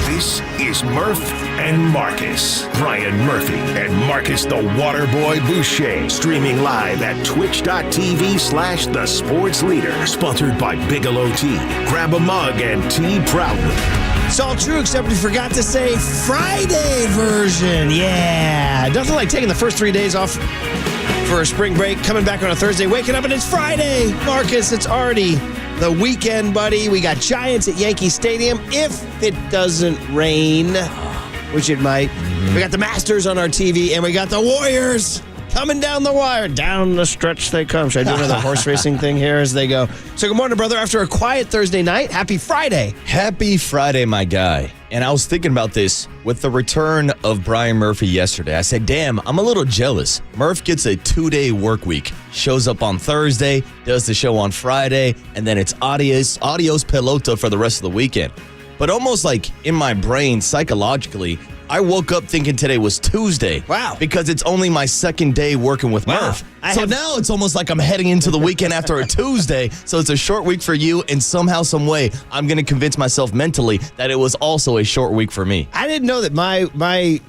This is Murph and Marcus. Brian Murphy and Marcus the Waterboy Boucher. Streaming live at twitch.tv/The Sports Leader. Sponsored by Bigelow Tea. Grab a mug and tea proudly. It's all true, except we forgot to say Friday version. Yeah. Nothing like taking the first 3 days off for a spring break, coming back on a Thursday, waking up, and it's Friday. Marcus, it's already the weekend, buddy. We got Giants at Yankee Stadium if it doesn't rain, which it might. We got the Masters on our TV, and we got the Warriors coming down the wire. Down the stretch they come. Should I do another horse racing thing here as they go? So good morning, brother. After a quiet Thursday night, happy Friday. Happy Friday, my guy. And I was thinking about this with the return of Brian Murphy yesterday. I said, damn, I'm a little jealous. Murph gets a 2-day work week. Shows up on Thursday, does the show on Friday, and then it's adios pelota for the rest of the weekend. But almost like in my brain, psychologically, I woke up thinking today was Tuesday. Wow. Because it's only my second day working with Murph. Now it's almost like I'm heading into the weekend after a Tuesday. So it's a short week for you, and somehow, some way, I'm going to convince myself mentally that it was also a short week for me. I didn't know that my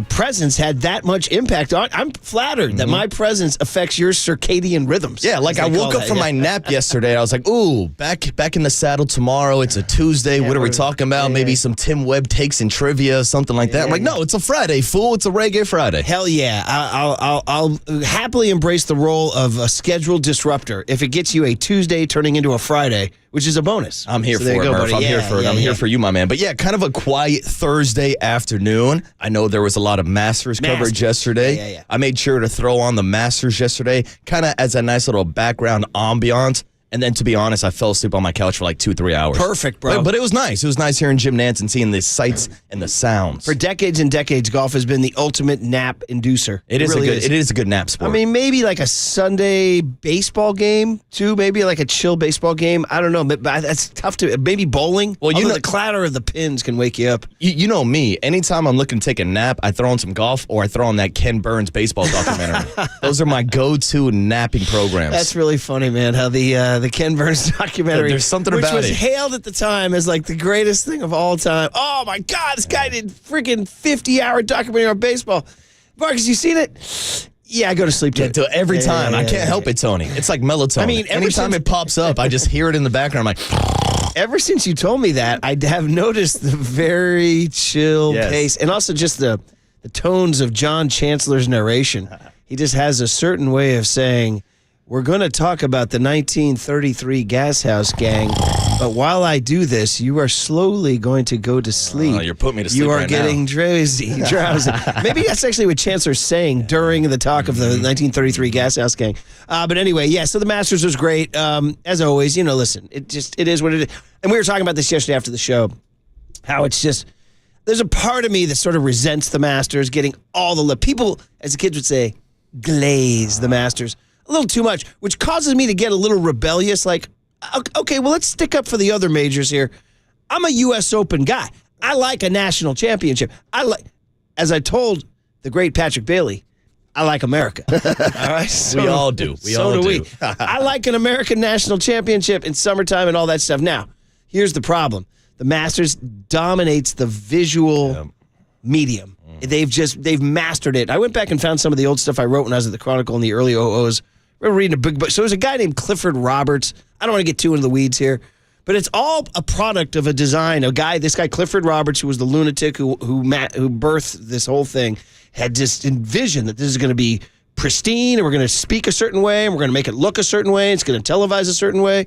presence had that much impact on. I'm flattered that my presence affects your circadian rhythms. Yeah, like I woke up from my nap yesterday. I was like, ooh, back in the saddle tomorrow. It's a Tuesday. What are we talking about? Maybe some Tim Webb takes and trivia, something like that. I'm like, no, it's a Friday, fool. It's a Reggae Friday. Hell yeah. I'll happily embrace the role of a schedule disruptor if it gets you a Tuesday turning into a Friday, which is a bonus. I'm here for it, Murph. I'm here for it. I'm here for you, my man. But yeah, kind of a quiet Thursday afternoon. I know there was a lot of Masters coverage yesterday. Yeah. I made sure to throw on the Masters yesterday, kind of as a nice little background ambiance. And then, to be honest, I fell asleep on my couch for like 2-3 hours. Perfect, bro. But it was nice. It was nice hearing Jim Nance and seeing the sights and the sounds. For decades and decades, golf has been the ultimate nap inducer. It is a good nap sport. I mean, maybe like a Sunday baseball game, too. Maybe like a chill baseball game. I don't know, but that's tough to. Maybe bowling. Well, you know, the clatter of the pins can wake you up. You know me. Anytime I'm looking to take a nap, I throw on some golf or I throw on that Ken Burns baseball documentary. Those are my go-to napping programs. That's really funny, man. How the Ken Burns documentary, there's something about which was it, hailed at the time as like the greatest thing of all time. Oh my God, this guy did freaking 50-hour documentary on baseball. Marcus, you seen it? Yeah, I go to sleep to it. Every time. I can't help it, Tony. It's like melatonin. I mean, anytime it pops up, I just hear it in the background. I'm like, ever since you told me that, I have noticed the very chill pace, and also just the tones of John Chancellor's narration. He just has a certain way of saying, we're going to talk about the 1933 Gas House Gang, but while I do this, you are slowly going to go to sleep. Oh, you're putting me to sleep. You are right getting now. drowsy. Maybe that's actually what Chancellor's saying during the talk of the 1933 Gas House Gang. But anyway, yeah, so the Masters was great. As always, listen, it is what it is. And we were talking about this yesterday after the show, how it's just, there's a part of me that sort of resents the Masters getting all the love. People, as the kids would say, glaze the Masters a little too much, which causes me to get a little rebellious. Like, okay, well, let's stick up for the other majors here. I'm a U.S. Open guy. I like a national championship. As I told the great Patrick Bailey, I like America. All right, we all do. So do we. I like an American national championship in summertime and all that stuff. Now, here's the problem: the Masters dominates the visual medium. They've mastered it. I went back and found some of the old stuff I wrote when I was at the Chronicle in the early 00s. We were reading a big book. So there's a guy named Clifford Roberts. I don't want to get too into the weeds here, but it's all a product of a design. This guy Clifford Roberts, who was the lunatic who birthed this whole thing, had just envisioned that this is going to be pristine, and we're going to speak a certain way, and we're going to make it look a certain way. It's going to televise a certain way.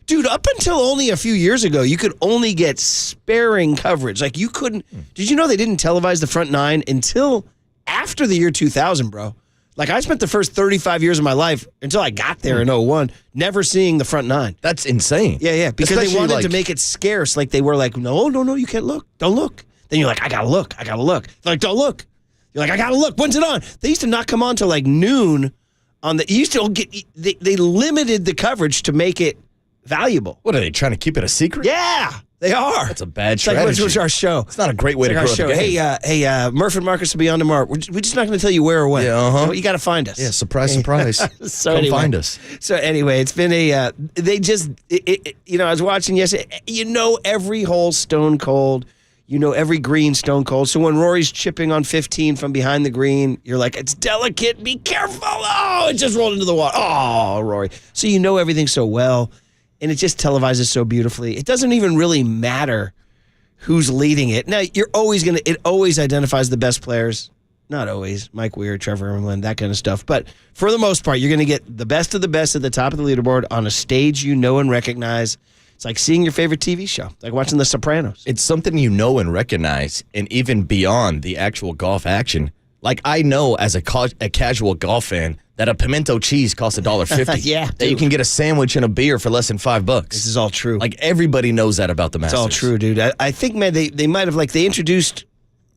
Dude, up until only a few years ago, you could only get sparing coverage. Like, you couldn't. Did you know they didn't televise the front nine until after the year 2000, bro? Like, I spent the first 35 years of my life, until I got there in 01, never seeing the front nine. That's insane. Yeah, because they wanted to make it scarce. Like, they were like, no, you can't look. Don't look. Then you're like, I gotta look. They're like, don't look. You're like, I gotta look. When's it on? They used to not come on till like noon. They limited the coverage to make it valuable. What, are they trying to keep it a secret? Yeah. They are. That's a bad strategy. It's like, what's our show? It's not a great way to grow the game. Hey, Murph and Marcus will be on tomorrow. We're just not going to tell you where or when. Yeah, You got to find us. Yeah, surprise. Come find us. So anyway, it's been I was watching yesterday. Every hole stone cold. You know every green stone cold. So when Rory's chipping on 15 from behind the green, you're like, it's delicate. Be careful. Oh, it just rolled into the water. Oh, Rory. So you know everything so well, and it just televises so beautifully. It doesn't even really matter who's leading it. Now, it always identifies the best players. Not always. Mike Weir, Trevor Imlin, that kind of stuff. But for the most part, you're going to get the best of the best at the top of the leaderboard on a stage you know and recognize. It's like seeing your favorite TV show, like watching The Sopranos. It's something you know and recognize, and even beyond the actual golf action. Like, I know as a casual golf fan that a pimento cheese costs $1.50. Yeah, that dude. you can get a sandwich and a beer for less than $5. This is all true. Like, everybody knows that about the Masters. It's all true, dude. I think, man, they might have, like, they introduced,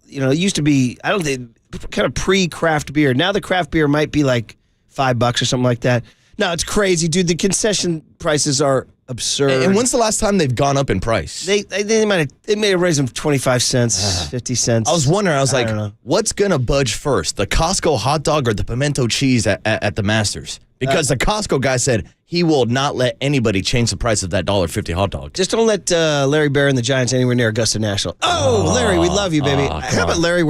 it used to be, I don't think, kind of pre-craft beer. Now the craft beer might be like $5 or something like that. No, it's crazy, dude. The concession prices are absurd. And when's the last time they've gone up in price? They may have raised them 25 cents, 50 cents. I was wondering, I don't know. what's going to budge first, the Costco hot dog or the pimento cheese at the Masters? Because the Costco guy said he will not let anybody change the price of that $1.50 hot dog. Just don't let Larry Bear and the Giants anywhere near Augusta National. Oh, Larry, we love you, baby. How about Larry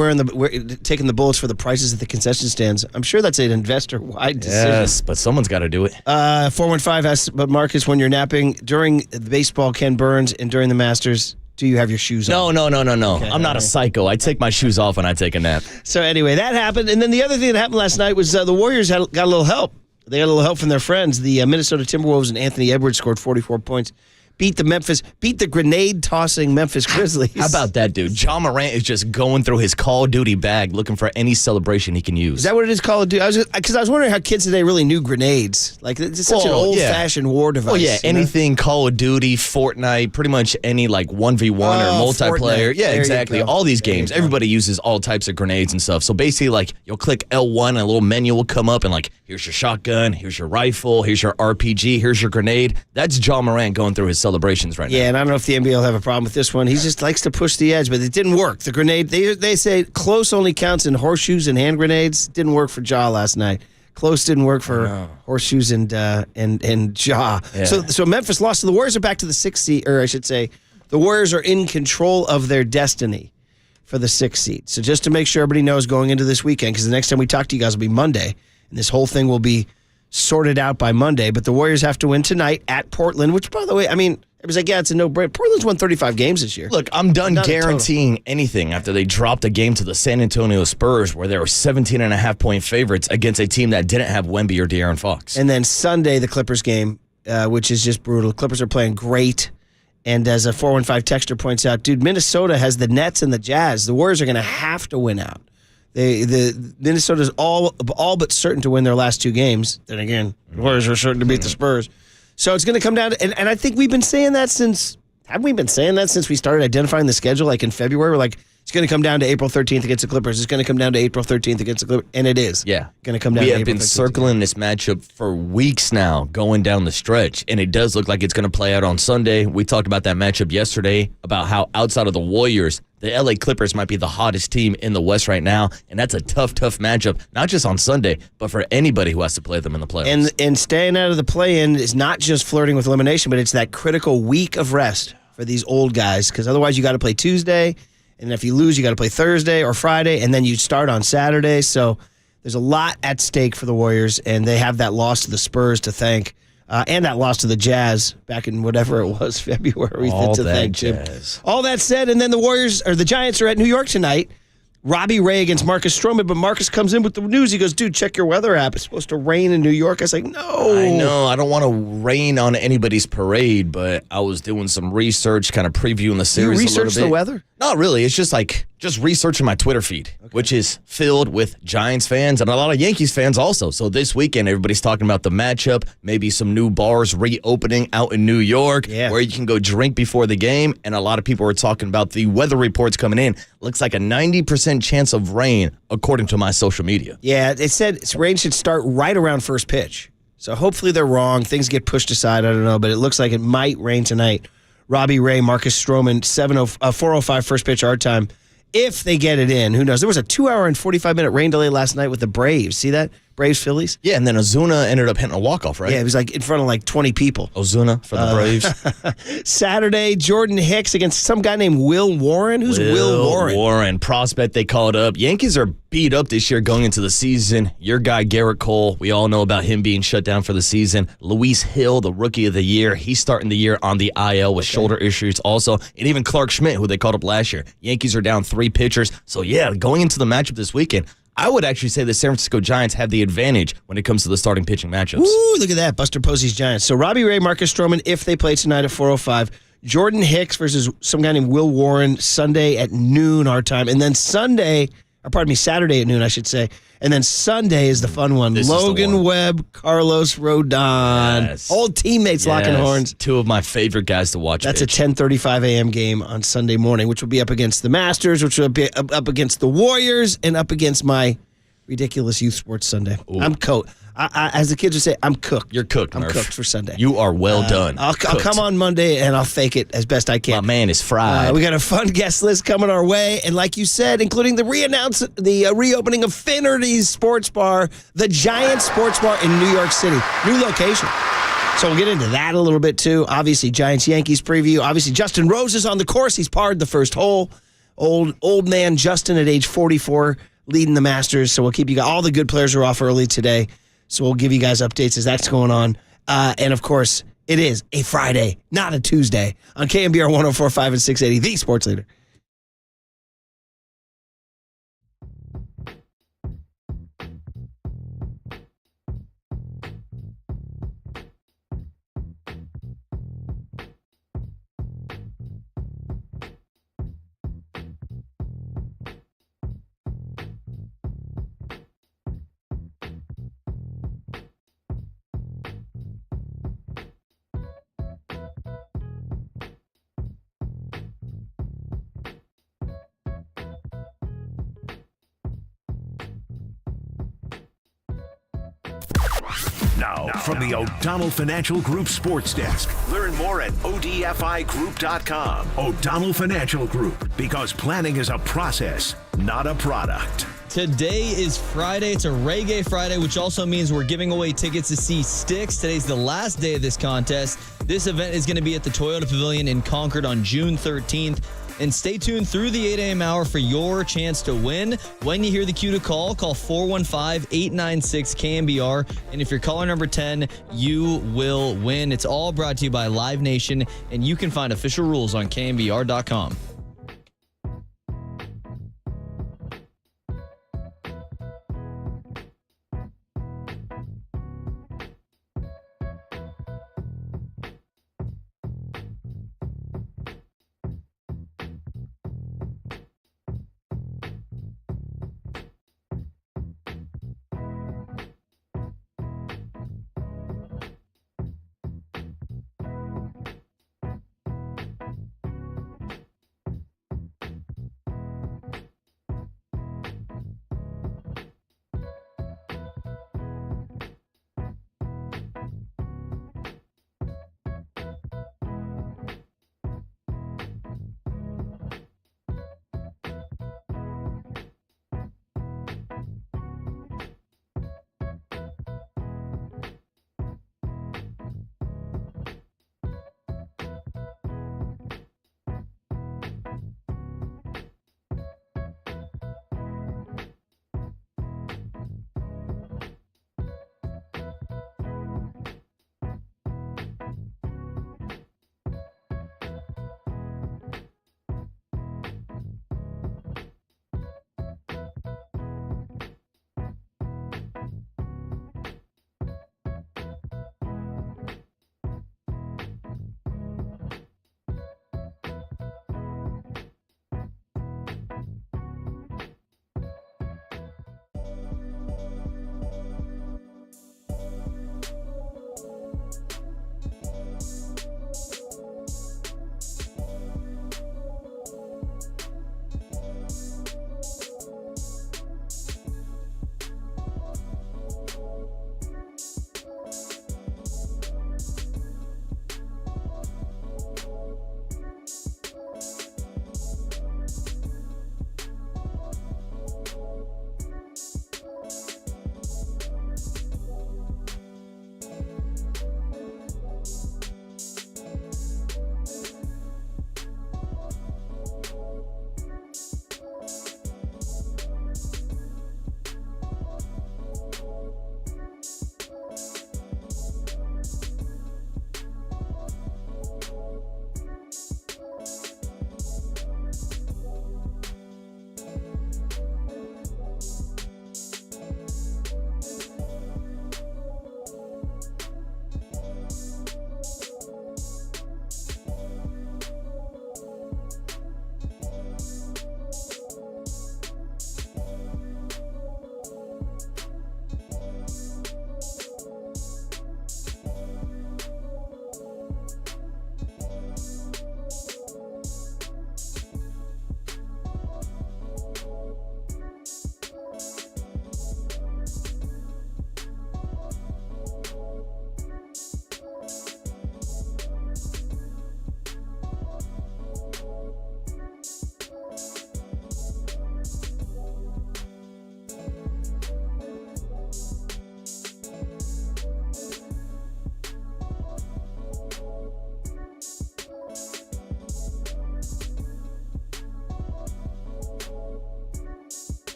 taking the bullets for the prices at the concession stands? I'm sure that's an investor-wide decision. Yes, but someone's got to do it. 415 asks, but Marcus, when you're napping during the baseball, Ken Burns, and during the Masters, do you have your shoes on? No. Okay, I'm not a psycho. I take my shoes off when I take a nap. So anyway, that happened. And then the other thing that happened last night was the Warriors got a little help. They got a little help from their friends. The Minnesota Timberwolves and Anthony Edwards scored 44 points. Beat the grenade-tossing Memphis Grizzlies. How about that, dude? John Morant is just going through his Call of Duty bag looking for any celebration he can use. Is that what it is, Call of Duty? Because I was wondering how kids today really knew grenades. Like, it's such an old-fashioned war device. Well, yeah, anything Call of Duty, Fortnite, pretty much any, 1v1 or multiplayer. Fortnite. Yeah, There exactly. you go. All these There you games, go. everybody uses all types of grenades and stuff. So basically, you'll click L1 and a little menu will come up and, here's your shotgun, here's your rifle, here's your RPG, here's your grenade. That's John Morant going through his celebrations right now. Yeah, and I don't know if the NBA will have a problem with this one. He just likes to push the edge, but it didn't work. The grenade, they say close only counts in horseshoes and hand grenades. Didn't work for Ja last night. Close didn't work for horseshoes and Ja. Yeah. So Memphis lost. So the Warriors are back to the 6th seed, or I should say, the Warriors are in control of their destiny for the 6th seed. So just to make sure everybody knows going into this weekend, because the next time we talk to you guys will be Monday, and this whole thing will be sorted out by Monday. But the Warriors have to win tonight at Portland, which, by the way, it was like, yeah, it's a no-brainer. Portland's won 35 games this year. Look, I'm done Not a guaranteeing anything after they dropped a game to the San Antonio Spurs where they were 17.5-point favorites against a team that didn't have Wemby or De'Aaron Fox. And then Sunday, the Clippers game, which is just brutal. The Clippers are playing great. And as a 415 texter points out, dude, Minnesota has the Nets and the Jazz. The Warriors are going to have to win out. The Minnesota's all but certain to win their last 2 games. Then again, the Warriors are certain to beat the Spurs. So it's going to come down to, and I think we've been saying that since we started identifying the schedule, in February. We're like, it's going to come down to April 13th against the Clippers. It's going to come down to April 13th against the Clippers. And it is. Yeah. Going to come down We to have April been 13th. circling this matchup for weeks now, going down the stretch, and it does look like it's going to play out on Sunday. We talked about that matchup yesterday, about how outside of the Warriors, the LA Clippers might be the hottest team in the West right now, and that's a tough matchup, not just on Sunday, but for anybody who has to play them in the playoffs. And staying out of the play-in is not just flirting with elimination, but it's that critical week of rest for these old guys, because otherwise you got to play Tuesday, and if you lose, you got to play Thursday or Friday, and then you start on Saturday. So there's a lot at stake for the Warriors, and they have that loss to the Spurs to thank, and that loss to the Jazz back in whatever it was, February. All to that thank Jim. jazz. All that said, and then the Giants are at New York tonight. Robbie Ray against Marcus Stroman, but Marcus comes in with the news. He goes, dude, check your weather app. It's supposed to rain in New York. I was like, no. I know. I don't want to rain on anybody's parade, but I was doing some research, kind of previewing the series You a little research bit. the weather? Not really. It's just researching my Twitter feed, which is filled with Giants fans and a lot of Yankees fans also. So this weekend, everybody's talking about the matchup, maybe some new bars reopening out in New York where you can go drink before the game. And a lot of people are talking about the weather reports coming in. Looks like a 90% chance of rain, according to my social media. Yeah, it said rain should start right around first pitch. So hopefully they're wrong. Things get pushed aside. I don't know, but it looks like it might rain tonight. Robbie Ray, Marcus Stroman, 4:05 first pitch our time. If they get it in, who knows? There was a 2-hour and 45-minute rain delay last night with the Braves. See that? Braves Phillies. Yeah, and then Ozuna ended up hitting a walk-off, right? Yeah, it was like in front of like 20 people. Ozuna for the Braves. Saturday, Jordan Hicks against some guy named Will Warren. Who's Will Warren? Warren, prospect they called up. Yankees are beat up this year going into the season. Your guy, Garrett Cole, we all know about him being shut down for the season. Luis Hill, the rookie of the year, he's starting the year on the IL with shoulder issues also. And even Clark Schmidt, who they called up last year. Yankees are down 3 pitchers. So, yeah, going into the matchup this weekend, I would actually say the San Francisco Giants have the advantage when it comes to the starting pitching matchups. Ooh, look at that. Buster Posey's Giants. So Robbie Ray, Marcus Stroman, if they play tonight at 4:05. Jordan Hicks versus some guy named Will Warren Sunday at noon our time. And then Saturday at noon, I should say. And then Sunday is the fun one. This is the Logan one. Webb, Carlos Rodon. Yes. Old teammates locking horns. 2 of my favorite guys to watch. That's pitch. a 10:35 a.m. game on Sunday morning, which will be up against the Masters, which will be up against the Warriors, and up against my ridiculous youth sports Sunday. Ooh. I'm cooked. As the kids would say, I'm cooked. You're cooked, I'm Murph. cooked for Sunday. You are well done. I'll come on Monday, and I'll fake it as best I can. My man is fried. We got a fun guest list coming our way, and like you said, including the reopening of Finnerty's Sports Bar, the Giants Sports Bar in New York City. New location. So we'll get into that a little bit, too. Obviously, Giants-Yankees preview. Obviously, Justin Rose is on the course. He's parred the first hole. Old man Justin at age 44 leading the Masters. So we'll keep you guys. All the good players are off early today. So we'll give you guys updates as that's going on. And, of course, it is a Friday, not a Tuesday, on KNBR 104.5 and 680, the sports leader. Now, from the O'Donnell Financial Group Sports Desk. Learn more at odfigroup.com. O'Donnell Financial Group, because planning is a process, not a product. Today is Friday. It's a Reggae Friday, which also means we're giving away tickets to see Styx. Today's the last day of this contest. This event is going to be at the Toyota Pavilion in Concord on June 13th. And stay tuned through the 8 a.m. hour for your chance to win. When you hear the cue to call 415-896-KNBR. And if you're caller number 10, you will win. It's all brought to you by Live Nation, and you can find official rules on KNBR.com.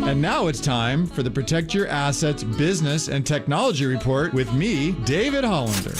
And now it's time for the Protect Your Assets Business and Technology Report with me, David Hollander.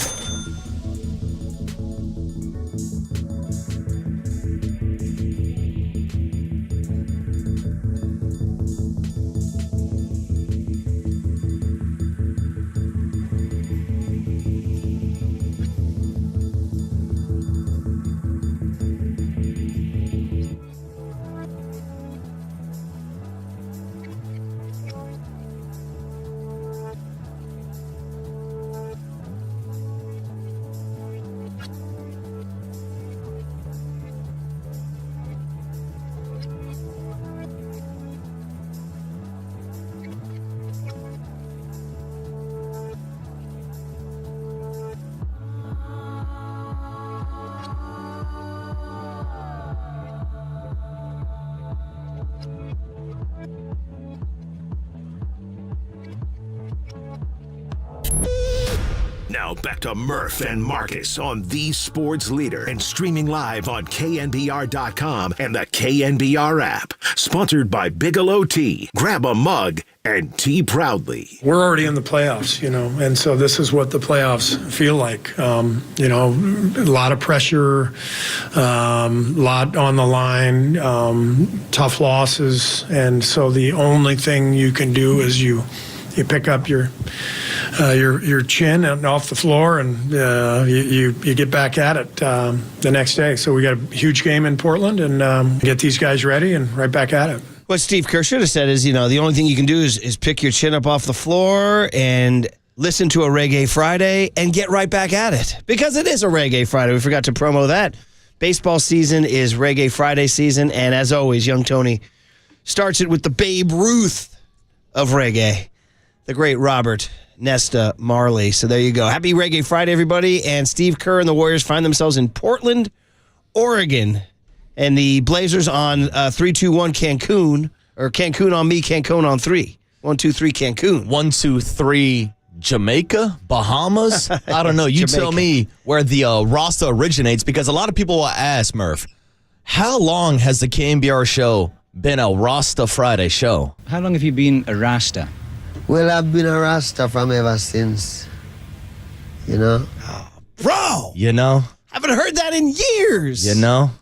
Now back to Murph and Marcus on the Sports Leader and streaming live on KNBR.com and the KNBR app. Sponsored by Bigelow Tea. Grab a mug and tea proudly. We're already in the playoffs, and so this is what the playoffs feel like. A lot of pressure, lot on the line, tough losses, and so the only thing you can do is you pick up your chin and off the floor, and you get back at it the next day. So we got a huge game in Portland, and get these guys ready and right back at it. What Steve Kerr should have said is, the only thing you can do is pick your chin up off the floor and listen to a Reggae Friday and get right back at it. Because it is a Reggae Friday. We forgot to promo that. Baseball season is Reggae Friday season, and as always, Young Tony starts it with the Babe Ruth of reggae, the great Robert Nesta Marley. So there you go. Happy Reggae Friday, everybody. And Steve Kerr and the Warriors find themselves in Portland, Oregon. And the Blazers on 3-2-1 Cancun, or Cancun on me, Cancun on 3. 1-2-3 Cancun. 1-2-3 Jamaica, Bahamas. I don't know. You tell me where the Rasta originates, because a lot of people will ask, Murph, how long has the KNBR show been a Rasta Friday show? How long have you been a Rasta? Well, I've been a Rasta from ever since, Oh, bro! Haven't heard that in years.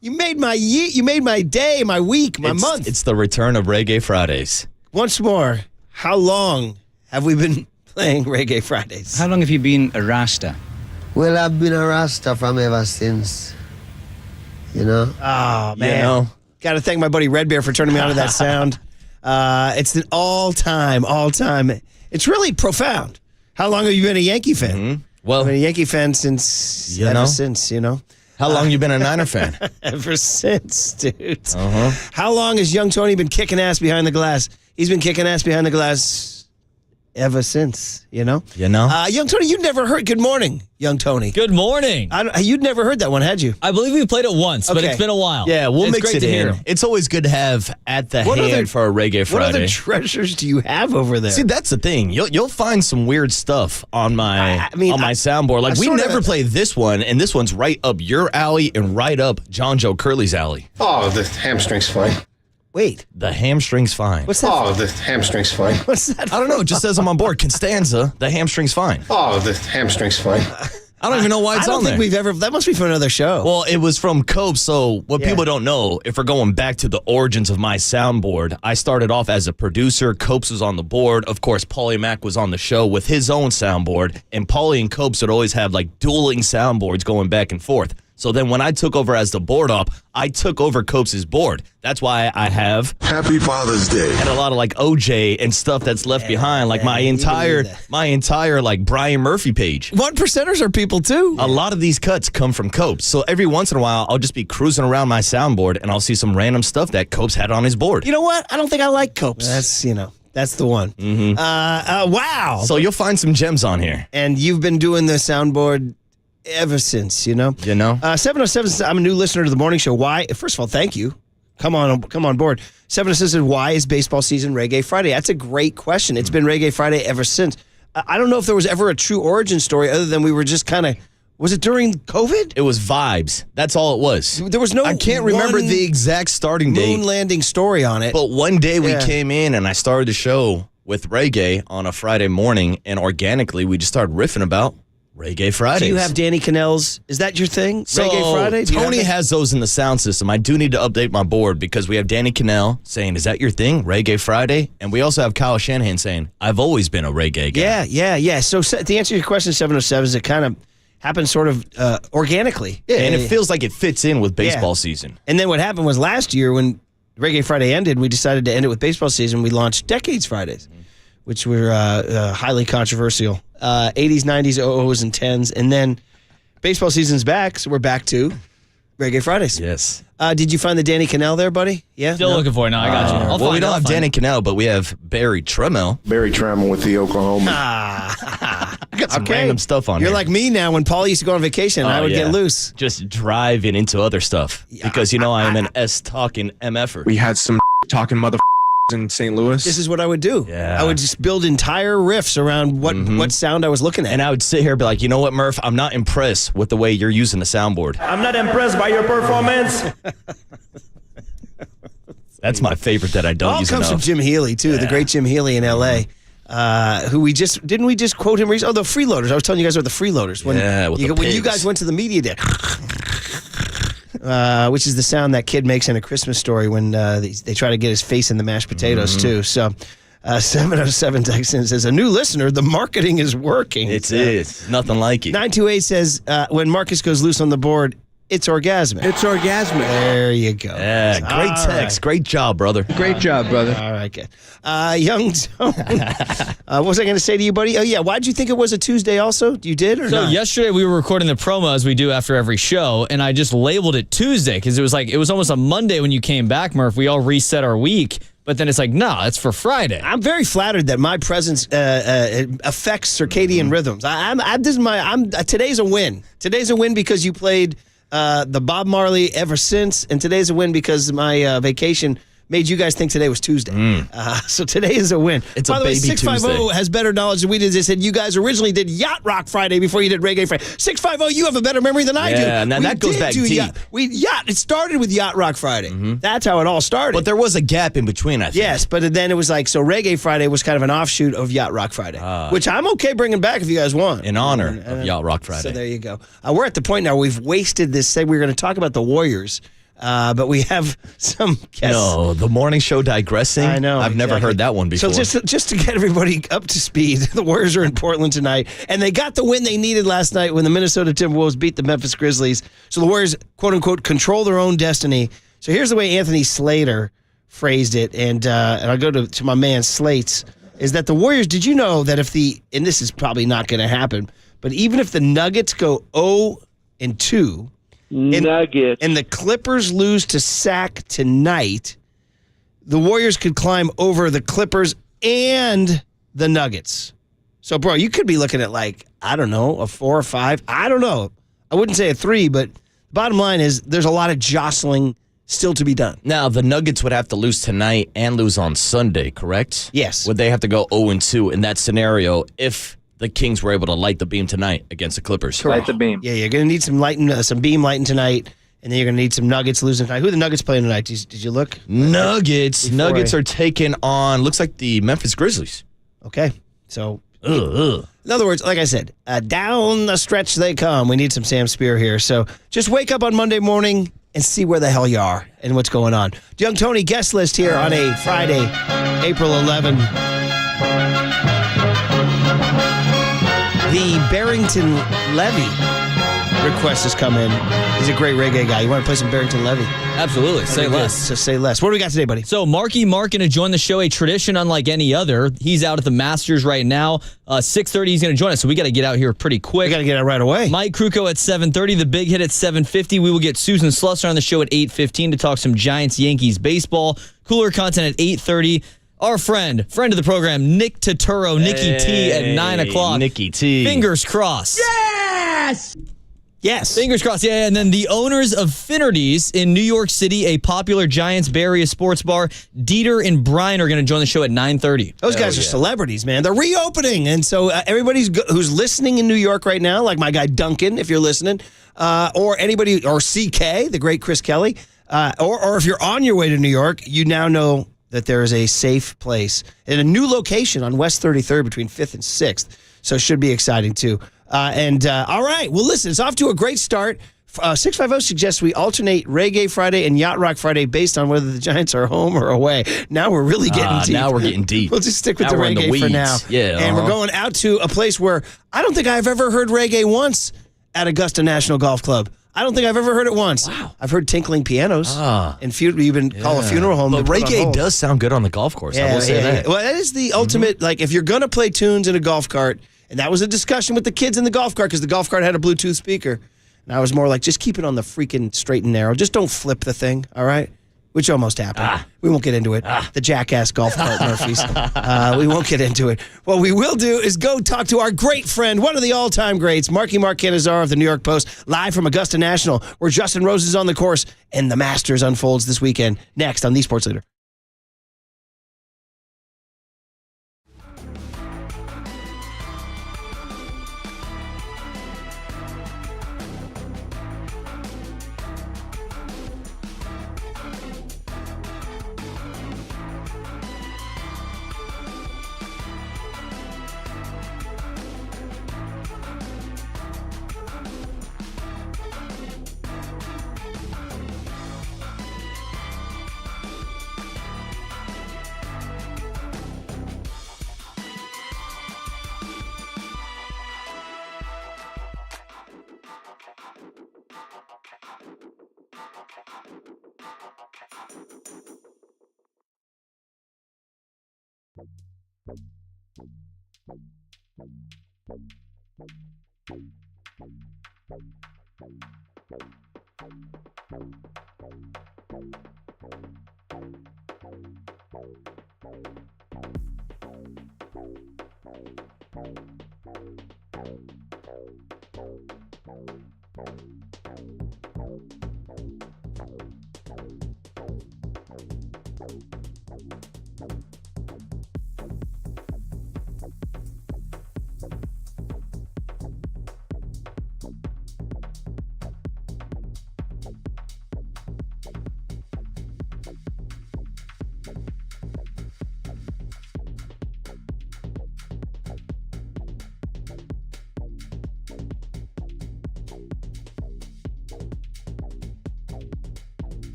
You made my day, my week, my month. It's the return of Reggae Fridays. Once more, how long have we been playing Reggae Fridays? How long have you been a Rasta? Well, I've been a Rasta from ever since, Oh, man. Got to thank my buddy Red Bear for turning me on to that sound. It's an all-time. It's really profound. How long have you been a Yankee fan? Mm-hmm. Well, I've been a Yankee fan since, ever since. How long you been a Niner fan? Ever since, dude. How long has Young Tony been kicking ass behind the glass? He's been kicking ass behind the glass ever since, Young Tony, you'd never heard Good Morning, Young Tony. Good morning. You'd never heard that one, had you? I believe we played it once, but it's been a while. Yeah, we'll it's mix great it to in. hear. It's always good to have at the hand for a Reggae Friday. What other treasures do you have over there? See, that's the thing. You'll find some weird stuff on my my soundboard. Like, we never play this one, and this one's right up your alley and right up John Joe Curley's alley. Oh, the hamstring's fine. Wait. The hamstring's fine. What's that? Oh, the hamstring's fine. What's that? I don't know. It just says I'm on board. Constanza, the hamstring's fine. Oh, the hamstring's fine. I don't even know why it's on there. That must be from another show. Well, it was from Cope. So what people don't know, if we're going back to the origins of my soundboard, I started off as a producer. Copes was on the board. Of course, Paulie Mack was on the show with his own soundboard. And Paulie and Copes would always have like dueling soundboards going back and forth. So then when I took over as the board op, I took over Copes' board. That's why I have Happy Father's Day and a lot of like OJ and stuff that's left behind, like my entire like Brian Murphy page. 1%ers are people too. A lot of these cuts come from Copes. So every once in a while, I'll just be cruising around my soundboard and I'll see some random stuff that Copes had on his board. You know what? I don't think I like Copes. That's the one. Mm-hmm. Wow. So you'll find some gems on here. And you've been doing the soundboard ever since, 707, I'm a new listener to the morning show. Why? First of all, thank you. Come on board. 707, why is baseball season Reggae Friday? That's a great question. It's been Reggae Friday ever since. I don't know if there was ever a true origin story other than we were just kind of Was it during COVID? It was vibes. That's all it was. There was no I can't remember one the exact starting date. moon landing story on it. But one day we came in and I started the show with reggae on a Friday morning, and organically we just started riffing about Reggae Fridays. Do you have Danny Cannell's? Is that your thing? So, Reggae Friday? Tony has those in the sound system. I do need to update my board because we have Danny Cannell saying, is that your thing, Reggae Friday? And we also have Kyle Shanahan saying, I've always been a reggae guy. Yeah. So to answer your question, 707, is it kind of happens sort of organically. Yeah, and it feels like it fits in with baseball season. And then what happened was last year when Reggae Friday ended, we decided to end it with baseball season. We launched Decades Fridays, which were highly controversial. 80s, 90s, 00s, and 10s. And then baseball season's back, so we're back to Reggae Fridays. Yes. Did you find the Danny Cannell there, buddy? Yeah. Still looking for it. No, I got you. Well, we don't have Danny Cannell, but we have Barry Tremmell. Barry Tremmell with the Oklahoma. I got some random stuff on You're here. like me now. When Paul used to go on vacation, I would get loose. Just driving into other stuff because, I am an S-talking MFer. We had some talking mother in St. Louis. This is what I would do. Yeah. I would just build entire riffs around what sound I was looking at. And I would sit here and be like, you know what, Murph? I'm not impressed with the way you're using the soundboard. I'm not impressed by your performance. That's my favorite that I don't use comes enough. from Jim Healy, too, the great Jim Healy in L.A., who didn't we just quote him recently? Oh, the Freeloaders. I was telling you guys about the Freeloaders. When, with the when you pigs. guys went to the media day, which is the sound that kid makes in A Christmas Story when they try to get his face in the mashed potatoes, too. So 707 Texan says, a new listener, the marketing is working. It is. Nothing like it. 928 says, when Marcus goes loose on the board, it's orgasmic. It's orgasmic. There you go. Yeah, great All text. right. Great job, brother. Great job, brother. All right, good. Young Tone. What was I going to say to you, buddy? Oh, yeah. Why did you think it was a Tuesday also? You did or So not? yesterday we were recording the promo as we do after every show, and I just labeled it Tuesday because it was almost a Monday when you came back, Murph. We all reset our week, but then it's like, no, it's for Friday. I'm very flattered that my presence affects circadian rhythms. Today's a win. Today's a win because you played the Bob Marley Ever Since, and today's a win because my vacation made you guys think today was Tuesday. So today is a win. It's By a the way, baby 650 Tuesday. has better knowledge than we did. They said you guys originally did Yacht Rock Friday before you did Reggae Friday. 650, you have a better memory than I do. Yeah, and that goes back deep. It started with Yacht Rock Friday. That's how it all started. But there was a gap in between, I think. Yes, but then it was like, so Reggae Friday was kind of an offshoot of Yacht Rock Friday, which I'm okay bringing back if you guys want. In honor of Yacht Rock Friday. So there you go. We're at the point now we've wasted this. We're going to talk about the Warriors, but we have some guests. No, the morning show digressing. I know. I've never heard that one before. So just to get everybody up to speed, the Warriors are in Portland tonight, and they got the win they needed last night when the Minnesota Timberwolves beat the Memphis Grizzlies. So the Warriors, quote unquote, control their own destiny. So here's the way Anthony Slater phrased it, and I'll go to my man Slates, is that the Warriors, did you know that and this is probably not going to happen, but even if the Nuggets go 0-2, Nuggets. and the Clippers lose to Sac tonight, the Warriors could climb over the Clippers and the Nuggets. So, bro, you could be looking at a 4 or 5. I don't know. I wouldn't say a 3, but bottom line is there's a lot of jostling still to be done. Now, the Nuggets would have to lose tonight and lose on Sunday, correct? Yes. Would they have to go 0-2 in that scenario if the Kings were able to light the beam tonight against the Clippers? Light the beam. Yeah, you're going to need some beam lighting tonight, and then you're going to need some Nuggets losing tonight. Who are the Nuggets playing tonight? Did you look? Nuggets are taking on, looks like the Memphis Grizzlies. Okay. So, in other words, like I said, down the stretch they come. We need some Sam Spear here. So just wake up on Monday morning and see where the hell you are and what's going on. Young Tony guest list here on a Friday, April 11. The Barrington Levy request has come in. He's a great reggae guy. You want to play some Barrington Levy? Absolutely. Say less. So say less. What do we got today, buddy? So Marky Mark going to join the show, a tradition unlike any other. He's out at the Masters right now. 6:30 he's going to join us, so we got to get out here pretty quick. We got to get out right away. Mike Krukow at 7:30, the big hit at 7:50. We will get Susan Slusser on the show at 8:15 to talk some Giants-Yankees baseball. Cooler content at 8:30. Our friend of the program, Nick Turturro, Nicky T at 9 o'clock. Nicky T. Fingers crossed. Yes! Yes. Fingers crossed. Yeah, and then the owners of Finnerty's in New York City, a popular Giants Bay Area sports bar, Dieter and Brian are going to join the show at 9:30. Those guys are celebrities, man. They're reopening. And so everybody who's listening in New York right now, like my guy Duncan, if you're listening, or anybody, or CK, the great Chris Kelly, or if you're on your way to New York, you now know that there is a safe place in a new location on West 33rd between 5th and 6th. So it should be exciting, too. All right. Well, listen, it's off to a great start. 650 suggests we alternate Reggae Friday and Yacht Rock Friday based on whether the Giants are home or away. Now we're really getting deep. Now we're getting deep. We'll just stick with the Now we're in the reggae for weeds. now. Yeah, And we're going out to a place where I don't think I've ever heard reggae once at Augusta National Golf Club. I don't think I've ever heard it once. Wow. I've heard tinkling pianos and you even call a funeral home. But reggae does sound good on the golf course. I will say that. Well, that is the ultimate, like, if you're going to play tunes in a golf cart, and that was a discussion with the kids in the golf cart because the golf cart had a Bluetooth speaker. And I was more like, just keep it on the freaking straight and narrow. Just don't flip the thing, all right? Which almost happened. We won't get into it. The jackass golf cart Murphys. We won't get into it. What we will do is go talk to our great friend, one of the all-time greats, Mark Cannizzaro of the New York Post, live from Augusta National, where Justin Rose is on the course and the Masters unfolds this weekend. Next on The Sports Leader.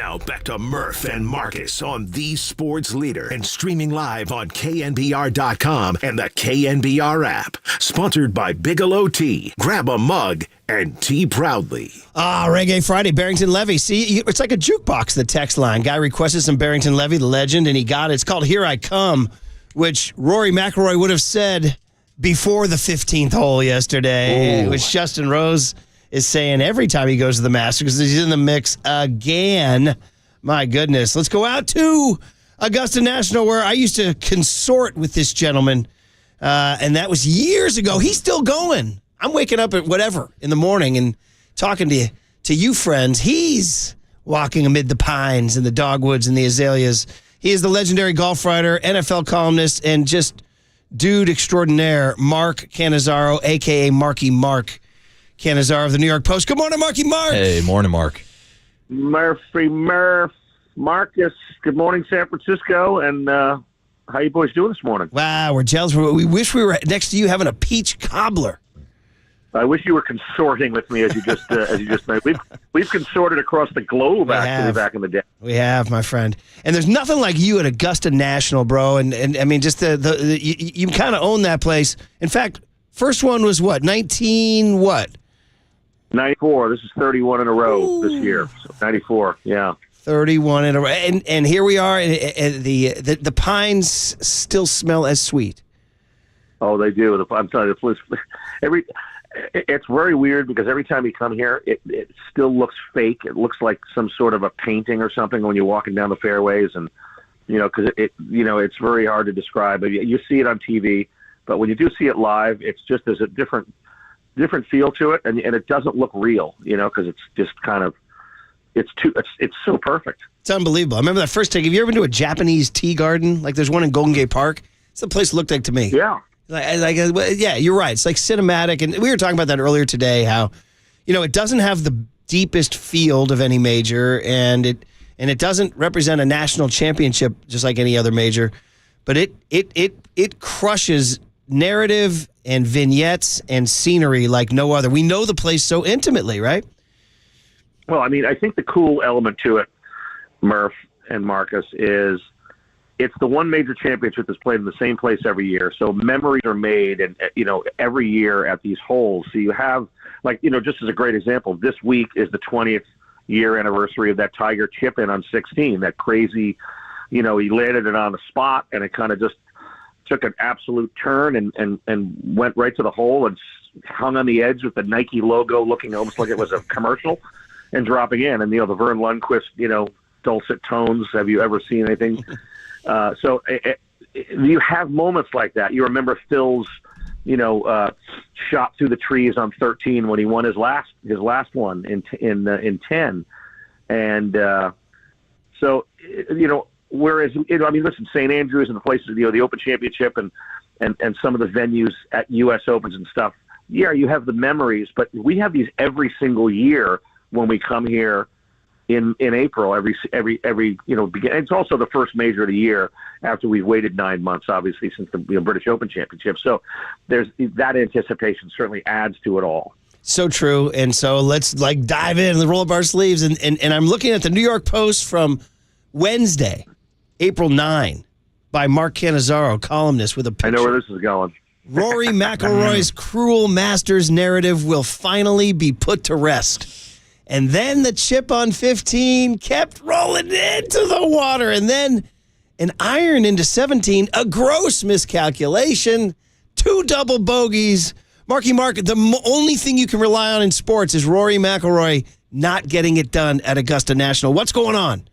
Now back to Murph and Marcus on the Sports Leader and streaming live on KNBR.com and the KNBR app. Sponsored by Bigelow Tea. Grab a mug and tea proudly. Reggae Friday, Barrington Levy. See, it's like a jukebox, the text line. Guy requested some Barrington Levy, the legend, and he got it. It's called Here I Come, which Rory McIlroy would have said before the 15th hole yesterday, which Justin Rose is saying every time he goes to the Masters because he's in the mix again. My goodness. Let's go out to Augusta National, where I used to consort with this gentleman, and that was years ago. He's still going. I'm waking up at whatever in the morning and talking to you friends. He's walking amid the pines and the dogwoods and the azaleas. He is the legendary golf writer, NFL columnist, and just dude extraordinaire, Mark Cannizzaro, a.k.a. Marky Mark Cannizzaro of the New York Post. Good morning, Marky Mark. Hey, morning, Mark. Murphy Murph. Marcus, good morning, San Francisco. And how you boys doing this morning? Wow, we're jealous. We wish we were next to you having a peach cobbler. I wish you were consorting with me as you just made. We've consorted across the globe back in the day. We have, my friend. And there's nothing like you at Augusta National, bro. And I mean, just you kind of own that place. In fact, first one was what? 19 what? 94. This is 31 in a row this year. So 94. Yeah. 31 in a row. And here we are. And the pines still smell as sweet. Oh, they do. I'm telling you, it's very weird because every time you come here, it still looks fake. It looks like some sort of a painting or something when you're walking down the fairways, and because it's very hard to describe. You see it on TV, but when you do see it live, it's just there's a different feel to it, and it doesn't look real, because it's just kind of it's so perfect. It's unbelievable. I remember that first take. Have you ever been to a Japanese tea garden? Like there's one in Golden Gate Park. It's the place it looked like to me. Yeah. Yeah, you're right. It's like cinematic. And we were talking about that earlier today, how, it doesn't have the deepest field of any major, and it doesn't represent a national championship just like any other major, but it crushes narrative and vignettes and scenery like no other. We know the place so intimately, right? Well, I mean, I think the cool element to it, Murph and Marcus, is it's the one major championship that's played in the same place every year. So memories are made, and every year at these holes. So you have, just as a great example, this week is the 20th year anniversary of that Tiger chip in on 16. That crazy, he landed it on the spot, and it kind of just took an absolute turn and went right to the hole and hung on the edge with the Nike logo, looking almost like it was a commercial, and dropping in. And the Vern Lundquist, dulcet tones. Have you ever seen anything? So you have moments like that. You remember Phil's, shot through the trees on 13 when he won his last one in 10, and so whereas listen, St. Andrews and the places, the Open Championship and some of the venues at U.S. Opens and stuff. Yeah, you have the memories, but we have these every single year when we come here. In April, every it's also the first major of the year after we've waited 9 months, obviously, since the British Open Championship. So there's that anticipation certainly adds to it all. So true. And so let's dive in and roll up our sleeves. And I'm looking at the New York Post from Wednesday, April 9, by Mark Cannizzaro, columnist, with a picture. I know where this is going. Rory McIlroy's cruel Masters narrative will finally be put to rest. And then the chip on 15 kept rolling into the water. And then an iron into 17, a gross miscalculation, 2 double bogeys. Marky Mark, the only thing you can rely on in sports is Rory McIlroy not getting it done at Augusta National. What's going on?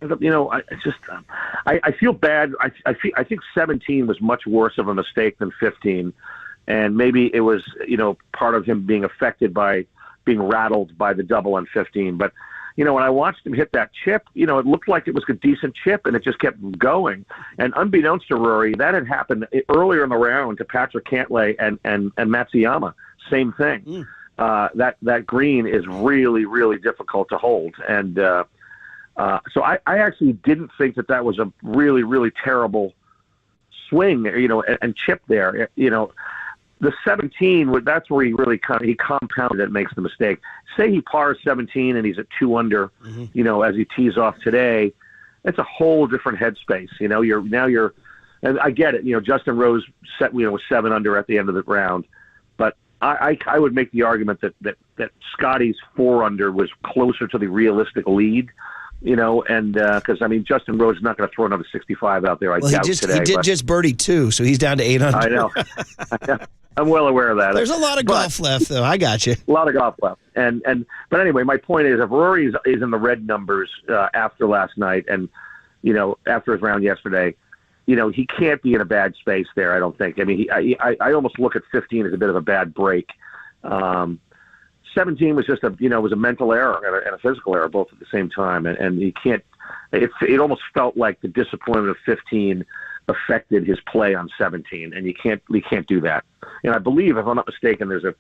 I feel bad. I think 17 was much worse of a mistake than 15. And maybe it was, part of him being affected by being rattled by the double on 15. But, when I watched him hit that chip, it looked like it was a decent chip, and it just kept going. And unbeknownst to Rory, that had happened earlier in the round to Patrick Cantlay and Matsuyama. Same thing. That green is really, really difficult to hold. And so I actually didn't think that was a really, really terrible swing, and chip there. the 17, that's where he really he compounded it and makes the mistake. Say he pars 17 and he's at 2 under, as he tees off today. It's a whole different headspace. You're, and I get it. Justin Rose was 7 under at the end of the round, but I would make the argument that Scotty's 4 under was closer to the realistic lead. And because Justin Rose is not going to throw another 65 out there. He did just birdie 2, so he's down to 8 under. I know. I'm well aware of that. There's a lot of golf left, though. I got you. A lot of golf left, but anyway, my point is, if Rory is in the red numbers after last night, and after his round yesterday, he can't be in a bad space there. I don't think. I almost look at 15 as a bit of a bad break. 17 was just was a mental error and a physical error both at the same time, and he can't. It almost felt like the disappointment of 15 affected his play on 17, and you can't do that. And I believe, if I'm not mistaken, there's a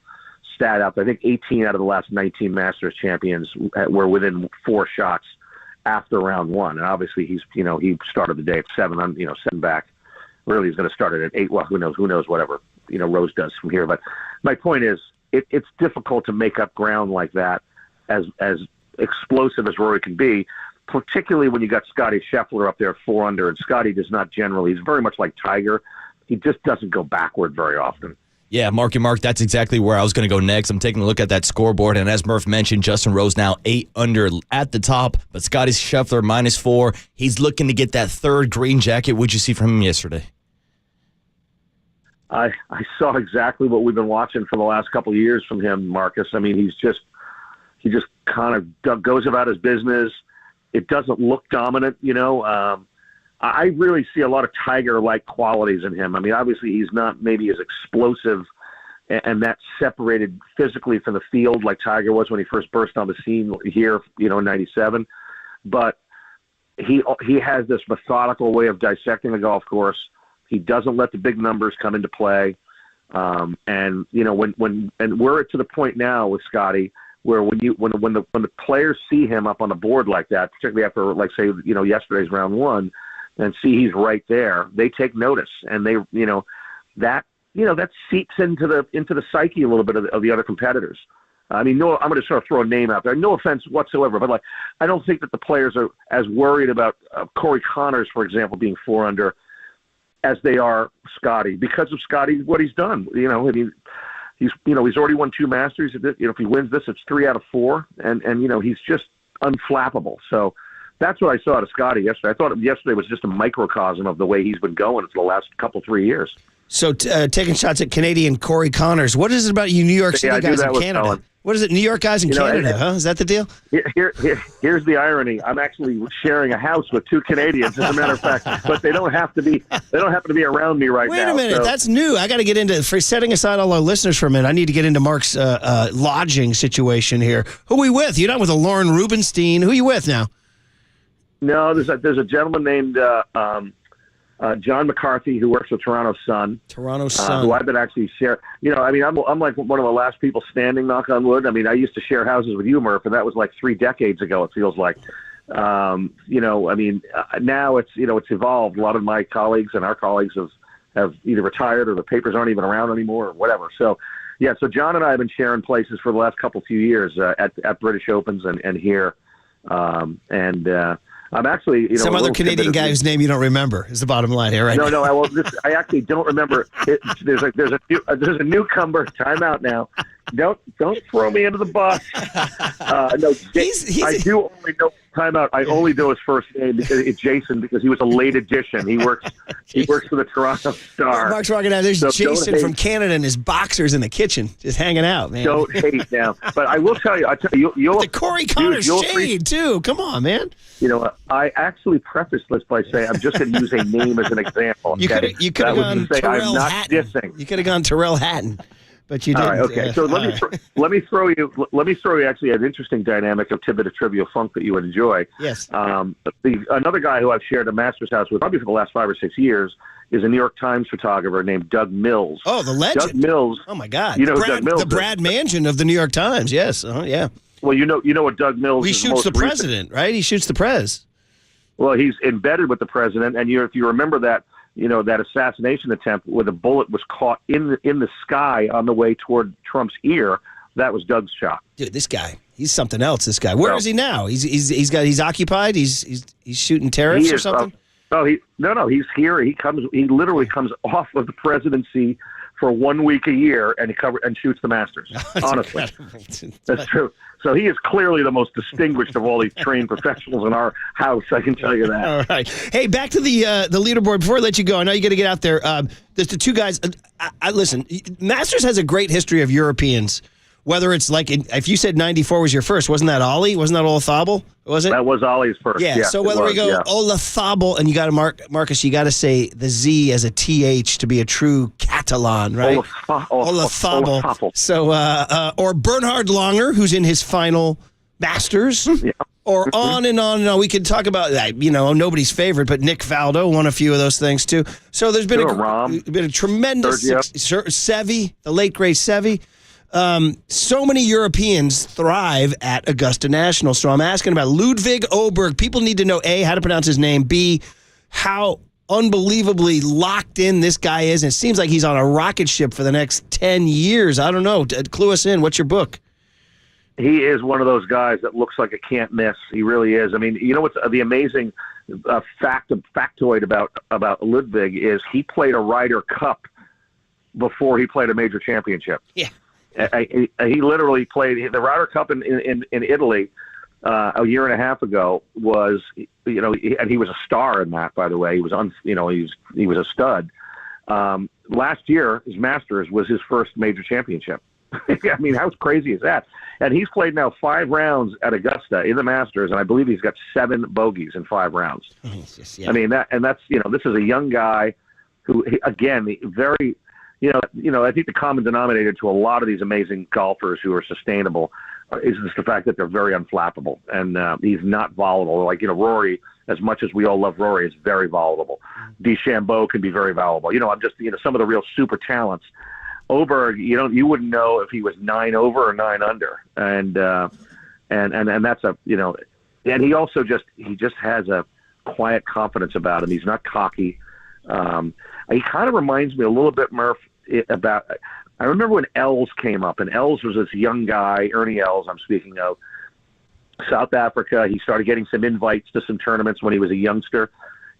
stat out there. I think 18 out of the last 19 Masters champions were within 4 shots after round 1, and obviously he started the day at 7 back. Really, he's going to start it at 8. Well, who knows whatever Rose does from here. But my point is, it's difficult to make up ground like that, as explosive as Rory can be, particularly when you got Scotty Scheffler up there 4 under, and Scotty does not generally. He's very much like Tiger. He just doesn't go backward very often. Yeah, Mark, that's exactly where I was going to go next. I'm taking a look at that scoreboard, and as Murph mentioned, Justin Rose now 8 under at the top, but Scotty Scheffler -4. He's looking to get that 3rd green jacket. What'd you see from him yesterday? I saw exactly what we've been watching for the last couple of years from him, Marcus. He just kind of goes about his business. It doesn't look dominant, I really see a lot of Tiger-like qualities in him. Obviously he's not maybe as explosive and that separated physically from the field like Tiger was when he first burst on the scene here, in 97. But he has this methodical way of dissecting the golf course. He doesn't let the big numbers come into play. And we're to the point now with Scotty where when the players see him up on the board like that, particularly after, like, say, yesterday's round 1, and see he's right there, they take notice, and they, that seeps into the psyche a little bit of the other competitors. I'm going to sort of throw a name out there. No offense whatsoever, but I don't think that the players are as worried about Corey Connors, for example, being 4 under as they are Scotty, because of Scotty, what he's done. He's already won 2 Masters. If he wins this, it's 3 out of 4, and he's just unflappable. So that's what I saw out of Scotty yesterday. I thought yesterday was just a microcosm of the way he's been going for the last 3 years. So taking shots at Canadian Corey Connors, what is it about you New York City guys in Canada? Colin. What is it, New York guys in Canada, huh? Is that the deal? Here's the irony. I'm actually sharing a house with 2 Canadians, as a matter of fact, but they don't happen to be around me right now. Wait a minute, so. That's new. I got to get into, for setting aside all our listeners for a minute, I need to get into Mark's lodging situation here. Who are we with? You're not with a Lauren Rubenstein. Who are you with now? No, there's a gentleman named John McCarthy who works with Toronto Sun. Who I've been actually sharing. I'm like one of the last people standing, knock on wood. I used to share houses with you, Murph, and that was like 3 decades ago, it feels like. Now it's evolved. A lot of my colleagues and our colleagues have either retired or the papers aren't even around anymore or whatever. So, yeah, so John and I have been sharing places for the last few years at British Opens and here. I'm actually, some other Canadian guy whose name you don't remember is the bottom line here, right? No, I actually don't remember. There's a newcomer. Time out now. Don't throw me into the bus. No, I do only know. Time out. I only know his first name because it's Jason, because he was a late addition. He works for the Toronto Star. Mark's rocking out. There's Jason from Canada and his boxers in the kitchen, just hanging out, man. Don't hate now, but I will tell you. You'll the Corey Connors shade too. Come on, man. I actually prefaced this by saying I'm just going to use a name as an example. Okay? You could have gone Terrell Hatton. Dissing. You could have gone Terrell Hatton, but you didn't. All right, okay. So let me throw you actually an interesting dynamic of tidbit of trivia funk that you would enjoy. Yes. Another guy who I've shared a master's house with probably for the last 5 or 6 years is a New York Times photographer named Doug Mills. Oh, the legend. Doug Mills. Oh my God. You know who Doug Mills the Brad Mansion of the New York Times. Yes. Yeah. Well, you know what Doug Mills. He shoots the president, right? He shoots the prez. Well, he's embedded with the president, and if you remember that that assassination attempt where the bullet was caught in the sky on the way toward Trump's ear. That was Doug's shot. Dude, this guy, he's something else. This guy. Where is he now? He's occupied. He's shooting tariffs or something. He's here. He literally comes off of the presidency for 1 week a year, and he shoots the Masters. Honestly, that's true. So he is clearly the most distinguished of all these trained professionals in our house. I can tell you that. All right. Hey, back to the leaderboard. Before I let you go, I know you got to get out there. There's the two guys. Listen, Masters has a great history of Europeans. Whether it's like, if you said 94 was your first, wasn't that Ollie? Wasn't that Olafable? Was it? That was Ollie's first. Yeah. So whether we go Olafable, and you got to Marcus, you got to say the Z as a TH to be a true Catalan, right? Olafable. So, or Bernhard Langer, who's in his final Masters. Yeah. Or on and on and on. We could talk about that. Nobody's favorite, but Nick Faldo won a few of those things too. So there's been a tremendous Seve, the late great Seve. So many Europeans thrive at Augusta National. So I'm asking about Ludwig Oberg. People need to know, A, how to pronounce his name, B, how unbelievably locked in this guy is. And it seems like he's on a rocket ship for the next 10 years. I don't know. Clue us in. What's your book? He is one of those guys that looks like a can't miss. He really is. I mean, you know what's the amazing factoid about Ludwig is he played a Ryder Cup before he played a major championship. Yeah. He literally played the Ryder Cup in Italy a year and a half ago. And he was a star in that. By the way, he was a stud. Last year, his Masters was his first major championship. I mean, how crazy is that? And he's played now 5 rounds at Augusta in the Masters, and I believe he's got 7 bogeys in 5 rounds. I mean that's this is a young guy who, again, very. I think the common denominator to a lot of these amazing golfers who are sustainable is just the fact that they're very unflappable, and he's not volatile. Like, Rory, as much as we all love Rory, is very volatile. DeChambeau can be very volatile. I'm just, some of the real super talents. Oberg, you wouldn't know if he was 9 over or 9 under, and that's and he also just has a quiet confidence about him. He's not cocky. He kind of reminds me a little bit, Murph, I remember when Els came up, and Els was this young guy, Ernie Els, I'm speaking of, South Africa. He started getting some invites to some tournaments when he was a youngster,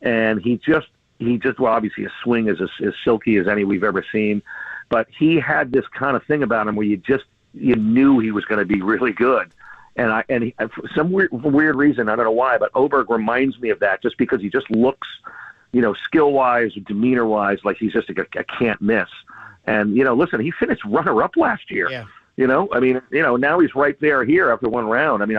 and he just well, obviously his swing is as silky as any we've ever seen, but he had this kind of thing about him where you knew he was going to be really good. And he, for some weird reason, I don't know why, but Oberg reminds me of that, just because he just looks, skill-wise, demeanor-wise, like he's just a can't miss. And, listen, he finished runner-up last year. Yeah. Now he's right there here after 1 round. I mean,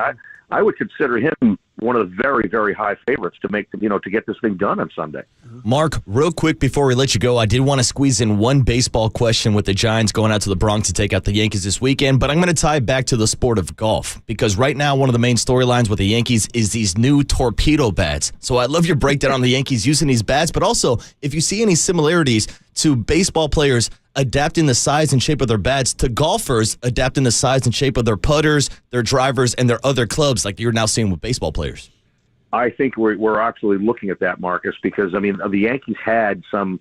I would consider him one of the very, very high favorites to make, to get this thing done on Sunday. Mark, real quick before we let you go, I did want to squeeze in one baseball question with the Giants going out to the Bronx to take out the Yankees this weekend, but I'm going to tie it back to the sport of golf, because right now one of the main storylines with the Yankees is these new torpedo bats. So I love your breakdown on the Yankees using these bats, but also if you see any similarities to baseball players adapting the size and shape of their bats to golfers adapting the size and shape of their putters, their drivers, and their other clubs, like you're now seeing with baseball players. I think we're actually looking at that, Marcus, because, the Yankees had some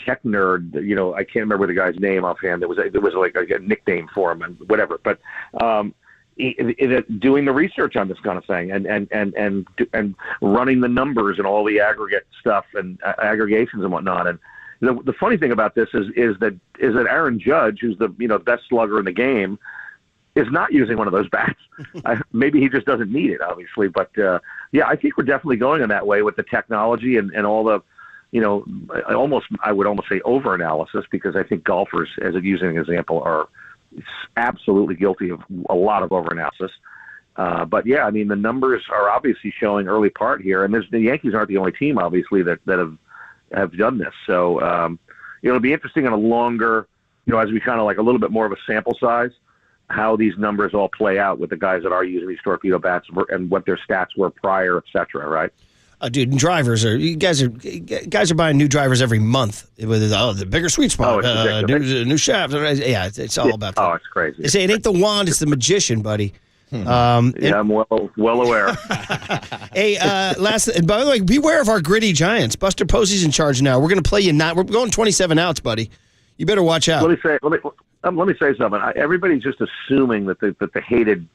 tech nerd, I can't remember the guy's name offhand. There was like a nickname for him and whatever, but doing the research on this kind of thing and running the numbers and all the aggregate stuff and aggregations and whatnot. And the funny thing about this is that Aaron Judge, who's the best slugger in the game, is not using one of those bats. Maybe he just doesn't need it, obviously. But I think we're definitely going in that way with the technology and all the, I would almost say over-analysis, because I think golfers, as using an example, are absolutely guilty of a lot of over-analysis. But the numbers are obviously showing early part here, and the Yankees aren't the only team, obviously, that have done this. So it'll be interesting in a longer, as we kind of like a little bit more of a sample size, how these numbers all play out with the guys that are using these torpedo bats and what their stats were prior, et cetera, right? Dude, guys are buying new drivers every month. The bigger sweet spot, new shaft. Yeah, it's all about that. Oh, it's crazy. They say it ain't the wand, it's the magician, buddy. I'm well aware. Hey, by the way, beware of our gritty Giants. Buster Posey's in charge now. We're going to play you not. We're going 27 outs, buddy. You better watch out. Let me say something. Everybody's just assuming that the hated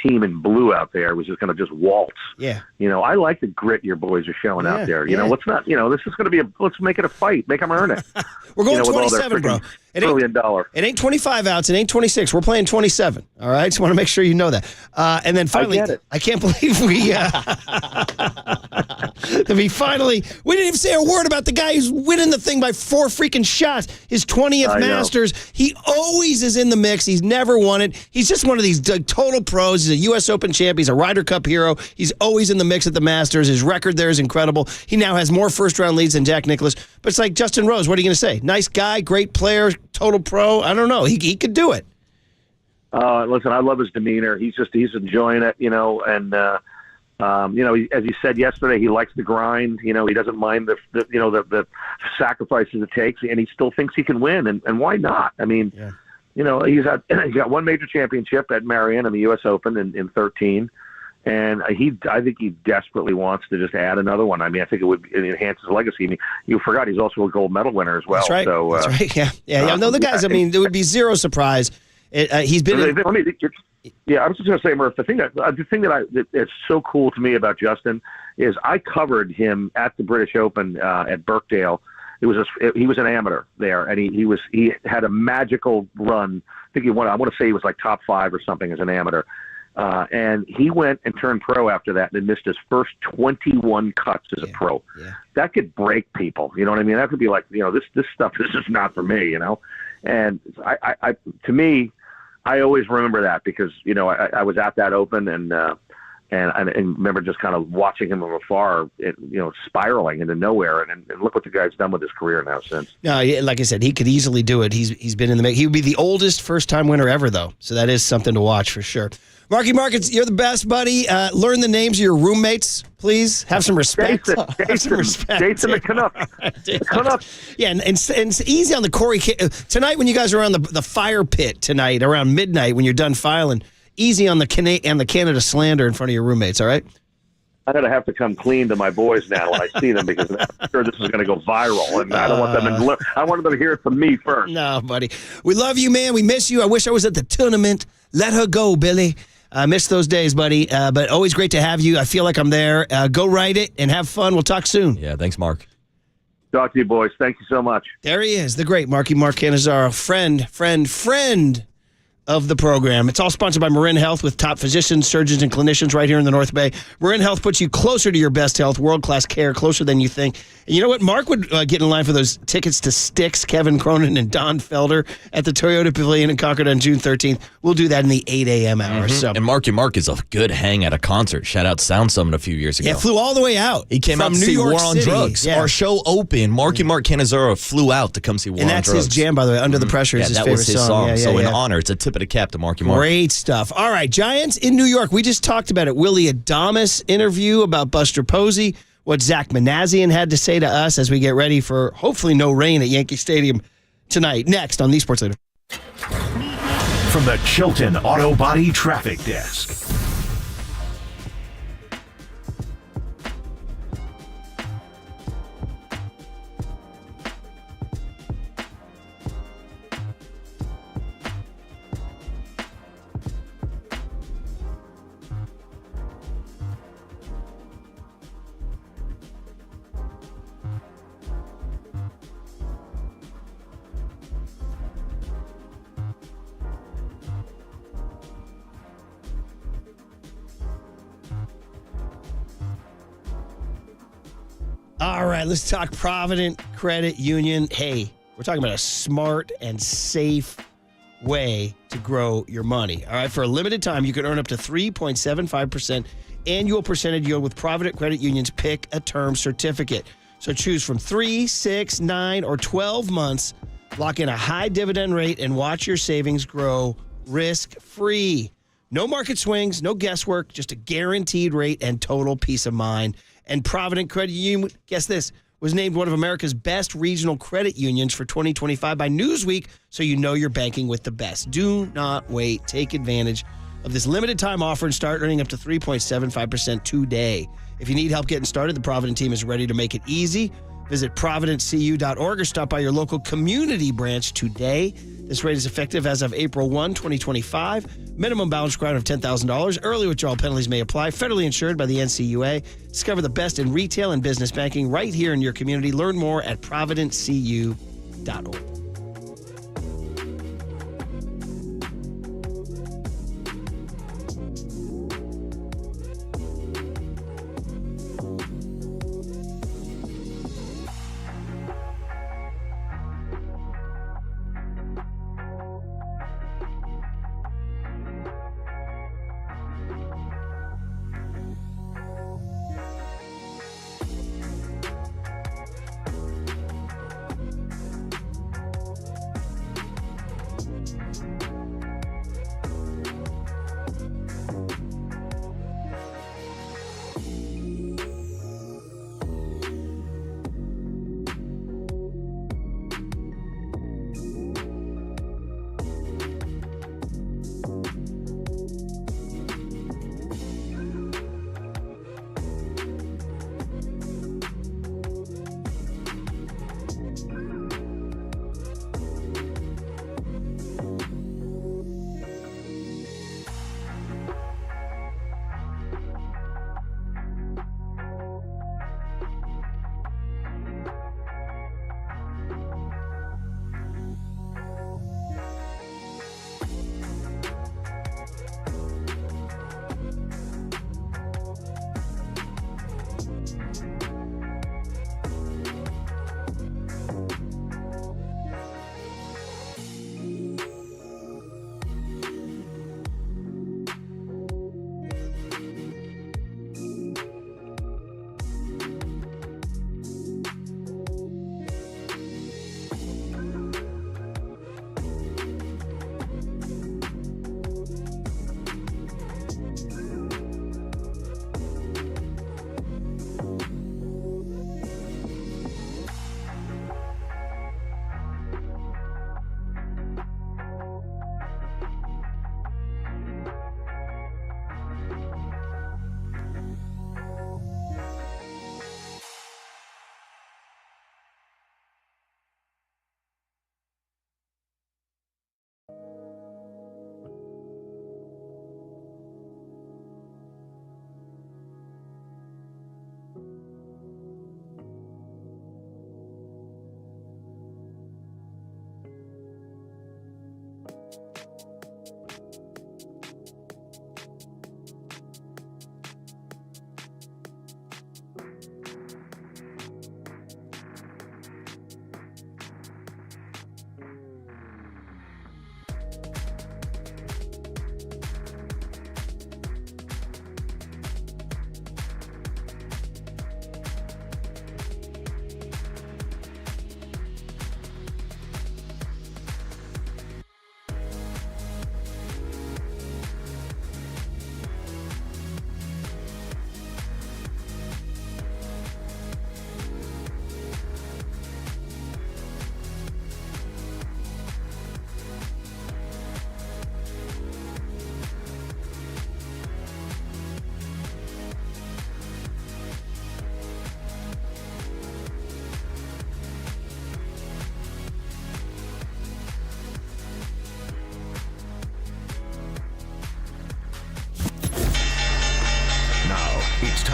team in blue out there was just going to just waltz. Yeah. I like the grit your boys are showing out there. Let's not. This is going to be let's make it a fight. Make them earn it. We're going 27, bro. It ain't 25 outs. It ain't 26. We're playing 27. All right. Just want to make sure you know that. And then finally, I can't believe we we didn't even say a word about the guy who's winning the thing by 4 freaking shots. His 20th Masters. He always is in the mix. He's never won it. He's just one of these total pros. He's a U.S. Open champ. He's a Ryder Cup hero. He's always in the mix at the Masters. His record there is incredible. He now has more first-round leads than Jack Nicklaus. But it's like Justin Rose. What are you going to say? Nice guy, great player, total pro. I don't know. He could do it. Listen, I love his demeanor. He's enjoying it, and as he said yesterday, he likes the grind. He doesn't mind the sacrifices it takes, and he still thinks he can win. And why not? I mean, he's got one major championship at Marion in the U.S. Open in 2013. And I think he desperately wants to just add another one. I mean, I think it would enhance his legacy. I mean, you forgot he's also a gold medal winner as well. That's right. So, that's right. Yeah. No, the guys. I mean, there would be zero surprise. He's been. I was just going to say, Murph. The thing that it's so cool to me about Justin is I covered him at the British Open at Birkdale. He was an amateur there, and he had a magical run. I think he won. I want to say he was like top 5 or something as an amateur. And he went and turned pro after that and missed his first 21 cuts as a pro. Yeah. That could break people. You know what I mean? That could be like, this stuff is just not for me, And I to me, I always remember that because, I was at that Open and remember just kind of watching him from afar, spiraling into nowhere. And look what the guy's done with his career now since. No, like I said, he could easily do it. He's been in the mix. He would be the oldest first-time winner ever, though. So that is something to watch for sure. Marky Markets, you're the best, buddy. Learn the names of your roommates, please. Have some respect. Jason the Canuck. Canuck. Yeah, and it's easy on the Corey. Tonight when you guys are on the fire pit tonight, around midnight when you're done filing, easy on the Canada slander in front of your roommates, all right? I'm going to have to come clean to my boys now when I see them because I'm sure this is going to go viral, and I don't want them I want them to hear it from me first. No, buddy. We love you, man. We miss you. I wish I was at the tournament. Let her go, Billy. I miss those days, buddy, but always great to have you. I feel like I'm there. Go write it and have fun. We'll talk soon. Yeah, thanks, Mark. Talk to you, boys. Thank you so much. There he is, the great Mark Cannizzaro, friend of the program. It's all sponsored by Marin Health with top physicians, surgeons, and clinicians right here in the North Bay. Marin Health puts you closer to your best health, world-class care, closer than you think. And you know what? Mark would get in line for those tickets to Styx, Kevin Cronin, and Don Felder at the Toyota Pavilion in Concord on June 13th. We'll do that in the 8 a.m. hour. So. And Mark is a good hang at a concert. Shout out Sound Summit a few years ago. Yeah, flew all the way out. He came out to see War on Drugs. Yeah. Our show opened. Mark Cannizzaro flew out to come see War on Drugs. And that's his jam, by the way. Under the Pressure is his favorite song. That was his song. In honor, it's a tip of the cap to Marky Mark. Great stuff. All right, Giants in New York. We just talked about it. Willie Adames interview about Buster Posey, what Zach Manassian had to say to us as we get ready for hopefully no rain at Yankee Stadium tonight. Next on the Sports Leader. From the Chilton Auto Body Traffic Desk. All right, let's talk Provident Credit Union. Hey, we're talking about a smart and safe way to grow your money. All right, for a limited time, you can earn up to 3.75% annual percentage yield with Provident Credit Union's Pick a Term certificate. So choose from 3, 6, 9, or 12 months. Lock in a high dividend rate and watch your savings grow risk-free. No market swings, no guesswork, just a guaranteed rate and total peace of mind. And Provident Credit Union, guess this, was named one of America's best regional credit unions for 2025 by Newsweek, so you know you're banking with the best. Do not wait. Take advantage of this limited time offer and start earning up to 3.75% today. If you need help getting started, the Provident team is ready to make it easy. Visit providentcu.org or stop by your local community branch today. This rate is effective as of April 1, 2025. Minimum balance requirement of $10,000. Early withdrawal penalties may apply. Federally insured by the NCUA. Discover the best in retail and business banking right here in your community. Learn more at providentcu.org.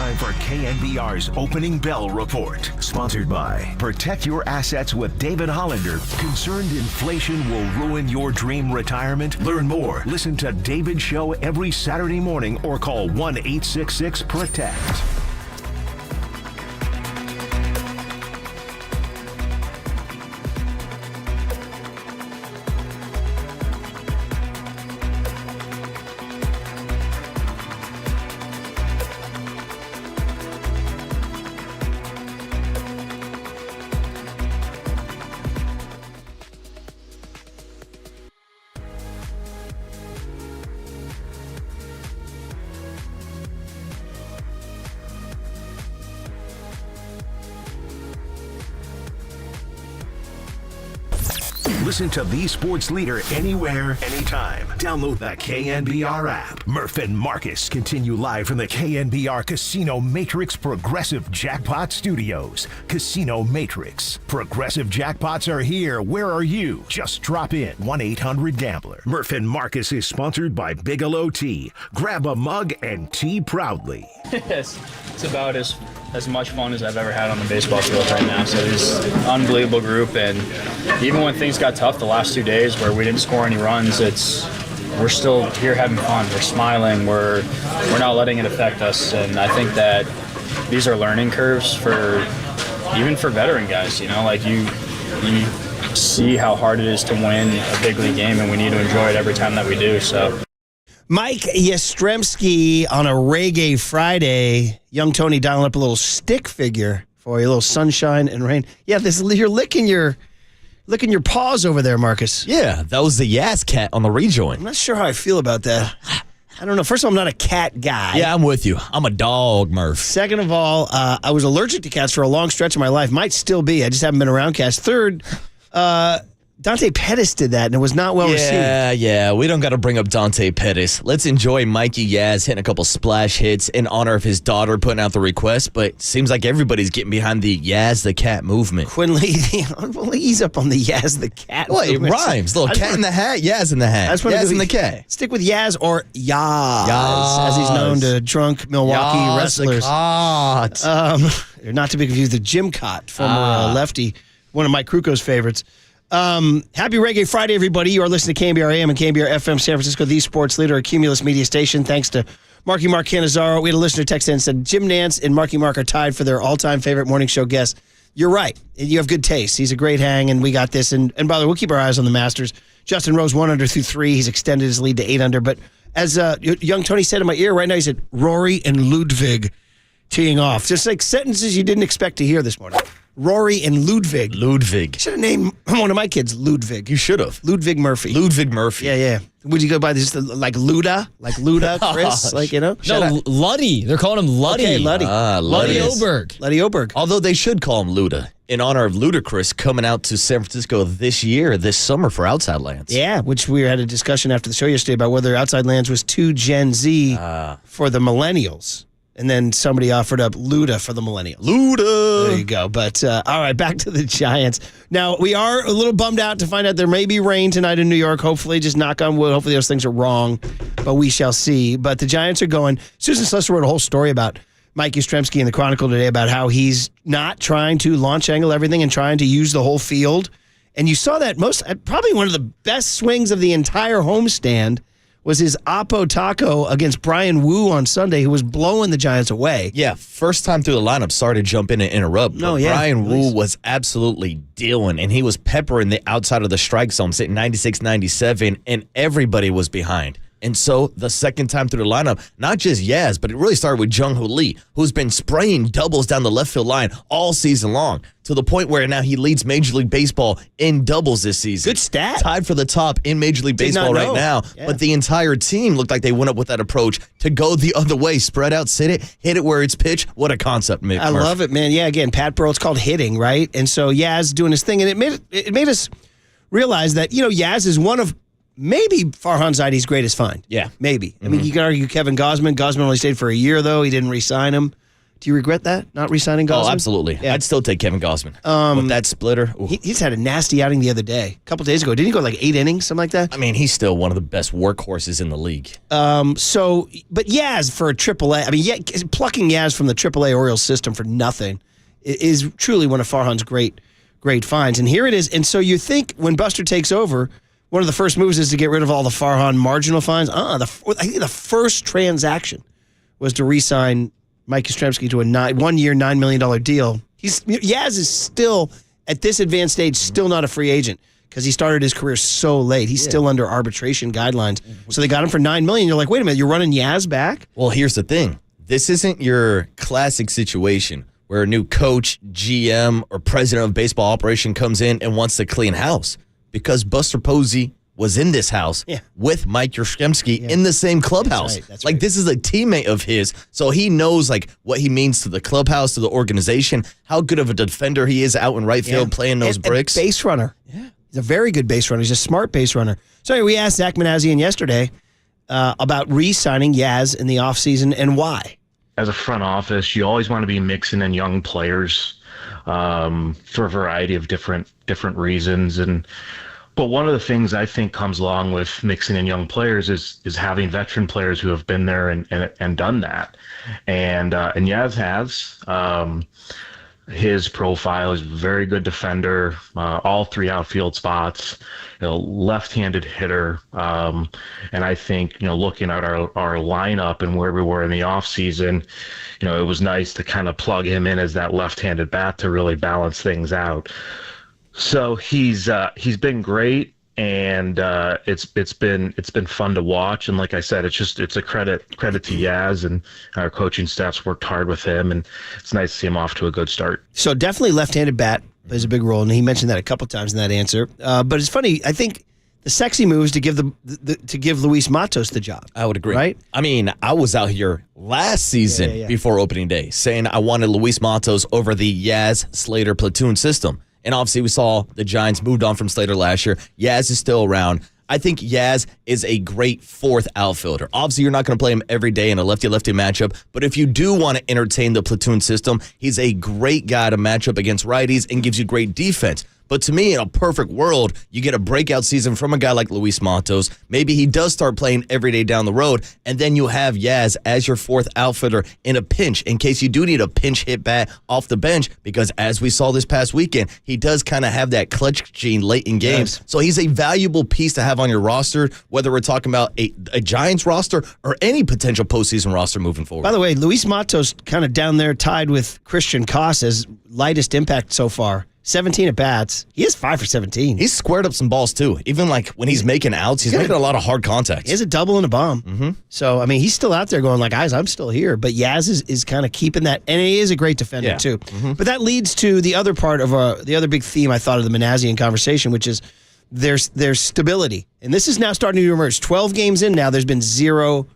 time for KNBR's Opening Bell Report. Sponsored by Protect Your Assets with David Hollander. Concerned inflation will ruin your dream retirement? Learn more. Listen to David's show every Saturday morning or call 1-866-PROTECT. Listen to the sports leader anywhere, anytime. Download the KNBR app. Murph and Marcus continue live from the KNBR Casino Matrix Progressive Jackpot Studios. Casino Matrix. Progressive jackpots are here. Where are you? Just drop in. 1-800-GAMBLER. Murph and Marcus is sponsored by Bigelow Tea. Grab a mug and tea proudly. Yes, it's about as much fun as I've ever had on the baseball field right now. So it's an unbelievable group, and even when things got tough the last 2 days where we didn't score any runs, we're still here having fun. We're smiling. We're not letting it affect us, and I think that these are learning curves even for veteran guys. You know, like you see how hard it is to win a big league game, and we need to enjoy it every time that we do. So. Mike Yastrzemski on a Reggae Friday. Young Tony dialing up a little stick figure for you, a little sunshine and rain. Yeah, you're licking your paws over there, Marcus. Yeah, that was the Yaz cat on the rejoin. I'm not sure how I feel about that. I don't know. First of all, I'm not a cat guy. Yeah, I'm with you. I'm a dog, Murph. Second of all, I was allergic to cats for a long stretch of my life. Might still be. I just haven't been around cats. Third, Dante Pettis did that, and it was not well received. Yeah. We don't got to bring up Dante Pettis. Let's enjoy Mikey Yaz hitting a couple splash hits in honor of his daughter putting out the request, but it seems like everybody's getting behind the Yaz the Cat movement. Quinley, ease up on the Yaz the Cat movement. It rhymes. Little cat in the hat, Yaz in the hat. Yaz in the cat. Stick with Yaz or Yaz, as he's known to drunk Milwaukee wrestlers. Not to be confused with Jim Cott, former lefty, one of Mike Krukow's favorites. Happy Reggae Friday, everybody. You are listening to KNBR AM and KNBR FM San Francisco, the sports leader, a Cumulus media station. Thanks to Mark Cannizzaro. We had a listener text in and said, Jim Nantz and Mark are tied for their all-time favorite morning show guest. You're right. You have good taste. He's a great hang, and we got this. And by the way, we'll keep our eyes on the Masters. Justin Rose 1 under through 3. He's extended his lead to 8 under. But as young Tony said in my ear right now, he said, Rory and Ludwig teeing off. Just like sentences you didn't expect to hear this morning. Rory and Ludwig. Should have named one of my kids Ludwig. You should have. Ludwig Murphy. Yeah. Would you go by this like Luda? Like Luda, Chris? Like, you know? No, Luddy. They're calling him Luddy. Okay, Luddy. Luddy Oberg. Luddy Oberg. Although they should call him Luda in honor of Ludacris coming out to San Francisco this summer for Outside Lands. Yeah, which we had a discussion after the show yesterday about whether Outside Lands was too Gen Z for the millennials. And then somebody offered up Luda for the millennials. Luda! There you go. But, all right, back to the Giants. Now, we are a little bummed out to find out there may be rain tonight in New York. Hopefully, just knock on wood. Hopefully, those things are wrong. But we shall see. But the Giants are going. Susan Slessor wrote a whole story about Mike Yastrzemski in the Chronicle today about how he's not trying to launch angle everything and trying to use the whole field. And you saw that probably one of the best swings of the entire homestand was his Oppo Taco against Brian Wu on Sunday, who was blowing the Giants away. Yeah, first time through the lineup, sorry to jump in and interrupt. Brian Wu was absolutely dealing, and he was peppering the outside of the strike zone, sitting 96, 97, and everybody was behind. And so the second time through the lineup, not just Yaz, but it really started with Jung Hoo Lee, who's been spraying doubles down the left field line all season long, to the point where now he leads Major League Baseball in doubles this season. Good stat. Tied for the top in Major League Baseball right now. Yeah. But the entire team looked like they went up with that approach to go the other way, spread out, hit it where it's pitched. What a concept, Murph. I love it, man. Yeah, again, Pat Burrell, it's called hitting, right? And so Yaz doing his thing, and it made us realize that, Yaz is one of maybe Farhan Zaidi's greatest find. Yeah. Maybe. I mean, you can argue Kevin Gausman. Gausman only stayed for a year, though. He didn't re-sign him. Do you regret that, not re-signing Gausman? Oh, absolutely. Yeah. I'd still take Kevin Gausman. With that splitter. He's had a nasty outing the other day. A couple days ago. Didn't he go like 8 innings, something like that? I mean, he's still one of the best workhorses in the league. But Yaz for a AAA, plucking Yaz from the AAA Orioles system for nothing is truly one of Farhan's great finds. And here it is. And so you think when Buster takes over, one of the first moves is to get rid of all the Farhan marginal fines. I think the first transaction was to re-sign Mike Yastrzemski to a 1-year, $9 million deal. Yaz is still, at this advanced stage, still not a free agent because he started his career so late. He's still under arbitration guidelines. So they got him for $9 million. You're like, wait a minute, you're running Yaz back? Well, here's the thing. This isn't your classic situation where a new coach, GM, or president of baseball operation comes in and wants to clean house. Because Buster Posey was in this house with Mike Yastrzemski in the same clubhouse. That's right. This is a teammate of his, so he knows what he means to the clubhouse, to the organization, how good of a defender he is out in right field playing those bricks. Base runner. He's a very good base runner. He's a smart base runner. So anyway, we asked Zach Manassian yesterday about re-signing Yaz in the offseason and why. As a front office, you always want to be mixing in young players for a variety of different reasons. But one of the things I think comes along with mixing in young players is having veteran players who have been there and done that. And Yaz has. His profile is a very good defender, all 3 outfield spots, left-handed hitter. And I think, looking at our lineup and where we were in the offseason, it was nice to kind of plug him in as that left-handed bat to really balance things out. So he's been great, and it's been fun to watch. And like I said, it's a credit to Yaz, and our coaching staff's worked hard with him, and it's nice to see him off to a good start. So definitely left-handed bat plays a big role, and he mentioned that a couple times in that answer. But it's funny. I think the sexy move is to give Luis Matos the job. I would agree. Right? I mean, I was out here last season before opening day saying I wanted Luis Matos over the Yaz Slater platoon system. And obviously we saw the Giants moved on from Slater last year. Yaz is still around. I think Yaz is a great 4th outfielder. Obviously, you're not going to play him every day in a lefty-lefty matchup, but if you do want to entertain the platoon system, he's a great guy to match up against righties and gives you great defense. But to me, in a perfect world, you get a breakout season from a guy like Luis Matos. Maybe he does start playing every day down the road, and then you have Yaz as your 4th outfielder in a pinch in case you do need a pinch hit bat off the bench, because as we saw this past weekend, he does kind of have that clutch gene late in games. Yes. So he's a valuable piece to have on your roster, whether we're talking about a Giants roster or any potential postseason roster moving forward. By the way, Luis Matos kind of down there tied with Christian Koss as lightest impact so far. 17 at bats. He is 5 for 17. He's squared up some balls too. Even like when he's making outs, he's making a lot of hard contact. He has a double and a bomb. Mm-hmm. So, I mean, he's still out there going like, guys, I'm still here. But Yaz is kind of keeping that. And he is a great defender too. Mm-hmm. But that leads to the other part of the other big theme I thought of the Manassian conversation, which is there's stability. And this is now starting to emerge. 12 games in now, there's been 0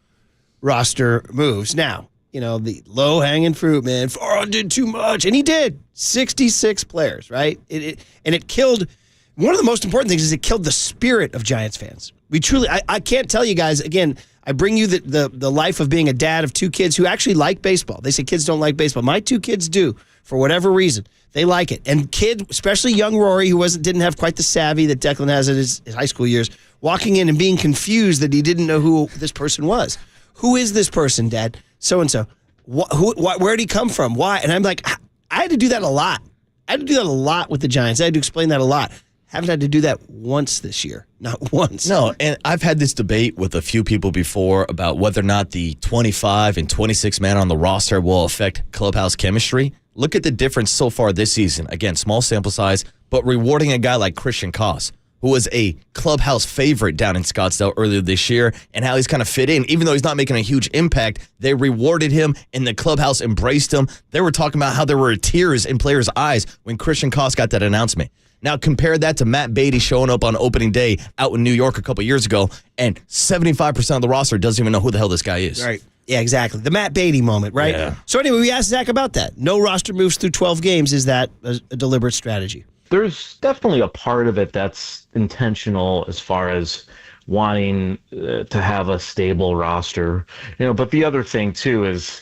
roster moves. Now, the low-hanging fruit, man. Farhan did too much, and he did. 66 players, right? It killed. One of the most important things is it killed the spirit of Giants fans. We truly, I can't tell you guys, again, I bring you the life of being a dad of 2 kids who actually like baseball. They say kids don't like baseball. My 2 kids do, for whatever reason. They like it. And especially young Rory, who didn't have quite the savvy that Declan has in his high school years, walking in and being confused that he didn't know who this person was. Who is this person, Dad? So-and-so. Where did he come from? Why? And I'm like, I had to do that a lot. I had to do that a lot with the Giants. I had to explain that a lot. Haven't had to do that once this year. Not once. No, and I've had this debate with a few people before about whether or not the 25 and 26 man on the roster will affect clubhouse chemistry. Look at the difference so far this season. Again, small sample size, but rewarding a guy like Christian Koss, who was a clubhouse favorite down in Scottsdale earlier this year, and how he's kind of fit in. Even though he's not making a huge impact, they rewarded him, and the clubhouse embraced him. They were talking about how there were tears in players' eyes when Christian Koss got that announcement. Now, compare that to Matt Beatty showing up on opening day out in New York a couple years ago, and 75% of the roster doesn't even know who the hell this guy is. Right. Yeah, exactly. The Matt Beatty moment, right? Yeah. So anyway, we asked Zach about that. No roster moves through 12 games. Is that a deliberate strategy? There's definitely a part of it that's intentional as far as wanting to have a stable roster, but the other thing too is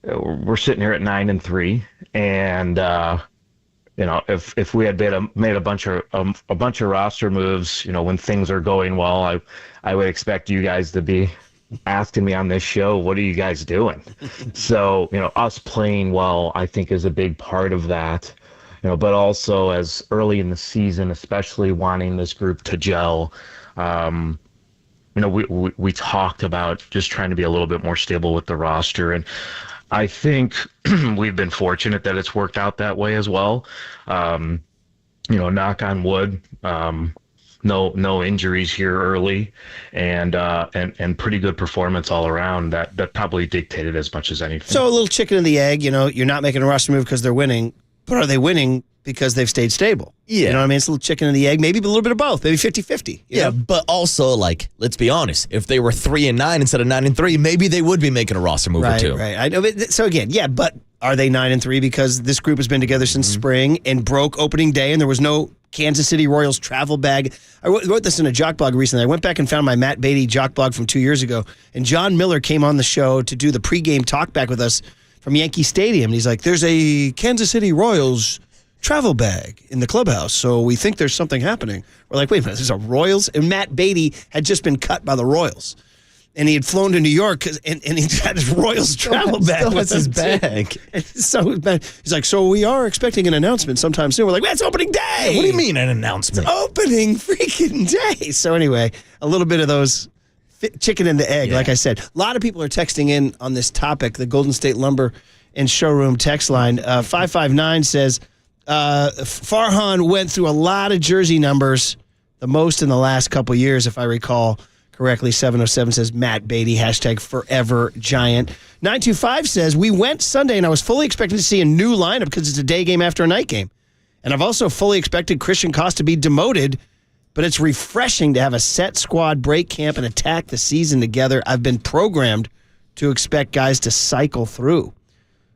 we're sitting here at 9-3, and if we had made a bunch of roster moves, when things are going well, I would expect you guys to be asking me on this show, what are you guys doing? So, us playing well, I think, is a big part of that. But also as early in the season, especially wanting this group to gel, we talked about just trying to be a little bit more stable with the roster. And I think we've been fortunate that it's worked out that way as well. Knock on wood, no injuries here early, and pretty good performance all around. That probably dictated as much as anything. So a little chicken and the egg, you're not making a roster move because they're winning. But are they winning because they've stayed stable? Yeah. You know what I mean? It's a little chicken and the egg, maybe a little bit of both, maybe 50-50. Yeah, but also, let's be honest. If they were 3-9 instead of 9-3, maybe they would be making a roster move or two. Right. I know. So again, but are they 9-3 because this group has been together since spring and broke opening day and there was no Kansas City Royals travel bag. I wrote this in a jock blog recently. I went back and found my Matt Beatty jock blog from 2 years ago, and John Miller came on the show to do the pregame talk back with us from Yankee Stadium. And he's like, there's a Kansas City Royals travel bag in the clubhouse, so we think there's something happening. We're like, wait a minute, there's a Royals? And Matt Beatty had just been cut by the Royals. And he had flown to New York, and he had his Royals travel bag. Still has his bag. So he's like, so we are expecting an announcement sometime soon. We're like, that's opening day. What do you mean an announcement? It's opening freaking day. So anyway, a little bit of those chicken and the egg, like I said. A lot of people are texting in on this topic, the Golden State Lumber and Showroom text line. 559 says, Farhan went through a lot of jersey numbers, the most in the last couple years, if I recall correctly. 707 says Matt Beatty, #forever Giant. 925 says, we went Sunday and I was fully expecting to see a new lineup because it's a day game after a night game. And I've also fully expected Christian Koss to be demoted, but it's refreshing to have a set squad, break camp, and attack the season together. I've been programmed to expect guys to cycle through.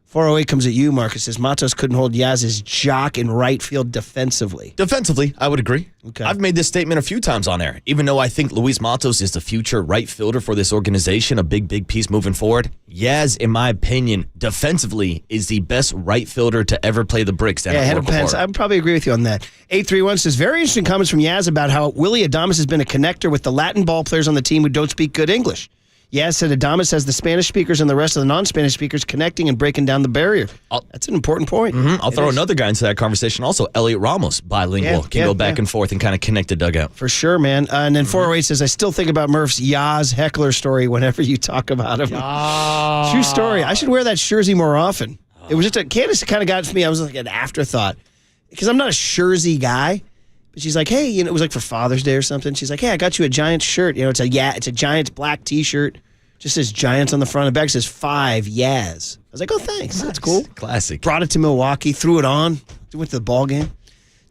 408 comes at you, Marcus. Says Matos couldn't hold Yaz's jock in right field defensively. Defensively, I would agree. Okay. I've made this statement a few times on air. Even though I think Luis Matos is the future right fielder for this organization, a big piece moving forward, Yaz, in my opinion, defensively is the best right fielder to ever play the bricks down at Oracle Park. I would probably agree with you on that. 831 says, very interesting comments from Yaz about how Willie Adames has been a connector with the Latin ball players on the team who don't speak good English. Yaz said Adames has the Spanish speakers and the rest of the non-Spanish speakers connecting and breaking down the barrier. That's an important point. I'll throw another guy into that conversation also. Elliot Ramos, bilingual, can go back and forth and kind of connect the dugout. For sure, man. And then 408 says, I still think about Murph's Yaz heckler story whenever you talk about him. True story. I should wear that jersey more often. It was just Candace kind of got it for me. I was like an afterthought because I'm not a jersey guy. But she's like, hey, it was like for Father's Day or something. She's like, hey, I got you a Giants shirt. It's a Giants black T-shirt. Just says Giants on the front. The back says 5 Yaz. I was like, oh, thanks. That's cool. Classic. Brought it to Milwaukee, threw it on, went to the ball game,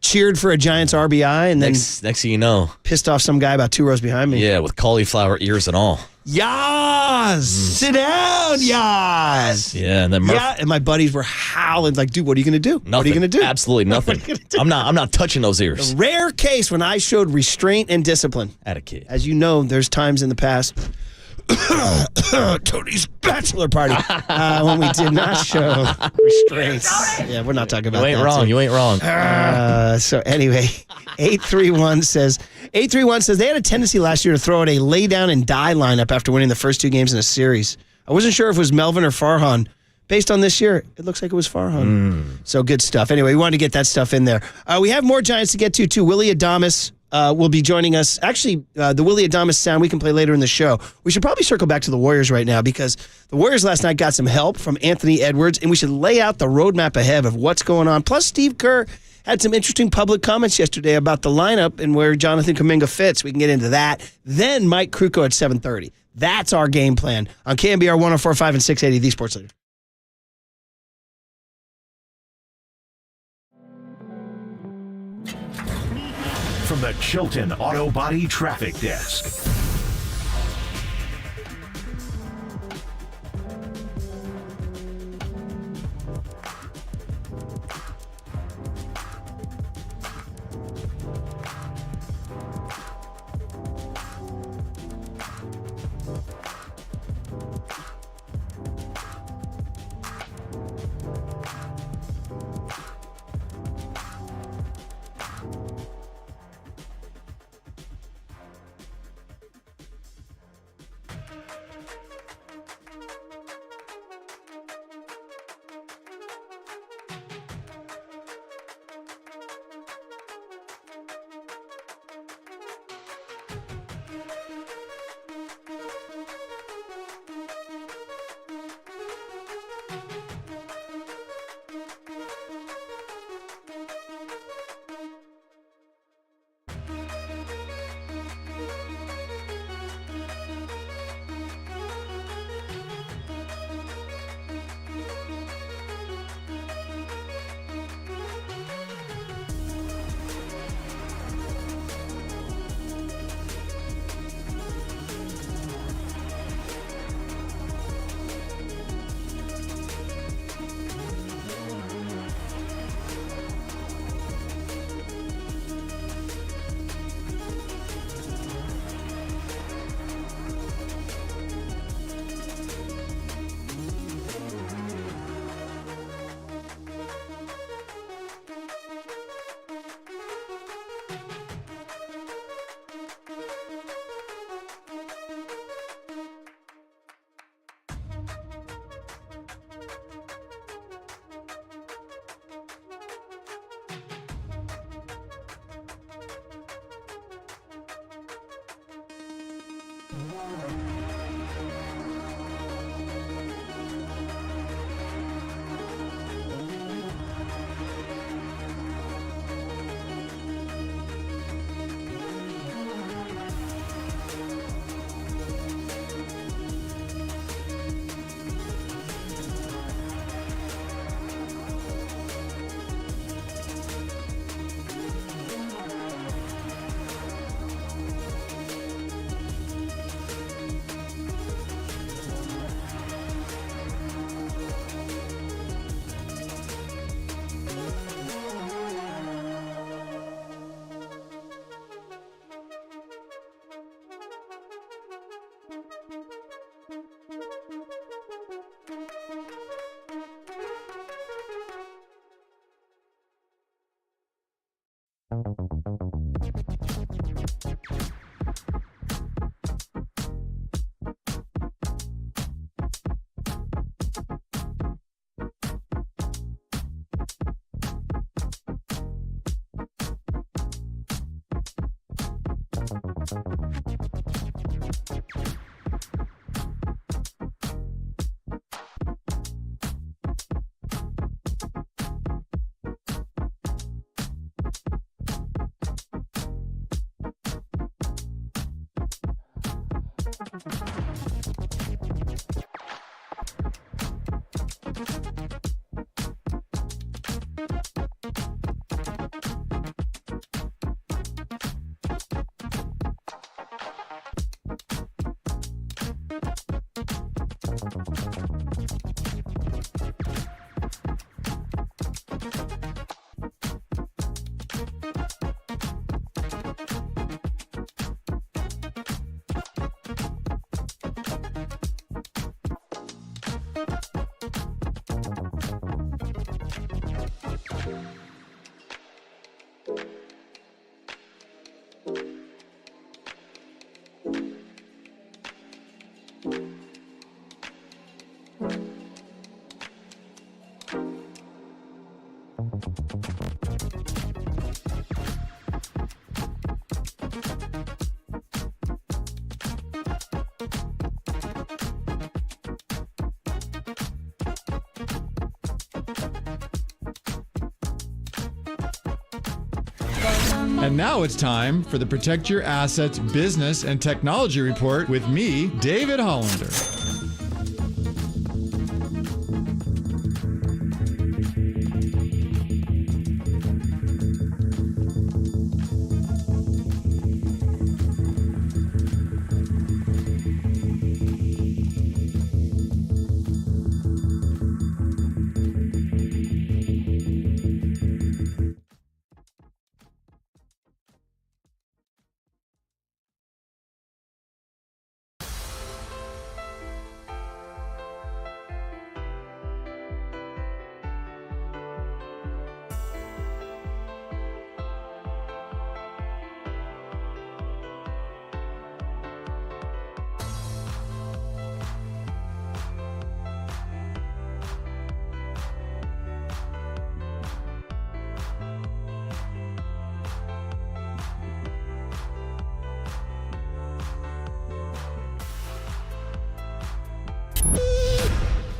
cheered for a Giants RBI, and then next thing you know, pissed off some guy about 2 rows behind me. Yeah, with cauliflower ears and all. Yaz! Sit down, Yaz! Yeah, and then and my buddies were howling like, dude, what are you going to do? Nothing. What are you going to do? Absolutely nothing. I'm not touching those ears. A rare case when I showed restraint and discipline. At a kid. As you know, there's times in the past Tony's bachelor party when we did not show restraints. Yeah, we're not talking about that. You ain't wrong. So anyway, 831 says they had a tendency last year to throw out a lay down and die lineup after winning the first 2 games in a series. I wasn't sure if it was Melvin or Farhan. Based on this year, it looks like it was Farhan. So good stuff. Anyway, we wanted to get that stuff in there. We have more Giants to get to, too. Willie Adames will be joining us. Actually, the Willie Adames sound we can play later in the show. We should probably circle back to the Warriors right now because the Warriors last night got some help from Anthony Edwards, and we should lay out the roadmap ahead of what's going on. Plus, Steve Kerr had some interesting public comments yesterday about the lineup and where Jonathan Kuminga fits. We can get into that. Then Mike Krukow at 7:30. That's our game plan on KNBR 104.5 and 680, the Sports Leader. From the Chilton Auto Body Traffic Desk. And now it's time for the Protect Your Assets Business and Technology Report with me, David Hollander.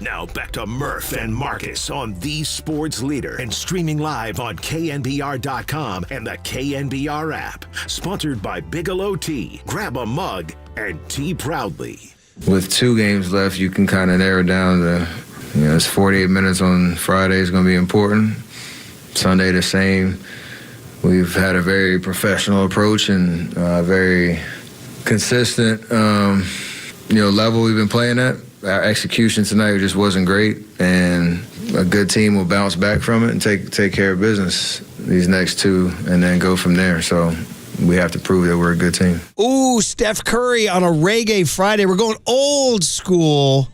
Now back to Murph and Marcus on the Sports Leader and streaming live on KNBR.com and the KNBR app. Sponsored by Bigelow Tea. Grab a mug and tea proudly. With 2 games left, you can kind of narrow down it's 48 minutes on Friday is going to be important. Sunday the same. We've had a very professional approach and very consistent, level we've been playing at. Our execution tonight just wasn't great, and a good team will bounce back from it and take care of business these next 2 and then go from there. So we have to prove that we're a good team. Ooh, Steph Curry on a Reggae Friday. We're going old school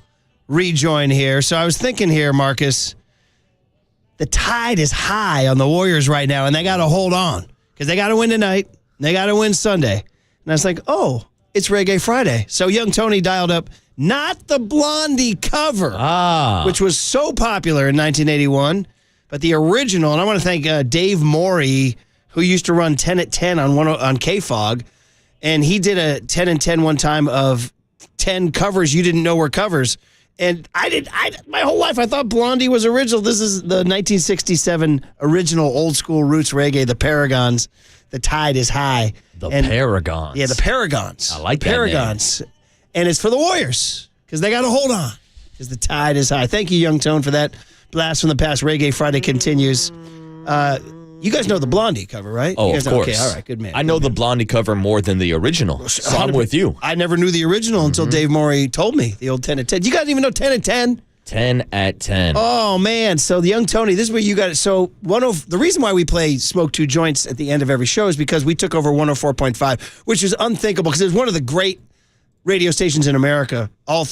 rejoin here. So I was thinking here, Marcus, the tide is high on the Warriors right now, and they got to hold on because they got to win tonight. And they got to win Sunday. And I was like, oh, it's Reggae Friday. So young Tony dialed up not the Blondie cover, which was so popular in 1981, but the original. And I want to thank Dave Morey, who used to run 10 at 10 on KFOG. And he did a 10 and 10 one time of 10 covers you didn't know were covers. And my whole life, I thought Blondie was original. This is the 1967 original old school roots reggae, the Paragons. The Tide is High. Paragons. Yeah, the Paragons. I like that Paragons. And it's for the Warriors because they got to hold on because the tide is high. Thank you, Young Tone, for that. Blast from the Past. Reggae Friday continues. You guys know the Blondie cover, right? Oh, you guys of course. Okay, all right, good man. I know the Blondie cover more than the original, so I'm with you. I never knew the original until Dave Morey told me, the old 10 at 10. You guys even know 10 at 10? 10 at 10. Oh, man. So the Young Tony, this is where you got it. So the reason why we play Smoke Two Joints at the end of every show is because we took over 104.5, which is unthinkable because it was one of the great radio stations in America,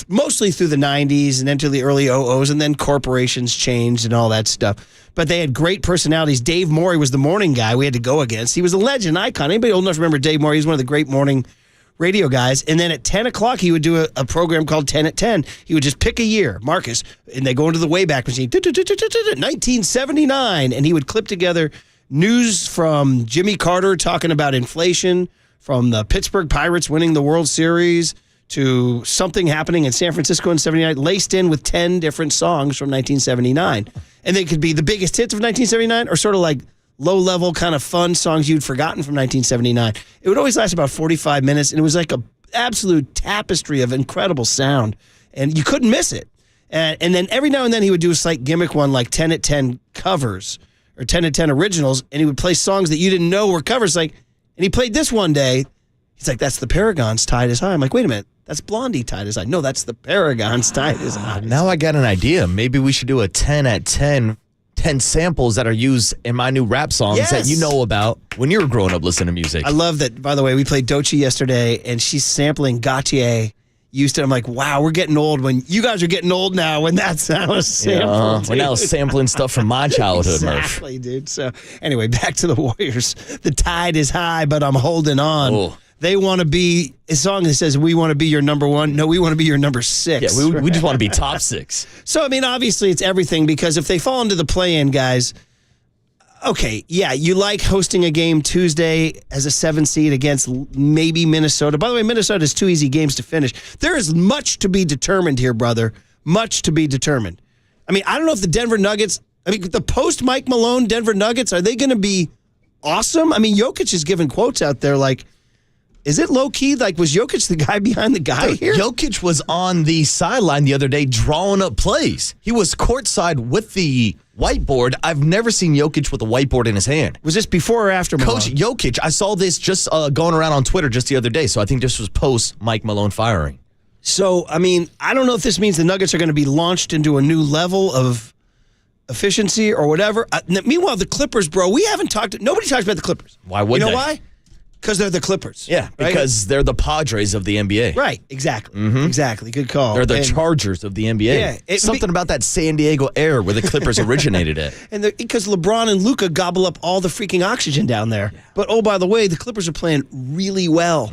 mostly through the 90s and then to the early 00s, and then corporations changed and all that stuff. But they had great personalities. Dave Morey was the morning guy we had to go against. He was a legend, icon. Anybody old enough to remember Dave Morey? He was one of the great morning radio guys. And then at 10 o'clock, he would do a program called 10 at 10. He would just pick a year, Marcus, and they go into the Wayback Machine, 1979, and he would clip together news from Jimmy Carter talking about inflation, from the Pittsburgh Pirates winning the World Series to something happening in San Francisco in 79, laced in with 10 different songs from 1979. And they could be the biggest hits of 1979 or sort of like low-level kind of fun songs you'd forgotten from 1979. It would always last about 45 minutes, and it was like an absolute tapestry of incredible sound, and you couldn't miss it. And then every now and then he would do a slight gimmick one like 10 at 10 covers or 10 at 10 originals, and he would play songs that you didn't know were covers. And he played this one day. He's like, that's the Paragons' Tide is High. I'm like, wait a minute. That's Blondie Tide is High. No, that's the Paragons' Tide is High. Now I got an idea. Maybe we should do a 10 at 10 samples that are used in my new rap songs that you know about when you were growing up listening to music. I love that, by the way. We played Doechii yesterday, and she's sampling Gautier. Used to, I'm like, wow, we're getting old when you guys are getting old now when that sound was sampled. We're now sampling stuff from my childhood, Murph. Exactly, dude. So anyway, back to the Warriors. The tide is high, but I'm holding on. Oh. They want to be a song that says, we want to be your number one. No, we want to be your number 6. Yeah, we just want to be top 6. So, I mean, obviously it's everything because if they fall into the play-in, guys, okay, yeah, you like hosting a game Tuesday as a 7 seed against maybe Minnesota. By the way, Minnesota has 2 easy games to finish. There is much to be determined here, brother. Much to be determined. I mean, I don't know if the Denver Nuggets, the post-Mike Malone Denver Nuggets, are they going to be awesome? I mean, Jokic is giving quotes out there like, is it low-key? Like, was Jokic the guy behind the guy here? Jokic was on the sideline the other day drawing up plays. He was courtside with the whiteboard. I've never seen Jokic with a whiteboard in his hand. Was this before or after Malone? Coach Jokic, I saw this just going around on Twitter just the other day, so I think this was post Mike Malone firing. So, I mean, I don't know if this means the Nuggets are going to be launched into a new level of efficiency or whatever. Meanwhile, the Clippers, bro, nobody talks about the Clippers. Why would they? You know why? Because they're the Clippers. Yeah, because they're the Padres of the NBA. Right, exactly. Exactly. Good call. They're the Chargers of the NBA. Yeah, something about that San Diego air where the Clippers originated at. And because LeBron and Luka gobble up all the freaking oxygen down there. Yeah. But, oh, by the way, the Clippers are playing really well.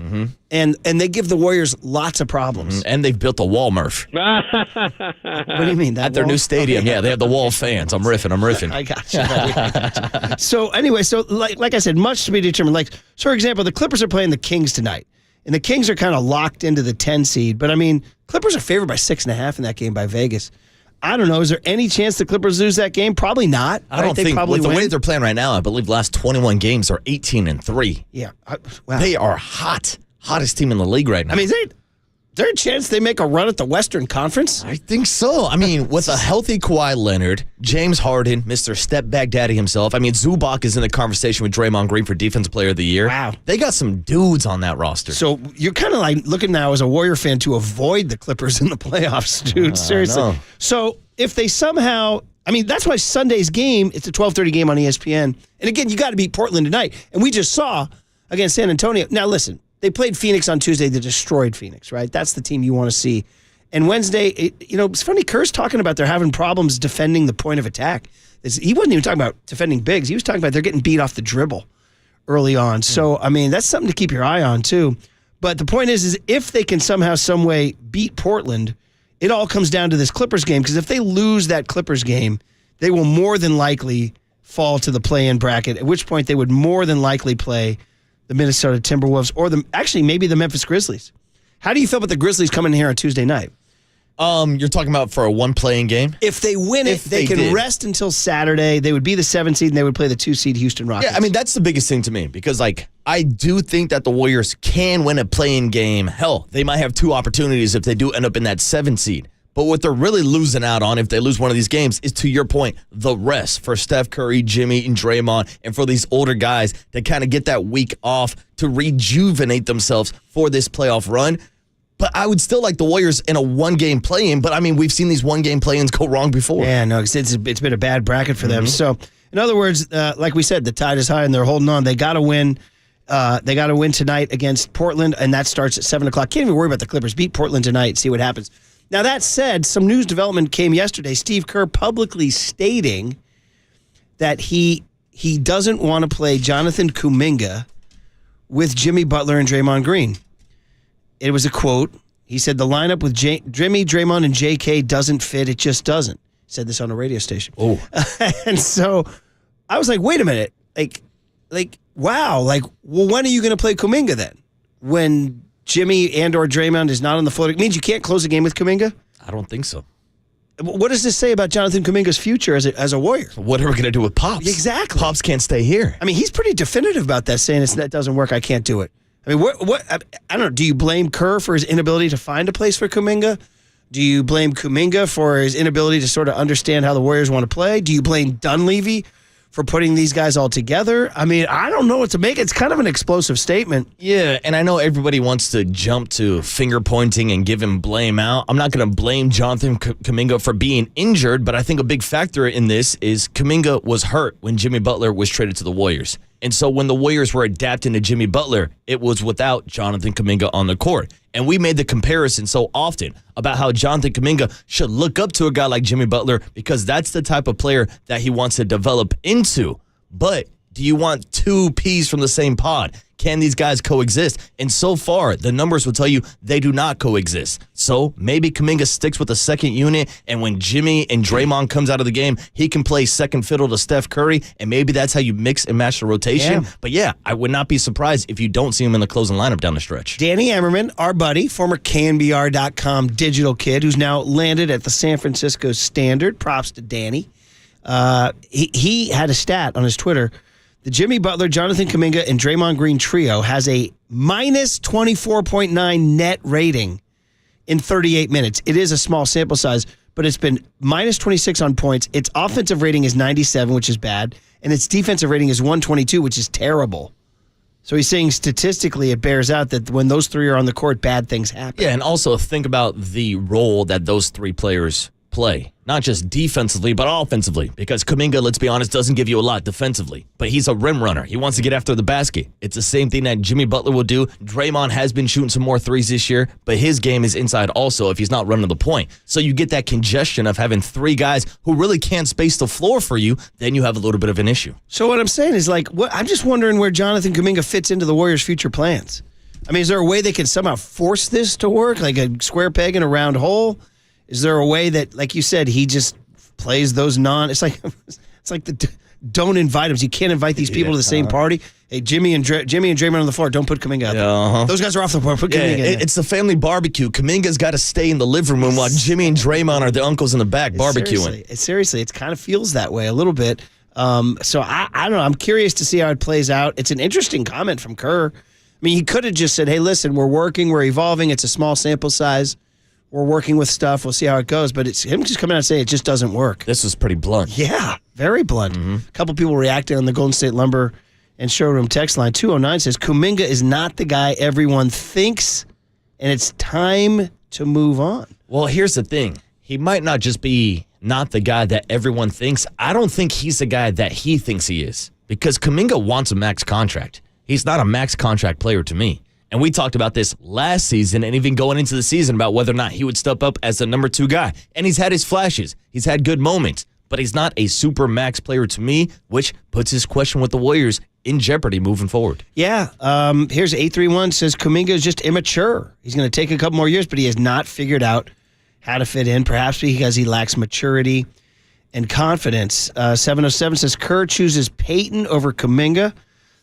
And they give the Warriors lots of problems. And they've built a wall, Murph. What do you mean? At their new stadium. Yeah, they have the wall of fans. I'm riffing. I got you. So, anyway, like I said, much to be determined. Like, so for example, the Clippers are playing the Kings tonight. And the Kings are kind of locked into the 10 seed. But, I mean, Clippers are favored by 6.5 in that game by Vegas. I don't know. Is there any chance the Clippers lose that game? Probably not. I don't think. With the way they're playing right now, I believe last 21 games are 18-3. Yeah. Wow. They are hot. Hottest team in the league right now. I mean, is there a chance they make a run at the Western Conference? I think so. I mean, with a healthy Kawhi Leonard, James Harden, Mr. Step Back Daddy himself. I mean, Zubac is in the conversation with Draymond Green for Defensive Player of the Year. Wow. They got some dudes on that roster. So you're kind of like looking now as a Warrior fan to avoid the Clippers in the playoffs, dude. Seriously. So if they somehow, I mean, that's why Sunday's game, it's a 12:30 game on ESPN. And again, you got to beat Portland tonight. And we just saw against San Antonio. Now, listen. They played Phoenix on Tuesday. They destroyed Phoenix, right? That's the team you want to see. And Wednesday, it's funny. Kerr's talking about they're having problems defending the point of attack. He wasn't even talking about defending bigs. He was talking about they're getting beat off the dribble early on. So, I mean, that's something to keep your eye on, too. But the point is if they can somehow, some way beat Portland, it all comes down to this Clippers game. Because if they lose that Clippers game, they will more than likely fall to the play-in bracket, at which point they would more than likely play the Minnesota Timberwolves or maybe the Memphis Grizzlies. How do you feel about the Grizzlies coming here on Tuesday night? You're talking about for a one-playing game? If they win it, they can rest until Saturday. They would be the 7th seed, and they would play the 2 seed Houston Rockets. Yeah, I mean, that's the biggest thing to me because, I do think that the Warriors can win a play-in game. Hell, they might have 2 opportunities if they do end up in that 7th seed. But what they're really losing out on if they lose one of these games is, to your point, the rest for Steph Curry, Jimmy, and Draymond, and for these older guys to kind of get that week off to rejuvenate themselves for this playoff run. But I would still like the Warriors in a one-game play-in. But, I mean, we've seen these one-game play-ins go wrong before. Yeah, no, it's been a bad bracket for them. So, in other words, like we said, the tide is high and they're holding on. They got to win. They got to win tonight against Portland, and that starts at 7 o'clock. Can't even worry about the Clippers. Beat Portland tonight, see what happens. Now, that said, some news development came yesterday. Steve Kerr publicly stating that he doesn't want to play Jonathan Kuminga with Jimmy Butler and Draymond Green. It was a quote. He said, the lineup with Jimmy, Draymond, and JK doesn't fit. It just doesn't. He said this on a radio station. Oh. And so I was like, wait a minute. Wow. Well, when are you going to play Kuminga then? When Jimmy and or Draymond is not on the floor? It means you can't close a game with Kuminga? I don't think so. What does this say about Jonathan Kuminga's future as a Warrior? What are we going to do with Pops? Exactly. Pops can't stay here. I mean, he's pretty definitive about that, saying that doesn't work, I can't do it. I mean, I don't know. Do you blame Kerr for his inability to find a place for Kuminga? Do you blame Kuminga for his inability to sort of understand how the Warriors want to play? Do you blame Dunleavy for putting these guys all together? I mean, I don't know what to make. It's kind of an explosive statement. Yeah, and I know everybody wants to jump to finger pointing and give him blame out. I'm not going to blame Jonathan Kuminga for being injured, but I think a big factor in this is Kuminga was hurt when Jimmy Butler was traded to the Warriors. And so when the Warriors were adapting to Jimmy Butler, it was without Jonathan Kuminga on the court. And we made the comparison so often about how Jonathan Kuminga should look up to a guy like Jimmy Butler because that's the type of player that he wants to develop into. But do you want 2 peas from the same pod? Can these guys coexist? And so far, the numbers will tell you they do not coexist. So maybe Kuminga sticks with the second unit, and when Jimmy and Draymond comes out of the game, he can play second fiddle to Steph Curry, and maybe that's how you mix and match the rotation. Yeah. But yeah, I would not be surprised if you don't see him in the closing lineup down the stretch. Danny Emmerman, our buddy, former KNBR.com digital kid, who's now landed at the San Francisco Standard. Props to Danny. He had a stat on his Twitter. The Jimmy Butler, Jonathan Kuminga, and Draymond Green trio has a minus 24.9 net rating in 38 minutes. It is a small sample size, but it's been minus 26 on points. Its offensive rating is 97, which is bad, and its defensive rating is 122, which is terrible. So he's saying statistically it bears out that when those 3 are on the court, bad things happen. Yeah, and also think about the role that those 3 players play, not just defensively, but offensively, because Kuminga, let's be honest, doesn't give you a lot defensively, but he's a rim runner. He wants to get after the basket. It's the same thing that Jimmy Butler will do. Draymond has been shooting some more threes this year, but his game is inside also if he's not running the point. So you get that congestion of having 3 guys who really can't space the floor for you, then you have a little bit of an issue. So what I'm saying is, I'm just wondering where Jonathan Kuminga fits into the Warriors' future plans. I mean, is there a way they can somehow force this to work, like a square peg in a round hole? Is there a way that, like you said, he just plays those it's like don't invite him. You can't invite these people to the same party. Hey, Jimmy and Draymond on the floor. Don't put Kuminga out there. Those guys are off the floor. Put Kuminga in there. It's the family barbecue. Kuminga's got to stay in the living room while Jimmy and Draymond are the uncles in the back barbecuing. Seriously, it kind of feels that way a little bit. So I don't know. I'm curious to see how it plays out. It's an interesting comment from Kerr. I mean, he could have just said, hey, listen, we're working, we're evolving. It's a small sample size. We're working with stuff. We'll see how it goes. But it's him just coming out and saying it just doesn't work. This was pretty blunt. Yeah, very blunt. A couple people reacting on the Golden State Lumber and Showroom text line. 209 says, Kuminga is not the guy everyone thinks, and it's time to move on. Well, here's the thing. He might not just be not the guy that everyone thinks. I don't think he's the guy that he thinks he is, because Kuminga wants a max contract. He's not a max contract player to me. And we talked about this last season and even going into the season about whether or not he would step up as the number 2 guy. And he's had his flashes. He's had good moments. But he's not a super max player to me, which puts his question with the Warriors in jeopardy moving forward. Yeah. Here's 831 says Kuminga is just immature. He's going to take a couple more years, but he has not figured out how to fit in, perhaps because he lacks maturity and confidence. 707 says Kerr chooses Peyton over Kuminga.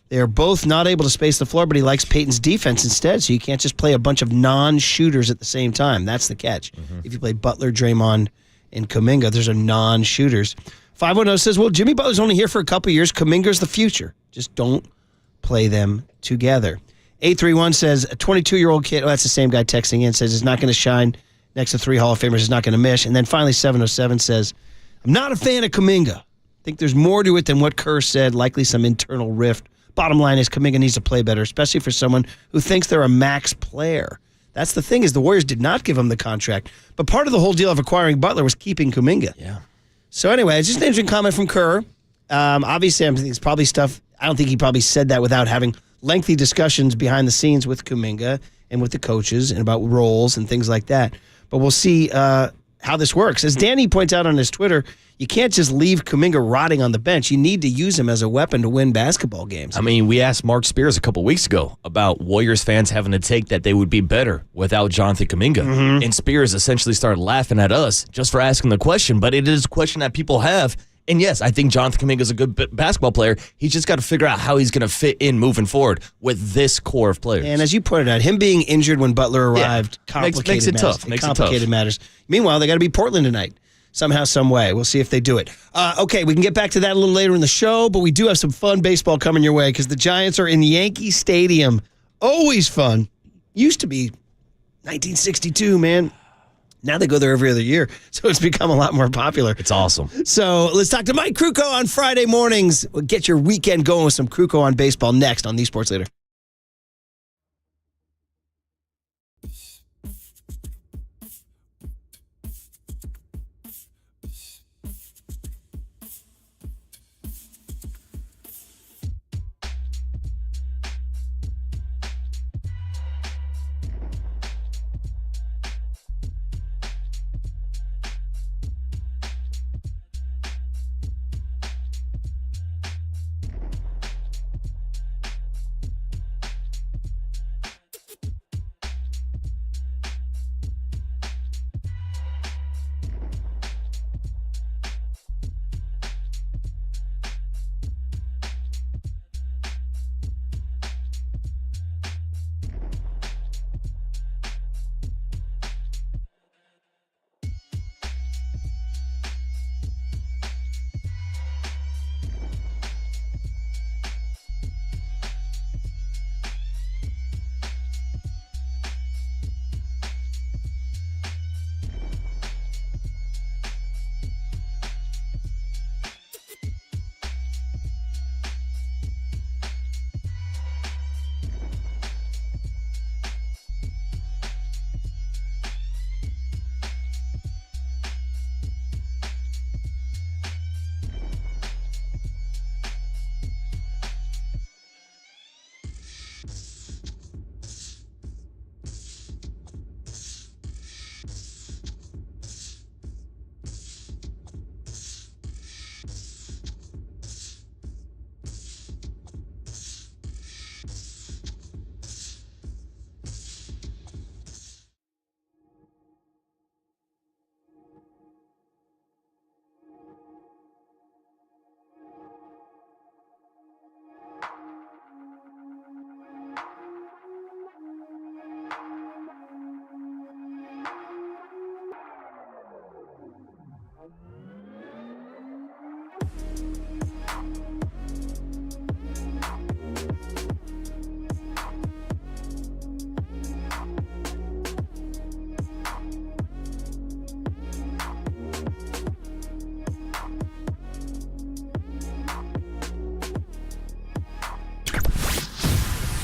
They are both not able to space the floor, but he likes Peyton's defense instead, so you can't just play a bunch of non-shooters at the same time. That's the catch. If you play Butler, Draymond, and Kuminga, those are non-shooters. 510 says, well, Jimmy Butler's only here for a couple years. Kuminga's the future. Just don't play them together. 831 says, a 22-year-old kid, that's the same guy texting in, says he's not going to shine next to 3 Hall of Famers. He's not going to miss. And then finally 707 says, I'm not a fan of Kuminga. I think there's more to it than what Kerr said, likely some internal rift. Bottom line is Kuminga needs to play better, especially for someone who thinks they're a max player. That's the thing, is the Warriors did not give him the contract. But part of the whole deal of acquiring Butler was keeping Kuminga. Yeah. So anyway, it's just an interesting comment from Kerr. Obviously, I think it's probably stuff, I don't think he probably said that without having lengthy discussions behind the scenes with Kuminga and with the coaches and about roles and things like that. But we'll see how this works. As Danny points out on his Twitter, you can't just leave Kuminga rotting on the bench. You need to use him as a weapon to win basketball games. I mean, we asked Mark Spears a couple weeks ago about Warriors fans having to take that they would be better without Jonathan Kuminga. And Spears essentially started laughing at us just for asking the question, but it is a question that people have. And yes, I think Jonathan Kuminga is a good basketball player. He's just got to figure out how he's going to fit in moving forward with this core of players. And as you pointed out, him being injured when Butler arrived makes it tough. Complicated matters. Meanwhile, they got to beat Portland tonight. Somehow, some way. We'll see if they do it. Okay, we can get back to that a little later in the show, but we do have some fun baseball coming your way because the Giants are in Yankee Stadium. Always fun. Used to be 1962, man. Now they go there every other year, so it's become a lot more popular. It's awesome. So let's talk to Mike Krukow on Friday mornings. We'll get your weekend going with some Krukow on baseball next on The Sports Leader.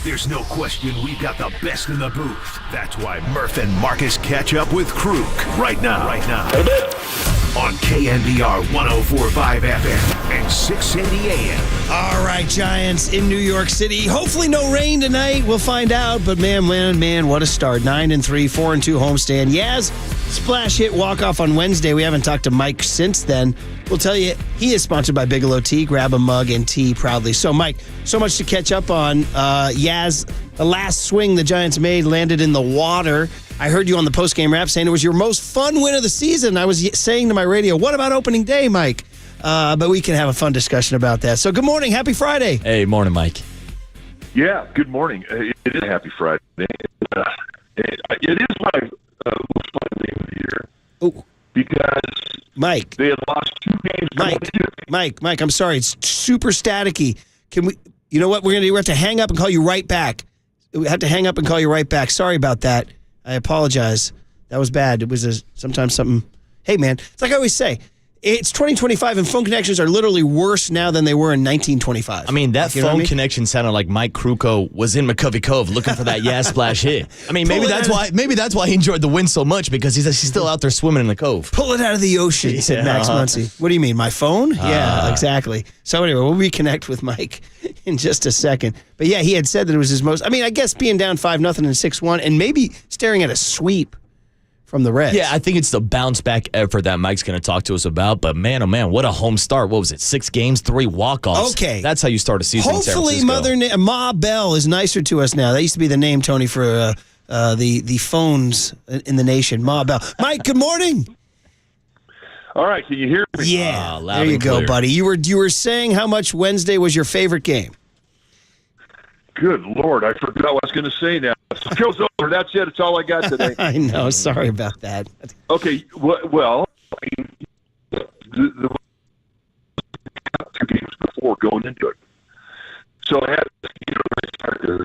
There's no question we've got the best in the booth. That's why Murph and Marcus catch up with Kruk right now. On KNBR 104.5 FM and 670 AM. All right, Giants in New York City. Hopefully no rain tonight. We'll find out. But man, what a start. 9-3, 4-2 homestand. Yaz, splash hit walk-off on Wednesday. We haven't talked to Mike since then. We'll tell you, he is sponsored by Bigelow Tea. Grab a mug and tea proudly. So, Mike, so much to catch up on. Yaz, the last swing the Giants made landed in the water. I heard you on the post-game wrap saying it was your most fun win of the season. I was saying to my radio, what about opening day, Mike? But we can have a fun discussion about that. So good morning. Happy Friday. Hey, morning, Mike. Yeah, good morning. It is a happy Friday. It is my most fun game of the year. Oh. Because Mike. They had lost 2 games. Mike, I'm sorry. It's super staticky. Can we, you know what? We have to hang up and call you right back. We have to hang up and call you right back. Sorry about that. I apologize. That was bad. It was sometimes something. Hey, man, it's like I always say, it's 2025 and phone connections are literally worse now than they were in 1925. I mean, that phone connection sounded like Mike Krukow was in McCovey Cove looking for that splash hit. I mean, maybe that's why he enjoyed the win so much, because he's still out there swimming in the cove. Pull it out of the ocean, said Max Muncy. What do you mean, my phone? Yeah, exactly. So anyway, we'll reconnect with Mike in just a second. But yeah, he had said that it was his most, I mean, I guess being down 5-0 and 6-1 and maybe staring at a sweep from the Reds. Yeah, I think it's the bounce back effort that Mike's going to talk to us about. But man, oh man, what a home start. What was it? 6 games, 3 walk-offs. Okay. That's how you start a season in San Hopefully Francisco. Ma Bell is nicer to us now. That used to be the name, Tony, for the phones in the nation. Ma Bell. Mike, good morning. All right, can you hear me? Yeah, there you go, buddy. You were saying how much Wednesday was your favorite game. Good Lord, I forgot what I was going to say now. The show's over. That's it. It's all I got today. I know. Sorry about that. Okay, well, I mean, the 2 games before going into it. So I had, they started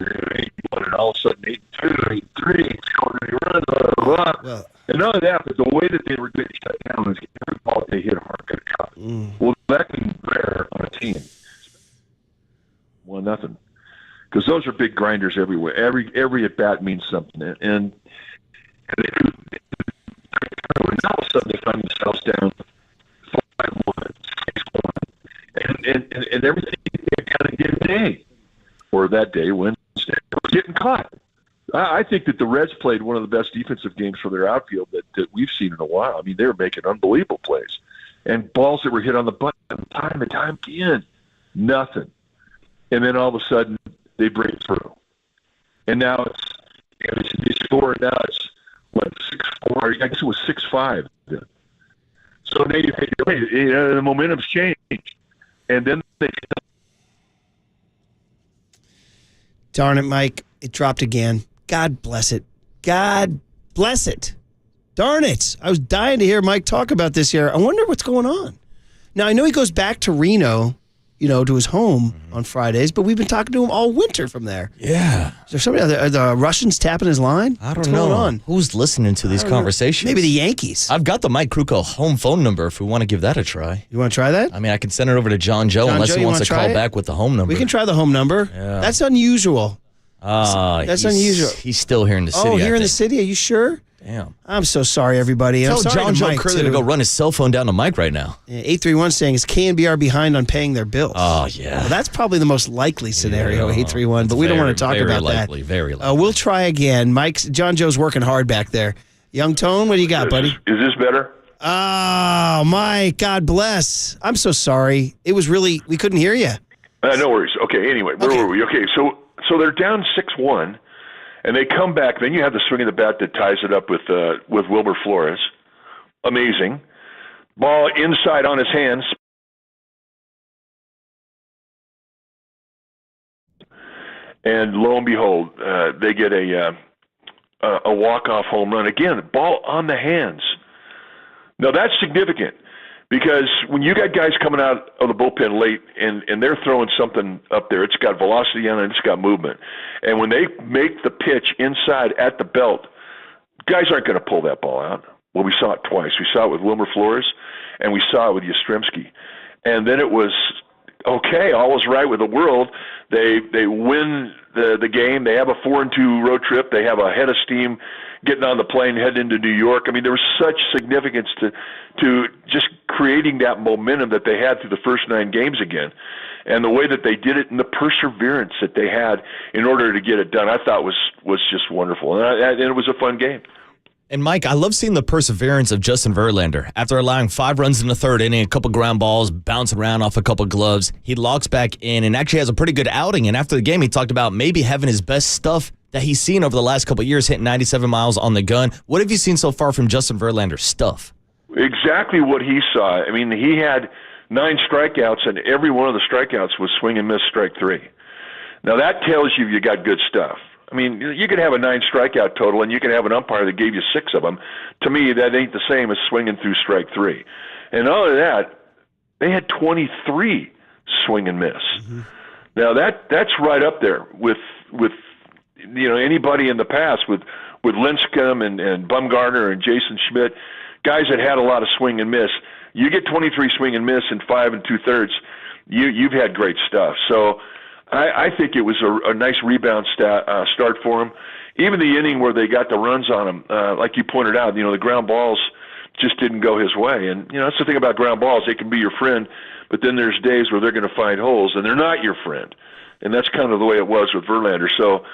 8-1, and all of a sudden 8-2, 8-3, scoring a run, blah, blah, blah. And none of that, but the way that they were getting shut down was every ball they hit hard got caught. Well, that can be rare on a team. 1-0. Because those are big grinders everywhere. Every at bat means something, and now all of a sudden they find themselves down 5-1, 6-1, and everything they kind of did today, or that day, Wednesday, was getting caught. I think that the Reds played one of the best defensive games for their outfield that we've seen in a while. I mean, they were making unbelievable plays, and balls that were hit on the button time and time again, nothing, and then all of a sudden they break through, and now it's scored. Now it's 6-4. I guess it was 6-5. So now the momentum's changed, and then they. Darn it, Mike! It dropped again. God bless it. God bless it. Darn it! I was dying to hear Mike talk about this here. I wonder what's going on. Now I know he goes back to Reno, to his home on Fridays, but we've been talking to him all winter from there. Yeah. Is there somebody? Are the Russians tapping his line? I don't know. What's going on? Who's listening to these conversations? Maybe the Yankees. I've got the Mike Krukow home phone number if we want to give that a try. You want to try that? I mean, I can send it over to John Joe unless he wants to call back with the home number. We can try the home number. Yeah. That's unusual. That's unusual. He's still here in the city. Oh, here in the city? Are you sure? Damn. I'm so sorry, everybody. And Tell I'm sorry John to Joe Mike, Curley too. to go run his cell phone down to Mike right now. 831 saying, is KNBR behind on paying their bills? Oh, yeah. Well, that's probably the most likely scenario, 831, but we don't want to talk about that. Very likely. We'll try again. John Joe's working hard back there. Young Tone, what do you got, buddy? Is this better? Oh, Mike, God bless. I'm so sorry. It was really, we couldn't hear you. No worries. Okay, anyway, where were we? Okay, so they're down 6-1. And they come back. Then you have the swing of the bat that ties it up with Wilber Flores. Amazing. Ball inside on his hands. And lo and behold, they get a walk-off home run. Again, ball on the hands. Now, that's significant. Because when you got guys coming out of the bullpen late and they're throwing something up there, it's got velocity on it, it's got movement. And when they make the pitch inside at the belt, guys aren't going to pull that ball out. Well, we saw it twice. We saw it with Wilmer Flores, and we saw it with Yastrzemski. And then it was, okay, all was right with the world. They win the game. They have a 4-2 road trip. They have a head of steam getting on the plane, heading into New York. I mean, there was such significance to just creating that momentum that they had through the first 9 games again. And the way that they did it and the perseverance that they had in order to get it done, I thought was just wonderful. And it was a fun game. And, Mike, I love seeing the perseverance of Justin Verlander. After allowing 5 runs in the third inning, a couple ground balls, bouncing around off a couple gloves, he logs back in and actually has a pretty good outing. And after the game, he talked about maybe having his best stuff that he's seen over the last couple of years, hitting 97 miles on the gun. What have you seen so far from Justin Verlander's stuff? Exactly what he saw. I mean, he had 9 strikeouts, and every one of the strikeouts was swing and miss strike 3. Now, that tells you got good stuff. I mean, you can have a 9 strikeout total, and you can have an umpire that gave you 6 of them. To me, that ain't the same as swinging through strike 3. And all of that, they had 23 swing and miss. Mm-hmm. Now, that's right up there with anybody in the past with Lincecum and Bumgarner and Jason Schmidt, guys that had a lot of swing and miss. You get 23 swing and miss in 5 2/3, you've had great stuff. So I think it was a nice rebound start for him. Even the inning where they got the runs on him, like you pointed out, the ground balls just didn't go his way. And, that's the thing about ground balls. They can be your friend, but then there's days where they're going to find holes, and they're not your friend. And that's kind of the way it was with Verlander. So,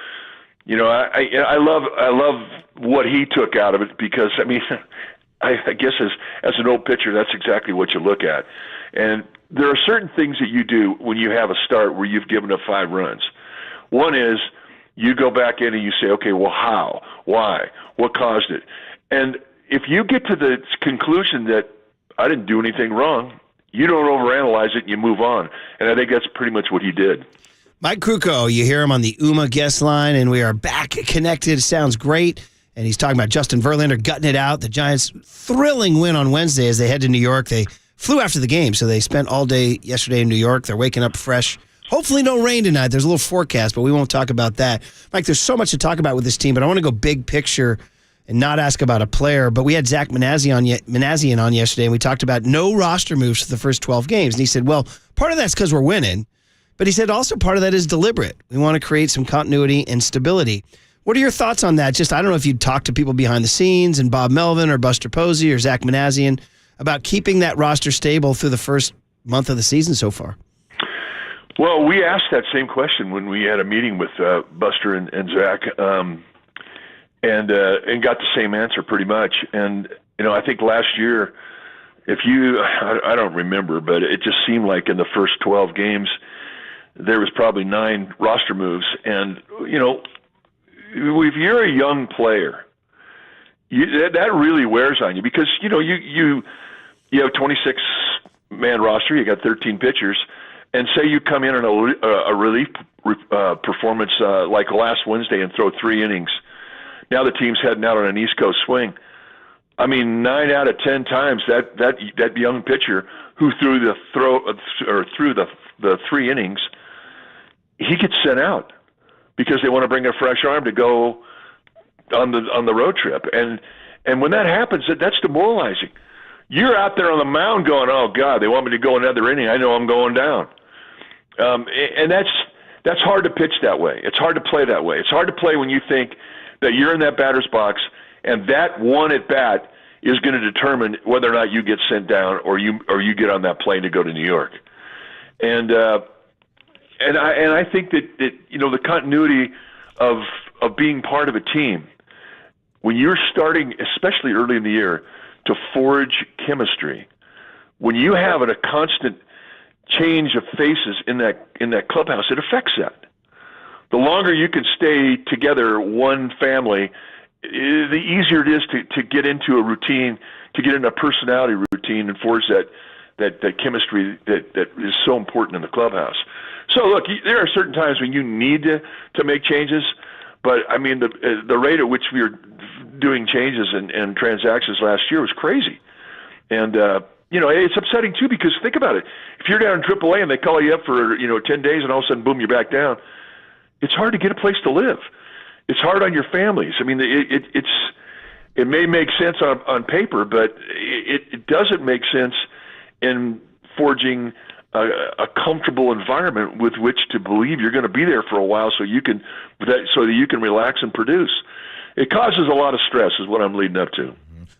I love what he took out of it because, I guess as an old pitcher, that's exactly what you look at. And there are certain things that you do when you have a start where you've given up 5 runs. One is you go back in and you say, okay, well, how? Why? What caused it? And if you get to the conclusion that I didn't do anything wrong, you don't overanalyze it and you move on. And I think that's pretty much what he did. Mike Krukow, you hear him on the UMA guest line, and we are back connected. Sounds great. And he's talking about Justin Verlander gutting it out. The Giants' thrilling win on Wednesday as they head to New York. They flew after the game, so they spent all day yesterday in New York. They're waking up fresh. Hopefully no rain tonight. There's a little forecast, but we won't talk about that. Mike, there's so much to talk about with this team, but I want to go big picture and not ask about a player. But we had Zach Manassian on yesterday, and we talked about no roster moves for the first 12 games. And he said, well, part of that's because we're winning. But he said also part of that is deliberate. We want to create some continuity and stability. What are your thoughts on that? Just, I don't know if you'd talk to people behind the scenes and Bob Melvin or Buster Posey or Zach Manassian about keeping that roster stable through the first month of the season so far. Well, we asked that same question when we had a meeting with Buster and Zach, and got the same answer pretty much. And, I think last year, I don't remember, but it just seemed like in the first 12 games, there was probably 9 roster moves. And, if you're a young player, that really wears on you because, you have 26-man roster, you got 13 pitchers, and say you come in on a relief performance like last Wednesday and throw 3 innings. Now the team's heading out on an East Coast swing. 9 out of 10 times that young pitcher who threw the 3 innings, he gets sent out because they want to bring a fresh arm to go on the road trip. And when that happens, that's demoralizing. You're out there on the mound going, oh God, they want me to go another inning. I know I'm going down. And that's hard to pitch that way. It's hard to play that way. It's hard to play when you think that you're in that batter's box and that one at bat is going to determine whether or not you get sent down or you get on that plane to go to New York. And I think that the continuity of being part of a team, when you're starting, especially early in the year, to forge chemistry, when you have a constant change of faces in that clubhouse, it affects that. The longer you can stay together, one family, the easier it is to get into a routine, to get in a personality routine and forge that chemistry that is so important in the clubhouse. So look, there are certain times when you need to make changes, but the rate at which we were doing changes and transactions last year was crazy. And it's upsetting too because think about it. If you're down in AAA and they call you up for 10 days and all of a sudden boom, you're back down, it's hard to get a place to live. It's hard on your families. It may make sense on paper, but it doesn't make sense in forging a comfortable environment with which to believe you're going to be there for a while so that you can relax and produce. It causes a lot of stress is what I'm leading up to.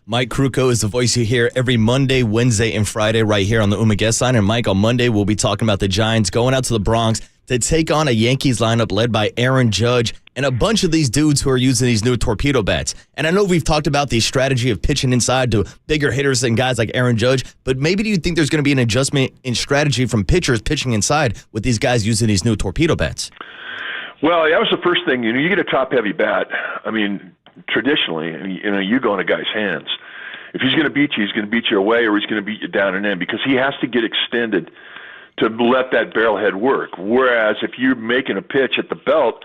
Mike Krukow is the voice you hear every Monday, Wednesday, and Friday right here on the UMA Guest Line. And Mike, on Monday, we'll be talking about the Giants going out to the Bronx to take on a Yankees lineup led by Aaron Judge and a bunch of these dudes who are using these new torpedo bats. And I know we've talked about the strategy of pitching inside to bigger hitters than guys like Aaron Judge, but maybe do you think there's going to be an adjustment in strategy from pitchers pitching inside with these guys using these new torpedo bats? Well, that was the first thing. You get a top-heavy bat. Traditionally, you go in a guy's hands. If he's going to beat you, he's going to beat you away or he's going to beat you down and in because he has to get extended to let that barrelhead work. Whereas if you're making a pitch at the belt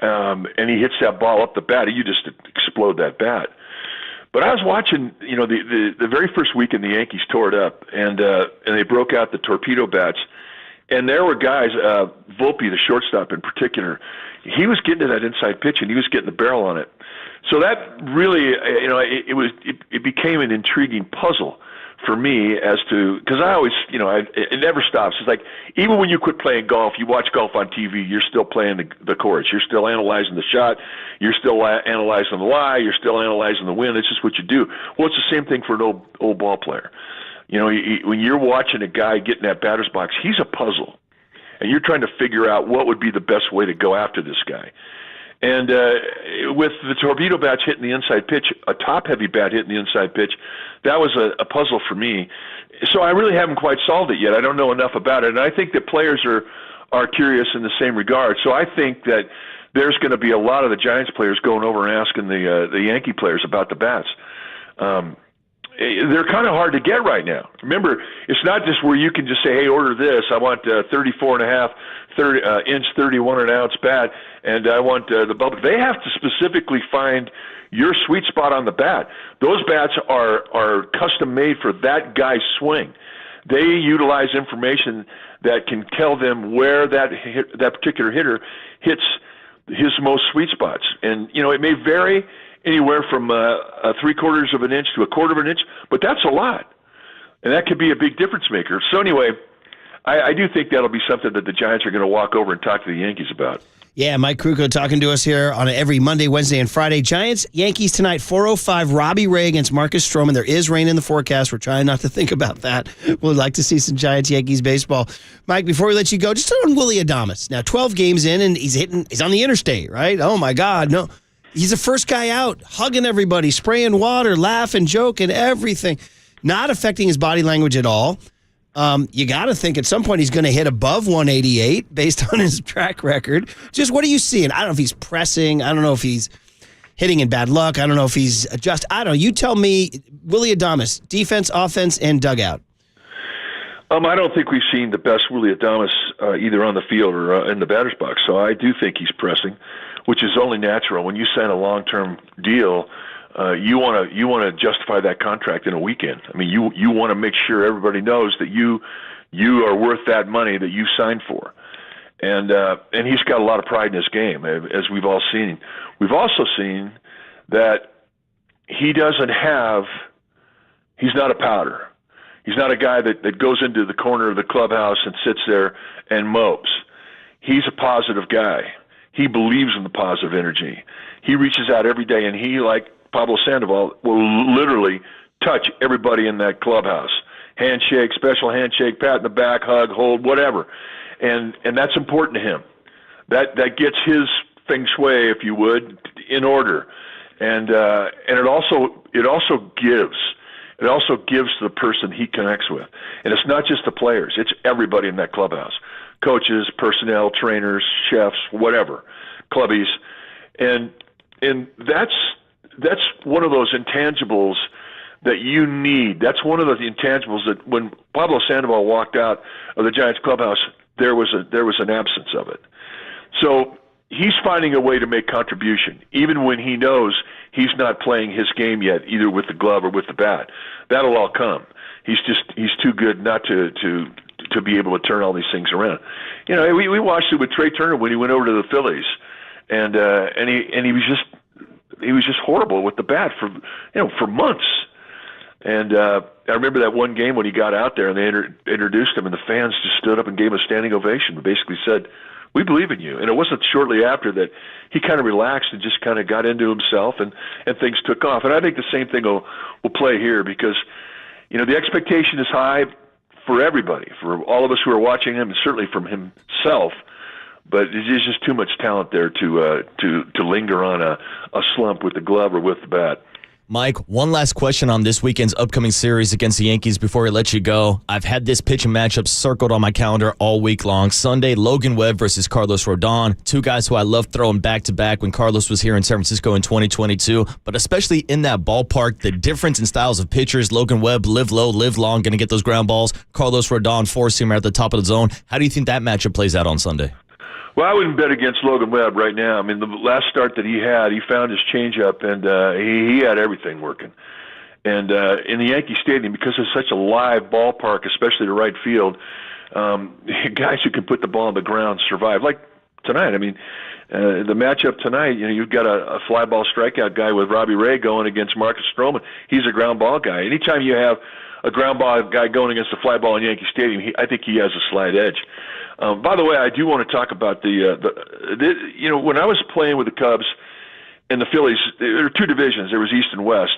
and he hits that ball up the bat, you just explode that bat. But I was watching, the very first weekend the Yankees tore it up, and they broke out the torpedo bats, and there were guys, Volpe, the shortstop in particular, he was getting to that inside pitch, and he was getting the barrel on it. So that really, it became an intriguing puzzle for me as to, because I always, it never stops. It's like, even when you quit playing golf, you watch golf on TV, you're still playing the course. You're still analyzing the shot. You're still analyzing the lie. You're still analyzing the win. It's just what you do. Well, it's the same thing for an old ball player. When you're watching a guy get in that batter's box, he's a puzzle. And you're trying to figure out what would be the best way to go after this guy. And with the torpedo bats hitting the inside pitch, a top-heavy bat hitting the inside pitch, that was a puzzle for me. So I really haven't quite solved it yet. I don't know enough about it. And I think that players are curious in the same regard. So I think that there's going to be a lot of the Giants players going over and asking the Yankee players about the bats. They're kind of hard to get right now. Remember, it's not just where you can just say, hey, order this. I want 34.5 inch 31 an ounce bat, and I want the bubble. They have to specifically find your sweet spot on the bat. Those bats are custom made for that guy's swing. They utilize information that can tell them where that particular hitter hits his most sweet spots. And, it may vary anywhere from a 3/4 of an inch to a 1/4 of an inch, but that's a lot. And that could be a big difference maker. So anyway, I do think that'll be something that the Giants are going to walk over and talk to the Yankees about. Yeah, Mike Krukow talking to us here on every Monday, Wednesday, and Friday. Giants, Yankees tonight, 4:05, Robbie Ray against Marcus Stroman. There is rain in the forecast. We're trying not to think about that. We'd like to see some Giants-Yankees baseball. Mike, before we let you go, just on Willy Adames. Now, 12 games in, and he's on the interstate, right? Oh, my God, no. He's the first guy out, hugging everybody, spraying water, laughing, joking, everything. Not affecting his body language at all. You got to think at some point he's going to hit above 188 based on his track record. Just what are you seeing? I don't know if he's pressing. I don't know if he's hitting in bad luck. I don't know if he's adjust. I don't know. You tell me, Willy Adames, defense, offense, and dugout. I don't think we've seen the best Willy Adames either on the field or in the batter's box. So I do think he's pressing, which is only natural. When you sign a long-term deal, you want to justify that contract in a weekend. I mean, you want to make sure everybody knows that you are worth that money that you signed for, and he's got a lot of pride in his game, as we've all seen. We've also seen that he's not a powder. He's not a guy that goes into the corner of the clubhouse and sits there and mopes. He's a positive guy. He believes in the positive energy. He reaches out every day, and he, like Pablo Sandoval, will literally touch everybody in that clubhouse. Handshake, special handshake, pat in the back, hug, hold, whatever. And that's important to him. That gets his feng shui, if you would, in order. And it also gives. It also gives to the person he connects with. And it's not just the players. It's everybody in that clubhouse. Coaches, personnel, trainers, chefs, whatever, clubbies. And that's one of those intangibles that you need. That's one of the intangibles that when Pablo Sandoval walked out of the Giants clubhouse, there was an absence of it. So he's finding a way to make contribution, even when he knows he's not playing his game yet, either with the glove or with the bat. That'll all come. He's too good not to be able to turn all these things around. We watched it with Trey Turner when he went over to the Phillies, and he was just horrible with the bat for months. And I remember that one game when he got out there and they introduced him, and the fans just stood up and gave him a standing ovation and basically said, "We believe in you." And it wasn't shortly after that he kind of relaxed and just kind of got into himself, and things took off. And I think the same thing will play here because, the expectation is high for everybody, for all of us who are watching him, and certainly from himself. But there's just too much talent there to linger on a slump with the glove or with the bat. Mike, one last question on this weekend's upcoming series against the Yankees before we let you go. I've had this pitching matchup circled on my calendar all week long. Sunday, Logan Webb versus Carlos Rodon, two guys who I loved throwing back-to-back when Carlos was here in San Francisco in 2022. But especially in that ballpark, the difference in styles of pitchers, Logan Webb, live low, live long, going to get those ground balls. Carlos Rodon, four-seamer at the top of the zone. How do you think that matchup plays out on Sunday? Well, I wouldn't bet against Logan Webb right now. I mean, the last start that he had, he found his changeup, and he had everything working. And in the Yankee Stadium, because it's such a live ballpark, especially to right field, guys who can put the ball on the ground survive. Like tonight, I mean, the matchup tonight, you've got a fly ball strikeout guy with Robbie Ray going against Marcus Stroman. He's a ground ball guy. Anytime you have a ground ball guy going against a fly ball in Yankee Stadium, I think he has a slight edge. By the way, I do want to talk about when I was playing with the Cubs and the Phillies, there were two divisions. There was East and West.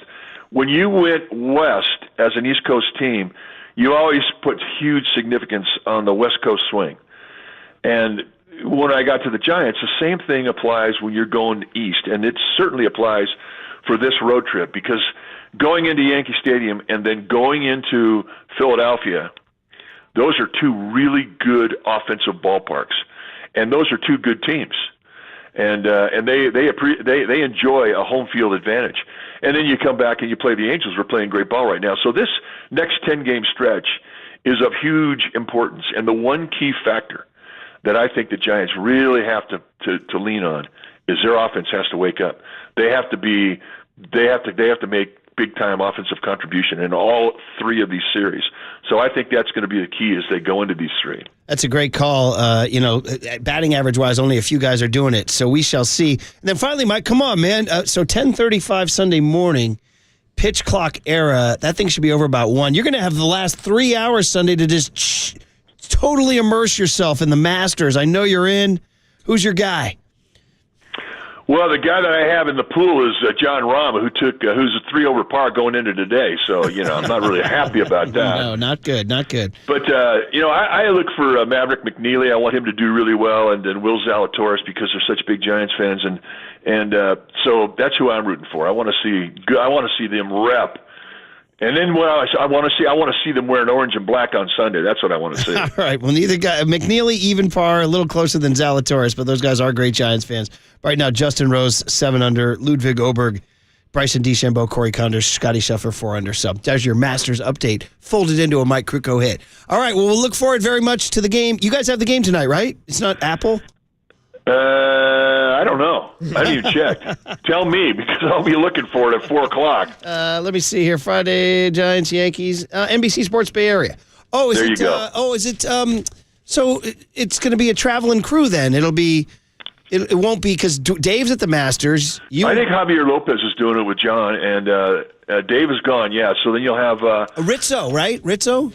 When you went West as an East Coast team, you always put huge significance on the West Coast swing. And when I got to the Giants, the same thing applies when you're going East, and it certainly applies for this road trip, because going into Yankee Stadium and then going into Philadelphia, those are two really good offensive ballparks, and those are two good teams, and they enjoy a home field advantage. And then you come back and you play the Angels. We're playing great ball right now. So this next 10-game stretch is of huge importance, and the one key factor that I think the Giants really have to lean on is their offense has to wake up. They have to make big-time offensive contribution in all three of these series. So I think that's going to be the key as they go into these three. That's a great call. Batting average-wise, only a few guys are doing it, so we shall see. And then finally, Mike, come on, man. So 10:35 Sunday morning, pitch clock era, that thing should be over about 1. You're going to have the last 3 hours Sunday to just totally immerse yourself in the Masters. I know you're in. Who's your guy? Well, the guy that I have in the pool is John Rahm, who's a 3 over par going into today. So, I'm not really happy about that. No, not good, not good. But, I look for Maverick McNeely. I want him to do really well, and then Will Zalatoris, because they're such big Giants fans. And so that's who I'm rooting for. I want to see them rep. And then I want to see them wearing orange and black on Sunday. That's what I want to see. All right. Well, neither guy, McNeely even par, a little closer than Zalatoris, but those guys are great Giants fans. Right now, Justin Rose 7 under, Ludwig Oberg, Bryson DeChambeau, Corey Connors, Scotty Scheffler 4 under. So there's your Masters update, folded into a Mike Krukow hit. All right. Well, we'll look forward very much to the game. You guys have the game tonight, right? It's not Apple. I don't know. I didn't even check. Tell me, because I'll be looking for it at 4 o'clock. Let me see here. Friday, Giants, Yankees, NBC Sports Bay Area. Oh, there you go. So it's going to be a traveling crew then. It won't be, because Dave's at the Masters. I think Javier Lopez is doing it with John, and Dave is gone. Yeah, so then you'll have Rizzo, right? Rizzo.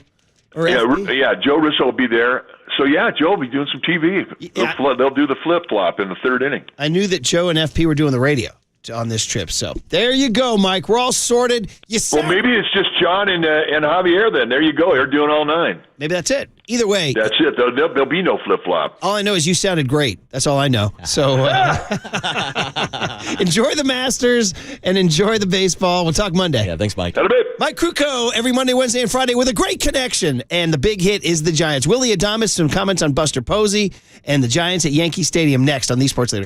Joe Rizzo will be there. So, Joe will be doing some TV. They'll do the flip-flop in the third inning. I knew that Joe and FP were doing the radio on this trip. So, there you go, Mike. We're all sorted. Well, maybe it's just John and Javier then. There you go. They're doing all 9. Maybe that's it. Either way. That's it. There'll be no flip-flop. All I know is you sounded great. That's all I know. So, enjoy the Masters and enjoy the baseball. We'll talk Monday. Yeah, thanks, Mike. Mike Krukow every Monday, Wednesday, and Friday with a great connection. And the big hit is the Giants. Willie Adamas, some comments on Buster Posey and the Giants at Yankee Stadium next on the Sports Leader.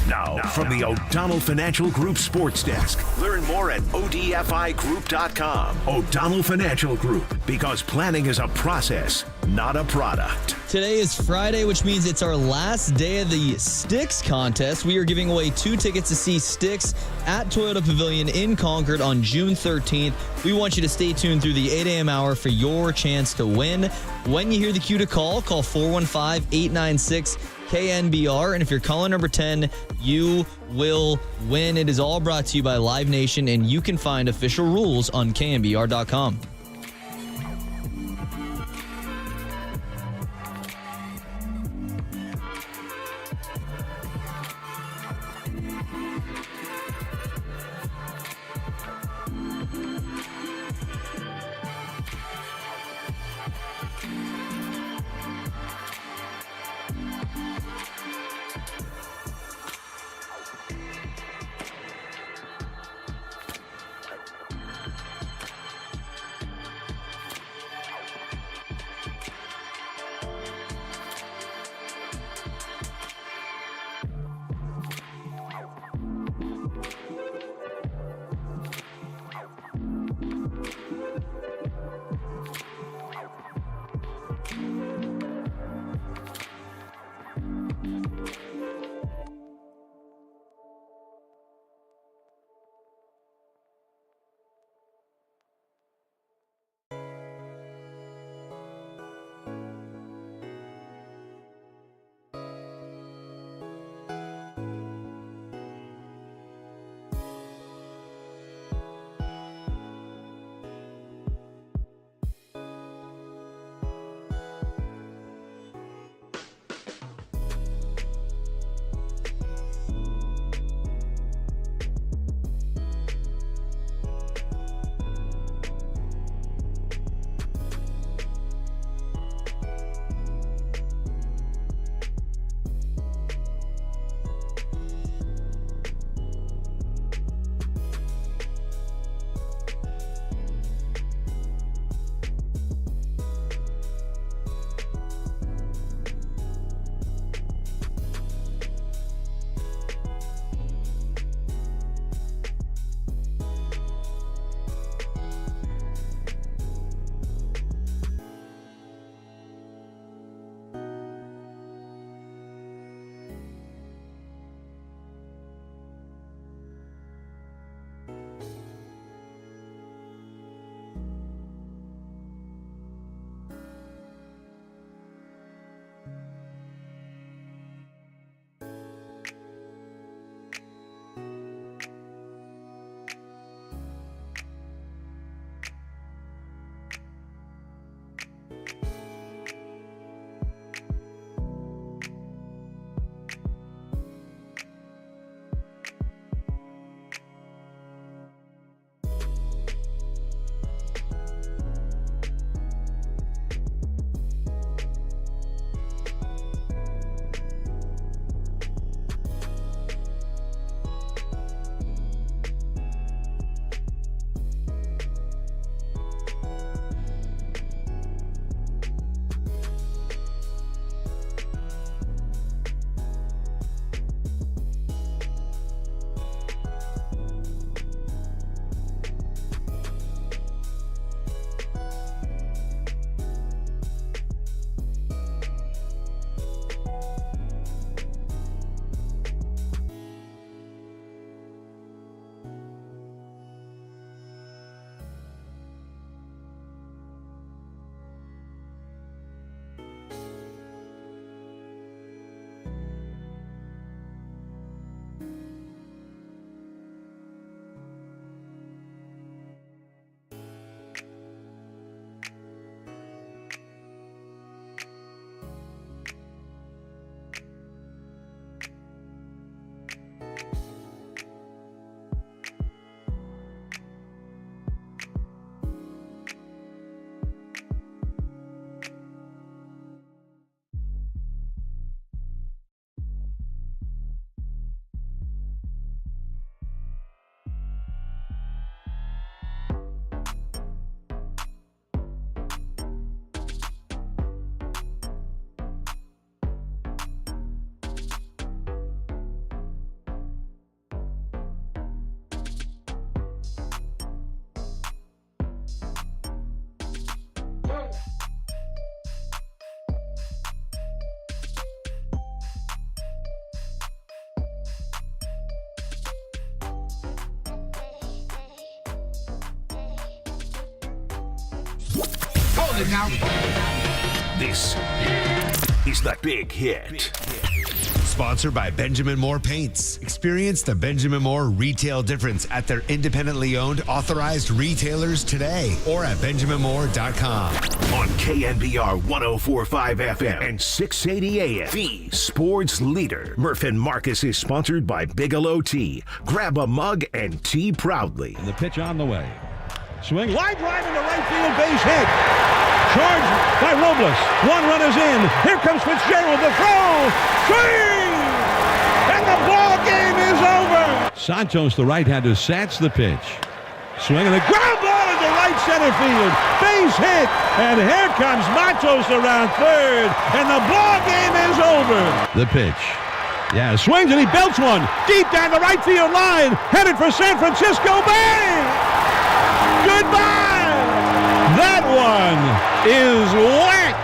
Now, from the O'Donnell Financial Group Sports Desk. Learn more at odfigroup.com. O'Donnell Financial Group, because planning is a process, not a product. Today is Friday, which means it's our last day of the Sticks contest. We are giving away 2 tickets to see Sticks at Toyota Pavilion in Concord on June 13th. We want you to stay tuned through the 8 a.m. hour for your chance to win. When you hear the cue to call 415-896 KNBR, and if you're caller number 10, you will win. It is all brought to you by Live Nation, and you can find official rules on KNBR.com. This is The Big Hit. Sponsored by Benjamin Moore Paints. Experience the Benjamin Moore retail difference at their independently owned authorized retailers today or at benjaminmoore.com. On KNBR 104.5 FM and 680 AM. The sports leader. Murph and Marcus is sponsored by Bigelow Tea. Grab a mug and tea proudly. And the pitch on the way. Swing, line drive into right field, base hit. Charged by Robles. One run is in. Here comes Fitzgerald, the throw. Swing! And the ball game is over. Santos, the right-hander, sats the pitch. Swing and the ground ball into right center field. Base hit. And here comes Matos around third. And the ball game is over. The pitch. Yeah, swings and he belts one. Deep down the right field line. Headed for San Francisco. Bang! Goodbye! That one is whack!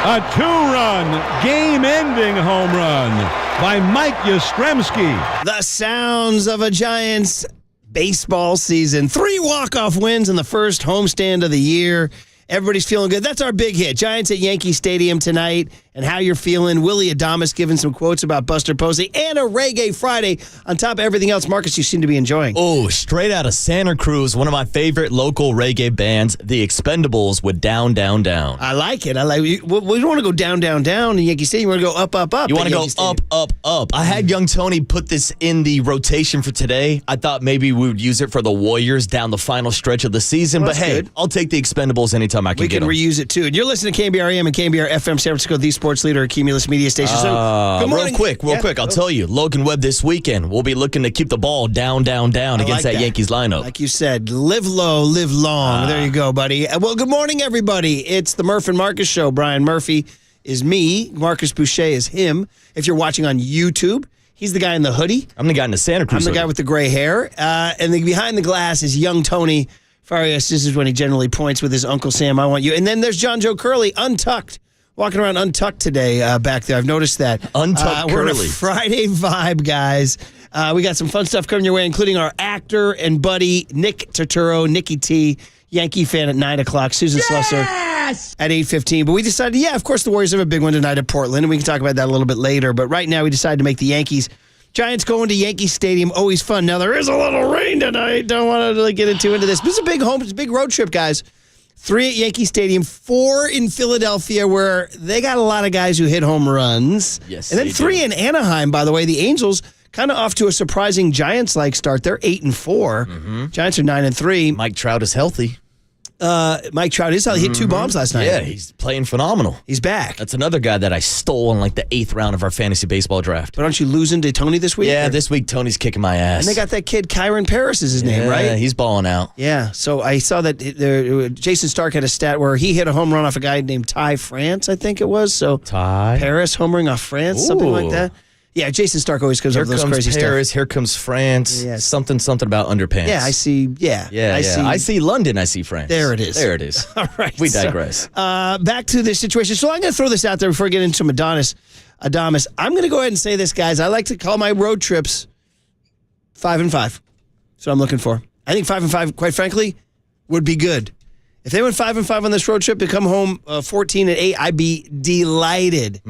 A two-run, game-ending home run by Mike Yastrzemski. The sounds of a Giants baseball season. 3 walk-off wins in the first homestand of the year. Everybody's feeling good. That's our big hit. Giants at Yankee Stadium tonight. And how you're feeling. Willie Adamas giving some quotes about Buster Posey. And a Reggae Friday. On top of everything else, Marcus, you seem to be enjoying. Oh, straight out of Santa Cruz, one of my favorite local reggae bands, The Expendables, with Down, Down, Down. I like it. We don't want to go down, down, down in Yankee Stadium. You want to go up, up, up. You want to go up, up, up. I had Young Tony put this in the rotation for today. I thought maybe we would use it for the Warriors down the final stretch of the season. Well, but hey, good. I'll take The Expendables anytime I can get them. We can reuse it too. And you're listening to KNBR AM and KNBR FM San Francisco, the sports leader, Cumulus Media Station. So, good morning. Real quick. I'll tell you, Logan Webb this weekend, we'll be looking to keep the ball down, down, down against that Yankees lineup. Like you said, live low, live long. There you go, buddy. Well, good morning, everybody. It's the Murph and Marcus Show. Brian Murphy is me. Marcus Boucher is him. If you're watching on YouTube, he's the guy in the hoodie. I'm the guy in the Santa Cruz I'm the guy with the gray hair. And behind the glass is young Tony Farias. This is when he generally points with his Uncle Sam, I want you. And then there's John Joe Curley, untucked. Walking around untucked today back there. I've noticed that. Untucked We're in a Curly. Friday vibe, guys. We got some fun stuff coming your way, including our actor and buddy, Nick Turturro, Nicky T, Yankee fan at 9 o'clock. Susan Slusser at 8:15. But we decided, of course, the Warriors have a big one tonight at Portland, and we can talk about that a little bit later. But right now, we decided to make the Yankees. Giants going to Yankee Stadium, always fun. Now, there is a little rain tonight. Don't want to really get into this. But it's a big it's a big road trip, guys. 3 at Yankee Stadium, 4 in Philadelphia, where they got a lot of guys who hit home runs. Yes, and then they 3 do. in Anaheim, by the way. The Angels kind of off to a surprising Giants-like start. They're 8-4. Mm-hmm. Giants are 9-3. Mike Trout is healthy. Mike Trout is healthy. He hit 2 bombs last night. Yeah, he's playing phenomenal. He's back. That's another guy that I stole in like the 8th round of our fantasy baseball draft. But aren't you losing to Tony this week? Yeah, or? this week Tony's kicking my ass. And they got that kid, Kyron Paris is his name, right? Yeah, he's balling out. Yeah, so I saw that Jason Stark had a stat where he hit a home run off a guy named Ty France, I think it was. So Ty Paris homering off France, something like that. Yeah, Jason Stark always comes up with those crazy Paris, stuff. Here comes France. Yes. Something about underpants. Yeah, I see. I see London. I see France. There it is. There it is. All right. We digress. Back to this situation. So I'm going to throw this out there before I get into Adamas. I'm going to go ahead and say this, guys. I like to call my road trips 5-5. That's what I'm looking for. I think 5-5, quite frankly, would be good. If they went 5-5 on this road trip to come home 14-8, I'd be delighted.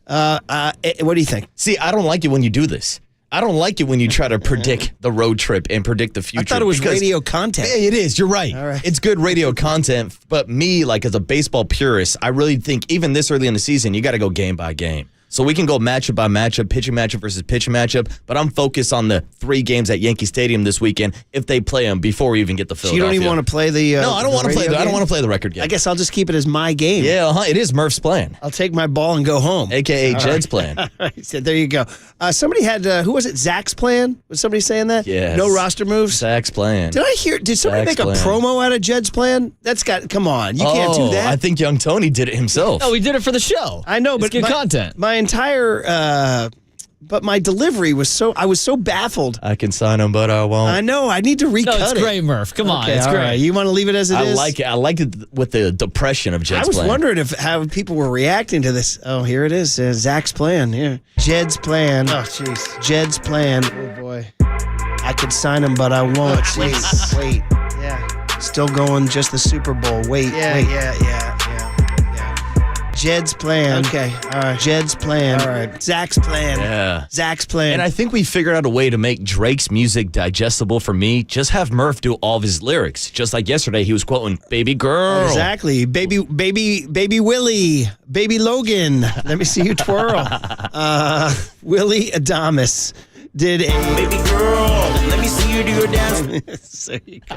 What do you think? See, I don't like it when you do this. I don't like it when you try to predict the road trip and predict the future. I thought it was radio content. Yeah, it is. You're right. All right. It's good radio content. But me, like as a baseball purist, I really think even this early in the season, you got to go game by game. So we can go matchup by matchup, pitching matchup versus pitching matchup, but I'm focused on the 3 games at Yankee Stadium this weekend if they play them before we even get to Philadelphia. So you don't even want to play the No, I don't want to play. I don't want to play the record game. I guess I'll just keep it as my game. Yeah, it is Murph's plan. I'll take my ball and go home. AKA Jed's plan. All right, so there you go. Somebody had, who was it, Zach's plan? Was somebody saying that? Yes. No roster moves? Zach's plan. Did somebody Zach's make a plan. promo out of Jed's plan? Come on, you can't do that. I think Young Tony did it himself. Oh, we did it for the show. I know, It's but good content. My entire, but my delivery was I was so baffled. I can sign him, but I won't. I know, I need to recut No, it's it. great, Murph. Come on, Okay, it's all great. right. You want to leave it as it is? I like it. I like it with the depression of Jed's I was plan. wondering how people were reacting to this. Oh, here it is. Zach's plan. Here. Jed's plan. Oh, jeez. Jed's plan. Oh, boy. I could sign him, but I won't. Wait. Yeah. Still going just the Super Bowl. Wait. Yeah. Jed's plan. Okay. All right. Jed's plan. All right. Zach's plan. Yeah. Zach's plan. And I think we figured out a way to make Drake's music digestible for me. Just have Murph do all of his lyrics. Just like yesterday, he was quoting "Baby Girl." Exactly. Baby Willie. Baby Logan. Let me see you twirl. Willie Adamas did a Baby girl, let me see you do your dance. There you go.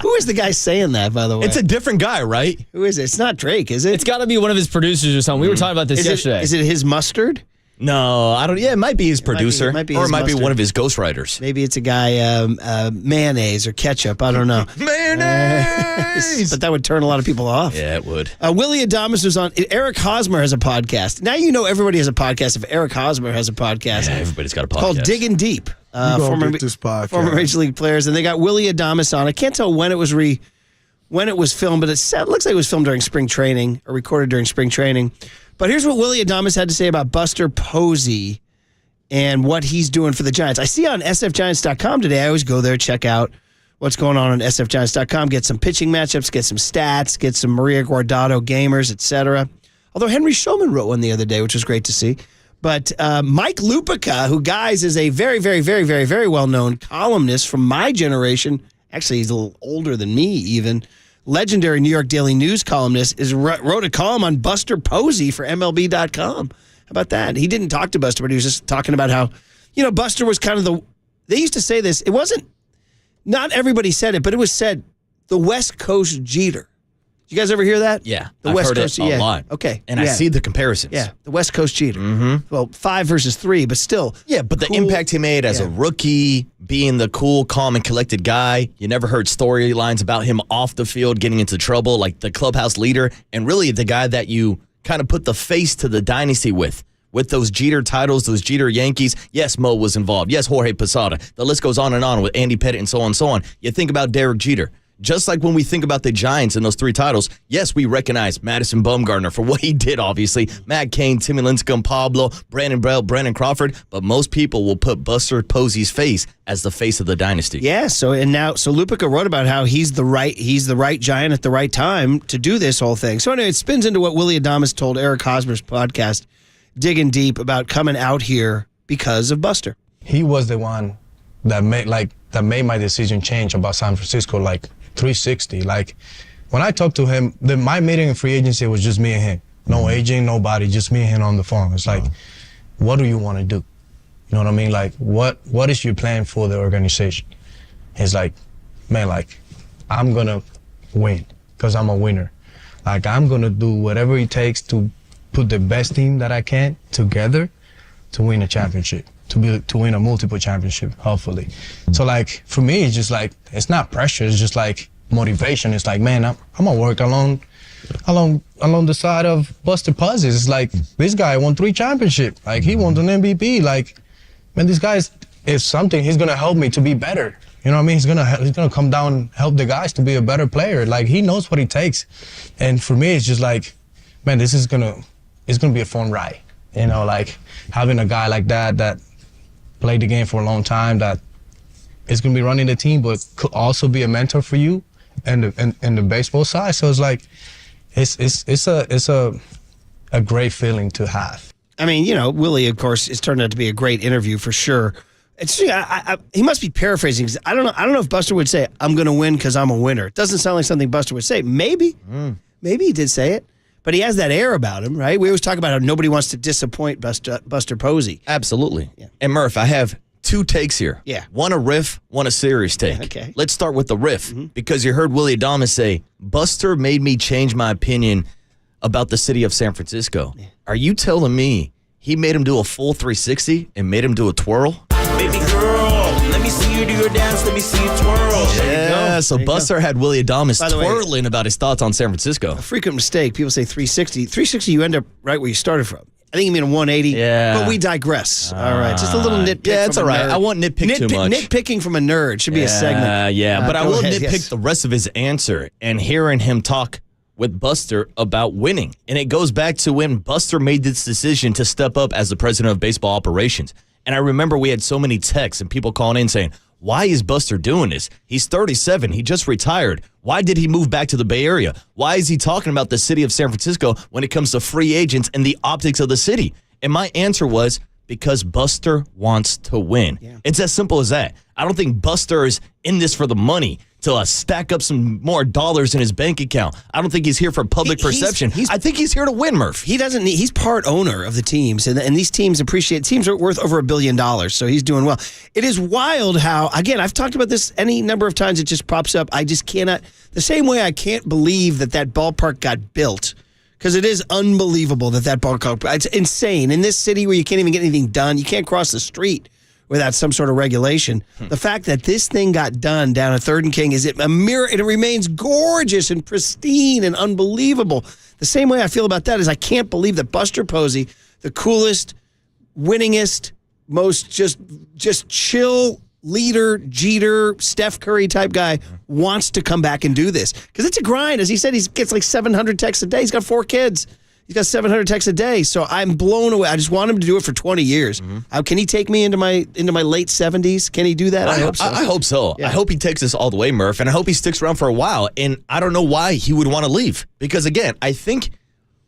Who is the guy saying that, by the way? It's a different guy, right? Who is it? It's not Drake, is it? It's got to be one of his producers or something. We were talking about this yesterday. Is it his Mustard? No, I don't. Yeah, it might be his producer, it might be or his it might Mustard. be one of his ghostwriters. Maybe it's a guy, mayonnaise or ketchup. I don't know. Mayonnaise! But that would turn a lot of people off. Yeah, it would. Willie Adamas was on. Eric Hosmer has a podcast. Now you know everybody has a podcast. If Eric Hosmer has a podcast, Yeah, everybody's got a podcast. called Digging Deep. Former Major League players, and they got Willie Adamas on. I can't tell when it was filmed, but it looks like it was filmed during spring training or recorded during spring training. But here's what Willie Adamas had to say about Buster Posey and what he's doing for the Giants. I see on sfgiants.com today. I always go there, check out what's going on sfgiants.com, get some pitching matchups, get some stats, get some Maria Guardado gamers, etc. Although Henry Shulman wrote one the other day, which was great to see. But Mike Lupica, who, guys, is a very, very, very, very, very well-known columnist from my generation. Actually, he's a little older than me, even. Legendary New York Daily News columnist wrote a column on Buster Posey for MLB.com. How about that? He didn't talk to Buster, but he was just talking about how, Buster was kind of they used to say this. It wasn't, not everybody said it, but it was said, the West Coast Jeter. Did you guys ever hear that? Yeah, the I've West heard Coast, it a lot. Okay. And I see the comparisons. Yeah, the West Coast Jeter. Mm-hmm. Well, 5 versus 3, but still. Yeah, but the impact he made as a rookie, being the cool, calm, and collected guy. You never heard storylines about him off the field getting into trouble, like the clubhouse leader, and really the guy that you kind of put the face to the dynasty with those Jeter titles, those Jeter Yankees. Yes, Mo was involved. Yes, Jorge Posada. The list goes on and on with Andy Pettitte and so on and so on. You think about Derek Jeter. Just like when we think about the Giants and those 3 titles, yes, we recognize Madison Bumgarner for what he did, obviously. Matt Cain, Timmy Lincecum, Pablo, Brandon Bell, Brandon Crawford. But most people will put Buster Posey's face as the face of the dynasty. Yeah, so Lupica wrote about how he's the right Giant at the right time to do this whole thing. So anyway, it spins into what Willie Adamas told Eric Hosmer's podcast, Digging Deep, about coming out here because of Buster. He was the one that made my decision change about San Francisco, 360. When I talked to him, my meeting in free agency was just me and him. No agent, nobody, just me and him on the phone. It's what do you want to do? You know what I mean? What is your plan for the organization? He's man, I'm going to win because I'm a winner. I'm going to do whatever it takes to put the best team that I can together to win a championship, to win a multiple championship, hopefully. So for me, it's just it's not pressure, it's just motivation. It's man, I'm gonna work along the side of Buster Posey. It's this guy won 3 championships. He won an MVP. Man, this guy is something. He's gonna help me to be better. You know what I mean? He's gonna come down and help the guys to be a better player. He knows what it takes. And for me, it's just man, it's gonna be a fun ride. Having a guy like that played the game for a long time, that is going to be running the team, but could also be a mentor for you and the baseball side. So it's a great feeling to have. I mean, Willie, of course, has turned out to be a great interview for sure. It's he must be paraphrasing. I don't know if Buster would say, "I'm going to win because I'm a winner." It doesn't sound like something Buster would say. Maybe he did say it. But he has that air about him, right? We always talk about how nobody wants to disappoint Buster Posey. Absolutely. Yeah. And Murph, I have 2 takes here. Yeah. One a riff, one a serious take. Yeah, okay. Let's start with the riff, because you heard Willie Adamas say, Buster made me change my opinion about the city of San Francisco. Yeah. Are you telling me he made him do a full 360 and made him do a twirl? Baby girl, let me see you do your dance, let me see you twirl. Yeah, so Buster had Willie Adamas twirling about his thoughts on San Francisco. A frequent mistake. People say 360. 360, you end up right where you started from. I think you mean a 180. Yeah. But we digress. All right. Just a little nitpick. Yeah, it's all right. I won't nitpick too much. Nitpicking from a nerd should be a segment. Yeah, but I will nitpick the rest of his answer and hearing him talk with Buster about winning. And it goes back to when Buster made this decision to step up as the president of baseball operations. And I remember we had so many texts and people calling in saying, why is Buster doing this? He's 37. He just retired. Why did he move back to the Bay Area? Why is he talking about the city of San Francisco when it comes to free agents and the optics of the city? And my answer was, because Buster wants to win. Yeah. It's as simple as that. I don't think Buster is in this for the money to stack up some more dollars in his bank account. I don't think he's here for public perception. I think he's here to win, Murph. He doesn't need, he's part owner of the teams, and these teams teams are worth over $1 billion, so he's doing well. It is wild how, again, I've talked about this any number of times, it just pops up. I just cannot, the same way I can't believe that ballpark got built, because it is unbelievable that ballpark, it's insane. In this city where you can't even get anything done, you can't cross the street without some sort of regulation. The fact that this thing got done down at 3rd and King is a mirror, and it remains gorgeous and pristine and unbelievable. The same way I feel about that is I can't believe that Buster Posey, the coolest, winningest, most just chill leader, Jeter, Steph Curry type guy, wants to come back and do this. Because it's a grind. As he said, he gets like 700 texts a day. He's got 4 kids. He's got 700 texts a day, so I'm blown away. I just want him to do it for 20 years. Can he take me into my late 70s? Can he do that? I hope so. I hope so. Yeah. I hope he takes us all the way, Murph, and I hope he sticks around for a while. And I don't know why he would want to leave. Because, again, I think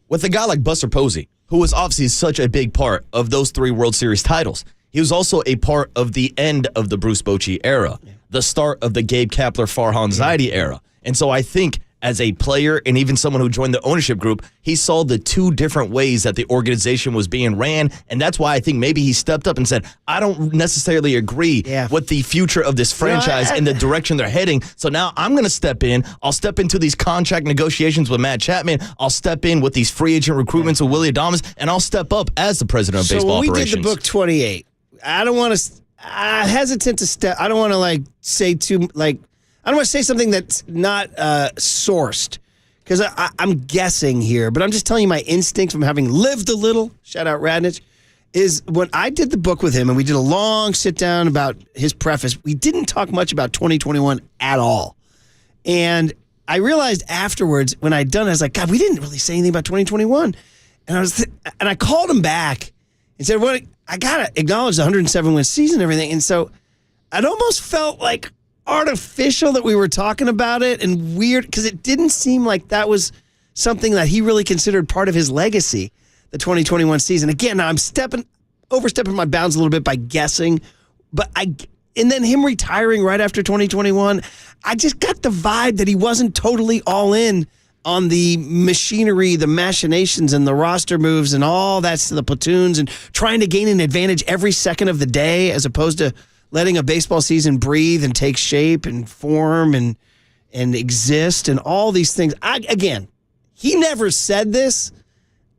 with a guy like Buster Posey, who was obviously such a big part of those 3 World Series titles, he was also a part of the end of the Bruce Bochy era, the start of the Gabe Kapler, Farhan Zaidi era. And so I think as a player and even someone who joined the ownership group, he saw the 2 different ways that the organization was being ran. And that's why I think maybe he stepped up and said, I don't necessarily agree with the future of this franchise and the direction they're heading. So now I'm going to step in. I'll step into these contract negotiations with Matt Chapman. I'll step in with these free agent recruitments with Willie Adames, and I'll step up as the president of baseball operations. So we did the book 28. I don't want to, I'm hesitant to step, I don't want to say too, I don't want to say something that's not sourced, because I'm guessing here, but I'm just telling you my instinct from having lived a little, shout out Radnich, is when I did the book with him and we did a long sit down about his preface, we didn't talk much about 2021 at all. And I realized afterwards when I'd done it, I was like, God, we didn't really say anything about 2021. And I called him back and said, well, I got to acknowledge the 107-win season and everything. And so it almost felt like artificial that we were talking about it, and weird because it didn't seem like that was something that he really considered part of his legacy, the 2021 season. Again, now I'm overstepping my bounds a little bit by guessing, but and then him retiring right after 2021, I just got the vibe that he wasn't totally all in on the machinery, the machinations, and the roster moves and all that's the platoons and trying to gain an advantage every second of the day as opposed to letting a baseball season breathe and take shape and form and exist and all these things. Again, he never said this.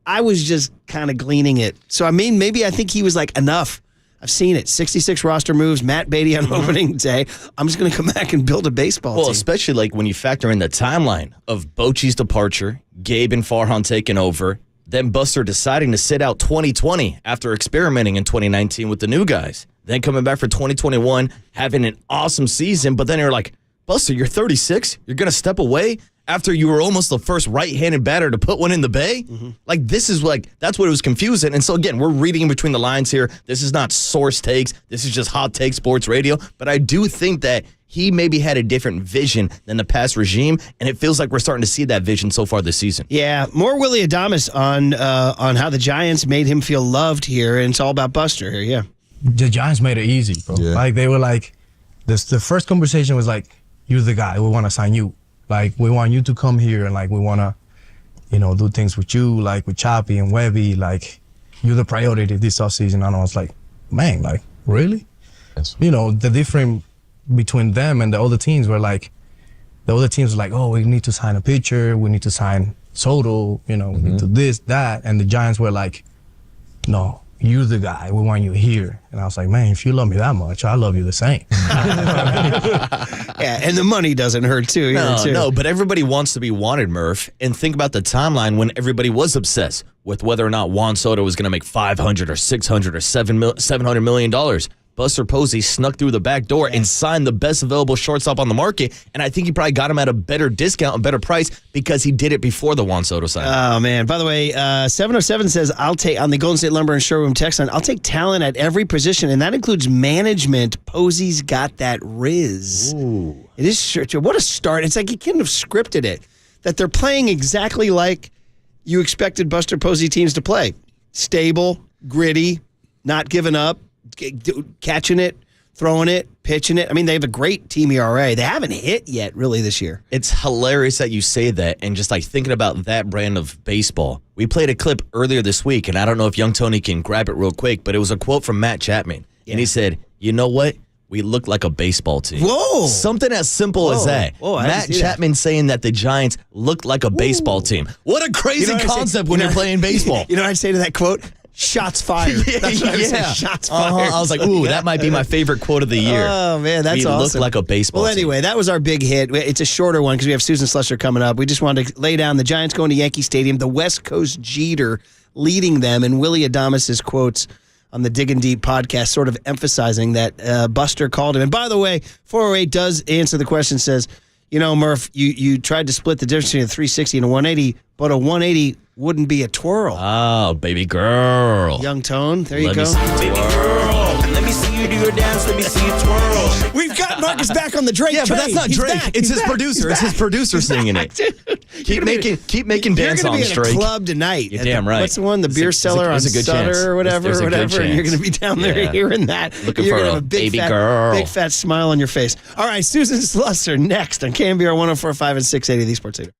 I was just kind of gleaning it. So, I mean, maybe I think he was like, enough. I've seen it. 66 roster moves, Matt Beatty on opening day. I'm just going to come back and build a baseball team. Well, especially when you factor in the timeline of Bochy's departure, Gabe and Farhan taking over, then Buster deciding to sit out 2020 after experimenting in 2019 with the new guys. Then coming back for 2021, having an awesome season, but then you're like, Buster, you're 36? You're going to step away after you were almost the first right-handed batter to put one in the Bay? This is that's what it was confusing. And so, again, we're reading in between the lines here. This is not source takes. This is just hot take sports radio. But I do think that he maybe had a different vision than the past regime, and it feels like we're starting to see that vision so far this season. Yeah, more Willie Adames on how the Giants made him feel loved here, and it's all about Buster here, yeah. The Giants made it easy, bro. Yeah. They were like, the first conversation was like, you're the guy, we want to sign you. We want you to come here, and we want to, do things with you, with Choppy and Webby, you're the priority this offseason. And I was like, man, really? Yes. The difference between them and the other teams were the other teams were like, oh, we need to sign a pitcher, we need to sign Soto, we need to this, that. And the Giants were like, no, you're the guy, we want you here. And I was like, man, if you love me that much, I love you the same. Yeah, and the money doesn't hurt too. No, but everybody wants to be wanted, Murph. And think about the timeline when everybody was obsessed with whether or not Juan Soto was going to make $500 or $600 or $700 million. Buster Posey snuck through the back door and signed the best available shortstop on the market. And I think he probably got him at a better discount, a better price, because he did it before the Juan Soto signing. Oh, man. By the way, 707 says, I'll take, on the Golden State Lumber and Showroom text line, I'll take talent at every position, and that includes management. Posey's got that riz. Ooh. It is sure. What a start. It's like he couldn't have scripted it. That they're playing exactly like you expected Buster Posey teams to play. Stable, gritty, not giving up, catching it, throwing it, pitching it. I mean, they have a great team ERA. They haven't hit yet, really, this year. It's hilarious that you say that, and just like thinking about that brand of baseball. We played a clip earlier this week, and I don't know if Young Tony can grab it real quick, but it was a quote from Matt Chapman. Yeah. And he said, you know what? We look like a baseball team. Whoa. Something as simple as that. Whoa, Matt Chapman saying that the Giants look like a baseball team. What a crazy concept when you're playing baseball. You know what I'd say to that quote? Shots fired. That's what I would say. Shots fired. I was like, ooh, that might be my favorite quote of the year. Oh, man, that's awesome. We look like a baseball team. Well, anyway, that was our big hit. It's a shorter one because we have Susan Slusser coming up. We just wanted to lay down the Giants going to Yankee Stadium, the West Coast Jeter leading them, and Willie Adames' quotes on the Diggin' Deep podcast, sort of emphasizing that Buster called him. And by the way, 408 does answer the question, says, you know, Murph, you tried to split the difference between a 360 and a 180, but a 180 wouldn't be a twirl. Oh, baby girl. Young Tone, there you go. Baby girl, let me see you do your dance, let me see you twirl. We've got Marcus back on the Drake train. Yeah, but that's not Drake. It's his producer. It's his producer singing it. Keep making dance songs, Drake. You're going to be at a club tonight. You're damn right. What's the one? The beer cellar on Sutter or whatever. And you're going to be down there hearing that. Looking you're for gonna a have big baby fat, girl. Big fat smile on your face. All right, Susan Slusser next on KNBR 104.5 and 680, the Sports Leader.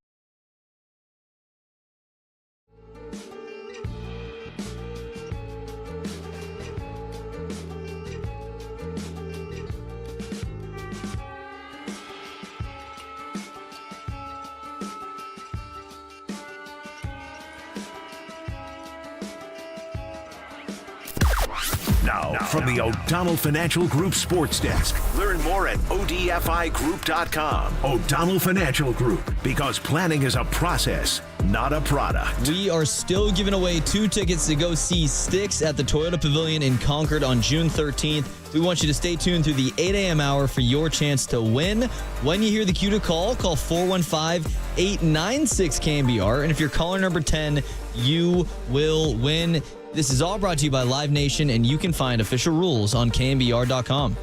Now, from the O'Donnell Financial Group Sports Desk. Learn more at ODFIGroup.com. O'Donnell Financial Group, because planning is a process, not a product. We are still giving away 2 tickets to go see Styx at the Toyota Pavilion in Concord on June 13th. We want you to stay tuned through the 8 a.m. hour for your chance to win. When you hear the cue to call 415-896-KNBR. And if you're caller number 10, you will win. This is all brought to you by Live Nation, and you can find official rules on KNBR.com.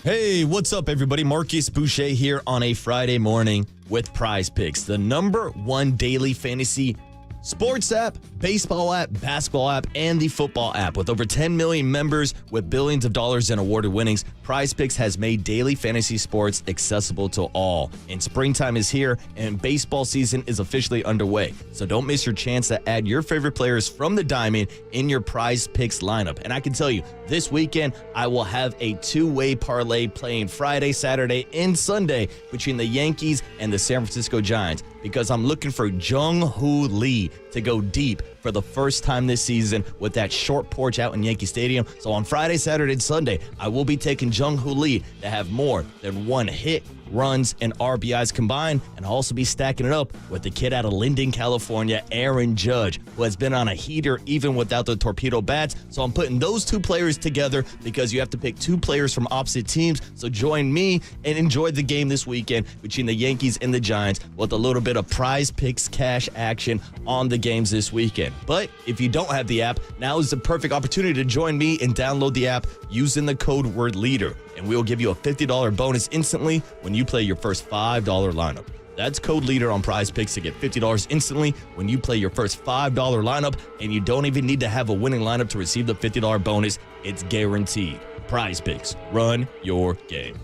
Hey, what's up, everybody? Marcus Boucher here on a Friday morning with Prize Picks, the #1 daily fantasy sports app, baseball app, basketball app, and the football app. With over 10 million members with billions of dollars in awarded winnings, Prize Picks has made daily fantasy sports accessible to all. And springtime is here, and baseball season is officially underway. So don't miss your chance to add your favorite players from the diamond in your Prize Picks lineup. And I can tell you, this weekend, I will have a 2-way parlay playing Friday, Saturday, and Sunday between the Yankees and the San Francisco Giants, because I'm looking for Jung-Hoo Lee to go deep for the first time this season with that short porch out in Yankee Stadium. So on Friday, Saturday, and Sunday, I will be taking Jung-Hoo Lee to have more than 1 hit, runs, and RBIs combined, and I'll also be stacking it up with the kid out of Linden, California, Aaron Judge, who has been on a heater even without the torpedo bats. So I'm putting those 2 players together because you have to pick 2 players from opposite teams. So join me and enjoy the game this weekend between the Yankees and the Giants with a little bit of Prize Picks cash action on the games this weekend. But if you don't have the app, now is the perfect opportunity to join me and download the app using the code word LEADER. And we'll give you a $50 bonus instantly when you play your first $5 lineup. That's code LEADER on Prize Picks to get $50 instantly when you play your first $5 lineup, and you don't even need to have a winning lineup to receive the $50 bonus. It's guaranteed. Prize Picks. Run your game.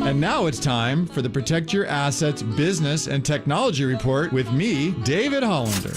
And now it's time for the Protect Your Assets Business and Technology Report with me, David Hollander.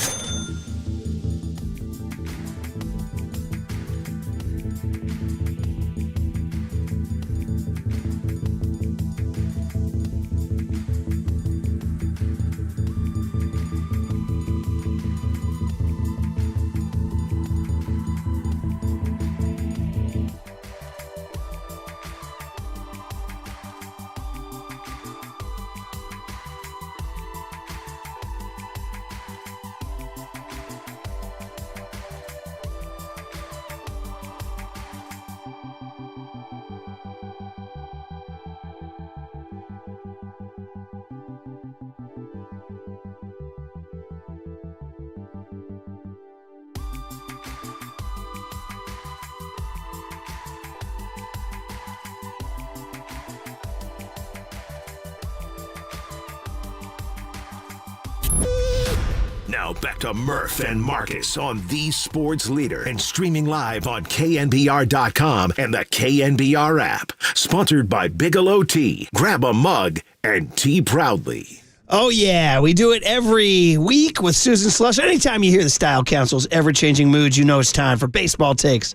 Now back to Murph and Marcus on the Sports Leader and streaming live on KNBR.com and the KNBR app. Sponsored by Bigelow Tea. Grab a mug and tea proudly. Oh, yeah. We do it every week with Susan Slusser. Anytime you hear the Style Council's ever-changing moods, you know it's time for baseball takes.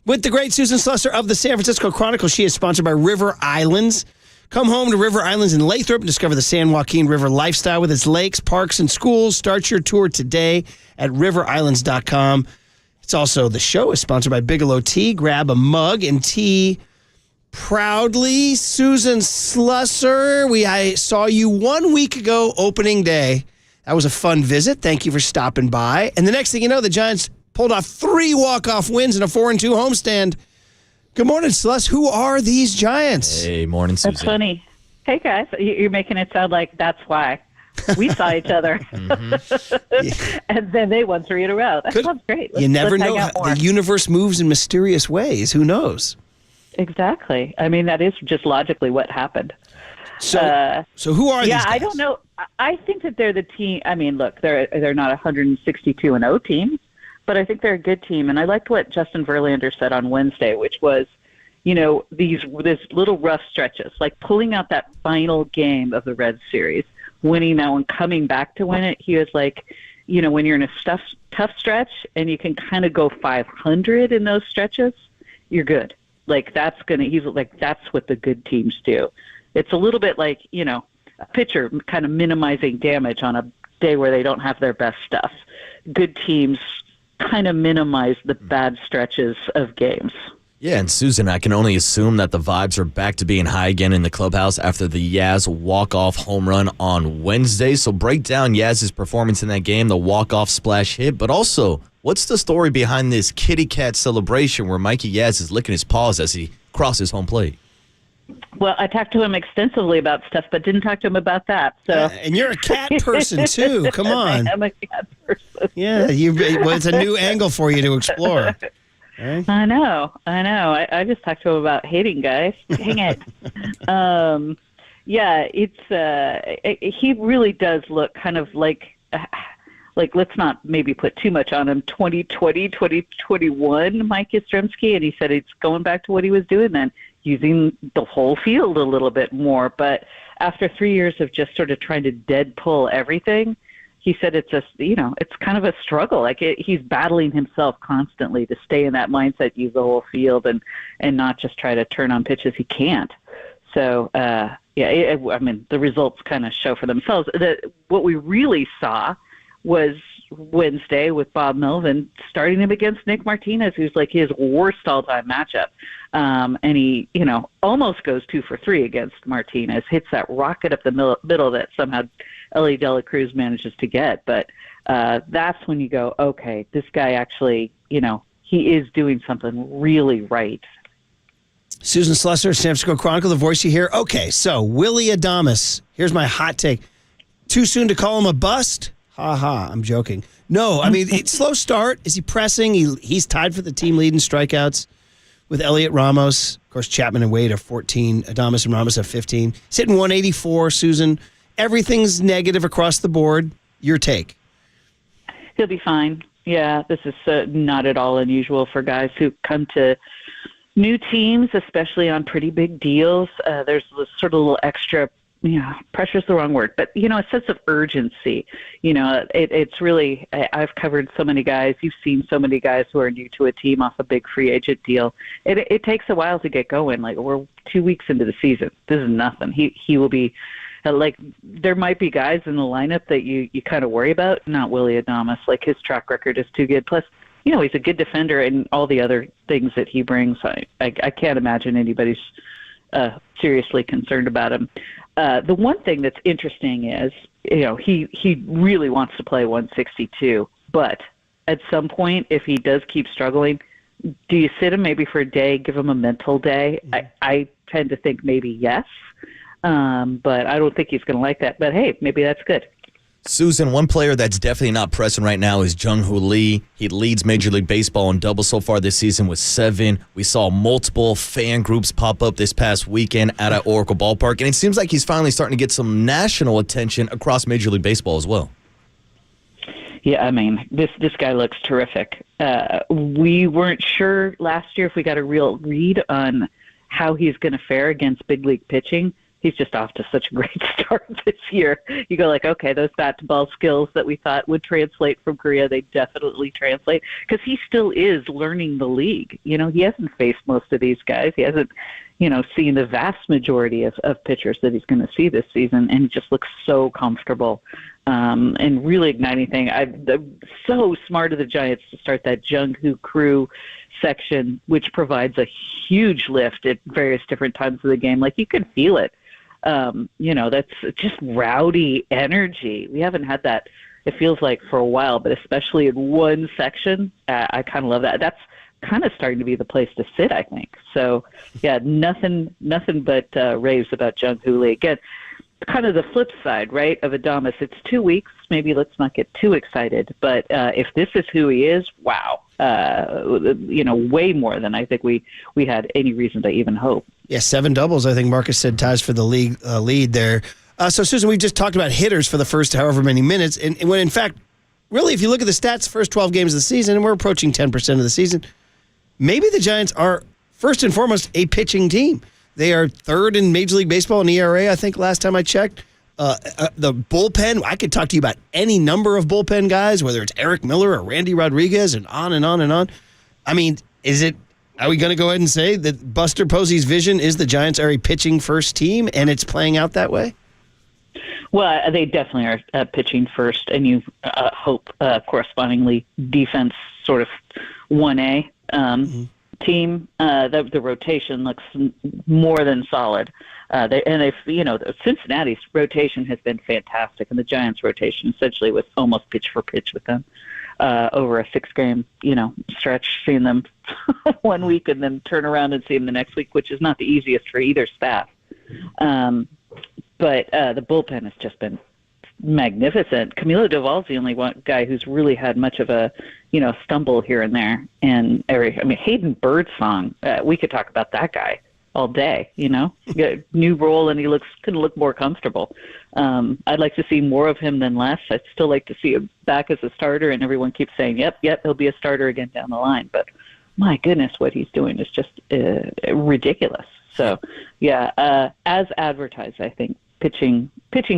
With the great Susan Slusser of the San Francisco Chronicle, she is sponsored by River Islands. Come home to River Islands in Lathrop and discover the San Joaquin River lifestyle with its lakes, parks, and schools. Start your tour today at riverislands.com. It's also, the show is sponsored by Bigelow Tea. Grab a mug and tea proudly. Susan Slusser, I saw you 1 week ago, opening day. That was a fun visit. Thank you for stopping by. And the next thing you know, the Giants pulled off 3 walk-off wins in a 4-2 homestand. Good morning, Sluss. Who are these Giants? Hey, morning, Susan. That's funny. Hey, guys. You're making it sound like that's why. We saw each other. And then they won 3 in a row. That sounds great. You never know. The universe moves in mysterious ways. Who knows? Exactly. I mean, that is just logically what happened. So who are these guys? Yeah, I don't know. I think that they're the team. I mean, look, they're not 162-0 team. But I think they're a good team, and I liked what Justin Verlander said on Wednesday, which was, this little rough stretches, like pulling out that final game of the Reds series, winning that one, coming back to win it. He was like, when you're in a tough stretch and you can kind of go 500 in those stretches, you're good. Like he's like, that's what the good teams do. It's a little bit like, a pitcher kind of minimizing damage on a day where they don't have their best stuff. Good teams kind of minimize the bad stretches of games. Yeah, and Susan, I can only assume that the vibes are back to being high again in the clubhouse after the Yaz walk-off home run on Wednesday. So break down Yaz's performance in that game, the walk-off splash hit, but also, what's the story behind this kitty cat celebration where Mikey Yaz is licking his paws as he crosses home plate? Well, I talked to him extensively about stuff, but didn't talk to him about that. So, and you're a cat person too. Come on. I'm a cat person. Yeah, it's a new angle for you to explore. Right? I know. I just talked to him about hating guys. Dang it. Yeah, it's he really does look kind of like let's not maybe put too much on him. 2020, 2021, Mike Yastrzemski, and he said it's going back to what he was doing then, using the whole field a little bit more. But after 3 years of just sort of trying to dead pull everything, he said it's it's kind of a struggle. Like he's battling himself constantly to stay in that mindset, use the whole field, and not just try to turn on pitches he can't. So, I mean, the results kind of show for themselves. What we really saw was Wednesday with Bob Melvin starting him against Nick Martinez, who's like his worst all-time matchup. And he, almost goes 2 for 3 against Martinez, hits that rocket up the middle that somehow Ellie De La Cruz manages to get. But that's when you go, okay, this guy actually, he is doing something really right. Susan Slusser, San Francisco Chronicle, the voice you hear. Okay, so Willie Adames. Here's my hot take. Too soon to call him a bust? Ha, I'm joking. No, I mean, slow start. Is he pressing? He's tied for the team lead in strikeouts with Elliot Ramos. Of course, Chapman and Wade have 14. Adames and Ramos have 15. Sitting 184, Susan. Everything's negative across the board. Your take? He'll be fine. Yeah, this is not at all unusual for guys who come to new teams, especially on pretty big deals, there's this sort of little extra, pressure's the wrong word, but, a sense of urgency. It's really, I've covered so many guys. You've seen so many guys who are new to a team off a big free agent deal. It takes a while to get going. Like, we're 2 weeks into the season. This is nothing. He will be, there might be guys in the lineup that you kind of worry about. Not Willy Adames. Like, his track record is too good. Plus, he's a good defender and all the other things that he brings. I can't imagine anybody's seriously concerned about him. The one thing that's interesting is, he really wants to play 162, but at some point, if he does keep struggling, do you sit him maybe for a day, give him a mental day? I tend to think maybe yes, but I don't think he's going to like that. But hey, maybe that's good. Susan, one player that's definitely not pressing right now is Jung-Hoo Lee. He leads Major League Baseball in doubles so far this season with 7. We saw multiple fan groups pop up this past weekend out at Oracle Ballpark, and it seems like he's finally starting to get some national attention across Major League Baseball as well. Yeah, I mean, this guy looks terrific. We weren't sure last year if we got a real read on how he's going to fare against big league pitching. He's just off to such a great start this year. You go like, okay, those bat-to-ball skills that we thought would translate from Korea, they definitely translate, because he still is learning the league. He hasn't faced most of these guys. He hasn't, seen the vast majority of pitchers that he's going to see this season, and he just looks so comfortable and really igniting thing. I'm so smart of the Giants to start that Jung-Hoo crew section, which provides a huge lift at various different times of the game. Like, you can feel it. That's just rowdy energy. We haven't had that, it feels like, for a while, but especially in one section, I kind of love that. That's kind of starting to be the place to sit, I think. So, yeah, nothing but raves about Jung-Hoo Lee. Again, kind of the flip side, right, of Adames. It's 2 weeks. Maybe let's not get too excited. But if this is who he is, wow. Way more than I think we had any reason to even hope. Yeah, 7 doubles, I think Marcus said, ties for the league lead there. So, Susan, we just talked about hitters for the first however many minutes. And when, in fact, really, if you look at the stats, first 12 games of the season, and we're approaching 10% of the season, maybe the Giants are, first and foremost, a pitching team. They are third in Major League Baseball in ERA, I think, last time I checked. The bullpen, I could talk to you about any number of bullpen guys, whether it's Eric Miller or Randy Rodriguez, and on and on and on. I mean, are we going to go ahead and say that Buster Posey's vision is the Giants are a pitching first team, and it's playing out that way? Well, they definitely are pitching first, and you hope correspondingly defense sort of 1A team. The rotation looks more than solid. Cincinnati's rotation has been fantastic, and the Giants' rotation essentially was almost pitch for pitch with them over a 6-game, stretch, seeing them 1 week and then turn around and see them the next week, which is not the easiest for either staff. But the bullpen has just been magnificent. Camilo Doval's the only one guy who's really had much of a, stumble here and there. And Hayden Birdsong, we could talk about that guy all day, new role, and he couldn't look more comfortable. I'd like to see more of him than less. I'd still like to see him back as a starter, and everyone keeps saying, yep, he'll be a starter again down the line. But my goodness, what he's doing is just ridiculous. So, yeah, as advertised, I think pitching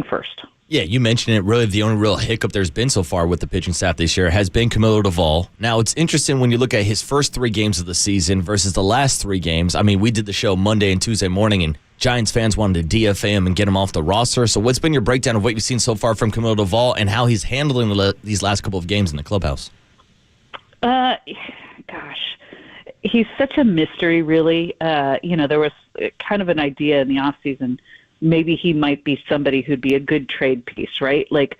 first. Yeah, you mentioned it. Really, the only real hiccup there's been so far with the pitching staff this year has been Camilo Doval. Now, it's interesting when you look at his first 3 games of the season versus the last 3 games. I mean, we did the show Monday and Tuesday morning, and Giants fans wanted to DFA him and get him off the roster. So what's been your breakdown of what you've seen so far from Camilo Doval and how he's handling these last couple of games in the clubhouse? Gosh, he's such a mystery, really. There was kind of an idea in the offseason maybe he might be somebody who'd be a good trade piece, right? Like,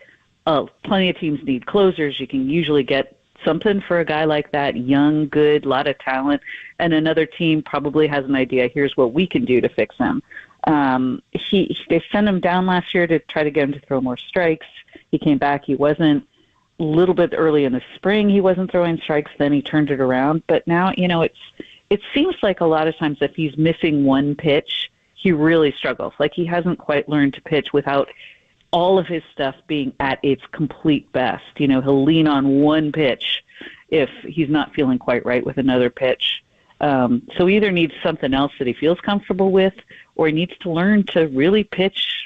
plenty of teams need closers. You can usually get something for a guy like that, young, good, lot of talent, and another team probably has an idea, here's what we can do to fix him. They sent him down last year to try to get him to throw more strikes. He came back. He wasn't. A little bit early in the spring, he wasn't throwing strikes. Then he turned it around. But now, it seems like a lot of times if he's missing one pitch, he really struggles. Like, he hasn't quite learned to pitch without all of his stuff being at its complete best. He'll lean on one pitch if he's not feeling quite right with another pitch. So he either needs something else that he feels comfortable with, or he needs to learn to really pitch,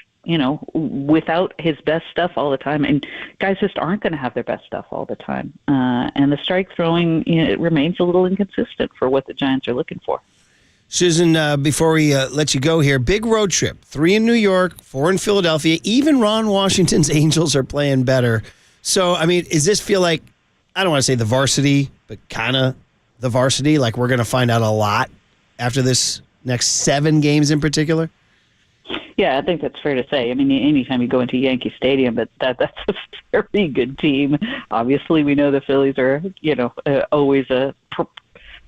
without his best stuff all the time. And guys just aren't going to have their best stuff all the time. And the strike throwing, it remains a little inconsistent for what the Giants are looking for. Susan, before we let you go here, big road trip. 3 in New York, 4 in Philadelphia. Even Ron Washington's Angels are playing better. So, I mean, does this feel like, I don't want to say the varsity, but kind of the varsity? Like we're going to find out a lot after this next 7 games in particular? Yeah, I think that's fair to say. I mean, anytime you go into Yankee Stadium, but that's a very good team. Obviously, we know the Phillies are, always a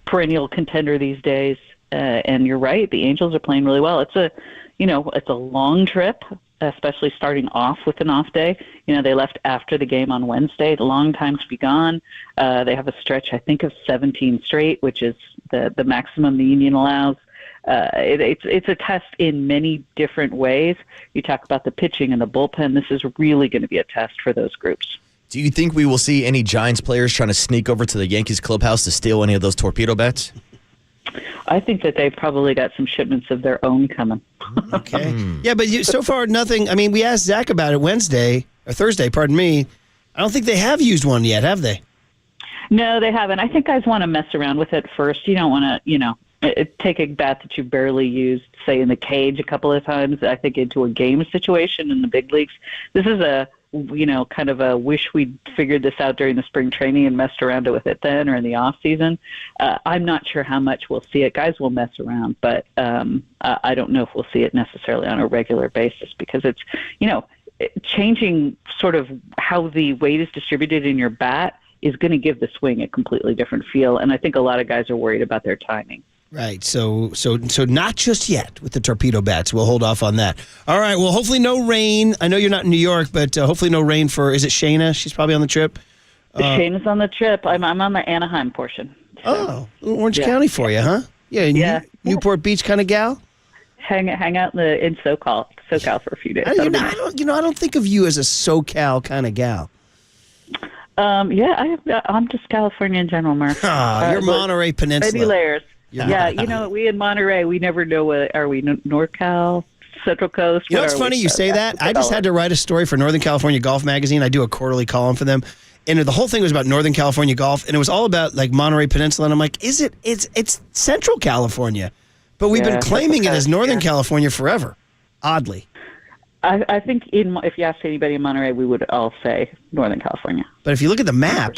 perennial contender these days. And you're right, the Angels are playing really well. It's a long trip, especially starting off with an off day. They left after the game on Wednesday. The long time to be gone. They have a stretch, I think, of 17 straight, which is the maximum the union allows. It's a test in many different ways. You talk about the pitching and the bullpen. This is really going to be a test for those groups. Do you think we will see any Giants players trying to sneak over to the Yankees clubhouse to steal any of those torpedo bats? I think that they've probably got some shipments of their own coming. Okay. Yeah, but so far, nothing. I mean, we asked Zach about it Thursday, pardon me. I don't think they have used one yet, have they? No, they haven't. I think guys want to mess around with it first. You don't want to, take a bat that you barely used, say, in the cage a couple of times, I think, into a game situation in the big leagues. This is kind of a wish we'd figured this out during the spring training and messed around with it then or in the off season. I'm not sure how much we'll see it. Guys will mess around, but I don't know if we'll see it necessarily on a regular basis because it's, changing sort of how the weight is distributed in your bat is going to give the swing a completely different feel. And I think a lot of guys are worried about their timing. Right. So not just yet with the torpedo bats. We'll hold off on that. All right. Well, hopefully no rain. I know you're not in New York, but hopefully no rain is it Shayna? She's probably on the trip. Shayna's on the trip. I'm on the Anaheim portion. So. Oh, Orange County for you, huh? Yeah. Newport Beach kind of gal. Hang out in SoCal for a few days. I don't think of you as a SoCal kind of gal. I'm just California in general, Mark. You're Monterey Peninsula. Many layers. Yeah, we in Monterey, we never know are we NorCal, Central Coast? You know, it's funny you say that. I just had to write a story for Northern California Golf Magazine. I do a quarterly column for them. And the whole thing was about Northern California golf, and it was all about like Monterey Peninsula. And I'm like, it's Central California. But we've been claiming it as Northern California forever, oddly. I think if you ask anybody in Monterey, we would all say Northern California. But if you look at the map,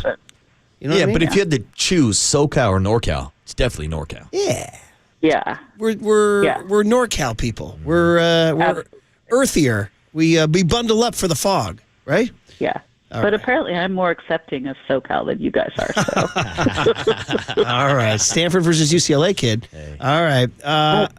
you know what I mean? But if you had to choose SoCal or NorCal, it's definitely NorCal. Yeah. We're NorCal people. We're earthier. We bundle up for the fog, right? Yeah. But apparently I'm more accepting of SoCal than you guys are. So. All right. Stanford versus UCLA kid. Hey. All right.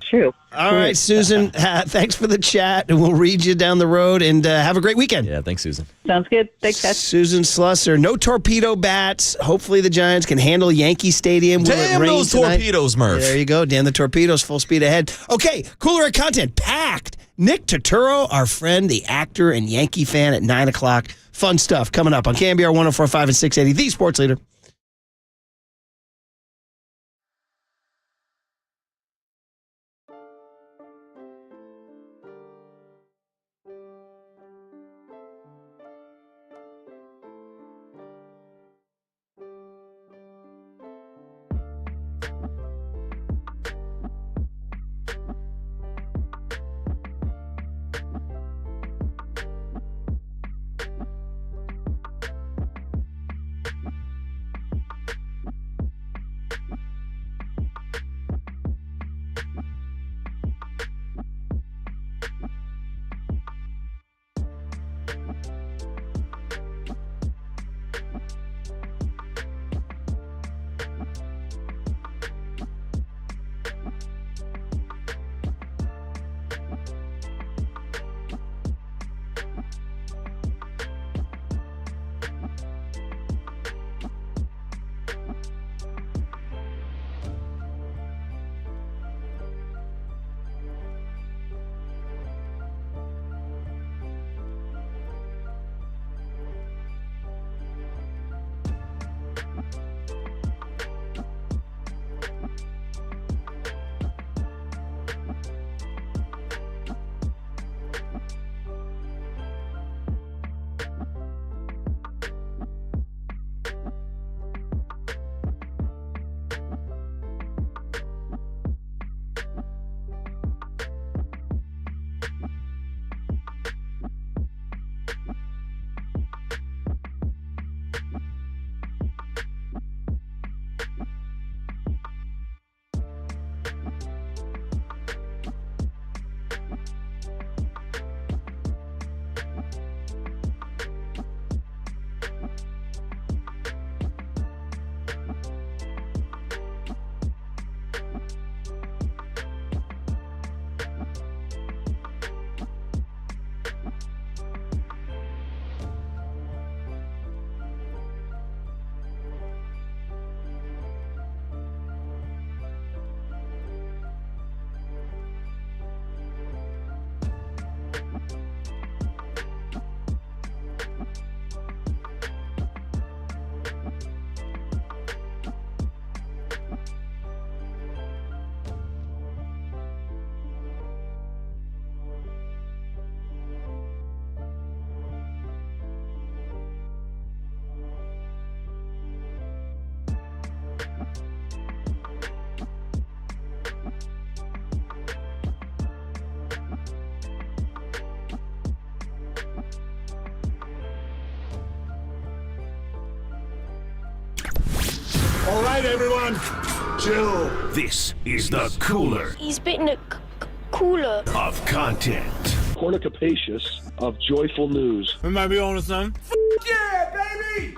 True. All right, Susan, thanks for the chat, and we'll read you down the road, and have a great weekend. Yeah, thanks, Susan. Sounds good. Thanks, guys. Susan Slusser. No torpedo bats. Hopefully the Giants can handle Yankee Stadium. Damn those torpedoes, Murph. There you go. Damn the torpedoes. Full speed ahead. Okay, cooler content. Packed. Nick Turturro, our friend, the actor and Yankee fan at 9 o'clock. Fun stuff coming up on KNBR 104.5 and 680, the sports leader. All right, everyone, chill. This is the cooler He's bitten a cooler of content. Cornucapacious of joyful news. We might be on to something.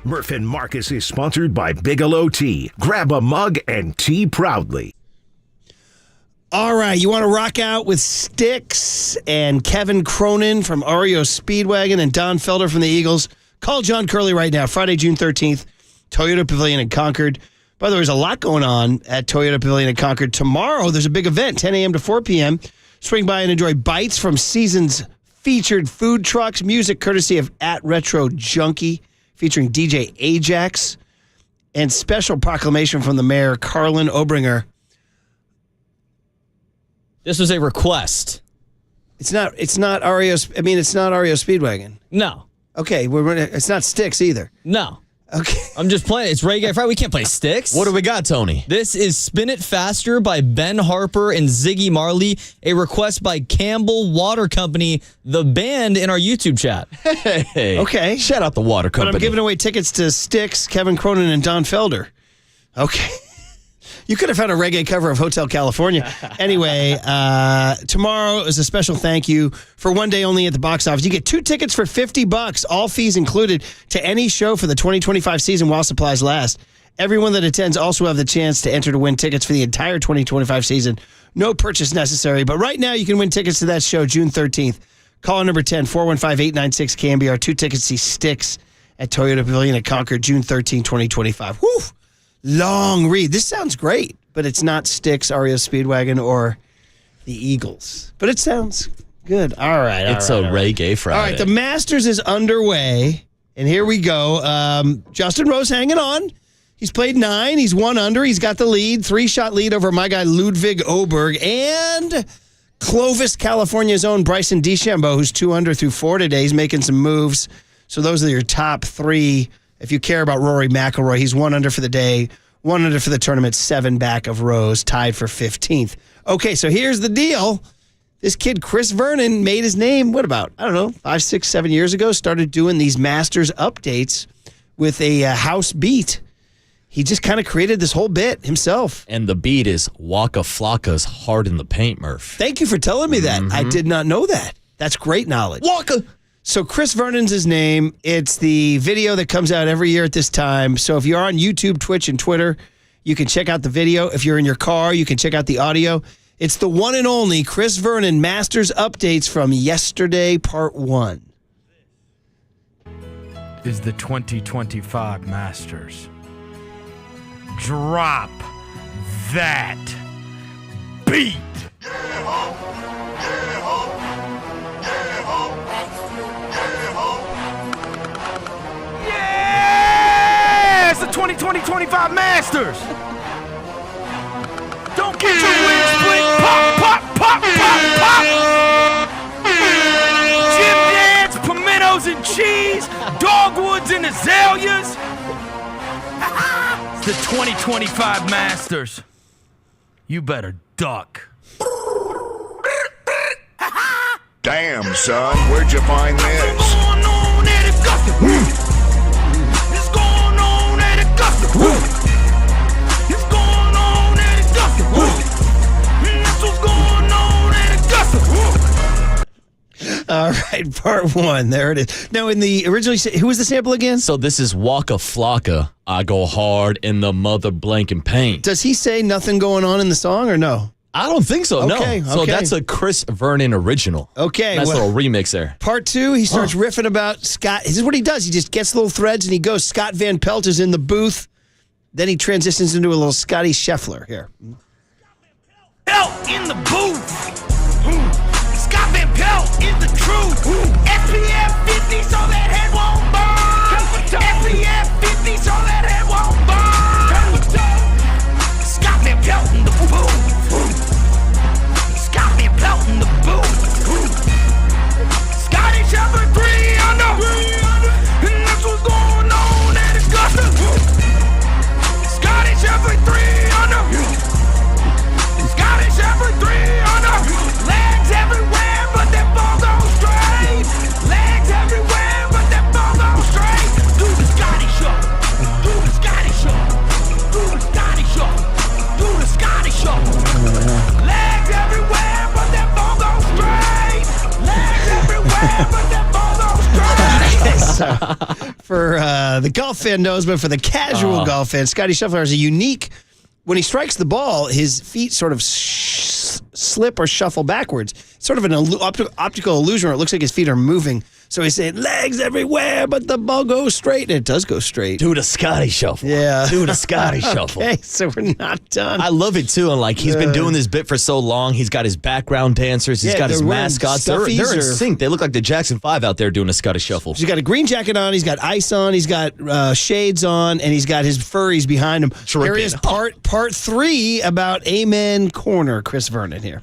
Murph and Marcus is sponsored by Bigelow Tea. Grab a mug and tea proudly. All right, you want to rock out with Styx and Kevin Cronin from REO Speedwagon and Don Felder from the Eagles? Call John Curley right now, Friday, June 13th, Toyota Pavilion in Concord. By the way, there's a lot going on at Toyota Pavilion in Concord. Tomorrow, there's a big event, 10 a.m. to 4 p.m. Swing by and enjoy bites from Season's featured food trucks, music courtesy of At Retro Junkie, featuring DJ Ajax, and special proclamation from the mayor, Carlin Obringer. This was a request. It's not REO. I mean, it's not REO Speedwagon. No. Okay, it's not Styx either. No. Okay. I'm just playing. It's Reggae Friday. We can't play Styx. What do we got, Tony? This is Spin It Faster by Ben Harper and Ziggy Marley, a request by Campbell Water Company, the band in our YouTube chat. Hey. Okay. Shout out the water company. But I'm giving away tickets to Styx, Kevin Cronin, and Don Felder. Okay. You could have found a reggae cover of Hotel California. Anyway, tomorrow is a special thank you for one day only at the box office. You get 2 tickets for $50, all fees included, to any show for the 2025 season while supplies last. Everyone that attends also have the chance to enter to win tickets for the entire 2025 season. No purchase necessary. But right now, you can win tickets to that show June 13th. Call number 10, 415-896-KNBR. 2 tickets to see Styx at Toyota Pavilion at Concord, June 13, 2025. Woo! Long read. This sounds great, but it's not Styx, REO Speedwagon, or the Eagles. But it sounds good. All right. It's a Reggae Friday. All right, the Masters is underway, and here we go. Justin Rose hanging on. He's played 9. He's 1 under. He's got the lead, 3-shot lead over my guy Ludwig Oberg, and Clovis, California's own Bryson DeChambeau, who's 2 under through 4 today. He's making some moves. So those are your top 3. If you care about Rory McIlroy, he's 1 under for the day, 1 under for the tournament, 7 back of Rose, tied for 15th. Okay, so here's the deal. This kid, Chris Vernon, made his name, 5, 6, 7 years ago, started doing these Masters updates with a house beat. He just kind of created this whole bit himself. And the beat is Waka Flocka's Hard in the Paint, Murph. Thank you for telling me that. I did not know that. That's great knowledge. Waka! So Chris Vernon's his name. It's the video that comes out every year at this time. So if you're on YouTube, Twitch, and Twitter, you can check out the video. If you're in your car, you can check out the audio. It's the one and only Chris Vernon Masters updates from yesterday, part 1. Is the 2025 Masters. Drop that beat. Yeah! It's the 2025 Masters. Don't get your wings split. Pop, pop, pop, pop, pop. Jim Dad's, pimentos and cheese, dogwoods and azaleas. It's the 2025 Masters. You better duck. Damn, son, where'd you find this? What's going on at Augusta? What's going on at Augusta? What's going on at Augusta? That's what's going on at Augusta. All right, part 1. There it is. Now, in the originally, who was the sample again? So this is Waka Flocka. I go hard in the mother blanking paint. Does he say nothing going on in the song or no? I don't think so, Okay, no. So okay. that's a Chris Vernon original. Okay. Nice little remix there. Part 2, he starts riffing about Scott. This is what he does. He just gets little threads and he goes, Scott Van Pelt is in the booth. Then he transitions into a little Scotty Scheffler here. Pelt in the booth. Scott Van Pelt is the truth. SPF 50 so that head won't burn. SPF 50 so that head won't burn. Scott Van Pelt in the booth. Scott Van Pelt in the booth. Scotty Scheffler 3 under. And that's what's going on at Augusta. Scotty Scheffler 3 So, for the golf fan knows, but for the casual golf fan, Scotty Scheffler has a unique. When he strikes the ball, his feet sort of slip or shuffle backwards. Sort of an optical illusion where it looks like his feet are moving. So he's saying, legs everywhere, but the ball goes straight. And it does go straight. Do the Scotty shuffle. Yeah. Do the Scotty shuffle. Okay, so we're not done. I love it, too. And, like, he's been doing this bit for so long. He's got his background dancers. He's got his mascots. They're in sync. They look like the Jackson 5 out there doing a Scotty shuffle. He's got a green jacket on. He's got ice on. He's got shades on. And he's got his furries behind him. Here is part 3 about Amen Corner. Chris Vernon here.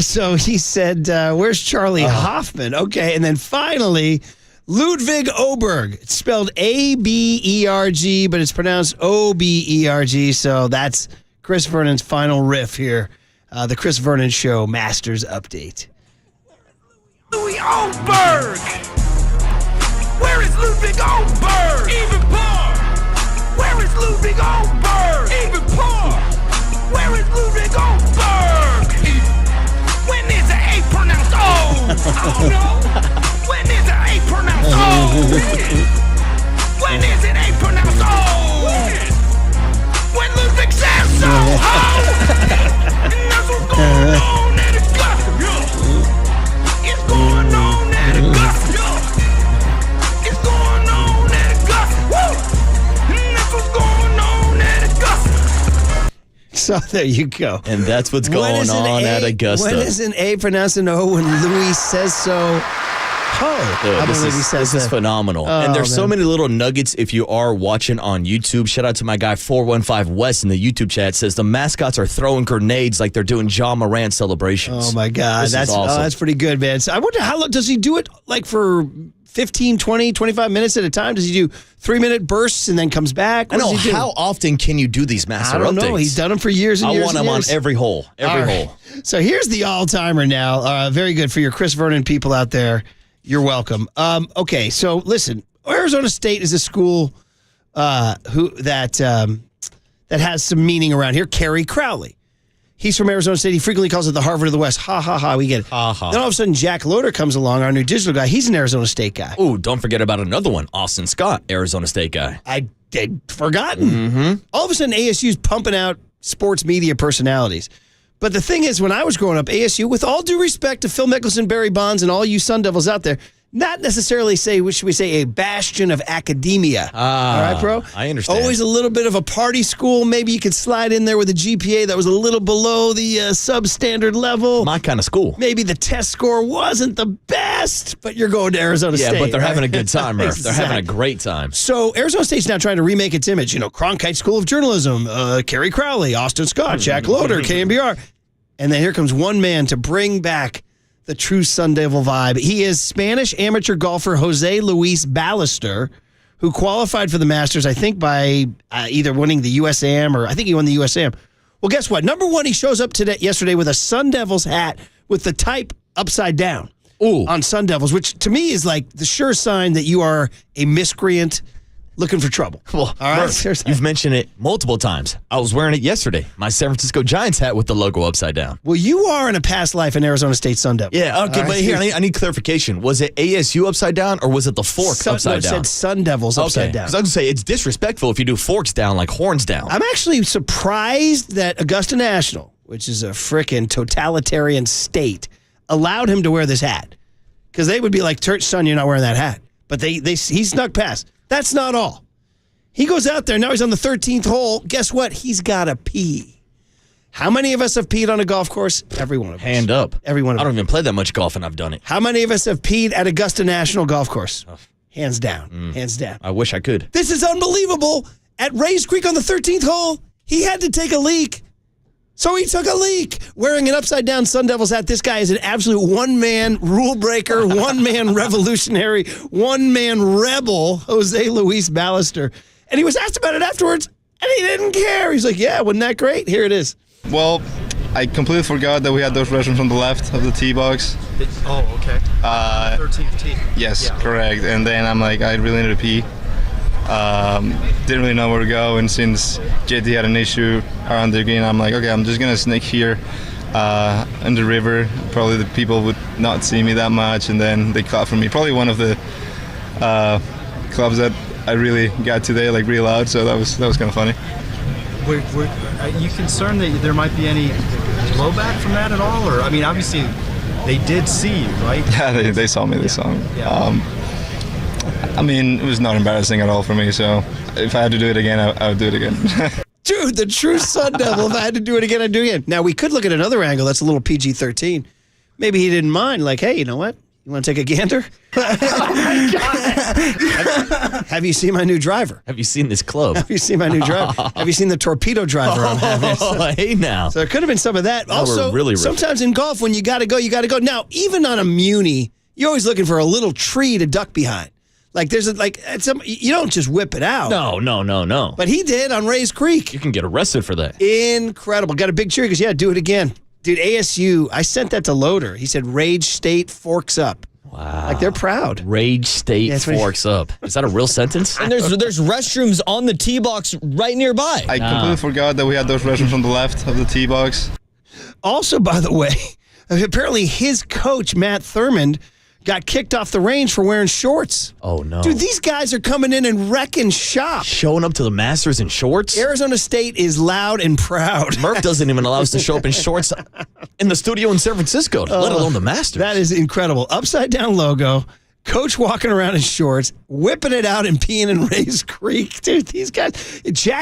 So he said, where's Charlie Hoffman? Okay, and then finally, Ludwig Oberg. It's spelled A-B-E-R-G, but it's pronounced O-B-E-R-G, so that's Chris Vernon's final riff here. The Chris Vernon Show Masters Update. Louis Oberg! Where is Ludwig Oberg? Even par! Where is Ludwig Oberg? Even par! Where is Ludwig Oberg? When is an A pronounced O? I don't know. When is an A pronounced O? When is an A pronounced O? When Ludwig says so. And that's what's going on at Augusta. It's going on at Augusta. It's going on at Augusta. And that's what's going on at Augusta. So there you go. And that's what's going on at Augusta. When is an A pronounced an O when Louis says so? I believe he says this is phenomenal. And there's so many little nuggets if you are watching on YouTube. Shout out to my guy 415 West in the YouTube chat. Says the mascots are throwing grenades like they're doing John Moran celebrations. Oh, my God. That's awesome. That's pretty good, man. So I wonder how long does he do it, like for 15, 20, 25 minutes at a time? Does he do 3-minute bursts and then comes back? I know. How often can you do these master updates? I don't know. He's done them for years and years and years. I want him on every hole. Every hole. So here's the all-timer now. Very good for your Chris Vernon people out there. You're welcome. Okay, so listen, Arizona State is a school that has some meaning around here. Kerry Crowley. He's from Arizona State. He frequently calls it the Harvard of the West. Ha, ha, ha. We get it. Ha, ha. Then all of a sudden, Jack Loader comes along, our new digital guy. He's an Arizona State guy. Ooh, don't forget about another one. Austin Scott, Arizona State guy. I had forgotten. Mm-hmm. All of a sudden, ASU's pumping out sports media personalities. But the thing is, when I was growing up, ASU, with all due respect to Phil Mickelson, Barry Bonds, and all you Sun Devils out there, not necessarily should we say, a bastion of academia. All right, bro? I understand. Always a little bit of a party school. Maybe you could slide in there with a GPA that was a little below the substandard level. My kind of school. Maybe the test score wasn't the best, but you're going to Arizona State. Yeah, but they're right? having a good time, Murph. Exactly. They're having a great time. So Arizona State's now trying to remake its image. You know, Cronkite School of Journalism, Kerry Crowley, Austin Scott, Jack Loader, KNBR. And then here comes one man to bring back the true Sun Devil vibe. He is Spanish amateur golfer Jose Luis Ballester, who qualified for the Masters, I think, by either winning the USAM or I think he won the USAM. Well, guess what? Number one, he shows up yesterday with a Sun Devils hat with the type upside down on Sun Devils, which to me is like the sure sign that you are a miscreant looking for trouble. Well, all right, Murph, you've mentioned it multiple times. I was wearing it yesterday. My San Francisco Giants hat with the logo upside down. Well, you are in a past life an Arizona State Sun Devil. Yeah, okay, but here, I need clarification. Was it ASU upside down or was it the fork upside down? It said Sun Devils upside down. Because I was going to say, it's disrespectful if you do forks down like horns down. I'm actually surprised that Augusta National, which is a frickin' totalitarian state, allowed him to wear this hat. Because they would be like, son, you're not wearing that hat. But he snuck past. That's not all. He goes out there. Now he's on the 13th hole. Guess what? He's got to pee. How many of us have peed on a golf course? Every one of us. Hand up. Every one of us. I don't even play that much golf, and I've done it. How many of us have peed at Augusta National Golf Course? Hands down. Hands down. I wish I could. This is unbelievable. At Rays Creek on the 13th hole, he had to take a leak So he took a leak wearing an upside-down Sun Devils hat. This guy is an absolute one-man rule breaker, one-man revolutionary, one-man rebel, Jose Luis Ballester. And he was asked about it afterwards, and he didn't care. He's like, yeah, wasn't that great? Here it is. Well, I completely forgot that we had those restrooms on the left of the tee box. Oh, okay. 13th tee. Yes, correct. And then I'm like, I really need to pee. Didn't really know where to go, and since JT had an issue around the green, I'm like, okay, I'm just gonna sneak here in the river. Probably the people would not see me that much, and then they clap for me. Probably one of the clubs that I really got today, like really loud. So that was kind of funny. Are you concerned that there might be any blowback from that at all? Or I mean, obviously they did see you, right? Yeah, they saw me. They saw me. Yeah. I mean, it was not embarrassing at all for me, so if I had to do it again, I would do it again. Dude, the true Sun Devil. If I had to do it again, I'd do it again. Now, we could look at another angle that's a little PG-13. Maybe he didn't mind, like, hey, you know what? You want to take a gander? Have you seen my new driver? Have you seen this club? Have you seen my new driver? Have you seen the torpedo driver I'm having? Hey, now. So it could have been some of that. Now Also, we're really sometimes in golf, when you got to go, you got to go. Now, even on a muni, you're always looking for a little tree to duck behind. Like there's you don't just whip it out. No. But he did on Rays Creek. You can get arrested for that. Incredible. Got a big cheer because, yeah, do it again. Dude, ASU, I sent that to Loader. He said, Rage State forks up. Wow. Like they're proud. Rage State forks up. Is that a real sentence? And there's restrooms on the tee box right nearby. I completely forgot that we had those restrooms on the left of the tee box. Also, by the way, apparently his coach, Matt Thurmond, got kicked off the range for wearing shorts. Oh, no. Dude, these guys are coming in and wrecking shop. Showing up to the Masters in shorts? Arizona State is loud and proud. Murph doesn't even allow us to show up in shorts in the studio in San Francisco, let alone the Masters. That is incredible. Upside down logo. Coach walking around in shorts, whipping it out and peeing in Rays Creek. Dude, these guys,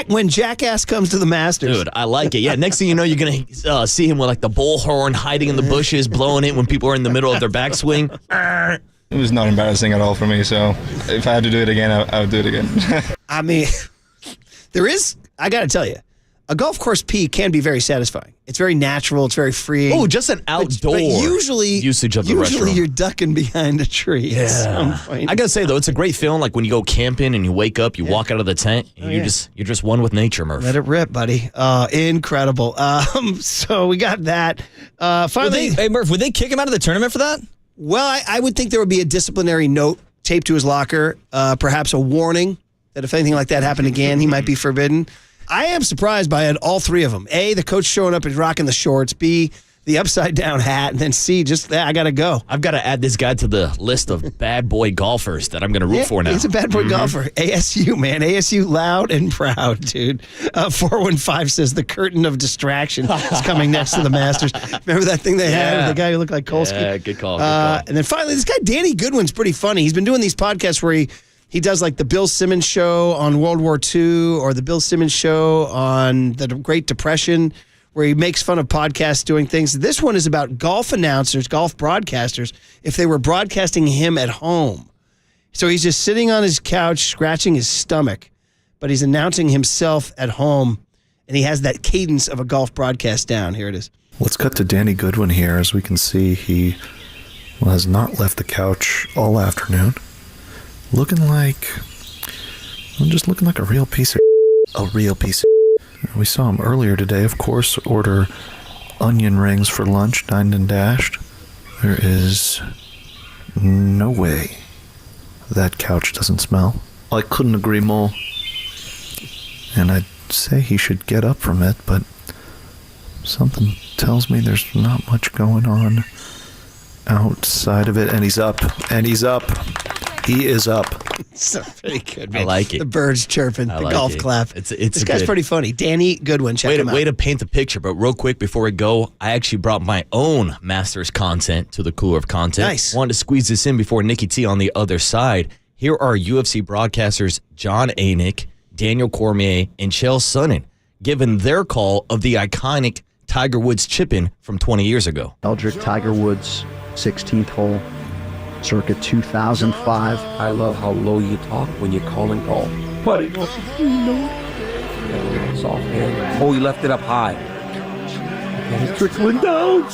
when Jackass comes to the Masters. Dude, I like it. Yeah, next thing you know, you're going to see him with like the bullhorn hiding in the bushes, blowing it when people are in the middle of their backswing. It was not embarrassing at all for me, so if I had to do it again, I would do it again. I mean, I got to tell you, a golf course pee can be very satisfying. It's very natural. It's very freeing. Oh, just an outdoor usage of the restroom. Usually you're ducking behind a tree. Yeah. I got to say, though, it's a great feeling. Like when you go camping and you wake up, you walk out of the tent, and you're just one with nature, Murph. Let it rip, buddy. Incredible. So we got that. Finally, hey, Murph, would they kick him out of the tournament for that? Well, I would think there would be a disciplinary note taped to his locker, perhaps a warning that if anything like that happened again, he might be forbidden. I am surprised by it, all three of them. A, the coach showing up and rocking the shorts. B, the upside-down hat. And then C, I got to go. I've got to add this guy to the list of bad boy golfers that I'm going to root for now. He's a bad boy golfer. ASU, man. ASU loud and proud, dude. 415 says the curtain of distraction is coming next to the Masters. Remember that thing they had with the guy who looked like Kolsky? Yeah, good call. And then finally, this guy, Danny Goodwin's pretty funny. He's been doing these podcasts where he does like the Bill Simmons show on World War II or the Bill Simmons show on the Great Depression, where he makes fun of podcasts doing things. This one is about golf announcers, golf broadcasters, if they were broadcasting him at home. So he's just sitting on his couch, scratching his stomach, but he's announcing himself at home, and he has that cadence of a golf broadcast down. Here it is. Let's cut to Danny Goodwin here. As we can see, he has not left the couch all afternoon. Looking like a real piece of We saw him earlier today, of course, order onion rings for lunch, dined and dashed. There is no way that couch doesn't smell. I couldn't agree more. And I'd say he should get up from it, but something tells me there's not much going on outside of it. And he's up. He is up. So pretty good, man. I like it. The birds chirping, the golf clap. This guy's pretty funny. Danny Goodwin, check him out. Way to paint the picture, but real quick before we go, I actually brought my own Masters content to the Cooler of Content. Nice. Wanted to squeeze this in before Nikki T on the other side. Here are UFC broadcasters John Anik, Daniel Cormier, and Chael Sonnen giving their call of the iconic Tiger Woods chip-in from 20 years ago. Eldrick Tiger Woods, 16th hole. Circa 2005. I love how low you talk when you call and call. Buddy, soft hand. Oh, you left it up high. And it's trickling down.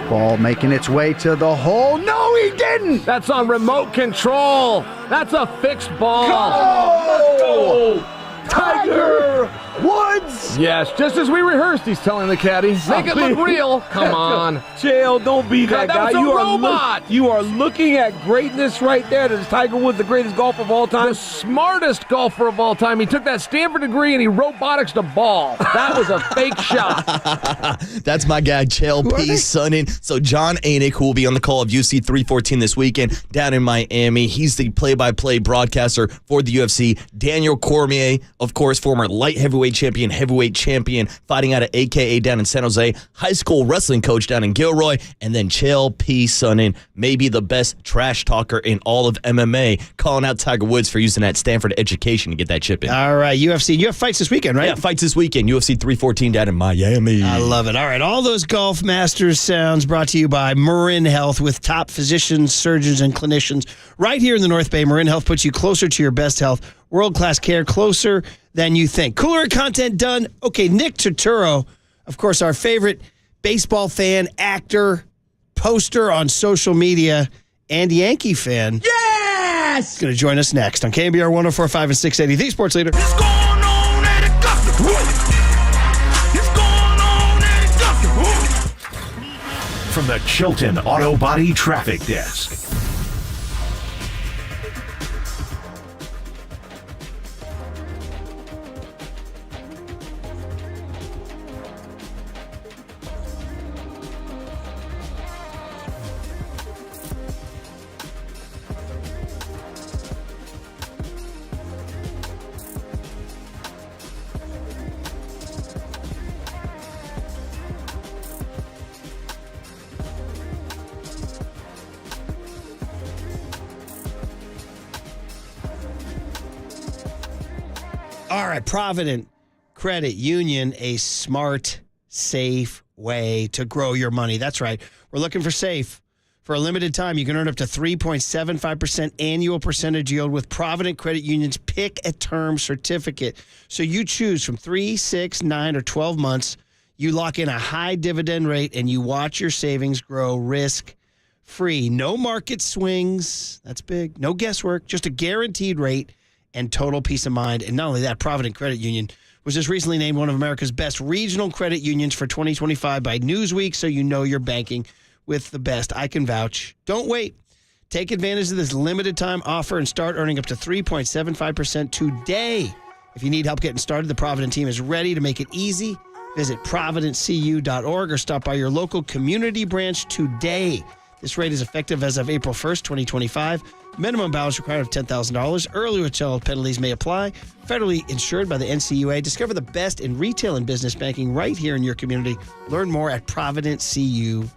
Ball making its way to the hole. No, he didn't. That's on remote control. That's a fixed ball. Go! Tiger Woods. Yes, just as we rehearsed, he's telling the caddy. Make it look real. Come on. Chill, don't be that guy. You are looking at greatness right there. Is Tiger Woods the greatest golfer of all time? The smartest golfer of all time. He took that Stanford degree and he robotics the ball. That was a fake shot. That's my guy, Chael P. Sonnen. So John Anik, who will be on the call of UFC 314 this weekend down in Miami. He's the play-by-play broadcaster for the UFC. Daniel Cormier, of course, former light heavyweight champion, fighting out of AKA down in San Jose, high school wrestling coach down in Gilroy, and then Chael P. Sonnen, maybe the best trash talker in all of MMA, calling out Tiger Woods for using that Stanford education to get that chip in. All right, UFC. You have fights this weekend, right? Yeah, fights this weekend. UFC 314 down in Miami. I love it. All right, all those Golf Masters sounds brought to you by Marin Health with top physicians, surgeons, and clinicians right here in the North Bay. Marin Health puts you closer to your best health. World-class care, closer than you think. Cooler content done. Okay, Nick Turturro, of course, our favorite baseball fan, actor, poster on social media, and Yankee fan. Yes! He's going to join us next on KNBR 104.5 and 680, the Sports Leader. It's going on at Augusta. It's going on at Augusta. From the Chilton Auto Body Traffic Desk. All right, Provident Credit Union, a smart, safe way to grow your money. That's right. We're looking for safe. For a limited time, you can earn up to 3.75% annual percentage yield with Provident Credit Union's Pick a Term certificate. So you choose from 3, 6, 9, or 12 months. You lock in a high dividend rate, and you watch your savings grow risk-free. No market swings. That's big. No guesswork. Just a guaranteed rate and total peace of mind. And not only that, Provident Credit Union was just recently named one of America's best regional credit unions for 2025 by Newsweek, so you know you're banking with the best. I can vouch. Don't wait. Take advantage of this limited time offer and start earning up to 3.75% today. If you need help getting started, the Provident team is ready to make it easy. Visit providentcu.org or stop by your local community branch today. This rate is effective as of April 1st, 2025. Minimum balance required of $10,000. Early withdrawal penalties may apply. Federally insured by the NCUA. Discover the best in retail and business banking right here in your community. Learn more at providentcu.org.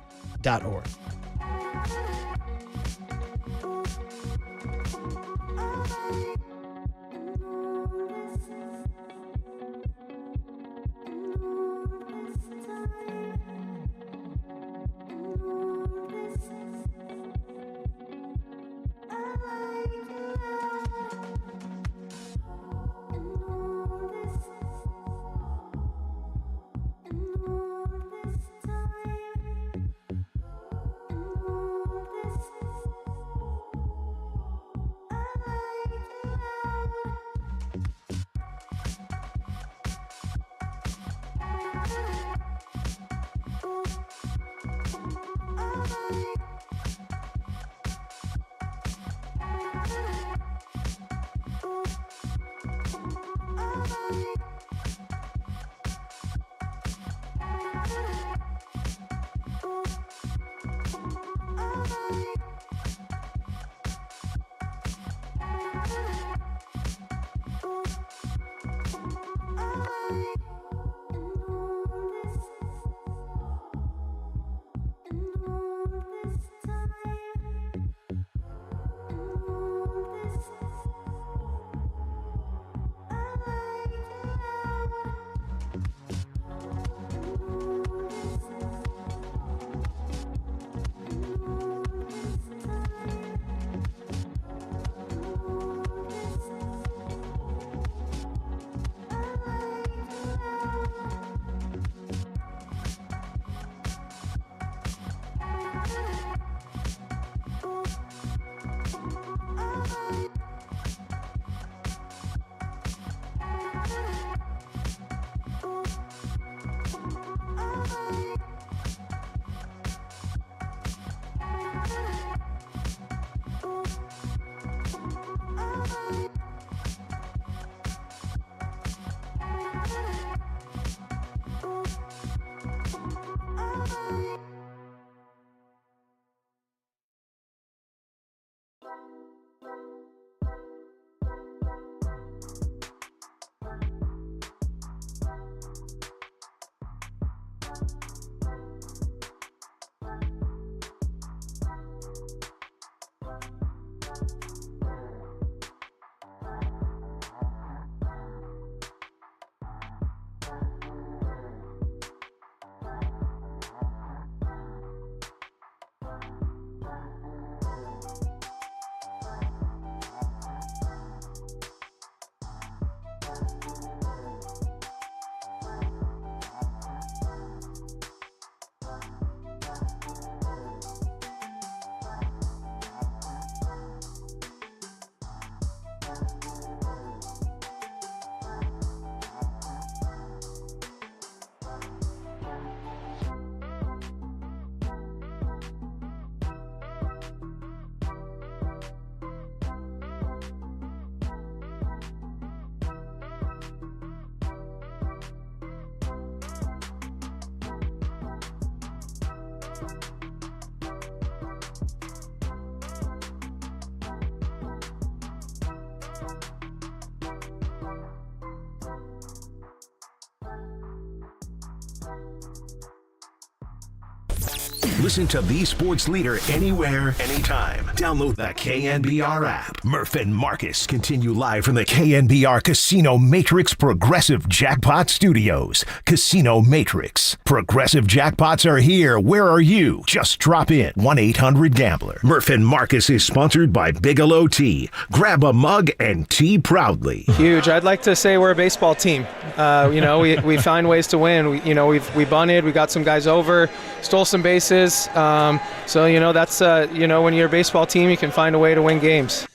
Listen to the sports leader anywhere, anytime. Download the KNBR app. Murph and Marcus continue live from the KNBR Casino Matrix Progressive Jackpot Studios. Casino Matrix. Progressive jackpots are here. Where are you? Just drop in. 1-800-GAMBLER. Murph and Marcus is sponsored by Bigelow Tea. Grab a mug and tea proudly. Huge. I'd like to say we're a baseball team. We find ways to win. We bunted. We got some guys over, stole some bases. That's when you're a baseball team, you can find a way to win games.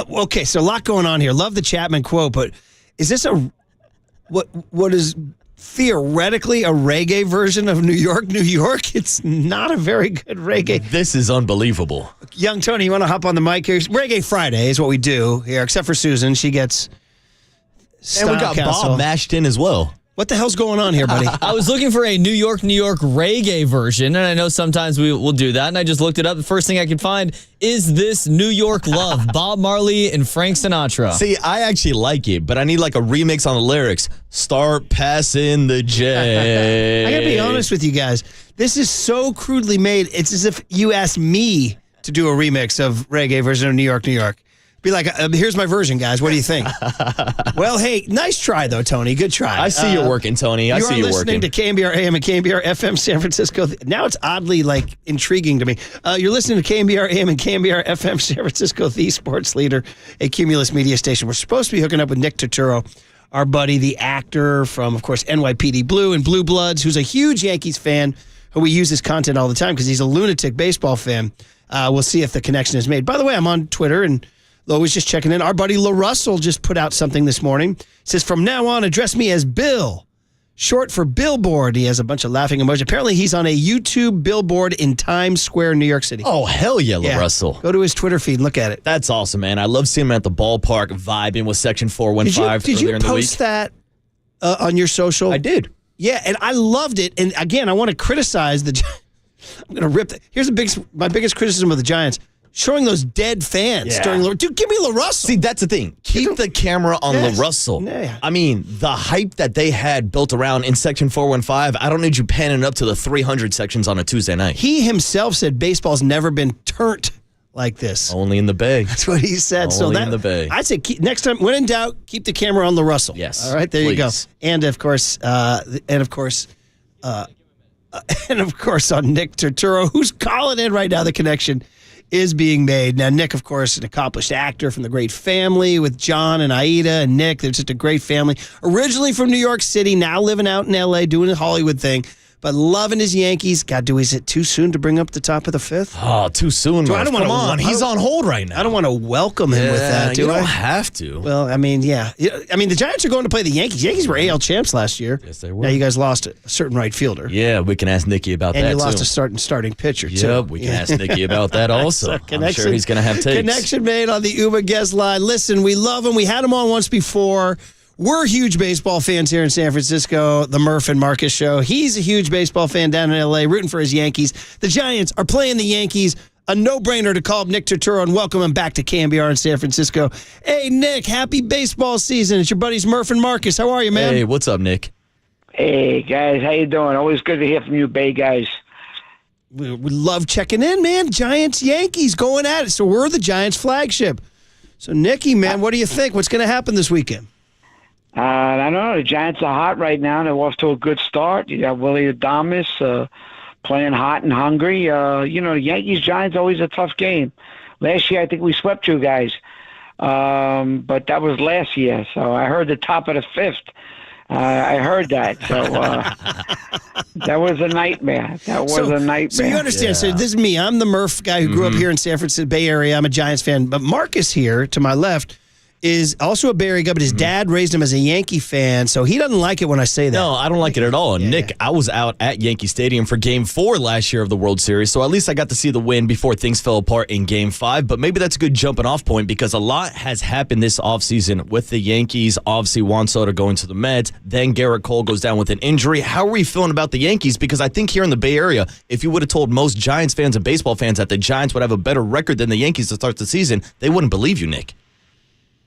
Okay, so a lot going on here. Love the Chapman quote, but is this what is theoretically a reggae version of New York, New York? It's not a very good reggae. This is unbelievable. Young Tony, you want to hop on the mic here? Reggae Friday is what we do here, except for Susan. She gets And we got Bob mashed in as well. What the hell's going on here, buddy? I was looking for a New York reggae version, and I know sometimes we'll do that, and I just looked it up. The first thing I could find is this New York Love, Bob Marley and Frank Sinatra. See, I actually like it, but I need like a remix on the lyrics. Start passing the J. I gotta be honest with you guys. This is so crudely made. It's as if you asked me to do a remix of reggae version of New York, New York. Be like, here's my version, guys. What do you think? Well, hey, nice try, though, Tony. Good try. I see you're working, Tony. I see you're working. You're listening to KNBR AM and KNBR FM San Francisco. Now it's oddly, intriguing to me. You're listening to KNBR AM and KNBR FM San Francisco, the sports leader, a Cumulus media station. We're supposed to be hooking up with Nick Turturro, our buddy, the actor from, of course, NYPD Blue and Blue Bloods, who's a huge Yankees fan, who we use his content all the time because he's a lunatic baseball fan. We'll see if the connection is made. By the way, I'm on Twitter, and Lois just checking in. Our buddy La Russell just put out something this morning. It says, from now on, address me as Bill, short for billboard. He has a bunch of laughing emojis. Apparently, he's on a YouTube billboard in Times Square, New York City. Oh, hell yeah, La Russell. Go to his Twitter feed and look at it. That's awesome, man. I love seeing him at the ballpark vibing with Section 415 Did you post that on your social? I did. Yeah, and I loved it. And again, I want to criticize I'm going to rip Here's my biggest criticism of the Giants. Showing those dead fans during dude, give me La Russell. See, that's the thing. Keep the camera on La Russell. Yeah. I mean, the hype that they had built around in Section 415, I don't need you panning up to the 300 sections on a Tuesday night. He himself said baseball's never been turned like this. Only in the Bay. That's what he said. Only in the Bay. I say next time, when in doubt, keep the camera on La Russell. Yes. All right, there you go. And of course, on Nick Turturro, who's calling in right now. The connection is being made. Now, Nick, of course, an accomplished actor from the great family with John and Aida and Nick. They're just a great family. Originally from New York City, now living out in L.A., doing a Hollywood thing, but loving his Yankees. God, is it too soon to bring up the top of the fifth? Oh, too soon, I don't want Come on. He's on hold right now. I don't want to welcome him with that, do I? You don't have to. Well, I mean, yeah. I mean, the Giants are going to play the Yankees. Yankees were AL champs last year. Yes, they were. Now you guys lost a certain right fielder. Yeah, we can ask Nicky about that, too. And you lost a starting pitcher, too. Yep, we can ask Nicky about that also. I'm sure he's going to have takes. Connection made on the Uber guest line. Listen, we love him. We had him on once before. We're huge baseball fans here in San Francisco, the Murph and Marcus show. He's a huge baseball fan down in L.A., rooting for his Yankees. The Giants are playing the Yankees. A no-brainer to call up Nick Turturro and welcome him back to KNBR in San Francisco. Hey, Nick, happy baseball season. It's your buddies Murph and Marcus. How are you, man? Hey, what's up, Nick? Hey, guys. How you doing? Always good to hear from you, Bay guys. We love checking in, man. Giants-Yankees going at it. So we're the Giants flagship. So, Nicky, man, what do you think? What's going to happen this weekend? I don't know. The Giants are hot right now. They're off to a good start. You got Willie Adames playing hot and hungry. The Yankees-Giants always a tough game. Last year, I think we swept you guys. But that was last year. So I heard the top of the fifth. I heard that. So that was a nightmare. A nightmare. So you understand. So this is me. I'm the Murph guy who grew up here in San Francisco Bay Area. I'm a Giants fan. But Marcus here, to my left, is also a Bay Area guy, but his dad raised him as a Yankee fan, so he doesn't like it when I say that. No, I don't like it at all. Nick, I was out at Yankee Stadium for Game 4 last year of the World Series, so at least I got to see the win before things fell apart in Game 5, but maybe that's a good jumping off point because a lot has happened this offseason with the Yankees. Obviously, Juan Soto going to the Mets, then Garrett Cole goes down with an injury. How are we feeling about the Yankees? Because I think here in the Bay Area, if you would have told most Giants fans and baseball fans that the Giants would have a better record than the Yankees to start the season, they wouldn't believe you, Nick.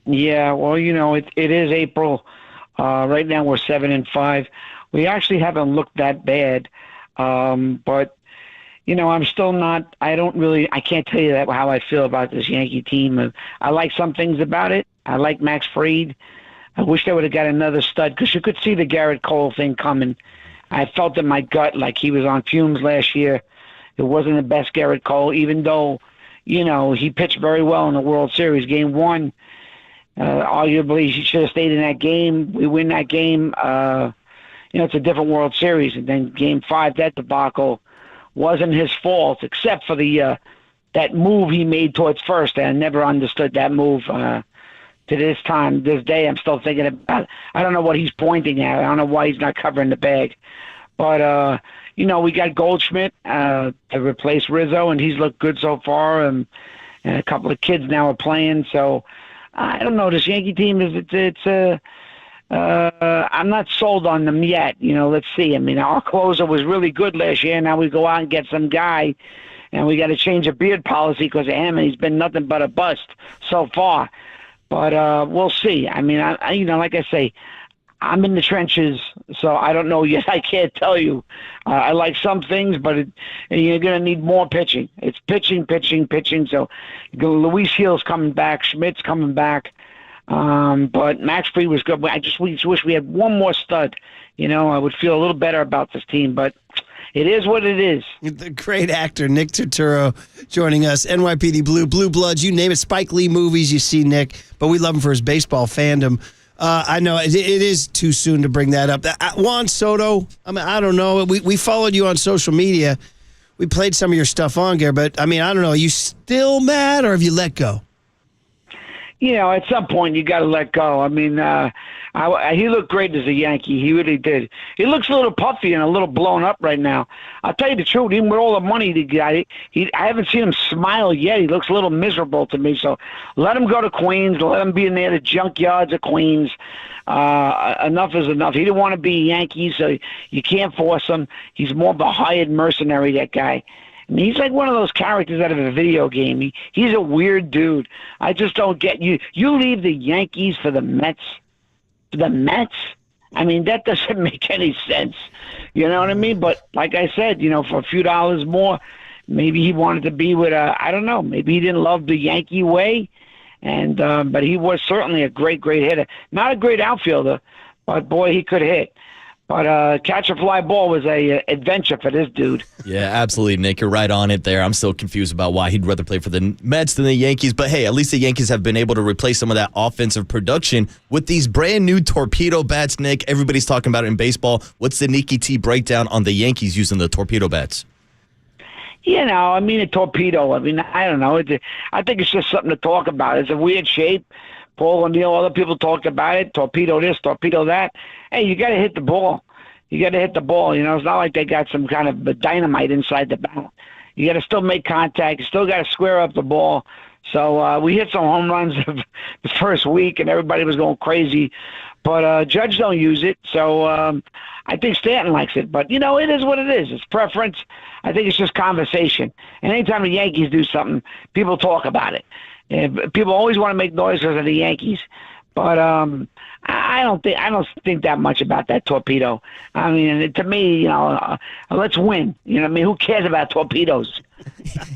Yeah, well, it is April. Right now we're 7-5. We actually haven't looked that bad, but I'm still not. I can't tell you how I feel about this Yankee team. I like some things about it. I like Max Fried. I wish they would have got another stud because you could see the Garrett Cole thing coming. I felt in my gut like he was on fumes last year. It wasn't the best Garrett Cole, even though, he pitched very well in the World Series. Game 1, arguably he should have stayed in that game. We win that game. It's a different World Series. And then Game 5, that debacle wasn't his fault, except for that move he made towards first. And I never understood that move. To this day, I'm still thinking about it. I don't know what he's pointing at. I don't know why he's not covering the bag. But, we got Goldschmidt to replace Rizzo, and he's looked good so far. And a couple of kids now are playing. So, I don't know. This Yankee team, I'm not sold on them yet. Let's see. I mean, our closer was really good last year. Now we go out and get some guy, and we got to change a beard policy because of him, and he's been nothing but a bust so far. But we'll see. I mean, like I say, I'm in the trenches, so I don't know yet. I can't tell you. I like some things, but you're going to need more pitching. It's pitching. So Luis Gil's coming back. Schmidt's coming back. But Max Fried was good. I just wish we had one more stud. I would feel a little better about this team, but it is what it is. The great actor, Nick Turturro, joining us. NYPD Blue Bloods, you name it. Spike Lee movies, you see Nick, but we love him for his baseball fandom. I know it is too soon to bring that up. Juan Soto, I don't know. We followed you on social media. We played some of your stuff on there, but, I don't know. Are you still mad, or have you let go? At some point you got to let go. I mean, he looked great as a Yankee. He really did. He looks a little puffy and a little blown up right now. I'll tell you the truth. Even with all the money he got, I haven't seen him smile yet. He looks a little miserable to me. So let him go to Queens. Let him be in there, the junkyards of Queens. Enough is enough. He didn't want to be a Yankee, so you can't force him. He's more of a hired mercenary, that guy. And he's like one of those characters out of a video game. He's a weird dude. I just don't get you. You leave the Yankees for the Mets. The Mets? I mean, that doesn't make any sense. You know what I mean? But like I said, for a few dollars more, maybe he wanted to be with I don't know. Maybe he didn't love the Yankee way. And but he was certainly a great hitter. Not a great outfielder, but boy, he could hit. But catch a fly ball was a adventure for this dude. Yeah, absolutely, Nick. You're right on it there. I'm still confused about why he'd rather play for the Mets than the Yankees. But, hey, at least the Yankees have been able to replace some of that offensive production with these brand-new torpedo bats, Nick. Everybody's talking about it in baseball. What's the Nikki T breakdown on the Yankees using the torpedo bats? A torpedo. I don't know. I think it's just something to talk about. It's a weird shape. Paul O'Neill, other people talked about it. Torpedo this, torpedo that. Hey, you got to hit the ball. It's not like they got some kind of dynamite inside the bat. You got to still make contact. You still got to square up the ball. So we hit some home runs the first week, and everybody was going crazy. But Judge don't use it, so I think Stanton likes it. But, it is what it is. It's preference. I think it's just conversation. And anytime the Yankees do something, people talk about it. And people always want to make noise because of the Yankees. But I don't think that much about that torpedo. I mean, to me, let's win. Who cares about torpedoes?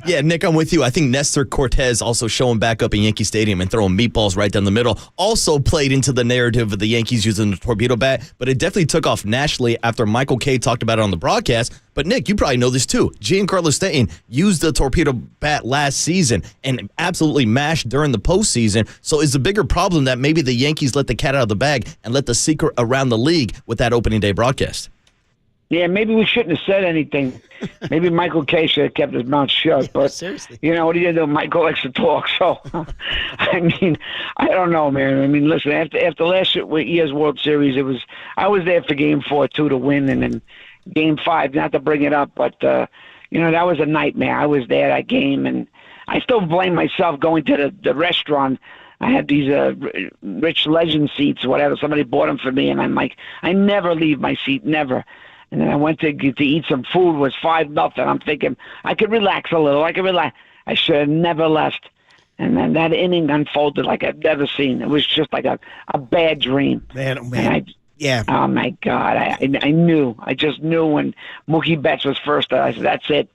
Yeah, Nick, I'm with you. I think Nestor Cortez also showing back up in Yankee Stadium and throwing meatballs right down the middle also played into the narrative of the Yankees using the torpedo bat, but it definitely took off nationally after Michael Kay talked about it on the broadcast. But, Nick, you probably know this too. Giancarlo Stanton used the torpedo bat last season and absolutely mashed during the postseason. So is the bigger problem that maybe the Yankees let the cat out of the bag and let the secret around the league with that opening day broadcast? Yeah, maybe we shouldn't have said anything. Maybe Michael Kay should have kept his mouth shut. But seriously, what are you gonna do? Michael likes to talk. So, I don't know, man. Listen, after last year's World Series, I was there for Game 4 too to win, and then Game 5, not to bring it up, but that was a nightmare. I was there that game, and I still blame myself going to the restaurant. I had these rich legend seats, whatever. Somebody bought them for me, and I'm like, I never leave my seat, never. And then I went to eat some food. It was 5-0. I'm thinking I could relax a little. I should have never left. And then that inning unfolded like I've never seen. It was just like a bad dream. Man. Yeah. Oh my God! I knew. I just knew when Mookie Betts was first. I said, "That's it.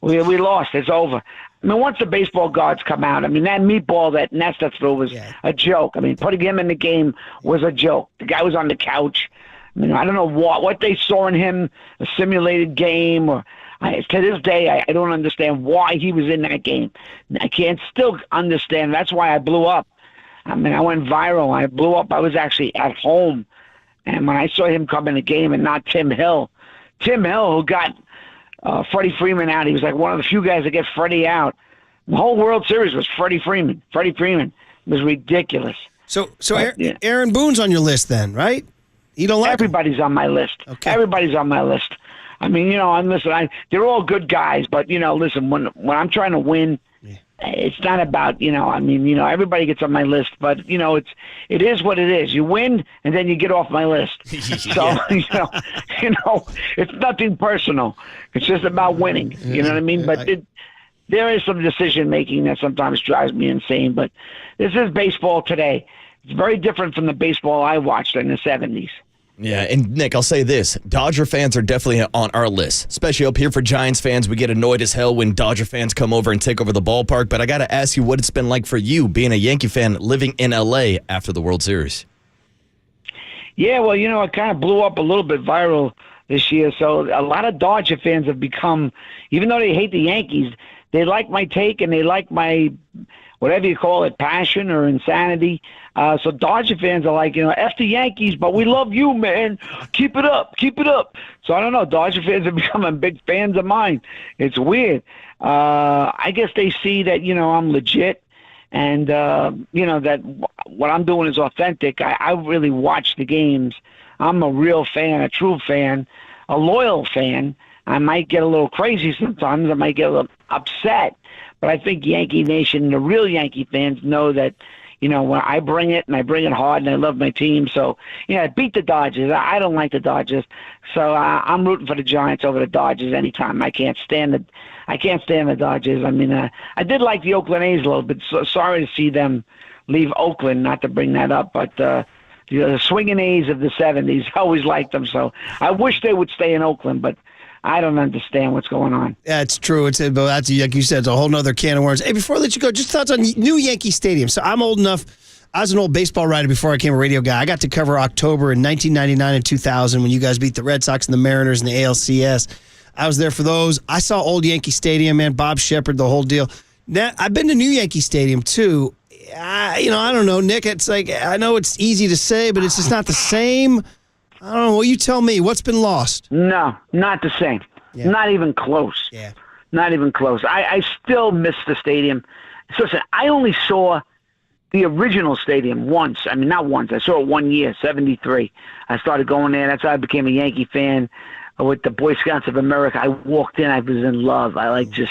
We lost. It's over. I mean, once the baseball gods come out, I mean, that meatball that Nesta threw was a joke. I mean, putting him in the game was a joke. The guy was on the couch. I mean, I don't know what they saw in him, a simulated game. To this day, I don't understand why he was in that game. I can't still understand. That's why I blew up. I mean, I went viral. I blew up. I was actually at home. And when I saw him come in the game and not Tim Hill, who got Freddie Freeman out. He was like one of the few guys that get Freddie out. The whole World Series was Freddie Freeman. Freddie Freeman was ridiculous. So Aaron Boone's on your list then, right? You don't like everybody's on my list. Okay. Everybody's on my list. I mean, they're all good guys, but listen, when I'm trying to win, it's not about, everybody gets on my list, but it is what it is. You win and then you get off my list. So, it's nothing personal. It's just about winning. You know what I mean? But there is some decision making that sometimes drives me insane, but this is baseball today. It's very different from the baseball I watched in the 70s. Yeah, and Nick, I'll say this. Dodger fans are definitely on our list, especially up here for Giants fans. We get annoyed as hell when Dodger fans come over and take over the ballpark, but I got to ask you what it's been like for you being a Yankee fan living in L.A. after the World Series. Yeah, well, it kind of blew up a little bit viral this year, so a lot of Dodger fans have become, even though they hate the Yankees, they like my take and they like my, whatever you call it, passion or insanity. So Dodger fans are like, F the Yankees, but we love you, man. Keep it up. Keep it up. So I don't know. Dodger fans are becoming big fans of mine. It's weird. I guess they see that, I'm legit and, that what I'm doing is authentic. I really watch the games. I'm a real fan, a true fan, a loyal fan. I might get a little crazy sometimes. I might get a little upset. But I think Yankee Nation, the real Yankee fans know that, when I bring it and I bring it hard and I love my team. So, beat the Dodgers. I don't like the Dodgers. So I'm rooting for the Giants over the Dodgers anytime. I can't stand the Dodgers. I mean, I did like the Oakland A's a little bit. So sorry to see them leave Oakland, not to bring that up. But the swinging A's of the 70s, I always liked them. So I wish they would stay in Oakland, but I don't understand what's going on. Yeah, it's true. But that's, like you said, it's a whole nother can of worms. Hey, before I let you go, just thoughts on new Yankee Stadium. So I'm old enough. I was an old baseball writer before I became a radio guy. I got to cover October in 1999 and 2000 when you guys beat the Red Sox and the Mariners in the ALCS. I was there for those. I saw old Yankee Stadium, man, Bob Shepard, the whole deal. Now, I've been to new Yankee Stadium, too. I don't know, Nick. It's like, I know it's easy to say, but it's just not the same. I don't know. Well, you tell me. What's been lost? No, not the same. Yeah. Not even close. Yeah. Not even close. I still miss the stadium. So listen, I only saw the original stadium once. I mean, not once. I saw it 1 year, 73. I started going there. That's how I became a Yankee fan. With the Boy Scouts of America, I walked in. I was in love. It's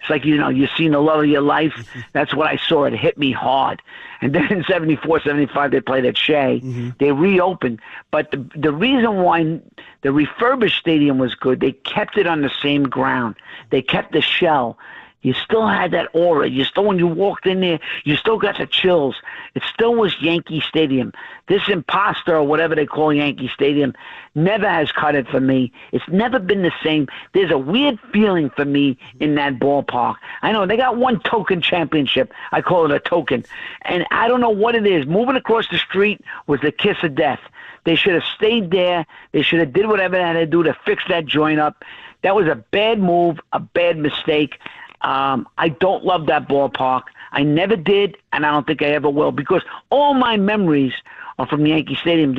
like, you've seen the love of your life. That's what I saw. It hit me hard. And then in 74, 75, they played at Shea. Mm-hmm. They reopened. But the reason why the refurbished stadium was good, they kept it on the same ground. They kept the shell. You still had that aura. When you walked in there, you still got the chills. It still was Yankee Stadium. This imposter, or whatever they call Yankee Stadium, never has cut it for me. It's never been the same. There's a weird feeling for me in that ballpark. I know they got one token championship. I call it a token. And I don't know what it is. Moving across the street was the kiss of death. They should have stayed there. They should have did whatever they had to do to fix that joint up. That was a bad move, a bad mistake. I don't love that ballpark. I never did, and I don't think I ever will, because all my memories are from Yankee Stadium.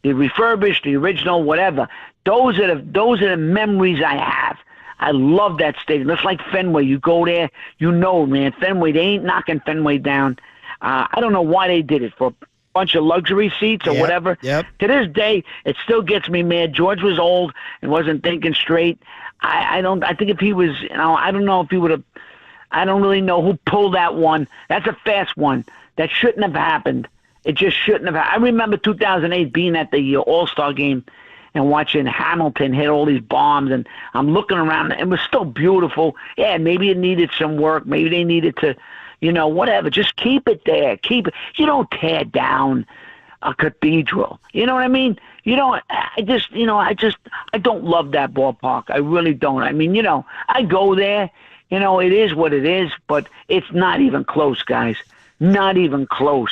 The refurbished, the original, whatever. Those are the memories I have. I love that stadium. It's like Fenway. You go there, man. Fenway, they ain't knocking Fenway down. I don't know why they did it, for a bunch of luxury seats or whatever. Yep. To this day, it still gets me mad. George was old and wasn't thinking straight. I think if he was, I don't know if he would have, I don't really know who pulled that one. That's a fast one. That shouldn't have happened. It just shouldn't have happened. I remember 2008 being at the All-Star game and watching Hamilton hit all these bombs, and I'm looking around. It was still beautiful. Yeah, maybe it needed some work. Maybe they needed to, whatever. Just keep it there. Keep it. You don't tear down a cathedral. You know what I mean? I don't love that ballpark. I really don't. I mean, I go there. It is what it is, but it's not even close, guys. Not even close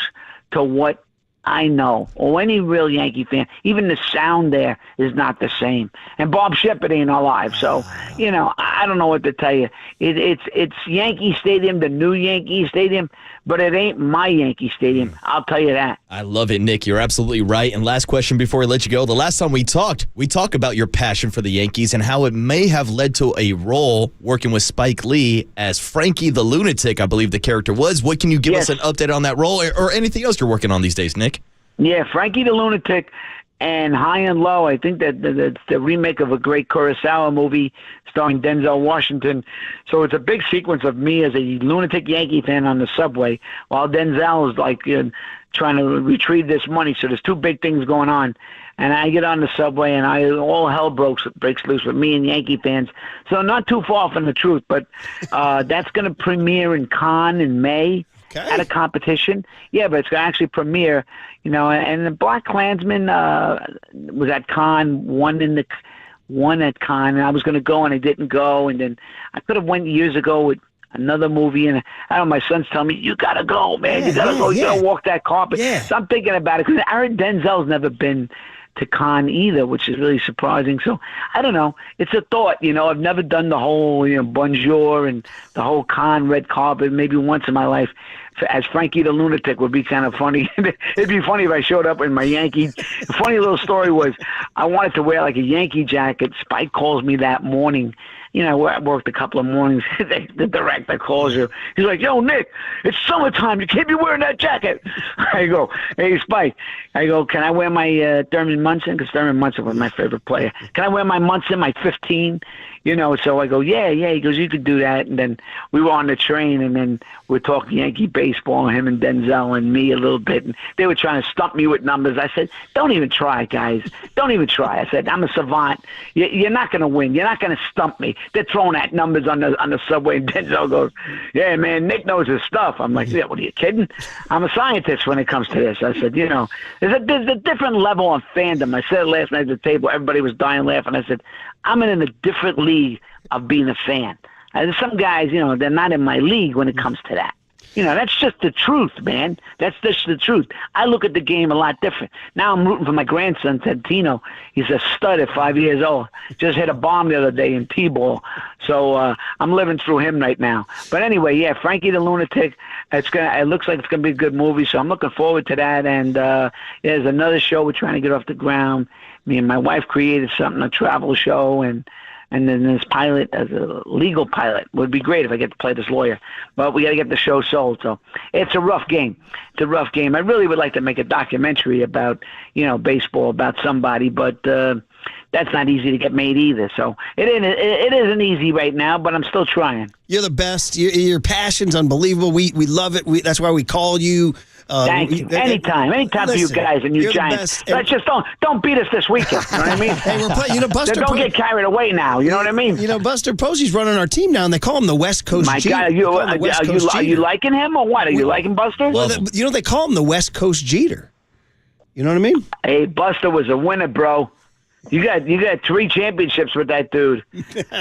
to what I know, or any real Yankee fan. Even the sound there is not the same. And Bob Shepard ain't alive, so I don't know what to tell you. It's Yankee Stadium, the new Yankee Stadium, but it ain't my Yankee Stadium. I'll tell you that. I love it, Nick. You're absolutely right. And last question before we let you go. The last time we talked about your passion for the Yankees and how it may have led to a role working with Spike Lee as Frankie the Lunatic, I believe the character was. What can you give us an update on that role or anything else you're working on these days, Nick? Yeah, Frankie the Lunatic and High and Low. I think that the remake of a great Kurosawa movie starring Denzel Washington. So it's a big sequence of me as a lunatic Yankee fan on the subway while Denzel is like trying to retrieve this money. So there's two big things going on. And I get on the subway and all hell breaks loose with me and Yankee fans. So not too far from the truth, but that's going to premiere in Cannes in May. Okay. At a competition. Yeah, but it's going to actually premiere, and the Black Klansman was at Cannes, one at Cannes, and I was going to go and I didn't go, and then I could have went years ago with another movie, and I don't know, my son's telling me, you got to go, man, you got to go, you got to walk that carpet. Yeah. So I'm thinking about it, because Aaron Denzel's never been to Cannes either, which is really surprising. So I don't know. It's a thought, I've never done the whole, bonjour and the whole Cannes red carpet. Maybe once in my life as Frankie the Lunatic would be kind of funny. It'd be funny if I showed up in my Yankee. The funny little story was I wanted to wear like a Yankee jacket. Spike calls me that morning. I worked a couple of mornings. The director calls you. He's like, yo, Nick, it's summertime. You can't be wearing that jacket. I go, hey, Spike. I go, can I wear my Thurman Munson? Because Thurman Munson was my favorite player. Can I wear my Munson, my 15? So I go, yeah. He goes, you could do that. And then we were on the train, and then we're talking Yankee baseball, him and Denzel and me a little bit. And they were trying to stump me with numbers. I said, don't even try, guys. Don't even try. I said, I'm a savant. You're not going to win. You're not going to stump me. They're throwing at numbers on the subway. And Denzel goes, yeah, man, Nick knows his stuff. I'm like, yeah, what are you kidding? I'm a scientist when it comes to this. I said, there's a different level of fandom. I said it last night at the table. Everybody was dying laughing. I said, I'm in a different league of being a fan. There's some guys, they're not in my league when it comes to that. That's just the truth, man. That's just the truth. I look at the game a lot different. Now I'm rooting for my grandson, Tino. He's a stud at 5 years old. Just hit a bomb the other day in T-ball. So I'm living through him right now. But anyway, yeah, Frankie the Lunatic, it looks like it's going to be a good movie, so I'm looking forward to that. And there's another show we're trying to get off the ground. Me and my wife created something, a travel show, and then this pilot, as a legal pilot, would be great if I get to play this lawyer. But we got to get the show sold, so it's a rough game. It's a rough game. I really would like to make a documentary about, baseball, about somebody, but that's not easy to get made either. So it isn't easy right now, but I'm still trying. You're the best. Your passion's unbelievable. We love it. That's why we call you. Thank you. Anytime for you guys and you Giants. Let's just don't beat us this weekend. You know what I mean? Hey, we're playing. Buster. Don't get carried away now. You know what I mean? Buster Posey's running our team now, and they call him the West Coast My Jeter. God, are you liking him or what? Are you liking Buster? Well, they call him the West Coast Jeter. You know what I mean? Hey, Buster was a winner, bro. You got 3 championships with that dude.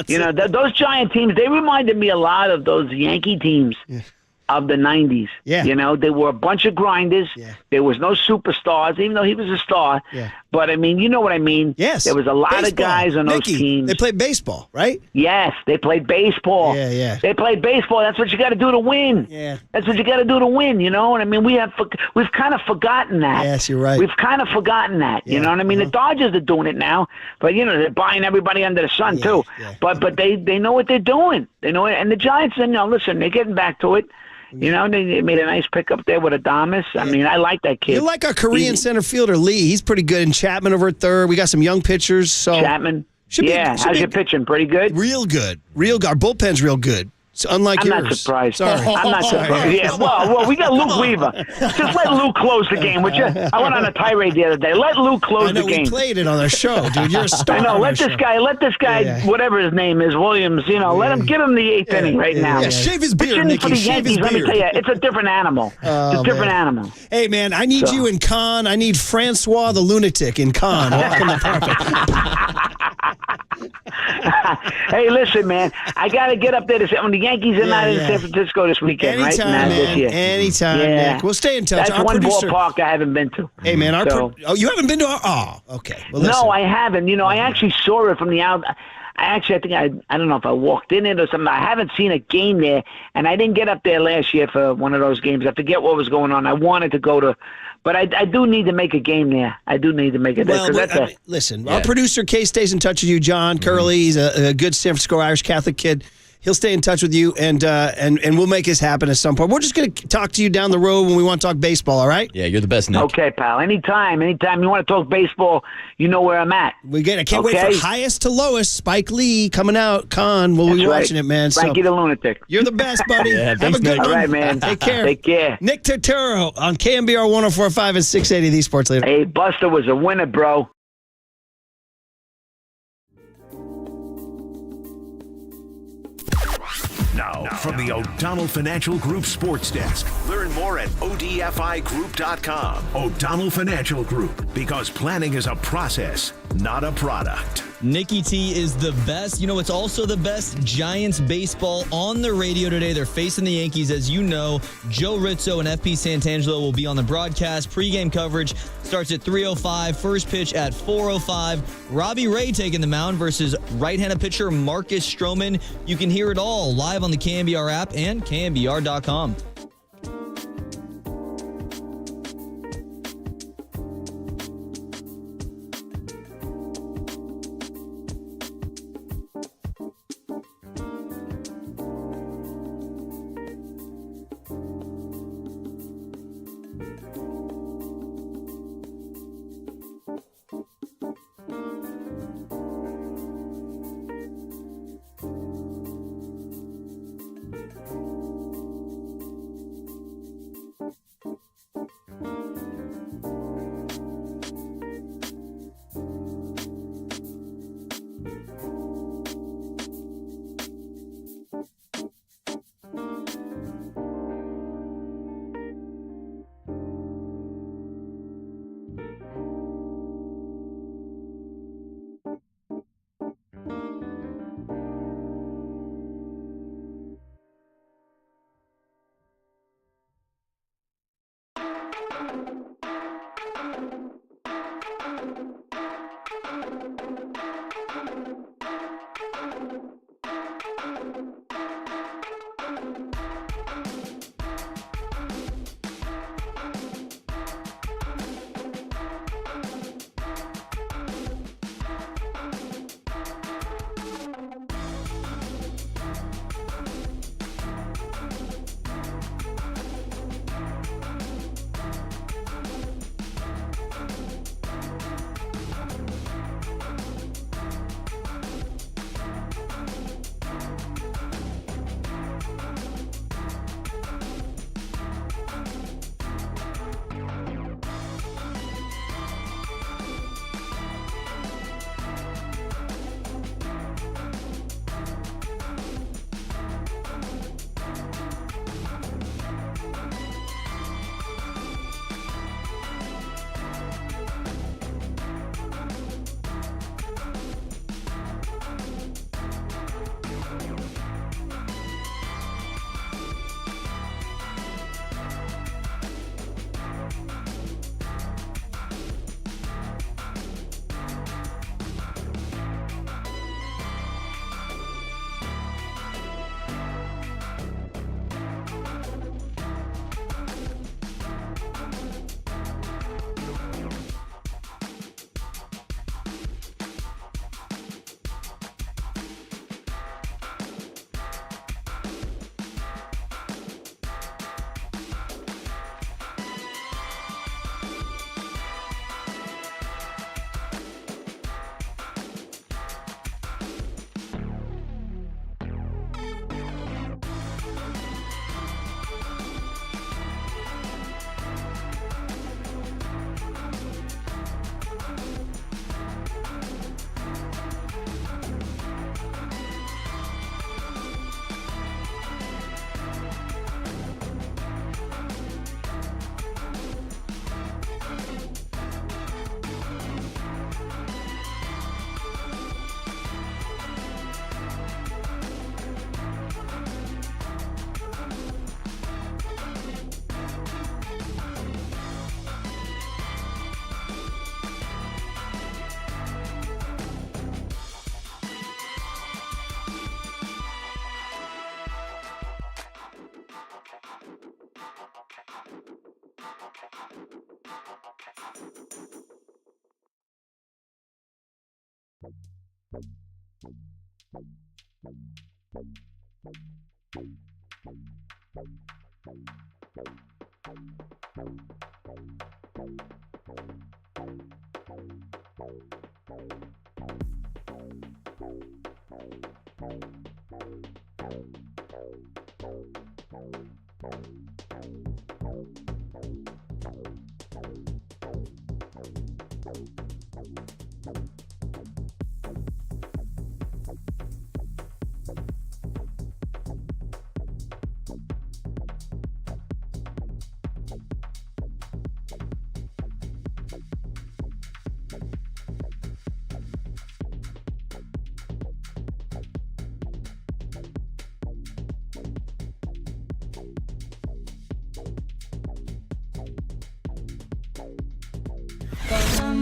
Those Giant teams, they reminded me a lot of those Yankee teams. Yeah. Of the 90s. Yeah. They were a bunch of grinders. Yeah. There was no superstars, even though he was a star. Yeah. But, I mean, you know what I mean? Yes. There was a lot of guys on those teams. They played baseball, right? Yes, they played baseball. Yeah. They played baseball. That's what you got to do to win. Yeah. That's what you got to do to win, And I mean, we've kind of forgotten that. Yes, you're right. We've kind of forgotten that, you know what I mean? The Dodgers are doing it now, but, they're buying everybody under the sun, too. Yeah. But they know what they're doing. They know it. And the Giants, listen, they're getting back to it. They made a nice pickup there with Adames. I mean, I like that kid. You like our Korean center fielder, Lee. He's pretty good. And Chapman over at third. We got some young pitchers. So Chapman. How's your pitching? Pretty good? Real good. Our bullpen's real good. It's unlike I'm yours. not surprised. Sorry. I'm not surprised. Yeah, well, we got Luke Weaver. Just let Luke close the game, would you? I went on a tirade the other day. Let Luke close the game. We played it on our show, dude. You're a star. I know. Let this guy, Yeah. whatever his name is, Williams. Let him give him the eighth inning right now. Yeah, shave his beard, Pitching Nicky. for the Shave his Yankees, let me beard. tell you, it's a different animal. It's a different animal. Hey, man, I need you in Con. I need Francois the lunatic in Con. Walking the carpet. Hey, listen, man. I got to get up there when the Yankees are not in San Francisco this weekend, Anytime, right? man. This year. Anytime, Yeah. Nick. We'll stay in touch. That's Our one producer- ballpark I haven't been to. Hey, man. You haven't been to our... Oh, okay. Well, listen. No, I haven't. I actually saw it from the out. I think I don't know if I walked in it or something. I haven't seen a game there, and I didn't get up there last year for one of those games. I forget what was going on. I wanted to go to, but I do need to make a game there. I do need to make it there. Well, listen, our producer, Kay, stays in touch with you, John Curley. He's a good San Francisco Irish Catholic kid. He'll stay in touch with you, and we'll make this happen at some point. We're just going to talk to you down the road when we want to talk baseball, all right? Yeah, you're the best, Nick. Okay, pal. Anytime you want to talk baseball, you know where I'm at. I can't wait for highest to lowest. Spike Lee coming out. Con, we'll be watching it, man. Frankie the Lunatic. You're the best, buddy. Yeah, Have a good one. All right, man. Take care. Take care. Nick Turturro on KNBR 104.5 and 680, the Sports Leader. Hey, Buster was a winner, bro. Now, from the O'Donnell Financial Group Sports Desk. Learn more at odfigroup.com. O'Donnell Financial Group, because planning is a process, not a product. Nicky T is the best. It's also the best Giants baseball on the radio today. They're facing the Yankees, as you know. Joe Rizzo and FP Santangelo will be on the broadcast. Pre-game coverage starts at 3:05. First pitch at 4:05. Robbie Ray taking the mound versus right-handed pitcher Marcus Stroman. You can hear it all live on the KNBR app and KNBR.com.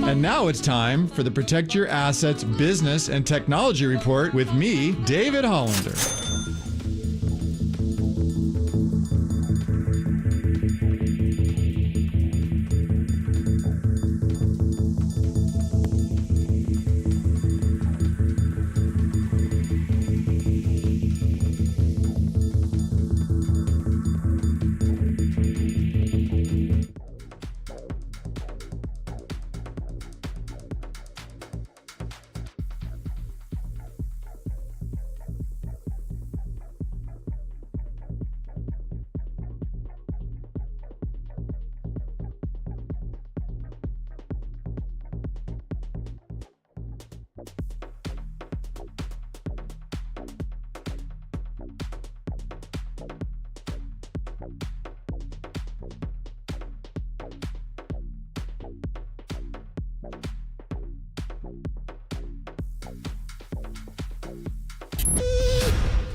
And now it's time for the Protect Your Assets Business and Technology Report with me, David Hollander.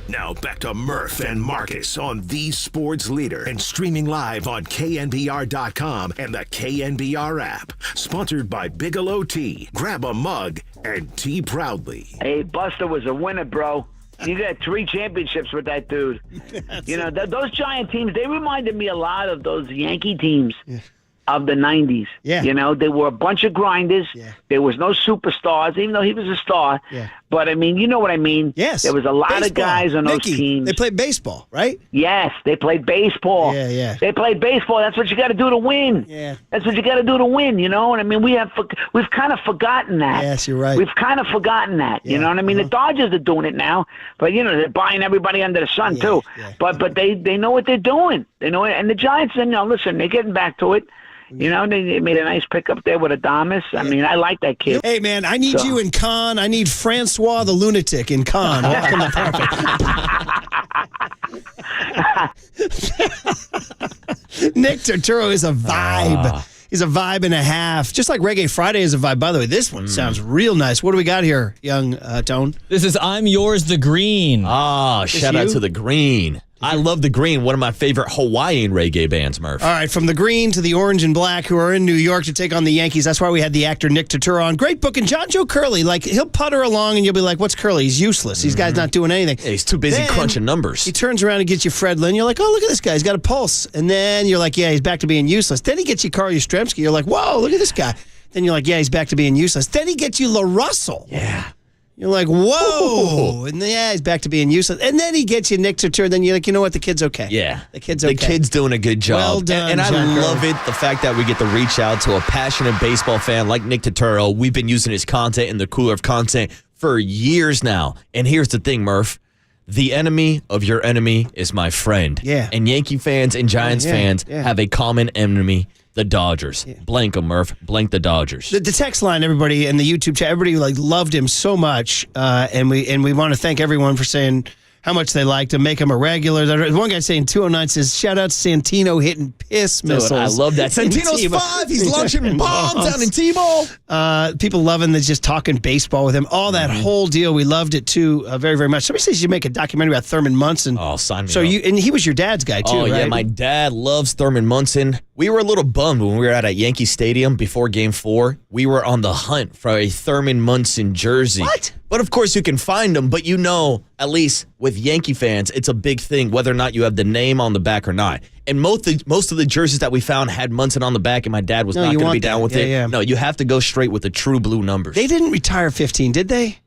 Now back to Murph and Marcus on the Sports Leader and streaming live on KNBR.com and the KNBR app. Sponsored by Bigelow Tea. Grab a mug and tea proudly. Hey, Buster was a winner, bro. You got 3 championships with that dude. Those Giant teams, they reminded me a lot of those Yankee teams of the 90s. Yeah. They were a bunch of grinders. Yeah. There was no superstars, even though he was a star. Yeah. But, I mean, you know what I mean? Yes. There was a lot of guys on those teams. They played baseball, right? Yes, they played baseball. Yeah, yeah. They played baseball. That's what you got to do to win. Yeah. That's what you got to do to win, you know? And I mean, we've kind of forgotten that. Yes, you're right. We've kind of forgotten that, you know what I mean? The Dodgers are doing it now, but, they're buying everybody under the sun, too. Yeah. But they know what they're doing. They know it. And the Giants, listen, they're getting back to it. They made a nice pickup there with Adames. I mean, I like that kid. Hey, man, I need you in Con. I need Francois the lunatic in Con. Welcome to Perfect. Nick Turturro is a vibe. He's a vibe and a half. Just like Reggae Friday is a vibe. By the way, this one sounds real nice. What do we got here, young Tone? This is I'm Yours, the Green. Shout out to the Green. I love the Green, one of my favorite Hawaiian reggae bands, Murph. All right, from the Green to the Orange and Black, who are in New York to take on the Yankees. That's why we had the actor Nick Turturro on. Great book. And John Joe Curley, he'll putter along and you'll be like, what's Curley? He's useless. These guy's not doing anything. Yeah, he's too busy crunching numbers. He turns around and gets you Fred Lynn. You're like, oh, look at this guy. He's got a pulse. And then you're like, yeah, he's back to being useless. Then he gets you Carl Yastrzemski. You're like, whoa, look at this guy. Then you're like, yeah, he's back to being useless. Then he gets you La Russell. Yeah. You're like, whoa. And then, he's back to being useless. And then he gets you Nick Turturro. Then you're like, you know what? The kid's okay. Yeah. The kid's okay. The kid's doing a good job. Well done, and I John love Curley. it, the fact that we get to reach out to a passionate baseball fan like Nick Turturro. We've been using his content in the cooler of content for years now. And here's the thing, Murph. The enemy of your enemy is my friend. Yeah. And Yankee fans and Giants fans have a common enemy. The Dodgers. Yeah. Blank them, Murph. Blank the Dodgers. The text line, everybody, and the YouTube chat, everybody loved him so much, and we want to thank everyone for saying how much they liked him, make him a regular. One guy saying 209 says, shout out to Santino hitting piss missiles. I love that. Santino's 5. He's launching bombs down in T-ball. People loving the just talking baseball with him. All that whole deal. We loved it, too, very, very much. Somebody says you make a documentary about Thurman Munson. Oh, sign me up. And he was your dad's guy, too, right? Yeah, my dad loves Thurman Munson. We were a little bummed when we were at Yankee Stadium before Game 4. We were on the hunt for a Thurman Munson jersey. What? But of course, you can find them. But at least with Yankee fans, it's a big thing whether or not you have the name on the back or not. And most of the jerseys that we found had Munson on the back, and my dad was not going to be down with it. Yeah. No, you have to go straight with the true blue numbers. They didn't retire 15, did they?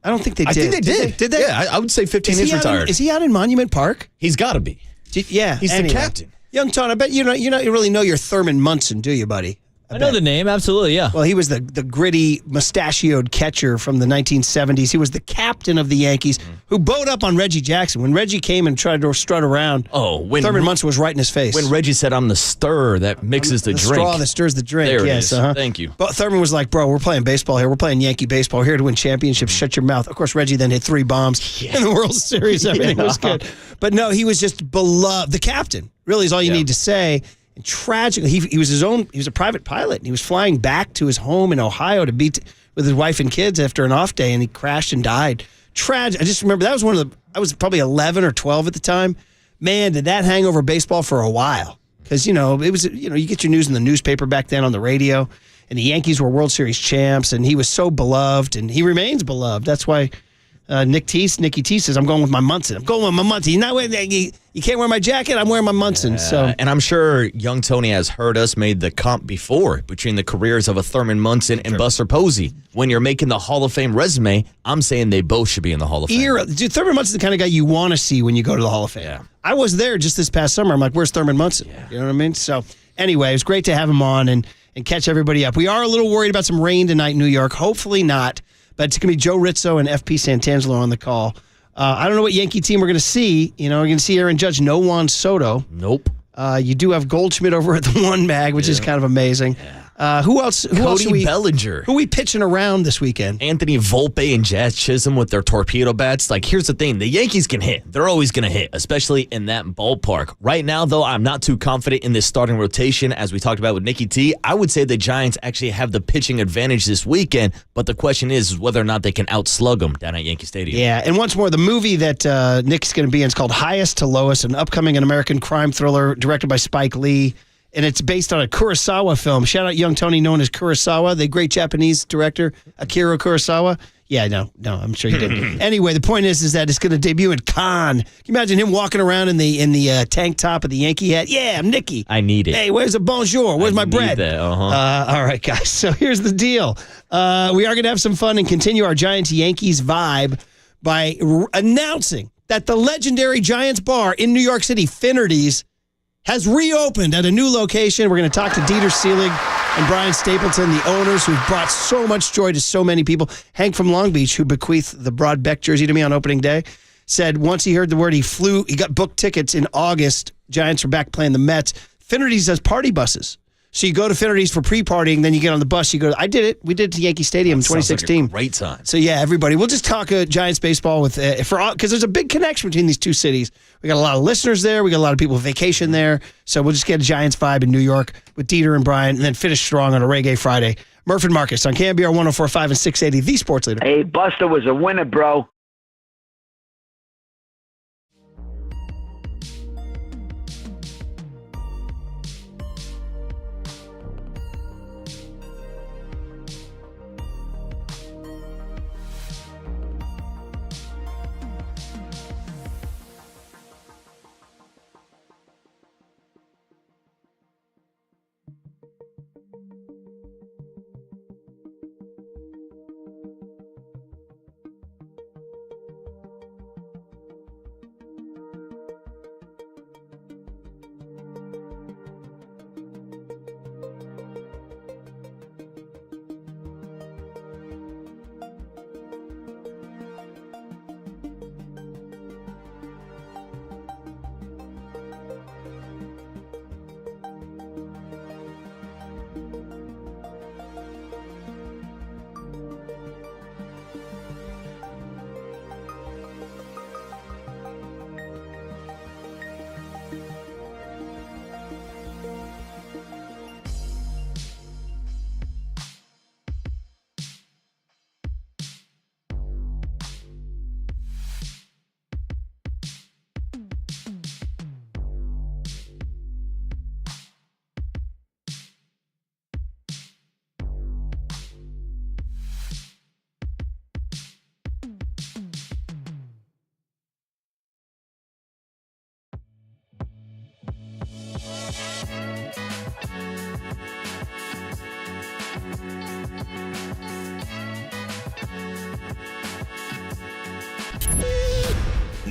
I don't think they did. I think they did. Did they? Yeah, I would say 15 is retired. Is he out in Monument Park? He's got to be. Yeah. He's the captain. Young Tone, I bet you don't really know your Thurman Munson, do you, buddy? I know the name, absolutely, yeah. Well, he was the gritty, mustachioed catcher from the 1970s. He was the captain of the Yankees who bowed up on Reggie Jackson. When Reggie came and tried to strut around, Thurman Munson was right in his face. When Reggie said, I'm the stir that mixes the drink. Straw that stirs the drink, there yes. It is. Thank you. But Thurman was like, bro, we're playing baseball here. We're playing Yankee baseball. We're here to win championships. Shut your mouth. Of course, Reggie then hit 3 bombs in the World Series. Everything was good. But no, he was just beloved. The captain, really, is all you need to say. And tragically, he was a private pilot, and he was flying back to his home in Ohio to be with his wife and kids after an off day, and he crashed and died. Tragic. I just remember that was I was probably 11 or 12 at the time. Man, did that hang over baseball for a while. Because, it was, you get your news in the newspaper back then on the radio, and the Yankees were World Series champs, and he was so beloved, and he remains beloved. That's why Nicky T says, I'm going with my Munson. I'm going with my Munson. You can't wear my jacket. I'm wearing my Munson. So, and I'm sure young Tony has heard us made the comp before between the careers of a Thurman Munson and Buster Posey. When you're making the Hall of Fame resume, I'm saying they both should be in the Hall of Fame. Dude, Thurman Munson's the kind of guy you want to see when you go to the Hall of Fame. Yeah. I was there just this past summer. I'm like, where's Thurman Munson? Yeah. You know what I mean? So, anyway, it was great to have him on and catch everybody up. We are a little worried about some rain tonight in New York. Hopefully not. But it's going to be Joe Rizzo and FP Santangelo on the call. I don't know what Yankee team we're going to see. We're going to see Aaron Judge, no Juan Soto. Nope. You do have Goldschmidt over at the one bag, which is kind of amazing. Yeah. Who else? Cody Bellinger. Who are we pitching around this weekend? Anthony Volpe and Jazz Chisholm with their torpedo bats. Like, here's the thing. The Yankees can hit. They're always going to hit, especially in that ballpark. Right now, though, I'm not too confident in this starting rotation. As we talked about with Nicky T, I would say the Giants actually have the pitching advantage this weekend, but the question is whether or not they can outslug them down at Yankee Stadium. Yeah, and once more, the movie that Nick's going to be in is called Highest to Lowest, an upcoming American crime thriller directed by Spike Lee. And it's based on a Kurosawa film. Shout out young Tony, known as Kurosawa, the great Japanese director, Akira Kurosawa. Yeah, no, I'm sure you did. Anyway, the point is that it's going to debut in Cannes. Can you imagine him walking around in the tank top of the Yankee hat? Yeah, I'm Nicky. I need it. Hey, where's the bonjour? Where's my bread? That, all right, guys. So here's the deal. We are going to have some fun and continue our Giants-Yankees vibe by announcing that the legendary Giants bar in New York City, Finnerty's, has reopened at a new location. We're going to talk to Dieter Seelig and Brian Stapleton, the owners who've brought so much joy to so many people. Hank from Long Beach, who bequeathed the Broad Beck jersey to me on opening day, said once he heard the word, he got booked tickets in August. Giants are back playing the Mets. Finnerty's does party buses. So you go to Finnerty's for pre-partying, then you get on the bus. You go. I did it. We did it to Yankee Stadium in 2016. Like a great time. So yeah, everybody. We'll just talk Giants baseball with because there's a big connection between these two cities. We got a lot of listeners there. We got a lot of people vacation there. So we'll just get a Giants vibe in New York with Dieter and Brian, and then finish strong on a Reggae Friday. Murph and Marcus on KNBR 104.5 and 680, the Sports Leader. Hey, Buster was a winner, bro.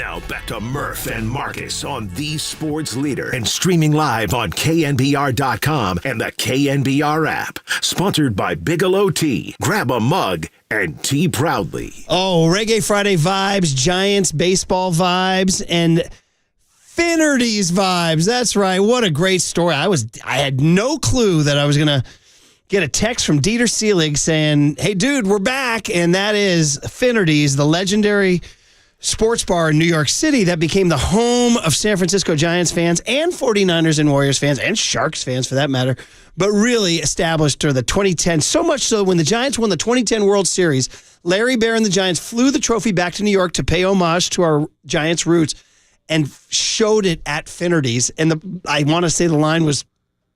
Now back to Murph and Marcus on the Sports Leader and streaming live on KNBR.com and the KNBR app. Sponsored by Bigelow Tea. Grab a mug and tea proudly. Oh, Reggae Friday vibes, Giants baseball vibes, and Finnerty's vibes. That's right. What a great story. I had no clue that I was going to get a text from Dieter Seelig saying, hey, dude, we're back. And that is Finnerty's, the legendary sports bar in New York City that became the home of San Francisco Giants fans and 49ers and Warriors fans and Sharks fans for that matter, but really established during the 2010. So much so when the Giants won the 2010 World Series, Larry Baer and the Giants flew the trophy back to New York to pay homage to our Giants roots and showed it at Finnerty's. And I want to say the line was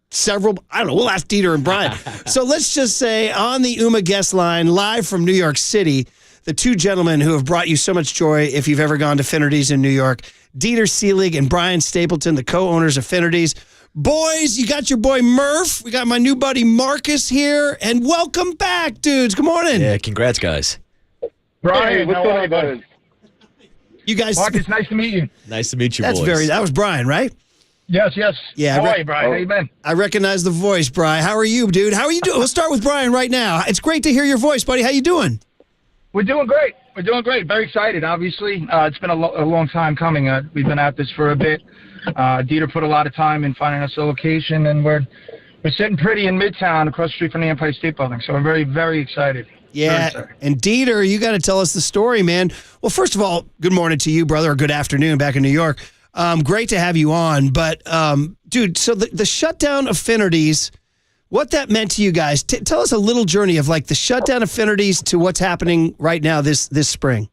several, I don't know, we'll ask Dieter and Brian. So let's just say on the UMA guest line, live from New York City, the two gentlemen who have brought you so much joy if you've ever gone to Finnerty's in New York, Dieter Seelig and Brian Stapleton, the co-owners of Finnerty's. Boys, you got your boy Murph. We got my new buddy Marcus here. And welcome back, dudes. Good morning. Yeah, congrats, guys. Brian, hey, what's going on, buddy? You guys. Marcus, nice to meet you. Nice to meet you, boys. That was Brian, right? Yes. Yeah. How are you, Brian? How you been? I recognize the voice, Brian. How are you, dude? How are you doing? We'll start with Brian right now. It's great to hear your voice, buddy. How you doing? We're doing great. Very excited, obviously. It's been a long time coming. We've been at this for a bit. Dieter put a lot of time in finding us a location, and we're sitting pretty in Midtown across the street from the Empire State Building. So we're very, very excited. Yeah, and Dieter, you got to tell us the story, man. Well, first of all, good morning to you, brother, or good afternoon back in New York. Great to have you on. But, dude, so the shutdown of Finnerty's, what that meant to you guys. Tell us a little journey of like the shutdown of Finnerty's to what's happening right now this spring.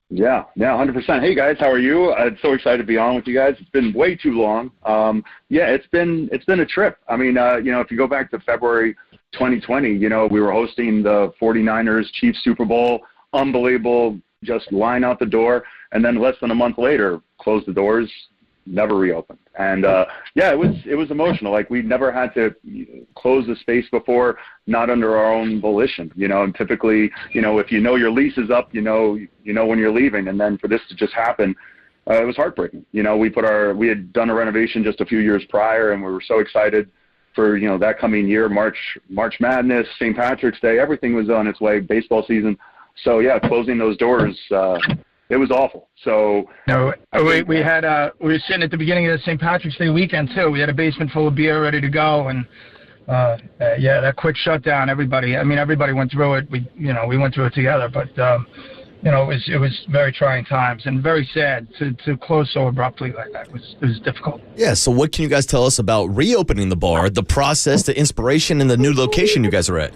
Yeah, 100%. Hey guys, how are you? I'm so excited to be on with you guys. It's been way too long. It's been a trip. I mean, if you go back to February 2020, we were hosting the 49ers Chiefs Super Bowl, unbelievable, just line out the door, and then less than a month later, closed the doors, never reopened. And it was emotional. Like we never had to close the space before, not under our own volition. And typically, if your lease is up, you know when you're leaving, and then for this to just happen, it was heartbreaking. We had done a renovation just a few years prior, and we were so excited for that coming year, March Madness, St. Patrick's Day, everything was on its way, baseball season. So yeah, closing those doors. It was awful. So we were sitting at the beginning of the St. Patrick's Day weekend too. We had a basement full of beer ready to go, and that quick shutdown. Everybody went through it. We went through it together, but it was very trying times and very sad to close so abruptly like that. It was difficult. Yeah. So what can you guys tell us about reopening the bar, the process, the inspiration, and the new location you guys are at?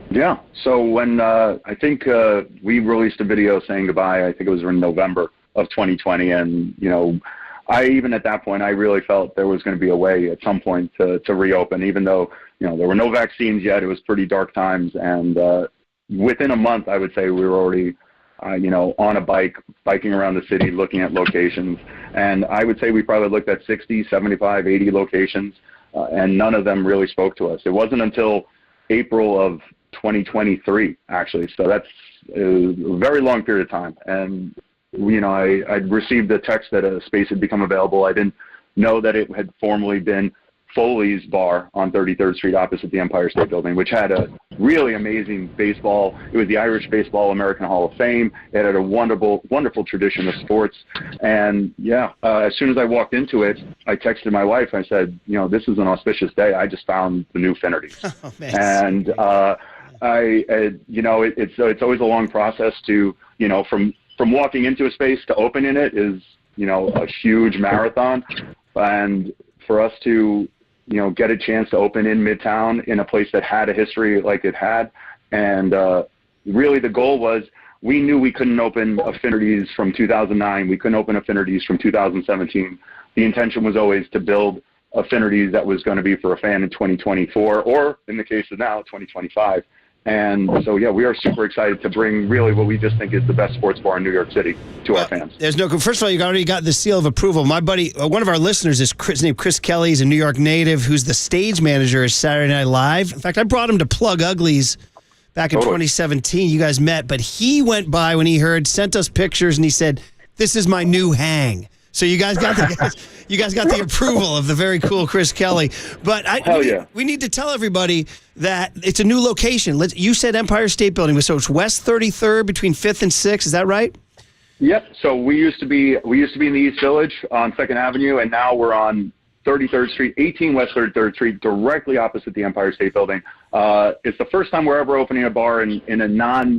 Yeah. So when I think we released a video saying goodbye, I think it was in November of 2020. And, I even at that point, I really felt there was going to be a way at some point to reopen, even though, there were no vaccines yet. It was pretty dark times. And within a month, I would say we were already, on a biking around the city, looking at locations. And I would say we probably looked at 60, 75, 80 locations, and none of them really spoke to us. It wasn't until April of 2023, actually. So that's a very long period of time. And, I'd received a text that a space had become available. I didn't know that it had formerly been Foley's Bar on 33rd Street opposite the Empire State Building, which had a really amazing baseball. It was the Irish Baseball American Hall of Fame. It had a wonderful, wonderful tradition of sports. And, as soon as I walked into it, I texted my wife. I said, this is an auspicious day. I just found the new Finnerty's. Oh, and it's always a long process to, from walking into a space to opening it is, a huge marathon. And for us to, get a chance to open in Midtown in a place that had a history like it had. And really the goal was we knew we couldn't open a Finnerty's from 2009. We couldn't open a Finnerty's from 2017. The intention was always to build a Finnerty's that was going to be for a fan in 2024, or in the case of now, 2025. And so, we are super excited to bring really what we just think is the best sports bar in New York City to our fans. First of all, you already got the seal of approval. My buddy, one of our listeners is named Chris Kelly. He's a New York native who's the stage manager at Saturday Night Live. In fact, I brought him to Plug Uglies back in 2017. You guys met, but he went by when he heard, sent us pictures, and he said, This is my new hang. So you guys got the approval of the very cool Chris Kelly. But we need to tell everybody that it's a new location. You said Empire State Building, so it's West 33rd between 5th and 6th. Is that right? Yep. So we used to be in the East Village on 2nd Avenue, and now we're on 33rd Street, 18 West 33rd Street, directly opposite the Empire State Building. It's the first time we're ever opening a bar in a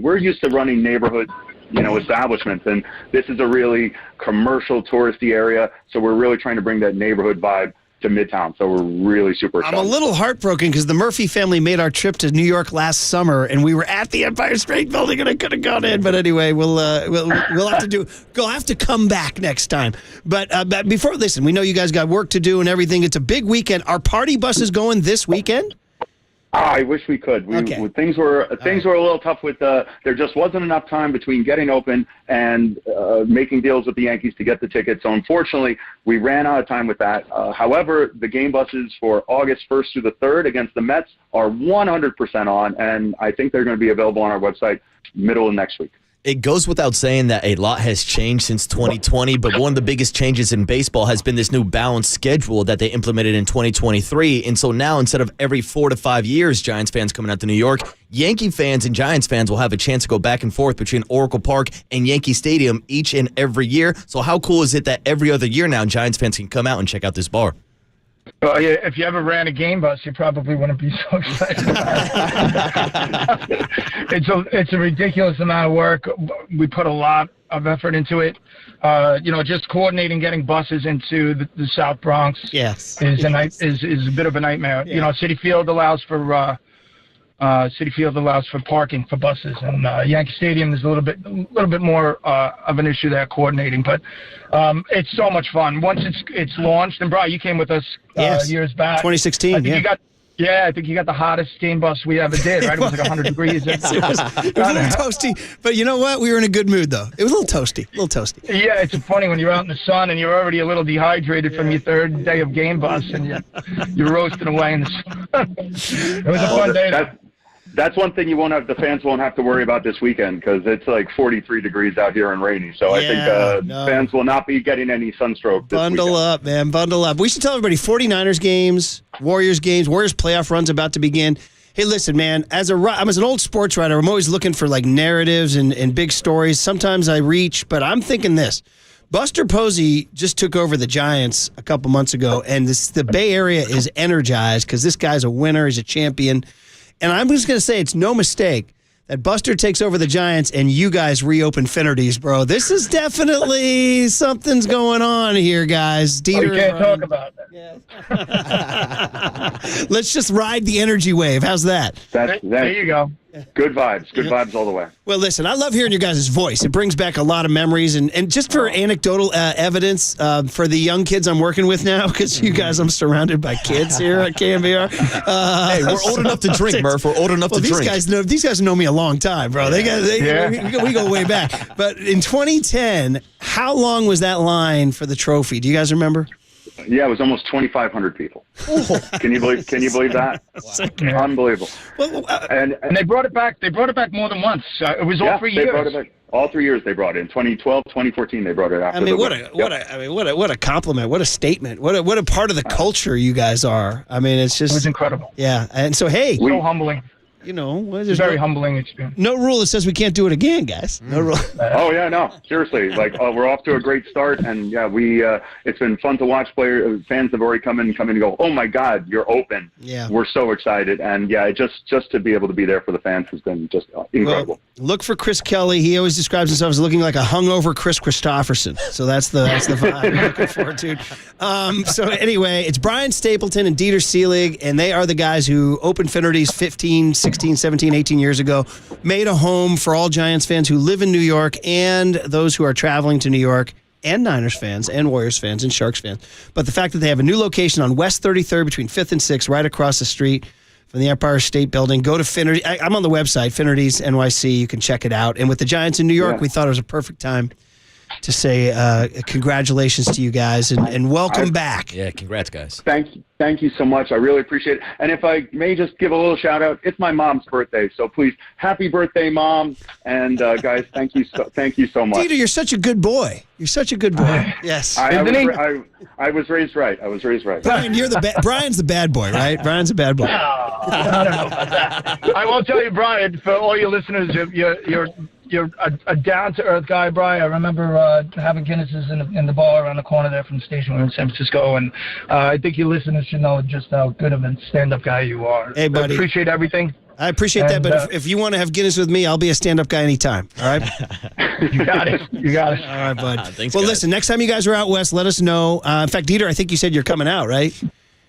we're used to running neighborhood establishments, and this is a really commercial touristy area, so we're really trying to bring that neighborhood vibe to Midtown, so we're really super excited. I'm a little heartbroken because the Murphy family made our trip to New York last summer, and we were at the Empire State Building, and I could have gone in. But anyway, we'll have to come back next time. But listen, we know you guys got work to do and everything. It's a big weekend. Are party buses going this weekend? I wish we could. Things were a little tough with there just wasn't enough time between getting open and making deals with the Yankees to get the tickets. So unfortunately, we ran out of time with that. However, the game buses for August 1st through the 3rd against the Mets are 100% on, and I think they're going to be available on our website middle of next week. It goes without saying that a lot has changed since 2020, but one of the biggest changes in baseball has been this new balanced schedule that they implemented in 2023. And so now, instead of every 4 to 5 years, Giants fans coming out to New York, Yankee fans and Giants fans will have a chance to go back and forth between Oracle Park and Yankee Stadium each and every year. So how cool is it that every other year now Giants fans can come out and check out this bar? Well, yeah, if you ever ran a game bus, you probably wouldn't be so excited about it. It's a ridiculous amount of work. We put a lot of effort into it. Just coordinating getting buses into the South Bronx is a bit of a nightmare. Yeah. Citi Field allows for parking for buses, and Yankee Stadium is a little bit more of an issue there coordinating. But it's so much fun once it's launched. And Brian, you came with us years back, 2016. I think you got the hottest game bus we ever did. Right, it was like 100 degrees. Yes, it was a little toasty, but you know what? We were in a good mood though. It was a little toasty. Yeah, it's funny when you're out in the sun and you're already a little dehydrated from your 3rd day of game bus, and you're roasting away in the sun. It was a fun day. That's one thing the fans won't have to worry about this weekend, because it's like 43 degrees out here and rainy. So I think fans will not be getting any sunstroke this Bundle weekend. up, man. Bundle up. We should tell everybody 49ers games, Warriors playoff run's about to begin. Hey, listen, man, I'm an old sports writer. I'm always looking for like narratives and big stories. Sometimes I reach, but I'm thinking this. Buster Posey just took over the Giants a couple months ago, and the Bay Area is energized because this guy's a winner. He's a champion. And I'm just going to say it's no mistake that Buster takes over the Giants and you guys reopen Finnerty's, bro. This is definitely something's going on here, guys. Dieter, we can't talk about that. Yeah. Let's just ride the energy wave. How's that? There you go. Good vibes. Good vibes all the way. Well, listen, I love hearing your guys' voice. It brings back a lot of memories. And just for anecdotal evidence for the young kids I'm working with now, because you guys, I'm surrounded by kids here at KNBR. Hey, we're old enough to drink, Murph. We're old enough to drink. These guys know me a long time, bro. We go way back. But in 2010, how long was that line for the trophy? Do you guys remember? Yeah, it was almost 2,500 people. Can you believe that? Wow. Unbelievable. And they brought it back. They brought it back more than once. It was all 3 years. They brought it back. All 3 years they brought it. In 2012, 2014 they brought it after. What a compliment. What a statement. What a part of the culture you guys are. I mean, it was incredible. Yeah. And so so humbling. There's very humbling experience. No rule that says we can't do it again, guys. No rule. Oh yeah, no, seriously. We're off to a great start, and it's been fun to watch. Fans have already come in and go, oh my God, you're open. Yeah, we're so excited, and just to be able to be there for the fans has been just incredible. Well, look for Chris Kelly. He always describes himself as looking like a hungover Chris Christopherson. So that's the vibe I'm looking forward to. So anyway, it's Brian Stapleton and Dieter Seelig, and they are the guys who opened Finnerty's 15, 16, 17, 18 years ago, made a home for all Giants fans who live in New York and those who are traveling to New York, and Niners fans and Warriors fans and Sharks fans. But the fact that they have a new location on West 33rd between 5th and 6th, right across the street from the Empire State Building. Go to Finnerty. I'm on the website, Finnerty's NYC. You can check it out. And with the Giants in New York, we thought it was a perfect time to say congratulations to you guys and welcome back. Yeah, congrats, guys. Thank you so much. I really appreciate it. And if I may just give a little shout out, it's my mom's birthday, so please, happy birthday, Mom! And guys, thank you so much. Dieter, you're such a good boy. You're such a good boy. Yes. I was raised right. Brian, Brian's the bad boy, right? Brian's a bad boy. I don't know about that. I will tell you, Brian, for all your listeners, you're a down-to-earth guy, Brian. I remember having Guinnesses in the bar around the corner there from the station when we were in San Francisco, and I think your listeners should know just how good of a stand-up guy you are. Hey, buddy. I appreciate everything. I appreciate that, but if you want to have Guinness with me, I'll be a stand-up guy anytime, all right? You got it. All right, bud. Thanks, well, guys. listen, next time you guys are out west, let us know. In fact, Dieter, I think you said you're coming out, right?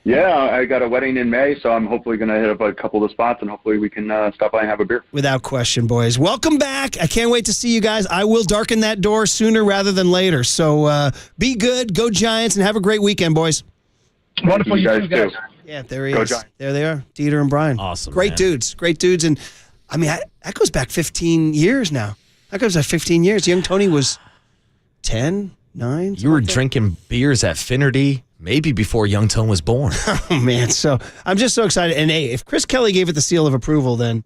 Yeah, I got a wedding in May, so I'm hopefully going to hit up a couple of spots, and hopefully we can stop by and have a beer. Without question, boys. Welcome back. I can't wait to see you guys. I will darken that door sooner rather than later. So be good, go Giants, and have a great weekend, boys. Wonderful, you too, guys. Yeah, there he Go is. Giants. There they are, Dieter and Brian. Awesome, Great man. dudes. And, I mean, that goes back 15 years now. That goes back 15 years. Young Tony was 10, 9. You were drinking beers at Finnerty maybe before Young Tone was born. Oh, man. So I'm just so excited. And, hey, if Chris Kelly gave it the seal of approval, then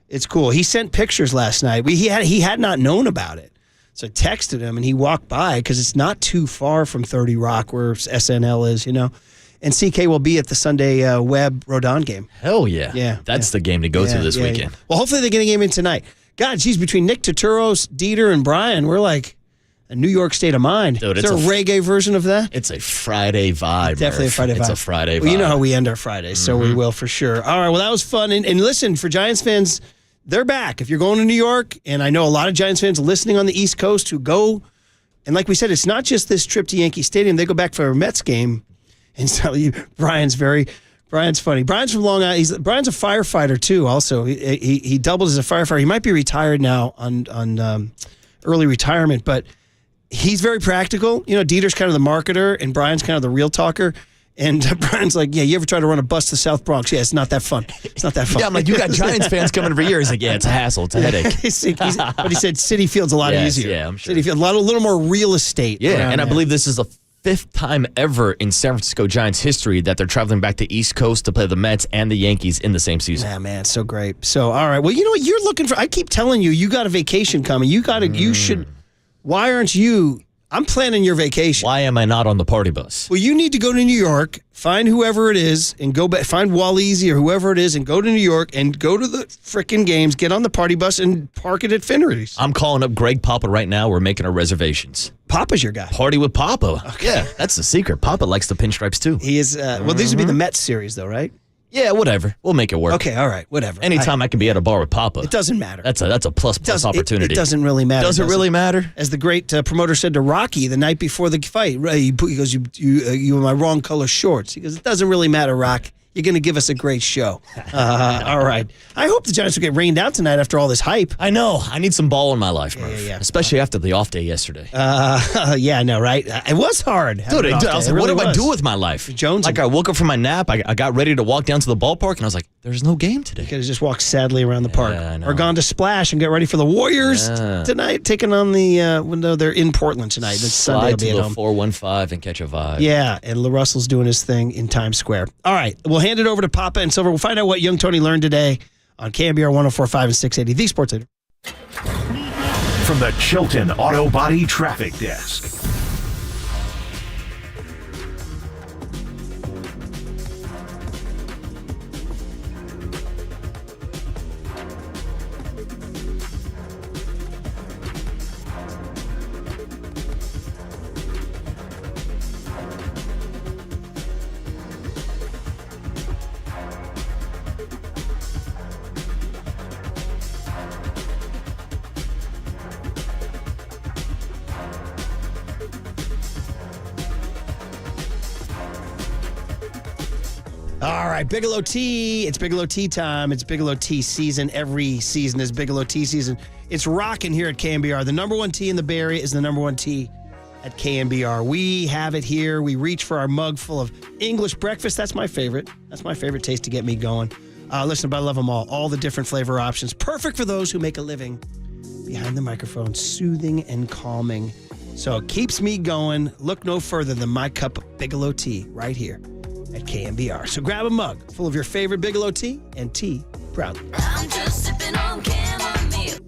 it's cool. He sent pictures last night. He had not known about it. So I texted him, and he walked by because it's not too far from 30 Rock where SNL is, you know. And CK will be at the Sunday Webb Rodon game. Hell yeah. Yeah. That's the game to go to this weekend. Yeah. Well, hopefully they get a game in tonight. God, geez, between Nick Turturro, Dieter, and Brian, we're like a New York state of mind. Dude, is there a reggae version of that? It's a Friday vibe. Definitely Murph. a Friday vibe. It's a Friday vibe. Well, you know how we end our Fridays, so we will for sure. All right, well, that was fun. And listen, for Giants fans, they're back. If you're going to New York, and I know a lot of Giants fans listening on the East Coast who go, and like we said, it's not just this trip to Yankee Stadium. They go back for a Mets game. And so Brian's funny. Brian's from Long Island. Brian's a firefighter too. Also, he doubled as a firefighter. He might be retired now on early retirement, but he's very practical. You know, Dieter's kind of the marketer, and Brian's kind of the real talker. And Brian's like, yeah, you ever try to run a bus to South Bronx? Yeah, it's not that fun. It's not that fun. Yeah, I'm like, you got Giants fans coming every year. He's like, yeah, it's a hassle. It's a headache. But he said Citi Field's a lot easier. Yeah, I'm sure. Citi Field, a little more real estate. Yeah, and I believe this is the 5th time ever in San Francisco Giants history that they're traveling back to East Coast to play the Mets and the Yankees in the same season. Yeah, man, so great. So, all right. Well, you know what? You're looking for, I keep telling you, you got a vacation coming. You should, why aren't you, I'm planning your vacation. Why am I not on the party bus? Well, you need to go to New York, find whoever it is, and go back, find Waleezy or whoever it is, and go to New York and go to the frickin' games, get on the party bus, and park it at Finnerty's. I'm calling up Greg Papa right now. We're making our reservations. Papa's your guy. Party with Papa. Okay. Yeah, that's the secret. Papa likes the pinstripes too. He is, well, these would be the Mets series, though, right? Yeah, whatever. We'll make it work. Okay, all right, whatever. Anytime I can be at a bar with Papa. It doesn't matter. That's a plus opportunity. It doesn't really matter. Does it really matter? As the great promoter said to Rocky the night before the fight, right? He goes, you were my wrong color shorts. He goes, it doesn't really matter, Rock. You're going to give us a great show. All right. I hope the Giants will get rained out tonight after all this hype. I know. I need some ball in my life, Murph. Yeah. Especially after the off day yesterday. Yeah, I know, right? It was hard. Dude, I was like, what do I do with my life? Jones. Like, I woke up from my nap. I got ready to walk down to the ballpark, and I was like, there's no game today. You could have just walked sadly around the park. Or gone to Splash and get ready for the Warriors tonight, taking on the, no, they're in Portland tonight. It's Sunday. Slide to the 415 and catch a vibe. Yeah, and LaRussell's doing his thing in Times Square. All right, we'll hand it over to Papa and Silver. We'll find out what young Tony learned today on KNBR 104.5 and 680, the Sports Leader. From the Chilton Auto Body Traffic Desk. All right, Bigelow Tea. It's Bigelow Tea time. It's Bigelow Tea season. Every season is Bigelow Tea season. It's rocking here at KNBR. The number one tea in the Bay Area is the number one tea at KNBR. We have it here. We reach for our mug full of English breakfast. That's my favorite. That's my favorite taste to get me going. Listen, but I love them all. All the different flavor options. Perfect for those who make a living behind the microphone. Soothing and calming. So it keeps me going. Look no further than my cup of Bigelow tea right here at KNBR. So grab a mug full of your favorite Bigelow tea and tea proudly. I'm just sipping on chamomile.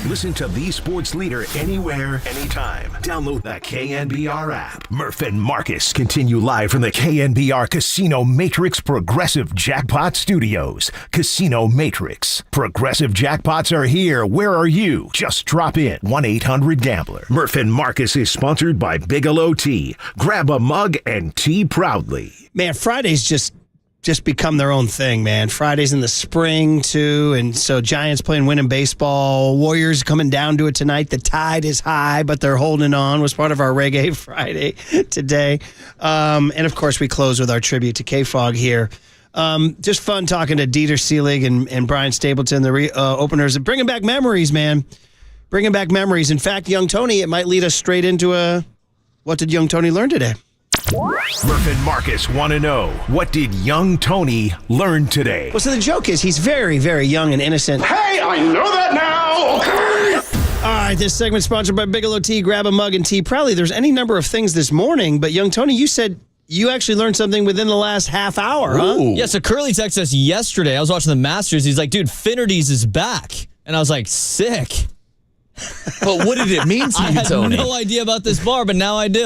Listen to the sports leader anywhere, anytime. Download the KNBR app. Murph and Marcus continue live from the KNBR Casino Matrix Progressive Jackpot Studios. Casino Matrix. Progressive jackpots are here. Where are you? Just drop in. 1-800-GAMBLER. Murph and Marcus is sponsored by Bigelow Tea. Grab a mug and tea proudly. Man, Friday's just become their own thing, man. Fridays in the spring, too. And so Giants playing winning baseball. Warriors coming down to it tonight. The tide is high, but they're holding on. Was part of our Reggae Friday today. And, of course, we close with our tribute to K-Fog here. Just fun talking to Dieter Seelig and Brian Stapleton, the openers. Bringing back memories, man. Bringing back memories. In fact, young Tony, it might lead us straight into what did young Tony learn today? Murph and Marcus want to know, what did young Tony learn today? Well, so the joke is he's very, very young and innocent. Hey, I know that now, okay? All right, this segment sponsored by Bigelow Tea. Grab a mug and tea proudly. There's any number of things this morning, but young Tony, you said you actually learned something within the last half hour, huh? Yeah, so Curly texted us yesterday. I was watching the Masters. He's like, dude, Finnerty's is back. And I was like, sick. But what did it mean to you, Tony? I had no idea about this bar, but now I do.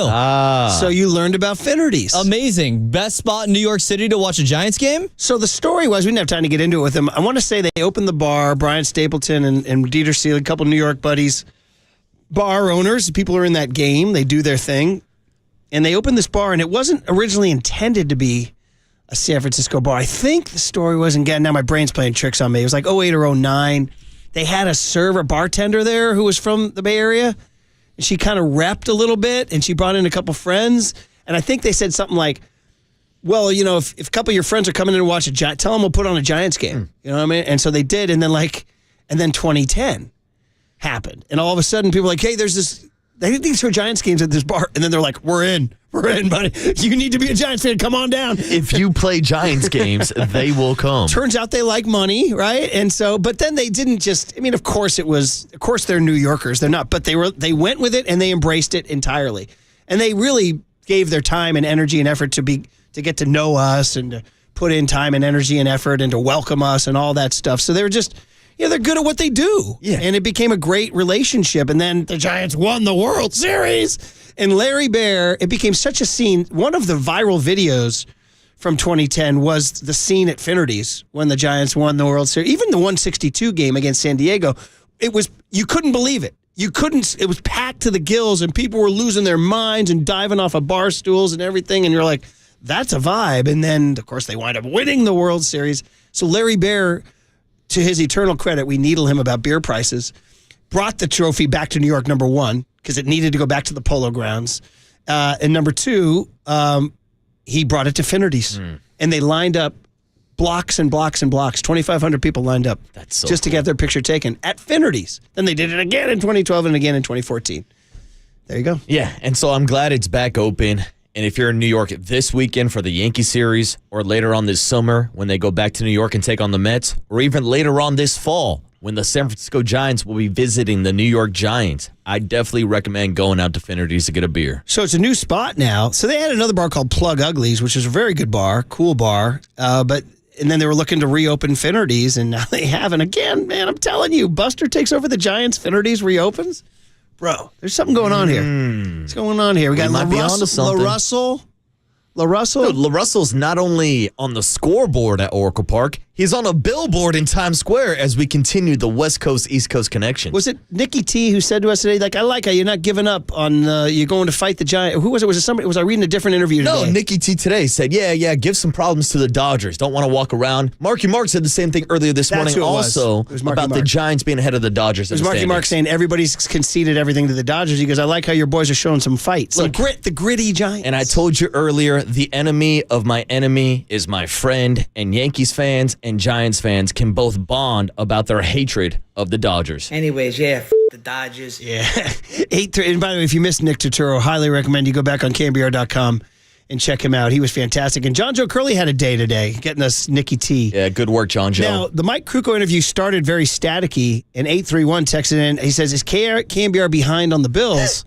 So you learned about Finnerty's. Amazing. Best spot in New York City to watch a Giants game? So the story was, we didn't have time to get into it with him. I want to say they opened the bar, Brian Stapleton and Dieter Seelig, a couple New York buddies, bar owners, people are in that game, they do their thing. And they opened this bar, and it wasn't originally intended to be a San Francisco bar. I think the story was, and again, now my brain's playing tricks on me. It was like 08 or 09. They had a bartender there who was from the Bay Area, and she kind of repped a little bit, and she brought in a couple friends, and I think they said something like, well, you know, if a couple of your friends are coming in to watch tell them we'll put on a Giants game. You know what I mean? And so they did, and then 2010 happened, and all of a sudden people were like, hey, there's this, they think these are Giants games at this bar, and then they're like, we're in, buddy. You need to be a Giants fan. Come on down. If you play Giants games, they will come. Turns out they like money, right? And so, but then they didn't just, I mean, of course they're New Yorkers. They're not, but they went with it and they embraced it entirely. And they really gave their time and energy and effort to get to know us and to put in time and energy and effort and to welcome us and all that stuff. So they were just, they're good at what they do. Yeah. And it became a great relationship. And then the Giants won the World Series. And Larry Bear, it became such a scene. One of the viral videos from 2010 was the scene at Finnerty's when the Giants won the World Series. Even the 162 game against San Diego, you couldn't believe it. It was packed to the gills and people were losing their minds and diving off of bar stools and everything. And you're like, that's a vibe. And then, of course, they wind up winning the World Series. So Larry Bear, to his eternal credit, we needle him about beer prices, brought the trophy back to New York, number one, because it needed to go back to the Polo Grounds. And number two, he brought it to Finnerty's. And they lined up blocks and blocks and blocks. 2,500 people lined up to get their picture taken at Finnerty's. Then they did it again in 2012 and again in 2014. There you go. Yeah, and so I'm glad it's back open. And if you're in New York this weekend for the Yankee series, or later on this summer when they go back to New York and take on the Mets, or even later on this fall when the San Francisco Giants will be visiting the New York Giants, I definitely recommend going out to Finnerty's to get a beer. So it's a new spot now. So they had another bar called Plug Uglies, which is a very good bar, cool bar. And then they were looking to reopen Finnerty's, and now they have. And again, man, I'm telling you, Buster takes over the Giants, Finnerty's reopens. Bro, there's something going on here. What's going on here? We got La Russell. Dude, La Russell's not only on the scoreboard at Oracle Park, He's on a billboard in Times Square as we continue the West Coast, East Coast connection. Was it Nikki T who said to us today, like, I like how you're not giving up on you're going to fight the Giants? Who was it? Was it somebody? Was I reading a different interview today? No, Nikki T today said, yeah, give some problems to the Dodgers. Don't want to walk around. Marky Mark said the same thing earlier this morning also about the Giants being ahead of the Dodgers. It was Marky Mark saying everybody's conceded everything to the Dodgers. He goes, I like how your boys are showing some fight. Some grit, the gritty Giants. And I told you earlier, the enemy of my enemy is my friend, and Yankees fans and Giants fans can both bond about their hatred of the Dodgers. Anyways, the Dodgers. Yeah. 8-3. And by the way, if you missed Nick Turturro, highly recommend you go back on KNBR.com and check him out. He was fantastic. And John Joe Curley had a day today, getting us Nikki T. Yeah, good work, John Joe. Now, the Mike Krukow interview started very staticky, and 831 texted in. He says, is KNBR behind on the bills?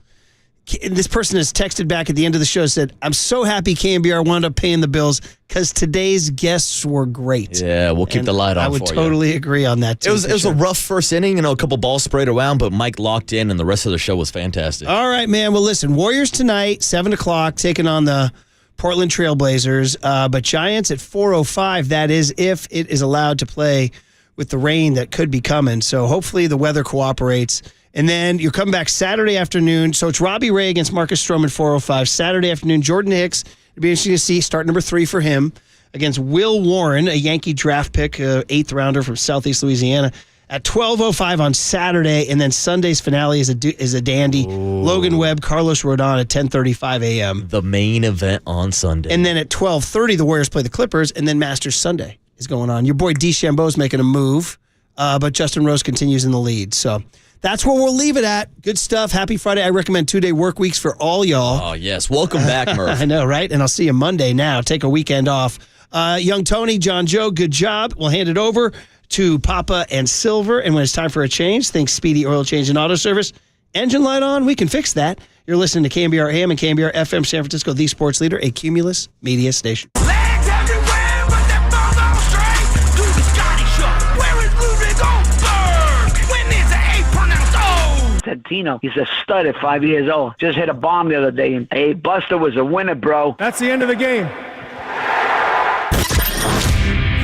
And this person has texted back at the end of the show, said, I'm so happy KNBR wound up paying the bills because today's guests were great. Yeah, we'll keep the light on for you. I would totally agree on that, too. It was a rough first inning, a couple balls sprayed around, but Mike locked in, and the rest of the show was fantastic. All right, man. Well, listen, Warriors tonight, 7 o'clock, taking on the Portland Trailblazers, but Giants at 4:05. That is if it is allowed to play with the rain that could be coming. So hopefully the weather cooperates. And then you come back Saturday afternoon. So it's Robbie Ray against Marcus Stroman, 4:05. Saturday afternoon, Jordan Hicks. It'll be interesting to see start number 3 for him against Will Warren, a Yankee draft pick, 8th rounder from Southeast Louisiana, at 12:05 on Saturday. And then Sunday's finale is a dandy. Ooh. Logan Webb, Carlos Rodon at 10:35 a.m. The main event on Sunday. And then at 12:30, the Warriors play the Clippers, and then Masters Sunday is going on. Your boy DeChambeau's making a move, but Justin Rose continues in the lead. So that's where we'll leave it at. Good stuff. Happy Friday. I recommend 2-day work weeks for all y'all. Oh, yes. Welcome back, Murph. I know, right? And I'll see you Monday now. Take a weekend off. Young Tony, John Joe, good job. We'll hand it over to Papa and Silver. And when it's time for a change, think Speedy Oil Change and Auto Service. Engine light on, we can fix that. You're listening to KNBR AM and KNBR FM San Francisco, the sports leader, a Cumulus media station. Legs everywhere, but that ball's all straight. Do the Scotty show. Where is Ludwig Goldberg? When is the 8 pronounced O? Tino, he's a stud at 5 years old. Just hit a bomb the other day. And hey, Buster was a winner, bro. That's the end of the game.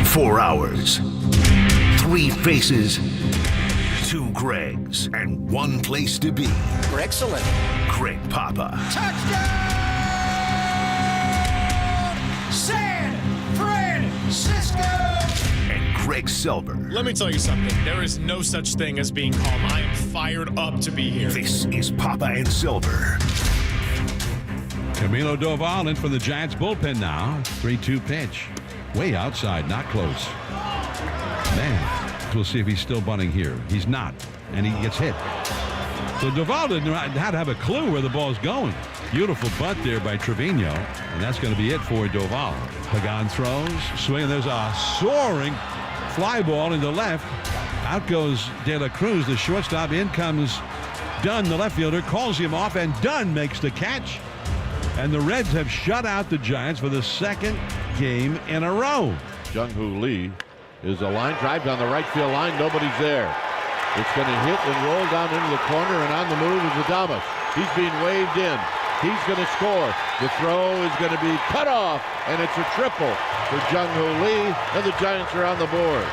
4 hours, 3 faces, 2 Gregs, and 1 place to be. Excellent. Greg Papa. Touchdown! San Francisco! And Greg Silver. Let me tell you something. There is no such thing as being calm. I am fired up to be here. This is Papa and Silver. Camilo Doval in for the Giants bullpen now. 3-2 pitch. Way outside, not close. Man, we'll see if he's still bunting here. He's not, and he gets hit. So Doval didn't have to have a clue where the ball's going. Beautiful bunt there by Trevino, and that's going to be it for Doval. Pagan throws, swing, and there's a soaring fly ball into left. Out goes De La Cruz, the shortstop. In comes Dunn, the left fielder, calls him off, and Dunn makes the catch. And the Reds have shut out the Giants for the 2nd game in a row. Jung-Hoo Lee is a line drive down the right field line. Nobody's there. It's going to hit and roll down into the corner, and on the move is Adames. He's being waved in. He's going to score. The throw is going to be cut off, and it's a triple for Jung-Hoo Lee, and the Giants are on the board.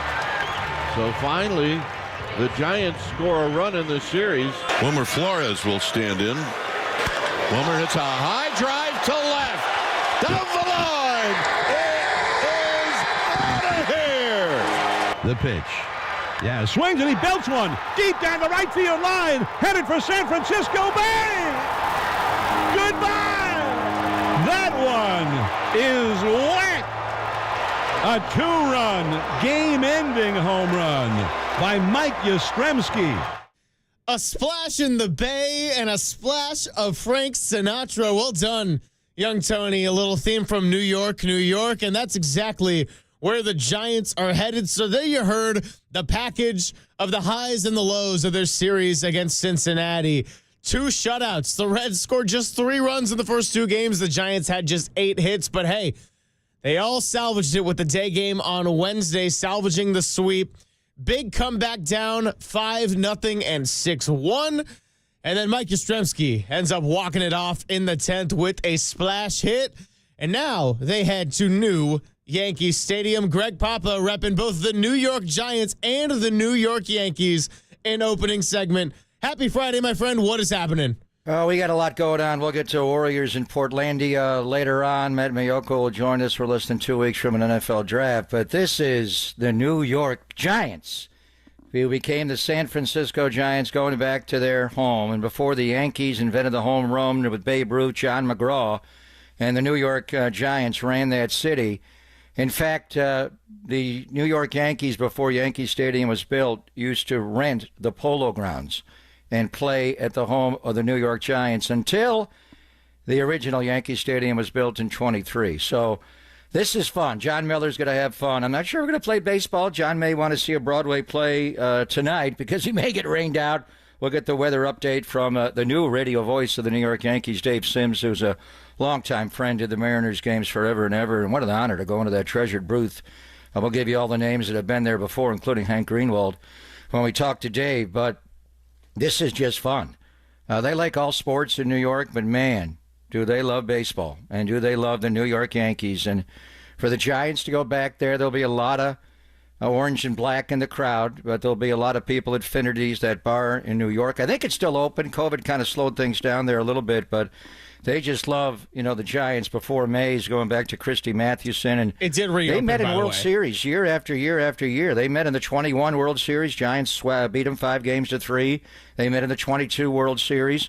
So finally, the Giants score a run in the series. Wilmer Flores will stand in. Wilmer hits a high drive to left. Down the line. It is out of here. The pitch. Yeah, swings and he belts one. Deep down the right field line. Headed for San Francisco Bay. Goodbye. That one is wet. A 2-run, game-ending home run by Mike Yastrzemski. A splash in the Bay and a splash of Frank Sinatra. Well done, young Tony. A little theme from New York, New York. And that's exactly where the Giants are headed. So there you heard the package of the highs and the lows of their series against Cincinnati. 2 shutouts. The Reds scored just 3 runs in the first 2 games. The Giants had just 8 hits. But hey, they all salvaged it with the day game on Wednesday, salvaging the sweep. Big comeback down 5-0 and 6-1. And then Mike Yastrzemski ends up walking it off in the 10th with a splash hit. And now they head to New Yankee Stadium. Greg Papa repping both the New York Giants and the New York Yankees in opening segment. Happy Friday, my friend. What is happening? Oh, we got a lot going on. We'll get to Warriors in Portlandia later on. Matt Miyoko will join us. We're less than 2 weeks from an NFL draft. But this is the New York Giants, who became the San Francisco Giants going back to their home. And before the Yankees invented the home run with Babe Ruth, John McGraw, and the New York Giants ran that city. In fact, the New York Yankees, before Yankee Stadium was built, used to rent the Polo Grounds and play at the home of the New York Giants until the original Yankee Stadium was built in 23. So this is fun. John Miller's going to have fun. I'm not sure we're going to play baseball. John may want to see a Broadway play tonight because he may get rained out. We'll get the weather update from the new radio voice of the New York Yankees, Dave Sims, who's a longtime friend of the Mariners games forever and ever. And what an honor to go into that treasured booth. We'll give you all the names that have been there before, including Hank Greenwald, when we talk to Dave. But this is just fun. They like all sports in New York, but man, do they love baseball. And do they love the New York Yankees. And for the Giants to go back there, there'll be a lot of orange and black in the crowd, but there'll be a lot of people at Finnerty's, that bar in New York. I think it's still open. COVID kind of slowed things down there a little bit, but they just love, the Giants before Mays, going back to Christy Mathewson. And it did reopen, they met in by the World way. Series year after year after year. They met in the 21 World Series. Giants beat them 5-3. They met in the 22 World Series.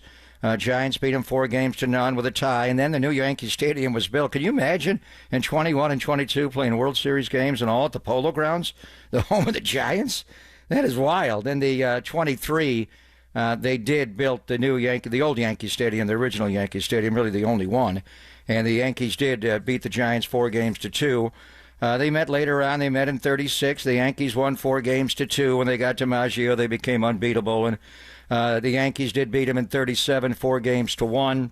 Giants beat them 4-0 with a tie. And then the new Yankee Stadium was built. Can you imagine in 21 and 22 playing World Series games and all at the Polo Grounds, the home of the Giants? That is wild. In the 23, they did build the old Yankee Stadium, the original Yankee Stadium, really the only one. And the Yankees did beat the Giants 4-2. They met later on. They met in 36. The Yankees won 4-2. When they got to Maggio, they became unbeatable. And the Yankees did beat them in 37, 4-1.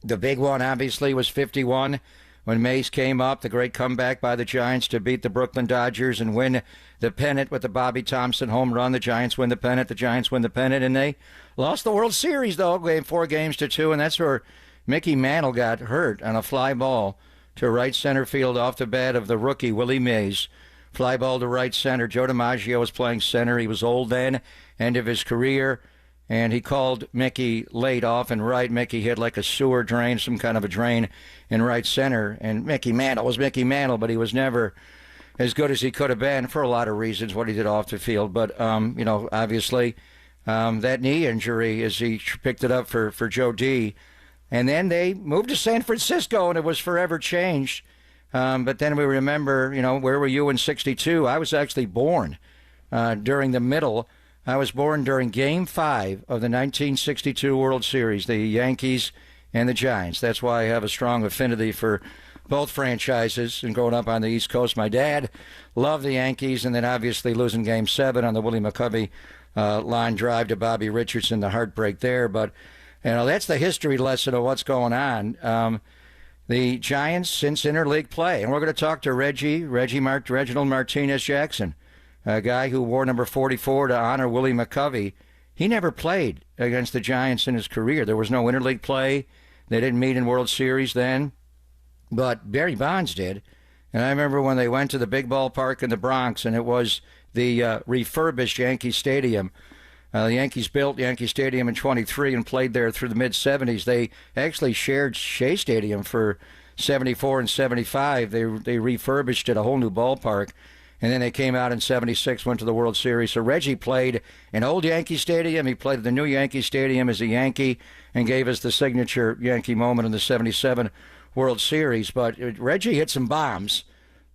The big one, obviously, was 51 when Mays came up. The great comeback by the Giants to beat the Brooklyn Dodgers and win the pennant with the Bobby Thompson home run. The Giants win the pennant. The Giants win the pennant. And they lost the World Series, though, game 4-2. And that's where Mickey Mantle got hurt on a fly ball to right center field off the bat of the rookie, Willie Mays. Fly ball to right center. Joe DiMaggio was playing center. He was old then, end of his career. And he called Mickey late off and right. Mickey hit like a sewer drain, some kind of a drain in right center. And Mickey Mantle was Mickey Mantle, but he was never as good as he could have been for a lot of reasons, what he did off the field. But, obviously that knee injury as he picked it up for Joe D. And then they moved to San Francisco, and it was forever changed. But then we remember, where were you in 62? I was actually born during the middle. I was born during Game 5 of the 1962 World Series, the Yankees and the Giants. That's why I have a strong affinity for both franchises. And growing up on the East Coast, my dad loved the Yankees, and then obviously losing Game 7 on the Willie McCovey line drive to Bobby Richardson, the heartbreak there. But, that's the history lesson of what's going on. The Giants since interleague play, and we're going to talk to Reginald Martinez Jackson, a guy who wore number 44 to honor Willie McCovey. He never played against the Giants in his career. There was no interleague play. They didn't meet in World Series then, but Barry Bonds did. And I remember when they went to the big ballpark in the Bronx, and it was the refurbished Yankee Stadium. The Yankees built Yankee Stadium in 23 and played there through the mid-'70s. They actually shared Shea Stadium for 74 and 75. They refurbished it, a whole new ballpark. And then they came out in 76, went to the World Series. So Reggie played in old Yankee Stadium. He played at the new Yankee Stadium as a Yankee and gave us the signature Yankee moment in the 77 World Series. But Reggie hit some bombs,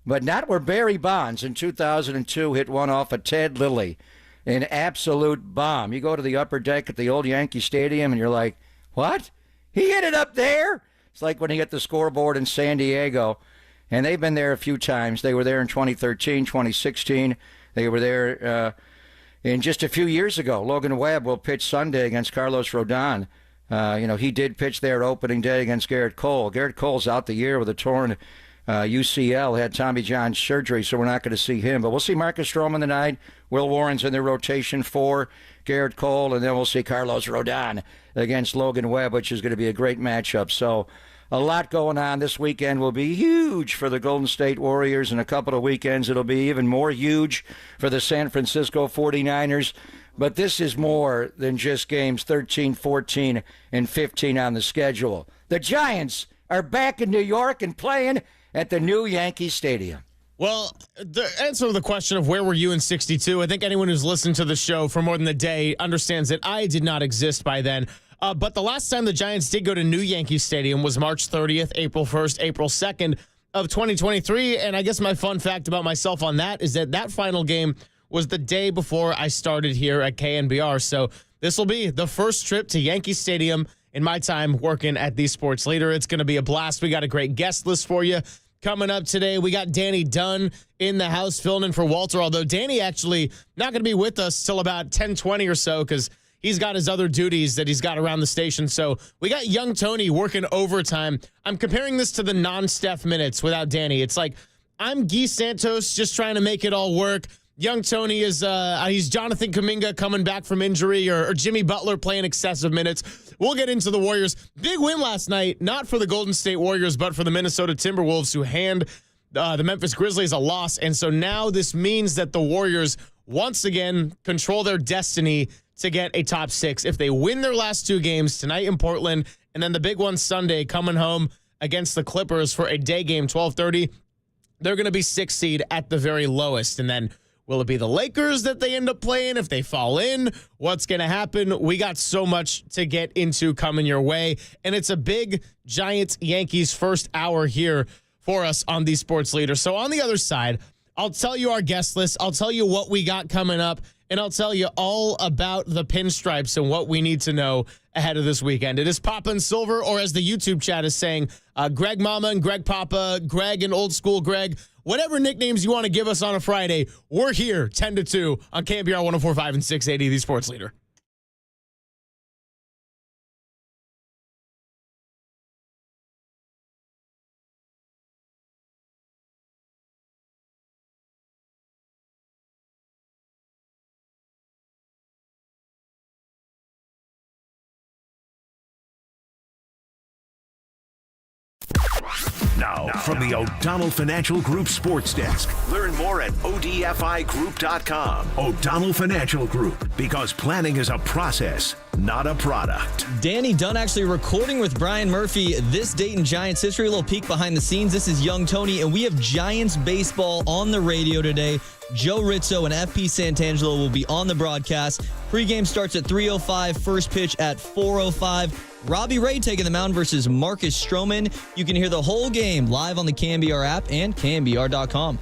but not where Barry Bonds in 2002 hit one off of Ted Lilly. An absolute bomb. You go to the upper deck at the old Yankee Stadium and you're like, what? He hit it up there? It's like when he hit the scoreboard in San Diego. And they've been there a few times. They were there in 2013, 2016. They were there in just a few years ago. Logan Webb will pitch Sunday against Carlos Rodon. He did pitch there opening day against Garrett Cole. Garrett Cole's out the year with a torn UCL, had Tommy John surgery, so we're not going to see him. But we'll see Marcus Stroman tonight. Will Warren's in their rotation for Garrett Cole, and then we'll see Carlos Rodon against Logan Webb, which is going to be a great matchup. So a lot going on. This weekend will be huge for the Golden State Warriors. In a couple of weekends, it'll be even more huge for the San Francisco 49ers. But this is more than just games 13, 14, and 15 on the schedule. The Giants are back in New York and playing at the new Yankee Stadium. Well, the answer to the question of where were you in 62, I think anyone who's listened to the show for more than a day understands that I did not exist by then. But the last time the Giants did go to new Yankee Stadium was March 30th, April 1st, April 2nd of 2023. And I guess my fun fact about myself on that is that final game was the day before I started here at KNBR. So this will be the first trip to Yankee Stadium in my time working at the Sports Leader. It's going to be a blast. We got a great guest list for you coming up today. We got Danny Dunn in the house filling in for Walter, although Danny actually not going to be with us till about 10:20 or so because he's got his other duties that he's got around the station. So we got young Tony working overtime. I'm comparing this to the non-Steph minutes without Danny. It's like I'm Guy Santos just trying to make it all work. Young Tony is he's Jonathan Kuminga coming back from injury or Jimmy Butler playing excessive minutes. We'll get into the Warriors. Big win last night, not for the Golden State Warriors, but for the Minnesota Timberwolves, who hand the Memphis Grizzlies a loss. And so now this means that the Warriors once again control their destiny to get a top 6. If they win their last 2 games tonight in Portland, and then the big one Sunday coming home against the Clippers for a day game, 12:30, they're going to be 6th seed at the very lowest. And then will it be the Lakers that they end up playing if they fall in? What's going to happen? We got so much to get into coming your way. And it's a big Giants-Yankees first hour here for us on the Sports Leader. So on the other side, I'll tell you our guest list. I'll tell you what we got coming up. And I'll tell you all about the pinstripes and what we need to know ahead of this weekend. It is Papa and Silver, or as the YouTube chat is saying, Greg Mama and Greg Papa, Greg and Old School Greg. Whatever nicknames you want to give us on a Friday, we're here 10 to 2 on KNBR 104.5 and 680, the Sports Leader. Now, from the O'Donnell Financial Group Sports Desk. Learn more at odfigroup.com. O'Donnell Financial Group, because planning is a process, not a product. Danny Dunn actually recording with Brian Murphy this date in Giants history. A little peek behind the scenes. This is young Tony, and we have Giants baseball on the radio today. Joe Rizzo and FP Santangelo will be on the broadcast. Pregame starts at 3:05, first pitch at 4:05. Robbie Ray taking the mound versus Marcus Stroman. You can hear the whole game live on the KNBR app and KNBR.com.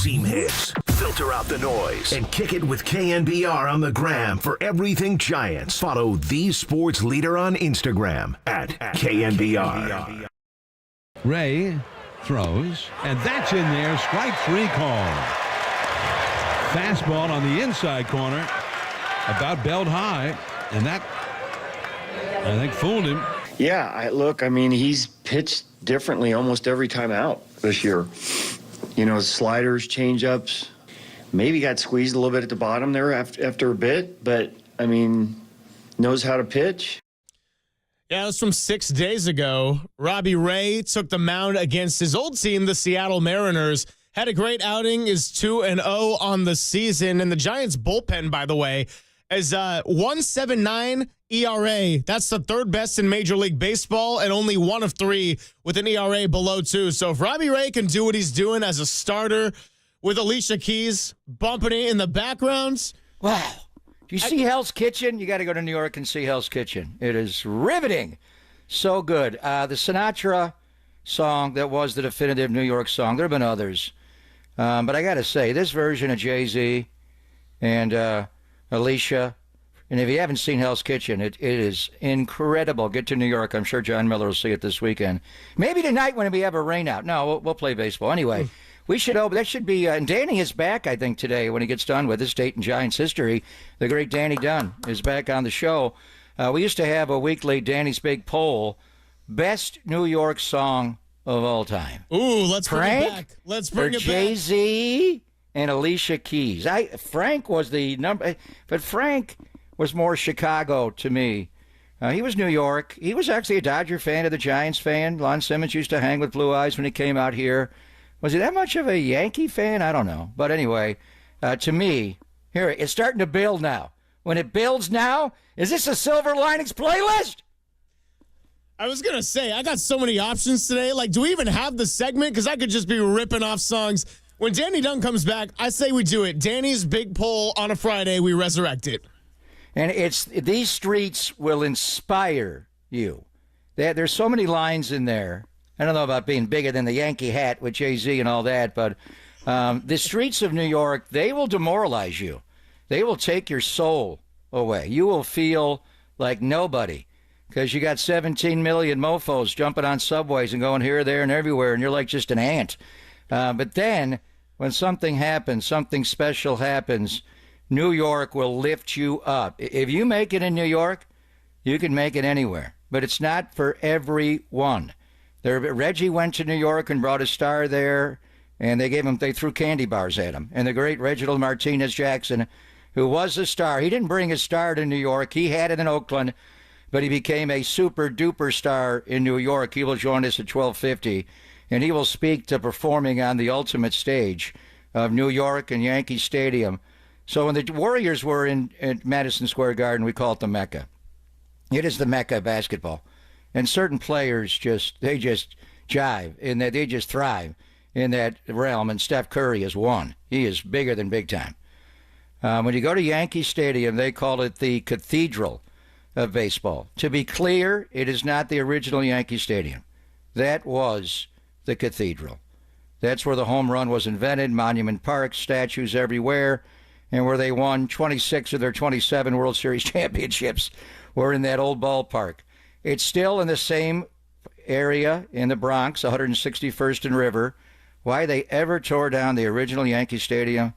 seam heads, filter out the noise, and kick it with KNBR on the gram for everything Giants. Follow the sports leader on Instagram at KNBR. Ray throws, and that's in there. Strike three call. Fastball on the inside corner, about belt high, and that, I think, fooled him. Yeah, I mean, he's pitched differently almost every time out this year. You know, sliders, changeups, maybe got squeezed a little bit at the bottom there after a bit, but, I mean, knows how to pitch. Yeah, it was from 6 days ago. Robbie Ray took the mound against his old team, the Seattle Mariners. Had a great outing, is 2-0 on the season. And the Giants bullpen, by the way, is 1.79 ERA. That's the third best in Major League Baseball and only one of three with an ERA below 2. So if Robbie Ray can do what he's doing as a starter with Alicia Keys bumping it in the background. Wow. Do you see Hell's Kitchen? You got to go to New York and see Hell's Kitchen. It is riveting. So good. The Sinatra song that was the definitive New York song. There have been others. But I got to say, this version of Jay-Z and Alicia, and if you haven't seen Hell's Kitchen, it is incredible. Get to New York. I'm sure John Miller will see it this weekend. Maybe tonight when we have a rain out. No, we'll play baseball. Anyway, we should open. That should be, and Danny is back, I think, today when he gets done with his Dayton Giants history. The great Danny Dunn is back on the show. We used to have a weekly Danny's Big Poll, best New York song of all time. Ooh, let's bring it back. Let's bring it back. Jay-Z and Alicia Keys. Frank was the number, but Frank was more Chicago to me. He was New York. He was actually a Dodger fan, of the Giants fan. Lon Simmons used to hang with Blue Eyes when he came out here. Was he that much of a Yankee fan? I don't know. But anyway, to me, here, it's starting to build now. When it builds now, is this a Silver Linings playlist? I was going to say, I got so many options today. Like, do we even have the segment? Because I could just be ripping off songs. When Danny Dunn comes back, I say we do it. Danny's Big Poll on a Friday, we resurrect it. And these streets will inspire you. There's so many lines in there. I don't know about being bigger than the Yankee hat with Jay-Z and all that, but the streets of New York, they will demoralize you. They will take your soul away. You will feel like nobody because you got 17 million mofos jumping on subways and going here, there, and everywhere, and you're like just an ant. But then when something happens, something special happens, New York will lift you up. If you make it in New York, you can make it anywhere. But it's not for everyone. Reggie went to New York and brought a star there, and they threw candy bars at him. And the great Reginald Martinez Jackson, who was a star, he didn't bring his star to New York. He had it in Oakland, but he became a super-duper star in New York. He will join us at 12:50, and he will speak to performing on the ultimate stage of New York and Yankee Stadium. So when the Warriors were in Madison Square Garden, we call it the Mecca. It is the Mecca of basketball. And certain players just jive in that, they just thrive in that realm. And Steph Curry is one. He is bigger than big time. When you go to Yankee Stadium, they call it the Cathedral of baseball. To be clear, it is not the original Yankee Stadium. That was the Cathedral. That's where the home run was invented, Monument Park, statues everywhere, and where they won 26 of their 27 World Series championships were in that old ballpark. It's still in the same area in the Bronx, 161st and River. Why they ever tore down the original Yankee Stadium?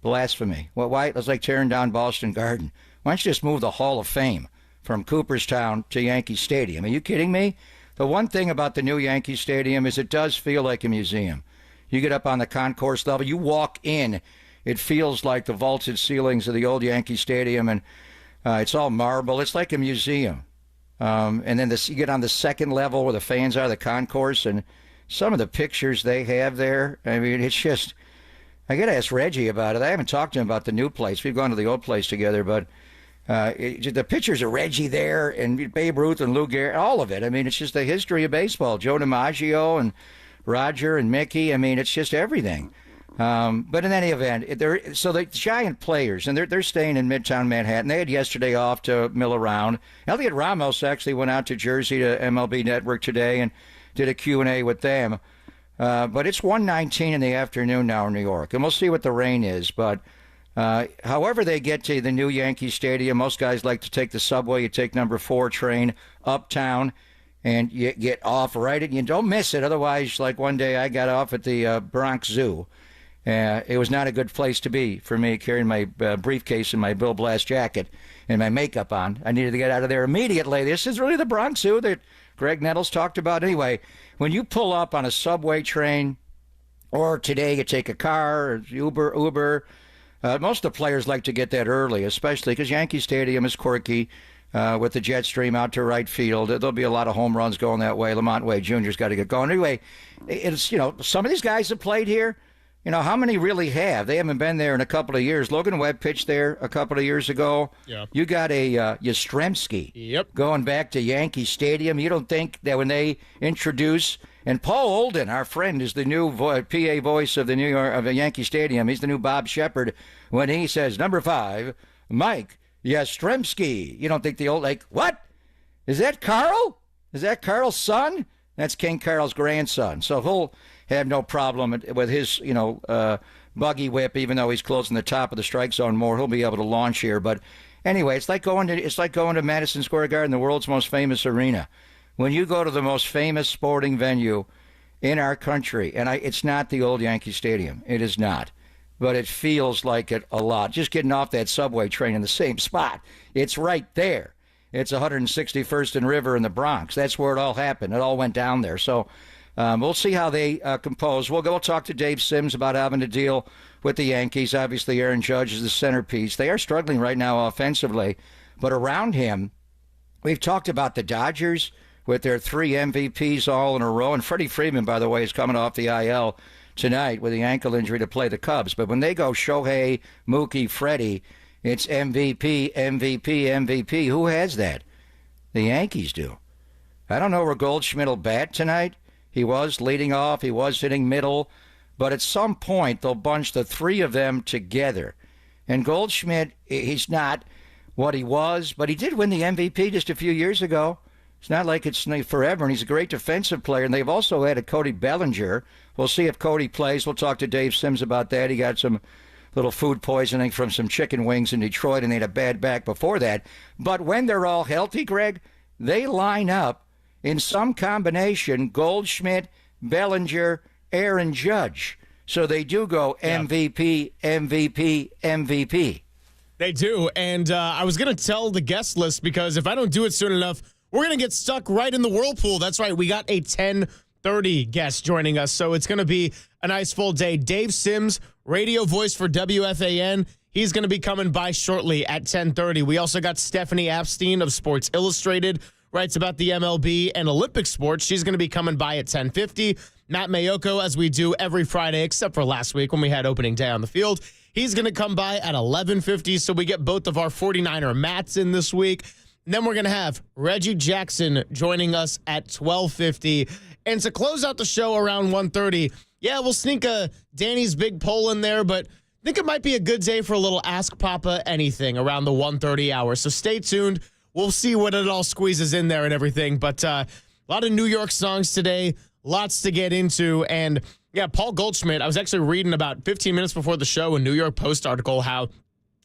Blasphemy. Well, why? It was like tearing down Boston Garden. Why don't you just move the Hall of Fame from Cooperstown to Yankee Stadium? Are you kidding me? The one thing about the new Yankee Stadium is it does feel like a museum. You get up on the concourse level, you walk in, it feels like the vaulted ceilings of the old Yankee Stadium, and it's all marble. It's like a museum. And then you get on the second level where the fans are, the concourse, and some of the pictures they have there, I mean, it's just, I got to ask Reggie about it. I haven't talked to him about the new place. We've gone to the old place together, but the pictures of Reggie there and Babe Ruth and Lou Gehrig, all of it. I mean, it's just the history of baseball. Joe DiMaggio and Roger and Mickey. I mean, it's just everything. But in any event, so the Giant players, and they're staying in Midtown Manhattan. They had yesterday off to mill around. Elliot Ramos actually went out to Jersey to MLB Network today and did a Q&A with them. But it's 1:19 in the afternoon now in New York, and we'll see what the rain is. But however they get to the new Yankee Stadium, most guys like to take the subway. You take number 4 train uptown, and you get off right at, you don't miss it. Otherwise, like one day I got off at the Bronx Zoo. It was not a good place to be for me, carrying my briefcase and my Bill Blass jacket and my makeup on. I needed to get out of there immediately. This is really the Bronx Zoo that Greg Nettles talked about. Anyway, when you pull up on a subway train, or today you take a car, or Uber, most of the players like to get that early, especially because Yankee Stadium is quirky. With the jet stream out to right field, there'll be a lot of home runs going that way. Lamont Wade Jr.'s got to get going. Anyway, it's, some of these guys have played here. How many really have? They haven't been there in a couple of years. Logan Webb pitched there a couple of years ago. Yeah. You got a Yastrzemski going back to Yankee Stadium. You don't think that when they introduce, and Paul Olden, our friend, is the new PA voice of the Yankee Stadium. He's the new Bob Shepard. When he says, number 5, Mike Yastrzemski, you don't think the old, what? Is that Carl? Is that Carl's son? That's King Carl's grandson. So he'll have no problem with his, buggy whip, even though he's closing the top of the strike zone more. He'll be able to launch here. But anyway, it's like going to Madison Square Garden, the world's most famous arena. When you go to the most famous sporting venue in our country, and it's not the old Yankee Stadium. It is not. But it feels like it a lot. Just getting off that subway train in the same spot. It's right there. It's 161st and River in the Bronx. That's where it all happened. It all went down there. So we'll see how they compose. We'll talk to Dave Sims about having to deal with the Yankees. Obviously, Aaron Judge is the centerpiece. They are struggling right now offensively. But around him, we've talked about the Dodgers with their 3 MVPs all in a row. And Freddie Freeman, by the way, is coming off the IL tonight with the ankle injury to play the Cubs. But when they go Shohei, Mookie, Freddie, it's MVP, MVP, MVP. Who has that? The Yankees do. I don't know where Goldschmidt will bat tonight. He was leading off. He was hitting middle. But at some point, they'll bunch the 3 of them together. And Goldschmidt, he's not what he was, but he did win the MVP just a few years ago. It's not like it's forever, and he's a great defensive player. And they've also added Cody Bellinger. We'll see if Cody plays. We'll talk to Dave Sims about that. He got some little food poisoning from some chicken wings in Detroit, and they had a bad back before that. But when they're all healthy, Greg, they line up in some combination, Goldschmidt, Bellinger, Aaron Judge. So they do go MVP, MVP, MVP. They do. And I was going to tell the guest list, because if I don't do it soon enough, we're going to get stuck right in the whirlpool. That's right. We got a 10:30 guest joining us, so it's going to be a nice full day. Dave Sims, radio voice for WFAN. He's going to be coming by shortly at 10:30. We also got Stephanie Apstein of Sports Illustrated, writes about the MLB and Olympic sports. She's going to be coming by at 10:50. Matt Mayoko, as we do every Friday, except for last week when we had opening day on the field, he's going to come by at 11:50, so we get both of our 49er Matts in this week. And then we're going to have Reggie Jackson joining us at 12:50. And to close out the show around 1:30, we'll sneak a Danny's Big Poll in there, but I think it might be a good day for a little Ask Papa Anything around the 1:30 hour. So stay tuned. We'll see what it all squeezes in there and everything. But a lot of New York songs today, lots to get into. And, Paul Goldschmidt, I was actually reading about 15 minutes before the show a New York Post article how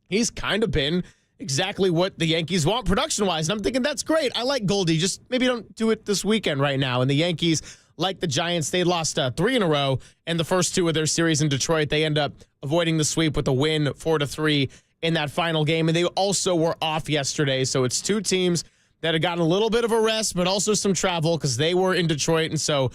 he's kind of been exactly what the Yankees want production-wise. And I'm thinking, that's great. I like Goldie. Just maybe don't do it this weekend right now. And the Yankees, like the Giants, they lost 3 in a row. And the first 2 of their series in Detroit, they end up avoiding the sweep with a win 4-3 in that final game. And they also were off yesterday. So it's 2 teams that had gotten a little bit of a rest, but also some travel because they were in Detroit. And so,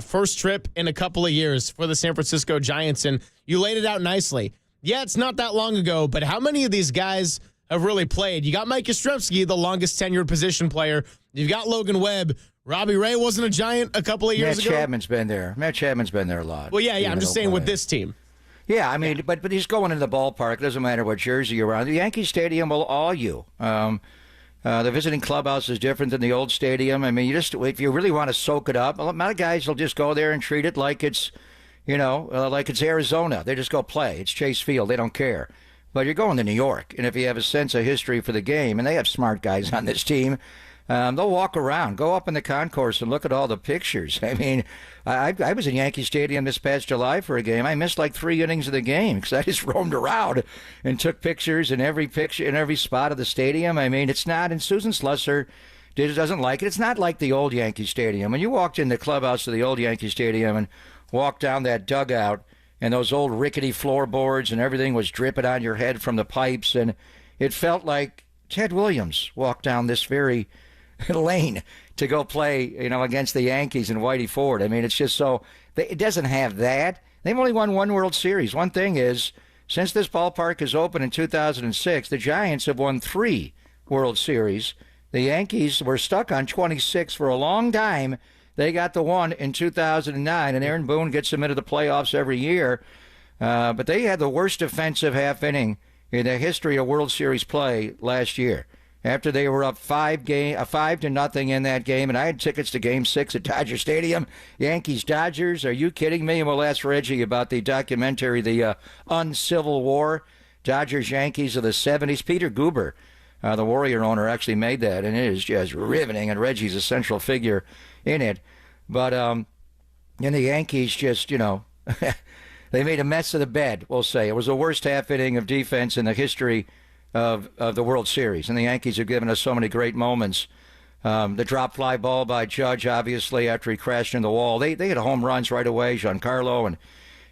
first trip in a couple of years for the San Francisco Giants. And you laid it out nicely. Yeah, it's not that long ago, but how many of these guys have really played? You got Mike Yastrzemski, the longest tenured position player. You've got Logan Webb. Robbie Ray wasn't a Giant a couple of years ago. Matt Chapman's been there. Matt Chapman's been there a lot. Well, I'm just saying with this team. Yeah, I mean, but he's going into the ballpark. It doesn't matter what jersey you're on. The Yankee Stadium will awe you. The visiting clubhouse is different than the old stadium. I mean, if you really want to soak it up, a lot of guys will just go there and treat it like it's, like it's Arizona. They just go play. It's Chase Field. They don't care. But you're going to New York, and if you have a sense of history for the game, and they have smart guys on this team, They'll walk around, go up in the concourse and look at all the pictures. I mean, I was in Yankee Stadium this past July for a game. I missed like 3 innings of the game because I just roamed around and took pictures in every spot of the stadium. I mean, it's not, and Susan Slusser doesn't like it. It's not like the old Yankee Stadium. When you walked in the clubhouse of the old Yankee Stadium and walked down that dugout and those old rickety floorboards and everything was dripping on your head from the pipes, and it felt like Ted Williams walked down this very lane to go play, against the Yankees and Whitey Ford. I mean, it's just so it doesn't have that. They've only won 1 World Series. One thing is, since this ballpark is open in 2006, the Giants have won 3 World Series. The Yankees were stuck on 26 for a long time. They got the one in 2009, and Aaron Boone gets them into the playoffs every year. But they had the worst defensive half inning in the history of World Series play last year, after they were up 5-0 in that game, and I had tickets to Game 6 at Dodger Stadium. Yankees-Dodgers, are you kidding me? And we'll ask Reggie about the documentary, The Uncivil War, Dodgers-Yankees of the 70s. Peter Guber, the Warrior owner, actually made that, and it is just riveting, and Reggie's a central figure in it. But and the Yankees just, they made a mess of the bed, we'll say. It was the worst half inning of defense in the history of the World Series, and the Yankees have given us so many great moments. The drop fly ball by Judge, obviously, after he crashed in the wall. They had home runs right away, Giancarlo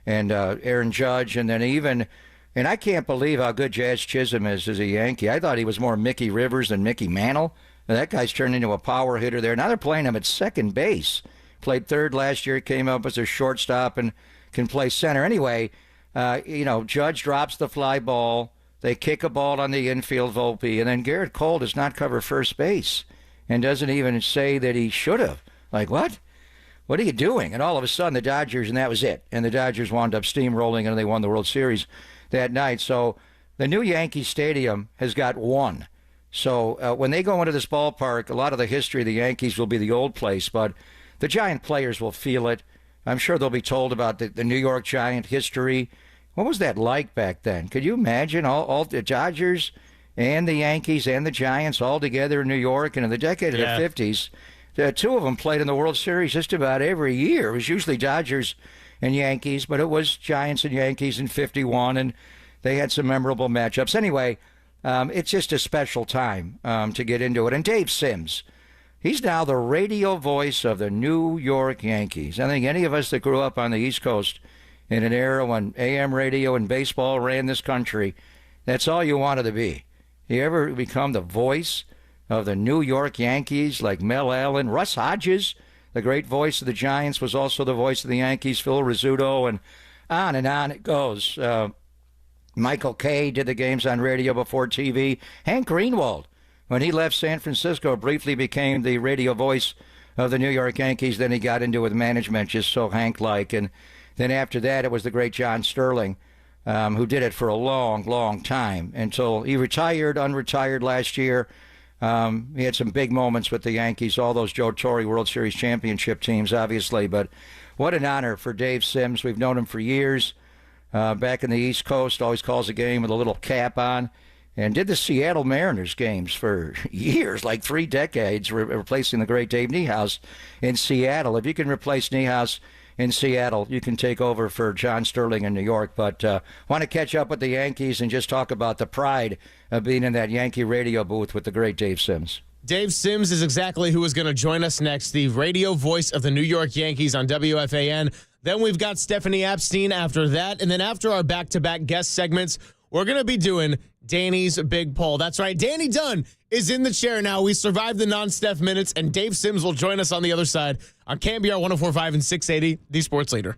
and Aaron Judge, and then and I can't believe how good Jazz Chisholm is as a Yankee. I thought he was more Mickey Rivers than Mickey Mantle. And that guy's turned into a power hitter there. Now they're playing him at second base. Played third last year, came up as a shortstop and can play center. Anyway, Judge drops the fly ball. They kick a ball on the infield, Volpe, and then Garrett Cole does not cover first base and doesn't even say that he should have. Like, what? What are you doing? And all of a sudden, the Dodgers, and that was it. And the Dodgers wound up steamrolling, and they won the World Series that night. So the new Yankee Stadium has got 1. So when they go into this ballpark, a lot of the history of the Yankees will be the old place, but the Giant players will feel it. I'm sure they'll be told about the New York Giant history. What was that like back then? Could you imagine all the Dodgers and the Yankees and the Giants all together in New York? And in the decade of the 50s, the 2 of them played in the World Series just about every year. It was usually Dodgers and Yankees, but it was Giants and Yankees in 51, and they had some memorable matchups. Anyway, it's just a special time to get into it. And Dave Sims, he's now the radio voice of the New York Yankees. I think any of us that grew up on the East Coast in an era when AM radio and baseball ran this country, that's all you wanted to be. You ever become the voice of the New York Yankees like Mel Allen? Russ Hodges, the great voice of the Giants, was also the voice of the Yankees. Phil Rizzuto, and on it goes. Michael Kay did the games on radio before TV. Hank Greenwald, when he left San Francisco, briefly became the radio voice of the New York Yankees. Then he got into it with management, just so Hank-like. And then after that, it was the great John Sterling, who did it for a long, long time until he unretired last year. He had some big moments with the Yankees, all those Joe Torre World Series championship teams, obviously. But what an honor for Dave Sims. We've known him for years. Back in the East Coast, always calls a game with a little cap on, and did the Seattle Mariners games for years, like 3 decades, replacing the great Dave Niehaus in Seattle. If you can replace Niehaus in Seattle, you can take over for John Sterling in New York. But want to catch up with the Yankees and just talk about the pride of being in that Yankee radio booth with the great Dave Sims. Dave Sims is exactly who is going to join us next, the radio voice of the New York Yankees on WFAN. Then we've got Stephanie Epstein after that. And then after our back-to-back guest segments, we're going to be doing Danny's Big Poll. That's right. Danny Dunn is in the chair now. We survived the non-Steph minutes, and Dave Sims will join us on the other side on KNBR 104.5 and 680, the Sports Leader.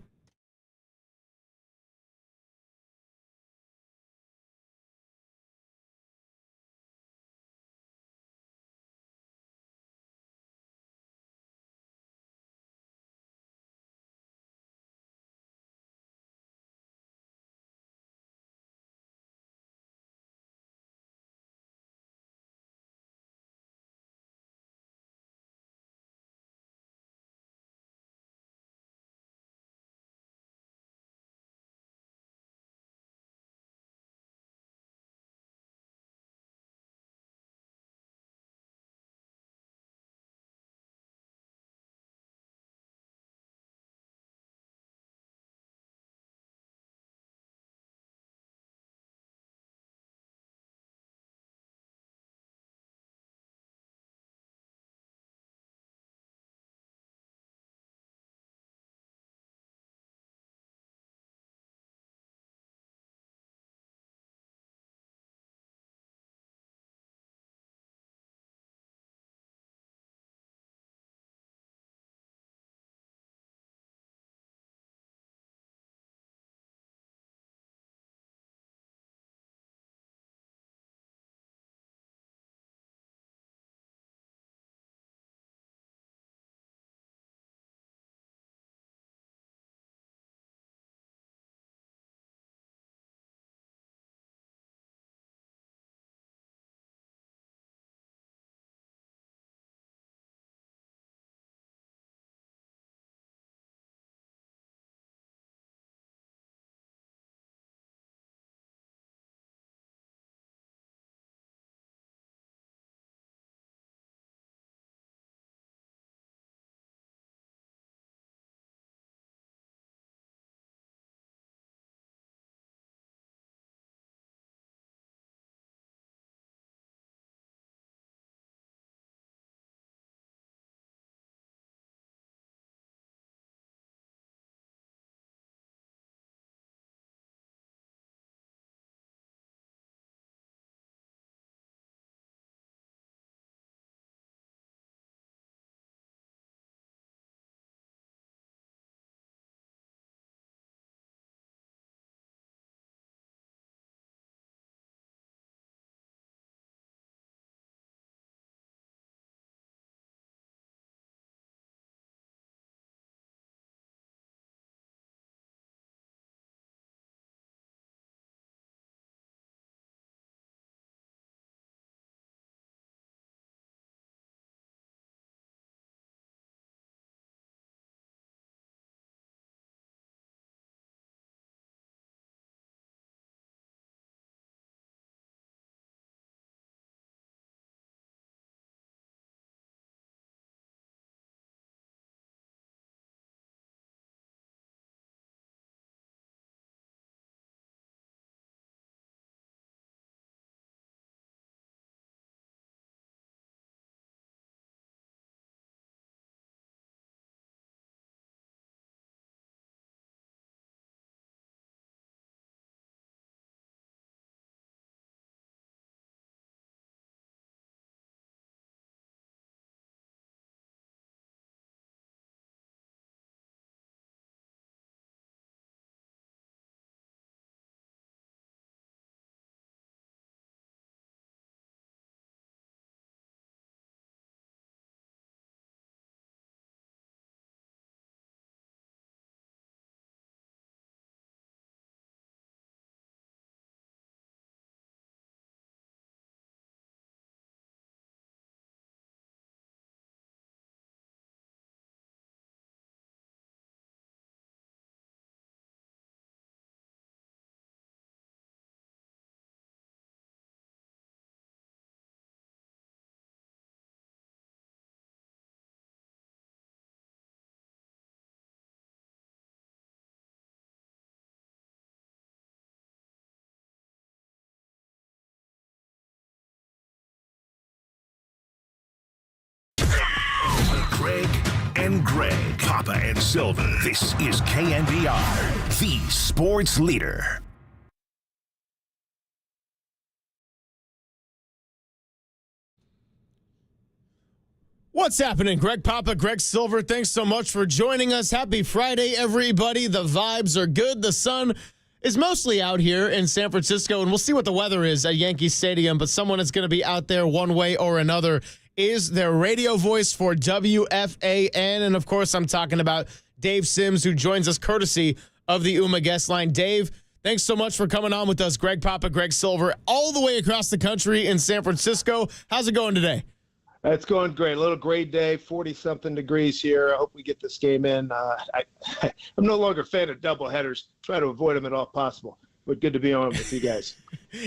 and Greg, Papa and Silver. This is KNBR, the sports leader. What's happening? Greg Papa, Greg Silver, thanks so much for joining us. Happy Friday, everybody. The vibes are good. The sun is mostly out here in San Francisco, and we'll see what the weather is at Yankee Stadium, but someone that's going to be out there one way or another is their radio voice for WFAN, and of course, I'm talking about Dave Sims, who joins us courtesy of the UMA guest line. Dave, thanks so much for coming on with us. Greg Papa, Greg Silver, all the way across the country in San Francisco. How's it going today? It's going great. A little gray day, 40-something degrees here. I hope we get this game in. I'm no longer a fan of doubleheaders. Try to avoid them at all possible. But good to be on with you guys.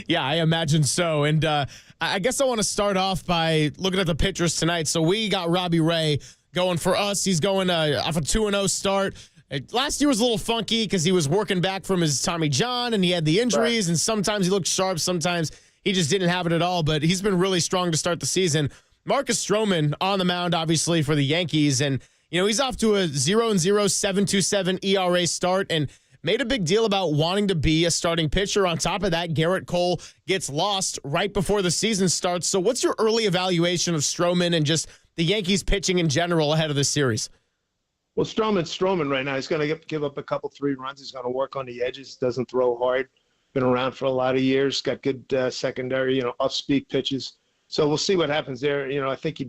Yeah, I imagine so. And I guess I want to start off by looking at the pitchers tonight. So we got Robbie Ray going for us. He's going off a 2-0 start. Last year was a little funky because he was working back from his Tommy John, and he had the injuries, and sometimes he looked sharp, sometimes he just didn't have it at all. But he's been really strong to start the season. Marcus Stroman on the mound, obviously, for the Yankees. And, you know, he's off to a 0-0, 7.27 ERA start and made a big deal about wanting to be a starting pitcher. On top of that, Garrett Cole gets lost right before the season starts. So what's your early evaluation of Stroman and just the Yankees pitching in general ahead of the series? Well, Stroman's Stroman right now. He's going to give up a couple, 3 runs. He's going to work on the edges, doesn't throw hard. Been around for a lot of years, got good secondary, off-speed pitches. So we'll see what happens there. I think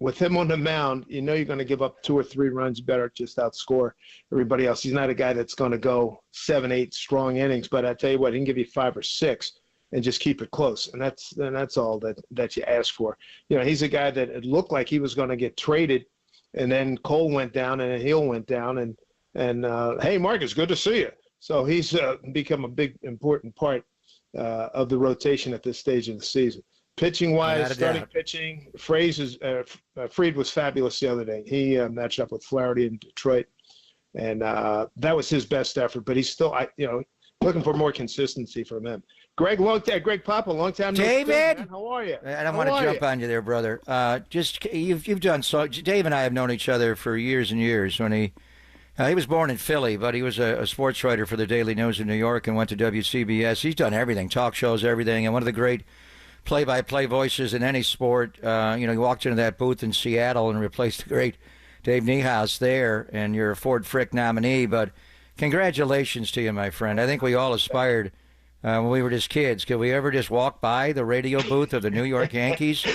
with him on the mound, you're going to give up 2 or 3 runs. You better just outscore everybody else. He's not a guy that's going to go 7, 8 strong innings, but I tell you what, he can give you 5 or 6 and just keep it close. And that's all that you ask for. He's a guy that it looked like he was going to get traded, and then Cole went down and Hill went down, and hey, Mark, it's good to see you. So he's become a big important part of the rotation at this stage of the season. Pitching-wise, starting pitching, Fried was fabulous the other day. He matched up with Flaherty in Detroit, and that was his best effort. But he's still, looking for more consistency from him. Greg Papa, long time no see, man. How are you? I don't want to jump on you there, brother. You've done so. Dave and I have known each other for years and years. When he was born in Philly, but he was a sports writer for the Daily News in New York and went to WCBS. He's done everything, talk shows, everything, and one of the great play-by-play voices in any sport. He walked into that booth in Seattle and replaced the great Dave Niehaus there, and you're a Ford Frick nominee. But congratulations to you, my friend. I think we all aspired when we were just kids. Could we ever just walk by the radio booth of the New York Yankees?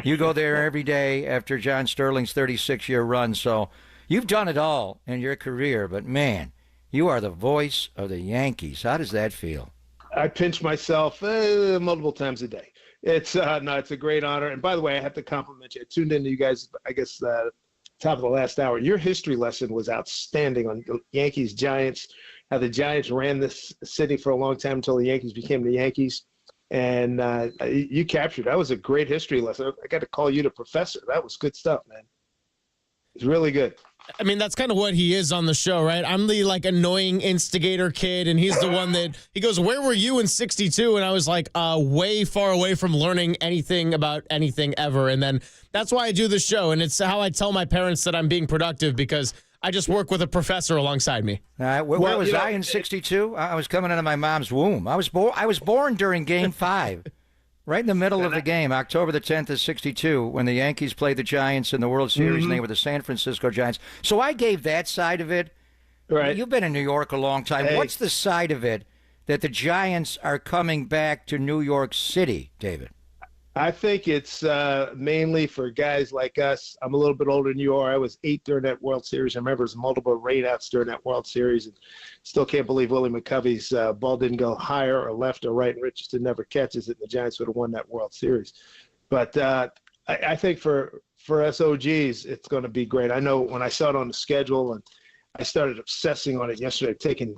You go there every day after John Sterling's 36-year run. So you've done it all in your career, but, man, you are the voice of the Yankees. How does that feel? I pinch myself multiple times a day. It's it's a great honor. And by the way, I have to compliment you. I tuned into you guys, I guess, top of the last hour. Your history lesson was outstanding on the Yankees, Giants, how the Giants ran this city for a long time until the Yankees became the Yankees. And you captured. That was a great history lesson. I got to call you the professor. That was good stuff, man. It's really good. I mean, that's kind of what he is on the show, right? I'm the annoying instigator kid, and he's the one that he goes, "Where were you in '62?" And I was like, way far away from learning anything about anything ever. And then that's why I do the show, and it's how I tell my parents that I'm being productive because I just work with a professor alongside me. Where was I in '62? I was coming out of my mom's womb. I was born during Game 5. Right in the middle of the game, October the 10th of '62, when the Yankees played the Giants in the World Series, and they were the San Francisco Giants. So I gave that side of it. Right. You've been in New York a long time. Hey. What's the side of it that the Giants are coming back to New York City, David? I think it's mainly for guys like us. I'm a little bit older than you are. I was 8 during that World Series. I remember there was multiple rainouts during that World Series. And still can't believe Willie McCovey's ball didn't go higher or left or right, and Richardson never catches it, and the Giants would have won that World Series. But I think for us OGs, it's going to be great. I know when I saw it on the schedule, and I started obsessing on it yesterday, taking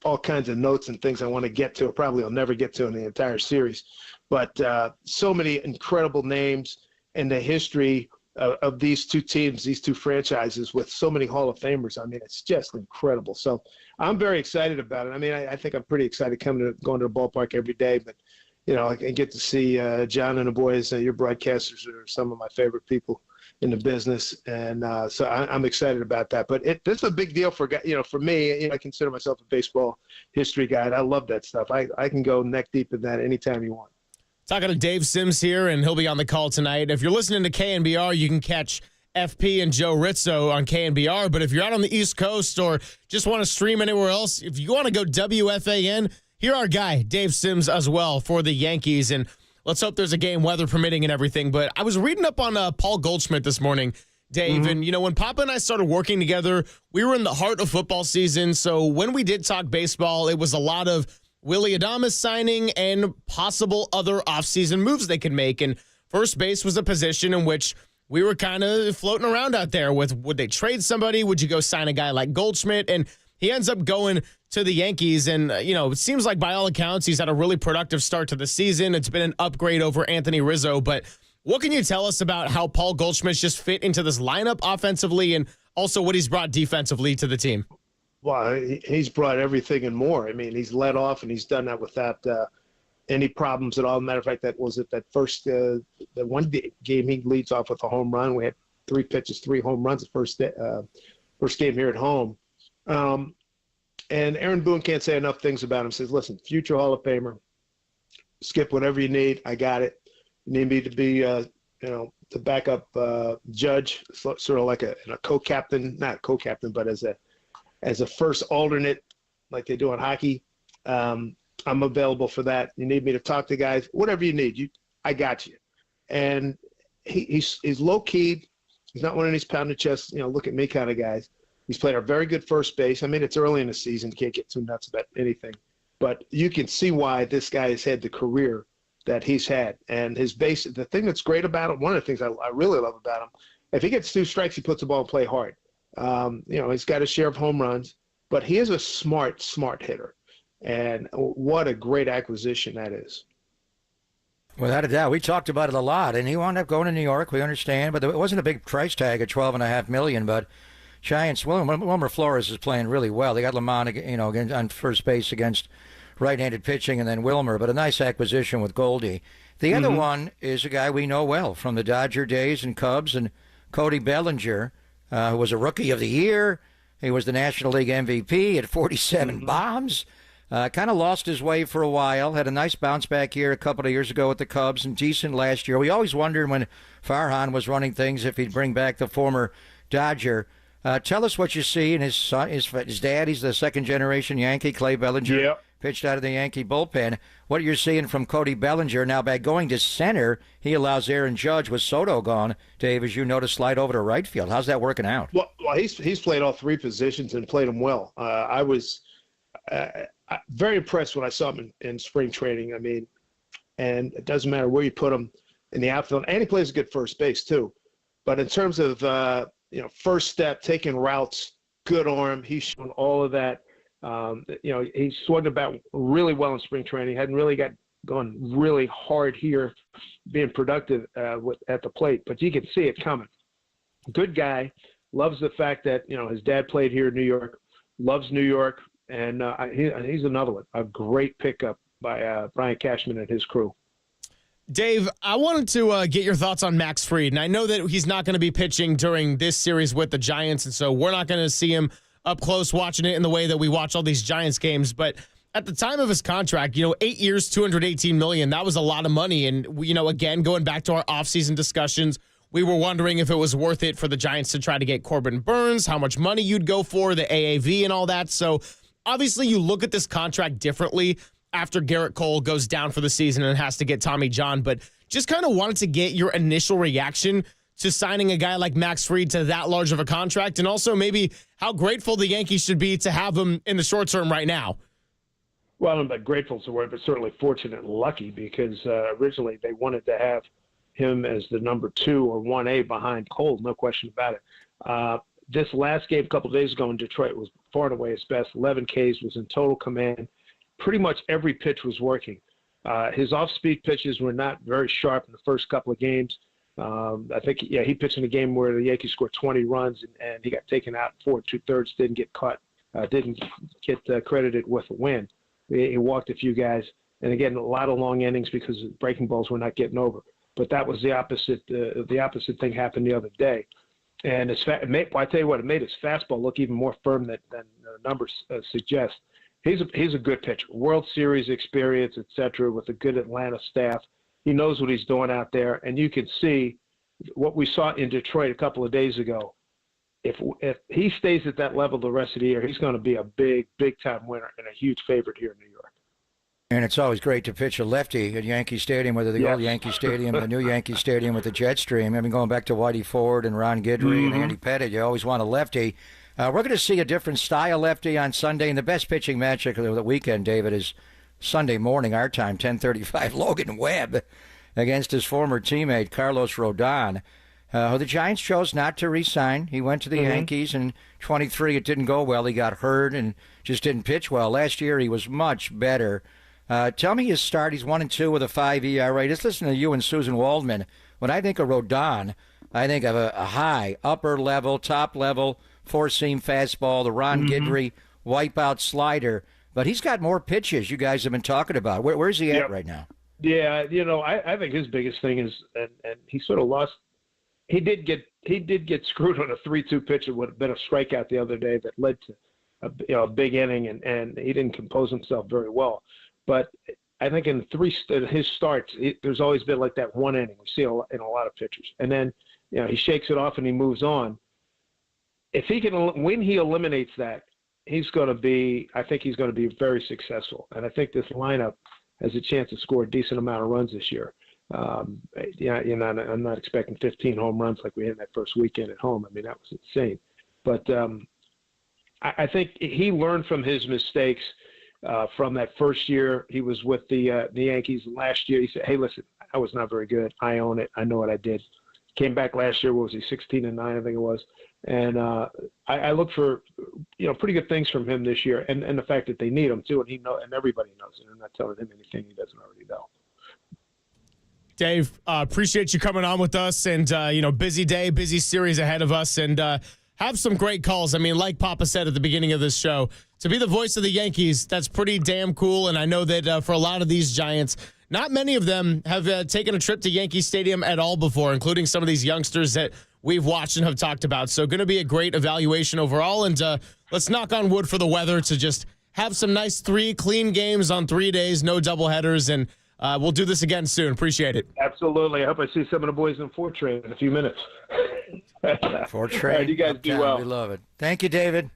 all kinds of notes and things I want to get to. Probably I'll never get to in the entire series. But so many incredible names in the history of these two teams, these two franchises with so many Hall of Famers. I mean, it's just incredible. So I'm very excited about it. I mean, I think I'm pretty excited going to the ballpark every day. But, I get to see John and the boys, your broadcasters are some of my favorite people in the business, and so I'm excited about that. But this is a big deal for me. I consider myself a baseball history guy, and I love that stuff. I can go neck deep in that anytime you want. Talking to Dave Sims here, and he'll be on the call tonight. If you're listening to KNBR, you can catch FP and Joe Rizzo on KNBR. But if you're out on the East Coast or just want to stream anywhere else, if you want to go WFAN, hear our guy, Dave Sims, as well for the Yankees. And let's hope there's a game, weather permitting and everything. But I was reading up on Paul Goldschmidt this morning, Dave. And, when Papa and I started working together, we were in the heart of football season. So when we did talk baseball, it was a lot of Willie Adames signing and possible other offseason moves they could make. And first base was a position in which we were kind of floating around out there with, would they trade somebody? Would you go sign a guy like Goldschmidt? And he ends up going to the Yankees. And, it seems like by all accounts, he's had a really productive start to the season. It's been an upgrade over Anthony Rizzo. But what can you tell us about how Paul Goldschmidt's just fit into this lineup offensively and also what he's brought defensively to the team? Well, he's brought everything and more. I mean, he's led off, and he's done that without any problems at all. Matter of fact, that first the one game he leads off with a home run. We had 3 pitches, 3 home runs the first game here at home. And Aaron Boone can't say enough things about him. Says, listen, future Hall of Famer, Skip, whatever you need, I got it. You need me to be, the backup judge, sort of like a co-captain, not co-captain, but as a first alternate, like they do in hockey. I'm available for that. You need me to talk to guys, whatever you need, I got you. And he's low key. He's not one of these pound the chest, look at me kind of guys. He's played a very good first base. I mean, it's early in the season. You can't get too nuts about anything. But you can see why this guy has had the career that he's had. And his base, the thing that's great about him, one of the things I really love about him, if he gets 2 strikes, he puts the ball and play hard. He's got a share of home runs, but he is a smart hitter. And what a great acquisition that is. Without a doubt. We talked about it a lot, and he wound up going to New York, we understand, but it wasn't a big price tag of $12.5 million, but Giants, Wilmer Flores is playing really well. They got Lamont, on first base against right-handed pitching, and then Wilmer, but a nice acquisition with Goldie. The other one is a guy we know well from the Dodger days and Cubs, and Cody Bellinger, who was a Rookie of the Year. He was the National League MVP at 47 bombs. Kind of lost his way for a while. Had a nice bounce back here a couple of years ago with the Cubs and decent last year. We always wondered when Farhan was running things if he'd bring back the former Dodger. Tell us what you see in his dad. He's the second-generation Yankee, Clay Bellinger, pitched out of the Yankee bullpen. What you're seeing from Cody Bellinger now by going to center, he allows Aaron Judge with Soto gone, Dave, as you know, to slide over to right field. How's that working out? Well, he's played all 3 positions and played them well. I was very impressed when I saw him in spring training. I mean, and it doesn't matter where you put him in the outfield, and he plays a good first base too. But in terms of first step, taking routes, good arm, he's shown all of that. He swung about really well in spring training. Hadn't really got going really hard here, being productive at the plate, but you can see it coming. Good guy, loves the fact that his dad played here in New York, loves New York, and he's another one. A great pickup by Brian Cashman and his crew. Dave, I wanted to get your thoughts on Max Fried. And I know that he's not going to be pitching during this series with the Giants, and so we're not going to see him up close watching it in the way that we watch all these Giants games. But at the time of his contract, 8 years, $218 million, that was a lot of money. And, again, going back to our offseason discussions, we were wondering if it was worth it for the Giants to try to get Corbin Burns, how much money you'd go for, the AAV and all that. So obviously you look at this contract differently after Garrett Cole goes down for the season and has to get Tommy John, but just kind of wanted to get your initial reaction to signing a guy like Max Fried to that large of a contract, and also maybe how grateful the Yankees should be to have him in the short term right now. Well, I'm not grateful to word, but certainly fortunate and lucky, because originally they wanted to have him as the number 2 or 1A behind Cole, no question about it. This last game a couple of days ago in Detroit was far and away his best. 11 Ks, was in total command. Pretty much every pitch was working. His off-speed pitches were not very sharp in the first couple of games. I think, he pitched in a game where the Yankees scored 20 runs and he got taken out 4 2/3, didn't get caught, didn't get credited with a win. He walked a few guys, and again, a lot of long innings because breaking balls were not getting over. but that was the opposite. The opposite thing happened the other day. And I tell you what, it made his fastball look even more firm than numbers suggest. He's a good pitcher, World Series experience, etc., with a good Atlanta staff. He knows what he's doing out there, and you can see what we saw in Detroit a couple of days ago. If he stays at that level the rest of the year, he's going to be a big time winner and a huge favorite here in New York. And it's always great to pitch a lefty at Yankee Stadium, whether the old Yankee Stadium, the new Yankee Stadium with the Jetstream. I mean, going back to Whitey Ford and Ron Guidry and Andy Pettitte, you always want a lefty. We're going to see a different style lefty on Sunday, and the best pitching matchup of the weekend, David, is Sunday morning, our time, 10:35. Logan Webb against his former teammate Carlos Rodon, who the Giants chose not to re-sign. He went to the Yankees in 23. It didn't go well. He got hurt and just didn't pitch well. Last year, he was much better. Tell me his start. He's 1-2 with a 5 ERA. Just listen to you and Susan Waldman. When I think of Rodon, I think of a high, upper level, top level, four-seam fastball, the Ron Guidry wipeout slider. But he's got more pitches you guys have been talking about. Where's he at right now? Yeah, I think his biggest thing is, and he sort of lost. He did get screwed on a 3-2 pitch. It would have been a strikeout the other day that led to a big inning, and he didn't compose himself very well. But I think in his starts, there's always been like that one inning we see in a lot of pitchers, and then he shakes it off and he moves on. If he can, when he eliminates that, I think he's going to be very successful. And I think this lineup has a chance to score a decent amount of runs this year. I'm not expecting 15 home runs like we had in that first weekend at home. I mean, that was insane. But I think he learned from his mistakes from that first year he was with the Yankees. Last year, he said, "Hey, listen, I was not very good. I own it. I know what I did." Came back last year. What was he? 16-9, I think it was. And I look for pretty good things from him this year, and the fact that they need him too, and everybody knows it. I'm not telling him anything he doesn't already know. Dave, appreciate you coming on with us, and busy day, busy series ahead of us, and have some great calls. I mean, like Papa said at the beginning of this show, to be the voice of the Yankees, that's pretty damn cool. And I know that for a lot of these Giants, not many of them have taken a trip to Yankee Stadium at all before, including some of these youngsters that we've watched and have talked about. So going to be a great evaluation overall. And let's knock on wood for the weather to just have some nice 3 clean games on 3 days, no doubleheaders. And we'll do this again soon. Appreciate it. Absolutely. I hope I see some of the boys in Fort Train in a few minutes. Fort Train. Right, you guys do well. We love it. Thank you, David.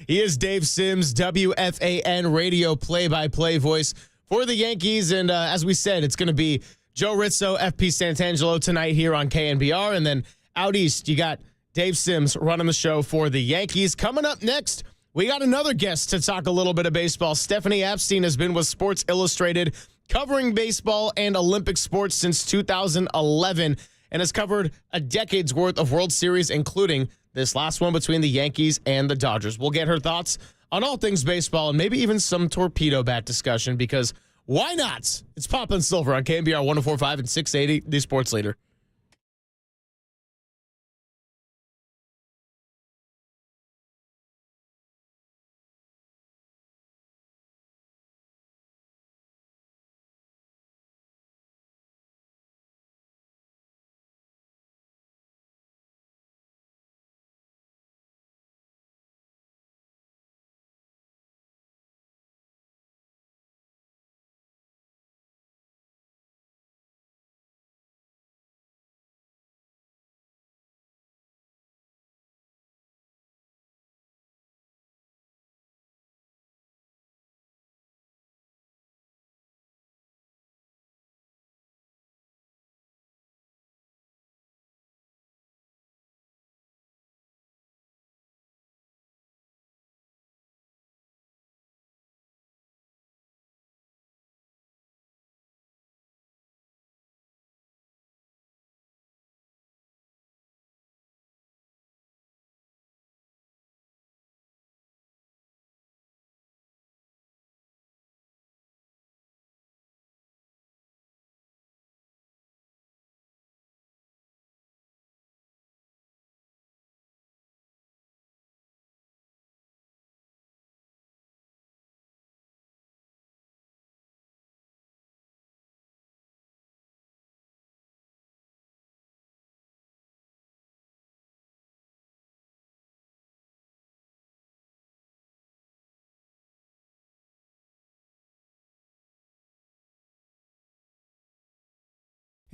He is Dave Sims, WFAN radio play-by-play voice for the Yankees. And as we said, it's going to be Joe Rizzo, FP Santangelo tonight here on KNBR. And then out east, you got Dave Sims running the show for the Yankees. Coming up next, we got another guest to talk a little bit of baseball. Stephanie Epstein has been with Sports Illustrated, covering baseball and Olympic sports since 2011, and has covered a decade's worth of World Series, including this last one between the Yankees and the Dodgers. We'll get her thoughts on all things baseball and maybe even some torpedo bat discussion, because why not? It's Papa and Silver on KNBR 104.5 and 680, the Sports Leader.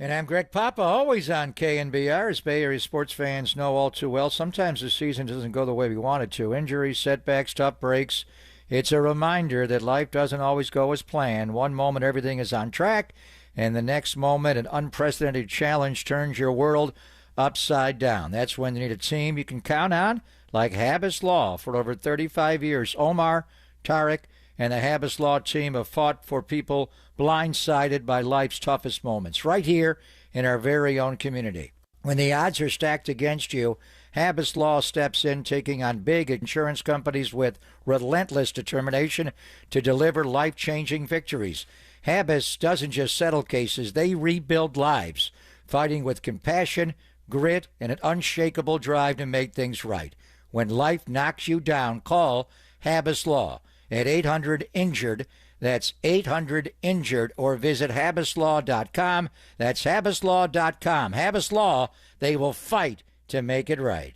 And I'm Greg Papa, always on KNBR. As Bay Area sports fans know all too well, sometimes the season doesn't go the way we want it to. Injuries, setbacks, tough breaks. It's a reminder that life doesn't always go as planned. One moment everything is on track, and the next moment an unprecedented challenge turns your world upside down. That's when you need a team you can count on, like Habas Law. For over 35 years, Omar, Tariq, and the Habas Law team have fought for people blindsided by life's toughest moments, right here in our very own community. When the odds are stacked against you, Habas Law steps in, taking on big insurance companies with relentless determination to deliver life-changing victories. Habas doesn't just settle cases, they rebuild lives, fighting with compassion, grit, and an unshakable drive to make things right. When life knocks you down, call Habas Law at 800-INJURED. That's 800-INJURED, or visit habaslaw.com. That's habaslaw.com. Habas Law, they will fight to make it right.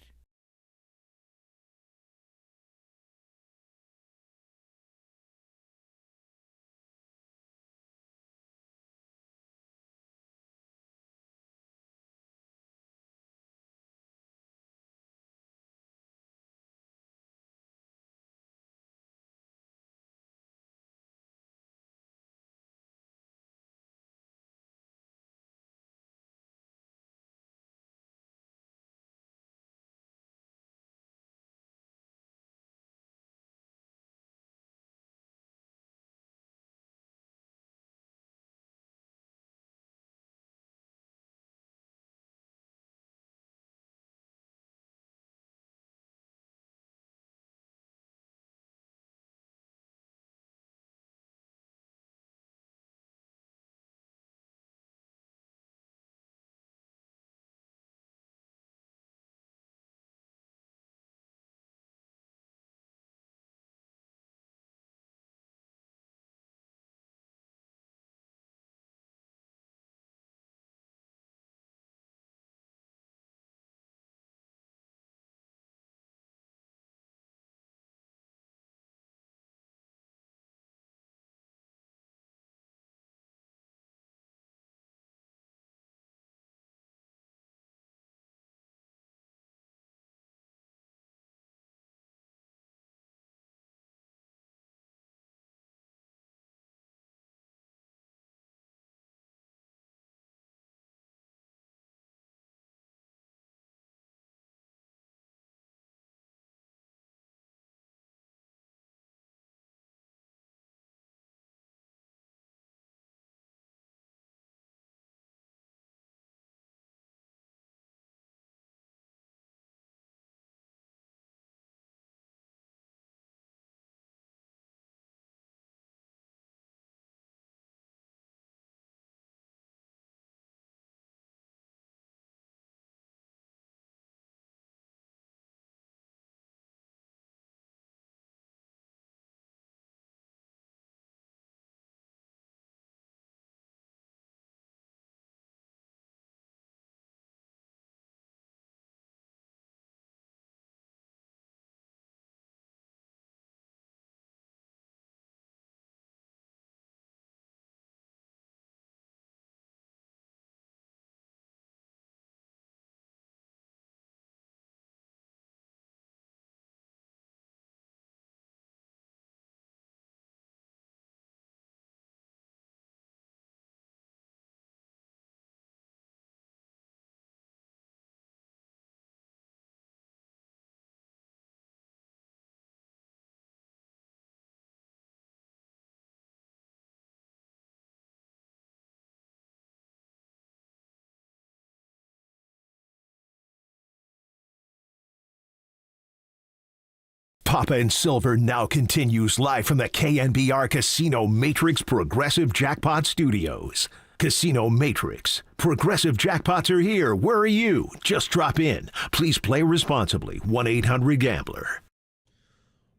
Papa and Silver now continues live from the KNBR Casino Matrix Progressive Jackpot Studios. Casino Matrix. Progressive jackpots are here. Where are you? Just drop in. Please play responsibly. 1-800-GAMBLER.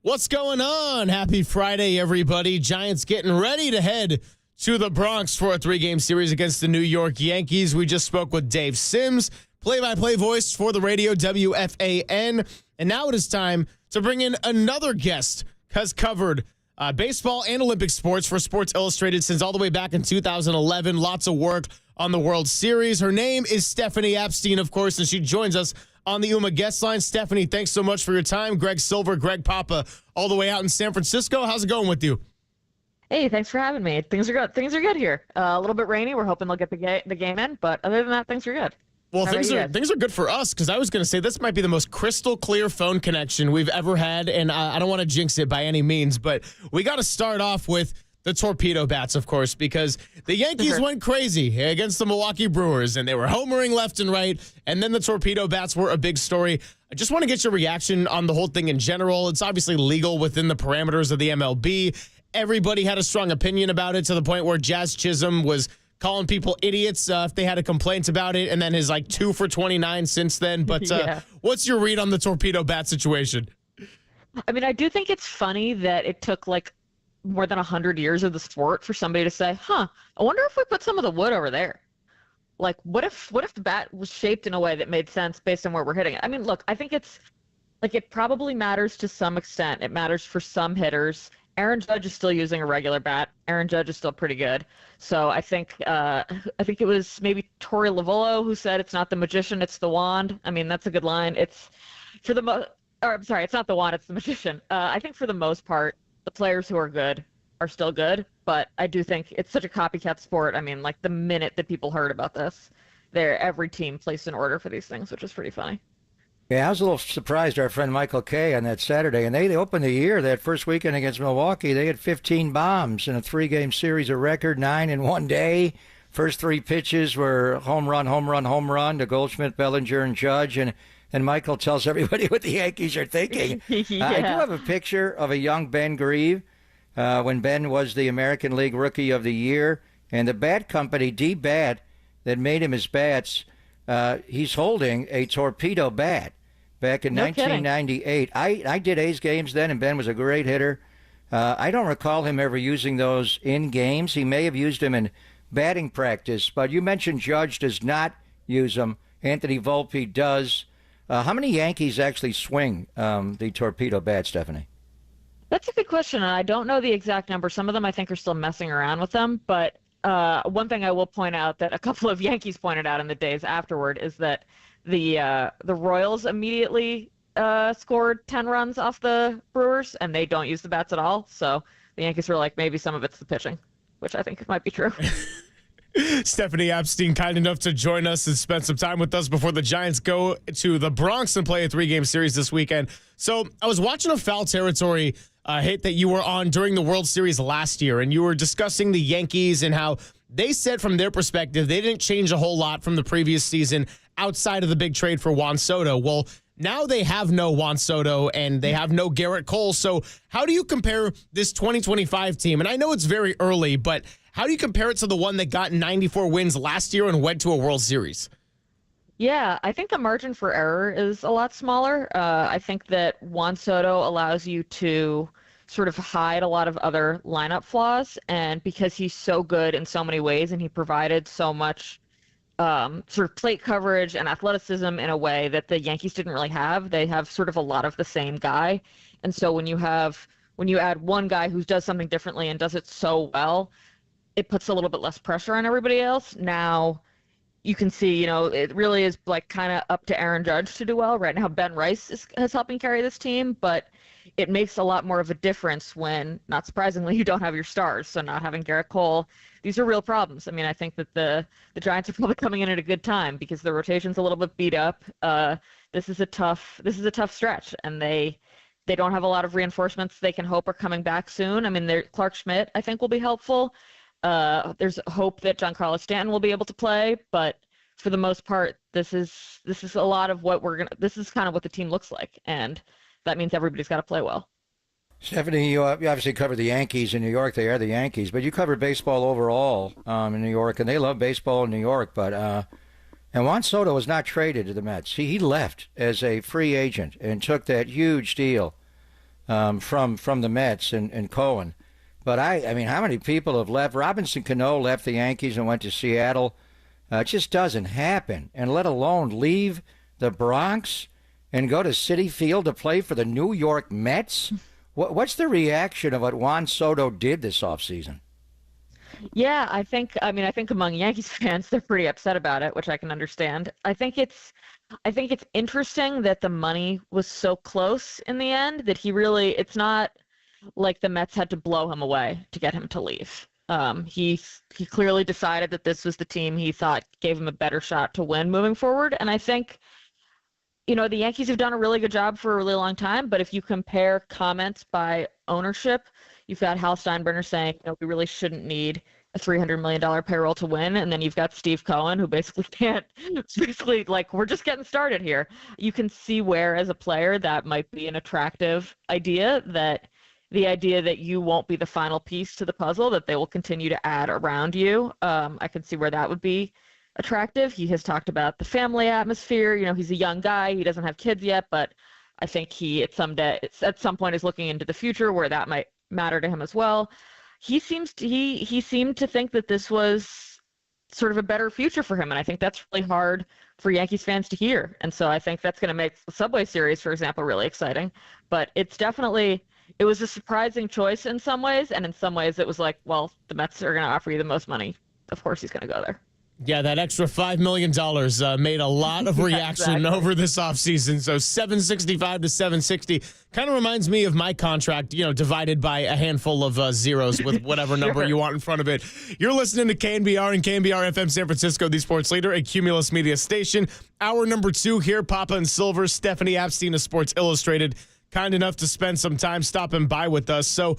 What's going on? Happy Friday, everybody. Giants getting ready to head to the Bronx for a 3-game series against the New York Yankees. We just spoke with Dave Sims, play-by-play voice for the radio WFAN. And now it is time to bring in another guest, has covered baseball and Olympic sports for Sports Illustrated since all the way back in 2011. Lots of work on the World Series. Her name is Stephanie Epstein, of course, and she joins us on the UMA guest line. Stephanie, thanks so much for your time. Greg Silver, Greg Papa, all the way out in San Francisco. How's it going with you? Hey, thanks for having me. Things are good. Things are good here. A little bit rainy. We're hoping they'll get the game in, but other than that, things are good. Well, How about you guys? things are good for us because I was going to say this might be the most crystal clear phone connection we've ever had, and I don't want to jinx it by any means, but we got to start off with the torpedo bats, of course, because the Yankees went crazy against the Milwaukee Brewers, and they were homering left and right, and then the torpedo bats were a big story. I just want to get your reaction on the whole thing in general. It's obviously legal within the parameters of the MLB. Everybody had a strong opinion about it to the point where Jazz Chisholm was calling people idiots if they had a complaint about it, and then is like 2 for 29 since then. But what's your read on the torpedo bat situation? I mean, I do think it's funny that it took like more than 100 years of the sport for somebody to say, I wonder if we put some of the wood over there. Like, what if the bat was shaped in a way that made sense based on where we're hitting it? I mean, look, I think it's like it probably matters to some extent. It matters for some hitters. Aaron Judge is still using a regular bat. Aaron Judge is still pretty good. So I think it was maybe Torey Lovullo who said it's not the magician, it's the wand. I mean, that's a good line. It's for the I'm sorry, it's not the wand, it's the magician. I think for the most part, the players who are good are still good, but I do think it's such a copycat sport. I mean, like the minute that people heard about this, every team placed an order for these things, which is pretty funny. Yeah, I was a little surprised, our friend Michael Kay on that Saturday, and they opened the year that first weekend against Milwaukee. They had 15 bombs in a 3-game series, a record 9 in one day. First 3 pitches were home run, home run, home run to Goldschmidt, Bellinger, and Judge, and Michael tells everybody what the Yankees are thinking. I do have a picture of a young Ben Grieve when Ben was the American League Rookie of the Year, and the bat company, D-Bat, that made him his bats, he's holding a torpedo bat back in 1998. I did A's games then, and Ben was a great hitter. I don't recall him ever using those in games. He may have used them in batting practice, but you mentioned Judge does not use them. Anthony Volpe does. How many Yankees actually swing the torpedo bat, Stephanie? That's a good question, and I don't know the exact number. Some of them I think are still messing around with them, but one thing I will point out that a couple of Yankees pointed out in the days afterward is that the Royals immediately scored 10 runs off the Brewers, and they don't use the bats at all. So the Yankees were like, maybe some of it's the pitching, which I think might be true. Stephanie Epstein, kind enough to join us and spend some time with us before the Giants go to the Bronx and play a 3-game series this weekend. So I was watching a Foul Territory hit that you were on during the World Series last year, and you were discussing the Yankees and how they said from their perspective they didn't change a whole lot from the previous season outside of the big trade for Juan Soto. Well, now they have no Juan Soto and they have no Garrett Cole. So how do you compare this 2025 team? And I know it's very early, but how do you compare it to the one that got 94 wins last year and went to a World Series? Yeah, I think the margin for error is a lot smaller. I think that Juan Soto allows you to sort of hide a lot of other lineup flaws, and because he's so good in so many ways and he provided so much sort of plate coverage and athleticism in a way that the Yankees didn't really have. They have sort of a lot of the same guy, and so when you add one guy who does something differently and does it so well, it puts a little bit less pressure on everybody else. Now you can see, it really is like kind of up to Aaron Judge to do well. Right now, Ben Rice is helping carry this team, but it makes a lot more of a difference when, not surprisingly, you don't have your stars. So not having Garrett Cole, these are real problems. I mean, I think that the Giants are probably coming in at a good time because the rotation's a little bit beat up. This is a tough stretch, and they don't have a lot of reinforcements they can hope are coming back soon. I mean, Clark Schmidt, I think, will be helpful. There's hope that Giancarlo Stanton will be able to play, but for the most part, this is a lot of what this is kind of what the team looks like, and that means everybody's got to play well. Stephanie, you obviously covered the Yankees in New York. They are the Yankees, but you covered baseball overall in New York, and they love baseball in New York. But and Juan Soto was not traded to the Mets. He left as a free agent and took that huge deal from the Mets and Cohen. But I mean, how many people have left? Robinson Cano left the Yankees and went to Seattle. It just doesn't happen. And let alone leave the Bronx and go to Citi Field to play for the New York Mets. What's the reaction of what Juan Soto did this offseason? Yeah, I mean, I think among Yankees fans, they're pretty upset about it, which I can understand. I think it's interesting that the money was so close in the end that it's not like the Mets had to blow him away to get him to leave. He clearly decided that this was the team he thought gave him a better shot to win moving forward. And I think, the Yankees have done a really good job for a really long time, but if you compare comments by ownership, you've got Hal Steinbrenner saying, we really shouldn't need a $300 million payroll to win. And then you've got Steve Cohen, who basically can't, it's basically like, we're just getting started here. You can see where, as a player, that might be an attractive idea, that the idea that you won't be the final piece to the puzzle, that they will continue to add around you. I can see where that would be attractive. He has talked about the family atmosphere. He's a young guy. He doesn't have kids yet, but I think he at some point is looking into the future where that might matter to him as well. He seemed to think that this was sort of a better future for him, and I think that's really hard for Yankees fans to hear. And so I think that's going to make the Subway Series, for example, really exciting. But it was a surprising choice in some ways, and in some ways it was like, well, the Mets are going to offer you the most money. Of course he's going to go there. Yeah, that extra $5 million made a lot of reaction over this offseason. So 765 to 760 kind of reminds me of my contract, divided by a handful of zeros with whatever number you want in front of it. You're listening to KNBR and KNBR FM San Francisco, the sports leader, a Cumulus Media station. Hour number 2 here, Papa and Silver, Stephanie Apstein of Sports Illustrated, kind enough to spend some time stopping by with us. So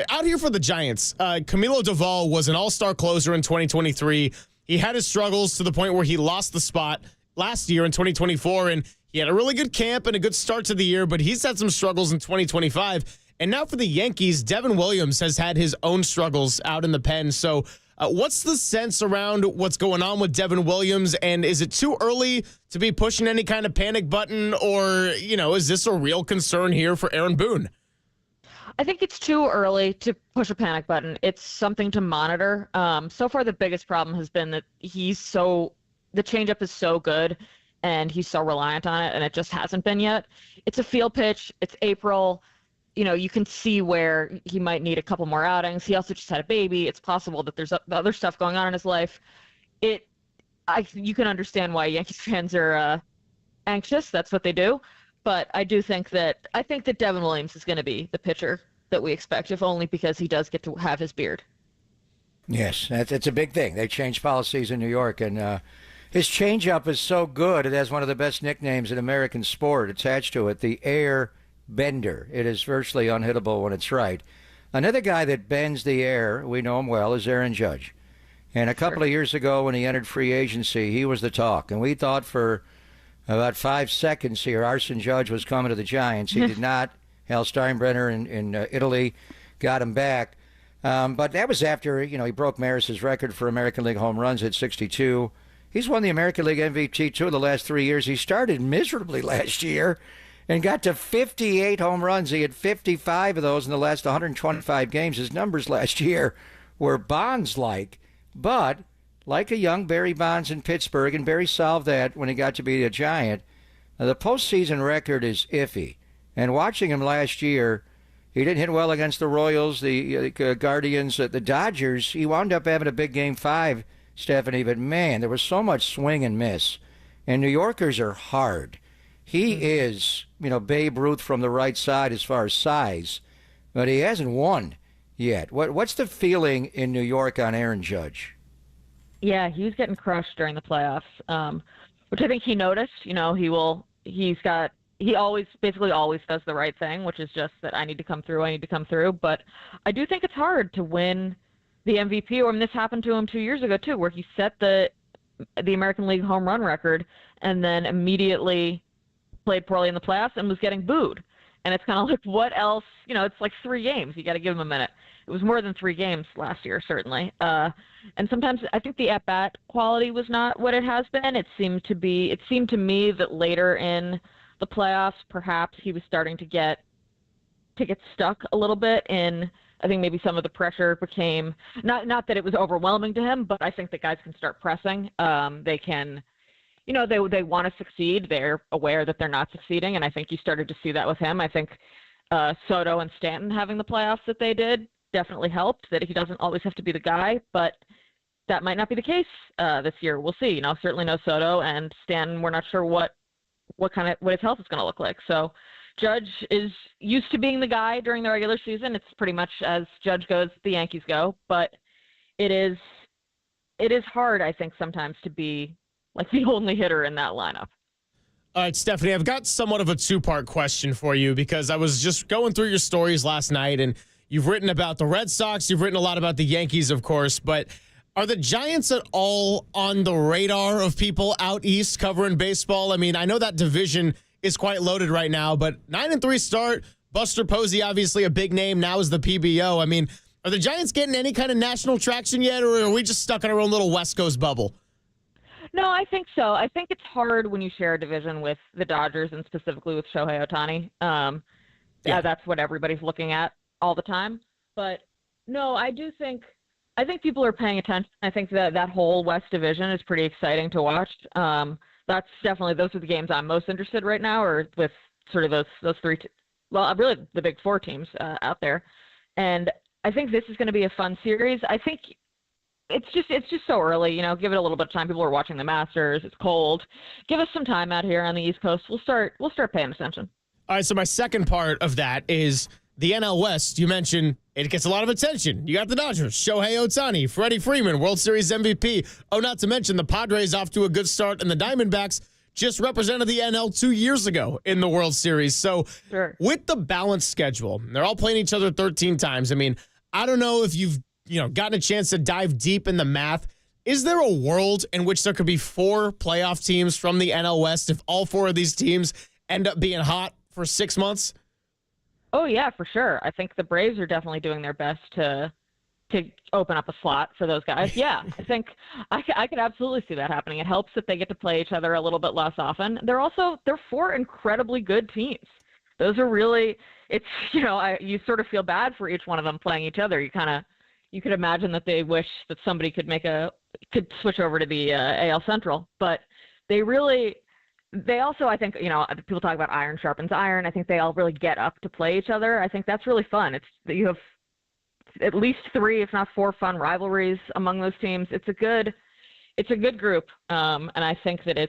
out here for the Giants, Camilo Doval was an all-star closer in 2023. He had his struggles to the point where he lost the spot last year in 2024, and he had a really good camp and a good start to the year, but he's had some struggles in 2025. And now for the Yankees, Devin Williams has had his own struggles out in the pen. So what's the sense around what's going on with Devin Williams, and is it too early to be pushing any kind of panic button, or, is this a real concern here for Aaron Boone? I think it's too early to push a panic button. It's something to monitor. So far, the biggest problem has been that the changeup is so good and he's so reliant on it, and it just hasn't been yet. It's a field pitch. It's April. You can see where he might need a couple more outings. He also just had a baby. It's possible that there's other stuff going on in his life. You can understand why Yankees fans are anxious. That's what they do. But I think that Devin Williams is going to be the pitcher that we expect, if only because he does get to have his beard. Yes, it's a big thing. They changed policies in New York, and his changeup is so good. It has one of the best nicknames in American sport attached to it, the air bender. It is virtually unhittable when it's right. Another guy that bends the air, we know him well, is Aaron Judge. And a couple of years ago when he entered free agency, he was the talk. And we thought for about 5 seconds here, Arson Judge was coming to the Giants. He did not. Hal Steinbrenner in Italy got him back. But that was after, he broke Maris's record for American League home runs at 62. He's won the American League MVP 2 of the last 3 years. He started miserably last year and got to 58 home runs. He had 55 of those in the last 125 games. His numbers last year were Bonds-like. But like a young Barry Bonds in Pittsburgh, and Barry solved that when he got to be a Giant, the postseason record is iffy. And watching him last year, he didn't hit well against the Royals, the Guardians, the Dodgers. He wound up having a big Game 5, Stephanie, but man, there was so much swing and miss. And New Yorkers are hard. He is, Babe Ruth from the right side as far as size, but he hasn't won yet. What's the feeling in New York on Aaron Judge? Yeah, he was getting crushed during the playoffs, which I think he noticed. He always does the right thing, which is just that I need to come through. But I do think it's hard to win the MVP. Or this happened to him 2 years ago too, where he set the American League home run record and then immediately played poorly in the playoffs and was getting booed. And it's kind of like, what else? It's like 3 games. You got to give him a minute. It was more than 3 games last year, certainly. And sometimes I think the at-bat quality was not what it has been. It seemed to me that later in the playoffs, perhaps he was starting to get stuck a little bit in, I think maybe some of the pressure became, not that it was overwhelming to him, but I think that guys can start pressing. They can, they want to succeed. They're aware that they're not succeeding, and I think you started to see that with him. I think Soto and Stanton having the playoffs that they did definitely helped that he doesn't always have to be the guy, but that might not be the case this year. We'll see. Certainly no Soto, and Stanton, we're not sure what his health is going to look like. So Judge is used to being the guy during the regular season. It's pretty much as Judge goes, the Yankees go, but it is hard, I think, sometimes to be like the only hitter in that lineup. All right, Stephanie, I've got somewhat of a two-part question for you because I was just going through your stories last night, and you've written about the Red Sox, you've written a lot about the Yankees, of course, but are the Giants at all on the radar of people out east covering baseball? I mean, I know that division is quite loaded right now, but 9-3 start, Buster Posey, obviously a big name, now is the PBO. I mean, are the Giants getting any kind of national traction yet, or are we just stuck in our own little West Coast bubble? No, I think so. I think it's hard when you share a division with the Dodgers and specifically with Shohei Ohtani. That's what everybody's looking at all the time. But no, I think people are paying attention. I think that whole West Division is pretty exciting to watch. That's definitely, those are the games I'm most interested right now, or with sort of those three, really the big four teams out there. And I think this is going to be a fun series. I think it's just so early, give it a little bit of time. People are watching the Masters. It's cold. Give us some time out here on the East Coast. We'll start paying attention. All right, so my second part of that is the NL West. You mentioned it gets a lot of attention. You got the Dodgers, Shohei Ohtani, Freddie Freeman, World Series MVP. Oh, not to mention the Padres off to a good start, and the Diamondbacks just represented the NL 2 years ago in the World Series. So with the balanced schedule, they're all playing each other 13 times. I mean, I don't know if you've gotten a chance to dive deep in the math. Is there a world in which there could be 4 playoff teams from the NL West if all 4 of these teams end up being hot for 6 months? Oh, yeah, for sure. I think the Braves are definitely doing their best to open up a slot for those guys. Yeah, I think I could absolutely see that happening. It helps that they get to play each other a little bit less often. They're 4 incredibly good teams. Those are really, it's, you sort of feel bad for each one of them playing each other. You could imagine that they wish that somebody could switch over to the AL Central, but they also, I think, people talk about iron sharpens iron. I think they all really get up to play each other. I think that's really fun. It's that you have at least 3, if not 4, fun rivalries among those teams. It's a good group. And I think that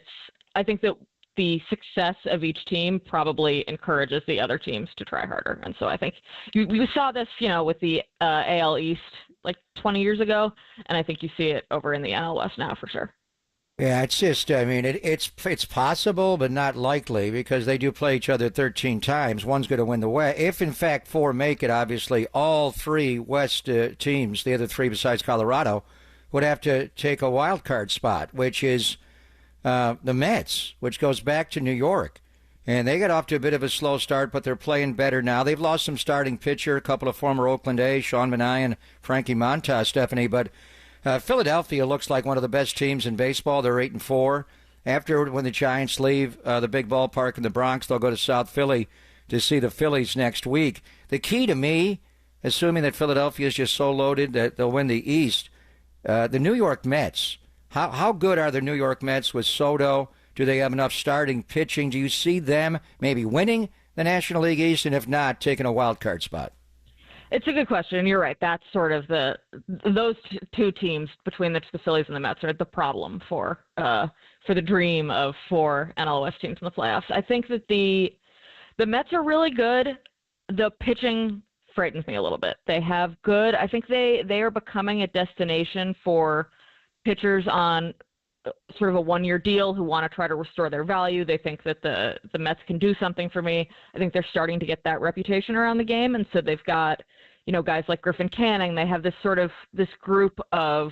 the success of each team probably encourages the other teams to try harder. And so I think you saw this, with the AL East like 20 years ago, and I think you see it over in the NL West now for sure. Yeah, it's just, it's possible, but not likely because they do play each other 13 times. One's going to win the West. If, in fact, 4 make it, obviously, all 3 West teams, the other 3 besides Colorado, would have to take a wild card spot, which is the Mets, which goes back to New York. And they got off to a bit of a slow start, but they're playing better now. They've lost some starting pitcher, a couple of former Oakland A's, Sean Manaea and Frankie Montas, Stephanie, but Philadelphia looks like one of the best teams in baseball. They're 8-4. After, when the Giants leave the big ballpark in the Bronx, they'll go to South Philly to see the Phillies next week. The key to me, assuming that Philadelphia is just so loaded that they'll win the East, the New York Mets. How good are the New York Mets with Soto? Do they have enough starting pitching? Do you see them maybe winning the National League East, and if not, taking a wild card spot? It's a good question. You're right. That's sort of those 2 teams between the Phillies and the Mets are the problem for the dream of 4 NL West teams in the playoffs. I think that the Mets are really good. The pitching frightens me a little bit. They have good. I think they are becoming a destination for pitchers on sort of a 1-year deal who want to try to restore their value. They think that the Mets can do something for me. I think they're starting to get that reputation around the game, and so they've got guys like Griffin Canning. They have this group of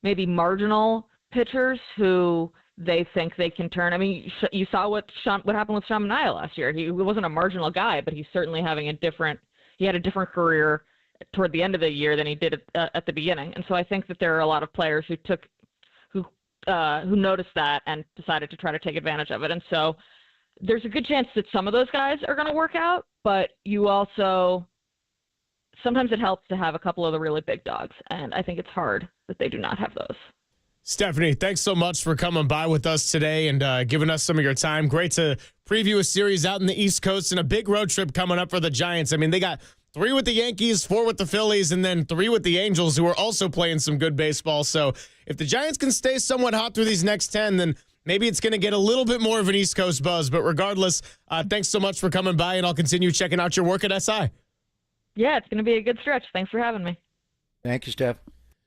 maybe marginal pitchers who they think they can turn. I mean, you saw what happened with Sean Manaea last year. He wasn't a marginal guy, but he's certainly having he had a different career toward the end of the year than he did at the beginning. And so I think that there are a lot of players who noticed that and decided to try to take advantage of it. And so there's a good chance that some of those guys are going to work out, but you also sometimes it helps to have a couple of the really big dogs, and I think it's hard that they do not have those. Stephanie, thanks so much for coming by with us today and giving us some of your time. Great to preview a series out in the East Coast and a big road trip coming up for the Giants. I mean, they got 3 with the Yankees, 4 with the Phillies, and then 3 with the Angels, who are also playing some good baseball. So if the Giants can stay somewhat hot through these next 10, then maybe it's going to get a little bit more of an East Coast buzz. But regardless, thanks so much for coming by, and I'll continue checking out your work at SI. Yeah, it's going to be a good stretch. Thanks for having me. Thank you, Steph.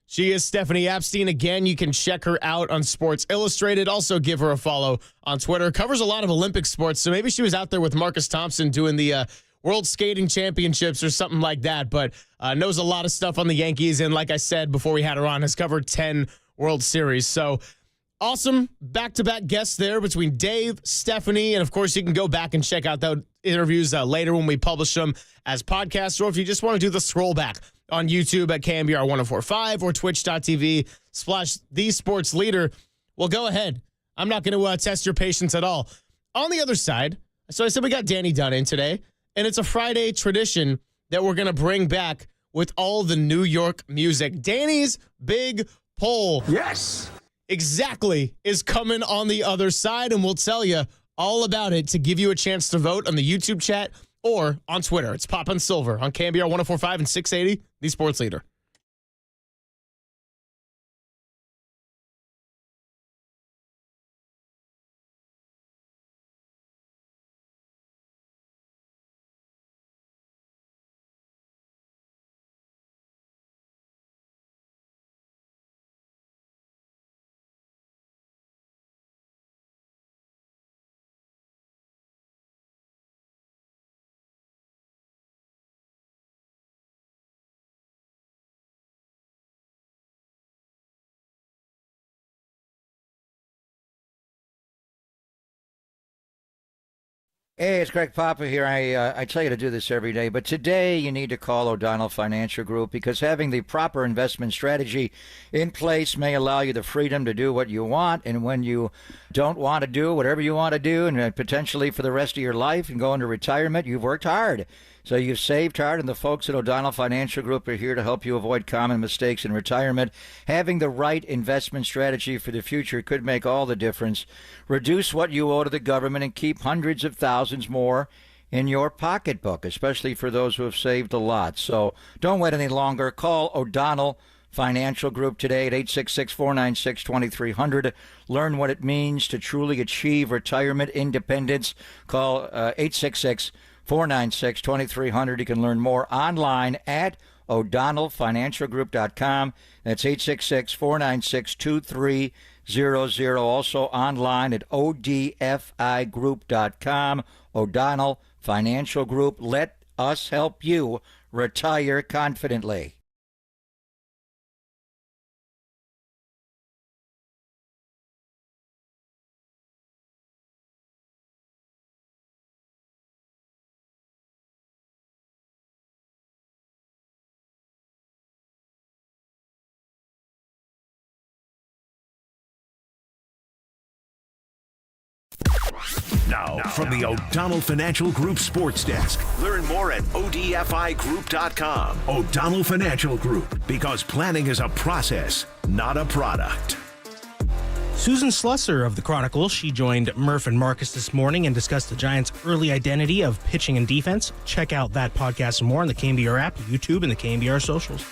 She is Stephanie Epstein. Again, you can check her out on Sports Illustrated. Also, give her a follow on Twitter. Covers a lot of Olympic sports, so maybe she was out there with Marcus Thompson doing the World Skating Championships or something like that, but knows a lot of stuff on the Yankees, and like I said before we had her on, has covered 10 World Series. So awesome back-to-back guests there between Dave, Stephanie, and of course you can go back and check out those interviews later when we publish them as podcasts, or if you just want to do the scroll back on YouTube at KNBR 1045 or twitch.tv/thesportsleader. Well, go ahead. I'm not going to test your patience at all. On the other side, so I said we got Danny Dunn in today, and it's a Friday tradition that we're going to bring back with all the New York music. Danny's big poll. Yes. Exactly is coming on the other side, and we'll tell you all about it to give you a chance to vote on the YouTube chat or on Twitter. It's Pop and Silver on KNBR 1045 and 680, the Sports Leader. Hey, it's Greg Papa here. I tell you to do this every day, but today you need to call O'Donnell Financial Group because having the proper investment strategy in place may allow you the freedom to do what you want, and when you don't want to do whatever you want to do, and potentially for the rest of your life and go into retirement, you've worked hard. So you've saved hard, and the folks at O'Donnell Financial Group are here to help you avoid common mistakes in retirement. Having the right investment strategy for the future could make all the difference. Reduce what you owe to the government and keep hundreds of thousands more in your pocketbook, especially for those who have saved a lot. So don't wait any longer. Call O'Donnell Financial Group today at 866-496-2300. Learn what it means to truly achieve retirement independence. Call 866-496-2300. You can learn more online at o'donnellfinancialgroup.com. That's 866-496-2300. Also online at odfigroup.com. O'Donnell Financial Group. Let us help you retire confidently. Now, from the O'Donnell Financial Group Sports Desk. Learn more at odfigroup.com. O'Donnell Financial Group, because planning is a process, not a product. Susan Slusser of the Chronicle, she joined Murph and Marcus this morning and discussed the Giants' early identity of pitching and defense. Check out that podcast and more on the KNBR app, YouTube, and the KNBR socials.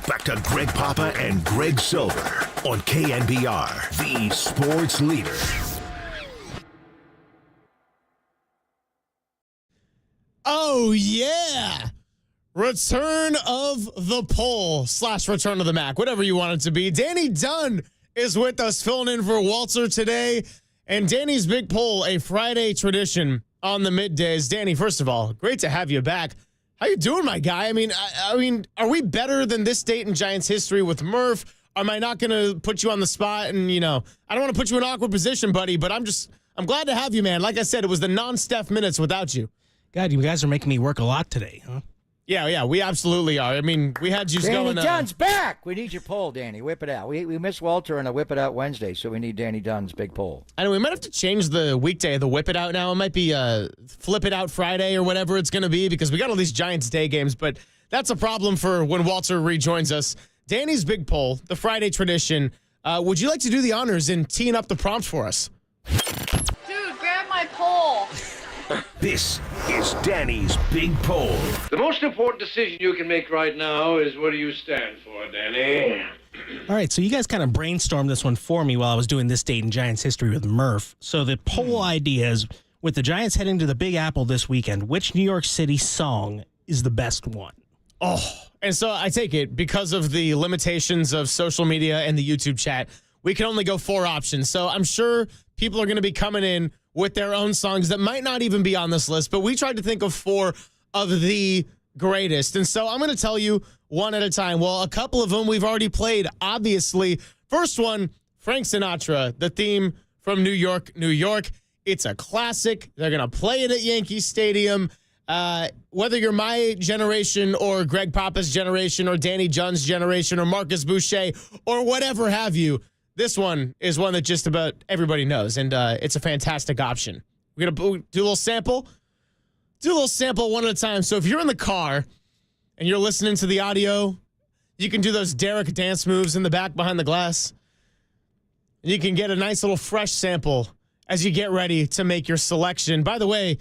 back to Greg Papa and Greg Silver on KNBR, the sports leader. Oh, yeah. Return of the poll / return of the Mac, whatever you want it to be. Danny Dunn is with us, filling in for Walter today. And Danny's Big Poll, a Friday tradition on the middays. Danny, first of all, great to have you back. How you doing, my guy? I mean, are we better than this date in Giants history with Murph? Am I not going to put you on the spot? And, I don't want to put you in an awkward position, buddy, but I'm glad to have you, man. Like I said, it was the non-Steph minutes without you. God, you guys are making me work a lot today, huh? Yeah, we absolutely are. I mean, we had you going. Danny Dunn's back. We need your poll, Danny. Whip it out. We missed Walter on a Whip It Out Wednesday, so we need Danny Dunn's big poll. I know we might have to change the weekday of the Whip It Out now. It might be Flip It Out Friday or whatever it's going to be because we got all these Giants Day games, but that's a problem for when Walter rejoins us. Danny's Big Poll, the Friday tradition. Would you like to do the honors in teeing up the prompt for us? Dude, grab my pole. This is Danny's Big Poll. The most important decision you can make right now is what do you stand for, Danny? All right, so you guys kind of brainstormed this one for me while I was doing this date in Giants history with Murph. So the poll idea is, with the Giants heading to the Big Apple this weekend, which New York City song is the best one? Oh, and so I take it because of the limitations of social media and the YouTube chat, we can only go 4 options. So I'm sure people are going to be coming in with their own songs that might not even be on this list, but we tried to think of 4 of the greatest. And so I'm going to tell you one at a time. Well, a couple of them we've already played, obviously. First one, Frank Sinatra, the theme from New York, New York. It's a classic. They're going to play it at Yankee Stadium. Whether you're my generation or Greg Papa's generation or Danny Dunn's generation or Marcus Boucher or whatever have you, this one is one that just about everybody knows, and it's a fantastic option. We're going to do a little sample. Do a little sample one at a time. So if you're in the car and you're listening to the audio, you can do those Derek dance moves in the back behind the glass. And you can get a nice little fresh sample as you get ready to make your selection. By the way,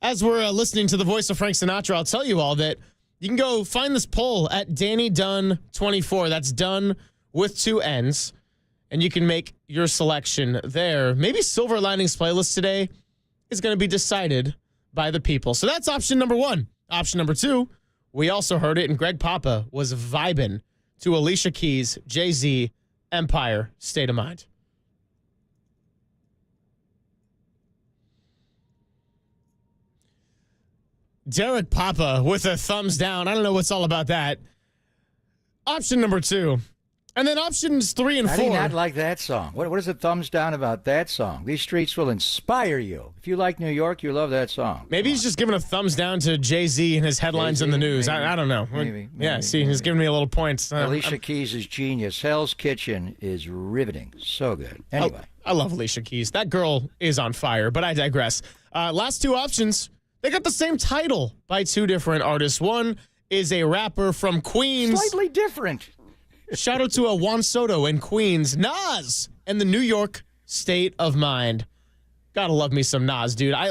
as we're listening to the voice of Frank Sinatra, I'll tell you all that you can go find this poll at Danny Dunn 24. That's Dunn with 2 N's. And you can make your selection there. Maybe Silver Linings playlist today is going to be decided by the people. So that's option number 1. Option number 2, we also heard it, and Greg Papa was vibing to Alicia Keys, Jay-Z, Empire, State of Mind. Derek Papa with a thumbs down. I don't know what's all about that. Option number 2. And then options 3 and 4. I do not like that song. What is the thumbs down about that song? These streets will inspire you. If you like New York, you love that song. Maybe he's just giving a thumbs down to Jay-Z and his headlines Jay-Z, in the news. maybe. I don't know. Maybe. He's giving me a little point. Alicia Keys is genius. Hell's Kitchen is riveting. So good. Anyway. I love Alicia Keys. That girl is on fire, but I digress. Last 2 options, they got the same title by 2 different artists. One is a rapper from Queens. Slightly different. Shout out to Juan Soto in Queens. Nas and the New York State of Mind. Gotta love me some Nas, dude. I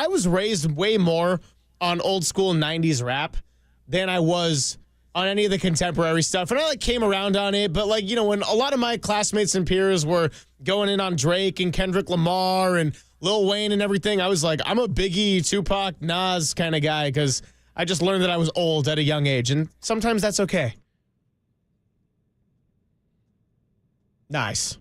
was raised way more on old school 90s rap than I was on any of the contemporary stuff. And I came around on it, but when a lot of my classmates and peers were going in on Drake and Kendrick Lamar and Lil Wayne and everything, I was like, I'm a Biggie, Tupac, Nas kind of guy because I just learned that I was old at a young age. And sometimes that's okay. Nice.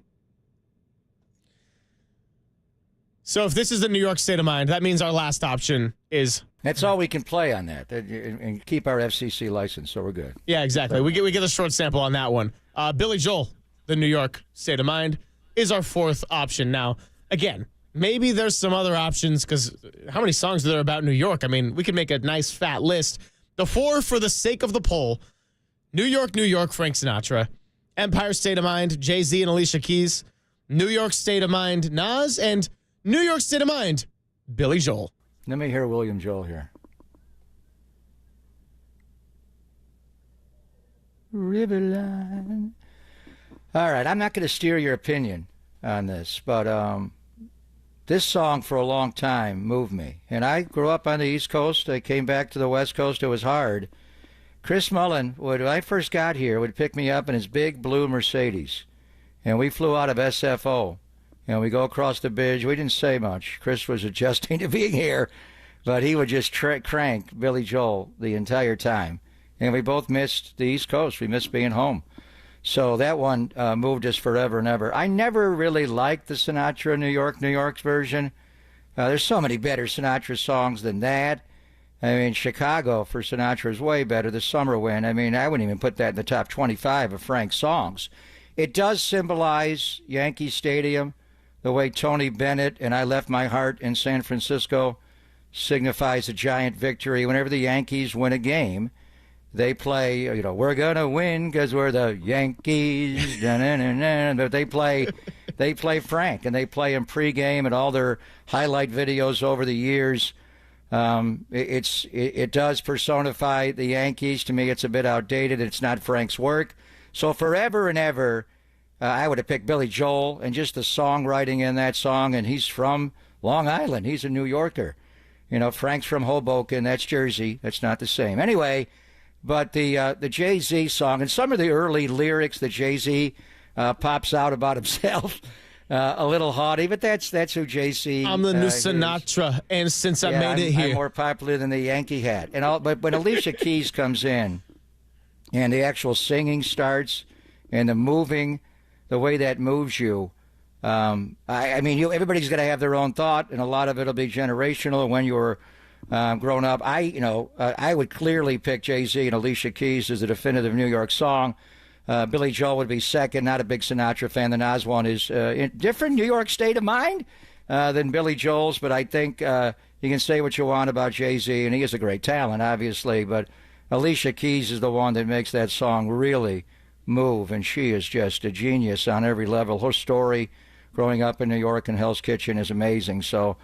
So if this is the New York State of Mind, that means our last option is... That's all we can play on that and keep our FCC license, so we're good. Yeah, exactly. We get a short sample on that one. Billy Joel, the New York State of Mind, is our 4th option. Now, again, maybe there's some other options because how many songs are there about New York? I mean, we could make a nice fat list. The 4 for the sake of the poll, New York, Frank Sinatra. Empire State of Mind, Jay-Z and Alicia Keys. New York State of Mind, Nas. And New York State of Mind, Billy Joel. Let me hear William Joel here. Riverline. All right, I'm not going to steer your opinion on this, but this song for a long time moved me. And I grew up on the East Coast. I came back to the West Coast. It was hard. Chris Mullen when I first got here, would pick me up in his big blue Mercedes. And we flew out of SFO. And we go across the bridge. We didn't say much. Chris was adjusting to being here. But he would just crank Billy Joel the entire time. And we both missed the East Coast. We missed being home. So that one moved us forever and ever. I never really liked the Sinatra New York's version. There's so many better Sinatra songs than that. I mean, Chicago for Sinatra is way better. The Summer Wind. I mean, I wouldn't even put that in the top 25 of Frank's songs. It does symbolize Yankee Stadium, the way Tony Bennett and I Left My Heart in San Francisco signifies a giant victory. Whenever the Yankees win a game, they play, you know, we're going to win because we're the Yankees. But they play Frank, and they play him pregame and all their highlight videos over the years. It does personify the Yankees. To me, it's a bit outdated. It's not Frank's work. So forever and ever, I would have picked Billy Joel and just the songwriting in that song. And he's from Long Island. He's a New Yorker. You know, Frank's from Hoboken. That's Jersey. That's not the same. Anyway, but the Jay-Z song and some of the early lyrics that Jay-Z pops out about himself, a little haughty, but that's who Jay-Z I'm the new Sinatra, and since I made it here. I'm more popular than the Yankee hat. But when Alicia Keys comes in and the actual singing starts and the moving, the way that moves you, I mean, everybody's going to have their own thought, and a lot of it will be generational. When you're grown up, I would clearly pick Jay-Z and Alicia Keys as the definitive New York song. Billy Joel would be second. Not a big Sinatra fan. The Oswald is in different New York state of mind than Billy Joel's, but I think you can say what you want about Jay-Z, and he is a great talent, obviously, but Alicia Keys is the one that makes that song really move, and she is just a genius on every level. Her story growing up in New York and Hell's Kitchen is amazing. So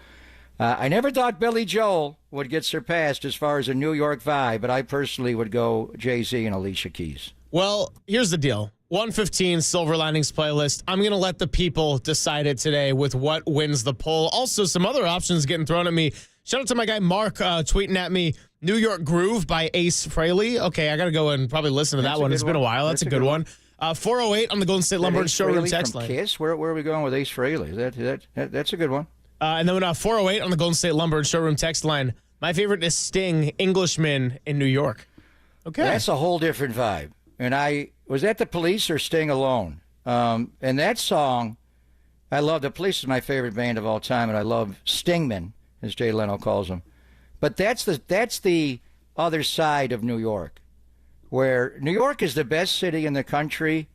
I never thought Billy Joel would get surpassed as far as a New York vibe, but I personally would go Jay-Z and Alicia Keys. Well, here's the deal. 115 Silver Linings playlist. I'm going to let the people decide it today with what wins the poll. Also, some other options getting thrown at me. Shout out to my guy Mark tweeting at me, New York Groove by Ace Frehley. Okay, I got to go and probably listen to that one. It's been a while. That's a good one. 408 on the Golden State Lumber and Showroom text line. Kiss? Where are we going with Ace Frehley? That's a good one. And then 408 on the Golden State Lumber and Showroom text line. My favorite is Sting, Englishman in New York. Okay. That's a whole different vibe. And was that the Police or Sting alone? And that song, I love. The Police is my favorite band of all time, and I love Stingman, as Jay Leno calls them. But that's the other side of New York, where New York is the best city in the country.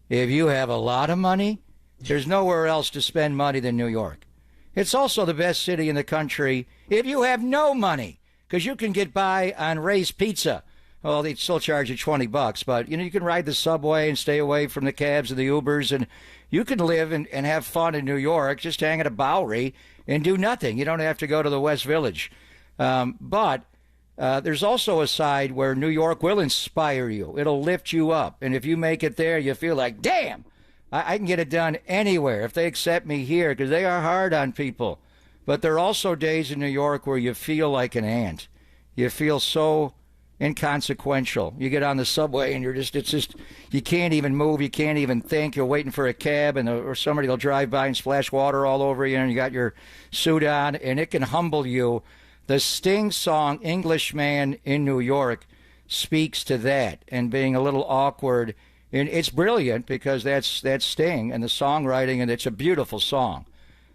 If you have a lot of money, there's nowhere else to spend money than New York. It's also the best city in the country if you have no money, because you can get by on Ray's Pizza. Well, they still charge you $20, but you can ride the subway and stay away from the cabs and the Ubers, and you can live and have fun in New York, just hang at a Bowery and do nothing. You don't have to go to the West Village. But there's also a side where New York will inspire you. It'll lift you up. And if you make it there, you feel like, damn, I can get it done anywhere if they accept me here, because they are hard on people. But there are also days in New York where you feel like an ant. You feel so inconsequential. You get on the subway and you can't even move, you can't even think. You're waiting for a cab or somebody will drive by and splash water all over you, and you got your suit on, and it can humble you. The Sting song Englishman in New York speaks to that, and being a little awkward, and it's brilliant because that's Sting and the songwriting, and it's a beautiful song.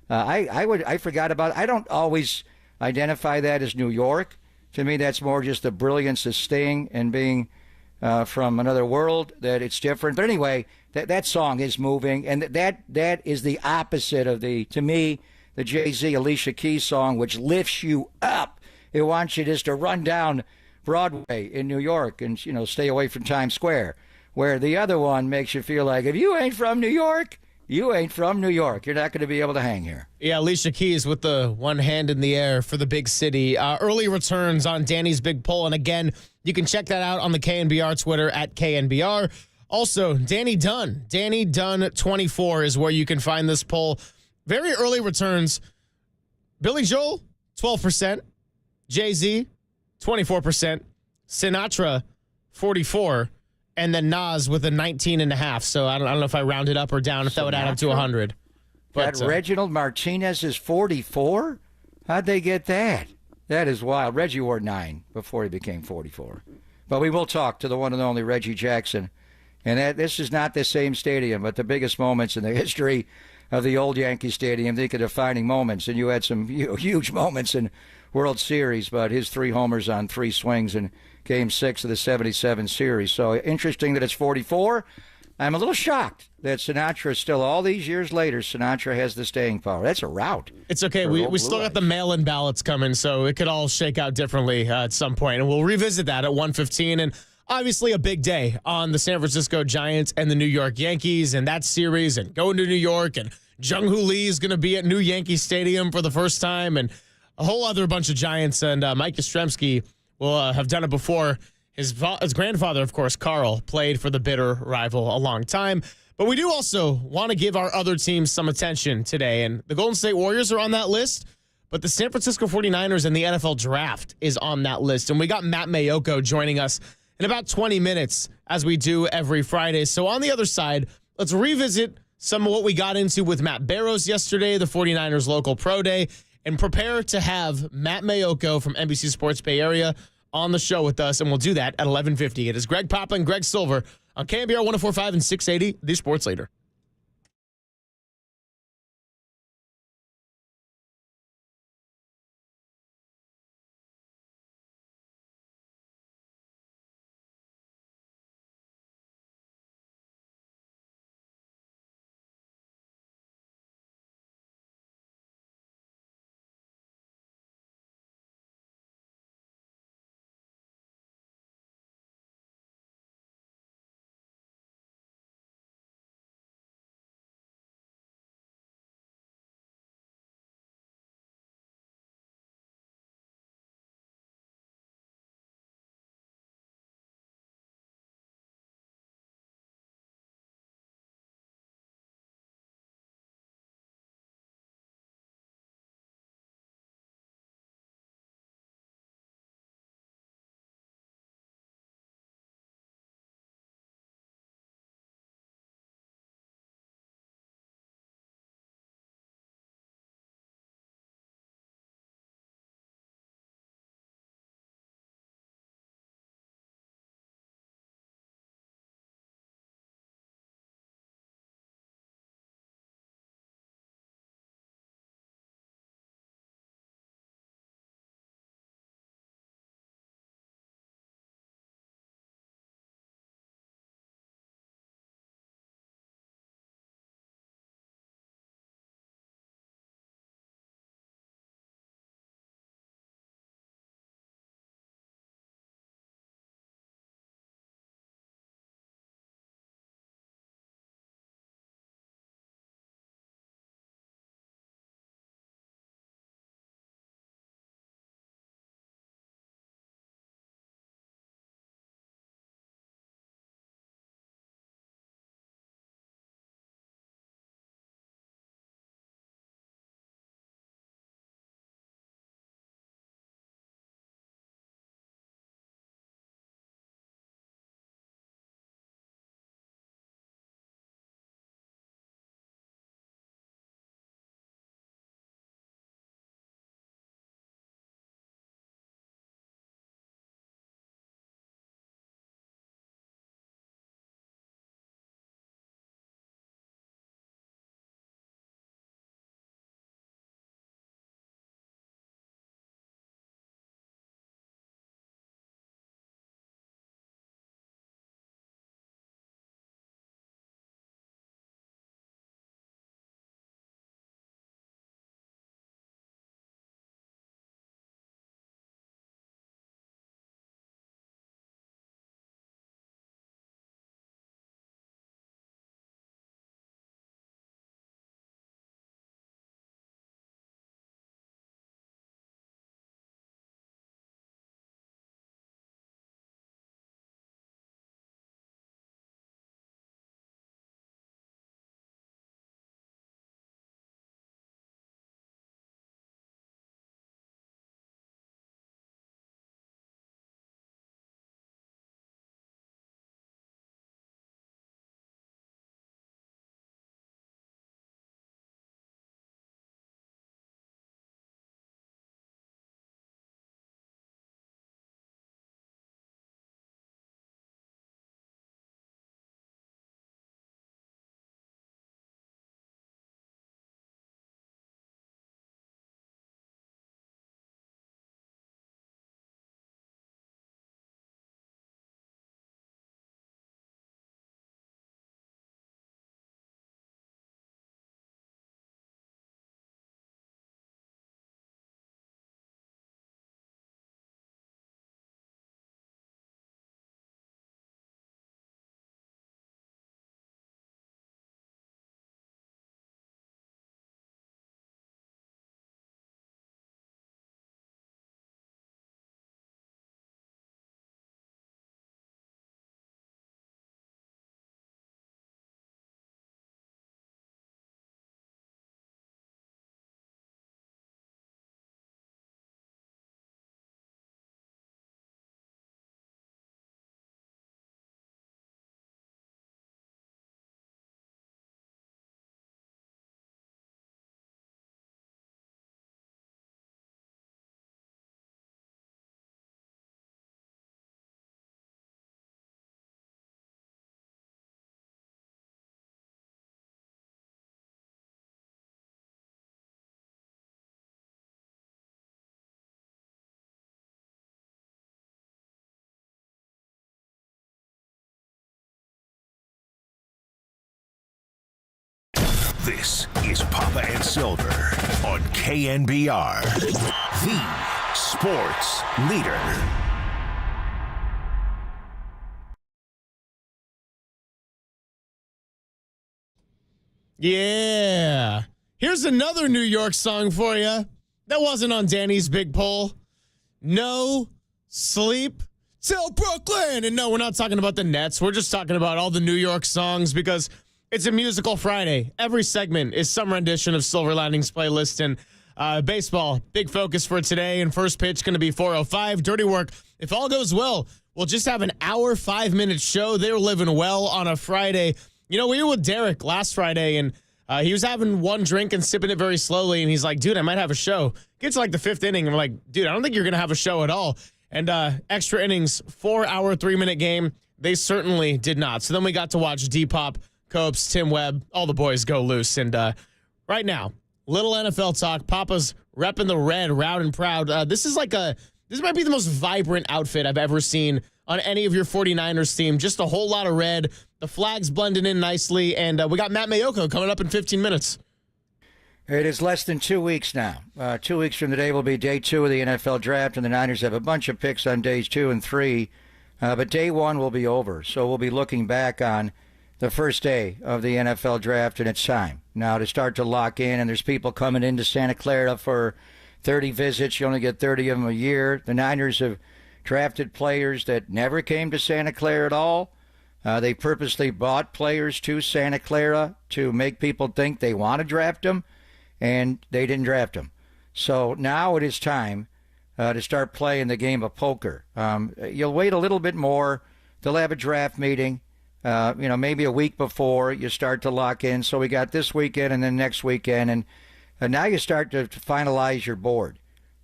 I forgot about it. I don't always identify that as New York. To me, that's more just the brilliance of Sting and being from another world, that it's different. But anyway, that song is moving, and that is the opposite of to me, the Jay-Z Alicia Keys song, which lifts you up. It wants you just to run down Broadway in New York and stay away from Times Square, where the other one makes you feel like, if you ain't from New York, you ain't from New York. You're not going to be able to hang here. Yeah, Alicia Keys with the one hand in the air for the big city. Early returns on Danny's big poll. And again, you can check that out on the KNBR Twitter at KNBR. Also, Danny Dunn 24 is where you can find this poll. Very early returns. Billy Joel, 12%. Jay-Z, 24%. Sinatra, 44, and then Nas with a 19.5. So I don't know if I rounded up or down, if that would add up to 100. But Reginald Martinez is 44? How'd they get that? That is wild. Reggie wore 9 before he became 44. But we will talk to the one and only Reggie Jackson. And this is not the same stadium, but the biggest moments in the history of the old Yankee Stadium. Think of defining moments. And you had some huge moments in World Series, but his 3 homers on 3 swings in Game 6 of the 77 series. So interesting that it's 44. I'm a little shocked that Sinatra still, all these years later, Sinatra has the staying power. That's a rout. It's okay. We still got the mail-in ballots coming, so it could all shake out differently at some point. And we'll revisit that at 1:15. And obviously a big day on the San Francisco Giants and the New York Yankees and that series and going to New York. And Jung-Hoo Lee is going to be at New Yankee Stadium for the first time. And a whole other bunch of Giants. And Mike Yastrzemski will have done it before. His grandfather, of course, Carl, played for the bitter rival a long time. But we do also want to give our other teams some attention today. And the Golden State Warriors are on that list, but the San Francisco 49ers and the NFL Draft is on that list. And we got Matt Mayoko joining us in about 20 minutes, as we do every Friday. So on the other side, let's revisit some of what we got into with Matt Barrows yesterday, the 49ers local pro day, and prepare to have Matt Mayoko from NBC Sports Bay Area on the show with us, and we'll do that at 11:50. It is Greg Papa and Greg Silver on KNBR 104.5 and 680, the Sports Leader. This is Papa and Silver on KNBR, the sports leader. Yeah. Here's another New York song for you. That wasn't on Danny's Big Poll. No Sleep Till Brooklyn. And no, we're not talking about the Nets. We're just talking about all the New York songs because it's a musical Friday. Every segment is some rendition of Silver Linings Playlist. And baseball, big focus for today. And first pitch going to be 4:05. Dirty Work. If all goes well, we'll just have an hour, 5-minute show. They're living well on a Friday. You know, we were with Derek last Friday, and he was having one drink and sipping it very slowly, and he's like, dude, I might have a show. Get to like the 5th inning, and I'm like, dude, I don't think you're going to have a show at all. And extra innings, 4-hour, 3-minute game, they certainly did not. So then we got to watch Depop, Copes, Tim Webb, all the boys go loose. And right now, little NFL talk. Papa's repping the red, round and proud. This might be the most vibrant outfit I've ever seen on any of your 49ers team. Just a whole lot of red. The flags blending in nicely. And we got Matt Mayoko coming up in 15 minutes. It is less than 2 weeks now. 2 weeks from today will be day 2 of the NFL draft, and the Niners have a bunch of picks on days 2 and 3. But day 1 will be over. So we'll be looking back on the first day of the NFL draft, and it's time now to start to lock in. And there's people coming into Santa Clara for 30 visits. You only get 30 of them a year. The Niners have drafted players that never came to Santa Clara at all. They purposely bought players to Santa Clara to make people think they want to draft them, and they didn't draft them. So now it is time to start playing the game of poker. You'll wait a little bit more. They'll have a draft meeting, maybe a week before you start to lock in. So we got this weekend and then next weekend, and now you start to finalize your board.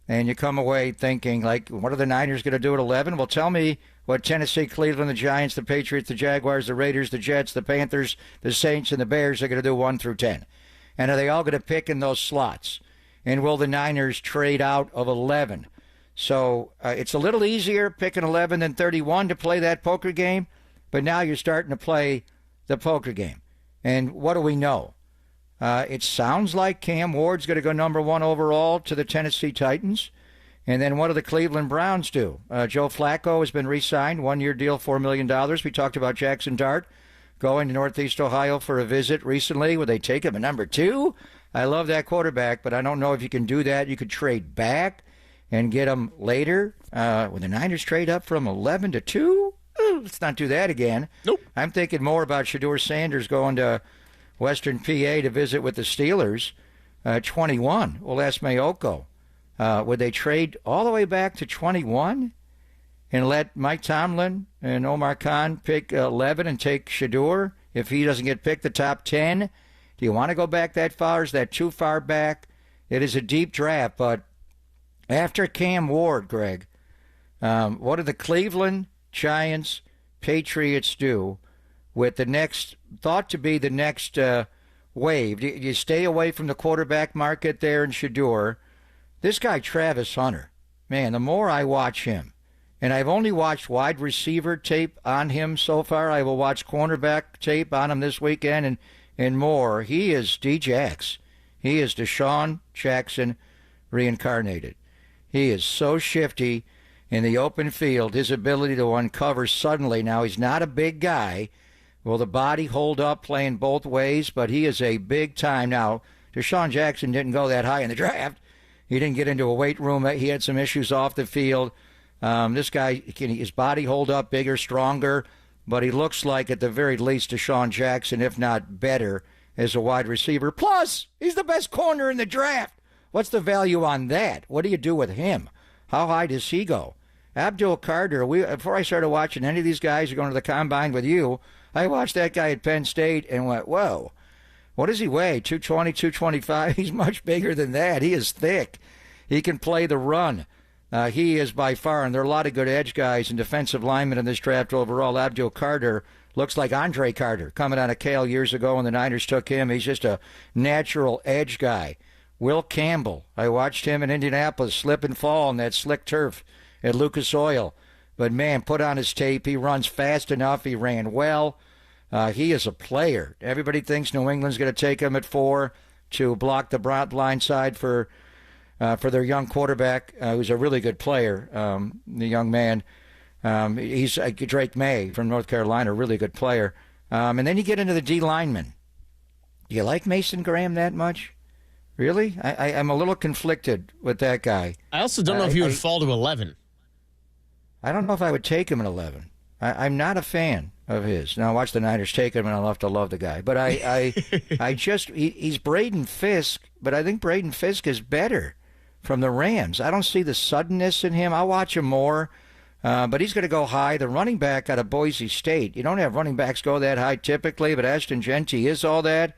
And you come away thinking, like, what are the Niners going to do at 11? Well, tell me what Tennessee, Cleveland, the Giants, the Patriots, the Jaguars, the Raiders, the Jets, the Panthers, the Saints, and the Bears are going to do 1 through 10. And are they all going to pick in those slots? And will the Niners trade out of 11? So it's a little easier picking 11 than 31 to play that poker game. But now you're starting to play the poker game. And what do we know? It sounds like Cam Ward's going to go number 1 overall to the Tennessee Titans. And then what do the Cleveland Browns do? Joe Flacco has been re-signed, 1-year deal, $4 million. We talked about Jackson Dart going to Northeast Ohio for a visit recently. Would they take him at number 2? I love that quarterback, but I don't know if you can do that. You could trade back and get him later. Would the Niners trade up from 11 to 2? Let's not do that again. Nope. I'm thinking more about Shedeur Sanders going to Western PA to visit with the Steelers. 21. We'll ask Mayoko. Would they trade all the way back to 21 and let Mike Tomlin and Omar Khan pick 11 and take Shedeur if he doesn't get picked the top 10? Do you want to go back that far? Is that too far back? It is a deep draft, but after Cam Ward, Greg, what do the Cleveland Giants, Patriots do with the next, thought to be the next wave? Do you stay away from the quarterback market there in Shedeur? This guy, Travis Hunter, man, the more I watch him, and I've only watched wide receiver tape on him so far. I will watch cornerback tape on him this weekend and more. He is D-Jax. He is Deshaun Jackson reincarnated. He is so shifty in the open field. His ability to uncover suddenly. Now, he's not a big guy. Will the body hold up playing both ways? But he is a big time. Now, Deshaun Jackson didn't go that high in the draft. He didn't get into a weight room. He had some issues off the field. This guy, his body hold up bigger, stronger, but he looks like at the very least Deshaun Jackson, if not better, as a wide receiver. Plus, he's the best corner in the draft. What's the value on that? What do you do with him? How high does he go? Abdul Carter, before I started watching any of these guys who are going to the combine with you, I watched that guy at Penn State and went, whoa. What does he weigh? 220, 225? He's much bigger than that. He is thick. He can play the run. He is by far, and there are a lot of good edge guys and defensive linemen in this draft overall. Abdul Carter looks like Andre Carter coming out of Cal years ago when the Niners took him. He's just a natural edge guy. Will Campbell, I watched him in Indianapolis slip and fall on that slick turf at Lucas Oil. But, man, put on his tape. He runs fast enough. He ran well. He is a player. Everybody thinks New England's going to take him at 4 to block the blind side for their young quarterback, who's a really good player, the young man. He's Drake May from North Carolina, a really good player. And then you get into the D linemen. Do you like Mason Graham that much? Really? I'm a little conflicted with that guy. I also don't know if he would fall to 11. I don't know if I would take him at 11. I'm not a fan of his. Now, I watch the Niners take him, and I'll have to love the guy. But he's Braden Fisk, but I think Braden Fisk is better from the Rams. I don't see the suddenness in him. I'll watch him more, but he's going to go high. The running back out of Boise State, you don't have running backs go that high typically, but Ashton Genty is all that.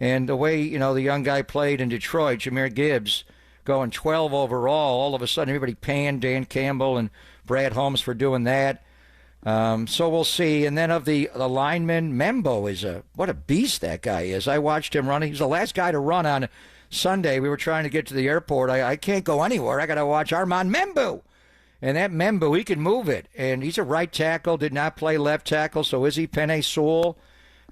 And the way, the young guy played in Detroit, Jahmyr Gibbs, going 12 overall, all of a sudden everybody panned Dan Campbell and Brad Holmes for doing that. So we'll see. And then of the linemen, Membo what a beast that guy is. I watched him run. He was the last guy to run on Sunday. We were trying to get to the airport. I can't go anywhere. I got to watch Armand Membo. And that Membo, he can move it. And he's a right tackle, did not play left tackle. So is he Penei Sewell?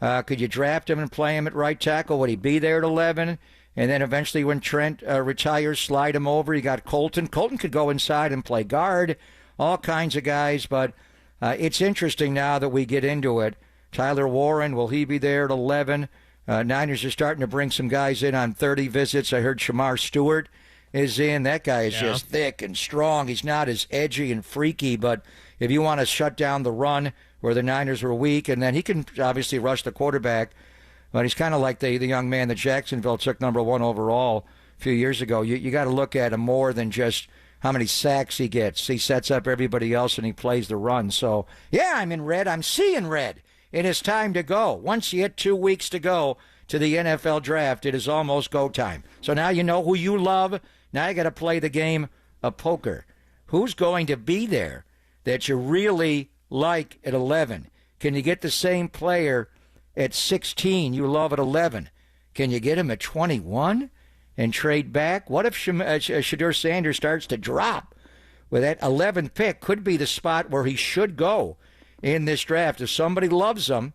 Could you draft him and play him at right tackle? Would he be there at 11? And then eventually when Trent retires, slide him over. You got Colton. Colton could go inside and play guard. All kinds of guys. But it's interesting now that we get into it. Tyler Warren, will he be there at 11? Niners are starting to bring some guys in on 30 visits. I heard Shamar Stewart is in. That guy is just thick and strong. He's not as edgy and freaky, but if you want to shut down the run where the Niners were weak, and then he can obviously rush the quarterback, but he's kind of like the young man that Jacksonville took number 1 overall a few years ago. You got to look at him more than just how many sacks he gets. He sets up everybody else, and he plays the run. So, yeah, I'm in red. I'm seeing red. It is time to go. Once you hit 2 weeks to go to the NFL draft, it is almost go time. So now you know who you love. Now you got to play the game of poker. Who's going to be there that you really like at 11? Can you get the same player at 16 you love at 11? Can you get him at 21 and trade back? What if Shadur Sanders starts to drop? Well, that 11th pick could be the spot where he should go in this draft. If somebody loves him,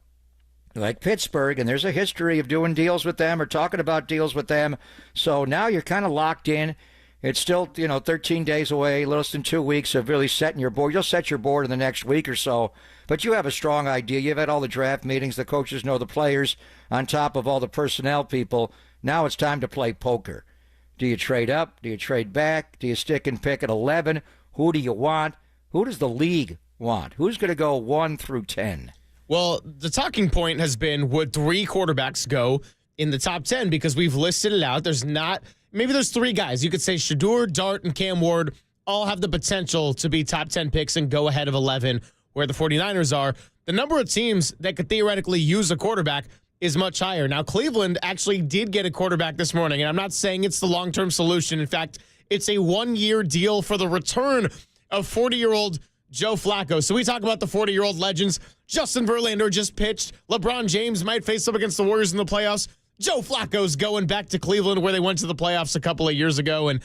like Pittsburgh, and there's a history of doing deals with them or talking about deals with them, so now you're kind of locked in. It's still, 13 days away, less than 2 weeks of really setting your board. You'll set your board in the next week or so, but you have a strong idea. You've had all the draft meetings. The coaches know the players on top of all the personnel people. Now it's time to play poker. Do you trade up? Do you trade back? Do you stick and pick at 11? Who do you want? Who does the league want? Who's going to go 1 through 10? Well, the talking point has been, would 3 quarterbacks go in the top 10? Because we've listed it out. Maybe there's 3 guys. You could say Shadur, Dart, and Cam Ward all have the potential to be top 10 picks and go ahead of 11, where the 49ers are. The number of teams that could theoretically use a quarterback is much higher. Now, Cleveland actually did get a quarterback this morning, and I'm not saying it's the long-term solution. In fact, it's a 1-year deal for the return of 40-year-old Joe Flacco. So we talk about the 40-year-old legends. Justin Verlander just pitched. LeBron James might face up against the Warriors in the playoffs. Joe Flacco's going back to Cleveland, where they went to the playoffs a couple of years ago. And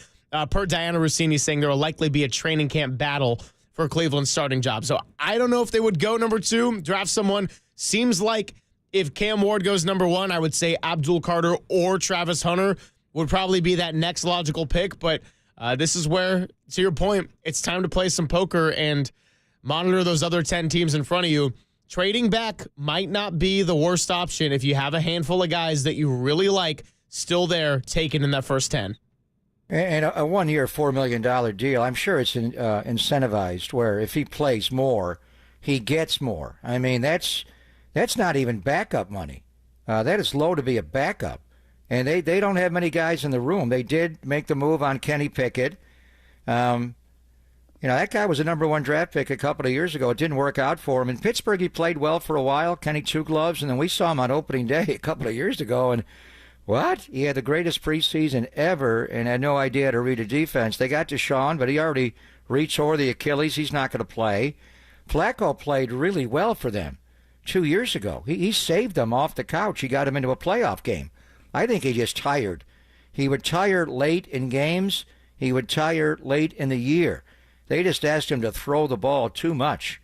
per Diana Rossini saying there will likely be a training camp battle for Cleveland's starting job. So I don't know if they would go number 2, draft someone. Seems like if Cam Ward goes number 1, I would say Abdul Carter or Travis Hunter would probably be that next logical pick. But this is where, to your point, it's time to play some poker and monitor those other 10 teams in front of you. Trading back might not be the worst option if you have a handful of guys that you really like still there taken in that first 10. And a 1-year, $4 million deal, I'm sure it's incentivized where if he plays more, he gets more. I mean, that's not even backup money. That is low to be a backup. And they don't have many guys in the room. They did make the move on Kenny Pickett. That guy was a number 1 draft pick a couple of years ago. It didn't work out for him. In Pittsburgh, he played well for a while. Kenny 2 gloves, and then we saw him on opening day a couple of years ago, and what? He had the greatest preseason ever and had no idea how to read a defense. They got Deshaun, but he already retore the Achilles. He's not going to play. Flacco played really well for them 2 years ago. He saved them off the couch. He got them into a playoff game. I think he just tired. He would tire late in games. He would tire late in the year. They just asked him to throw the ball too much.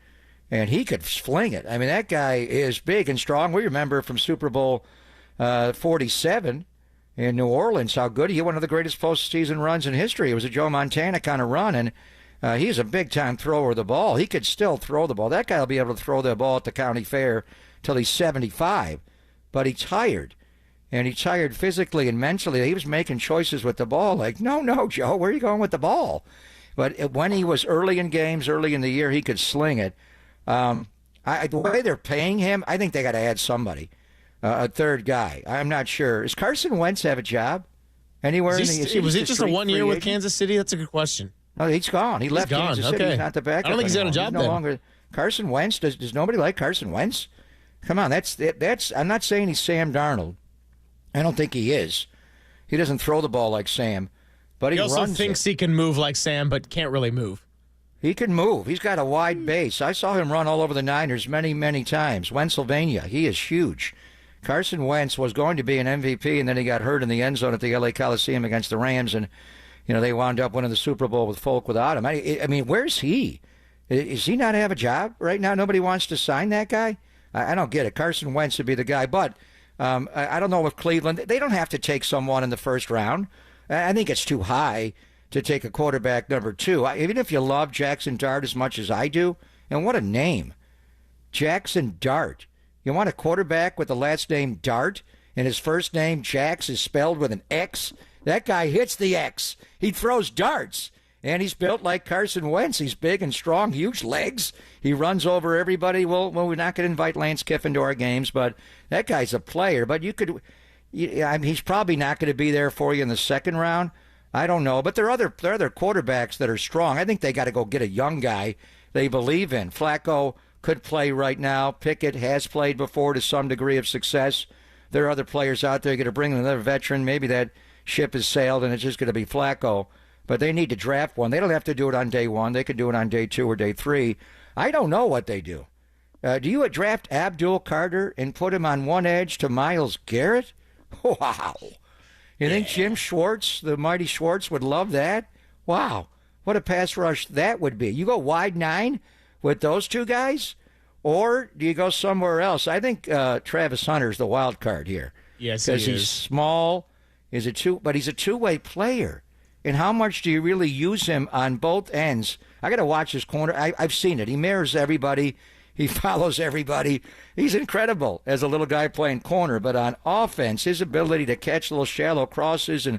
and he could fling it. I mean, that guy is big and strong. We remember from Super Bowl 47 in New Orleans how good he had, one of the greatest postseason runs in history. It was a Joe Montana kind of run, and he's a big-time thrower of the ball. He could still throw the ball. That guy will be able to throw the ball at the county fair till he's 75, but he's tired. And he tired physically and mentally. He was making choices with the ball like, no, Joe, where are you going with the ball? But when he was early in games, early in the year, he could sling it. The way they're paying him, I think they got to add somebody, a third guy. I'm not sure. Does Carson Wentz have a job anywhere? Was it just a 1 year with Kansas City? That's a good question. No, he's gone. He left Kansas City. Okay. He's not the backup. I don't think he's got a job no longer. Carson Wentz. Does nobody like Carson Wentz? Come on, that's. I'm not saying he's Sam Darnold. I don't think he is. He doesn't throw the ball like Sam, but he also runs thinks he can move like Sam, but can't really move. He can move. He's got a wide base. I saw him run all over the Niners many, many times. Pennsylvania, he is huge. Carson Wentz was going to be an MVP, and then he got hurt in the end zone at the L.A. Coliseum against the Rams, and they wound up winning the Super Bowl with Folk without him. I mean, where's he? Is he not have a job right now? Nobody wants to sign that guy? I don't get it. Carson Wentz would be the guy, but I don't know if Cleveland, they don't have to take someone in the first round. I think it's too high to take a quarterback number 2. Even if you love Jackson Dart as much as I do, and what a name. Jackson Dart. You want a quarterback with the last name Dart, and his first name, Jax, is spelled with an X? That guy hits the X. He throws darts. And he's built like Carson Wentz. He's big and strong, huge legs. He runs over everybody. Well, we're not going to invite Lance Kiffin to our games, but that guy's a player. But he's probably not going to be there for you in the second round. I don't know. But there are other quarterbacks that are strong. I think they got to go get a young guy they believe in. Flacco could play right now. Pickett has played before to some degree of success. There are other players out there going to bring in another veteran. Maybe that ship has sailed and it's just going to be Flacco. But they need to draft one. They don't have to do it on day 1. They could do it on day 2 or day 3. I don't know what they do. Do you draft Abdul Carter and put him on one edge to Myles Garrett? Wow. You think Jim Schwartz, the mighty Schwartz, would love that? Wow. What a pass rush that would be. You go wide 9 with those two guys? Or do you go somewhere else? I think Travis Hunter's the wild card here. Yes, because he's small. But he's a two-way player. And how much do you really use him on both ends? I got to watch his corner. I've seen it. He mirrors everybody. He follows everybody. He's incredible as a little guy playing corner. But on offense, his ability to catch little shallow crosses and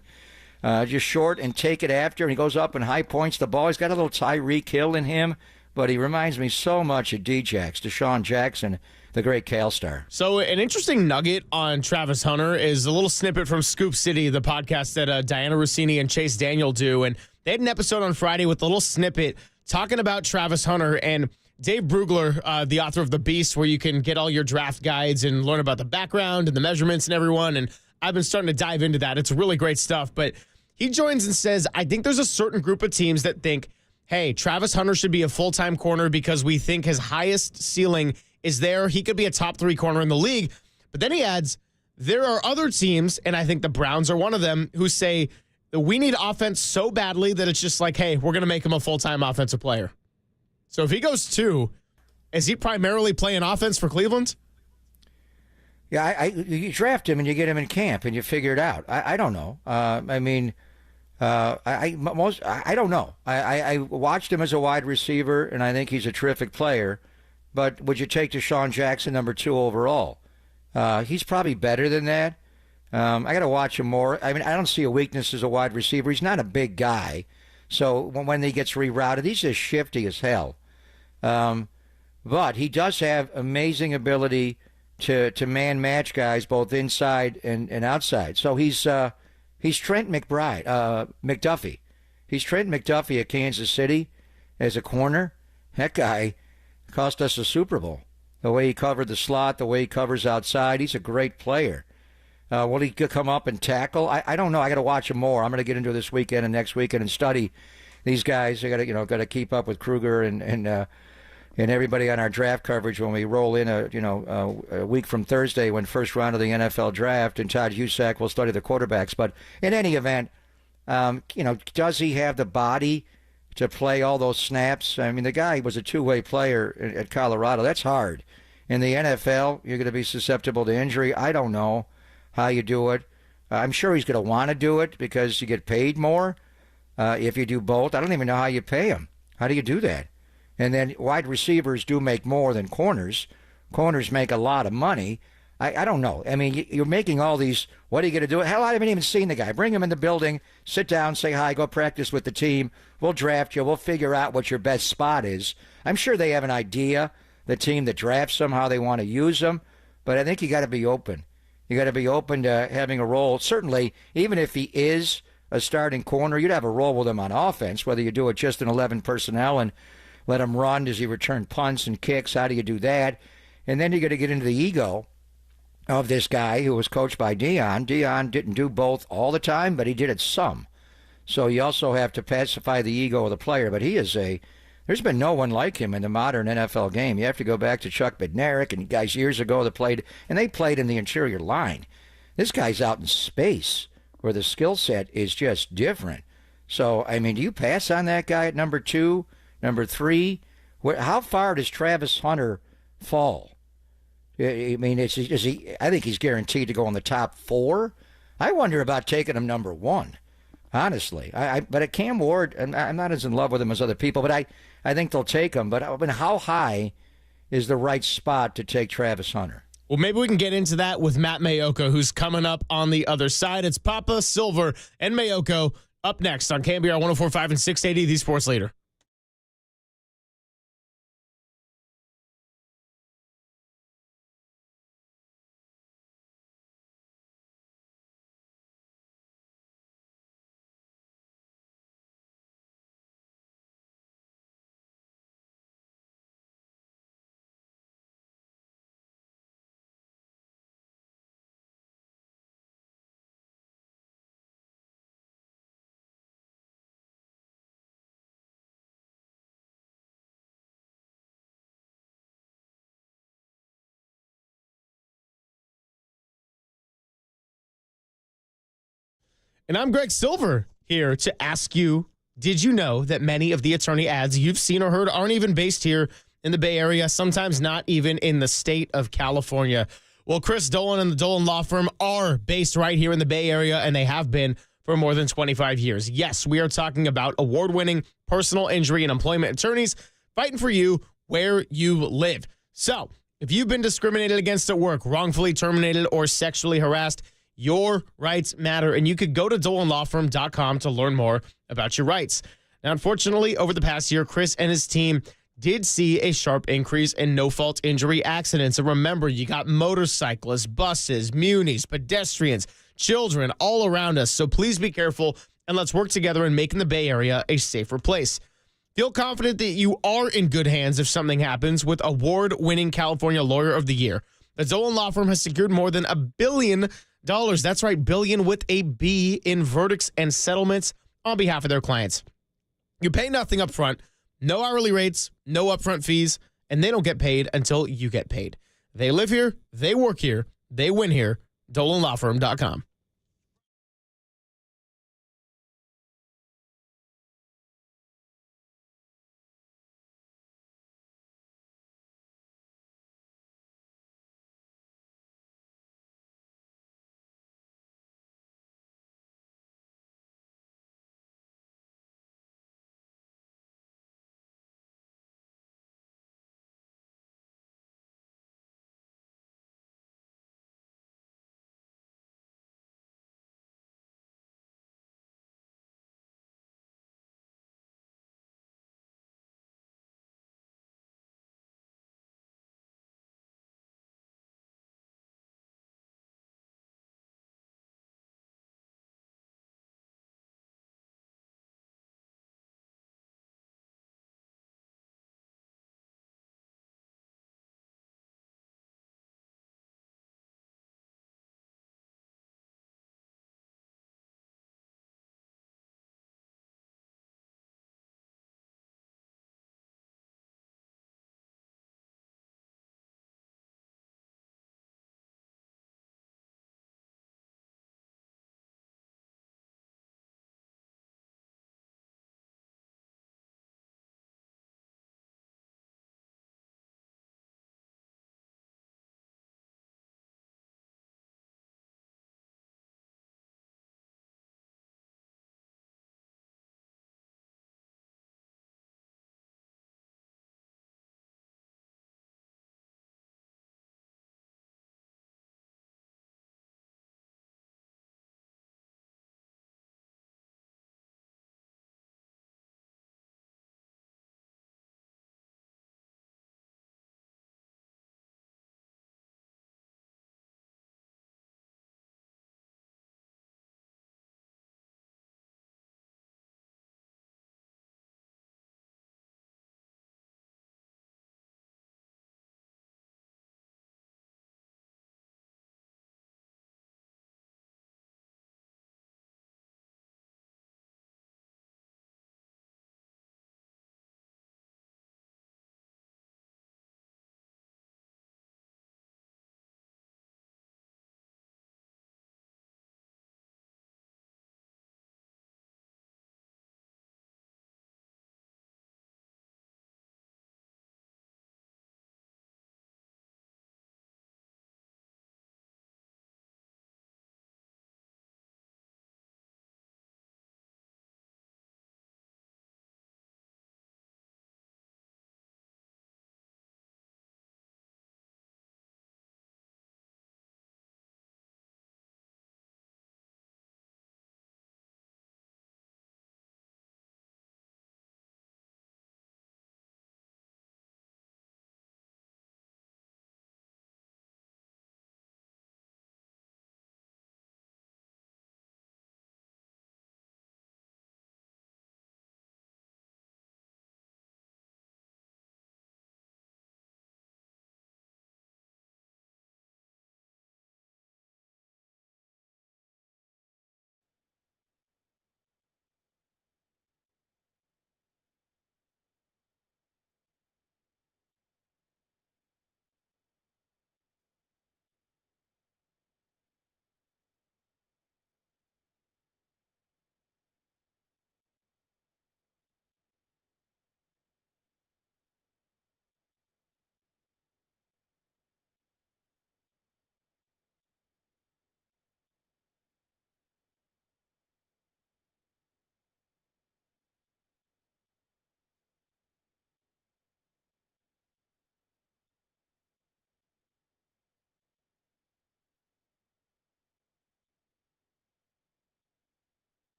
just short and take it after, and he goes up and high points the ball. He's got a little Tyreek Hill in him, but he reminds me so much of D-Jax, Deshaun Jackson, the great Cal star. So an interesting nugget on Travis Hunter is a little snippet from Scoop City, the podcast that Diana Rossini and Chase Daniel do. And they had an episode on Friday with a little snippet talking about Travis Hunter. And Dave Brugler, the author of The Beast, where you can get all your draft guides and learn about the background and the measurements and everyone. And I've been starting to dive into that. It's really great stuff. But he joins and says, I think there's a certain group of teams that think, hey, Travis Hunter should be a full-time corner because we think his highest ceiling is there. He could be a top 3 corner in the league. But then he adds, there are other teams, and I think the Browns are one of them, who say that we need offense so badly that it's just like, hey, we're going to make him a full-time offensive player. So if he goes 2, is he primarily playing offense for Cleveland? Yeah, you draft him and you get him in camp and you figure it out. I don't know. I don't know. I watched him as a wide receiver, and I think he's a terrific player. But would you take Deshaun Jackson number 2 overall? He's probably better than that. I got to watch him more. I mean, I don't see a weakness as a wide receiver. He's not a big guy. So when he gets rerouted, he's just shifty as hell. But he does have amazing ability to man match guys both inside and outside. So he's Trent McDuffie. He's Trent McDuffie at Kansas City as a corner. That guy cost us a Super Bowl. The way he covered the slot, the way he covers outside, he's a great player. Will he come up and tackle? I don't know. I got to watch him more. I'm going to get into this weekend and next weekend and study these guys. I got to keep up with Kruger and everybody on our draft coverage when we roll in a week from Thursday when first round of the NFL draft, and Todd Husak will study the quarterbacks. But in any event, does he have the body to play all those snaps. I mean, the guy was a two-way player at Colorado. That's hard. In the NFL, you're going to be susceptible to injury. I don't know how you do it. I'm sure he's going to want to do it because you get paid more if you do both. I don't even know how you pay him. How do you do that? And then wide receivers do make more than corners. Corners make a lot of money. I don't know. I mean, you're making all these, what are you going to do? Hell, I haven't even seen the guy. Bring him in the building, sit down, say hi, go practice with the team. We'll draft you. We'll figure out what your best spot is. I'm sure they have an idea, the team that drafts them, how they want to use them. But I think you got to be open. You got to be open to having a role. Certainly, even if he is a starting corner, you'd have a role with him on offense, whether you do it just in 11 personnel and let him run. Does he return punts and kicks? How do you do that? And then you got to get into the ego of this guy who was coached by Dion. Dion didn't do both all the time, but he did it some. So you also have to pacify the ego of the player. But he is there's been no one like him in the modern NFL game. You have to go back to Chuck Bednarik and guys years ago that played, and they played in the interior line. This guy's out in space where the skill set is just different. So, I mean, do you pass on that guy at number 2, number 3? How far does Travis Hunter fall? I mean, is he? I think he's guaranteed to go in the top 4. I wonder about taking him number 1, honestly. But at Cam Ward, I'm not as in love with him as other people, but I think they'll take him. But I mean, how high is the right spot to take Travis Hunter? Well, maybe we can get into that with Matt Mayoko, who's coming up on the other side. It's Papa, Silver, and Mayoko up next on KNBR 104.5 and 680, the Sports Leader. And I'm Greg Silver here to ask you, did you know that many of the attorney ads you've seen or heard aren't even based here in the Bay Area, sometimes not even in the state of California? Well, Chris Dolan and the Dolan Law Firm are based right here in the Bay Area, and they have been for more than 25 years. Yes, we are talking about award-winning personal injury and employment attorneys fighting for you where you live. So, if you've been discriminated against at work, wrongfully terminated, or sexually harassed, your rights matter, and you could go to DolanLawFirm.com to learn more about your rights. Now, unfortunately, over the past year, Chris and his team did see a sharp increase in no-fault injury accidents. And remember, you got motorcyclists, buses, munis, pedestrians, children all around us. So please be careful, and let's work together in making the Bay Area a safer place. Feel confident that you are in good hands if something happens with award-winning California Lawyer of the Year. The Dolan Law Firm has secured more than $1 billion. That's right, billion with a B in verdicts and settlements on behalf of their clients. You pay nothing up front, no hourly rates, no upfront fees, and they don't get paid until you get paid. They live here, they work here, they win here. DolanLawFirm.com.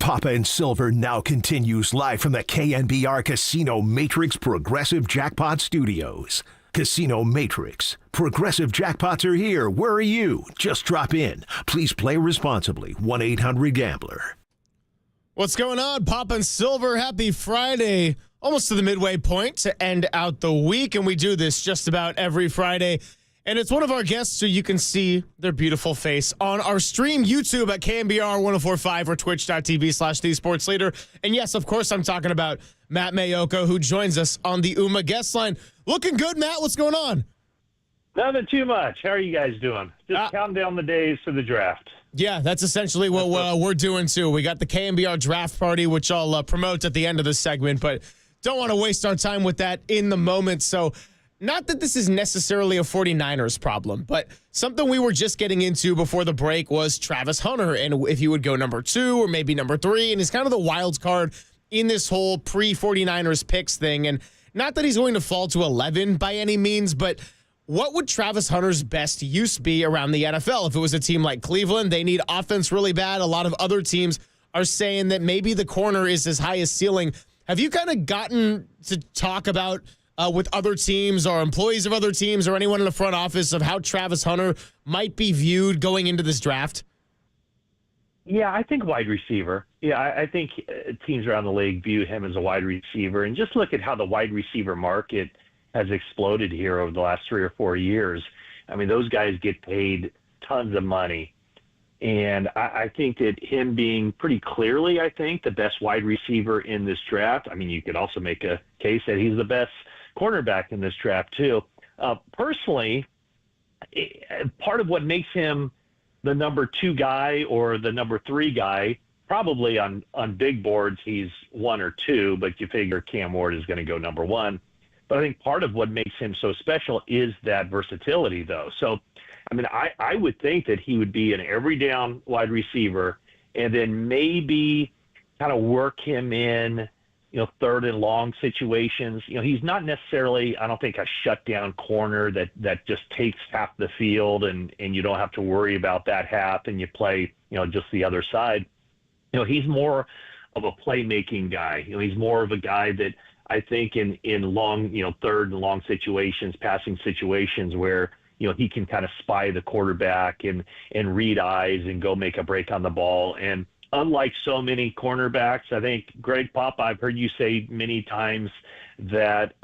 Papa and Silver now continues live from the KNBR Casino Matrix Progressive Jackpot Studios. Casino Matrix. Progressive jackpots are here. Where are you? Just drop in. Please play responsibly. 1-800-GAMBLER. What's going on, Papa and Silver? Happy Friday. Almost to the midway point to end out the week, and we do this just about every Friday. And it's one of our guests, so you can see their beautiful face on our stream, YouTube at KNBR 1045 or twitch.tv/thesportsleader. And yes, of course, I'm talking about Matt Mayoko, who joins us on the UMA guest line. Looking good, Matt. What's going on? Nothing too much. How are you guys doing? Just counting down the days for the draft. Yeah, that's essentially what we're doing, too. We got the KNBR draft party, which I'll promote at the end of the segment, but don't want to waste our time with that in the moment. So not that this is necessarily a 49ers problem, but something we were just getting into before the break was Travis Hunter, and if he would go number 2 or maybe number 3, and he's kind of the wild card in this whole pre-49ers picks thing. And not that he's going to fall to 11 by any means, but what would Travis Hunter's best use be around the NFL? If it was a team like Cleveland, they need offense really bad. A lot of other teams are saying that maybe the corner is his highest ceiling. Have you kind of gotten to talk about with other teams or employees of other teams or anyone in the front office of how Travis Hunter might be viewed going into this draft? Yeah, I think wide receiver. Yeah, I think teams around the league view him as a wide receiver. And just look at how the wide receiver market has exploded here over the last 3 or 4 years. I mean, those guys get paid tons of money. And I think that him being pretty clearly, I think, the best wide receiver in this draft. I mean, you could also make a case that he's the best cornerback in this draft, too. Personally, part of what makes him the number 2 guy or the number 3 guy, probably on big boards, he's 1 or 2, but you figure Cam Ward is going to go number 1. But I think part of what makes him so special is that versatility, though. So, I mean, I would think that he would be an every down wide receiver and then maybe kind of work him in, third and long situations. He's not necessarily, I don't think, a shutdown corner that just takes half the field and you don't have to worry about that half and you play, just the other side. He's more of a playmaking guy. He's more of a guy that I think in long, third and long situations, passing situations where, he can kind of spy the quarterback and read eyes and go make a break on the ball. And unlike so many cornerbacks, I think, Greg Papa, I've heard you say many times that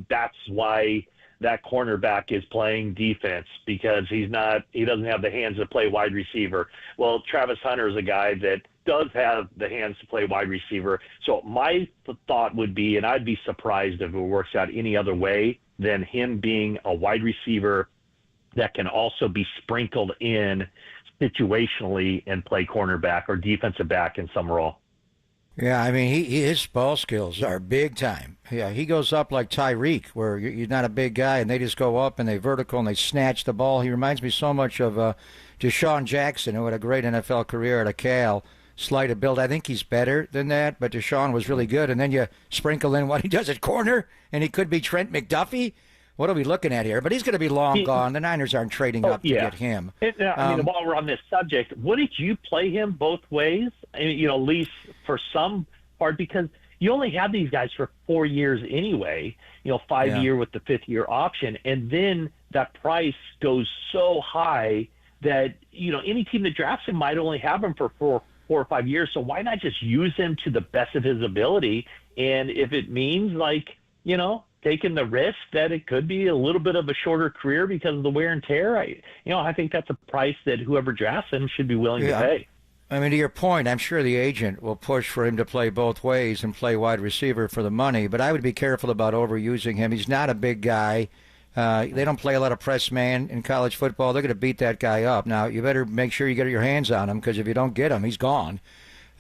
that's why that cornerback is playing defense, because he doesn't have the hands to play wide receiver. Well, Travis Hunter is a guy that does have the hands to play wide receiver. So my thought would be, and I'd be surprised if it works out any other way than him being a wide receiver that can also be sprinkled in situationally and play cornerback or defensive back in some role. Yeah, I mean, his ball skills are big time. Yeah, he goes up like Tyreek, where you're not a big guy, and they just go up and they vertical and they snatch the ball. He reminds me so much of Deshaun Jackson, who had a great NFL career at a Cal. Slight of build. I think he's better than that, but Deshaun was really good. And then you sprinkle in what he does at corner, and he could be Trent McDuffie. What are we looking at here? But he's going to be long gone. The Niners aren't trading up to get him. While we're on this subject, wouldn't you play him both ways? At least for some part, because you only have these guys for 4 years anyway, 5-year with the 5th-year option. And then that price goes so high that, any team that drafts him might only have him for 4 or 5 years. So why not just use him to the best of his ability? And if it means taking the risk that it could be a little bit of a shorter career because of the wear and tear, I think that's a price that whoever drafts him should be willing to pay. I mean, to your point, I'm sure the agent will push for him to play both ways and play wide receiver for the money, but I would be careful about overusing him. He's not a big guy. They don't play a lot of press man in college football. They're going to beat that guy up. Now, you better make sure you get your hands on him, because if you don't get him, he's gone.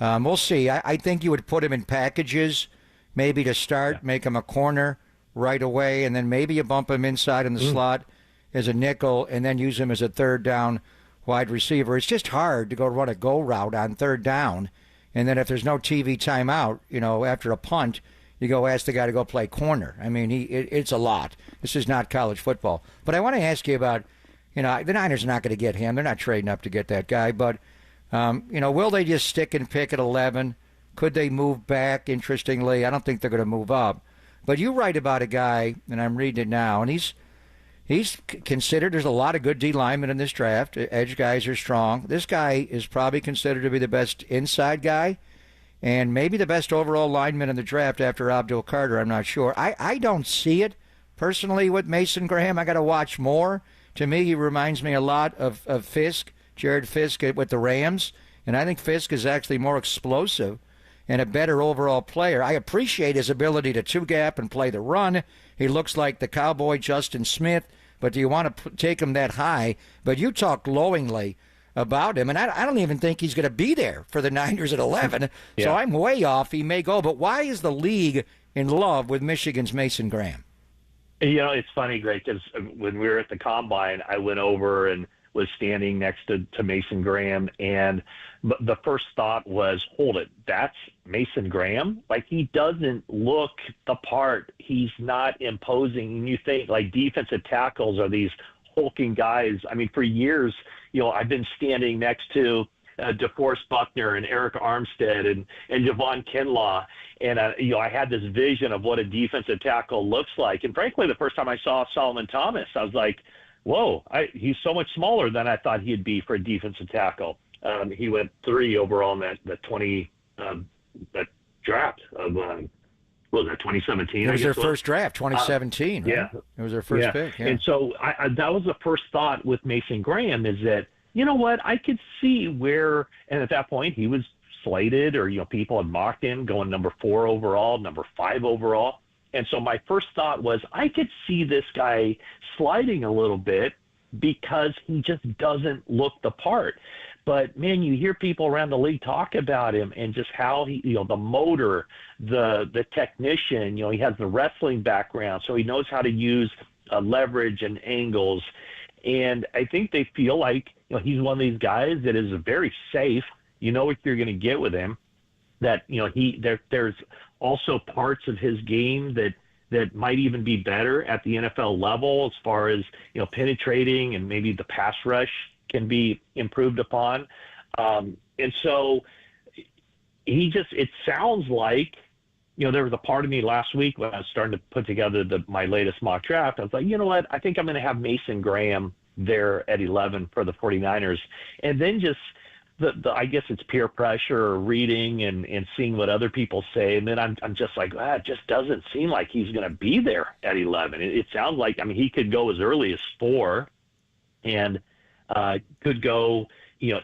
We'll see. I think you would put him in packages, maybe to start, make him a corner right away, and then maybe you bump him inside in the slot as a nickel and then use him as a third down wide receiver. It's just hard to go run a go route on third down, and then if there's no TV timeout, after a punt, you go ask the guy to go play corner. I mean, it's a lot. This is not college football. But I want to ask you about, the Niners are not going to get him. They're not trading up to get that guy. But, will they just stick and pick at 11 Could they move back? Interestingly, I don't think they're going to move up. But you write about a guy, and I'm reading it now, and he's considered. There's a lot of good D linemen in this draft. Edge guys are strong. This guy is probably considered to be the best inside guy, and maybe the best overall lineman in the draft after Abdul Carter. I'm not sure. I don't see it personally with Mason Graham. I got to watch more. To me, he reminds me a lot of Fisk, Jared Fisk with the Rams, and I think Fisk is actually more explosive and a better overall player. I appreciate his ability to two-gap and play the run. He looks like the cowboy Justin Smith, but do you want to take him that high? But you talk glowingly about him, and I don't even think he's going to be there for the Niners at 11, Yeah. so I'm way off. He may go, but why is the league in love with Michigan's Mason Graham? It's funny, Greg, because when we were at the Combine, I went over and was standing next to Mason Graham, and the first thought was, hold it, that's Mason Graham? Like, he doesn't look the part. He's not imposing. And you think, like, defensive tackles are these hulking guys. I mean, for years, I've been standing next to DeForest Buckner and Eric Armstead and Javon Kinlaw. And, I had this vision of what a defensive tackle looks like. And frankly, the first time I saw Solomon Thomas, I was like, whoa, he's so much smaller than I thought he'd be for a defensive tackle. He went 3 overall in that draft of, what was that, 2017? It was their first draft, 2017. Right? Yeah. It was their first pick. Yeah. And so that was the first thought with Mason Graham, is that, you know what, I could see where, and at that point he was slated, or, people had mocked him going number 4 overall, number 5 overall. And so my first thought was, I could see this guy sliding a little bit because he just doesn't look the part. But, man, you hear people around the league talk about him and just how he, the motor, the technician, he has the wrestling background, so he knows how to use leverage and angles. And I think they feel like, he's one of these guys that is very safe. You know what you're going to get with him. That, there's also parts of his game that might even be better at the NFL level, as far as, penetrating, and maybe the pass rush can be improved upon. And so it sounds like, there was a part of me last week when I was starting to put together my latest mock draft. I was like, you know what? I think I'm going to have Mason Graham there at 11 for the 49ers. And then just I guess it's peer pressure or reading and seeing what other people say. And then I'm just like, it just doesn't seem like he's going to be there at 11. It sounds like, he could go as early as 4 and could go,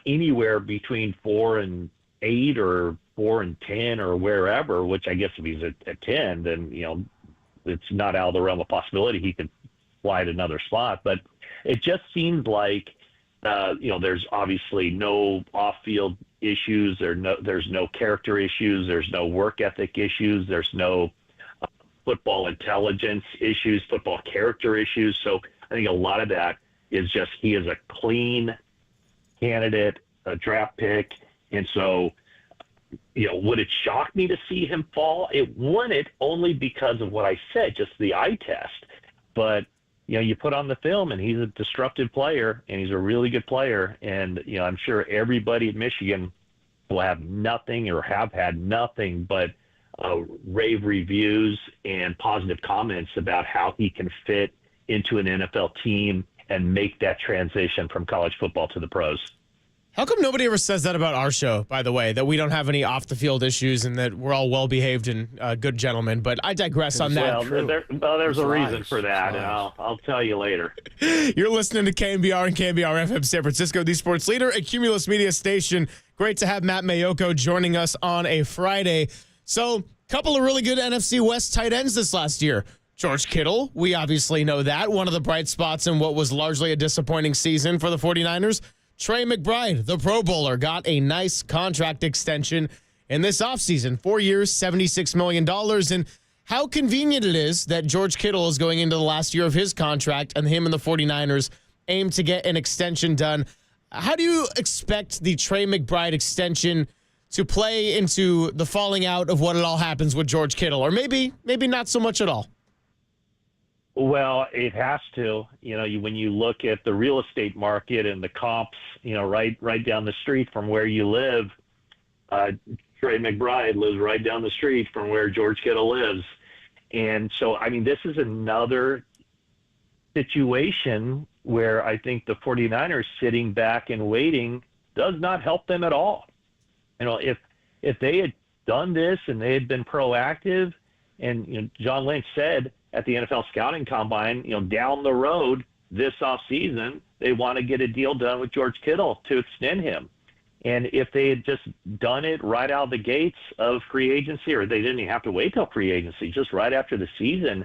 anywhere between 4 and 8 or 4 and 10 or wherever, which I guess if he's at 10, then, it's not out of the realm of possibility he could fly at another spot. But it just seems like, there's obviously no off-field issues. There's no character issues. There's no work ethic issues. There's no football intelligence issues, football character issues. So I think a lot of that is just he is a clean candidate, a draft pick. And so, would it shock me to see him fall? It wouldn't, only because of what I said, just the eye test. But you put on the film, and he's a disruptive player, and he's a really good player. And, I'm sure everybody at Michigan will have nothing, or have had nothing but rave reviews and positive comments about how he can fit into an NFL team and make that transition from college football to the pros. How come nobody ever says that about our show, by the way, that we don't have any off-the-field issues and that we're all well-behaved and good gentlemen? But I digress on that. There's a reason for that, and I'll tell you later. You're listening to KNBR and KNBR FM San Francisco, the sports leader, a Cumulus Media station. Great to have Matt Mayoko joining us on a Friday. So, a couple of really good NFC West tight ends this last year. George Kittle, we obviously know that. One of the bright spots in what was largely a disappointing season for the 49ers. Trey McBride, the Pro Bowler, got a nice contract extension in this offseason. 4 years, $76 million. And how convenient it is that George Kittle is going into the last year of his contract, and him and the 49ers aim to get an extension done. How do you expect the Trey McBride extension to play into the falling out of what it all happens with George Kittle? Or maybe not so much at all. Well, it has to. When you look at the real estate market and the comps, right down the street from where you live, Trey McBride lives right down the street from where George Kittle lives. And so, I mean, this is another situation where I think the 49ers sitting back and waiting does not help them at all. You know, if they had done this and they had been proactive, and you know, John Lynch said at the NFL Scouting Combine, you know, down the road this offseason, they want to get a deal done with George Kittle to extend him. And if they had just done it right out of the gates of free agency, or they didn't even have to wait till free agency, just right after the season,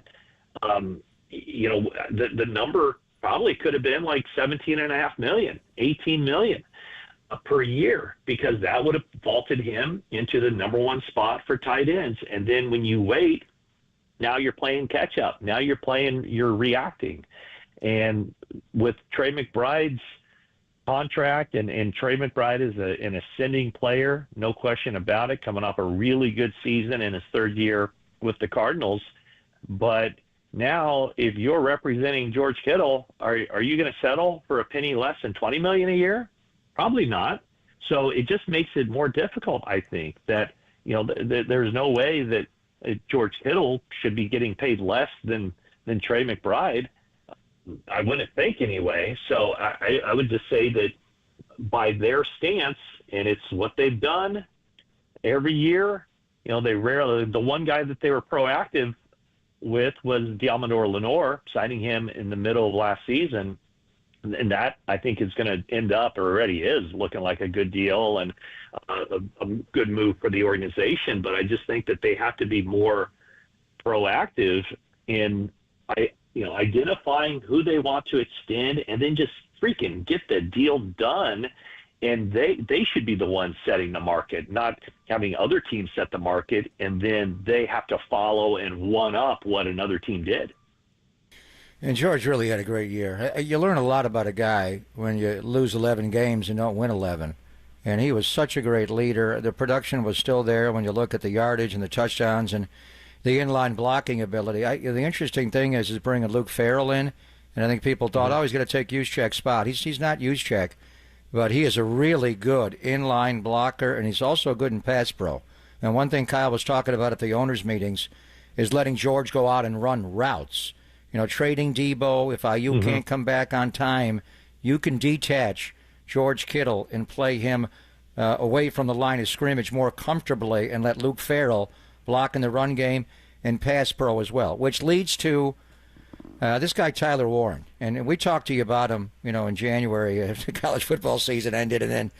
you know, the number probably could have been like $17.5 million, $18 million per year, because that would have vaulted him into the number one spot for tight ends. And then when you wait, now you're playing catch up. Now you're reacting. And with Trey McBride's contract, and Trey McBride is an ascending player, no question about it, coming off a really good season in his third year with the Cardinals. But now, if you're representing George Kittle, are you going to settle for a penny less than $20 million a year? Probably not. So it just makes it more difficult, I think, that, you know, there's no way that George Kittle should be getting paid less than Trey McBride. I wouldn't think anyway. So I would just say that by their stance, and it's what they've done every year, you know, the one guy that they were proactive with was Diamondor Lenore, signing him in the middle of last season. And that, I think, is going to end up, or already is, looking like a good deal and a good move for the organization. But I just think that they have to be more proactive in identifying who they want to extend, and then just freaking get the deal done. And they should be the ones setting the market, not having other teams set the market, and then they have to follow and one up what another team did. And George really had a great year. You learn a lot about a guy when you lose 11 games and don't win 11. And he was such a great leader. The production was still there when you look at the yardage and the touchdowns and the inline blocking ability. The interesting thing is bringing Luke Farrell in. And I think people thought, he's going to take Juszczyk's spot. He's not Juszczyk, but he is a really good inline blocker, and he's also good in pass pro. And one thing Kyle was talking about at the owners' meetings is letting George go out and run routes. You know, trading Debo. If IU can't come back on time, you can detach George Kittle and play him away from the line of scrimmage more comfortably and let Luke Farrell block in the run game and pass pro as well, which leads to this guy Tyler Warren. And we talked to you about him, you know, in January after the college football season ended, and then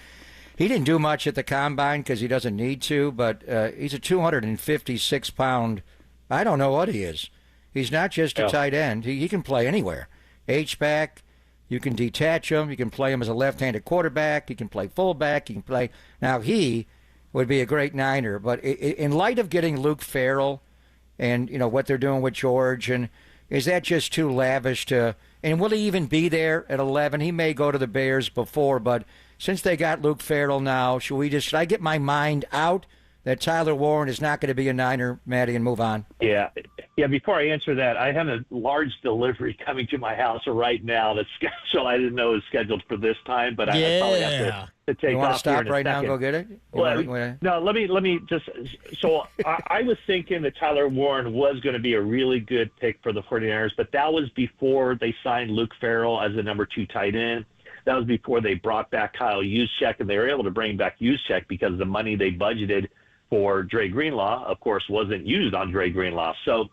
he didn't do much at the combine because he doesn't need to, but he's a 256-pound, I don't know what he is. He's not just a tight end. He can play anywhere. H-back, you can detach him. You can play him as a left-handed quarterback. He can play fullback. He can play. Now, he would be a great Niner. But in light of getting Luke Farrell and, you know, what they're doing with George, and is that just too lavish to – and will he even be there at 11? He may go to the Bears before, but since they got Luke Farrell now, should I get my mind out that Tyler Warren is not going to be a Niner, Maddie, and move on? Yeah. Before I answer that, I have a large delivery coming to my house right now that's scheduled. I didn't know it was scheduled for this time, but I probably have to take off. You want to stop right now and go get it? No, let me just. So I was thinking that Tyler Warren was going to be a really good pick for the 49ers, but that was before they signed Luke Farrell as the number 2 tight end. That was before they brought back Kyle Juszczyk, and they were able to bring back Juszczyk because the money they budgeted for Dre Greenlaw, of course, wasn't used on Dre Greenlaw. So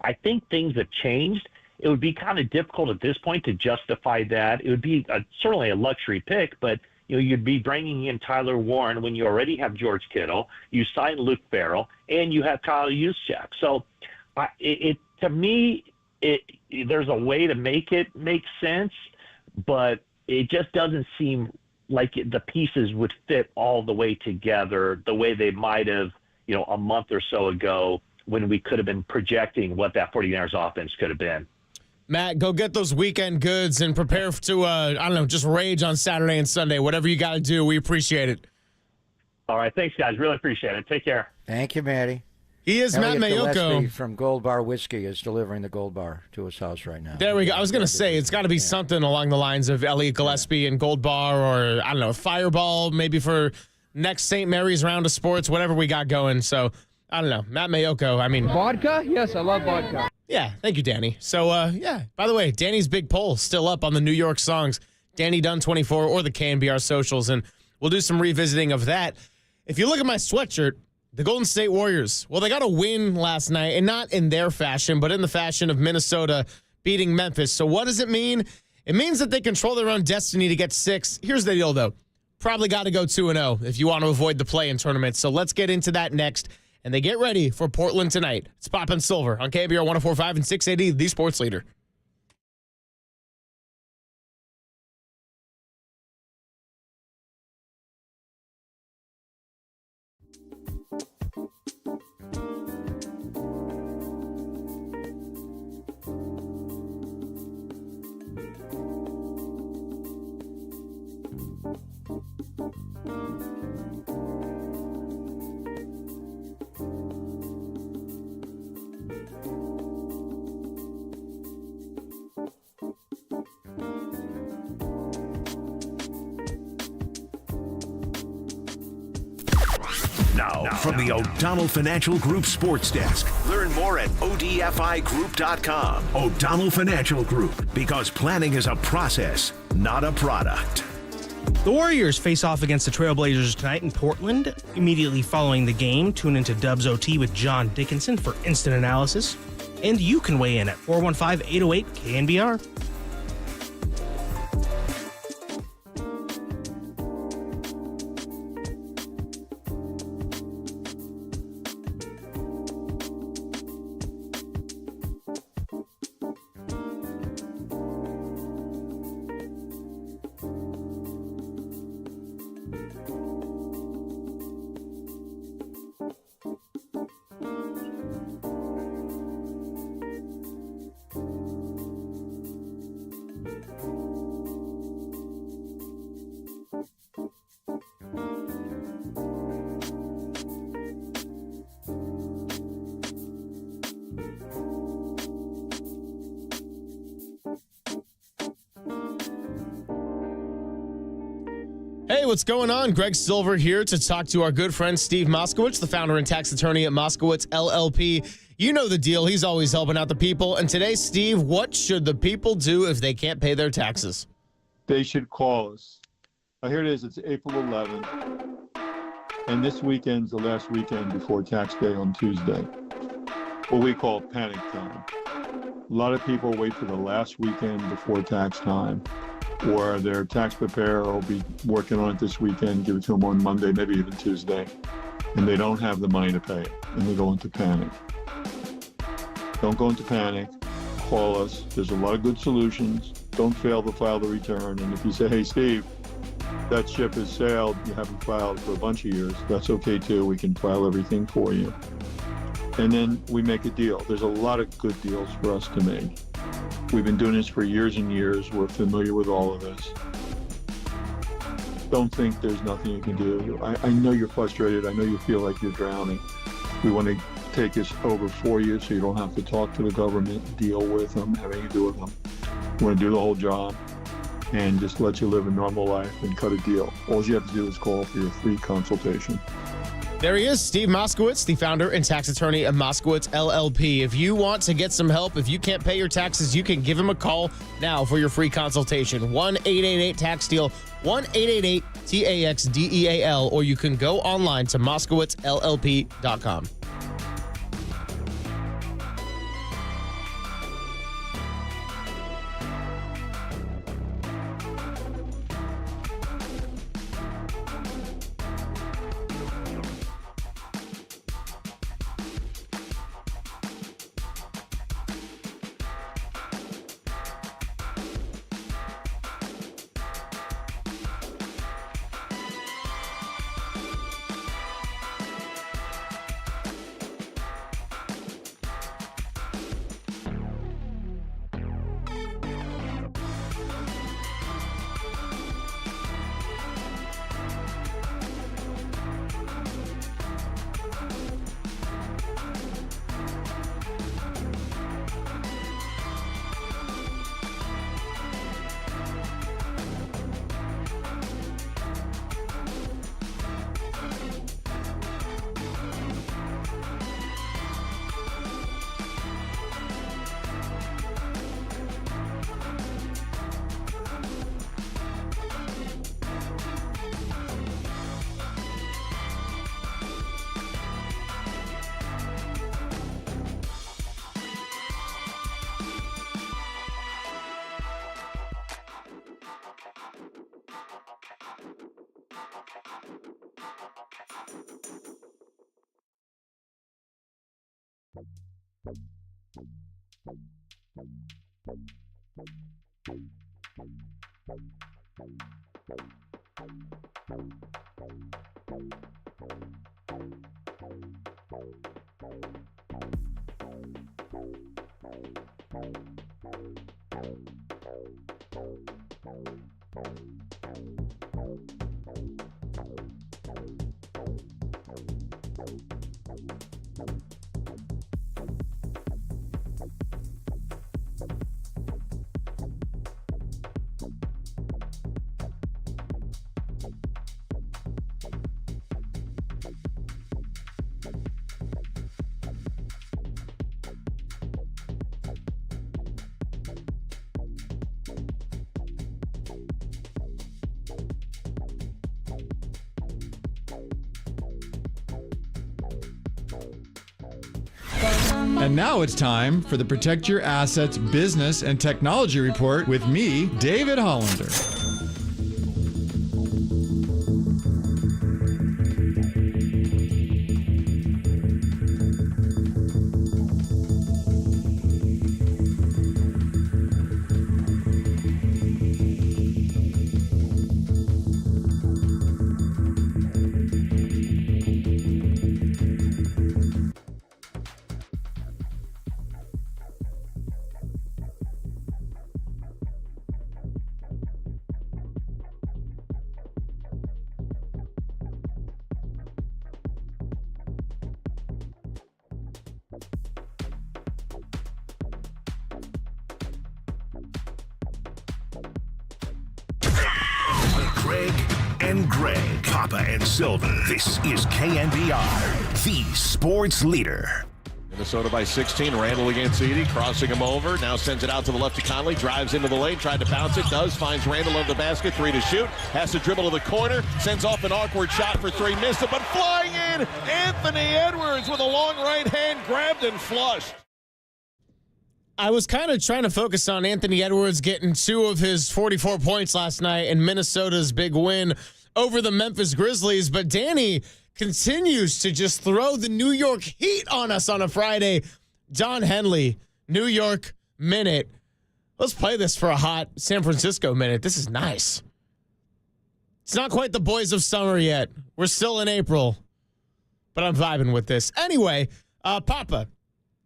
I think things have changed. It would be kind of difficult at this point to justify that. It would be certainly a luxury pick, but you know, you'd be bringing in Tyler Warren when you already have George Kittle, you sign Luke Farrell, and you have Kyle Juszczyk. So to me, there's a way to make it make sense, but it just doesn't seem like the pieces would fit all the way together the way they might have, you know, a month or so ago when we could have been projecting what that 49ers offense could have been. Matt, go get those weekend goods and prepare to, just rage on Saturday and Sunday. Whatever you got to do, we appreciate it. All right. Thanks, guys. Really appreciate it. Take care. Thank you, Maddie. He is Matt Mayoko from Gold Bar Whiskey is delivering the Gold Bar to his house right now. There we go. I was going to say, it's got to be something along the lines of Elliot Gillespie and Gold Bar, or, I don't know, Fireball, maybe for next St. Mary's round of sports, whatever we got going. So, I don't know. Matt Mayoko, I mean. Vodka? Yes, I love vodka. Yeah, thank you, Danny. So, yeah, by the way, Danny's big poll still up on the New York songs, Danny Dunn 24 or the KNBR socials, and we'll do some revisiting of that. If you look at my sweatshirt, the Golden State Warriors, well, they got a win last night, and not in their fashion, but in the fashion of Minnesota beating Memphis. So what does it mean? It means that they control their own destiny to get 6. Here's the deal, though. Probably got to go 2-0 if you want to avoid the play-in tournament. So let's get into that next. And they get ready for Portland tonight. It's Poppin' Silver on KNBR 104.5 and 680, the sports leader. Now, from the O'Donnell Financial Group Sports Desk. Learn more at odfigroup.com. O'Donnell Financial Group, because planning is a process, not a product. The Warriors face off against the Trailblazers tonight in Portland. Immediately following the game, tune into Dubs OT with John Dickinson for instant analysis. And you can weigh in at 415-808-KNBR. Hey, what's going on? Greg Silver here to talk to our good friend Steve Moskowitz, the founder and tax attorney at Moskowitz LLP. You know the deal. He's always helping out the people. And today, Steve, what should the people do if they can't pay their taxes? They should call us. Here it is. It's April 11th. And this weekend's the last weekend before tax day on Tuesday. What we call panic time. A lot of people wait for the last weekend before tax time, or their tax preparer will be working on it this weekend, give it to them on Monday, maybe even Tuesday, and they don't have the money to pay it, and they go into panic. Don't go into panic. Call us. There's a lot of good solutions. Don't fail to file the return. And if you say, hey, Steve, that ship has sailed, you haven't filed for a bunch of years, that's okay too. We can file everything for you. And then we make a deal. There's a lot of good deals for us to make. We've been doing this for years and years. We're familiar with all of this. Don't think there's nothing you can do. I know you're frustrated. I know you feel like you're drowning. We want to take this over for you so you don't have to talk to the government, deal with them, have anything to do with them. We want to do the whole job and just let you live a normal life and cut a deal. All you have to do is call for your free consultation. There he is, Steve Moskowitz, the founder and tax attorney of Moskowitz LLP. If you want to get some help, if you can't pay your taxes, you can give him a call now for your free consultation. 1-888-TAX-DEAL, 1-888-TAXDEAL, or you can go online to MoskowitzLLP.com. And now it's time for the Protect Your Assets Business and Technology Report with me, David Hollander. Greg and Greg, Papa and Silver. This is KNBR, the sports leader. Minnesota by 16. Randall against Edey, crossing him over. Now sends it out to the left to Conley. Drives into the lane, tried to bounce it. Does. Finds Randall under the basket. 3 to shoot. Has to dribble to the corner. Sends off an awkward shot for 3. Missed it, but flying in. Anthony Edwards with a long right hand. Grabbed and flushed. I was kind of trying to focus on Anthony Edwards getting 2 of his 44 points last night and Minnesota's big win over the Memphis Grizzlies. But Danny continues to just throw the New York heat on us on a Friday. Don Henley, New York Minute. Let's play this for a hot San Francisco minute. This is nice. It's not quite the boys of summer yet. We're still in April, but I'm vibing with this. Anyway, Papa,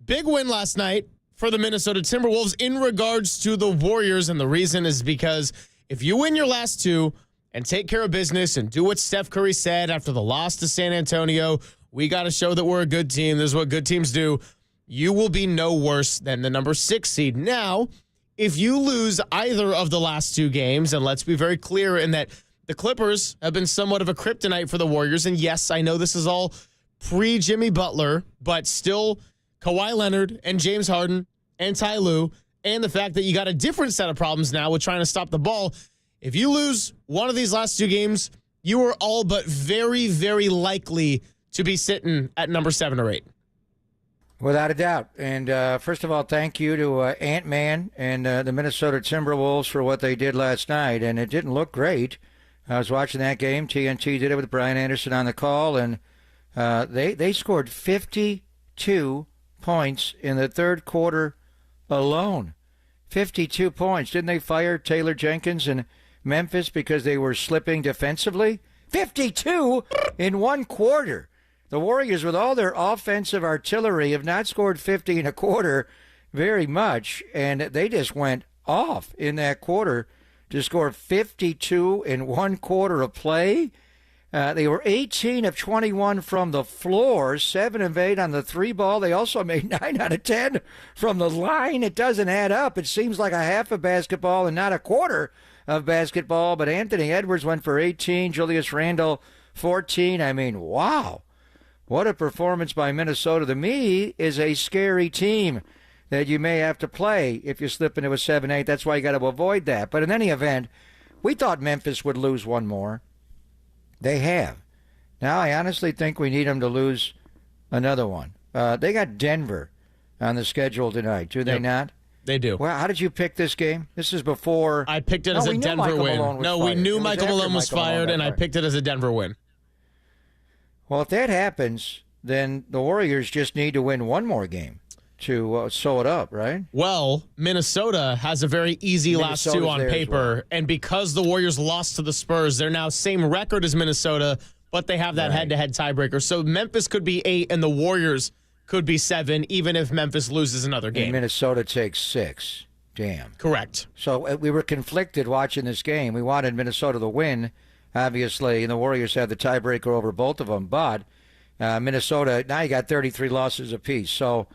big win last night for the Minnesota Timberwolves in regards to the Warriors. And the reason is because if you win your last 2 and take care of business and do what Steph Curry said after the loss to San Antonio, we got to show that we're a good team. This is what good teams do. You will be no worse than the number 6 seed. Now, if you lose either of the last 2 games, and let's be very clear in that the Clippers have been somewhat of a kryptonite for the Warriors. And yes, I know this is all pre-Jimmy Butler, but still Kawhi Leonard and James Harden and Ty Lue, and the fact that you got a different set of problems now with trying to stop the ball. If you lose one of these last 2 games, you are all but very, very likely to be sitting at number 7 or 8. Without a doubt. And first of all, thank you to Ant-Man and the Minnesota Timberwolves for what they did last night. And it didn't look great. I was watching that game. TNT did it with Brian Anderson on the call, and they scored 52 points in the third quarter alone. 52 points. Didn't they fire Taylor Jenkins in Memphis because they were slipping defensively? 52 in one quarter. The Warriors, with all their offensive artillery, have not scored 50 in a quarter very much, and they just went off in that quarter to score 52 in one quarter of play. They were 18 of 21 from the floor, 7 of 8 on the 3 ball. They also made 9 out of 10 from the line. It doesn't add up. It seems like a half of basketball and not a quarter of basketball. But Anthony Edwards went for 18, Julius Randle 14. I mean, wow. What a performance by Minnesota. To me, is a scary team that you may have to play if you slip into a 7-8. That's why you got to avoid that. But in any event, we thought Memphis would lose one more. They have. Now, I honestly think we need them to lose another one. They got Denver on the schedule tonight, do they not? They do. Well, how did you pick this game? This is before. I picked it as a Denver win. No, we knew Michael Malone was fired, and I picked it as a Denver win. Well, if that happens, then the Warriors just need to win one more game to sew it up, right? Well, Minnesota has a very easy last two on paper, and because the Warriors lost to the Spurs, they're now same record as Minnesota, but they have that head-to-head tiebreaker. So Memphis could be 8, and the Warriors could be 7, even if Memphis loses another game. And Minnesota takes 6. Damn. Correct. So we were conflicted watching this game. We wanted Minnesota to win, obviously, and the Warriors had the tiebreaker over both of them. But Minnesota, now you got 33 losses apiece. So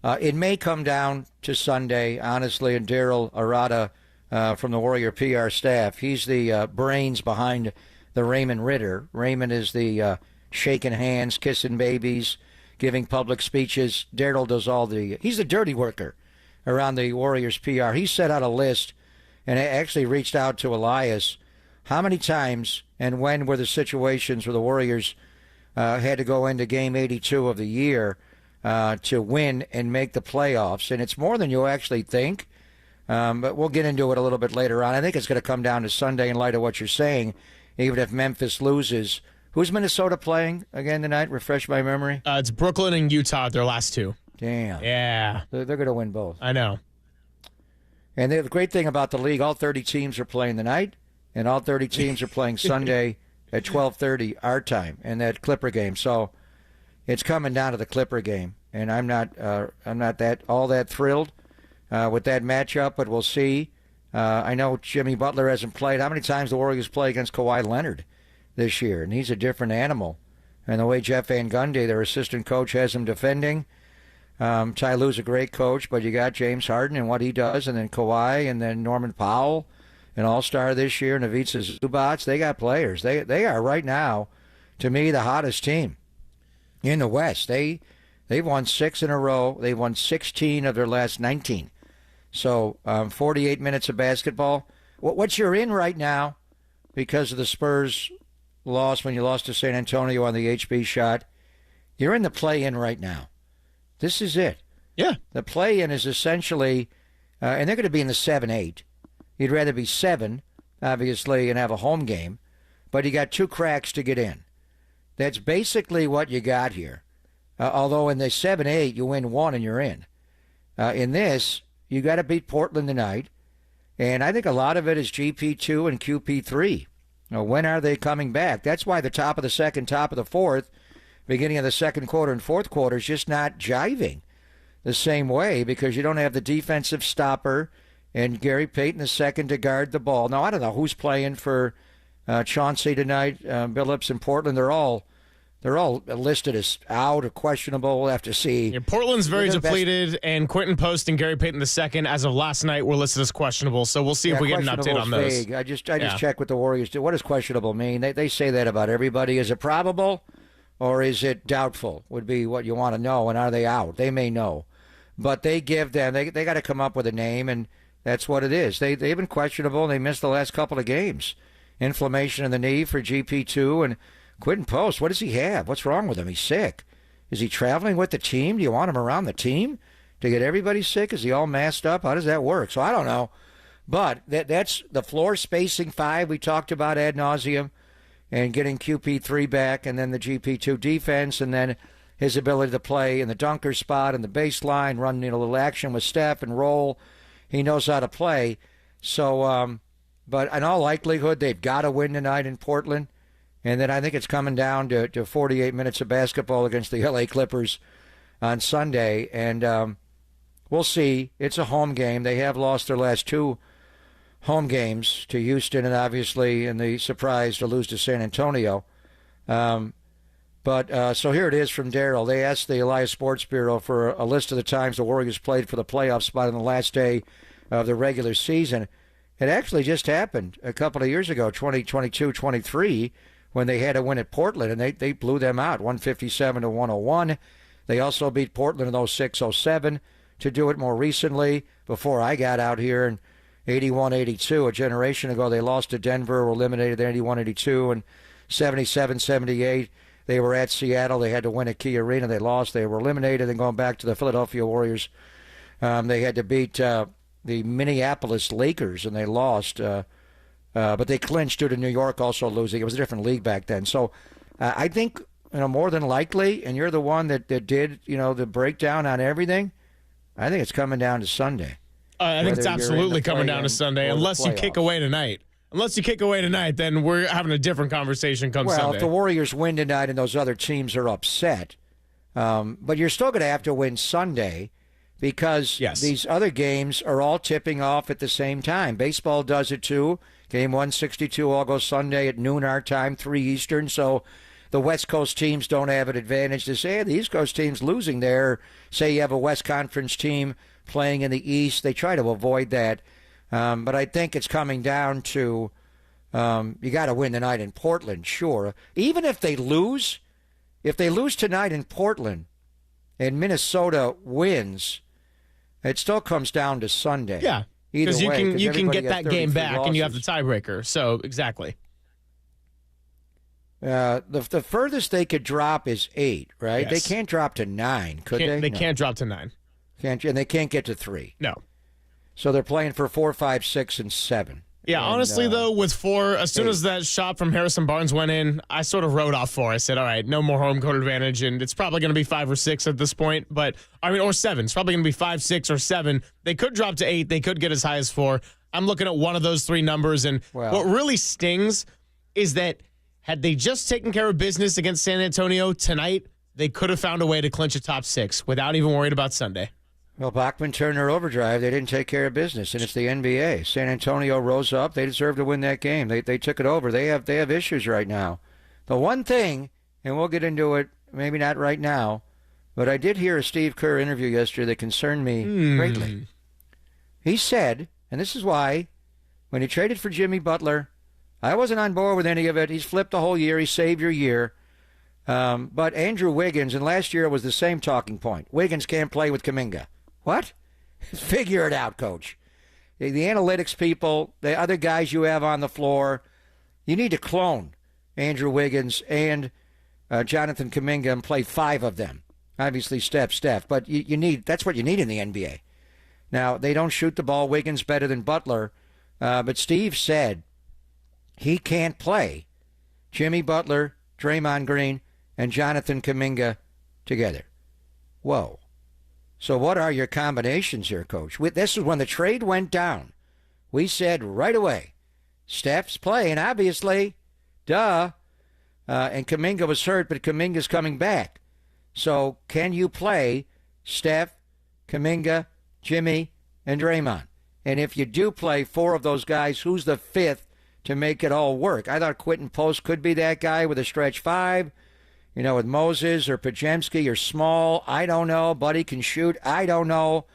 it may come down to Sunday, honestly, and Daryl Arata from the Warrior PR staff, he's the brains behind the Raymond Ritter. Raymond is the shaking hands, kissing babies, giving public speeches. Daryl does he's the dirty worker around the Warriors PR. He set out a list and actually reached out to Elias. How many times and when were the situations where the Warriors had to go into game 82 of the year to win and make the playoffs? And it's more than you actually think, but we'll get into it a little bit later on. I think it's going to come down to Sunday in light of what you're saying, even if Memphis loses. Who's Minnesota playing again tonight? Refresh my memory. It's Brooklyn and Utah, their last 2. Damn. Yeah. They're going to win both. I know. And the great thing about the league, all 30 teams are playing tonight, and all 30 teams are playing Sunday at 12:30 our time in that Clipper game. So it's coming down to the Clipper game, and I'm not that thrilled with that matchup, but we'll see. I know Jimmy Butler hasn't played. How many times the Warriors play against Kawhi Leonard this year? And he's a different animal. And the way Jeff Van Gundy, their assistant coach, has him defending. Ty Lue's a great coach, but you got James Harden and what he does, and then Kawhi, and then Norman Powell, an all-star this year, and Ivica Zubac. They got players. They are right now, to me, the hottest team in the West. They've won 6 in a row. They've won 16 of their last 19. So 48 minutes of basketball. What you're in right now, because of the Spurs loss when you lost to San Antonio on the HB shot, you're in the play-in right now. This is it. Yeah. The play-in is essentially, and they're going to be in the 7-8. You'd rather be 7, obviously, and have a home game, but you got 2 cracks to get in. That's basically what you got here. Although in the 7-8, you win 1 and you're in. In this, you got to beat Portland tonight, and I think a lot of it is GP2 and QP3. When are they coming back? That's why the top of the second, top of the fourth, beginning of the second quarter and fourth quarter is just not jiving the same way, because you don't have the defensive stopper and Gary Payton II to guard the ball. Now, I don't know who's playing for Chauncey tonight, Billups and Portland. They're all listed as out or questionable. We'll have to see. Yeah, Portland's very depleted, and Quentin Post and Gary Payton II, as of last night, were listed as questionable. So we'll see if we get an update on those. Vague. I just checked with the Warriors. What does questionable mean? They say that about everybody. Is it probable or is it doubtful? Would be what you want to know. And are they out? They may know, but they give them. They got to come up with a name, and that's what it is. They've been questionable, and they missed the last couple of games. Inflammation in the knee for GP2 and Quentin Post. What does he have? What's wrong with him? He's sick. Is he traveling with the team? Do you want him around the team to get everybody sick? Is he all masked up? How does that work? So I don't know. But that's the floor spacing 5 we talked about ad nauseum, and getting QP3 back, and then the GP2 defense, and then his ability to play in the dunker spot and the baseline, run a little action with Steph and roll. He knows how to play. So, but in all likelihood, they've got to win tonight in Portland. And then I think it's coming down to 48 minutes of basketball against the LA Clippers on Sunday. And we'll see. It's a home game. They have lost their last 2 home games to Houston, and obviously in the surprise to lose to San Antonio. But so here it is from Daryl. They asked the Elias Sports Bureau for a list of the times the Warriors played for the playoff spot on the last day of the regular season. It actually just happened a couple of years ago, 2022-23, when they had a win at Portland, and they blew them out, 157-101. They also beat Portland in 06-07 to do it more recently, before I got out here in 81-82. A generation ago, they lost to Denver, were eliminated in 81-82, and 77-78. They were at Seattle. They had to win at Key Arena. They lost. They were eliminated. And going back to the Philadelphia Warriors, they had to beat the Minneapolis Lakers, and they lost. But they clinched due to New York also losing. It was a different league back then. So I think more than likely, and you're the one that did, the breakdown on everything, I think it's coming down to Sunday. I think it's absolutely coming down to Sunday, unless you kick away tonight. Unless you kick away tonight, then we're having a different conversation come Sunday. Well, if the Warriors win tonight and those other teams are upset, but you're still going to have to win Sunday because these other games are all tipping off at the same time. Baseball does it too. Game 162 all goes Sunday at noon our time, 3 Eastern. So the West Coast teams don't have an advantage to say the East Coast team's losing there. Say you have a West Conference team playing in the East. They try to avoid that. But I think it's coming down to you got to win tonight in Portland, sure. Even if they lose tonight in Portland and Minnesota wins, it still comes down to Sunday. Yeah, because you can get that game back and you have the tiebreaker. So exactly. The furthest they could drop is 8, right? Yes. They can't drop to 9, could they? They can't drop to 9. And they can't get to 3. No. So they're playing for 4, 5, 6, and 7. Yeah, honestly, though, with 4, as soon as that shot from Harrison Barnes went in, I sort of wrote off 4. I said, all right, no more home court advantage, and it's probably going to be 5 or 6 at this point. Or 7. It's probably going to be 5, 6, or 7. They could drop to 8. They could get as high as 4. I'm looking at one of those 3 numbers, and what really stings is that had they just taken care of business against San Antonio tonight, they could have found a way to clinch a top 6 without even worried about Sunday. Well, Bachman turned their overdrive. They didn't take care of business, and it's the NBA. San Antonio rose up. They deserve to win that game. They took it over. They have issues right now. The one thing, and we'll get into it, maybe not right now, but I did hear a Steve Kerr interview yesterday that concerned me greatly. He said, and this is why, when he traded for Jimmy Butler, I wasn't on board with any of it. He's flipped the whole year. He saved your year. But Andrew Wiggins, and last year it was the same talking point. Wiggins can't play with Kuminga. What? Figure it out, Coach. The analytics people, the other guys you have on the floor, you need to clone Andrew Wiggins and Jonathan Kuminga and play 5 of them. Obviously, Steph. But that's what you need in the NBA. Now, they don't shoot the ball. Wiggins better than Butler. But Steve said he can't play Jimmy Butler, Draymond Green, and Jonathan Kuminga together. Whoa. So what are your combinations here, Coach? This is when the trade went down. We said right away, Steph's playing, obviously. Duh. And Kuminga was hurt, but Kuminga's coming back. So can you play Steph, Kuminga, Jimmy, and Draymond? And if you do play 4 of those guys, who's the 5th to make it all work? I thought Quentin Post could be that guy with a stretch 5. With Moses or Pajemski or Small, I don't know. Buddy can shoot, I don't know.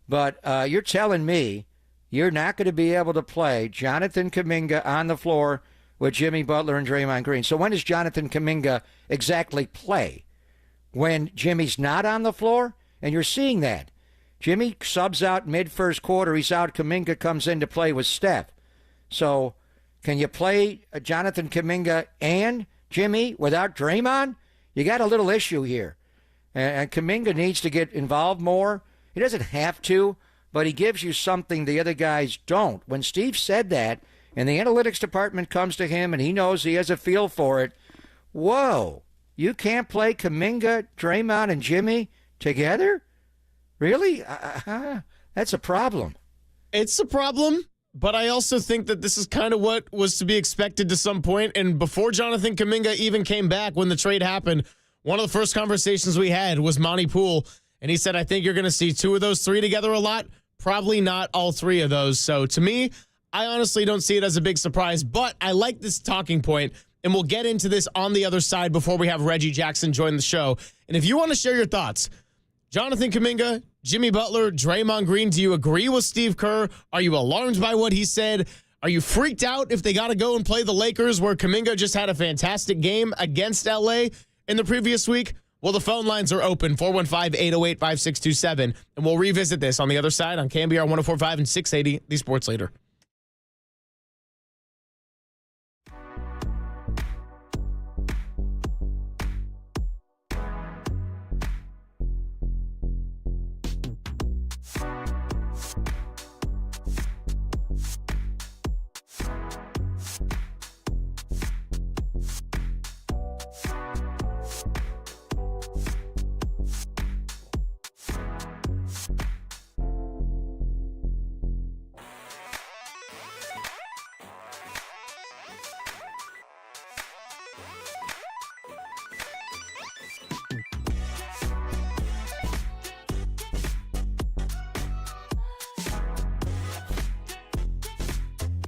But you're telling me you're not going to be able to play Jonathan Kuminga on the floor with Jimmy Butler and Draymond Green. So when does Jonathan Kuminga exactly play? When Jimmy's not on the floor? And you're seeing that. Jimmy subs out mid-first quarter. He's out. Kuminga comes in to play with Steph. So can you play Jonathan Kuminga and Jimmy without Draymond? You got a little issue here. And Kuminga needs to get involved more. He doesn't have to, but he gives you something the other guys don't. When Steve said that, and the analytics department comes to him and he knows he has a feel for it, whoa, you can't play Kuminga, Draymond, and Jimmy together? Really? That's a problem. It's a problem. But I also think that this is kind of what was to be expected to some point. And before Jonathan Kuminga even came back, when the trade happened, one of the first conversations we had was Monty Poole. And he said, I think you're going to see 2 of those 3 together a lot. Probably not all 3 of those. So to me, I honestly don't see it as a big surprise. But I like this talking point, and we'll get into this on the other side before we have Reggie Jackson join the show. And if you want to share your thoughts, Jonathan Kuminga, Jimmy Butler, Draymond Green, do you agree with Steve Kerr? Are you alarmed by what he said? Are you freaked out if they got to go and play the Lakers, where Kuminga just had a fantastic game against LA in the previous week? Well, the phone lines are open, 415-808-5627, and we'll revisit this on the other side on KNBR 104.5 and 680, the Sports Leader.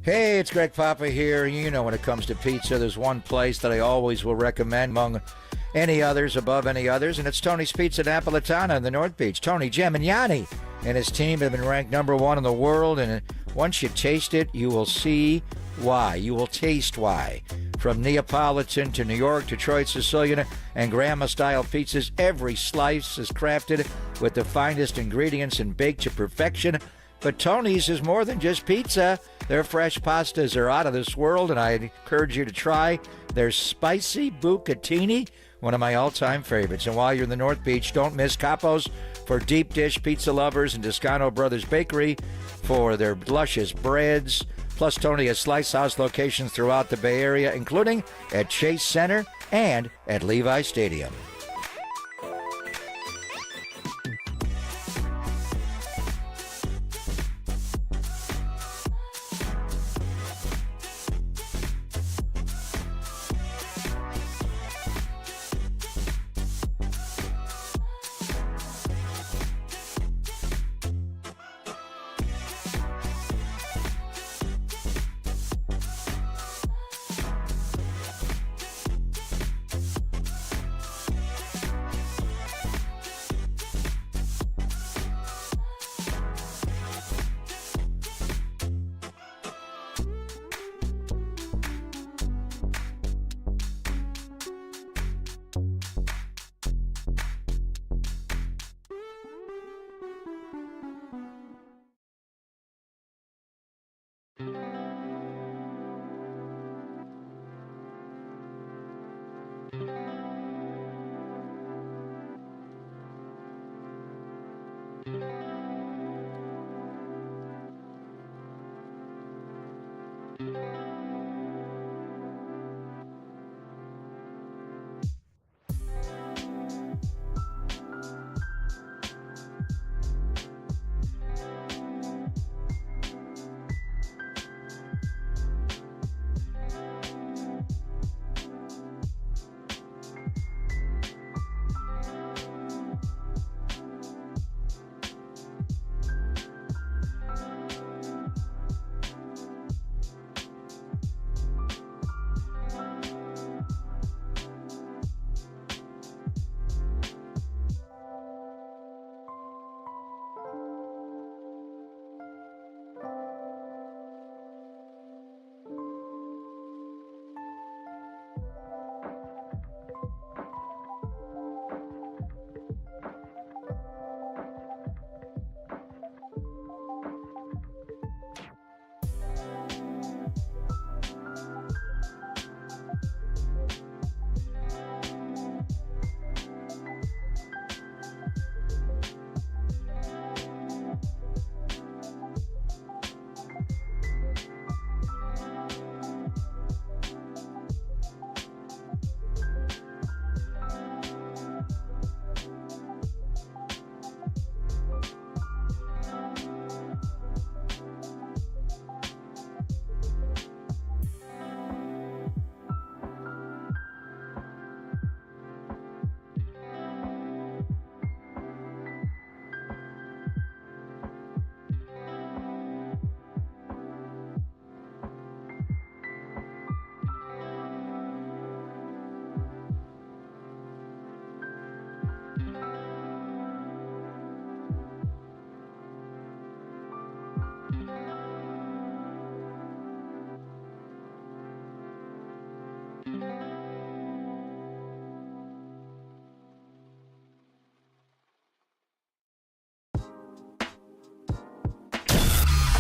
Hey, it's Greg Papa here. You know, when it comes to pizza, there's one place that I always will recommend among any others, above any others, and it's Tony's Pizza Napolitana in the North Beach. Tony Gemignani and his team have been ranked #1 in the world, and once you taste it, you will see why. You will taste why. From Neapolitan to New York, Detroit, Sicilian, and Grandma-style pizzas, every slice is crafted with the finest ingredients and baked to perfection. But Tony's is more than just pizza. Their fresh pastas are out of this world, and I encourage you to try their spicy bucatini, one of my all-time favorites. And while you're in the North Beach, don't miss Capo's for deep dish pizza lovers and Toscano Brothers Bakery for their luscious breads. Plus, Tony has Slice House locations throughout the Bay Area, including at Chase Center and at Levi Stadium.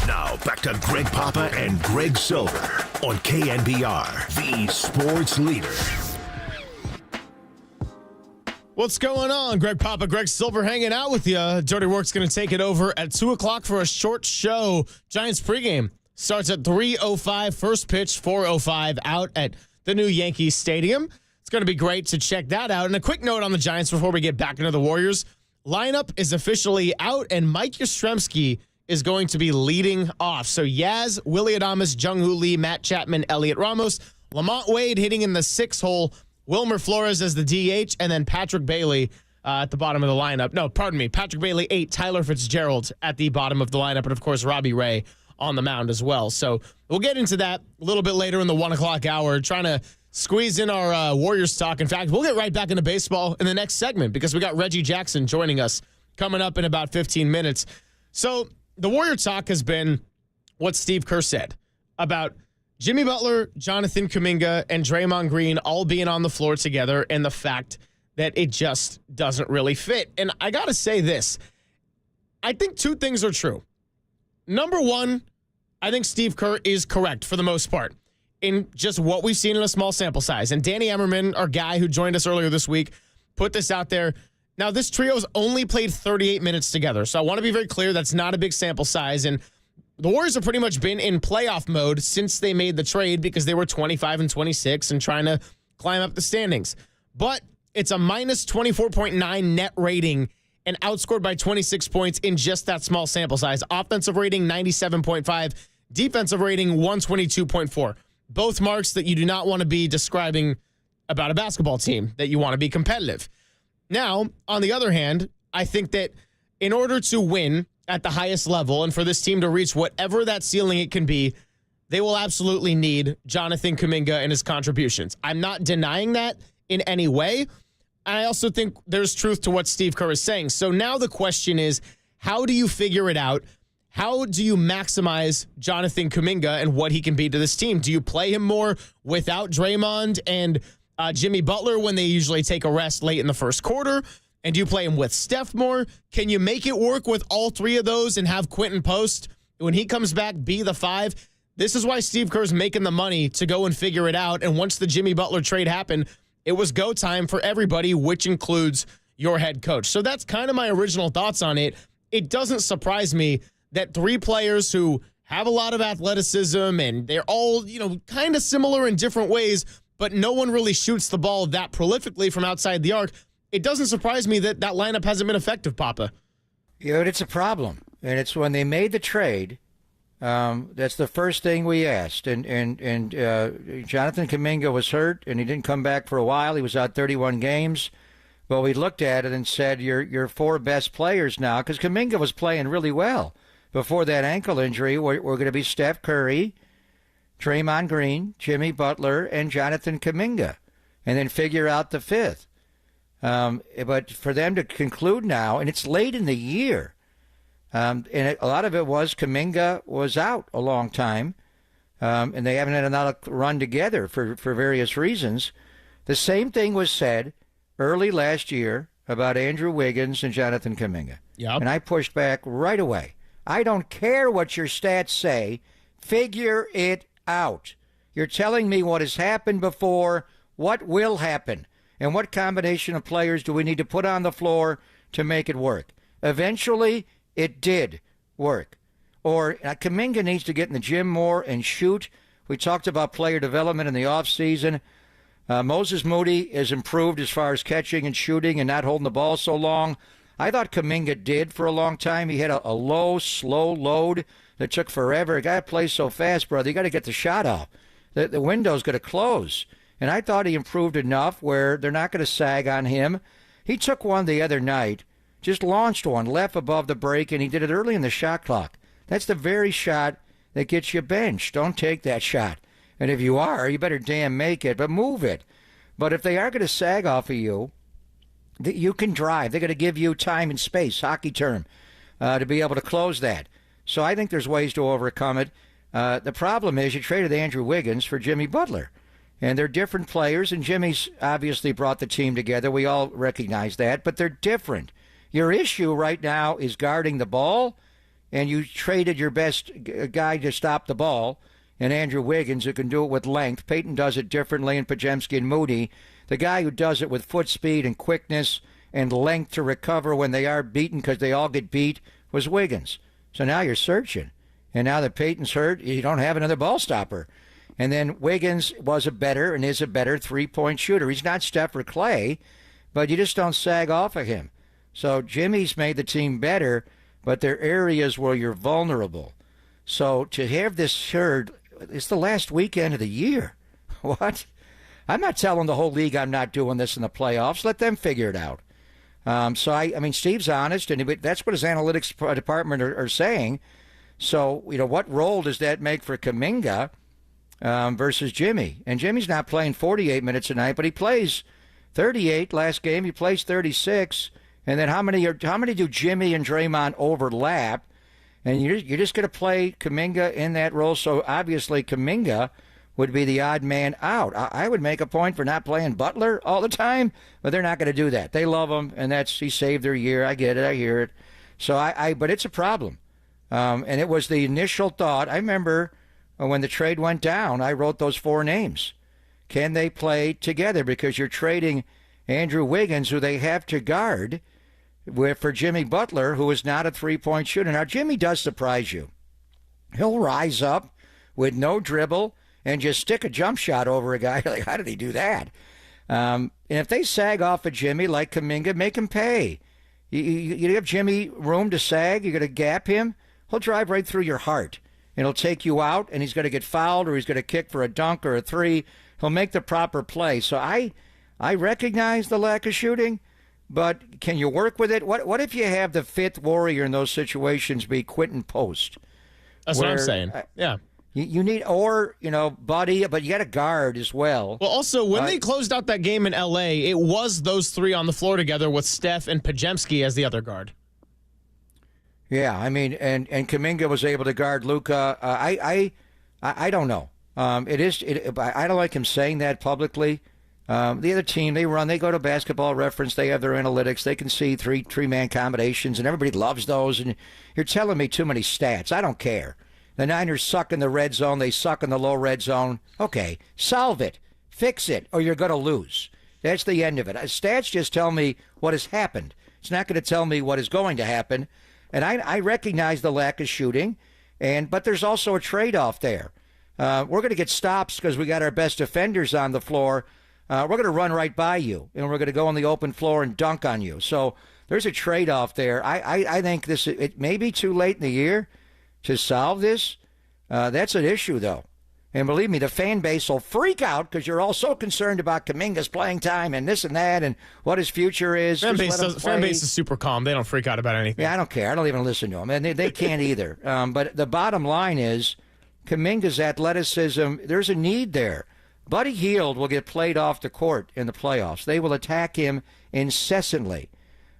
Now, back to Greg Papa and Greg Silver on KNBR, the sports leader. What's going on? Greg Papa, Greg Silver hanging out with you. Dirty Work's going to take it over at 2 o'clock for a short show. Giants pregame starts at 3:05. First pitch, 4:05 out at the new Yankees Stadium. It's going to be great to check that out. And a quick note on the Giants before we get back into the Warriors. Lineup is officially out, and Mike Yastrzemski is going to be leading off. So Yaz, Willie Adames, Jung-Hoo Lee, Matt Chapman, Elliot Ramos, Lamont Wade hitting in the 6th hole, Wilmer Flores as the DH, and then Patrick Bailey at the bottom of the lineup. No, pardon me. Patrick Bailey 8, Tyler Fitzgerald at the bottom of the lineup, and of course Robbie Ray on the mound as well. So we'll get into that a little bit later in the 1 o'clock hour, trying to squeeze in our Warriors talk. In fact, we'll get right back into baseball in the next segment because we got Reggie Jackson joining us coming up in about 15 minutes. So the Warrior talk has been what Steve Kerr said about Jimmy Butler, Jonathan Kuminga, and Draymond Green all being on the floor together and the fact that it just doesn't really fit. And I got to say this. I think two things are true. Number one, I think Steve Kerr is correct for the most part in just what we've seen in a small sample size. And Danny Emmerman, our guy who joined us earlier this week, put this out there. Now, this trio's only played 38 minutes together, so I want to be very clear that's not a big sample size. And the Warriors have pretty much been in playoff mode since they made the trade because they were 25-26 and trying to climb up the standings. But it's a minus 24.9 net rating and outscored by 26 points in just that small sample size. Offensive rating, 97.5. Defensive rating, 122.4. Both marks that you do not want to be describing about a basketball team, that you want to be competitive. Now, on the other hand, I think that in order to win at the highest level and for this team to reach whatever that ceiling it can be, they will absolutely need Jonathan Kuminga and his contributions. I'm not denying that in any way. I also think there's truth to what Steve Kerr is saying. So now the question is, how do you figure it out? How do you maximize Jonathan Kuminga and what he can be to this team? Do you play him more without Draymond and Jimmy Butler when they usually take a rest late in the first quarter? And do you play him with Steph more? Can you make it work with all three of those and have Quentin Post, when he comes back, be the 5? This is why Steve Kerr's making the money to go and figure it out. And once the Jimmy Butler trade happened, it was go time for everybody, which includes your head coach. So that's kind of my original thoughts on it. It doesn't surprise me that 3 players who have a lot of athleticism and they're all, kind of similar in different ways, but no one really shoots the ball that prolifically from outside the arc. It doesn't surprise me that that lineup hasn't been effective, Papa. It's a problem. And it's when they made the trade, that's the first thing we asked. And Jonathan Kuminga was hurt, and he didn't come back for a while. He was out 31 games. Well, we looked at it and said, your 4 best players now, because Kuminga was playing really well before that ankle injury, we're going to be Steph Curry, Draymond Green, Jimmy Butler, and Jonathan Kuminga, and then figure out the 5th. But for them to conclude now, and it's late in the year, and a lot of it was Kuminga was out a long time, and they haven't had another run together for various reasons. The same thing was said early last year about Andrew Wiggins and Jonathan Kuminga. Yep. And I pushed back right away. I don't care what your stats say. Figure it out. You're telling me what has happened before, what will happen, and what combination of players do we need to put on the floor to make it work. Eventually, it did work. Or Kuminga needs to get in the gym more and shoot. We talked about player development in the offseason. Moses Moody has improved as far as catching and shooting and not holding the ball so long. I thought Kuminga did for a long time. He had a low, slow load that took forever. A guy plays so fast, brother. You got to get the shot off. The window's going to close. And I thought he improved enough where they're not going to sag on him. He took one the other night, just launched one, left above the break, and he did it early in the shot clock. That's the very shot that gets you benched. Don't take that shot. And if you are, you better damn make it, but move it. But if they are going to sag off of you, you can drive. They're going to give you time and space, hockey term, to be able to close that. So I think there's ways to overcome it. The problem is you traded Andrew Wiggins for Jimmy Butler. And they're different players, and Jimmy's obviously brought the team together. We all recognize that, but they're different. Your issue right now is guarding the ball, and you traded your best guy to stop the ball, and Andrew Wiggins, who can do it with length. Peyton does it differently, and Podziemski and Moody. The guy who does it with foot speed and quickness and length to recover when they are beaten, because they all get beat, was Wiggins. So now you're searching. And now that Peyton's hurt, you don't have another ball stopper. And then Wiggins was a better and is a better three-point shooter. He's not Steph or Clay, but you just don't sag off of him. So Jimmy's made the team better, but there are areas where you're vulnerable. So to have this shirt, it's the last weekend of the year. What? I'm not telling the whole league I'm not doing this in the playoffs. Let them figure it out. So, I mean, Steve's honest, and that's what his analytics department are saying. So, what role does that make for Kuminga versus Jimmy? And Jimmy's not playing 48 minutes a night, but he plays 38 last game. He plays 36. And then how many do Jimmy and Draymond overlap? And you're just going to play Kuminga in that role. So obviously Kuminga would be the odd man out. I would make a point for not playing Butler all the time, but they're not going to do that. They love him, and he saved their year. I get it. I hear it. So but it's a problem. And it was the initial thought. I remember when the trade went down, I wrote those 4 names. Can they play together? Because you're trading Andrew Wiggins, who they have to guard, for Jimmy Butler, who is not a three-point shooter. Now, Jimmy does surprise you. He'll rise up with no dribble and just stick a jump shot over a guy. Like, how did he do that? And if they sag off of Jimmy like Kuminga, make him pay. You give Jimmy room to sag, you're going to gap him, he'll drive right through your heart. And he'll take you out, and he's going to get fouled, or he's going to kick for a dunk or a three. He'll make the proper play. So I recognize the lack of shooting, but can you work with it? What if you have the fifth warrior in those situations be Quentin Post? That's what I'm saying. Yeah. You need, Buddy, but you got a guard as well. Well, also, when they closed out that game in L.A., it was those 3 on the floor together with Steph and Pajemski as the other guard. Yeah, I mean, and Kuminga was able to guard Luka. I don't know. I don't like him saying that publicly. The other team, they go to Basketball Reference, they have their analytics, they can see three-man combinations, and everybody loves those, and you're telling me too many stats. I don't care. The Niners suck in the red zone, they suck in the low red zone. Okay, solve it, fix it, or you're going to lose. That's the end of it. Stats just tell me what has happened. It's not going to tell me what is going to happen, and I recognize the lack of shooting, but there's also a trade-off there. We're going to get stops because we got our best defenders on the floor. We're going to run right by you, and we're going to go on the open floor and dunk on you. So there's a trade-off there. I think it may be too late in the year to solve this. That's an issue, though. And believe me, the fan base will freak out because you're all so concerned about Kuminga's playing time and this and that and what his future is. Fan base is super calm. They don't freak out about anything. Yeah, I don't care. I don't even listen to them. And they can't either. But the bottom line is Kuminga's athleticism, there's a need there. Buddy Hield will get played off the court in the playoffs. They will attack him incessantly.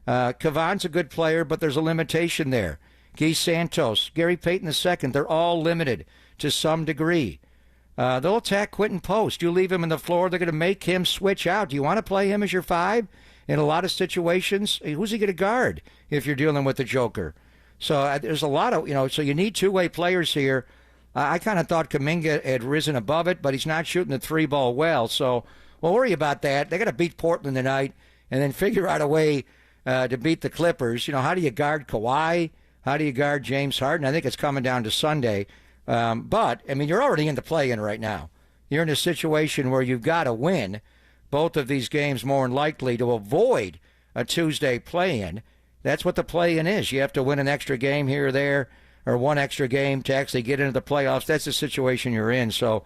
Kavan's a good player, but there's a limitation there. Guy Santos, Gary Payton II, they're all limited to some degree. They'll attack Quentin Post. You leave him on the floor, they're going to make him switch out. Do you want to play him as your 5? In a lot of situations, who's he going to guard if you're dealing with the Joker? So there's a lot of, so you need two-way players here. I kind of thought Kuminga had risen above it, but he's not shooting the 3-ball well. So we'll worry about that. They got to beat Portland tonight and then figure out a way to beat the Clippers. How do you guard Kawhi? How do you guard James Harden? I think it's coming down to Sunday. But, I mean, you're already in the play-in right now. You're in a situation where you've got to win both of these games more than likely to avoid a Tuesday play-in. That's what the play-in is. You have to win an extra game here or there, or one extra game to actually get into the playoffs. That's the situation you're in. So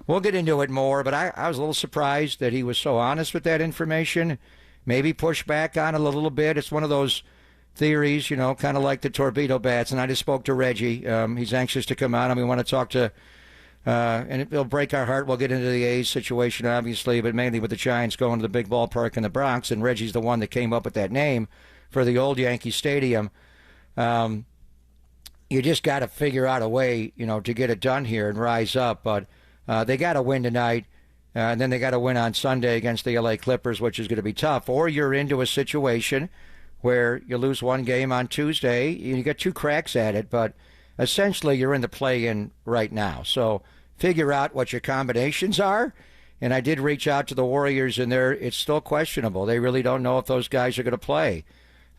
we'll get into it more, but I was a little surprised that he was so honest with that information. Maybe push back on it a little bit. It's one of those theories, kind of like the torpedo bats. And I just spoke to Reggie. He's anxious to come on, and we want to talk to, and it'll break our heart. We'll get into the A's situation, obviously, but mainly with the Giants going to the big ballpark in the Bronx. And Reggie's the one that came up with that name for the old Yankee Stadium. You just got to figure out a way, to get it done here and rise up. But they got to win tonight, and then they got to win on Sunday against the L.A. Clippers, which is going to be tough. Or you're into a situation where you lose one game on Tuesday. You got 2 cracks at it, but essentially you're in the play-in right now. So figure out what your combinations are. And I did reach out to the Warriors, and it's still questionable. They really don't know if those guys are going to play.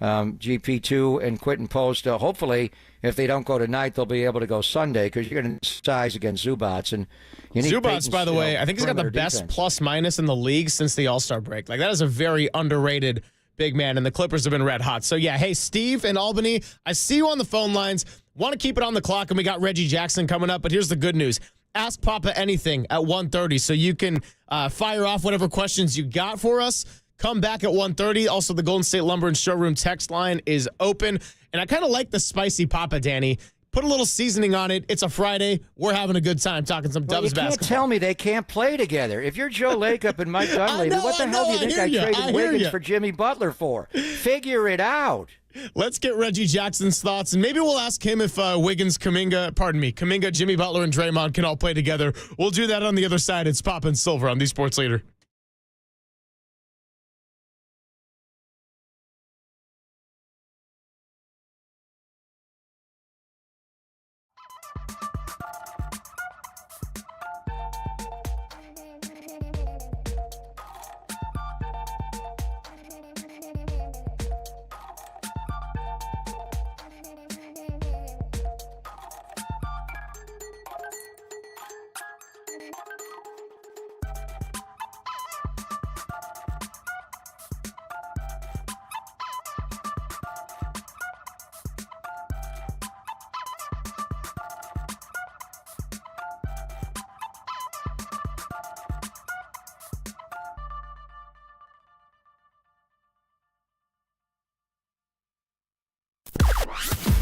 GP2 and Quentin Post, hopefully, if they don't go tonight, they'll be able to go Sunday because you're going to size against Zubats. And you need Zubats, by the way, I think he's got the best plus-minus in the league since the All-Star break. Like, that is a very underrated big man, and the Clippers have been red hot. So, yeah, hey, Steve in Albany, I see you on the phone lines. Want to keep it on the clock, and we got Reggie Jackson coming up, but here's the good news. Ask Papa anything at 1:30 so you can fire off whatever questions you got for us. Come back at 1:30. Also, the Golden State Lumber and Showroom text line is open. And I kind of like the spicy Papa, Danny. Put a little seasoning on it. It's a Friday. We're having a good time talking some Dubs basketball. You can't tell me they can't play together. If you're Joe Lacob and Mike Dunleavy, what the hell do you think I traded Wiggins for Jimmy Butler for? Figure it out. Let's get Reggie Jackson's thoughts, and maybe we'll ask him if Wiggins, Kuminga, Jimmy Butler, and Draymond can all play together. We'll do that on the other side. It's Pop and Silver on the Sports Leader.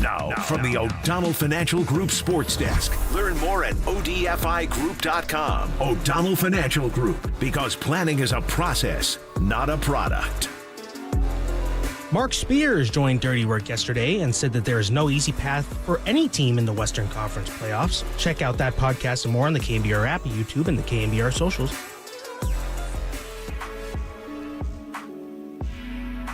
Now, from the O'Donnell Financial Group Sports Desk. Learn more at odfigroup.com. O'Donnell Financial Group, because planning is a process, not a product. Mark Spears joined Dirty Work yesterday and said that there is no easy path for any team in the Western Conference playoffs. Check out that podcast and more on the KNBR app, YouTube, and the KNBR socials.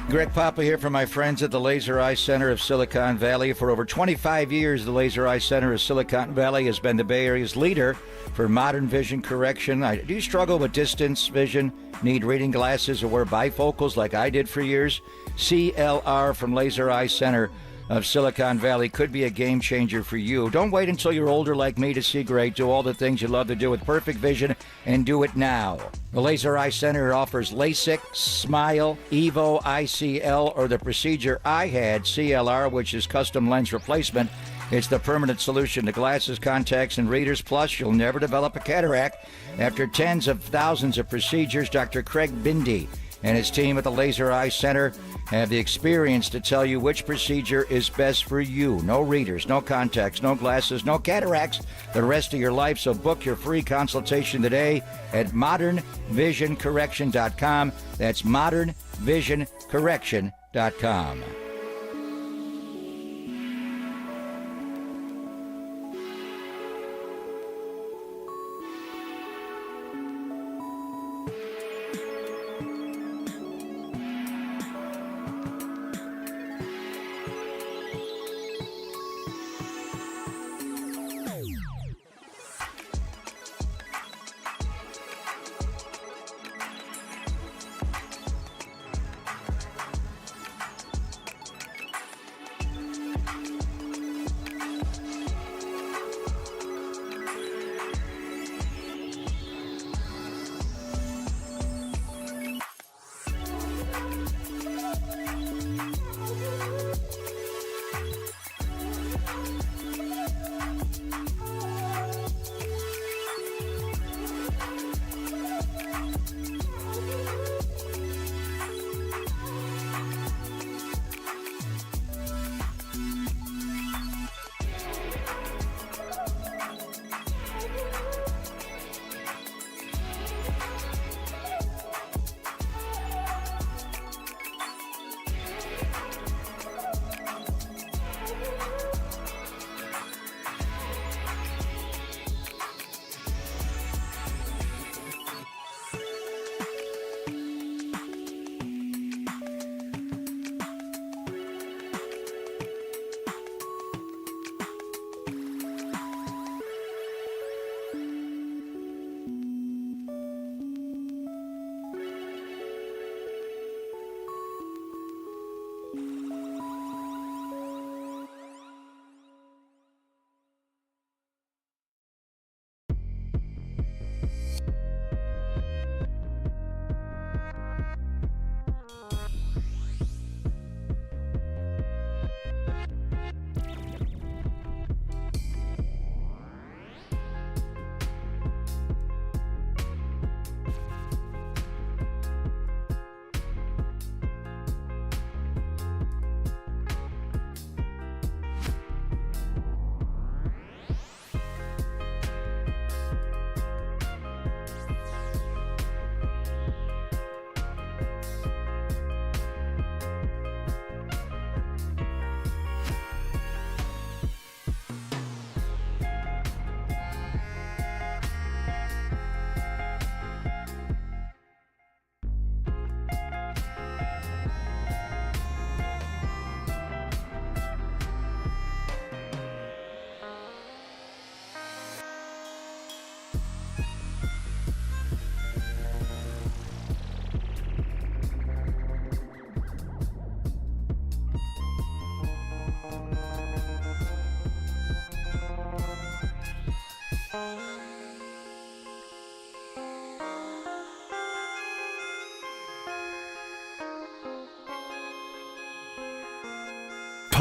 Greg Papa here from my friends at the Laser Eye Center of Silicon Valley. For over 25 years, the Laser Eye Center of Silicon Valley has been the Bay Area's leader for modern vision correction. Do you struggle with distance vision, need reading glasses, or wear bifocals like I did for years? CLR from Laser Eye Center of Silicon Valley could be a game changer for you. Don't wait until you're older like me to see great. Do all the things you love to do with perfect vision and do it now. The Laser Eye Center offers LASIK, Smile, Evo, ICL, or the procedure I had, CLR, which is custom lens replacement. It's the permanent solution to glasses, contacts, and readers. Plus, you'll never develop a cataract. After tens of thousands of procedures, Dr. Craig Bindi and his team at the Laser Eye Center have the experience to tell you which procedure is best for you. No readers, no contacts, no glasses, no cataracts the rest of your life. So book your free consultation today at modernvisioncorrection.com. That's modernvisioncorrection.com.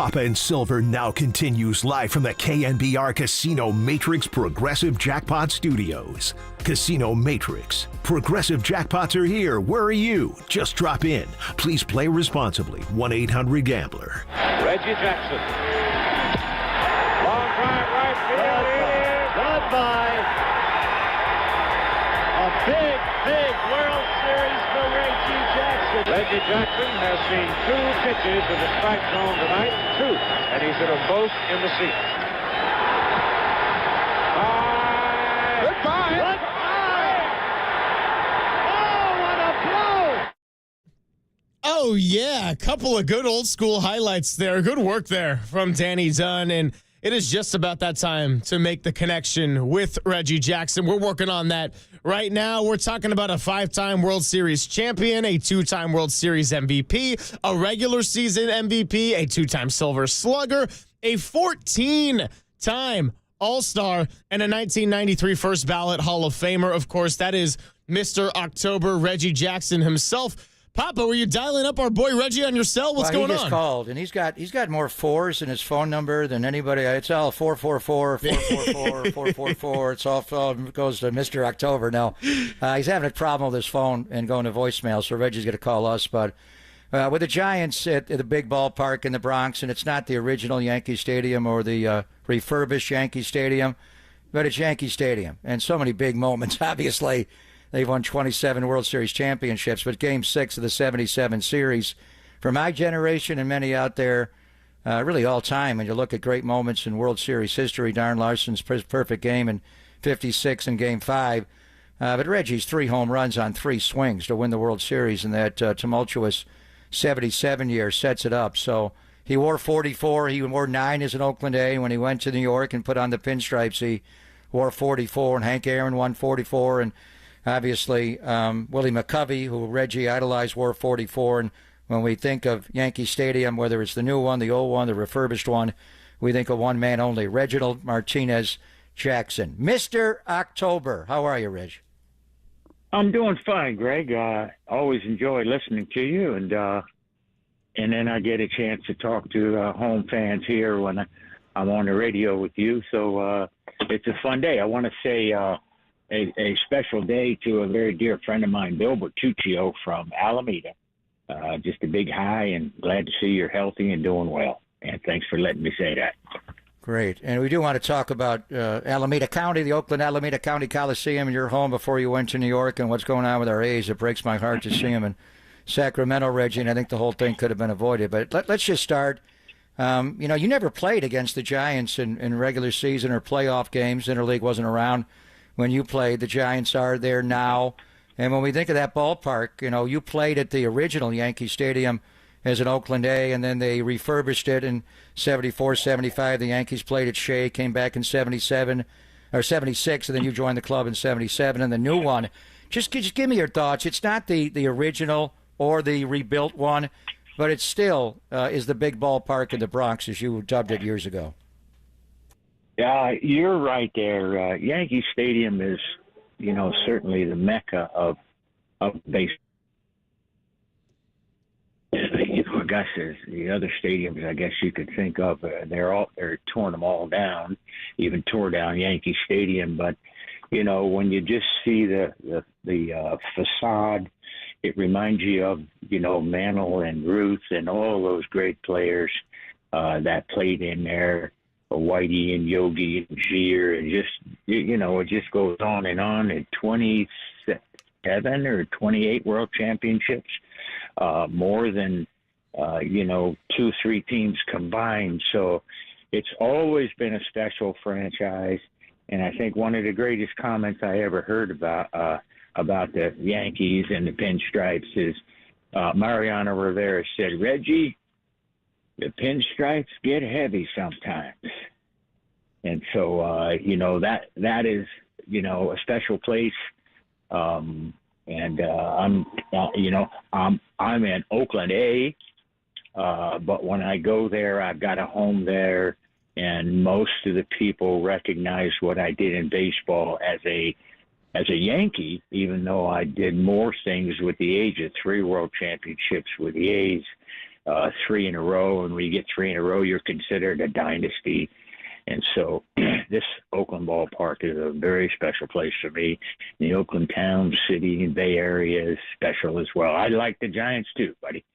Papa and Silver now continues live from the KNBR Casino Matrix Progressive Jackpot Studios. Casino Matrix. Progressive jackpots are here. Where are you? Just drop in. Please play responsibly. 1-800-GAMBLER. Reggie Jackson. Long drive right field. Goodbye. A big World Series for Reggie Jackson. Reggie Jackson has seen 2 pitches in the strike zone tonight. 2. And he's hit them both in the seats. Goodbye. Oh, what a blow. Oh, yeah. A couple of good old school highlights there. Good work there from Danny Dunn. And it is just about that time to make the connection with Reggie Jackson. We're working on that right now. We're talking about a 5-time World Series champion, a 2-time World Series MVP, a regular season MVP, a 2-time Silver Slugger, a 14-time All-Star, and a 1993 first ballot Hall of Famer. Of course, that is Mr. October, Reggie Jackson himself. Papa, were you dialing up our boy Reggie on your cell? What's going on? He just called, and he's got more 4s in his phone number than anybody. It's all 444, 444, 444. It's all goes to Mr. October. Now, he's having a problem with his phone and going to voicemail, so Reggie's going to call us. But with the Giants at the big ballpark in the Bronx, and it's not the original Yankee Stadium or the refurbished Yankee Stadium, but it's Yankee Stadium. And so many big moments, obviously. They've won 27 World Series championships, but Game 6 of the 77 series, for my generation and many out there, really all time, and you look at great moments in World Series history, Darren Larson's perfect game in 56 in Game 5, but Reggie's 3 home runs on 3 swings to win the World Series in that tumultuous 77 year sets it up. So he wore 44. He wore 9 as an Oakland A. When he went to New York and put on the pinstripes, he wore 44, and Hank Aaron won 44, and obviously, Willie McCovey, who Reggie idolized, wore 44. And when we think of Yankee Stadium, whether it's the new one, the old one, the refurbished one, we think of one man only, Reginald Martinez Jackson. Mr. October. How are you, Reg? I'm doing fine, Greg. Always enjoy listening to you, and then I get a chance to talk to home fans here when I'm on the radio with you. So it's a fun day. I want to say a special day to a very dear friend of mine, Bill Bertuccio from Alameda. Just a big hi, and glad to see you're healthy and doing well. And thanks for letting me say that. Great. And we do want to talk about Alameda County, the Oakland Alameda County Coliseum, your home before you went to New York, and what's going on with our A's. It breaks my heart to see them in Sacramento, Reggie, and I think the whole thing could have been avoided. But let's just start. You never played against the Giants in regular season or playoff games. Interleague wasn't around when you played. The Giants are there now. And when we think of that ballpark, you played at the original Yankee Stadium as an Oakland A, and then they refurbished it in 74, 75. The Yankees played at Shea, came back in 77 or 76, and then you joined the club in 77. And the new one, just give me your thoughts. It's not the original or the rebuilt one, but it still is the big ballpark in the Bronx, as you dubbed it years ago. Yeah, you're right there. Yankee Stadium is, certainly the mecca of baseball. I guess there's the other stadiums, I guess you could think of, they're torn them all down, even tore down Yankee Stadium. But when you just see the facade, it reminds you of Mantle and Ruth and all those great players that played in there. Whitey and Yogi and Jeter, and just it just goes on and 27 or 28 world championships, more than 2-3 teams combined. So it's always been a special franchise, and I think one of the greatest comments I ever heard about the Yankees and the pinstripes is Mariano Rivera said, "Reggie, the pinstripes get heavy sometimes." And so, that is, a special place. I'm in Oakland A, but when I go there, I've got a home there, and most of the people recognize what I did in baseball as a Yankee, even though I did more things with the A's, 3 world championships with the A's. 3 in a row, and when you get 3 in a row, you're considered a dynasty. And so this Oakland ballpark is a very special place for me. The Oakland town, city, and Bay Area is special as well. I like the Giants too, buddy.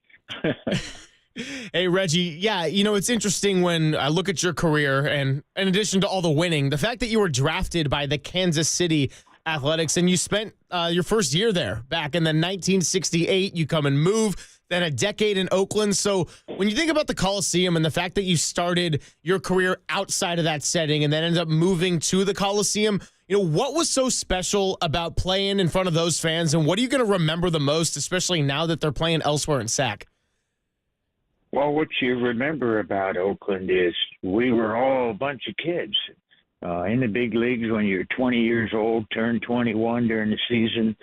Hey, Reggie, yeah, it's interesting when I look at your career, and in addition to all the winning, the fact that you were drafted by the Kansas City Athletics and you spent your first year there back in the 1968. You come and move, then a decade in Oakland. So when you think about the Coliseum and the fact that you started your career outside of that setting and then ended up moving to the Coliseum, what was so special about playing in front of those fans, and what are you going to remember the most, especially now that they're playing elsewhere in SAC? Well, what you remember about Oakland is we were all a bunch of kids in the big leagues when you're 20 years old, turned 21 during the season.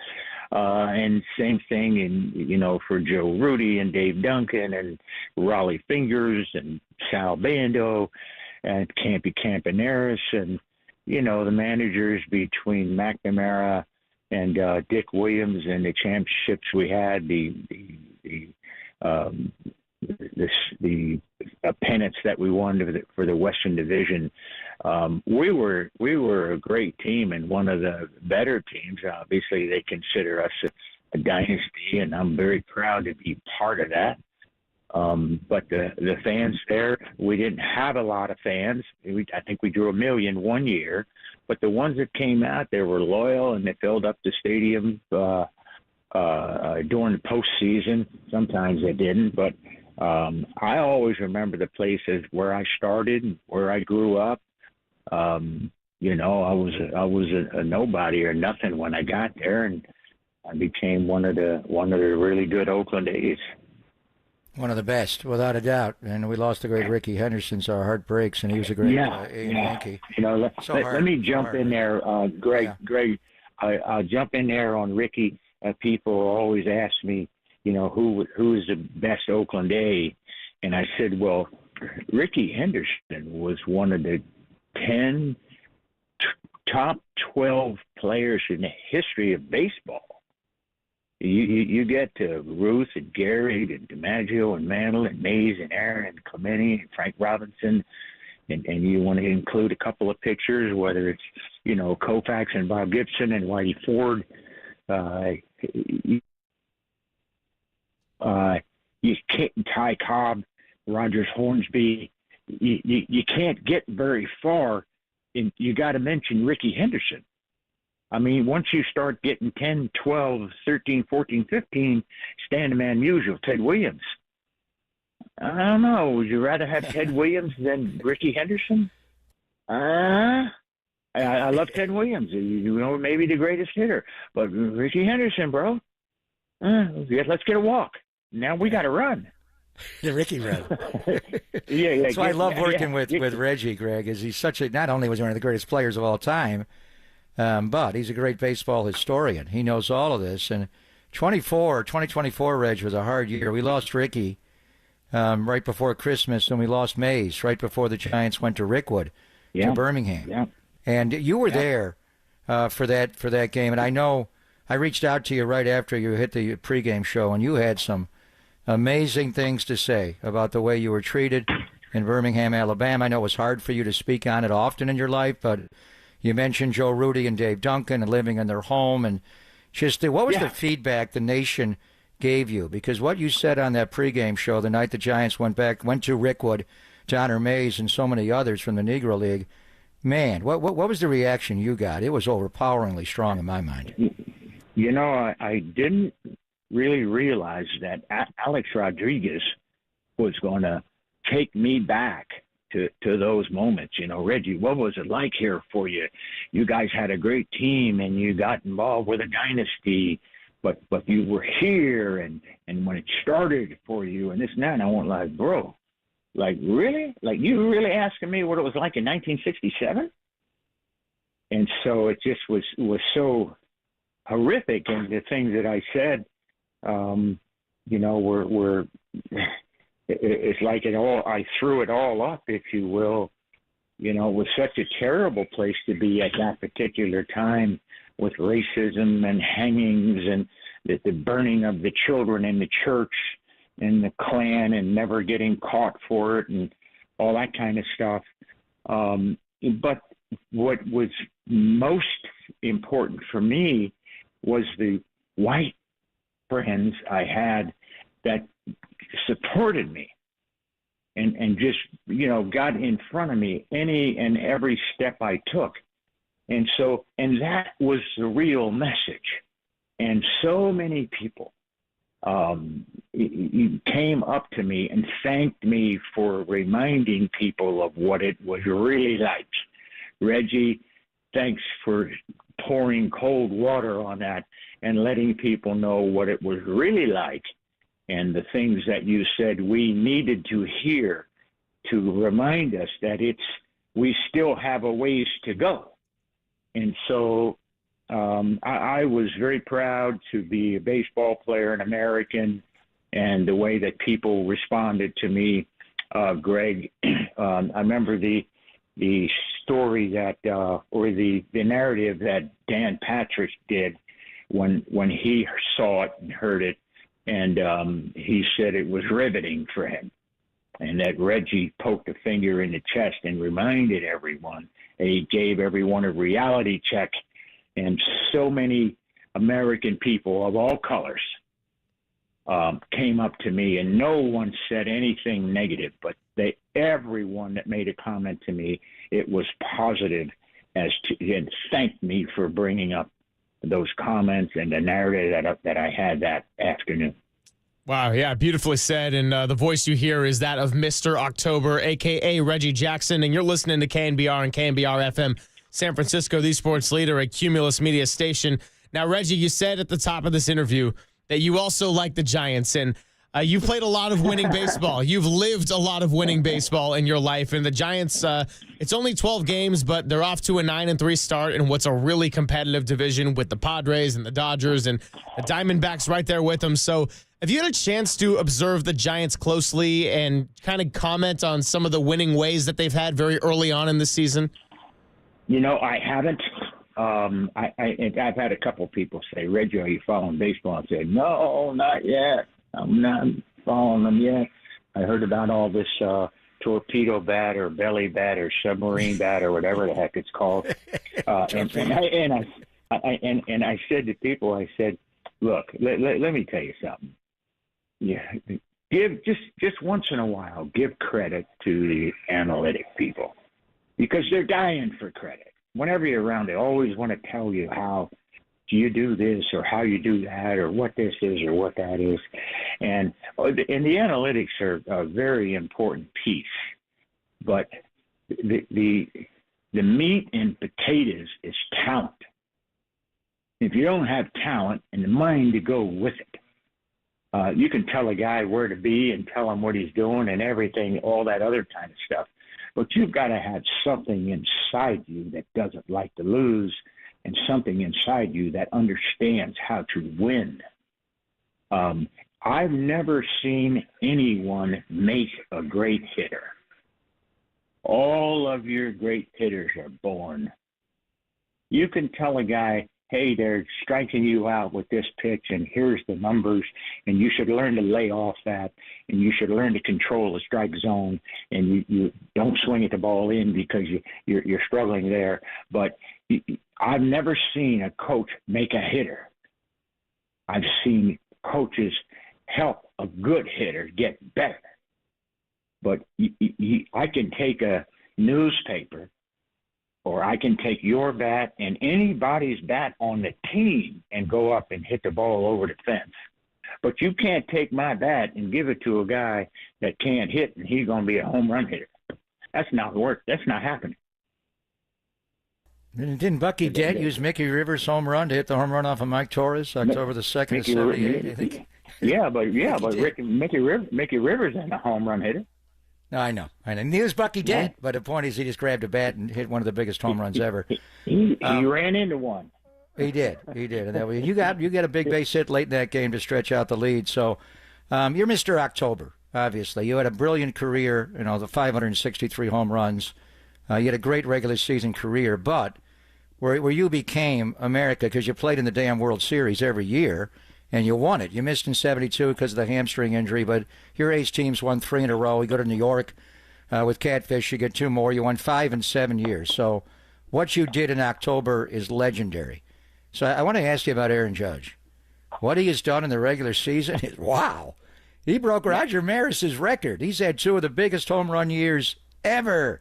And same thing for Joe Rudy and Dave Duncan and Raleigh Fingers and Sal Bando and Campy Campaneris and, the managers between McNamara and Dick Williams and the championships we had, the pennants that we won for the Western Division. We were a great team and one of the better teams. Obviously, they consider us a dynasty, and I'm very proud to be part of that. But the fans there, we didn't have a lot of fans. I think we drew 1 million one year, but the ones that came out, they were loyal and they filled up the stadium during the postseason. Sometimes they didn't, but I always remember the place as where I started, where I grew up. I was a nobody or nothing when I got there, and I became one of the really good Oakland A's. One of the best, without a doubt. And we lost the great Ricky Henderson, so our heart breaks, and he was a great Yankee. Let me jump in there, Greg. Yeah. Greg, I'll jump in there on Ricky. People always ask me, who is the best Oakland A? And I said, well, Ricky Henderson was one of the 10 top 12 players in the history of baseball. You get to Ruth and Gary and DiMaggio and Mantle and Mays and Aaron and Clemente and Frank Robinson, and you want to include a couple of pitchers, whether it's, Koufax and Bob Gibson and Whitey Ford. You can't, Ty Cobb, Rogers Hornsby. You can't get very far, and you got to mention Ricky Henderson. I mean, once you start getting 10, 12, 13, 14, 15, stand man usual, Ted Williams. I don't know. Would you rather have Ted Williams than Ricky Henderson? I love Ted Williams. Maybe the greatest hitter. But Ricky Henderson, bro, let's get a walk. Now we got to run. The Ricky run. Yeah. That's why I love working with Reggie, Greg, is he's not only was he one of the greatest players of all time, but he's a great baseball historian. He knows all of this. And 2024, Reg, was a hard year. We lost Ricky right before Christmas, and we lost Mays right before the Giants went to Rickwood to Birmingham. Yeah. And you were there for that game. And I know I reached out to you right after you hit the pregame show, and you had some amazing things to say about the way you were treated in Birmingham, Alabama. I know it was hard for you to speak on it often in your life, but you mentioned Joe Rudy and Dave Duncan and living in their home. And just what was the feedback the nation gave you? Because what you said on that pregame show the night the Giants went to Rickwood to honor Mays and so many others from the Negro League, man, what was the reaction you got? It was overpoweringly strong in my mind. I didn't really realize that Alex Rodriguez was going to take me back to those moments. Reggie, what was it like here for you? You guys had a great team and you got involved with a dynasty, but you were here and when it started for you and this and that, and I went like, bro, like really? Like you really asking me what it was like in 1967? And so it just was so horrific, and the things that I said, were it's like it all. I threw it all up, if you will. It was such a terrible place to be at that particular time, with racism and hangings and the burning of the children in the church, and the Klan and never getting caught for it and all that kind of stuff. But what was most important for me was the white friends I had that supported me and just, got in front of me any and every step I took. And that was the real message. And so many people came up to me and thanked me for reminding people of what it was really like. Reggie, thanks for pouring cold water on that and letting people know what it was really like and the things that you said we needed to hear to remind us that we still have a ways to go. And so I was very proud to be a baseball player, an American, and the way that people responded to me, Greg. I remember the story that, or the narrative that Dan Patrick did when he saw it and heard it, and he said it was riveting for him, and that Reggie poked a finger in the chest and reminded everyone. He gave everyone a reality check. And so many American people of all colors came up to me, and no one said anything negative, but everyone that made a comment to me, it was positive and thanked me for bringing up those comments and the narrative that I had that afternoon. Wow, yeah, beautifully said. And the voice you hear is that of Mr. October, a.k.a. Reggie Jackson. And you're listening to KNBR and KNBR FM San Francisco, the sports leader, a Cumulus Media station. Now, Reggie, you said at the top of this interview that you also like the Giants, and you played a lot of winning baseball. You've lived a lot of winning baseball in your life, and the Giants, it's only 12 games, but they're off to a 9-3 start in what's a really competitive division with the Padres and the Dodgers and the Diamondbacks right there with them. So have you had a chance to observe the Giants closely and kind of comment on some of the winning ways that they've had very early on in the season? I haven't. I've had a couple people say, Reggie, are you following baseball? I said, no, not yet. I'm not following them yet. I heard about all this torpedo bat or belly bat or submarine bat or whatever the heck it's called. And I said to people, I said, look, let me tell you something. Yeah, give just once in a while, give credit to the analytic people, because they're dying for credit. Whenever you're around, they always want to tell you how you do this or how you do that or what this is or what that is. And the analytics are a very important piece. But the meat and potatoes is talent. If you don't have talent and the mind to go with it, you can tell a guy where to be and tell him what he's doing and everything, all that other kind of stuff. But you've got to have something inside you that doesn't like to lose and something inside you that understands how to win. I've never seen anyone make a great hitter. All of your great hitters are born. You can tell a guy, hey, they're striking you out with this pitch, and here's the numbers, and you should learn to lay off that, and you should learn to control the strike zone, and you don't swing at the ball in because you're struggling there. But I've never seen a coach make a hitter. I've seen coaches help a good hitter get better. But I can take a newspaper, or I can take your bat and anybody's bat on the team and go up and hit the ball over the fence. But you can't take my bat and give it to a guy that can't hit, and he's going to be a home run hitter. That's not work. That's not happening. Didn't Bucky Dent use Mickey Rivers' home run to hit the home run off of Mike Torres October the 2nd of 78? I think. Mickey Rivers ain't a home run hitter. No, I know. He was Bucky Dent, but the point is he just grabbed a bat and hit one of the biggest home runs ever. He ran into one. He did. And that way, you got a big base hit late in that game to stretch out the lead. So you're Mr. October, obviously. You had a brilliant career, the 563 home runs. You had a great regular season career, but where you became America, because you played in the damn World Series every year, and you won it. You missed in 72 because of the hamstring injury, but your A's teams won 3 in a row. You go to New York with Catfish, you get 2 more. You won 5 in 7 years. So what you did in October is legendary. So I want to ask you about Aaron Judge. What he has done in the regular season is, wow. He broke Roger Maris's record. He's had 2 of the biggest home run years ever.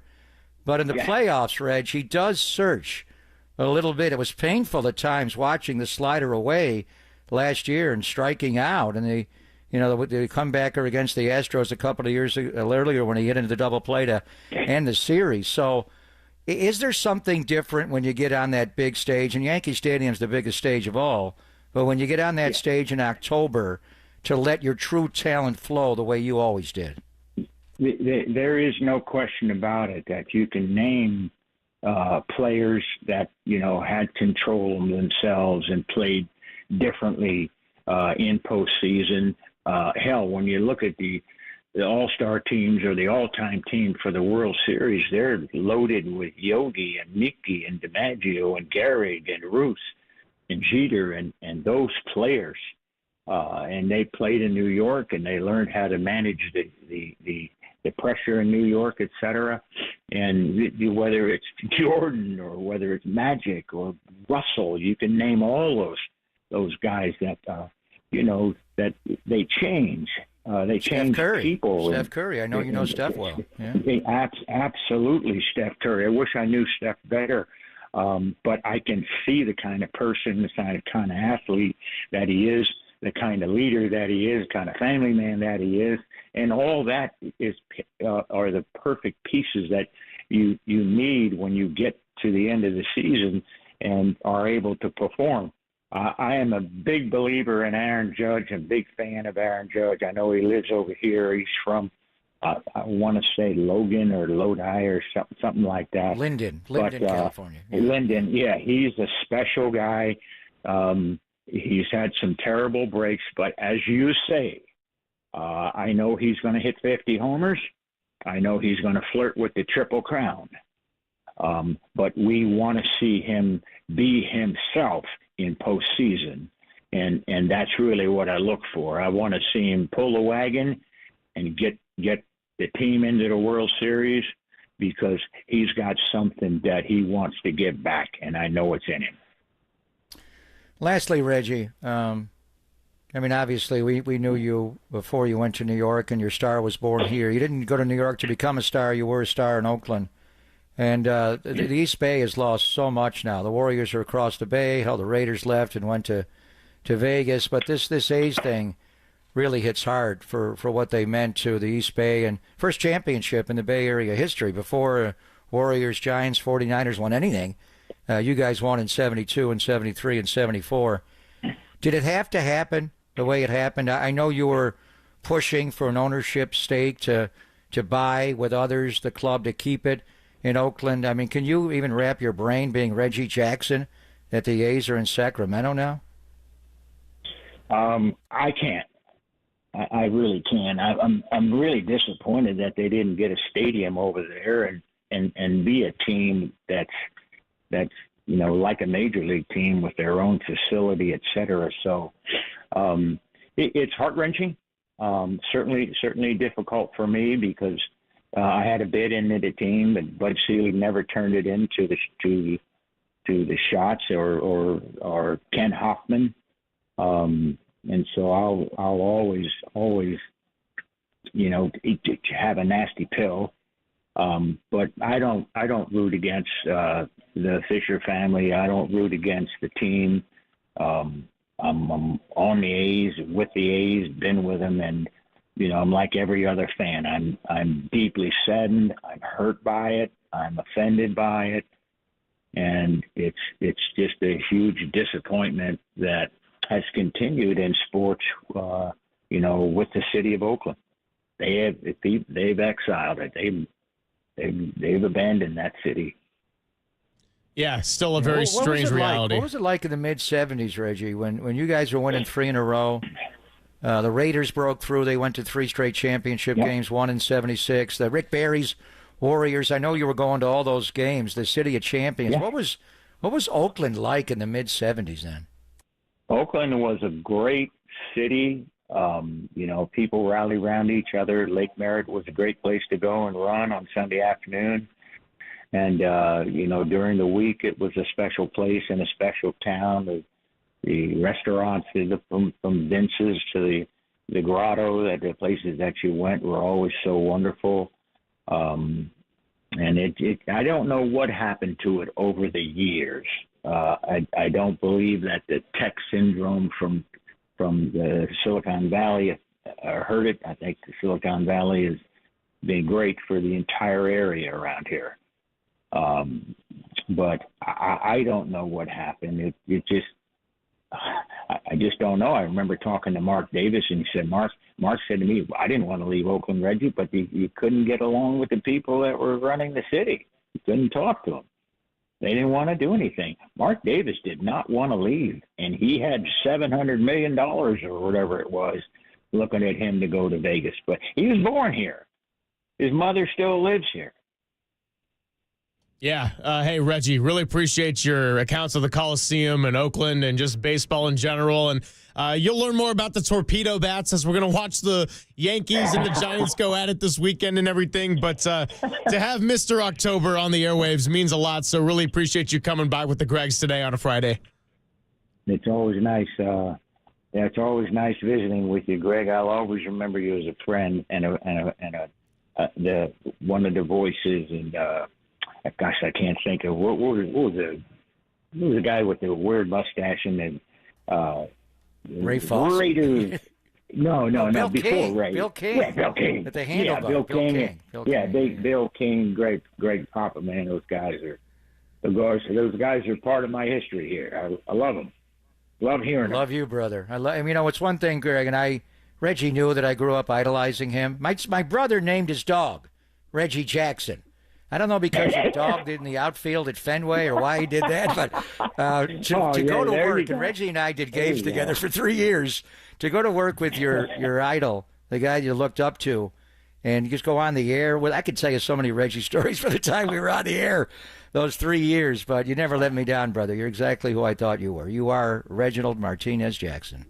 But in the playoffs, Reg, he does search a little bit. It was painful at times watching the slider away last year and striking out. And the comebacker against the Astros a couple of years earlier when he hit into the double play to end the series. So is there something different when you get on that big stage? And Yankee Stadium's the biggest stage of all. But when you get on that stage in October to let your true talent flow the way you always did? There is no question about it that you can name players that, had control of themselves and played differently in postseason. Hell, when you look at the all-star teams or the all-time team for the World Series, they're loaded with Yogi and Mickey and DiMaggio and Gehrig and Ruth and Jeter and those players. And they played in New York, and they learned how to manage the pressure in New York, et cetera. And whether it's Jordan or whether it's Magic or Russell, you can name all those guys that that they change. They change people. Steph Curry. I know you know Steph well. Yeah. Absolutely, Steph Curry. I wish I knew Steph better. But I can see the kind of person, the kind of athlete that he is, the kind of leader that he is, the kind of family man that he is, and all that are the perfect pieces that you need when you get to the end of the season and are able to perform. I am a big believer in Aaron Judge, a big fan of Aaron Judge. I know he lives over here. He's from, I want to say Logan or Lodi or something like that. Linden, California. Yeah. Linden, yeah. He's a special guy. He's had some terrible breaks, but as you say, I know he's going to hit 50 homers. I know he's going to flirt with the Triple Crown. But we want to see him be himself in postseason, and that's really what I look for. I want to see him pull the wagon and get the team into the World Series because he's got something that he wants to give back, and I know it's in him. Lastly, Reggie, obviously we knew you before you went to New York, and your star was born here. You didn't go to New York to become a star. You were a star in Oakland. And the East Bay has lost so much now. The Warriors are across the bay. Hell, the Raiders left and went to Vegas. But this A's thing really hits hard for what they meant to the East Bay. And first championship in the Bay Area history. Before Warriors, Giants, 49ers won anything. You guys won in 72 and 73 and 74. Did it have to happen the way it happened? I know you were pushing for an ownership stake to buy with others the club to keep it in Oakland. I mean, can you even wrap your brain being Reggie Jackson that the A's are in Sacramento now? I can't. I really can. I'm really disappointed that they didn't get a stadium over there and be a team that's like a major league team with their own facility, et cetera. So it's heart-wrenching. Certainly difficult for me because I had a bid into the team, but Bud Selig never turned it into the shots or Ken Hoffman, and so I'll always have a nasty pill. But I don't root against the Fisher family. I don't root against the team. I'm on the A's, with the A's, been with them, and I'm like every other fan. I'm deeply saddened. I'm hurt by it. I'm offended by it, and it's just a huge disappointment that has continued in sports. With the city of Oakland, they've exiled it. They've abandoned that city. Yeah, still a very strange reality. What was it like in the mid-'70s, Reggie, when you guys were winning 3 in a row? The Raiders broke through. They went to 3 straight championship games, 1 in 76. The Rick Barry's Warriors, I know you were going to all those games, the City of Champions. Yeah. What was Oakland like in the mid-'70s then? Oakland was a great city. People rally around each other. Lake Merritt was a great place to go and run on Sunday afternoon. And, during the week, it was a special place in a special town. The restaurants, from Vince's to the grotto, the places that you went were always so wonderful. And I don't know what happened to it over the years. I don't believe that the tech syndrome from the Silicon Valley hurt it. I think the Silicon Valley has been great for the entire area around here. But I don't know what happened. I just don't know. I remember talking to Mark Davis, and he said, Mark said to me, I didn't want to leave Oakland, Reggie, but you couldn't get along with the people that were running the city. You couldn't talk to them. They didn't want to do anything. Mark Davis did not want to leave, and he had $700 million or whatever it was looking at him to go to Vegas. But he was born here. His mother still lives here. Yeah. Hey, Reggie, really appreciate your accounts of the Coliseum and Oakland and just baseball in general. And you'll learn more about the torpedo bats as we're going to watch the Yankees and the Giants go at it this weekend and everything. But to have Mr. October on the airwaves means a lot. So really appreciate you coming by with the Gregs today on a Friday. It's always nice. It's always nice visiting with you, Greg. I'll always remember you as a friend and one of the voices. And gosh, I can't think of what was the guy with the weird mustache and the Ray Fox. Raiders. No, Bill before King. Ray. Bill King. Yeah, Bill King. At the handle, Bill Bill King. King. Bill Yeah, King. Bill King, Greg Papa, man, those guys are part of my history here. I love them. Love hearing them. Love you, brother. It's one thing, Greg, and Reggie knew that I grew up idolizing him. My brother named his dog Reggie Jackson. I don't know because he dogged in the outfield at Fenway or why he did that, but to go to work, and Reggie and I did games together for 3 years, to go to work with your idol, the guy you looked up to, and you just go on the air. Well, I could tell you so many Reggie stories for the time we were on the air those 3 years, but you never let me down, brother. You're exactly who I thought you were. You are Reginald Martinez Jackson.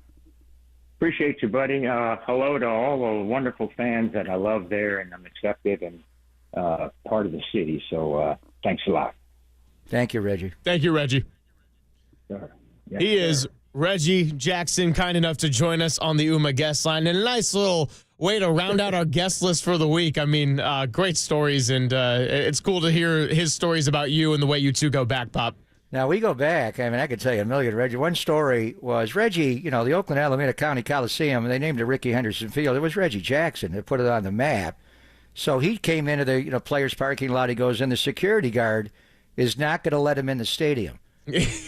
Appreciate you, buddy. Hello to all the wonderful fans that I love there, and I'm accepted and part of the city. So thanks a lot. Thank you, Reggie. Thank you, Reggie. Sure. Yes, he sir. is Reggie Jackson, kind enough to join us on the UMA guest line. And a nice little way to round out our guest list for the week. I mean, great stories, and it's cool to hear his stories about you and the way you two go back, Pop. Now, we go back. I mean, I could tell you a million, Reggie. One story was Reggie, the Oakland Alameda County Coliseum, they named it Rickey Henderson Field. It was Reggie Jackson that put it on the map. So he came into the players' parking lot. He goes in. The security guard is not going to let him in the stadium.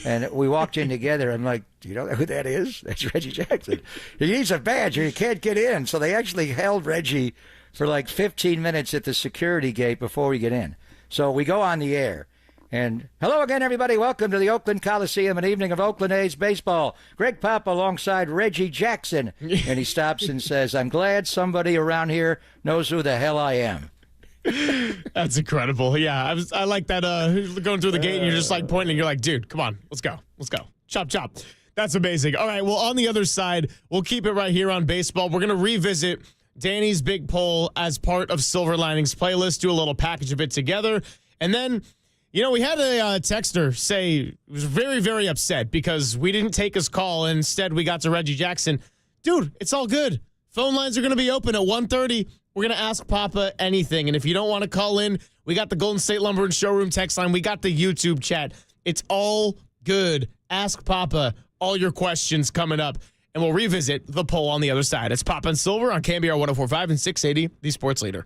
And we walked in together. I'm like, do you know who that is? That's Reggie Jackson. He needs a badge or you can't get in. So they actually held Reggie for like 15 minutes at the security gate before we get in. So we go on the air. And hello again, everybody. Welcome to the Oakland Coliseum, an evening of Oakland A's baseball. Greg Papa alongside Reggie Jackson. And he stops and says, I'm glad somebody around here knows who the hell I am. That's incredible. Yeah, I like that. Going through the gate and you're just like pointing. You're like, dude, come on, let's go. Chop, chop. That's amazing. All right, well, on the other side, we'll keep it right here on baseball. We're going to revisit Danny's big poll as part of Silver Linings playlist, do a little package of it together. And then, we had a texter say he was very, very upset because we didn't take his call. And instead, we got to Reggie Jackson. Dude, it's all good. Phone lines are going to be open at 1:30. We're going to ask Papa anything. And if you don't want to call in, we got the Golden State Lumber and Showroom text line. We got the YouTube chat. It's all good. Ask Papa all your questions coming up. And we'll revisit the poll on the other side. It's Papa and Silver on KNBR 104.5 and 680, the Sports Leader.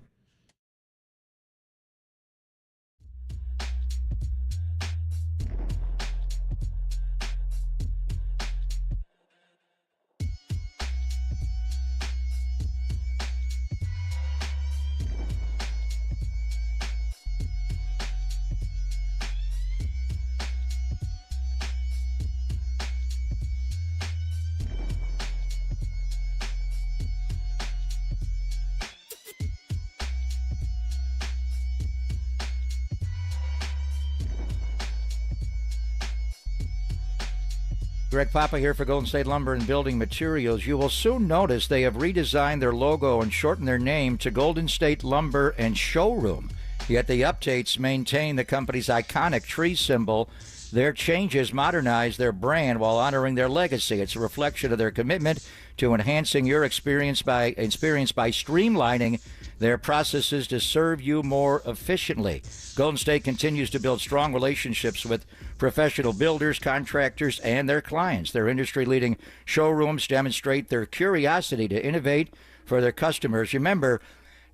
Greg Papa here for Golden State Lumber and Building Materials. You will soon notice they have redesigned their logo and shortened their name to Golden State Lumber and Showroom. Yet the updates maintain the company's iconic tree symbol. Their changes modernize their brand while honoring their legacy. It's a reflection of their commitment to enhancing your experience by streamlining their processes to serve you more efficiently. Golden State continues to build strong relationships with professional builders, contractors, and their clients. Their industry-leading showrooms demonstrate their curiosity to innovate for their customers. Remember,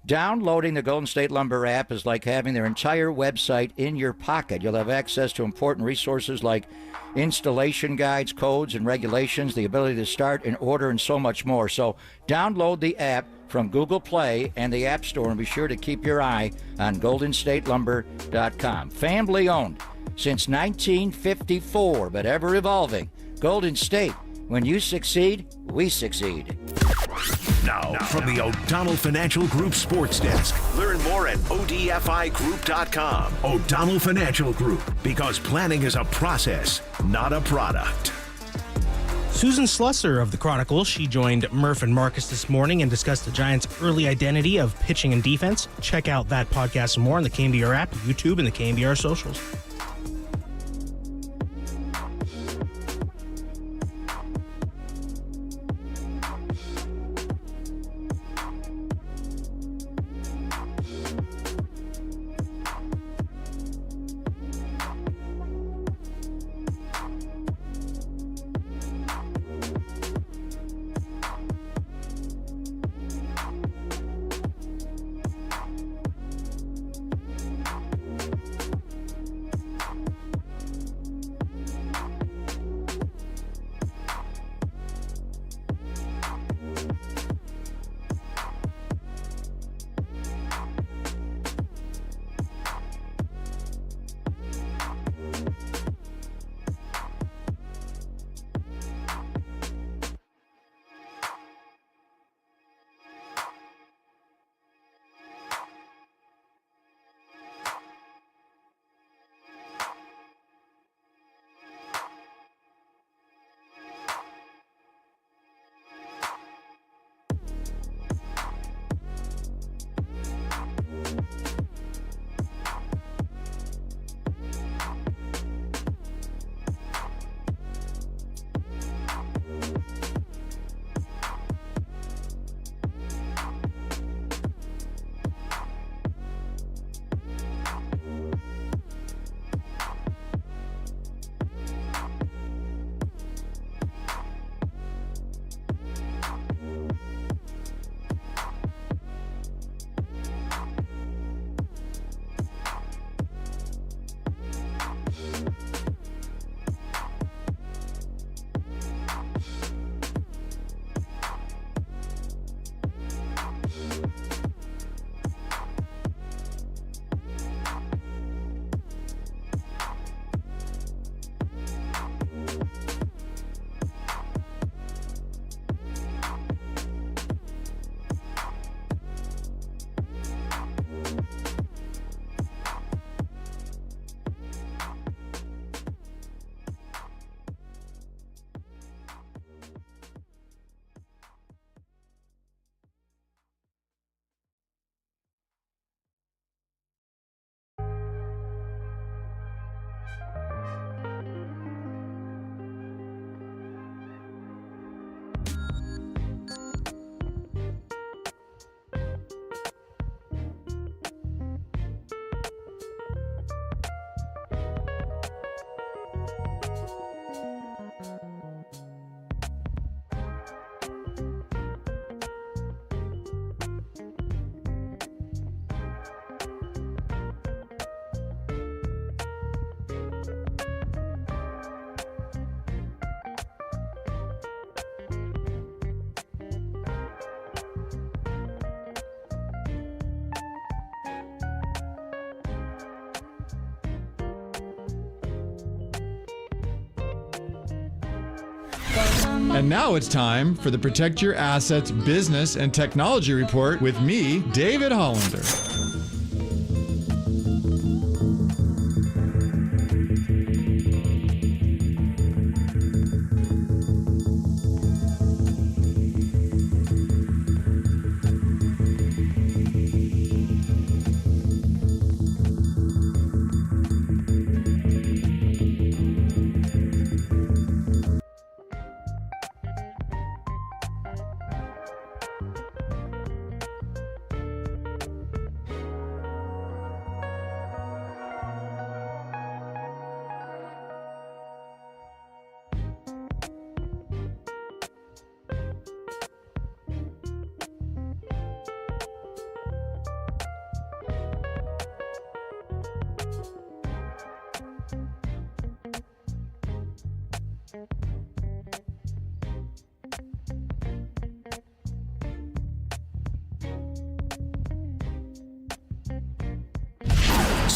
downloading the Golden State Lumber app is like having their entire website in your pocket. You'll have access to important resources like installation guides, codes, and regulations, the ability to start and order, and so much more. So download the app from Google Play and the App Store, and be sure to keep your eye on goldenstatelumber.com. Family owned since 1954, but ever evolving. Golden State, when you succeed, we succeed. Now, from the O'Donnell Financial Group Sports Desk. Learn more at odfigroup.com. O'Donnell Financial Group, because planning is a process, not a product. Susan Slusser of the Chronicle, she joined Murph and Marcus this morning and discussed the Giants' early identity of pitching and defense. Check out that podcast and more on the KNBR app, YouTube, and the KNBR socials. And now it's time for the Protect Your Assets Business and Technology Report with me, David Hollander.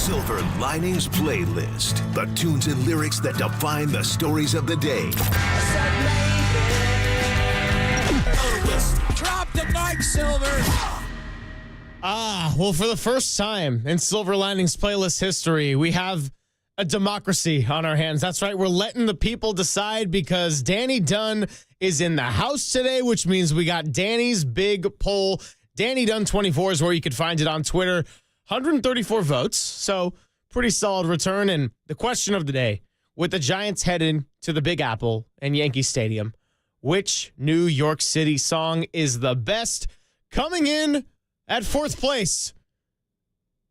Silver Linings Playlist. The tunes and lyrics that define the stories of the day. Drop the mic, Silver. Well, for the first time in Silver Linings Playlist history, we have a democracy on our hands. That's right. We're letting the people decide because Danny Dunn is in the house today, which means we got Danny's big poll. Danny Dunn 24 is where you could find it on Twitter. 134 votes, so pretty solid return. And the question of the day, with the Giants heading to the Big Apple and Yankee Stadium, which New York City song is the best? Coming in at fourth place,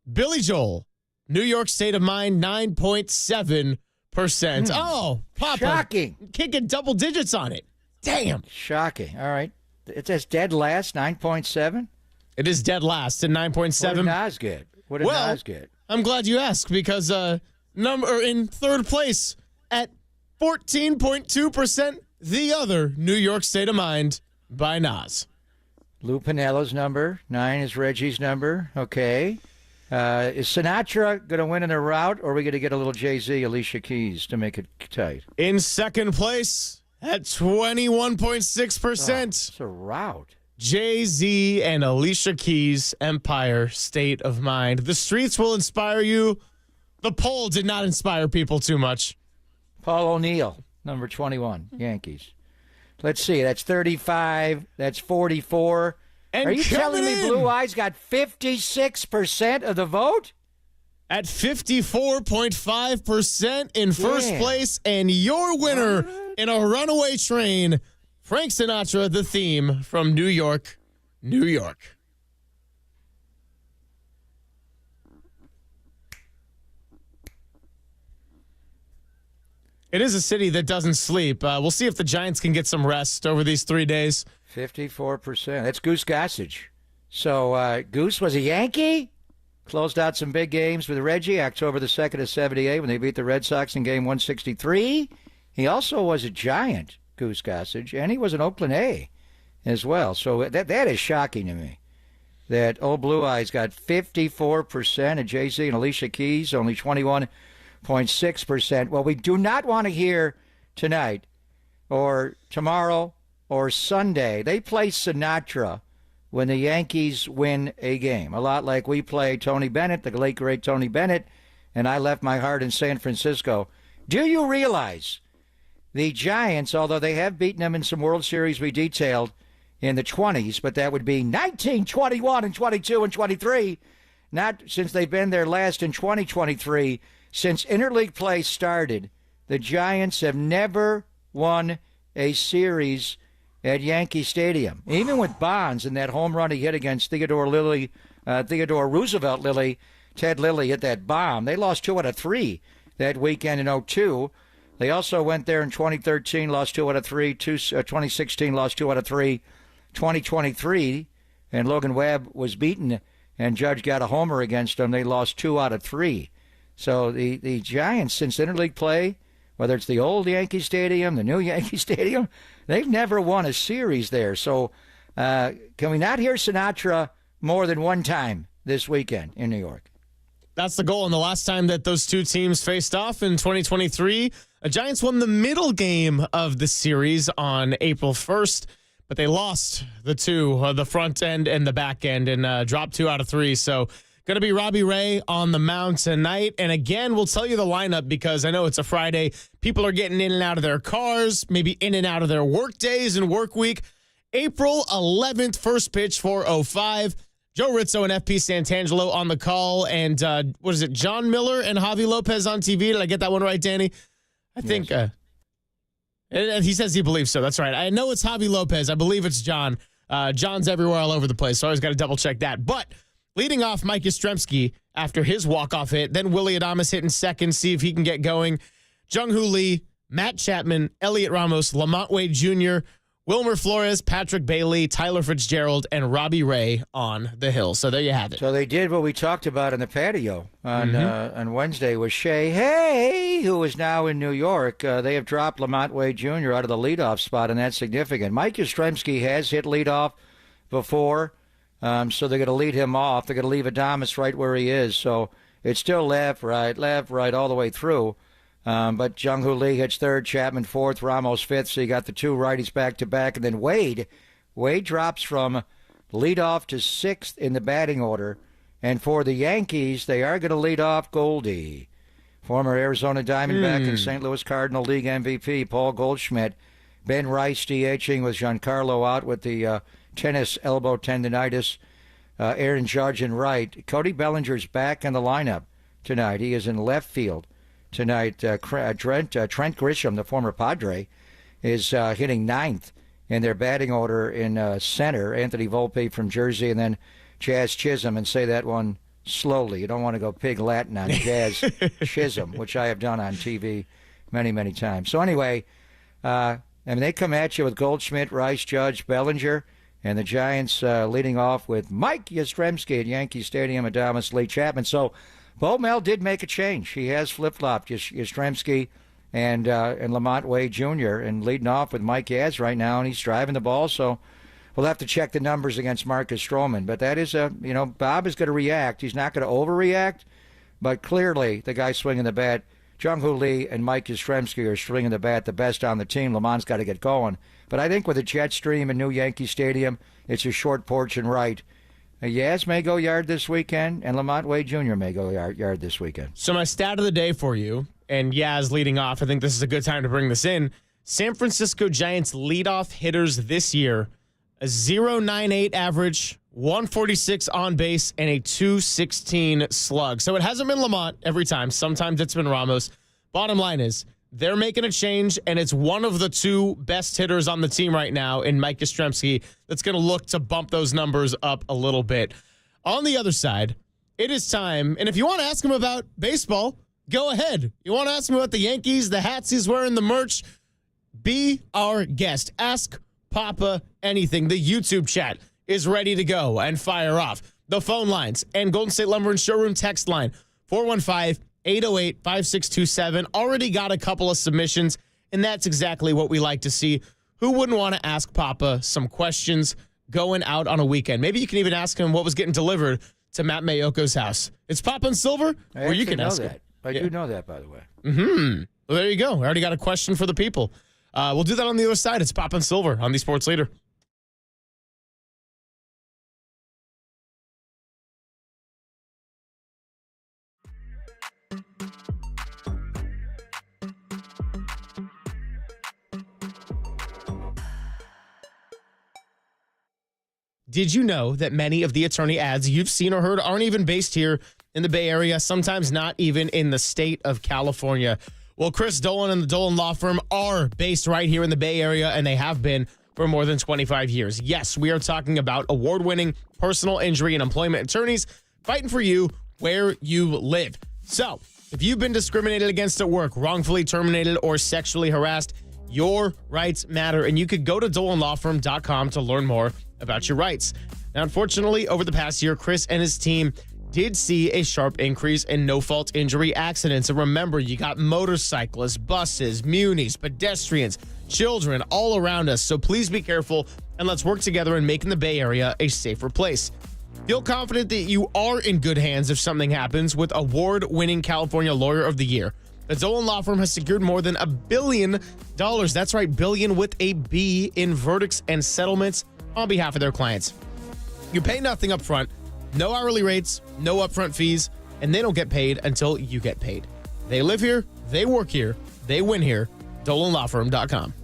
Billy Joel, New York State of Mind, 9.7%. Oh, Papa. Shocking. Kicking double digits on it. Damn. Shocking. All right. It's dead last, 9.7? It is dead last at 9.7. What did Nas get? What did Nas get? I'm glad you asked because in third place at 14.2%, the other New York State of Mind by Nas. Lou Pinello's number. 9 is Reggie's number. Okay. Is Sinatra going to win in a rout, or are we going to get a little Jay-Z, Alicia Keys to make it tight? In second place at 21.6%. It's a rout. Jay-Z and Alicia Keys, Empire State of Mind. The streets will inspire you. The poll did not inspire people too much. Paul O'Neill, number 21, Yankees. Let's see. That's 35. That's 44. And are you telling me Blue Eyes got 56% of the vote? At 54.5% in first place, and your winner in a runaway train, Frank Sinatra, the theme from New York, New York. It is a city that doesn't sleep. We'll see if the Giants can get some rest over these 3 days. 54%. That's Goose Gossage. So Goose was a Yankee. Closed out some big games with Reggie, October the 2nd of 78 when they beat the Red Sox in game 163. He also was a Giant, Goose Gossage, and he was an Oakland A as well. So that is shocking to me that old Blue Eyes got 54% and Jay-Z and Alicia Keys only 21.6%. Well, we do not want to hear tonight or tomorrow or Sunday. They play Sinatra when the Yankees win a game, a lot like we play Tony Bennett, the late, great Tony Bennett, and I Left My Heart in San Francisco. Do you realize the Giants, although they have beaten them in some World Series we detailed in the 20s, but that would be 19, 21, and 22, and 23, not since they've been there last in 2023. Since interleague play started, the Giants have never won a series at Yankee Stadium. Even with Bonds and that home run he hit against Theodore Roosevelt Ted Lilly hit that bomb. They lost 2 out of 3 that weekend in 2002. They also went there in 2013, lost 2 out of 3. 2016, lost 2 out of 3. 2023, and Logan Webb was beaten, and Judge got a homer against them. They lost 2 out of 3. So the Giants, since interleague play, whether it's the old Yankee Stadium, the new Yankee Stadium, they've never won a series there. So can we not hear Sinatra more than one time this weekend in New York? That's the goal. And the last time that those two teams faced off in 2023, the Giants won the middle game of the series on April 1st, but they lost the two, the front end and the back end, and dropped 2 out of 3. So going to be Robbie Ray on the mound tonight. And again, we'll tell you the lineup because I know it's a Friday. People are getting in and out of their cars, maybe in and out of their work days and work week. April 11th, first pitch, 4:05. Joe Rizzo and FP Santangelo on the call. And what is it, John Miller and Javi Lopez on TV? Did I get that one right, Danny? I think he says he believes so. That's right. I know it's Javi Lopez. I believe it's John. John's everywhere all over the place, so I always got to double check that. But leading off, Mike Yastrzemski after his walk-off hit. Then Willie Adames hitting second, see if he can get going. Jung-Hoo Lee, Matt Chapman, Elliot Ramos, Lamont Wade Jr., Wilmer Flores, Patrick Bailey, Tyler Fitzgerald, and Robbie Ray on the hill. So there you have it. So they did what we talked about in the patio on Wednesday with Shea Hay, who is now in New York. They have dropped Lamont Wade Jr. out of the leadoff spot, and that's significant. Mike Yastrzemski has hit leadoff before. So they're going to lead him off. They're going to leave Adames right where he is. So it's still left, right, all the way through. But Jung-Hoo Lee hits third, Chapman fourth, Ramos fifth, so you got the two righties back-to-back. And then Wade drops from leadoff to sixth in the batting order. And for the Yankees, they are going to lead off Goldie. Former Arizona Diamondback and St. Louis Cardinal League MVP Paul Goldschmidt. Ben Rice DHing with Giancarlo out with the tennis elbow tendonitis. Aaron Judge in right. Cody Bellinger's back in the lineup tonight. He is in left field tonight. Trent Grisham, the former Padre, is hitting ninth in their batting order in center. Anthony Volpe from Jersey, and then Jazz Chisholm, and say that one slowly. You don't want to go pig Latin on Jazz Chisholm, which I have done on TV many, many times. So anyway, they come at you with Goldschmidt, Rice, Judge, Bellinger, and the Giants leading off with Mike Yastrzemski at Yankee Stadium, Adames Lee Chapman. So Bo Mel did make a change. He has flip-flopped Yastrzemski and Lamont Wade Jr. and leading off with Mike Yaz right now, and he's driving the ball. So we'll have to check the numbers against Marcus Stroman. But that is Bob is going to react. He's not going to overreact, but clearly the guy swinging the bat, Jung-Hoo Lee and Mike Yastrzemski are swinging the bat the best on the team. Lamont's got to get going. But I think with the jet stream and new Yankee Stadium, it's a short porch and right. Yaz may go yard this weekend, and Lamont Wade Jr. may go yard this weekend. So my stat of the day for you, and Yaz leading off, I think this is a good time to bring this in. San Francisco Giants leadoff hitters this year, a 0.98 average, 146 on base, and a 216 slug. So it hasn't been Lamont every time. Sometimes it's been Ramos. Bottom line is, they're making a change, and it's one of the two best hitters on the team right now in Mike Yastrzemski that's going to look to bump those numbers up a little bit. On the other side, it is time, and if you want to ask him about baseball, go ahead. You want to ask him about the Yankees, the hats he's wearing, the merch, be our guest. Ask Papa anything. The YouTube chat is ready to go and fire off. The phone lines and Golden State Lumber and Showroom text line, 415-808-5627. Already got a couple of submissions, and that's exactly what we like to see. Who wouldn't want to ask Papa some questions going out on a weekend? Maybe you can even ask him what was getting delivered to Matt Mayoko's house. It's Papa and Silver, or you can ask him. I do know that, by the way. Mm-hmm. Well, there you go. We already got a question for the people. We'll do that on the other side. It's Papa and Silver on the Sports Leader. Did you know that many of the attorney ads you've seen or heard aren't even based here in the Bay Area, sometimes not even in the state of California? Well, Chris Dolan and the Dolan Law Firm are based right here in the Bay Area, and they have been for more than 25 years. Yes, we are talking about award-winning personal injury and employment attorneys fighting for you where you live. So, if you've been discriminated against at work, wrongfully terminated, or sexually harassed, your rights matter, and you could go to DolanLawFirm.com to learn more about your rights. Now, unfortunately, over the past year, Chris and his team did see a sharp increase in no-fault injury accidents. And remember, you got motorcyclists, buses, munis, pedestrians, children all around us. So please be careful, and let's work together in making the Bay Area a safer place. Feel confident that you are in good hands if something happens with award-winning California Lawyer of the Year. The Dolan Law Firm has secured more than $1 billion. That's right, billion with a B in verdicts and settlements on behalf of their clients. You pay nothing up front, no hourly rates, no upfront fees, and they don't get paid until you get paid. They live here, they work here, they win here. DolanLawFirm.com.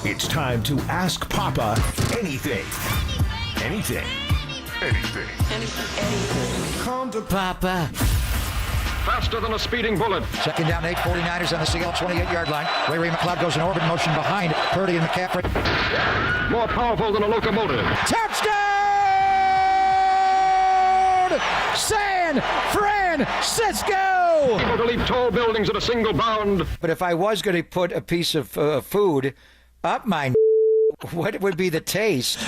It's time to ask Papa anything. Anything. Anything. Come to Papa. Faster than a speeding bullet. Second down, 49ers on the Seattle 28-yard line. Ray McLeod goes in orbit motion behind Purdy and McCaffrey. More powerful than a locomotive. Touchdown! San Francisco! Able to leap tall buildings at a single bound. But if I was going to put a piece of food up my what would be the taste?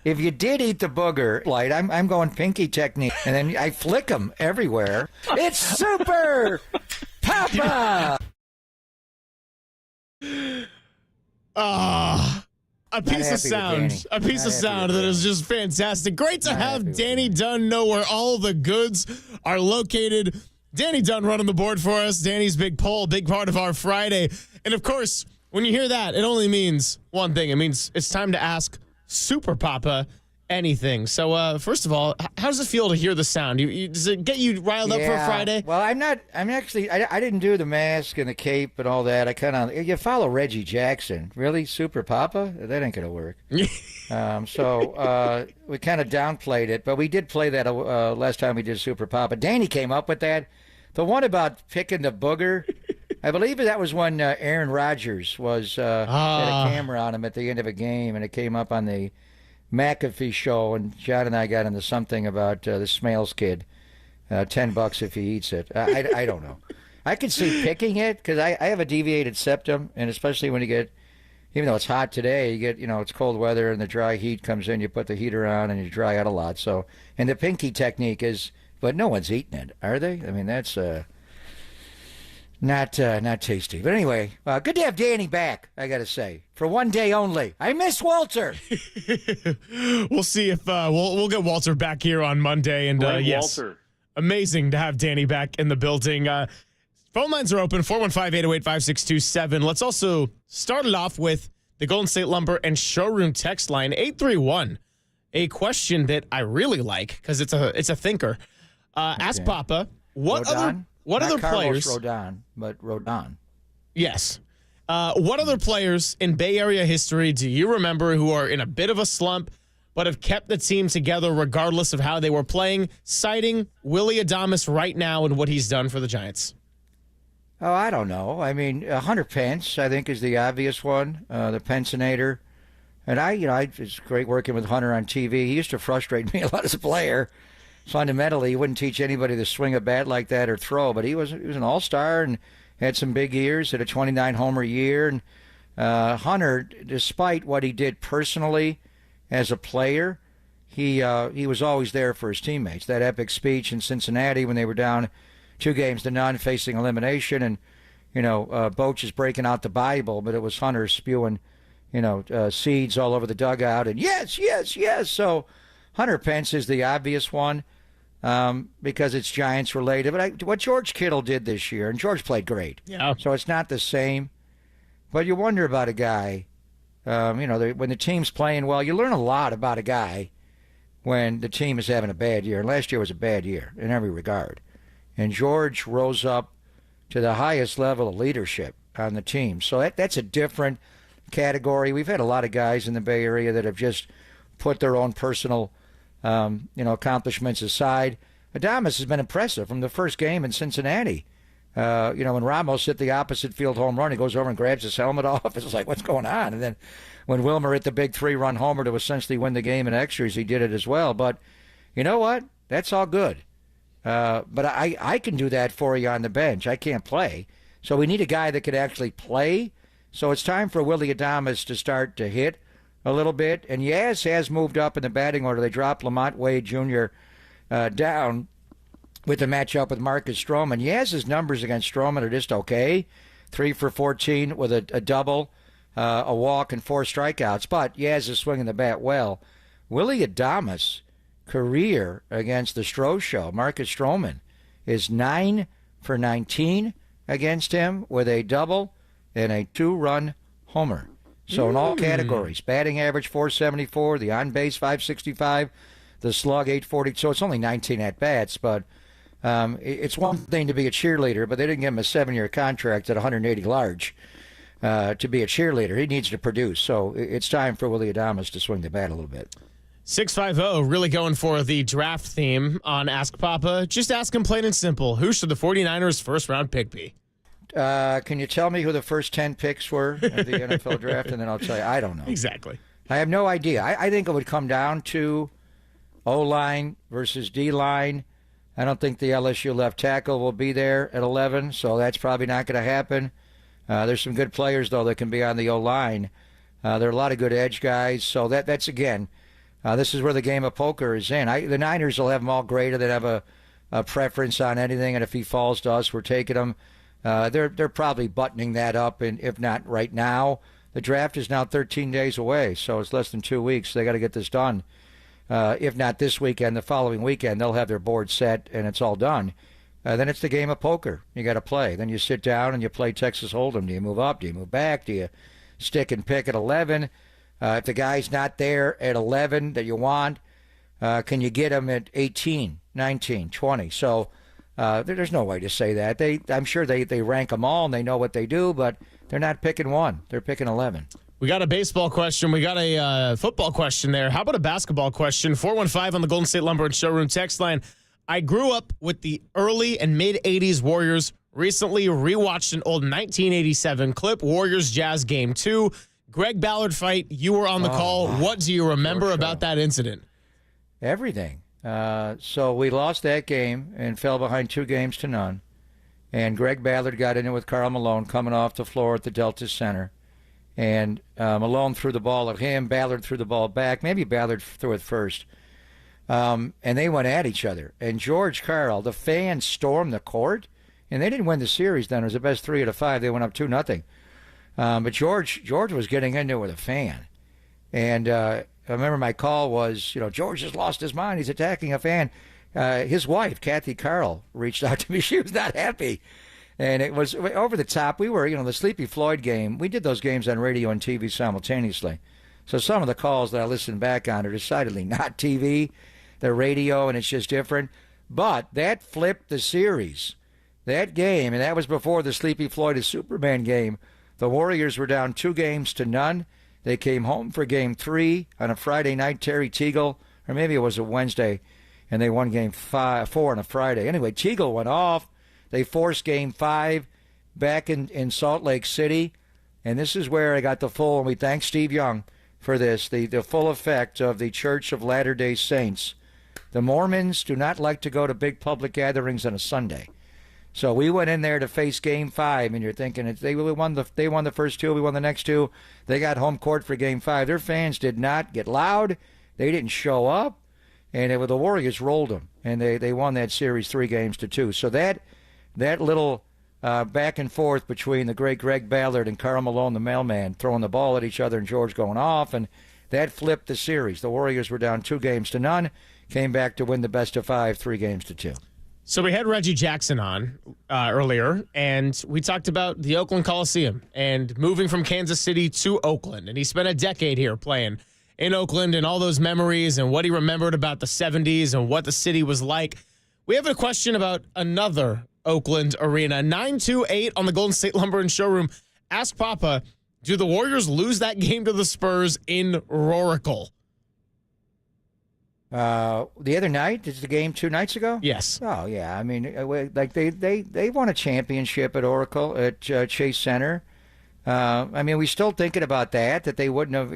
If you did eat the booger, light, I'm going pinky technique, and then I flick them everywhere. It's Super Papa! A piece of sound. A piece of sound that is just fantastic. Great to have Danny Dunn know where all the goods are located. Danny Dunn running the board for us. Danny's big poll, big part of our Friday. And of course, when you hear that, it only means one thing. It means it's time to ask Super Papa anything. So, first of all, how does it feel to hear the sound? Does it get you riled up for a Friday? Well, I didn't do the mask and the cape and all that. You follow Reggie Jackson. Really? Super Papa? That ain't going to work. So we kind of downplayed it, but we did play that last time we did Super Papa. Danny came up with that. The one about picking the booger. I believe that was when Aaron Rodgers had a camera on him at the end of a game, and it came up on the McAfee show, and John and I got into something about the Smales kid, $10 if he eats it. I don't know. I could see picking it because I have a deviated septum, and especially when you get, even though it's hot today, you get, it's cold weather and the dry heat comes in, you put the heater on and you dry out a lot. So, and the pinky technique is, but no one's eating it, are they? I mean, that's not tasty. But anyway, good to have Danny back, I got to say. For one day only. I miss Walter. We'll see if we'll get Walter back here on Monday. And yes, Walter. Amazing to have Danny back in the building. Phone lines are open, 415-808-5627. Let's also start it off with the Golden State Lumber and Showroom text line, 831. A question that I really like because it's a thinker. Ask Papa, what Rodon? other players? Rodon, but Rodon. Yes. What other players in Bay Area history do you remember who are in a bit of a slump but have kept the team together regardless of how they were playing, citing Willy Adames right now and what he's done for the Giants? Oh, I don't know. I mean, Hunter Pence, I think, is the obvious one, the Pensionator. And it's great working with Hunter on TV. He used to frustrate me a lot as a player. Fundamentally, he wouldn't teach anybody to swing a bat like that or throw, but he was an all-star and had some big years, had a 29-homer year. And Hunter, despite what he did personally as a player, he was always there for his teammates. That epic speech in Cincinnati when they were down 2-0 facing elimination, and Boch is breaking out the Bible, but it was Hunter spewing seeds all over the dugout and yes. So Hunter Pence is the obvious one because it's Giants related. But what George Kittle did this year, and George played great, so it's not the same. But you wonder about a guy, when the team's playing well, you learn a lot about a guy when the team is having a bad year. And last year was a bad year in every regard. And George rose up to the highest level of leadership on the team. So that's a different category. We've had a lot of guys in the Bay Area that have just put their own personal, accomplishments aside. Adames has been impressive from the first game in Cincinnati. When Ramos hit the opposite field home run, he goes over and grabs his helmet off. It's like, what's going on? And then when Wilmer hit the big 3-run homer to essentially win the game in extras, he did it as well. But you know what? That's all good. But I can do that for you on the bench. I can't play. So we need a guy that could actually play. So it's time for Willy Adames to start to hit a little bit. And Yaz has moved up in the batting order. They dropped Lamont Wade Jr. Down with the matchup with Marcus Stroman. Yaz's numbers against Stroman are just okay. 3 for 14 with a double, a walk, and 4 strikeouts. But Yaz is swinging the bat well. Willy Adames' career against the Stroh Show, Marcus Stroman, is 9 for 19 against him with a double and a 2-run homer. So in all categories, batting average 474, the on-base 565, the slug 840. So it's only 19 at-bats, but it's one thing to be a cheerleader, but they didn't give him a 7-year contract at 180 large. to be a cheerleader. He needs to produce. So it's time for Willie Adames to swing the bat a little bit. 650 really going for the draft theme on Ask Papa. Just ask him plain and simple. Who should the 49ers first round pick be? Can you tell me who the first 10 picks were of the NFL draft? And then I'll tell you. I don't know. Exactly. I have no idea. I think it would come down to O-line versus D-line. I don't think the LSU left tackle will be there at 11, so that's probably not going to happen. There's some good players, though, that can be on the O-line. There are a lot of good edge guys, so that's again, this is where the game of poker is in. The Niners will have them all graded. They have a preference on anything, and if he falls to us, we're taking him. They're probably buttoning that up, and if not right now, the draft is now 13 days away, so it's less than 2 weeks. They got to get this done. If not this weekend, the following weekend, they'll have their board set, and it's all done. Then it's the game of poker. You got to play. Then you sit down and you play Texas Hold'em. Do you move up? Do you move back? Do you stick and pick at 11? If the guy's not there at 11 that you want, can you get him at 18, 19, 20? So there's no way to say that. I'm sure they rank them all and they know what they do, but they're not picking one. They're picking 11. We got a baseball question. We got a football question there. How about a basketball question? 415 on the Golden State Lumber and Showroom text line. I grew up with the early and mid-'80s Warriors. Recently rewatched an old 1987 clip, Warriors Jazz Game 2. Greg Ballard fight. You were on the call. What do you remember about that incident? Everything. So we lost that game and fell behind 2-0. And Greg Ballard got in it with Karl Malone coming off the floor at the Delta Center. And Malone threw the ball at him. Ballard threw the ball back. Maybe Ballard threw it first. And they went at each other. And George Karl, the fans stormed the court. And they didn't win the series then. It was the best 3 out of 5. They went up 2-0. But George was getting into it with a fan. And I remember my call was, George has lost his mind. He's attacking a fan. His wife, Kathy Karl, reached out to me. She was not happy. And it was over the top. We were, the Sleepy Floyd game. We did those games on radio and TV simultaneously. So some of the calls that I listened back on are decidedly not TV. They're radio, and it's just different. But that flipped the series. That game, and that was before the Sleepy Floyd is Superman game. The Warriors were down 2-0. They came home for Game 3 on a Friday night. Terry Teagle, or maybe it was a Wednesday, and they won Game 4 on a Friday. Anyway, Teagle went off. They forced Game 5 back in Salt Lake City. And this is where I got the full, and we thank Steve Young for this, the full effect of the Church of Latter-day Saints. The Mormons do not like to go to big public gatherings on a Sunday. So we went in there to face Game 5, and you're thinking they won the first 2, we won the next 2. They got home court for Game 5. Their fans did not get loud. They didn't show up. And the Warriors rolled them, and they won that series 3-2. So that little back and forth between the great Greg Ballard and Karl Malone, the mailman, throwing the ball at each other and George going off, and that flipped the series. The Warriors were down 2-0, came back to win the best of 5, 3-2. So we had Reggie Jackson on earlier, and we talked about the Oakland Coliseum and moving from Kansas City to Oakland. And he spent a decade here playing in Oakland and all those memories and what he remembered about the 70s and what the city was like. We have a question about another Oakland arena. 928 on the Golden State Lumber and Showroom. Ask Papa, do the Warriors lose that game to the Spurs in Roracle? The other night, is the game 2 nights ago? Yes. Oh, yeah. I mean, like they won a championship at Oracle at Chase Center. I mean, we still thinking about that they wouldn't have,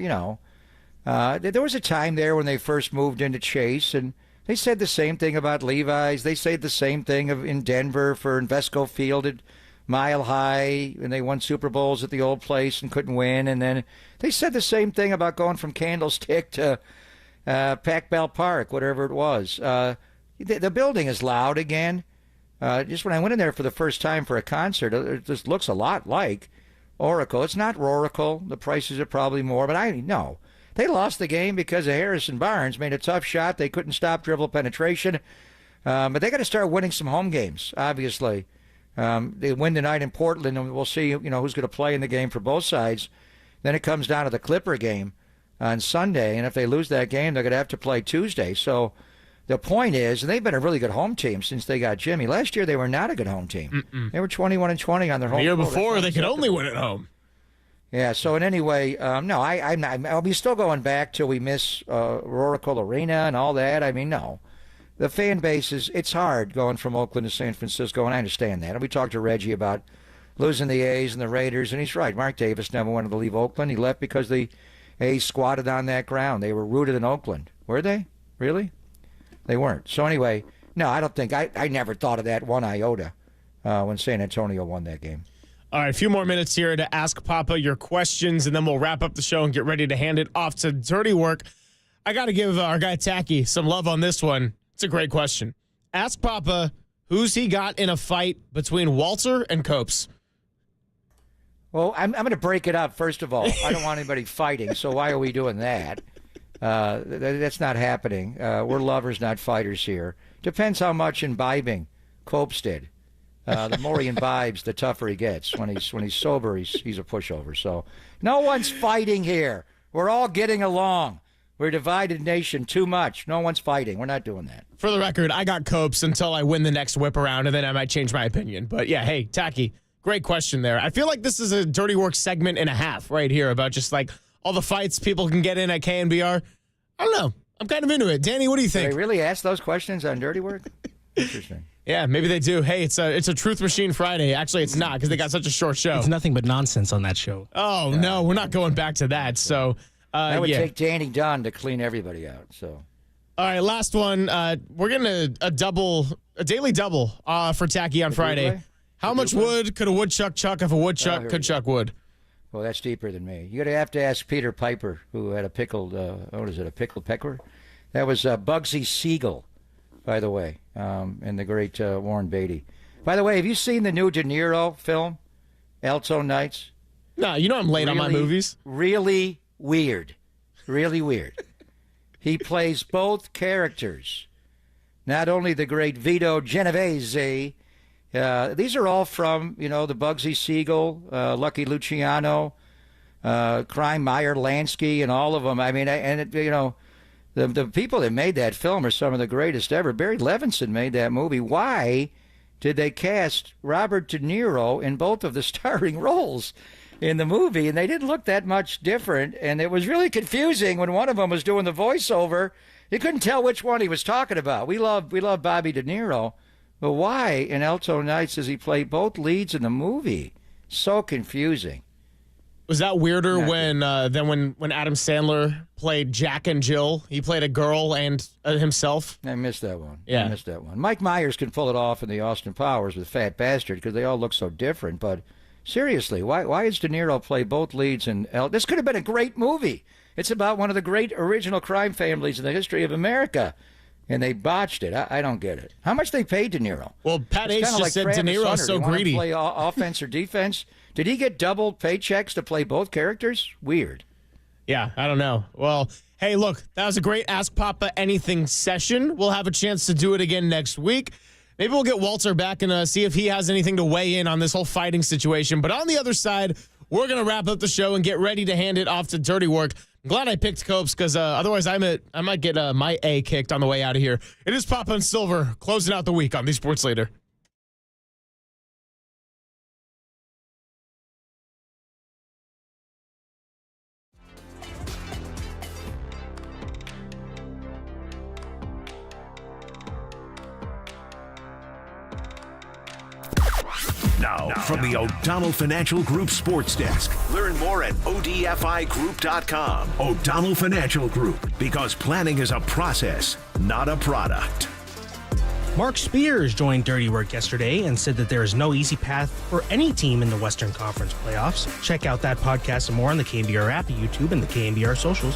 there was a time there when they first moved into Chase, and they said the same thing about Levi's. They said the same thing in Denver for Invesco Field at Mile High, and they won Super Bowls at the old place and couldn't win. And then they said the same thing about going from Candlestick to Pac Bell Park, whatever it was. The building is loud again. Just when I went in there for the first time for a concert, it just looks a lot like Oracle. It's not Roracle. The prices are probably more, but I know. They lost the game because of Harrison Barnes made a tough shot. They couldn't stop dribble penetration. But they got to start winning some home games, obviously. They win tonight in Portland, and we'll see who's going to play in the game for both sides. Then it comes down to the Clipper game on Sunday, and if they lose that game, they're going to have to play Tuesday. So the point is, and they've been a really good home team since they got Jimmy. Last year, they were not a good home team. They were 21-20 on their home. The year before, they could only win at home. Yeah. So in any way, no, I'll be still going back till we miss Oracle Arena and all that. I mean, no. The fan base it's hard going from Oakland to San Francisco, and I understand that. And we talked to Reggie about losing the A's and the Raiders, and he's right. Mark Davis never wanted to leave Oakland. He left because the A's squatted on that ground. They were rooted in Oakland. Were they? Really? They weren't. So anyway, no, I don't think. I never thought of that one iota when San Antonio won that game. All right, a few more minutes here to ask Papa your questions, and then we'll wrap up the show and get ready to hand it off to Dirty Work. I got to give our guy Tacky some love on this one. It's a great question. Ask Papa who's he got in a fight between Walter and Copes. Well, I'm going to break it up, first of all. I don't want anybody fighting, so why are we doing that? That's not happening. We're lovers, not fighters here. Depends how much imbibing Copes did. The more he imbibes, the tougher he gets. When he's sober, he's a pushover. So no one's fighting here. We're all getting along. We're a divided nation too much. No one's fighting. We're not doing that. For the record, I got Copes until I win the next whip around, and then I might change my opinion. But yeah, hey, Tacky, great question there. I feel like this is a Dirty Work segment and a half right here about just like all the fights people can get in at KNBR. I don't know. I'm kind of into it. Danny, what do you think? Do they really ask those questions on Dirty Work? Interesting. Yeah, maybe they do. Hey, it's a Truth Machine Friday. Actually, it's not because they got such a short show. It's nothing but nonsense on that show. Oh, no, we're not going back to that. So that would take Danny Dunn to clean everybody out. So, all right, last one. We're getting a daily double for Tacky on Friday. How much wood could a woodchuck chuck if a woodchuck could chuck wood? Well, that's deeper than me. You're gonna have to ask Peter Piper, who had a pickled. What is it? A pickled pecker? That was Bugsy Siegel, by the way, and the great Warren Beatty. By the way, have you seen the new De Niro film, Alto Nights? No, you know I'm late on my movies. Really weird. Really weird. He plays both characters. Not only the great Vito Genovese. These are all from, the Bugsy Siegel, Lucky Luciano, Crime Meyer Lansky, and all of them. I mean, the people that made that film are some of the greatest ever. Barry Levinson made that movie. Why did they cast Robert De Niro in both of the starring roles in the movie? And they didn't look that much different. And it was really confusing when one of them was doing the voiceover. You couldn't tell which one he was talking about. We love Bobby De Niro. But why in Alto Nights does he play both leads in the movie? So confusing. Was that weirder when Adam Sandler played Jack and Jill? He played a girl and himself. I missed that one. Yeah. I missed that one. Mike Myers can pull it off in the Austin Powers with Fat Bastard because they all look so different. But seriously, why does De Niro play both leads in This could have been a great movie. It's about one of the great original crime families in the history of America. And they botched it. I don't get it. How much they paid De Niro? Well, Pat H just said De Niro's so greedy. Play offense or defense? Did he get double paychecks to play both characters? Weird. Yeah, I don't know. Well, hey, look, that was a great Ask Papa Anything session. We'll have a chance to do it again next week. Maybe we'll get Walter back and see if he has anything to weigh in on this whole fighting situation. But on the other side, we're going to wrap up the show and get ready to hand it off to Dirty Work. I'm glad I picked Copes because otherwise I might get my A kicked on the way out of here. It is Papa and Silver closing out the week on the Sports Leader. Now, from the O'Donnell Financial Group Sports Desk. Learn more at odfigroup.com. O'Donnell Financial Group, because planning is a process, not a product. Mark Spears joined Dirty Work yesterday and said that there is no easy path for any team in the Western Conference playoffs. Check out that podcast and more on the KNBR app, YouTube, and the KNBR socials.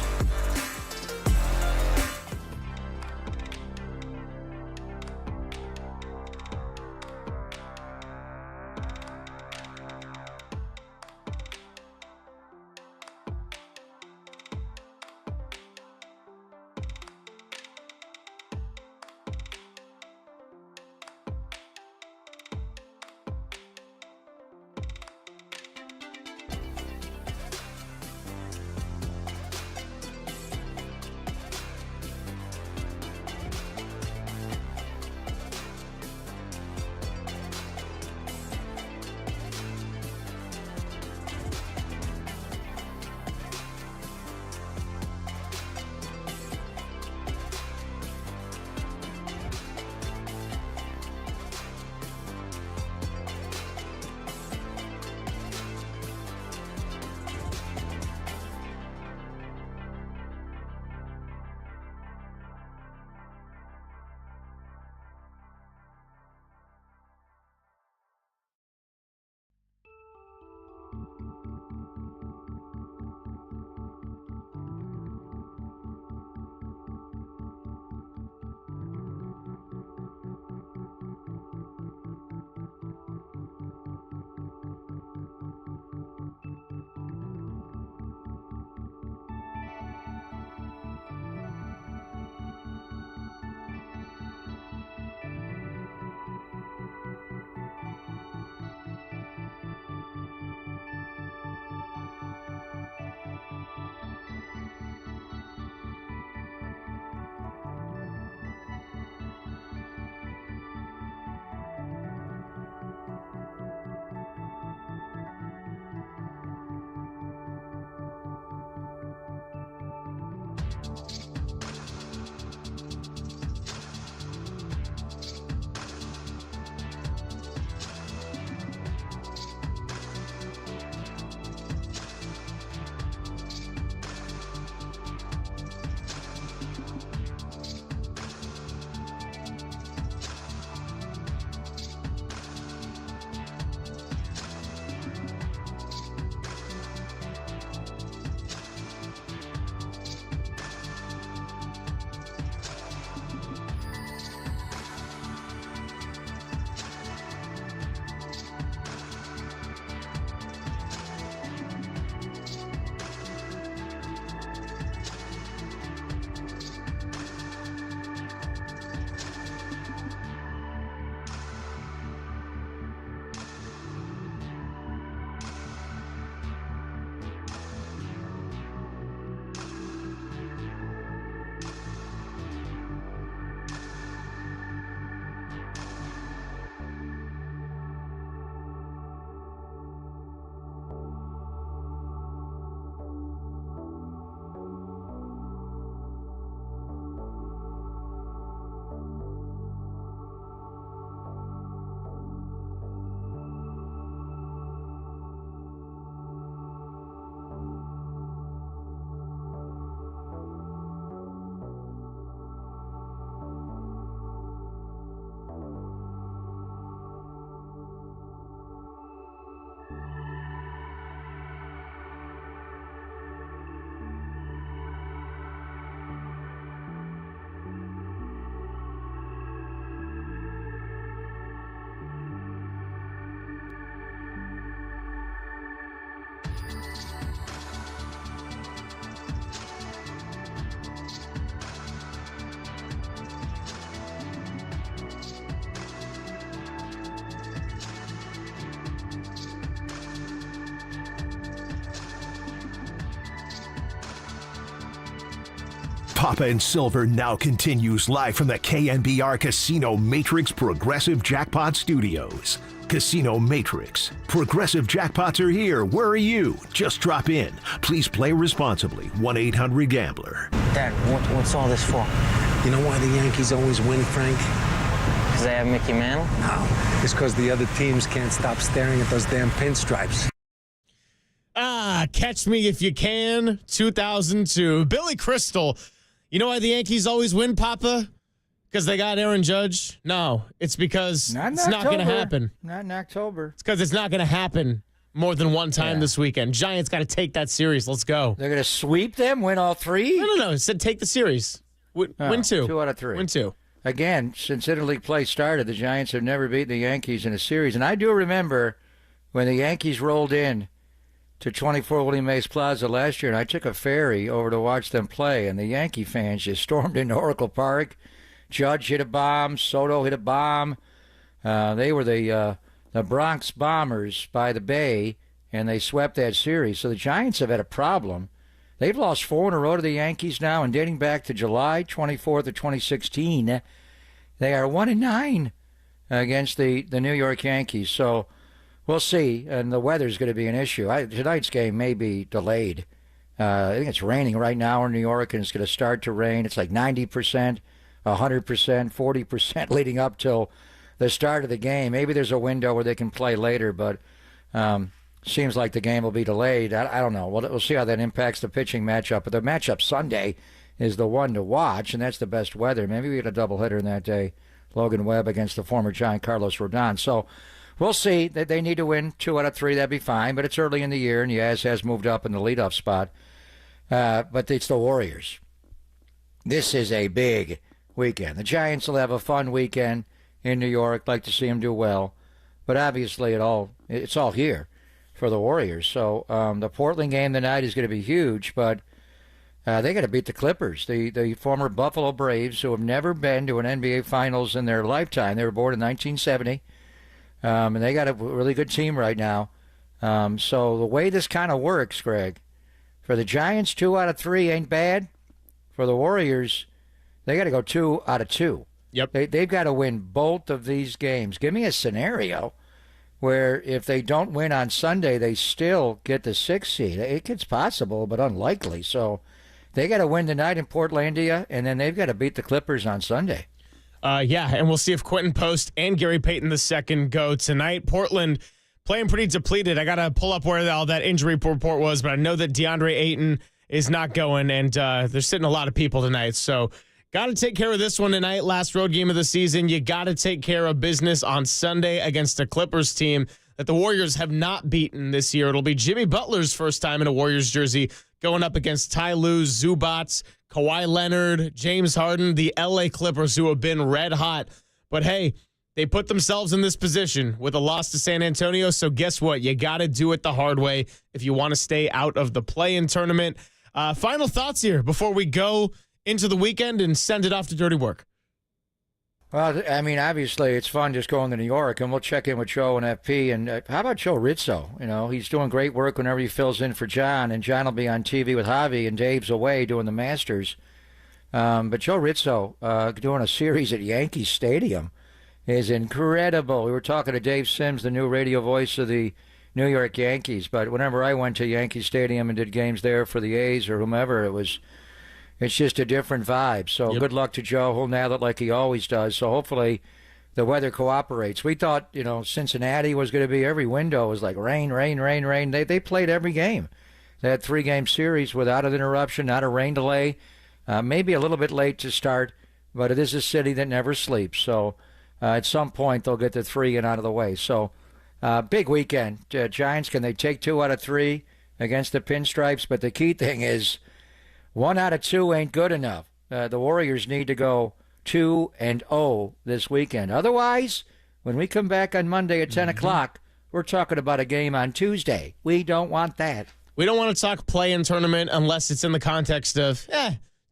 Papa and Silver now continues live from the KNBR Casino Matrix Progressive Jackpot Studios. Casino Matrix. Progressive jackpots are here. Where are you? Just drop in. Please play responsibly. 1-800-GAMBLER. Dad, what's all this for? You know why the Yankees always win, Frank? Because they have Mickey Mantle? No, it's because the other teams can't stop staring at those damn pinstripes. Catch Me If You Can, 2002. Billy Crystal. You know why the Yankees always win, Papa? Because they got Aaron Judge? No, it's because it's not going to happen. Not in October. It's because it's not going to happen more than one time this weekend. Giants got to take that series. Let's go. They're going to sweep them, win all three? No. It said take the series. Win two. 2 out of 3. Win 2. Again, since interleague play started, the Giants have never beaten the Yankees in a series. And I do remember when the Yankees rolled in to 24 Willie Mays Plaza last year, and I took a ferry over to watch them play, and the Yankee fans just stormed into Oracle Park. Judge hit a bomb. Soto hit a bomb. They were the Bronx Bombers by the Bay, and they swept that series. So the Giants have had a problem. They've lost 4 in a row to the Yankees now, and dating back to July 24th of 2016, they are 1-9 against the New York Yankees. So we'll see, and the weather's going to be an issue. Tonight's game may be delayed. I think it's raining right now in New York, and it's going to start to rain. It's like 90%. 100%, 40% leading up till the start of the game. Maybe there's a window where they can play later, but seems like the game will be delayed. I don't know. We'll see how that impacts the pitching matchup. But the matchup Sunday is the one to watch, and that's the best weather. Maybe we get a doubleheader in that day. Logan Webb against the former Giant Carlos Rodon. So we'll see. That they need to win 2 out of 3. That'd be fine. But it's early in the year, and Yaz has moved up in the leadoff spot. But it's the Warriors. This is a big weekend. The Giants will have a fun weekend in New York. Like to see them do well, but obviously it's all here for the Warriors. So the Portland game tonight is going to be huge, but they got to beat the Clippers, the former Buffalo Braves, who have never been to an NBA Finals in their lifetime. They were born in 1970, and they got a really good team right now. So the way this kind of works, Greg, for the Giants, 2 out of 3 ain't bad. For the Warriors, they got to go 2 out of 2. Yep. They've got to win both of these games. Give me a scenario where if they don't win on Sunday, they still get the 6th seed. It's possible, but unlikely. So they got to win tonight in Portlandia, and then they've got to beat the Clippers on Sunday. And we'll see if Quentin Post and Gary Payton II go tonight. Portland playing pretty depleted. I got to pull up where all that injury report was, but I know that DeAndre Ayton is not going, and they're sitting a lot of people tonight. So got to take care of this one tonight. Last road game of the season. You got to take care of business on Sunday against a Clippers team that the Warriors have not beaten this year. It'll be Jimmy Butler's first time in a Warriors jersey going up against Ty Lue, Zubats, Kawhi Leonard, James Harden, the LA Clippers, who have been red hot. But hey, they put themselves in this position with a loss to San Antonio. So guess what? You got to do it the hard way if you want to stay out of the play-in tournament. Final thoughts here before we go into the weekend and send it off to dirty work. Well, I mean, obviously it's fun just going to New York, and we'll check in with Joe and FP. And how about Joe Rizzo? You know, he's doing great work whenever he fills in for John, and John will be on TV with Javi, and Dave's away doing the Masters. But Joe Rizzo doing a series at Yankee Stadium is incredible. We were talking to Dave Sims, the new radio voice of the New York Yankees. But whenever I went to Yankee Stadium and did games there for the A's or whomever, it's just a different vibe. So Good luck to Joe. He'll nail it like he always does. So hopefully the weather cooperates. We thought, Cincinnati was going to be every window was like rain, rain, rain, rain. They played every game. They had 3-game series without an interruption, not a rain delay. Maybe a little bit late to start, but it is a city that never sleeps. So at some point they'll get the 3 and out of the way. So big weekend. Giants, can they take 2 out of 3 against the Pinstripes? But the key thing is 1 out of 2 ain't good enough. The Warriors need to go 2-0 this weekend. Otherwise, when we come back on Monday at 10 o'clock, we're talking about a game on Tuesday. We don't want that. We don't want to talk play-in tournament unless it's in the context of,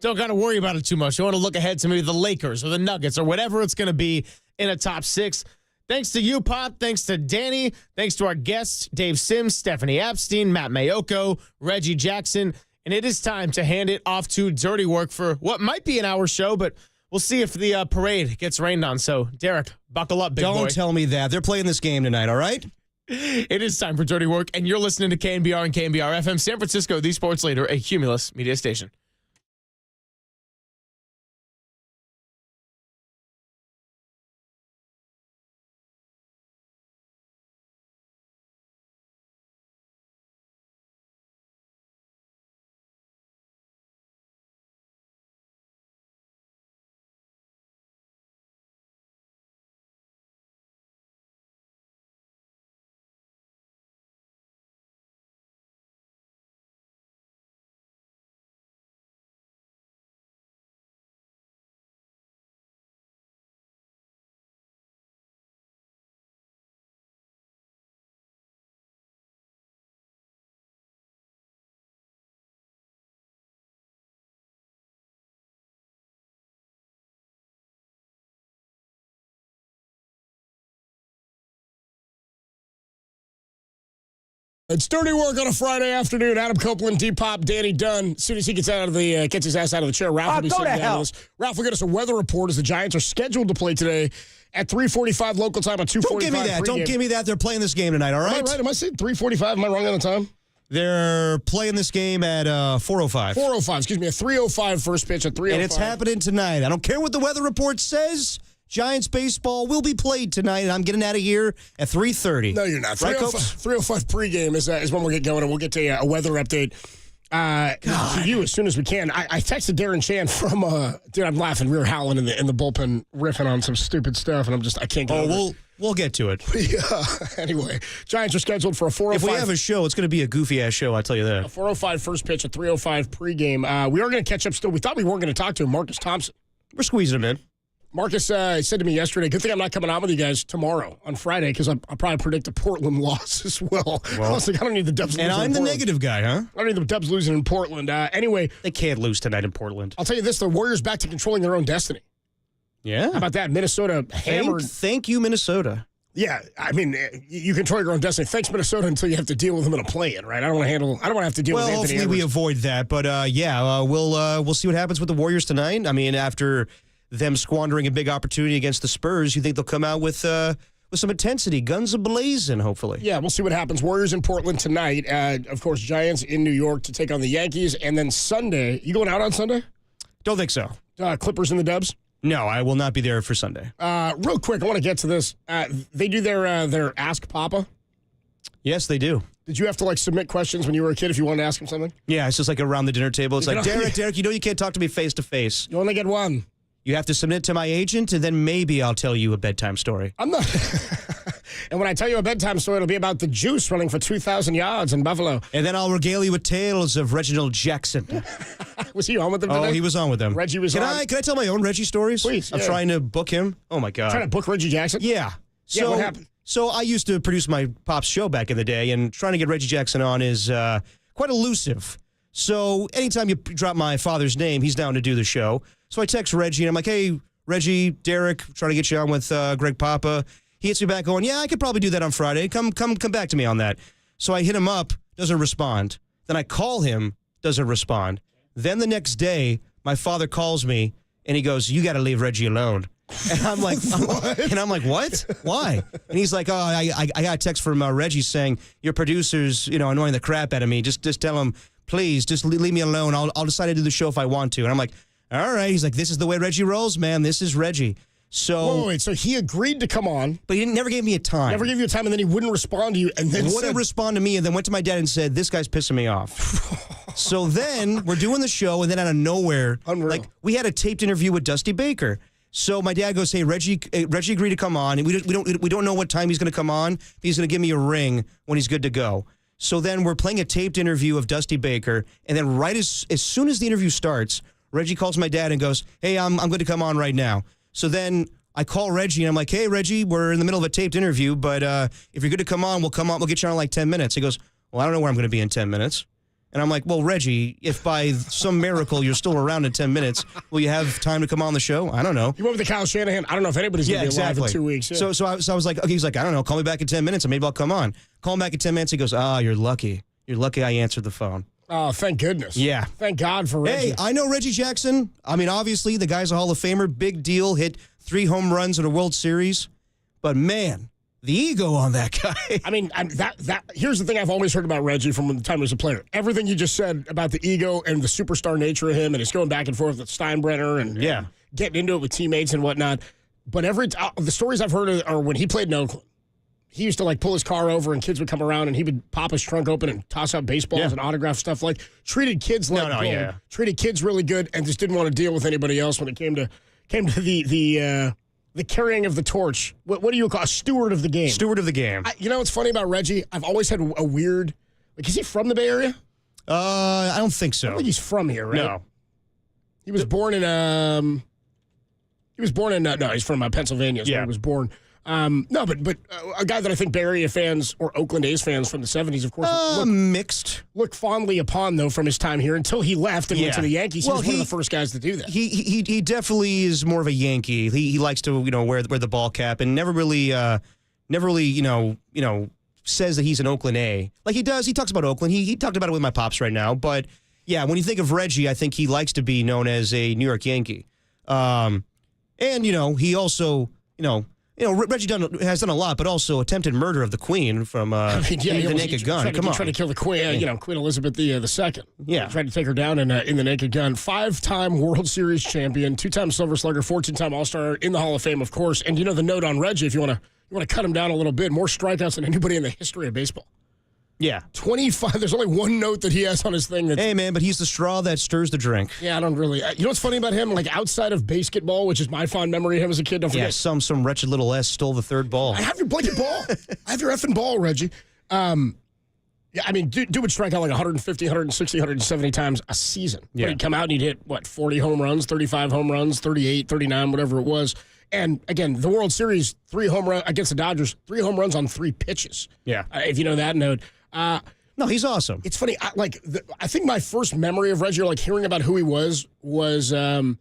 don't got to worry about it too much. You want to look ahead to maybe the Lakers or the Nuggets or whatever it's going to be in a top 6. Thanks to you, Pop. Thanks to Danny. Thanks to our guests, Dave Sims, Stephanie Epstein, Matt Mayoko, Reggie Jackson, And it is time to hand it off to Dirty Work for what might be an hour show, but we'll see if the parade gets rained on. So, Derek, buckle up, big boy. Don't tell me that. They're playing this game tonight, all right? It is time for Dirty Work, and you're listening to KNBR and KNBR FM, San Francisco, the sports leader, a Cumulus media station. It's Dirty Work on a Friday afternoon. Adam Copeland, D-Pop, Danny Dunn. As soon as he gets his ass out of the chair, Ralph will be sitting down with us. Ralph will get us a weather report as the Giants are scheduled to play today at 3:45 local time on 2:45. Don't give me that. Don't give me that. They're playing this game tonight, all right? Am I right? Am I saying 3:45? Am I wrong on the time? They're playing this game at 4:05. 4:05, excuse me. A 3:05 first pitch at 3:05. And it's happening tonight. I don't care what the weather report says. Giants baseball will be played tonight, and I'm getting out of here at 3:30. No, you're not. Right, 3:05 pregame is when we'll get going, and we'll get to a weather update to you as soon as we can. I texted Darren Chan from, dude, I'm laughing. We were howling in the bullpen, riffing on some stupid stuff, and I can't get over it. We'll get to it. Yeah. Anyway, Giants are scheduled for a 4:05. If we have a show, it's going to be a goofy-ass show, I'll tell you that. A 4:05 first pitch, a 3:05 pregame. We are going to catch up still. We thought we weren't going to talk to him, Marcus Thompson. We're squeezing him in. Marcus said to me yesterday, good thing I'm not coming on with you guys tomorrow on Friday because I'll probably predict a Portland loss as well. I was like, I don't need the Dubs losing. And I'm the negative guy, huh? I don't need the Dubs losing in Portland. Anyway. They can't lose tonight in Portland. I'll tell you this, the Warriors back to controlling their own destiny. Yeah. How about that? Minnesota hammered. Thank you, Minnesota. Yeah, I mean, you control your own destiny. Thanks, Minnesota, until you have to deal with them in a play-in, right? I don't want to have to deal with Anthony hopefully Edwards. we avoid that. But, we'll see what happens with the Warriors tonight. I mean, after them squandering a big opportunity against the Spurs, you think they'll come out with some intensity, guns a-blazing, hopefully. Yeah, we'll see what happens. Warriors in Portland tonight. Of course, Giants in New York to take on the Yankees. And then Sunday, you going out on Sunday? Don't think so. Clippers and the Dubs? No, I will not be there for Sunday. Real quick, I want to get to this. They do their Ask Papa? Yes, they do. Did you have to, submit questions when you were a kid if you wanted to ask him something? Yeah, it's just like around the dinner table. It's like, Derek, you know you can't talk to me face-to-face. You only get one. You have to submit to my agent, and then maybe I'll tell you a bedtime story. I'm not. And when I tell you a bedtime story, it'll be about the Juice running for 2,000 yards in Buffalo. And then I'll regale you with tales of Reginald Jackson. Was he on with them today? Oh, he was on with them. Reggie was on. Can I tell my own Reggie stories? Please. I'm trying to book him. Oh, my God. Trying to book Reggie Jackson? Yeah. So, what happened? So I used to produce my Pop's show back in the day, and trying to get Reggie Jackson on is quite elusive. So anytime you drop my father's name, he's down to do the show. So I text Reggie, and I'm like, hey, Reggie, Derek, trying to get you on with Greg Papa. He hits me back going, yeah, I could probably do that on Friday. Come back to me on that. So I hit him up, doesn't respond. Then I call him, doesn't respond. Then the next day, my father calls me, and he goes, you got to leave Reggie alone. And I'm like, what? Why? And he's like, oh, I got a text from Reggie saying, your producer's, annoying the crap out of me. Just tell him, please, just leave me alone. I'll decide to do the show if I want to. And I'm like, all right. He's like, this is the way Reggie rolls, man. This is Reggie. So wait. So he agreed to come on. But he never gave me a time. Never gave you a time, and then he wouldn't respond to you. And then wouldn't respond to me, and then went to my dad and said, this guy's pissing me off. So then we're doing the show, and then out of nowhere, we had a taped interview with Dusty Baker. So my dad goes, hey, Reggie agreed to come on, and we don't know what time he's going to come on. But he's going to give me a ring when he's good to go. So then we're playing a taped interview of Dusty Baker, and then right as soon as the interview starts, Reggie calls my dad and goes, hey, I'm good to come on right now. So then I call Reggie, and I'm like, hey, Reggie, we're in the middle of a taped interview, but if you're good to come on, we'll get you on in like 10 minutes. He goes, well, I don't know where I'm going to be in 10 minutes. And I'm like, well, Reggie, if by some miracle you're still around in 10 minutes, will you have time to come on the show? I don't know. You went with the Kyle Shanahan. I don't know if anybody's going to be alive in 2 weeks. Yeah. So I was like, okay, he's like, I don't know. Call me back in 10 minutes and maybe I'll come on. Call him back in 10 minutes. He goes, you're lucky. You're lucky I answered the phone. Oh, thank goodness. Yeah. Thank God for Reggie. Hey, I know Reggie Jackson. I mean, obviously, the guy's a Hall of Famer. Big deal. Hit 3 home runs in a World Series. But, man, the ego on that guy. I mean, here's the thing I've always heard about Reggie from the time he was a player. Everything you just said about the ego and the superstar nature of him, and he's going back and forth with Steinbrenner and getting into it with teammates and whatnot. But the stories I've heard are when he played in Oakland. He used to, like, pull his car over, and kids would come around, and he would pop his trunk open and toss out baseballs and autograph stuff. Like, treated kids like gold, treated kids really good, and just didn't want to deal with anybody else when it came to the carrying of the torch. What do you call a steward of the game? Steward of the game. You know what's funny about Reggie? I've always had a weird. Like, is he from the Bay Area? I don't think so. I don't think he's from here, right? No. He was born in. No, he's from Pennsylvania. Is where he was born. No, but a guy that I think Bay Area fans or Oakland A's fans from the 70s, of course, look fondly upon, though, from his time here until he left and went to the Yankees. He was one of the first guys to do that. He definitely is more of a Yankee. He likes to wear the ball cap and never really says that he's an Oakland A. Like he does. He talks about Oakland. He talked about it with my pops right now. But yeah, when you think of Reggie, I think he likes to be known as a New York Yankee. And he also Reggie has done a lot, but also attempted murder of the Queen from the Naked Gun. Come on, trying to kill the Queen. Queen Elizabeth II. Yeah, tried to take her down in the Naked Gun. 5-time World Series champion, 2-time Silver Slugger, 14-time All-Star, in the Hall of Fame, of course. And the note on Reggie, if you want to cut him down a little bit, more strikeouts than anybody in the history of baseball. Yeah. 25. There's only one note that he has on his thing. Hey, man, but he's the straw that stirs the drink. Yeah, I don't really. You know what's funny about him? Like, outside of basketball, which is my fond memory of him as a kid, don't forget. Yeah, some wretched little S stole the third ball. I have your blanket ball. I have your effing ball, Reggie. Yeah, I mean, dude would strike out like 150, 160, 170 times a season. Yeah. But he'd come out and he'd hit, 40 home runs, 35 home runs, 38, 39, whatever it was. And, again, the World Series, 3 home runs against the Dodgers, 3 home runs on 3 pitches. Yeah. If you know that note. No, he's awesome. It's funny. I think my first memory of Reggie, or like hearing about who he was the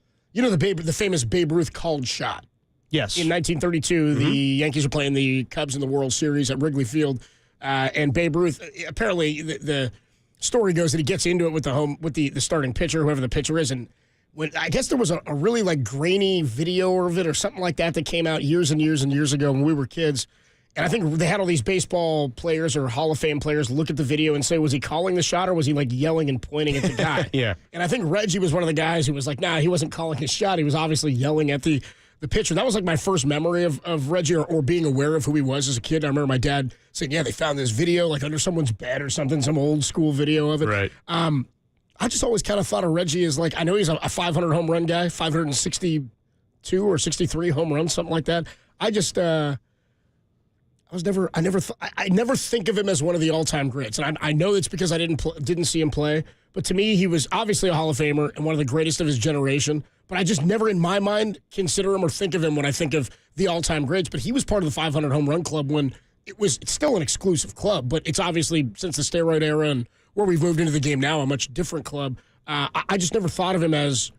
famous Babe Ruth called shot. Yes. In 1932, the Yankees were playing the Cubs in the World Series at Wrigley Field, and Babe Ruth. Apparently, the story goes that he gets into it with the starting pitcher, whoever the pitcher is, and when I guess there was a really like grainy video of it or something like that came out years and years and years ago when we were kids. And I think they had all these baseball players or Hall of Fame players look at the video and say, was he calling the shot or was he like yelling and pointing at the guy? Yeah. And I think Reggie was one of the guys who was like, nah, he wasn't calling his shot. He was obviously yelling at the pitcher. That was like my first memory of Reggie or being aware of who he was as a kid. I remember my dad saying, yeah, they found this video like under someone's bed or something, some old school video of it. Right. I just always kind of thought of Reggie as like, I know he's a 500 home run guy, 562 or 63 home runs, something like that. I never think of him as one of the all-time greats, and I know it's because I didn't see him play. But to me, he was obviously a Hall of Famer and one of the greatest of his generation. But I just never, in my mind, consider him or think of him when I think of the all-time greats. But he was part of the 500 home run club when it's still an exclusive club, but it's obviously since the steroid era and where we've moved into the game now, a much different club. I just never thought of him as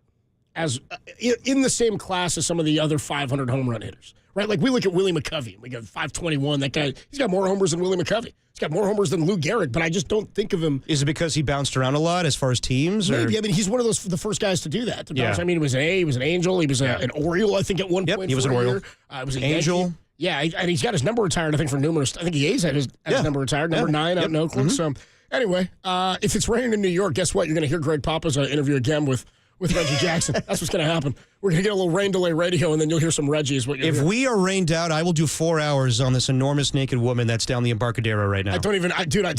in the same class as some of the other 500 home run hitters. Right, like we look at Willie McCovey. We got 521. That guy, he's got more homers than Willie McCovey. He's got more homers than Lou Gehrig, but I just don't think of him. Is it because he bounced around a lot as far as teams? Maybe. I mean, he's one of the first guys to do that. I mean, he was an Angel. He was an Oriole, I think, at one point. He was an Oriole. He was an Angel. Yankee. Yeah, and he's got his number retired, I think, for numerous. I think he has had his number retired, number 9 out in Oakland. So, anyway, if it's raining in New York, guess what? You're going to hear Greg Papa's interview again with Reggie Jackson. That's what's going to happen. We're going to get a little rain delay radio, and then you'll hear some Reggie is what you'll hear. If we are rained out, I will do 4 hours on this enormous naked woman that's down the Embarcadero right now. I don't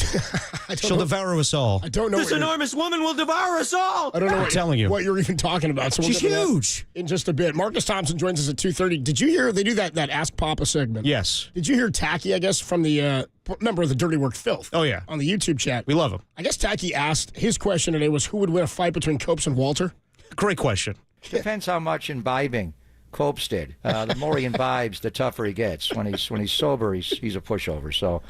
She'll devour us all. I don't know. This enormous woman will devour us all. I don't know what you're even talking about. So she's huge. In just a bit. Marcus Thompson joins us at 2:30. Did you hear they do that Ask Papa segment? Yes. Did you hear Tacky, I guess, from the member of the Dirty Work Filth? Oh, yeah. On the YouTube chat. We love him. I guess Tacky asked, his question today was who would win a fight between Copes and Walter? Great question. Depends how much imbibing Copes did. The more he imbibes, the tougher he gets. When he's sober, he's a pushover. So,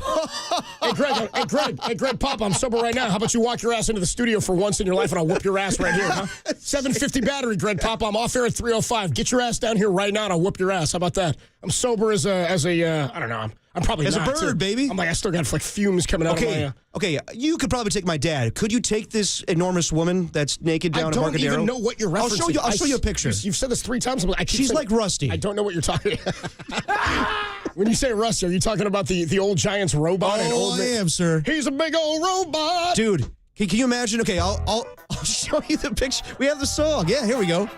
hey Greg, Pop, I'm sober right now. How about you walk your ass into the studio for once in your life, and I'll whoop your ass right here, huh? 750 battery, Greg Pop. I'm off air at 3:05. Get your ass down here right now, and I'll whoop your ass. How about that? I'm sober as a I don't know. I'm probably as not, a bird, too. baby. I'm like, I still got like fumes coming out of my... Okay, you could probably take my dad. Could you take this enormous woman that's naked down in Embarcadero? I don't even know what you're referencing. I'll show you a picture. You've said this 3 times. She's like Rusty. I don't know what you're talking When you say Rusty, are you talking about the old Giants robot? Oh, I am, sir. He's a big old robot. Dude, can you imagine? Okay, I'll show you the picture. We have the song. Yeah, here we go.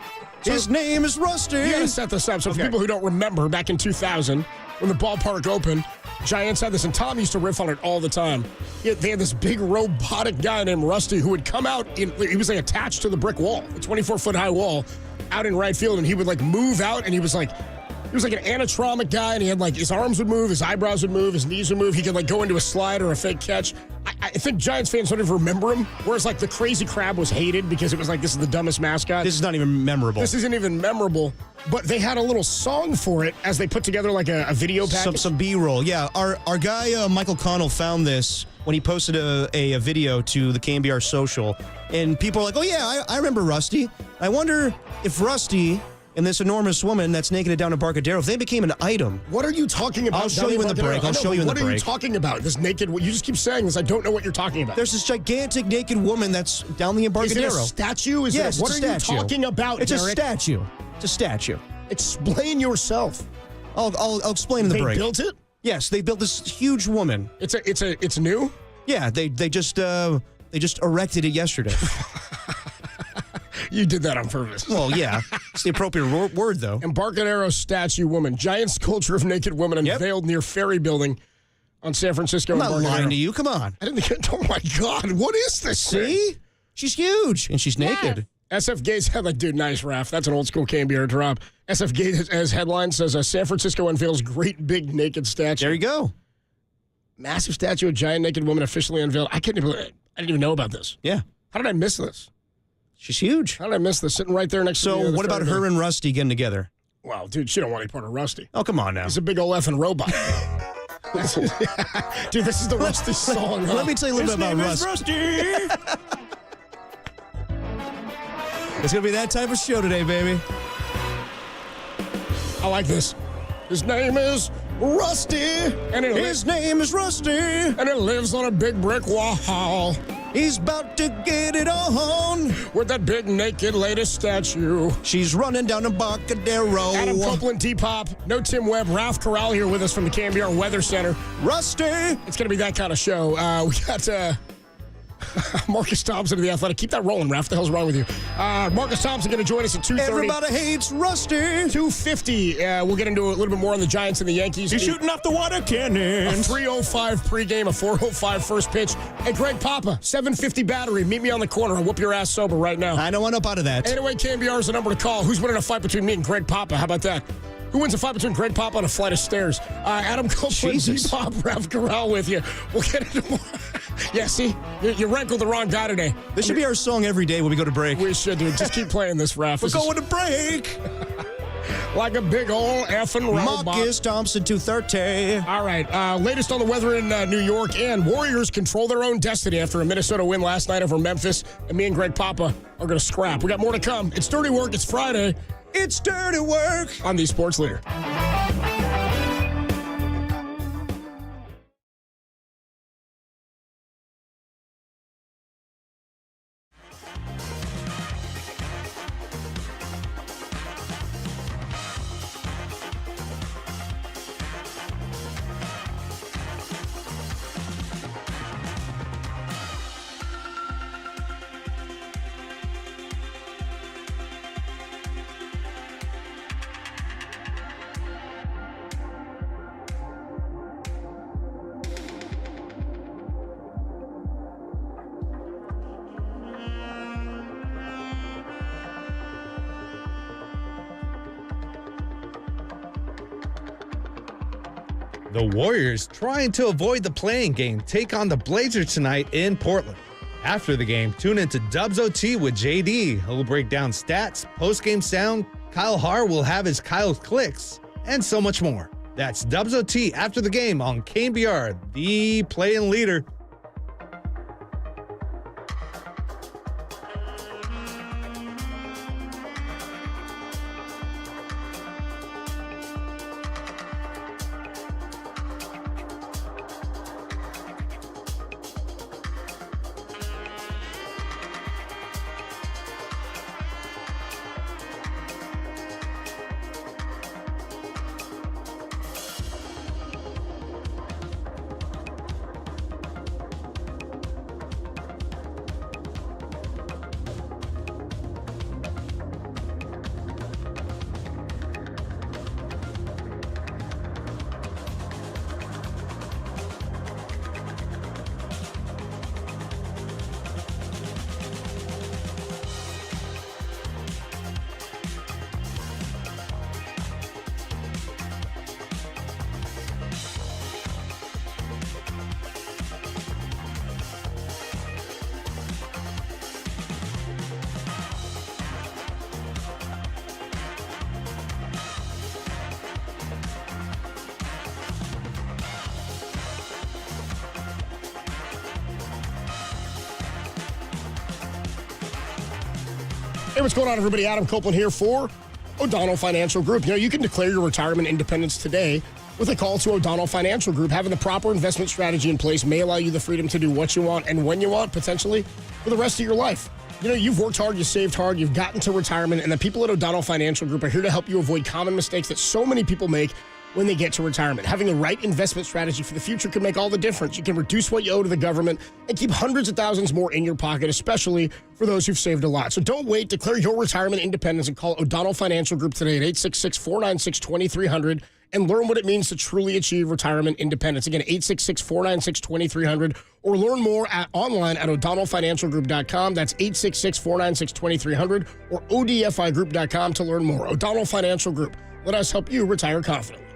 His name is Rusty. You got to set this up. So for people who don't remember, back in 2000, when the ballpark opened, Giants had this, and Tom used to riff on it all the time. They had this big robotic guy named Rusty who would come out, he was like attached to the brick wall, a 24-foot high wall, out in right field, and he would like move out, and he was like an animatronic guy, and he had like his arms would move, his eyebrows would move, his knees would move. He could like go into a slide or a fake catch. I think Giants fans don't even remember him, whereas like the Crazy Crab was hated because it was like, this is the dumbest mascot. This is not even memorable. This isn't even memorable, but they had a little song for it as they put together like a video package. Some B-roll. Yeah, our guy Michael Connell found this when he posted a video to the KNBR social, and people are like, oh yeah, I remember Rusty. I wonder if Rusty and this enormous woman that's naked down in Embarcadero, if they became an item. What are you talking about? I'll show you in the break. What are you talking about? This naked... You just keep saying this. I don't know what you're talking about. There's this gigantic naked woman that's down the Embarcadero. Is it a statue? Yes, what it's a are statue. you talking about, It's Derek? a statue. It's a statue. Explain yourself. I'll explain in the break. They built it? Yes, they built this huge woman. It's new? Yeah, they just erected it yesterday. You did that on purpose. Well, yeah. It's the appropriate word, though. Embarcadero statue woman. Giant sculpture of naked woman unveiled near Ferry Building on San Francisco. I'm not lying to you. Come on. I didn't think... Oh, my God. What is this See? She's huge, and she's naked. SF Gates had like, dude, nice, Raph. That's an old school KNBR drop. SF Gates, as headline says, San Francisco unveils great big naked statue. There you go. Massive statue of giant naked woman officially unveiled. I didn't even know about this. Yeah. How did I miss this? She's huge. How did I miss this? Sitting right there next to me. So what about her and Rusty getting together? Wow, dude, she don't want any part of Rusty. Oh, come on now. He's a big old effing robot. Dude, this is the Rusty song. Huh? Let me tell you a little bit about Rusty. It's going to be that type of show today, baby. I like this. His name is Rusty. And his name is Rusty. And he lives on a big brick wall. He's about to get it on with that big naked lady statue. She's running down Embarcadero. Adam Copeland, D-Pop, no Tim Webb, Ralph Corral here with us from the KNBR Weather Center. Rusty. It's going to be that kind of show. We got Marcus Thompson of The Athletic. Keep that rolling, Ralph. What the hell's wrong with you? Marcus Thompson going to join us at 2:30. Everybody hates Rusty. 2:50. We'll get into a little bit more on the Giants and the Yankees. He's shooting off the water cannons. A 3:05 pregame, a 4:05 first pitch. Hey, Greg Papa, 750 battery. Meet me on the corner. I'll whoop your ass sober right now. I don't want up out of that. Anyway, KNBR is the number to call. Who's winning a fight between me and Greg Papa? How about that? Who wins a fight between Greg Papa and a flight of stairs? Adam Copeland, D-Pop, Ralph Corral with you. We'll get into more. Yeah, see? You rankled the wrong guy today. This should be our song every day when we go to break. We should, dude. Just keep playing this, Ralph. We're going to break. Like a big old effing robot. Marcus Thompson, 2:30. All right. Latest on the weather in New York, and Warriors control their own destiny after a Minnesota win last night over Memphis. And me and Greg Papa are going to scrap. We got more to come. It's Dirty Work. It's Friday. It's Dirty Work on the Sports Leader. The Warriors, trying to avoid the play-in game, take on the Blazers tonight in Portland. After the game, tune into Dubs OT with JD. He'll break down stats, post-game sound, Kyle Haar will have his Kyle Clicks, and so much more. That's Dubs OT after the game on KNBR, the play-in leader. Hey, what's going on, everybody? Adam Copeland here for O'Donnell Financial Group. You can declare your retirement independence today with a call to O'Donnell Financial Group. Having the proper investment strategy in place may allow you the freedom to do what you want and when you want, potentially, for the rest of your life. You've worked hard, you saved hard, you've gotten to retirement, and the people at O'Donnell Financial Group are here to help you avoid common mistakes that so many people make when they get to retirement. Having the right investment strategy for the future can make all the difference. You can reduce what you owe to the government and keep hundreds of thousands more in your pocket, especially for those who've saved a lot. So don't wait. Declare your retirement independence and call O'Donnell Financial Group today at 866-496-2300 and learn what it means to truly achieve retirement independence. Again, 866-496-2300 or learn more online at o'donnellfinancialgroup.com. That's 866-496-2300 or odfigroup.com to learn more. O'Donnell Financial Group. Let us help you retire confidently.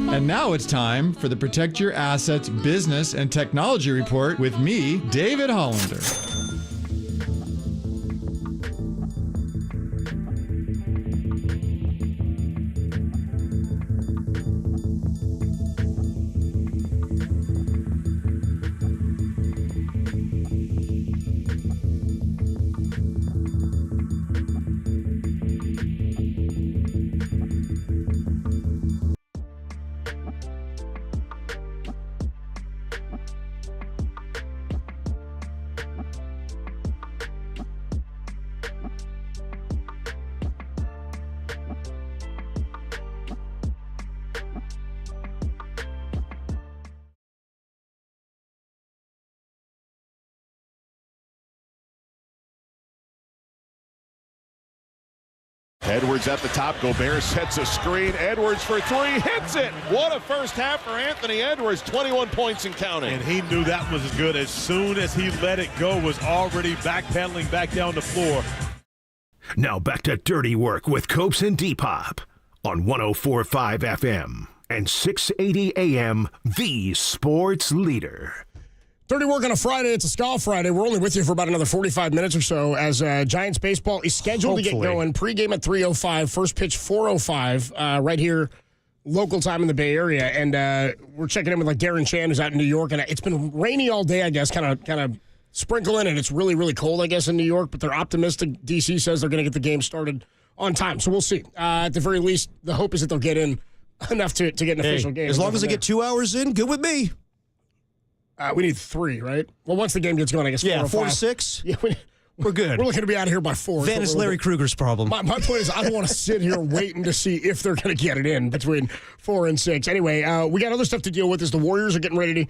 And now it's time for the Protect Your Assets Business and Technology Report with me, David Hollander. Edwards at the top. Gobert sets a screen. Edwards for three. Hits it. What a first half for Anthony Edwards. 21 points and counting. And he knew that was good. As soon as he let it go, was already backpedaling back down the floor. Now back to Dirty Work with Copes and Depop on 104.5 FM and 680 AM, the sports leader. Dirty Work on a Friday. It's a Skull Friday. We're only with you for about another 45 minutes or so as Giants baseball is scheduled to get going. Pre-game at 3:05, first pitch 4:05, right here, local time in the Bay Area. And we're checking in with Darren Chan, who's out in New York. And it's been rainy all day, I guess, kind of sprinkling, and it's really, really cold, I guess, in New York. But they're optimistic. DC says they're going to get the game started on time. So we'll see. At the very least, the hope is that they'll get in enough to get an official game. As long as they get 2 hours in, good with me. We need 3, right? Well, once the game gets going, I guess 4 to 6. Yeah, we're good. We're looking to be out of here by 4. That is Larry Kruger's problem. My point is, I don't want to sit here waiting to see if they're going to get it in between 4 and 6. Anyway, we got other stuff to deal with as the Warriors are getting ready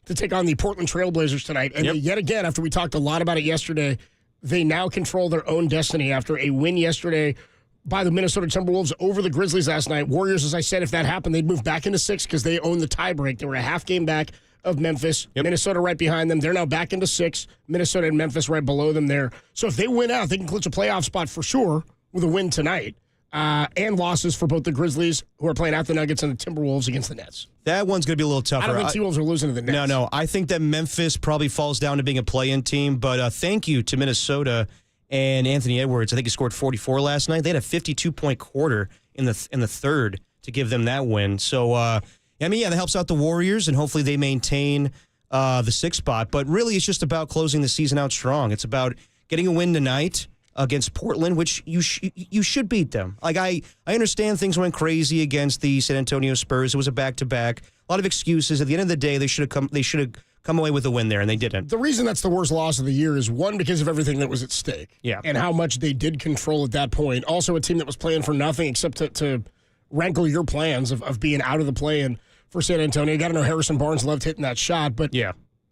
to take on the Portland Trailblazers tonight. And yet again, after we talked a lot about it yesterday, they now control their own destiny after a win yesterday by the Minnesota Timberwolves over the Grizzlies last night. Warriors, as I said, if that happened, they'd move back into 6 because they own the tiebreak. They were a half game back of Memphis. Minnesota right behind them. They're now back into 6. Minnesota and Memphis right below them there. So if they win out, they can clinch a playoff spot for sure with a win tonight. And losses for both the Grizzlies, who are playing at the Nuggets, and the Timberwolves against the Nets. That one's going to be a little tougher. I don't think T-Wolves are losing to the Nets. No. I think that Memphis probably falls down to being a play-in team, but thank you to Minnesota and Anthony Edwards. I think he scored 44 last night. They had a 52-point quarter in the third to give them that win. So, that helps out the Warriors, and hopefully they maintain the 6th spot. But really, it's just about closing the season out strong. It's about getting a win tonight against Portland, which you should beat them. Like I understand things went crazy against the San Antonio Spurs. It was a back-to-back. A lot of excuses. At the end of the day, they should have come away with a win there, and they didn't. The reason that's the worst loss of the year is, one, because of everything that was at stake. Yeah. And how much they did control at that point. Also, a team that was playing for nothing except to rankle your plans of being out of the play-in for San Antonio. You got to know Harrison Barnes loved hitting that shot, but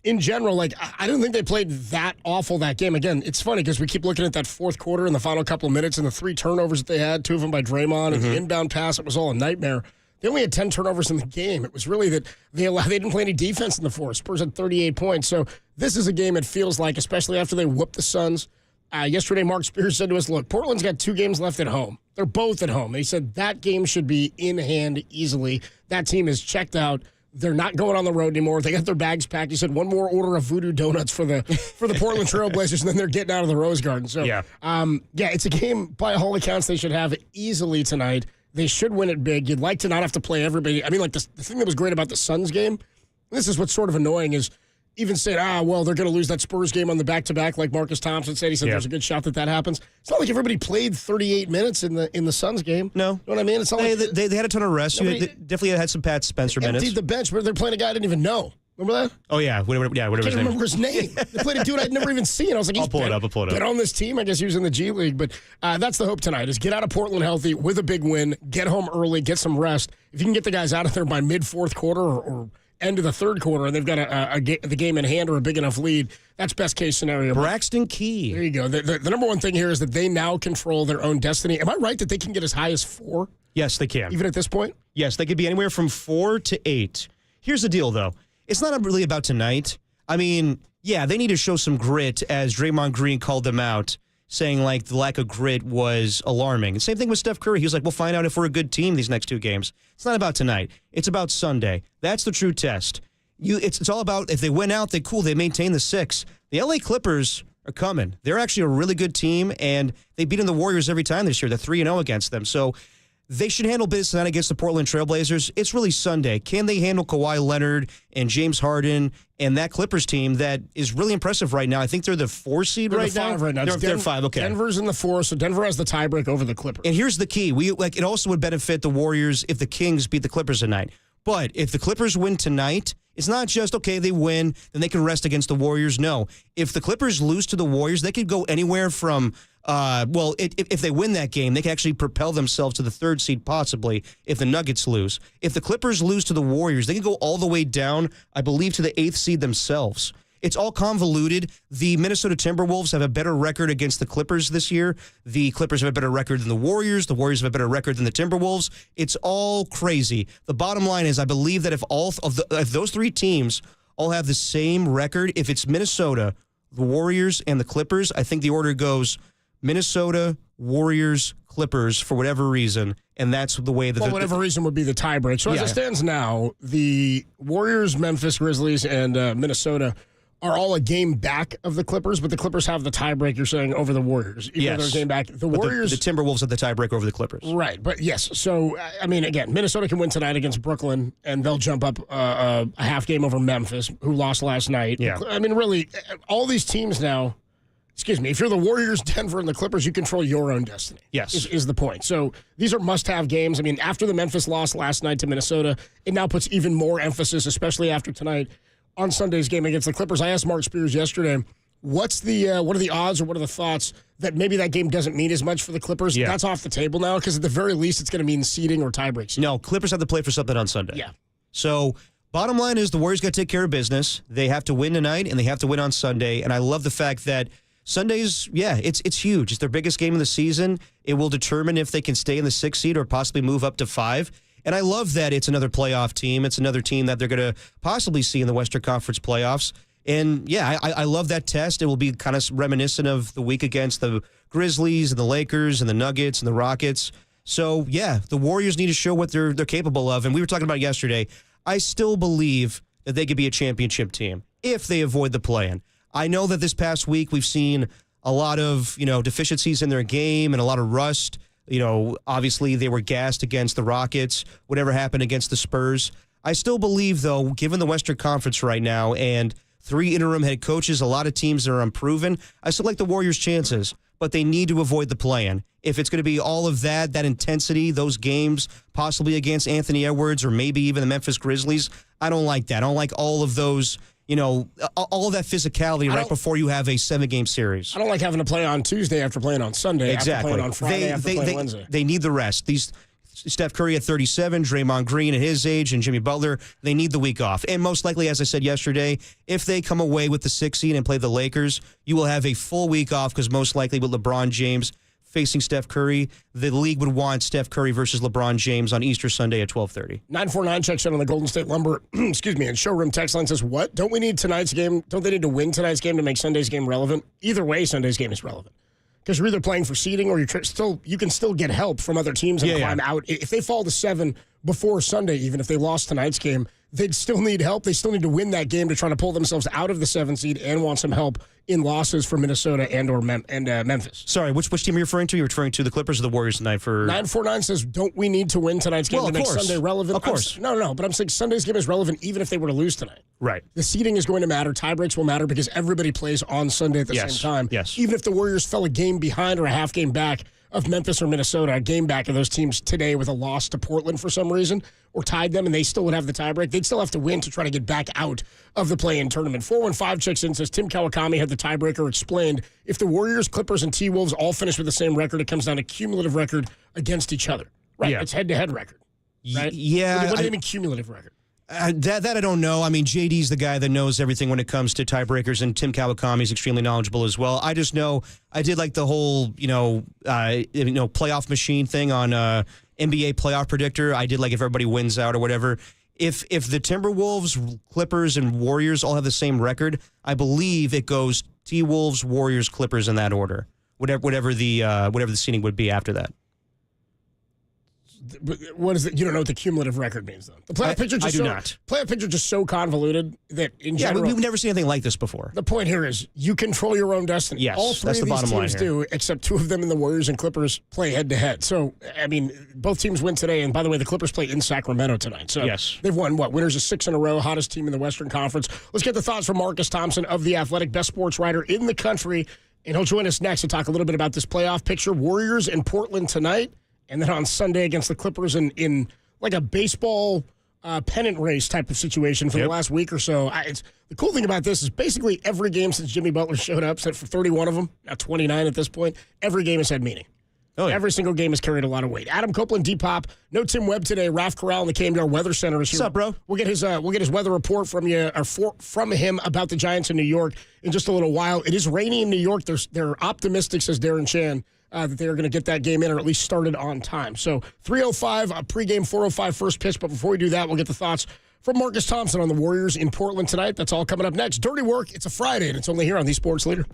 in general, I don't think they played that awful that game. Again, it's funny because we keep looking at that fourth quarter and the final couple of minutes and the 3 turnovers that they had, 2 of them by Draymond, and the inbound pass. It was all a nightmare. They only had 10 turnovers in the game. It was really that they didn't play any defense in the fourth. Spurs had 38 points. So this is a game, it feels like, especially after they whooped the Suns. Yesterday, Mark Spears said to us, look, Portland's got 2 games left at home. They're both at home. He said that game should be in hand easily. That team is checked out. They're not going on the road anymore. They got their bags packed. He said one more order of voodoo donuts for the Portland Trailblazers, and then they're getting out of the Rose Garden. So, it's a game, by all accounts, they should have easily tonight. They should win it big. You'd like to not have to play everybody. I mean, like the thing that was great about the Suns game, this is what's sort of annoying, is even saying, they're going to lose that Spurs game on the back-to-back, like Marcus Thompson said. He said there's a good shot that happens. It's not like everybody played 38 minutes in the Suns game. No. You know what I mean? It's not they had a ton of rest. They definitely had some Pat Spencer minutes. Emptied the bench, but they're playing a guy I didn't even know. Remember that? Oh, yeah. Whatever I can't remember his name. They played a dude I'd never even seen. I was like, I'll pull it up. Been on this team. I guess he was in the G League. But that's the hope tonight, is get out of Portland healthy with a big win, get home early, get some rest. If you can get the guys out of there by mid-4th quarter or end of the 3rd quarter, and they've got the game in hand or a big enough lead, that's best-case scenario. Braxton Key. There you go. The number one thing here is that they now control their own destiny. Am I right that they can get as high as 4? Yes, they can. Even at this point? Yes, they could be anywhere from 4 to 8. Here's the deal, though. It's not really about tonight. I mean, they need to show some grit, as Draymond Green called them out, saying, like, the lack of grit was alarming. And same thing with Steph Curry. He was like, we'll find out if we're a good team these next 2 games. It's not about tonight. It's about Sunday. That's the true test. It's all about, if they win out, they maintain the 6. The LA Clippers are coming. They're actually a really good team, and they've beaten the Warriors every time this year. They're 3-0 against them. So they should handle business tonight against the Portland Trailblazers. It's really Sunday. Can they handle Kawhi Leonard and James Harden and that Clippers team that is really impressive right now? I think they're the 4 seed right now. They're 5, okay. Denver's in the 4, so Denver has the tiebreak over the Clippers. And here's the key. It also would benefit the Warriors if the Kings beat the Clippers tonight. But if the Clippers win tonight, it's not just, okay, they win, then they can rest against the Warriors. No. If the Clippers lose to the Warriors, they could go anywhere from, if they win that game, they can actually propel themselves to the 3rd seed possibly if the Nuggets lose. If the Clippers lose to the Warriors, they can go all the way down, I believe, to the 8th seed themselves. It's all convoluted. The Minnesota Timberwolves have a better record against the Clippers this year. The Clippers have a better record than the Warriors. The Warriors have a better record than the Timberwolves. It's all crazy. The bottom line is, I believe that if those 3 teams all have the same record, if it's Minnesota, the Warriors, and the Clippers, I think the order goes Minnesota, Warriors, Clippers for whatever reason, and that's the way that... whatever reason would be the tiebreak. So as it stands now, the Warriors, Memphis Grizzlies, and Minnesota are all a game back of the Clippers, but the Clippers have the tiebreak, you're saying, over the Warriors. Even though they're a game back. The Warriors... The Timberwolves have the tiebreak over the Clippers. Right, but yes. So, I mean, again, Minnesota can win tonight against Brooklyn, and they'll jump up a half game over Memphis, who lost last night. Yeah. I mean, really, all these teams now... Excuse me. If you're the Warriors, Denver, and the Clippers, you control your own destiny. Yes. Is the point. So these are must-have games. I mean, after the Memphis loss last night to Minnesota, it now puts even more emphasis, especially after tonight, on Sunday's game against the Clippers. I asked Mark Spears yesterday, what are the odds or what are the thoughts that maybe that game doesn't mean as much for the Clippers? Yeah. That's off the table now, because at the very least, it's going to mean seeding or tiebreaks. No, Clippers have to play for something on Sunday. Yeah. So Bottom line is the Warriors got to take care of business. They have to win tonight, and they have to win on Sunday. And I love the fact that Sundays, it's huge. It's their biggest game of the season. It will determine if they can stay in the 6th seed or possibly move up to 5. And I love that it's another playoff team. It's another team that they're going to possibly see in the Western Conference playoffs. And, I love that test. It will be kind of reminiscent of the week against the Grizzlies and the Lakers and the Nuggets and the Rockets. So, the Warriors need to show what they're capable of. And we were talking about it yesterday. I still believe that they could be a championship team if they avoid the play-in. I know that this past week we've seen a lot of, deficiencies in their game and a lot of rust. Obviously they were gassed against the Rockets, whatever happened against the Spurs. I still believe, though, given the Western Conference right now and 3 interim head coaches, a lot of teams that are unproven, I still like the Warriors' chances, but they need to avoid the play-in. If it's going to be all of that intensity, those games, possibly against Anthony Edwards or maybe even the Memphis Grizzlies, I don't like that. I don't like all of those, all of that physicality right before you have a 7-game series. I don't like having to play on Tuesday after playing on Sunday, exactly. after playing on Friday, after playing Wednesday. They need the rest. Steph Curry at 37, Draymond Green at his age, and Jimmy Butler, they need the week off. And most likely, as I said yesterday, if they come away with the 6th seed and play the Lakers, you will have a full week off because most likely with LeBron James facing Steph Curry, the league would want Steph Curry versus LeBron James on Easter Sunday at 12:30. 949 checks in on the Golden State Lumber, and showroom text line says, what? Don't we need tonight's game? Don't they need to win tonight's game to make Sunday's game relevant? Either way, Sunday's game is relevant. Because you're either playing for seeding or you can still get help from other teams and climb out. If they fall to 7 before Sunday, even if they lost tonight's game, they'd still need help. They still need to win that game to try to pull themselves out of the 7th seed and want some help in losses for Minnesota and Memphis. Sorry, which team are you referring to? You're referring to the Clippers or the Warriors tonight? For 949 says, don't we need to win tonight's game to make Sunday relevant? Of course. No, but I'm saying Sunday's game is relevant even if they were to lose tonight. Right. The seeding is going to matter. Tie breaks will matter because everybody plays on Sunday at the same time. Yes. Even if the Warriors fell a game behind or a half game back of Memphis or Minnesota, a game back of those teams today with a loss to Portland for some reason, or tied them and they still would have the tiebreak, they'd still have to win to try to get back out of the play-in tournament. 415 checks in, says Tim Kawakami had the tiebreaker explained. If the Warriors, Clippers, and T-Wolves all finish with the same record, it comes down to cumulative record against each other. Right? Yeah. It's head-to-head record. Right? Yeah. What do you mean cumulative record? That I don't know. I mean, JD's the guy that knows everything when it comes to tiebreakers, and Tim Kawakami is extremely knowledgeable as well. I just know I did like the whole playoff machine thing on NBA playoff predictor. I did like if everybody wins out or whatever. If the Timberwolves, Clippers, and Warriors all have the same record, I believe it goes T-Wolves, Warriors, Clippers in that order. Whatever the seeding would be after that. What is it? You don't know what the cumulative record means, though. The playoff picture just playoff picture just so convoluted that in general, we've never seen anything like this before. The point here is you control your own destiny. Yes, all 3 that's of the these bottom teams line do, except 2 of them in the Warriors and Clippers play head to head. So I mean, both teams win today. And by the way, the Clippers play in Sacramento tonight. So yes, they've won winners of 6 in a row, hottest team in the Western Conference. Let's get the thoughts from Marcus Thompson of The Athletic, best sports writer in the country, and he'll join us next to talk a little bit about this playoff picture. Warriors in Portland tonight. And then on Sunday against the Clippers in like a baseball pennant race type of situation for the last week or so. The cool thing about this is basically every game since Jimmy Butler showed up, except for 31 of them, now 29 at this point, every game has had meaning. Oh, yeah. Every single game has carried a lot of weight. Adam Copeland, Depop, no Tim Webb today. Ralph Corral in the KNBR Weather Center is here. What's up, bro? We'll get his weather report from you or from him about the Giants in New York in just a little while. It is rainy in New York. They're optimistic, says Darren Chan, that they are going to get that game in or at least started on time. So 3:05 pregame, 4:05 first pitch. But before we do that, we'll get the thoughts from Marcus Thompson on the Warriors in Portland tonight. That's all coming up next. Dirty Work. It's a Friday, and it's only here on the Sports Leader.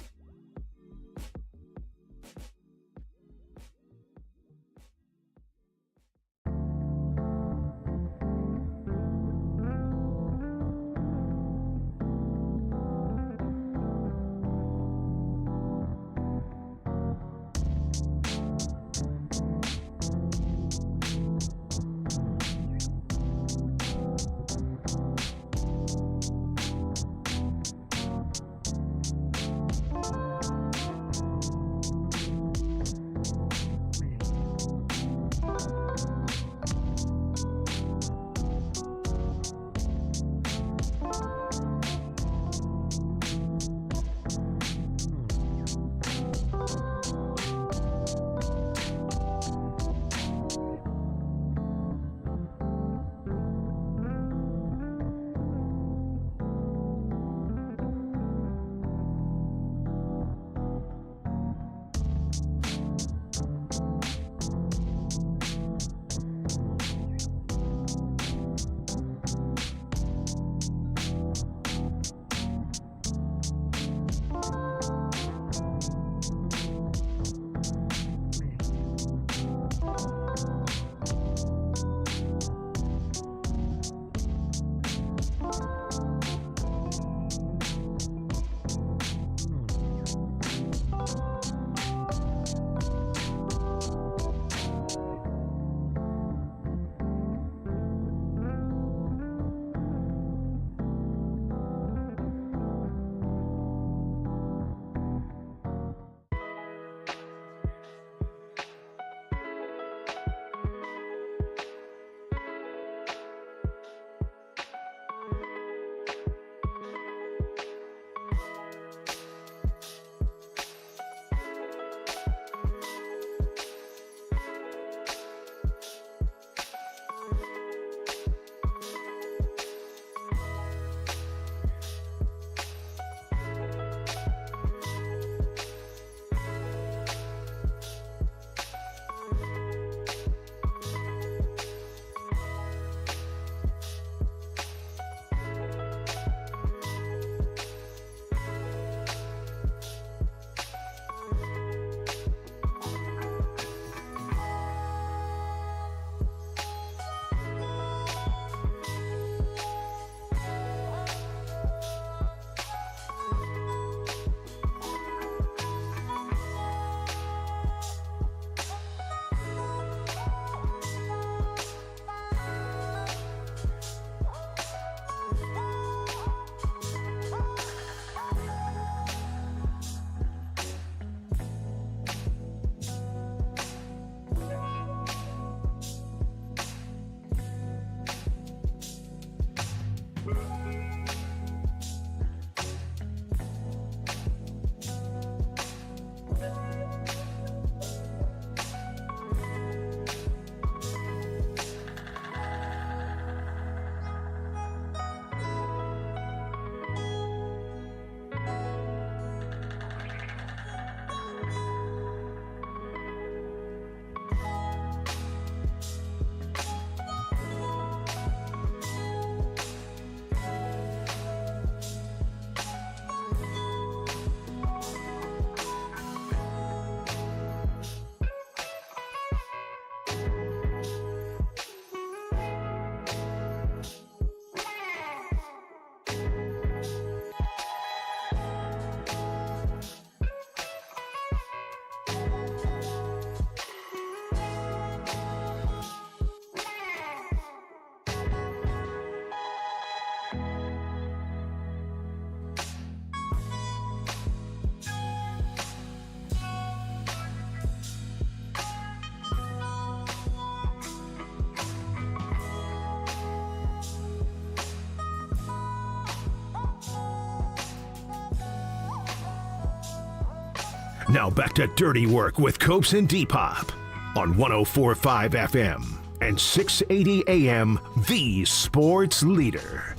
Now back to Dirty Work with Copes and Depop on 104.5 FM and 680 AM, the sports leader.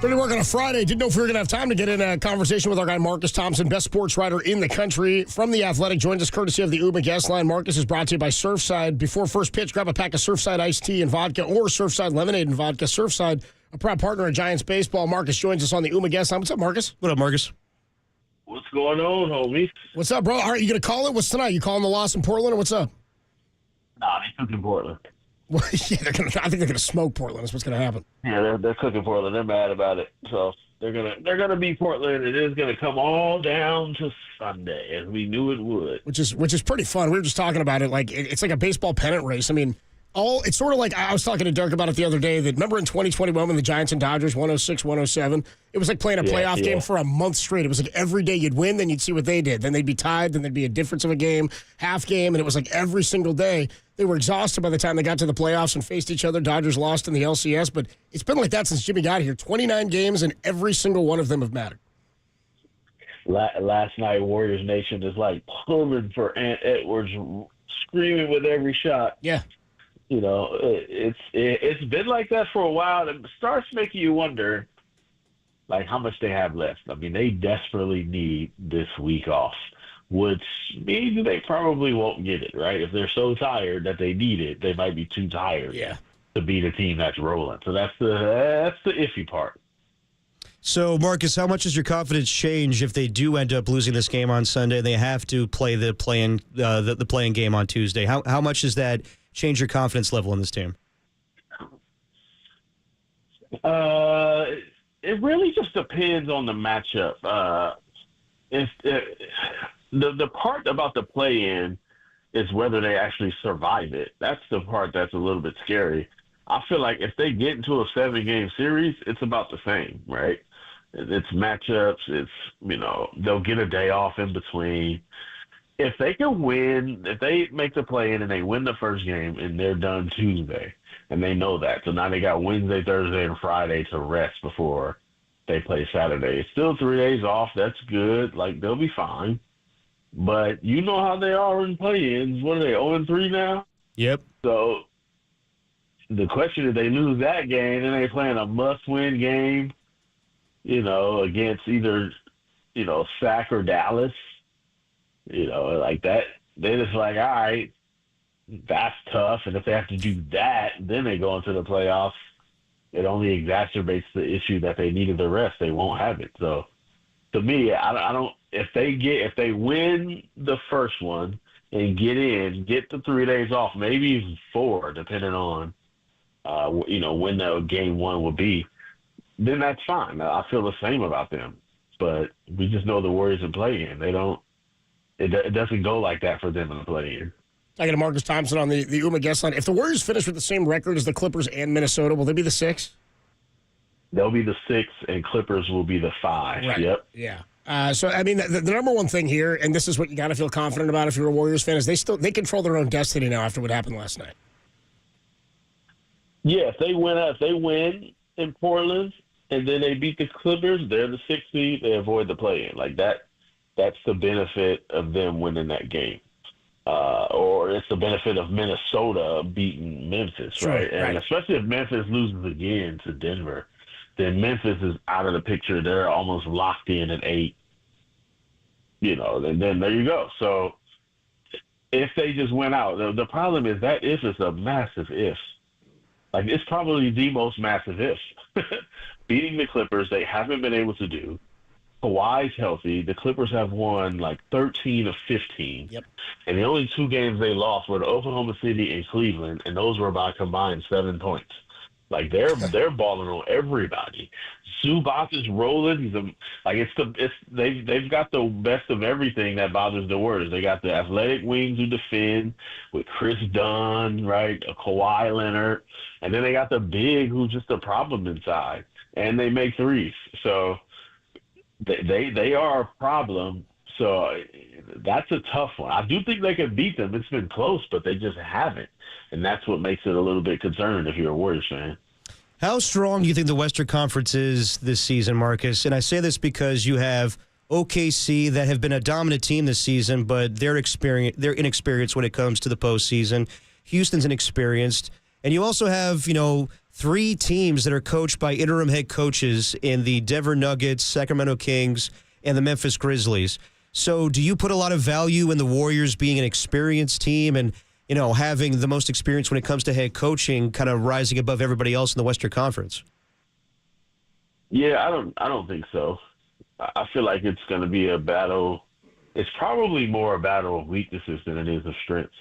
Dirty Work on a Friday. Didn't know if we were going to have time to get in a conversation with our guy Marcus Thompson, best sports writer in the country from The Athletic. Joins us courtesy of the UMA guest line. Marcus is brought to you by Surfside. Before first pitch, grab a pack of Surfside iced tea and vodka or Surfside lemonade and vodka. Surfside, a proud partner of Giants baseball. Marcus joins us on the UMA guest line. What's up, Marcus? What up, Marcus? What's going on, homie? What's up, bro? All right, you going to call it? What's tonight? You calling the loss in Portland or what's up? Nah, they cooking Portland. Well, yeah, I think they're going to smoke Portland. That's what's going to happen. Yeah, they're cooking Portland. They're mad about it. So they're gonna beat Portland. It is gonna come all down to Sunday, as we knew it would. Which is pretty fun. We were just talking about it. Like it's like a baseball pennant race. I mean, it's sort of like I was talking to Dirk about it the other day. That remember in 2021 when the Giants and Dodgers 106-107, it was like playing a playoff game for a month straight. It was like every day you'd win, then you'd see what they did. Then they'd be tied, then there'd be a difference of a game, half game, and it was like every single day. They were exhausted by the time they got to the playoffs and faced each other. Dodgers lost in the LCS, but it's been like that since Jimmy got here. 29 games, and every single one of them have mattered. Last night, Warriors Nation is like pulling for Ant Edwards, screaming with every shot. Yeah. You know, it's been like that for a while. It starts making you wonder, like, how much they have left. I mean, they desperately need this week off, which means they probably won't get it, right? If they're so tired that they need it, they might be too tired to beat a team that's rolling. So that's the iffy part. So, Marcus, how much does your confidence change if they do end up losing this game on Sunday and they have to play the play-in game on Tuesday? How much does that change your confidence level in this team? It really just depends on the matchup. The part about the play-in is whether they actually survive it. That's the part that's a little bit scary. I feel like if they get into a 7-game series, it's about the same, right? It's matchups. It's, they'll get a day off in between. If they can win, if they make the play-in and they win the first game and they're done Tuesday, and they know that. So now they got Wednesday, Thursday, and Friday to rest before they play Saturday. It's still 3 days off. That's good. Like, they'll be fine. But you know how they are in play-ins. What are they, 0-3 now? Yep. So the question is, they lose that game, and they playing a must-win game, against either, Sac or Dallas. Like that. They're just like, all right, that's tough. And if they have to do that, then they go into the playoffs. It only exacerbates the issue that they needed the rest. They won't have it. So to me, I don't. If they win the first one and get the 3 days off, maybe even 4, depending on when the game one will be, then that's fine. I feel the same about them. But we just know the Warriors in play-in. They don't. It doesn't go like that for them in the play-in. I got a Marcus Thompson on the UMA guest line. If the Warriors finish with the same record as the Clippers and Minnesota, will they be the 6? They'll be the 6, and Clippers will be the 5. Right. Yep. Yeah. So, I mean, the number one thing here, and this is what you got to feel confident about if you're a Warriors fan, is they control their own destiny now after what happened last night. Yeah, if they win in Portland, and then they beat the Clippers, they're the 6th seed. They avoid the play-in. Like that. That's the benefit of them winning that game. Or it's the benefit of Minnesota beating Memphis, right? And especially if Memphis loses again to Denver, then Memphis is out of the picture. They're almost locked in at 8. And then there you go. So if they just went out, the problem is that if is a massive if. Like, it's probably the most massive if. Beating the Clippers, they haven't been able to do. Kawhi's healthy. The Clippers have won like 13 of 15. Yep. And the only 2 games they lost were to Oklahoma City and Cleveland, and those were by combined 7 points. Like, they're balling on everybody. Zubac is rolling. They've got the best of everything that bothers the Warriors. They got the athletic wings who defend with Chris Dunn, right? A Kawhi Leonard, and then they got the big who's just a problem inside, and they make threes. So they are a problem. So that's a tough one. I do think they could beat them. It's been close, but they just haven't. And that's what makes it a little bit concerning if you're a Warriors fan. How strong do you think the Western Conference is this season, Marcus? And I say this because you have OKC that have been a dominant team this season, but they're inexperienced when it comes to the postseason. Houston's inexperienced. And you also have, 3 teams that are coached by interim head coaches in the Denver Nuggets, Sacramento Kings, and the Memphis Grizzlies. So do you put a lot of value in the Warriors being an experienced team and, having the most experience when it comes to head coaching, kind of rising above everybody else in the Western Conference? Yeah, I don't think so. I feel like it's going to be a battle. It's probably more a battle of weaknesses than it is of strengths.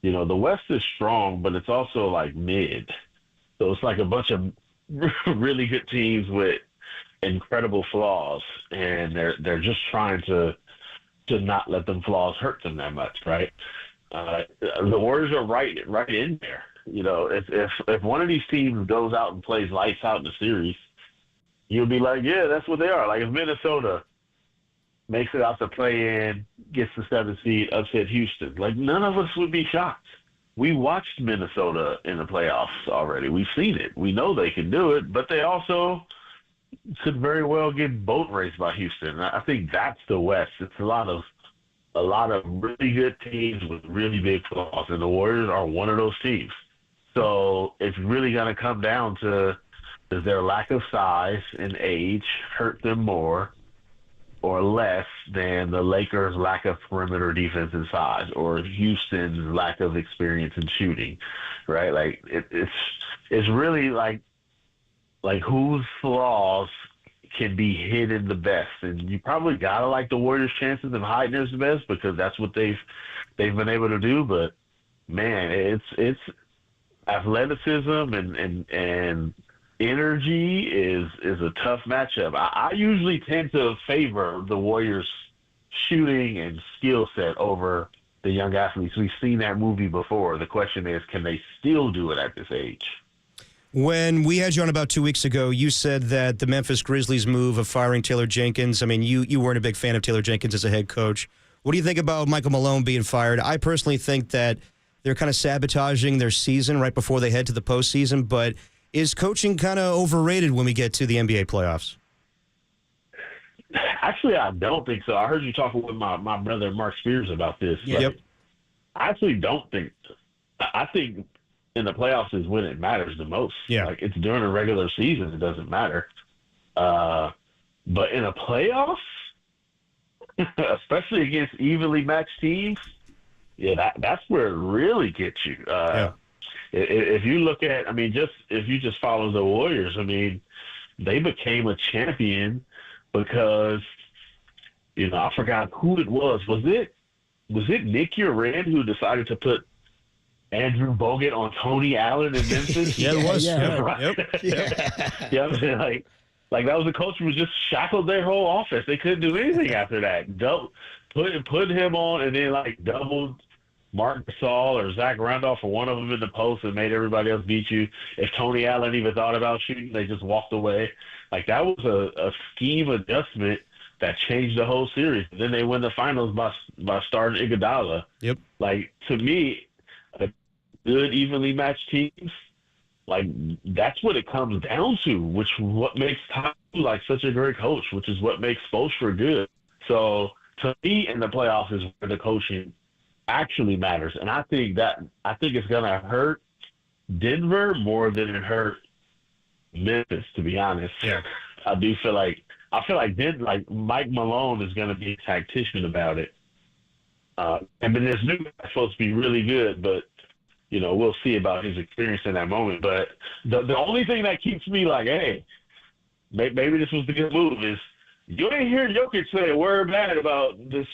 The West is strong, but it's also like mid. So it's like a bunch of really good teams with incredible flaws, and they're just trying to not let them flaws hurt them that much, right? The Warriors are right in there. If one of these teams goes out and plays lights out in the series, you'll be like, yeah, that's what they are. Like if Minnesota makes it out to play-in, gets the 7th seed, upset Houston, like none of us would be shocked. We watched Minnesota in the playoffs already. We've seen it. We know they can do it, but they also could very well get boat raced by Houston. I think that's the West. It's a lot of really good teams with really big flaws, and the Warriors are one of those teams. So it's really going to come down to, does their lack of size and age hurt them more or less than the Lakers' lack of perimeter defense and size, or Houston's lack of experience in shooting, right? Like it's really like whose flaws can be hidden the best, and you probably gotta like the Warriors' chances of hiding theirs the best because that's what they've been able to do. But man, it's athleticism and energy is a tough matchup. I usually tend to favor the Warriors' shooting and skill set over the young athletes. We've seen that movie before. The question is, can they still do it at this age? When we had you on about 2 weeks ago, you said that the Memphis Grizzlies move of firing Taylor Jenkins, I mean, you weren't a big fan of Taylor Jenkins as a head coach. What do you think about Michael Malone being fired? I personally think that they're kind of sabotaging their season right before they head to the postseason, but is coaching kind of overrated when we get to the NBA playoffs? Actually, I don't think so. I heard you talking with my brother Mark Spears about this. Yep. I actually don't think – I think in the playoffs is when it matters the most. Yeah. Like it's during a regular season, it doesn't matter. But in a playoff, especially against evenly matched teams, that's where it really gets you. If you look at, if you just follow the Warriors, they became a champion because, I forgot who it was. Was it Nick Turturro who decided to put Andrew Bogut on Tony Allen in Memphis? Yeah, it was. Yeah, right. Yep. Like that was the coach who just shackled their whole offense. They couldn't do anything after that. Put him on and then doubled Mark Gasol or Zach Randolph or one of them in the post and made everybody else beat you. If Tony Allen even thought about shooting, they just walked away. Like that was a scheme adjustment that changed the whole series. And then they win the finals by starting Iguodala. Yep. Like to me, good evenly matched teams, that's what it comes down to, which what makes Ty such a great coach, which is what makes Spoelstra good. So to me, in the playoffs is where the coaching actually matters, and I think it's gonna hurt Denver more than it hurt Memphis, to be honest. Yeah. I feel like Mike Malone is gonna be a tactician about it. And then this new guy's supposed to be really good, but we'll see about his experience in that moment. But the only thing that keeps me hey, maybe this was the good move is you ain't hear Jokic say a word bad about this.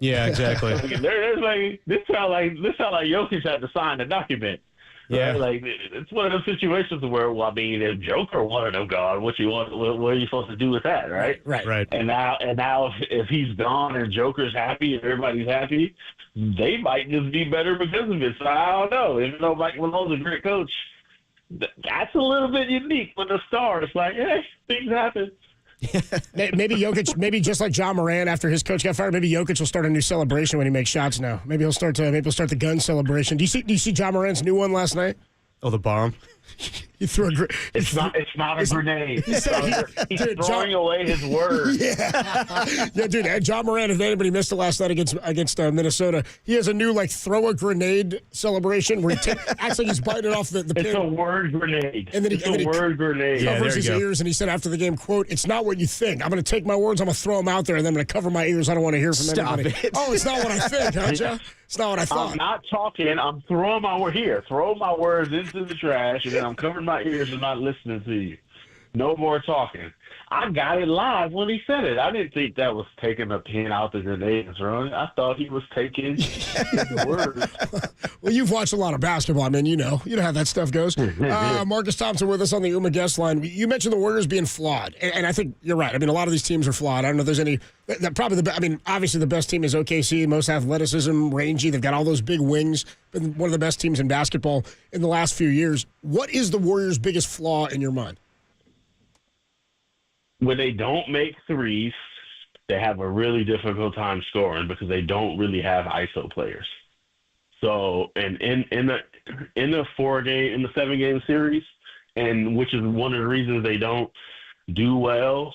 Yeah, exactly. This sound like Jokic had to sign the document. Yeah, right? It's one of those situations where, if Joker wanted him gone, what are you supposed to do with that, right? Right. And now, if he's gone and Joker's happy and everybody's happy, they might just be better because of it. So I don't know. Even though Mike Malone's a great coach, that's a little bit unique with the star. It's hey, things happen. Maybe Jokic, maybe just like John Moran after his coach got fired, maybe Jokic will start a new celebration when he makes shots now. Maybe he'll start the gun celebration. Do you see John Moran's new one last night? Oh, the bomb. He threw a It's not a grenade. He's throwing away his words. Yeah, dude. And John Moran, if anybody missed it last night against Minnesota, he has a new throw a grenade celebration where he acts like he's biting off the pin. It's a word grenade. And then he word grenade. Covers his ears, and he said after the game, "quote It's not what you think. I'm going to take my words, I'm going to throw them out there, and then I'm going to cover my ears. I don't want to hear from anybody." It. Oh, it's not what I think, huh, Joe? It's not what I thought. I'm not talking. I'm throwing my word here. Throw my words into the trash, and then I'm covering my ears and not listening to you. No more talking. I got it live when he said it. I didn't think that was taking a pin out the grenade and throwing it. I thought he was taking the words. Well, you've watched a lot of basketball. I mean, you know how that stuff goes. Marcus Thompson with us on the UMA guest line. You mentioned the Warriors being flawed, and I think you're right. I mean, a lot of these teams are flawed. I don't know if there's any. Obviously the best team is OKC, most athleticism, rangy. They've got all those big wings. Been one of the best teams in basketball in the last few years. What is the Warriors' biggest flaw in your mind? When they don't make threes, they have a really difficult time scoring because they don't really have ISO players. So, and in the 7-game series, and which is one of the reasons they don't do well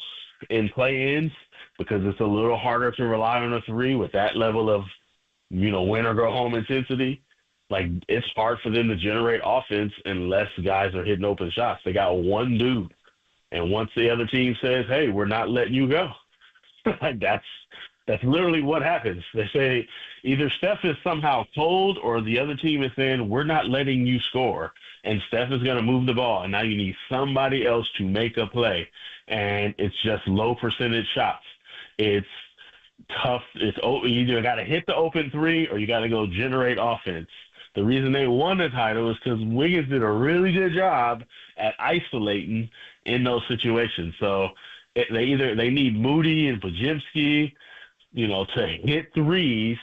in play-ins, because it's a little harder to rely on a three with that level of, win or go home intensity. Like, it's hard for them to generate offense unless guys are hitting open shots. They got one dude. And once the other team says, "Hey, we're not letting you go," that's literally what happens. They say either Steph is somehow cold or the other team is saying, "We're not letting you score." And Steph is going to move the ball. And now you need somebody else to make a play. And it's just low percentage shots. It's tough. You either got to hit the open three or you got to go generate offense. The reason they won the title is because Wiggins did a really good job at isolating in those situations. So they need Moody and Podziemski, to hit threes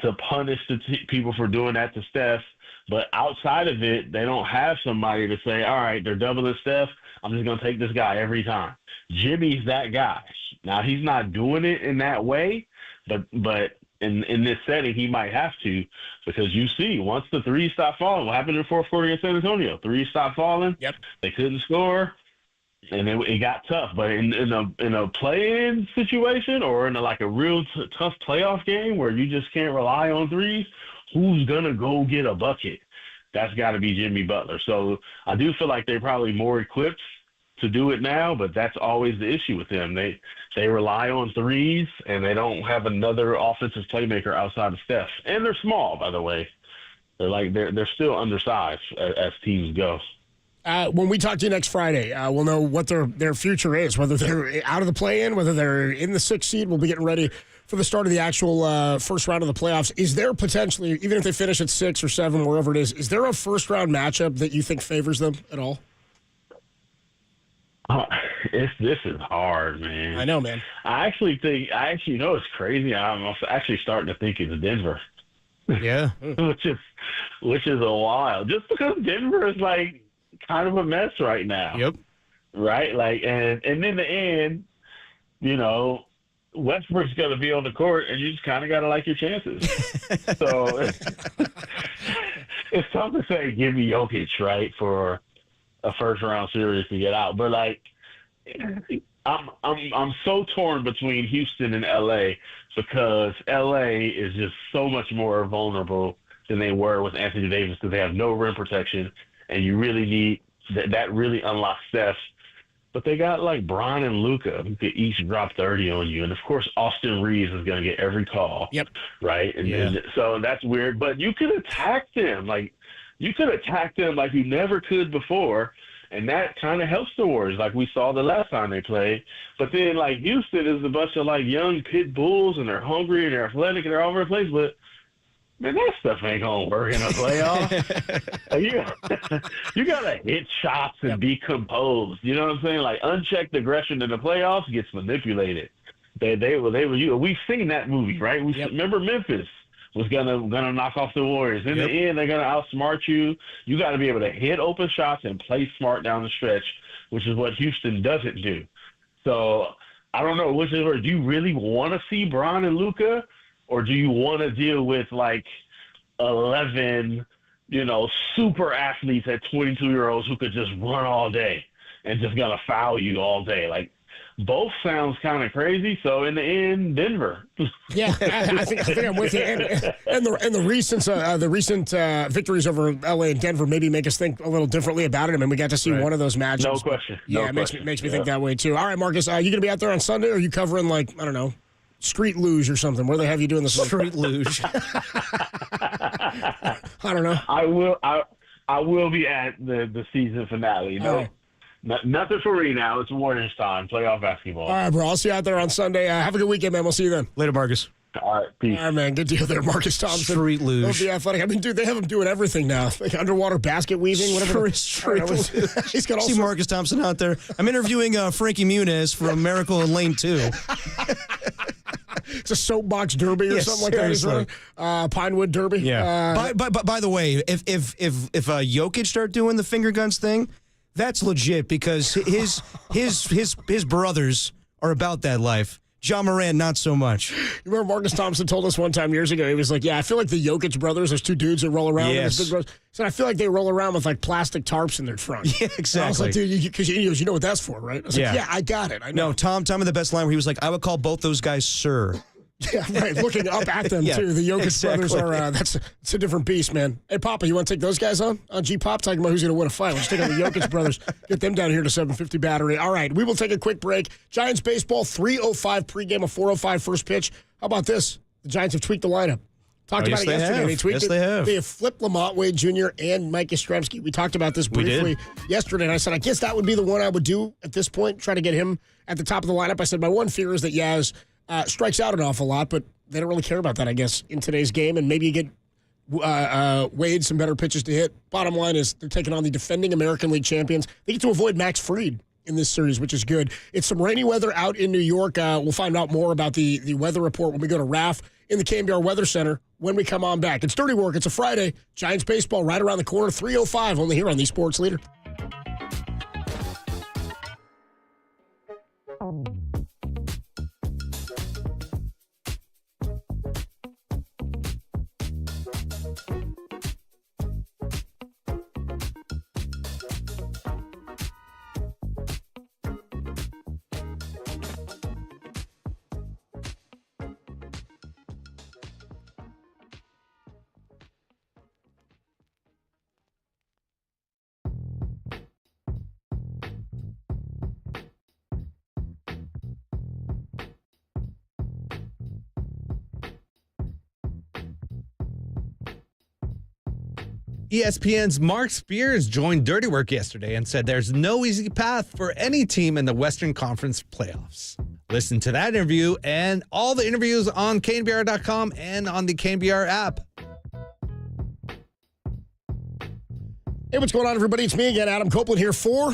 to punish the people for doing that to Steph. But outside of it, they don't have somebody to say, all right, they're doubling Steph. I'm just going to take this guy every time. Jimmy's that guy. Now, he's not doing it in that way, but in this setting, he might have to, because you see, once the threes stop falling, what happened in the fourth quarter against San Antonio? Threes stopped falling. Yep. They couldn't score, and it got tough. But in a play-in situation or in a real tough playoff game where you just can't rely on threes, who's going to go get a bucket? That's got to be Jimmy Butler. So I do feel like they're probably more equipped to do it now, but that's always the issue with them. They rely on threes, and they don't have another offensive playmaker outside of Steph. And they're small, by the way. They're still undersized as teams go. When we talk to you next Friday, we'll know what their future is, whether they're out of the play-in, whether they're in the 6th seed. We'll be getting ready for the start of the actual first round of the playoffs. Is there potentially, even if they finish at 6 or 7, wherever it is there a first-round matchup that you think favors them at all? This is hard, man. I know, man. I actually know it's crazy. I'm actually starting to think it's Denver. Yeah. which is a while. Just because Denver is kind of a mess right now. Yep. Right? And in the end, Westbrook's going to be on the court, and you just kind of got to like your chances. So it's tough to say give me Jokic, right, for a first-round series to get out. But, I'm so torn between Houston and L.A. because L.A. is just so much more vulnerable than they were with Anthony Davis because they have no rim protection, and you really need that really unlocks Steph. But they got Bron and Luka who could each drop 30 on you. And, of course, Austin Reeves is going to get every call. Yep. Right? And so that's weird. But you could attack them. You could attack them like you never could before. And that kind of helps the Warriors, like we saw the last time they played. But then, Houston is a bunch of, young pit bulls, and they're hungry, and they're athletic, and they're all over the place. But, man, that stuff ain't going to work in a playoff. You got to hit shots and be composed. You know what I'm saying? Unchecked aggression in the playoffs gets manipulated. We've seen that movie, right? Remember Memphis was gonna knock off the Warriors. In the end, they're gonna outsmart you. You got to be able to hit open shots and play smart down the stretch, which is what Houston doesn't do. So I don't know which is. Do you really want to see Bron and Luka, or do you want to deal with 11 super athletes at 22-year-olds who could just run all day and just gonna foul you all day. Like, both sounds kind of crazy. So in the end, Denver. Yeah, I think I'm with you. And the recent victories over LA and Denver maybe make us think a little differently about it. I mean, we got to see one of those matchups. No question. Yeah, it makes me think that way too. All right, Marcus, you gonna be out there on Sunday, or are you covering, like, I don't know, street luge or something? Where they have you doing the street luge? I don't know. I will be at the season finale. No. Nothing for me now. It's Warriors time. Playoff basketball. All right, bro. I'll see you out there on Sunday. Have a good weekend, man. We'll see you then. Later, Marcus. All right, peace. All right, man. Good deal there, Marcus Thompson. Street luge. Don't be athletic. I mean, dude, they have him doing everything now. Like underwater basket weaving, whatever. Street luge. He's got all see Marcus Thompson out there. I'm interviewing Frankie Muniz from Miracle in Lane 2. It's a soapbox derby or something like that. Is Pinewood Derby. Yeah. By the way, if Jokic start doing the finger guns thing, that's legit, because his brothers are about that life. John Moran, not so much. You remember Marcus Thompson told us one time years ago, he was like, yeah, I feel like the Jokic brothers, there's two dudes that roll around. Yes. Big brothers. So I feel like they roll around with, like, plastic tarps in their trunk. Yeah, exactly. And I was like, dude, because you know what that's for, right? I was like, yeah, I got it. I know. No, Tom had the best line where he was like, I would call both those guys sir. Yeah, right. Looking up at them, too. The Jokic brothers are, it's a different beast, man. Hey, Papa, you want to take those guys on G-Pop? Talking about who's going to win a fight. Let's take on the Jokic brothers. Get them down here to 750 battery. All right, we will take a quick break. Giants baseball, 3:05 pregame, a 4:05 first pitch. How about this? The Giants have tweaked the lineup. Talked about it yesterday. They tweaked it. They have. They have flipped Lamont Wade Jr. and Mike Yastrzemski. We talked about this briefly yesterday, and I said, I guess that would be the one I would do at this point, try to get him at the top of the lineup. I said, my one fear is that Yaz strikes out an awful lot, but they don't really care about that, I guess, in today's game. And maybe you get Wade some better pitches to hit. Bottom line is they're taking on the defending American League champions. They get to avoid Max Fried in this series, which is good. It's some rainy weather out in New York. We'll find out more about the weather report when we go to RAF in the KNBR Weather Center when we come on back. It's Dirty Work. It's a Friday. Giants baseball right around the corner, 3:05, only here on the Sports Leader. ESPN's Mark Spears joined Dirty Work yesterday and said there's no easy path for any team in the Western Conference playoffs. Listen to that interview and all the interviews on KNBR.com and on the KNBR app. Hey, what's going on, everybody? It's me again, Adam Copeland here for,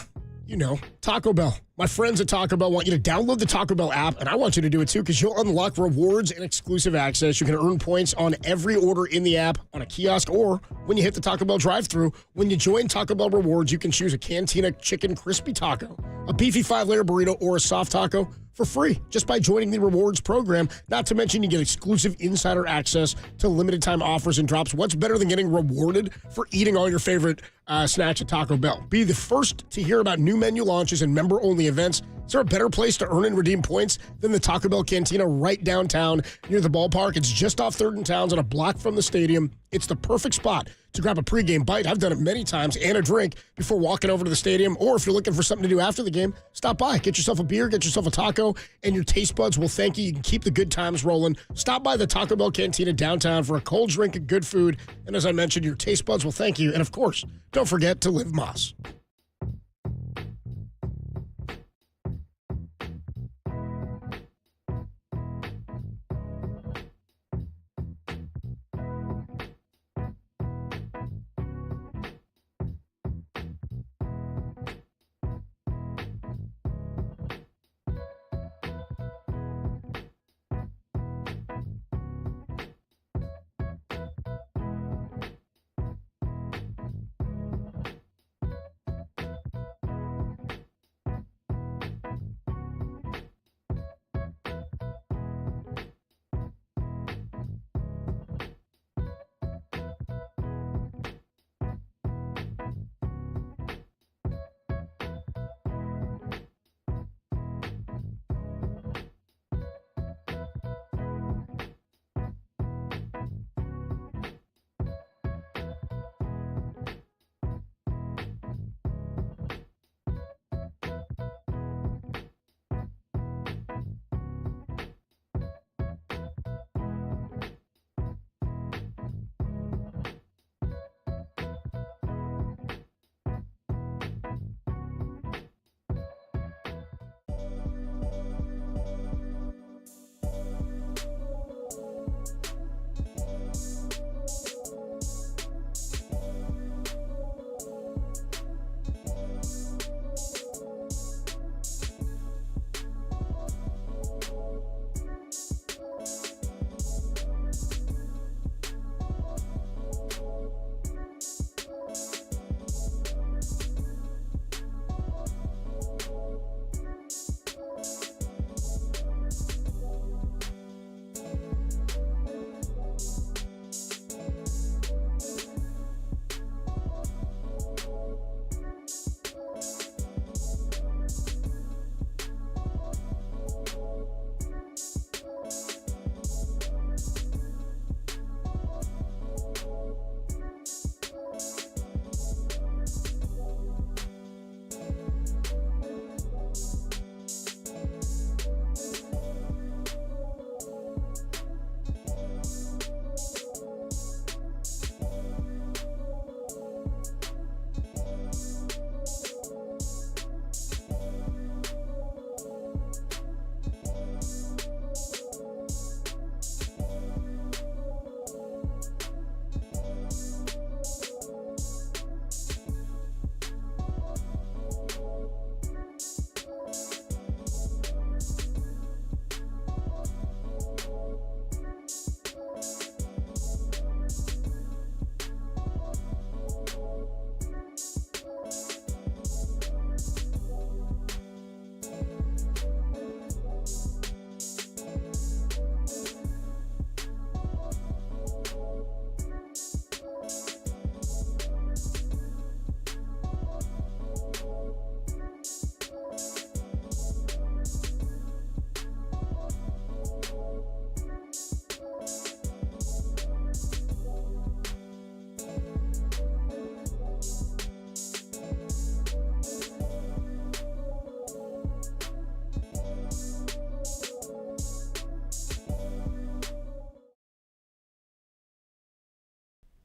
Taco Bell. My friends at Taco Bell want you to download the Taco Bell app, and I want you to do it too, because you'll unlock rewards and exclusive access. You can earn points on every order in the app, on a kiosk, or when you hit the Taco Bell drive-thru. When you join Taco Bell Rewards, you can choose a Cantina Chicken Crispy Taco, a beefy 5-layer burrito, or a soft taco for free just by joining the rewards program. Not to mention, you get exclusive insider access to limited time offers and drops. What's better than getting rewarded for eating all your favorite snacks at Taco Bell? Be the first to hear about new menu launches and member-only events. Is there a better place to earn and redeem points than the Taco Bell Cantina right downtown near the ballpark? It's just off 3rd and Towns and a block from the stadium. It's the perfect spot to grab a pregame bite. I've done it many times, and a drink before walking over to the stadium. Or if you're looking for something to do after the game, stop by. Get yourself a beer, get yourself a taco, and your taste buds will thank you. You can keep the good times rolling. Stop by the Taco Bell Cantina downtown for a cold drink and good food. And as I mentioned, your taste buds will thank you. And of course, don't forget to live Moss.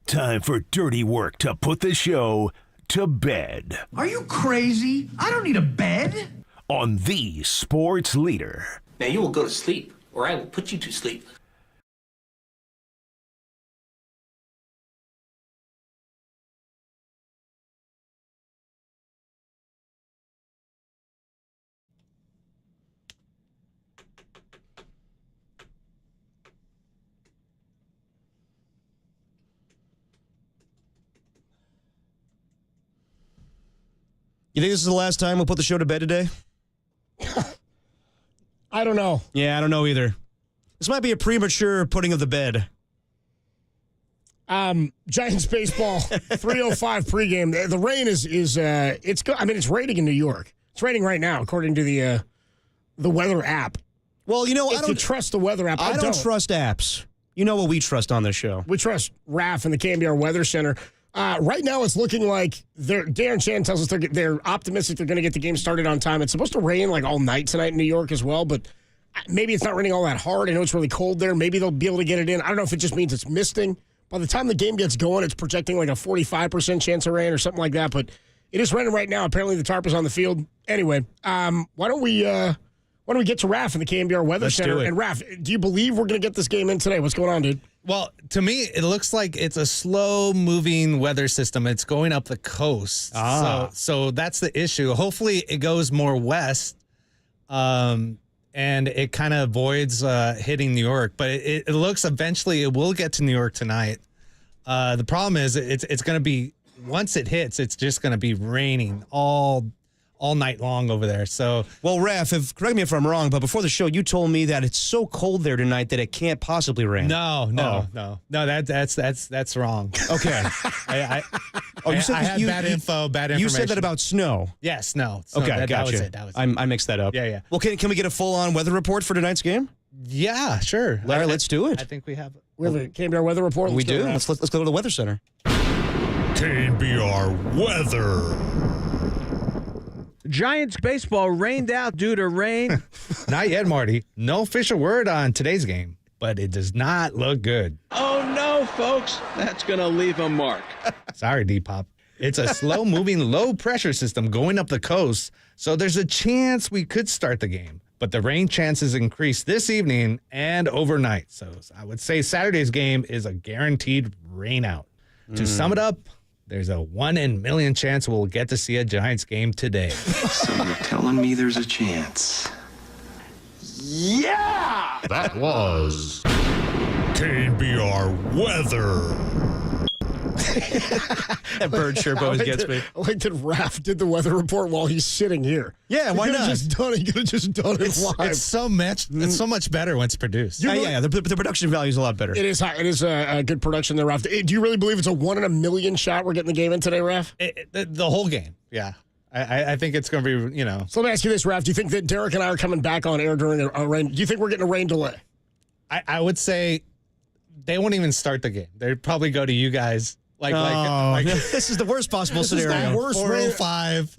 Time for dirty work to put the show to bed. Are you crazy? I don't need a bed. On the sports leader. Now you will go to sleep, or I will put you to sleep. You think this is the last time we'll put the show to bed today? I don't know. Yeah, I don't know either. This might be a premature putting of the bed. Giants baseball, 3:05 pregame. The rain is it's good. I mean, it's raining in New York. It's raining right now, according to the weather app. Well, you know, if you trust the weather app, I don't trust apps. You know what we trust on this show. We trust Raf and the KNBR Weather Center. Right now, it's looking like Darren Chan tells us they're optimistic they're going to get the game started on time. It's supposed to rain like all night tonight in New York as well, but maybe it's not raining all that hard. I know it's really cold there. Maybe they'll be able to get it in. I don't know if it just means it's misting. By the time the game gets going, it's projecting like a 45% chance of rain or something like that, but it is raining right now. Apparently, the tarp is on the field. Anyway, why don't we get to Raf in the KNBR Weather Center? And Raf, do you believe we're going to get this game in today? What's going on, dude? Well, to me, it looks like it's a slow-moving weather system. It's going up the coast. So that's the issue. Hopefully, it goes more west, and it kind of avoids hitting New York. But it looks eventually it will get to New York tonight. The problem is it's going to be, once it hits, it's just going to be raining all night long over there. So, well, Raf, correct me if I'm wrong, but before the show, you told me that it's so cold there tonight that it can't possibly rain. No. That's wrong. Okay. You said I had bad information. You said that about snow. Yes, snow. Okay, gotcha. That was it. I mixed that up. Yeah. Well, can we get a full-on weather report for tonight's game? Yeah, sure. All right, let's do it. I think we have We have a KNBR weather report. We do. Let's go to the weather center. KNBR weather. Giants baseball rained out due to rain. Not yet, Marty. No official word on today's game, but it does not look good. Oh, no, folks. That's going to leave a mark. Sorry, D-Pop. It's a slow-moving, low-pressure system going up the coast, so there's a chance we could start the game. But the rain chances increase this evening and overnight. So I would say Saturday's game is a guaranteed rain out. To sum it up, there's a 1 in a million chance we'll get to see a Giants game today. So you're telling me there's a chance? Yeah! That was KNBR weather. That bird chirp always gets me. I like that Raf did the weather report while he's sitting here. Yeah, why not? He could have just done it live. It's so much better when it's produced. The production value is a lot better. It is high. It is a good production there, Raf. Do you really believe it's a 1 in a million shot we're getting the game in today, Raf? The whole game, yeah. I think it's going to be, So let me ask you this, Raf. Do you think that Derek and I are coming back on air during a rain? Do you think we're getting a rain delay? I would say they won't even start the game. They'd probably go to you guys. This is the worst possible scenario. The worst 405.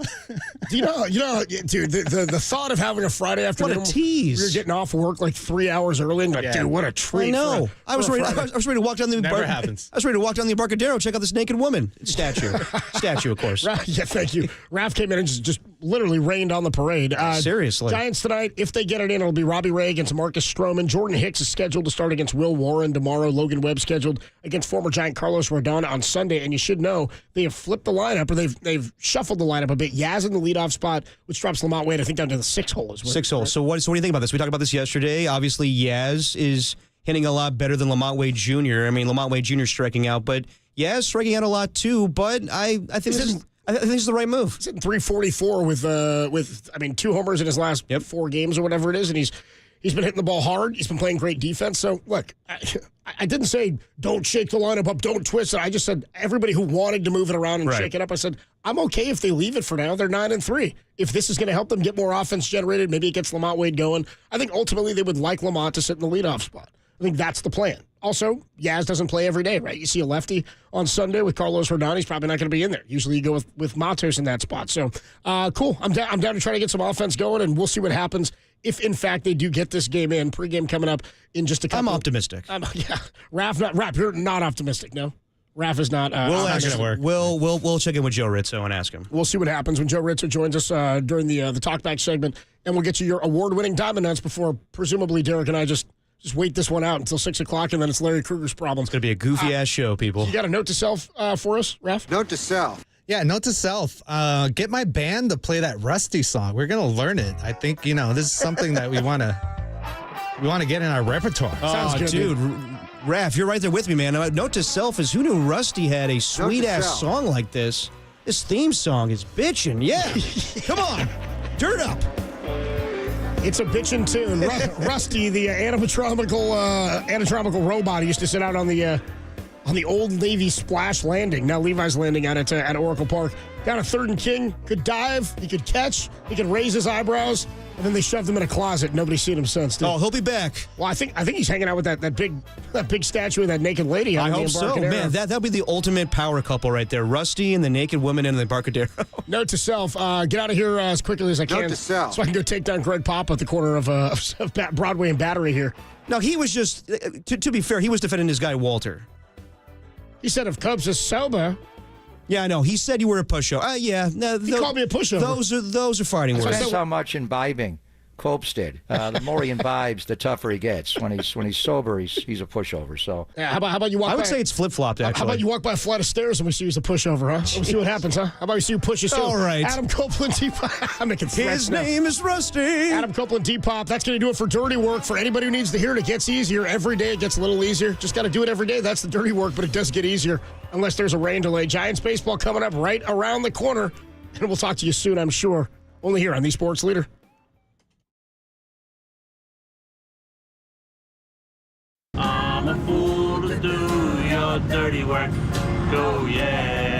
You know, dude, the thought of having a Friday afternoon. What a tease. You're getting off work like 3 hours early and dude, what a treat. I know. I was ready to walk down the happens. I was ready to walk down the Embarcadero, check out this naked woman statue. Statue, of course. Yeah, thank you. Raf came in and just literally rained on the parade. Seriously. Giants tonight, if they get it in, it'll be Robbie Ray against Marcus Stroman. Jordan Hicks is scheduled to start against Will Warren tomorrow. Logan Webb scheduled against former Giant Carlos Rodon on Sunday. And you should know they have flipped the lineup, or they've shuffled the lineup a bit. Yaz in the leadoff spot, which drops Lamont Wade, I think, down to the 6 hole. 6 hole. So what do you think about this? We talked about this yesterday. Obviously, Yaz is hitting a lot better than Lamont Wade Jr. I mean, Lamont Wade Jr. striking out, but Yaz striking out a lot too. But I think this is the right move. He's hitting 344 with 2 homers in his last 4 games or whatever it is, and he's been hitting the ball hard. He's been playing great defense. So, look, I didn't say don't shake the lineup up, don't twist it. I just said everybody who wanted to move it around and shake it up, I said, I'm okay if they leave it for now. They're 9-3. If this is going to help them get more offense generated, maybe it gets Lamont Wade going. I think ultimately they would like Lamont to sit in the leadoff spot. I think that's the plan. Also, Yaz doesn't play every day, right? You see a lefty on Sunday with Carlos Rodon, he's probably not going to be in there. Usually you go with Matos in that spot. So, cool. I'm down to try to get some offense going, and we'll see what happens if, in fact, they do get this game in. Pregame coming up in just a couple. I'm optimistic. Yeah. Raf, you're not optimistic, no? Raph is not. We'll check in with Joe Rizzo and ask him. We'll see what happens when Joe Rizzo joins us during the talkback segment, and we'll get you your award-winning Diamond Nuts before presumably Derek and I just wait this one out until 6 o'clock, and then it's Larry Kruger's problem. It's going to be a goofy-ass show, people. You got a note to self for us, Raph? Note to self. Yeah, note to self. Get my band to play that Rusty song. We're going to learn it. I think, this is something that we want to get in our repertoire. Sounds good, dude. Raph, you're right there with me, man. Note to self is who knew Rusty had a sweet-ass song like this? This theme song is bitchin'. Yeah. Come on. Dirt up. It's a bitchin' tune. Rusty, the anatomical robot, he used to sit out on the Old Navy Splash Landing. Now Levi's Landing out at Oracle Park. Down a 3rd and King. Could dive. He could catch. He could raise his eyebrows. And then they shoved him in a closet. Nobody's seen him since. Dude. Oh, he'll be back. Well, I think he's hanging out with that big statue of that naked lady. I hope so, man. That'll be the ultimate power couple right there. Rusty and the naked woman in the Embarcadero. Note to self: get out of here as quickly as I can, so I can go take down Greg Papa at the corner of Broadway and Battery here. No, he was just to be fair, he was defending his guy Walter. He said if Cubs is sober. Yeah, I know. He said you were a pushover. Yeah. No, he called me a pushover. Those are fighting words. Depends how much imbibing Copes did. The more he imbibes, the tougher he gets. When he's sober, he's a pushover. So yeah, how about you walk? I would say it's flip-flopped. Actually, how about you walk by a flight of stairs and we see you as a pushover, huh? We'll see what happens, huh? How about we see you push yourself? All right. Adam Copeland, Depop. I'm making his name is Rusty. Adam Copeland, Depop. That's going to do it for dirty work. For anybody who needs to hear it, it gets easier every day. It gets a little easier. Just got to do it every day. That's the dirty work, but it does get easier unless there's a rain delay. Giants baseball coming up right around the corner, and we'll talk to you soon, I'm sure. Only here on the Sports Leader. I'm a fool to do your dirty work. Go, yeah.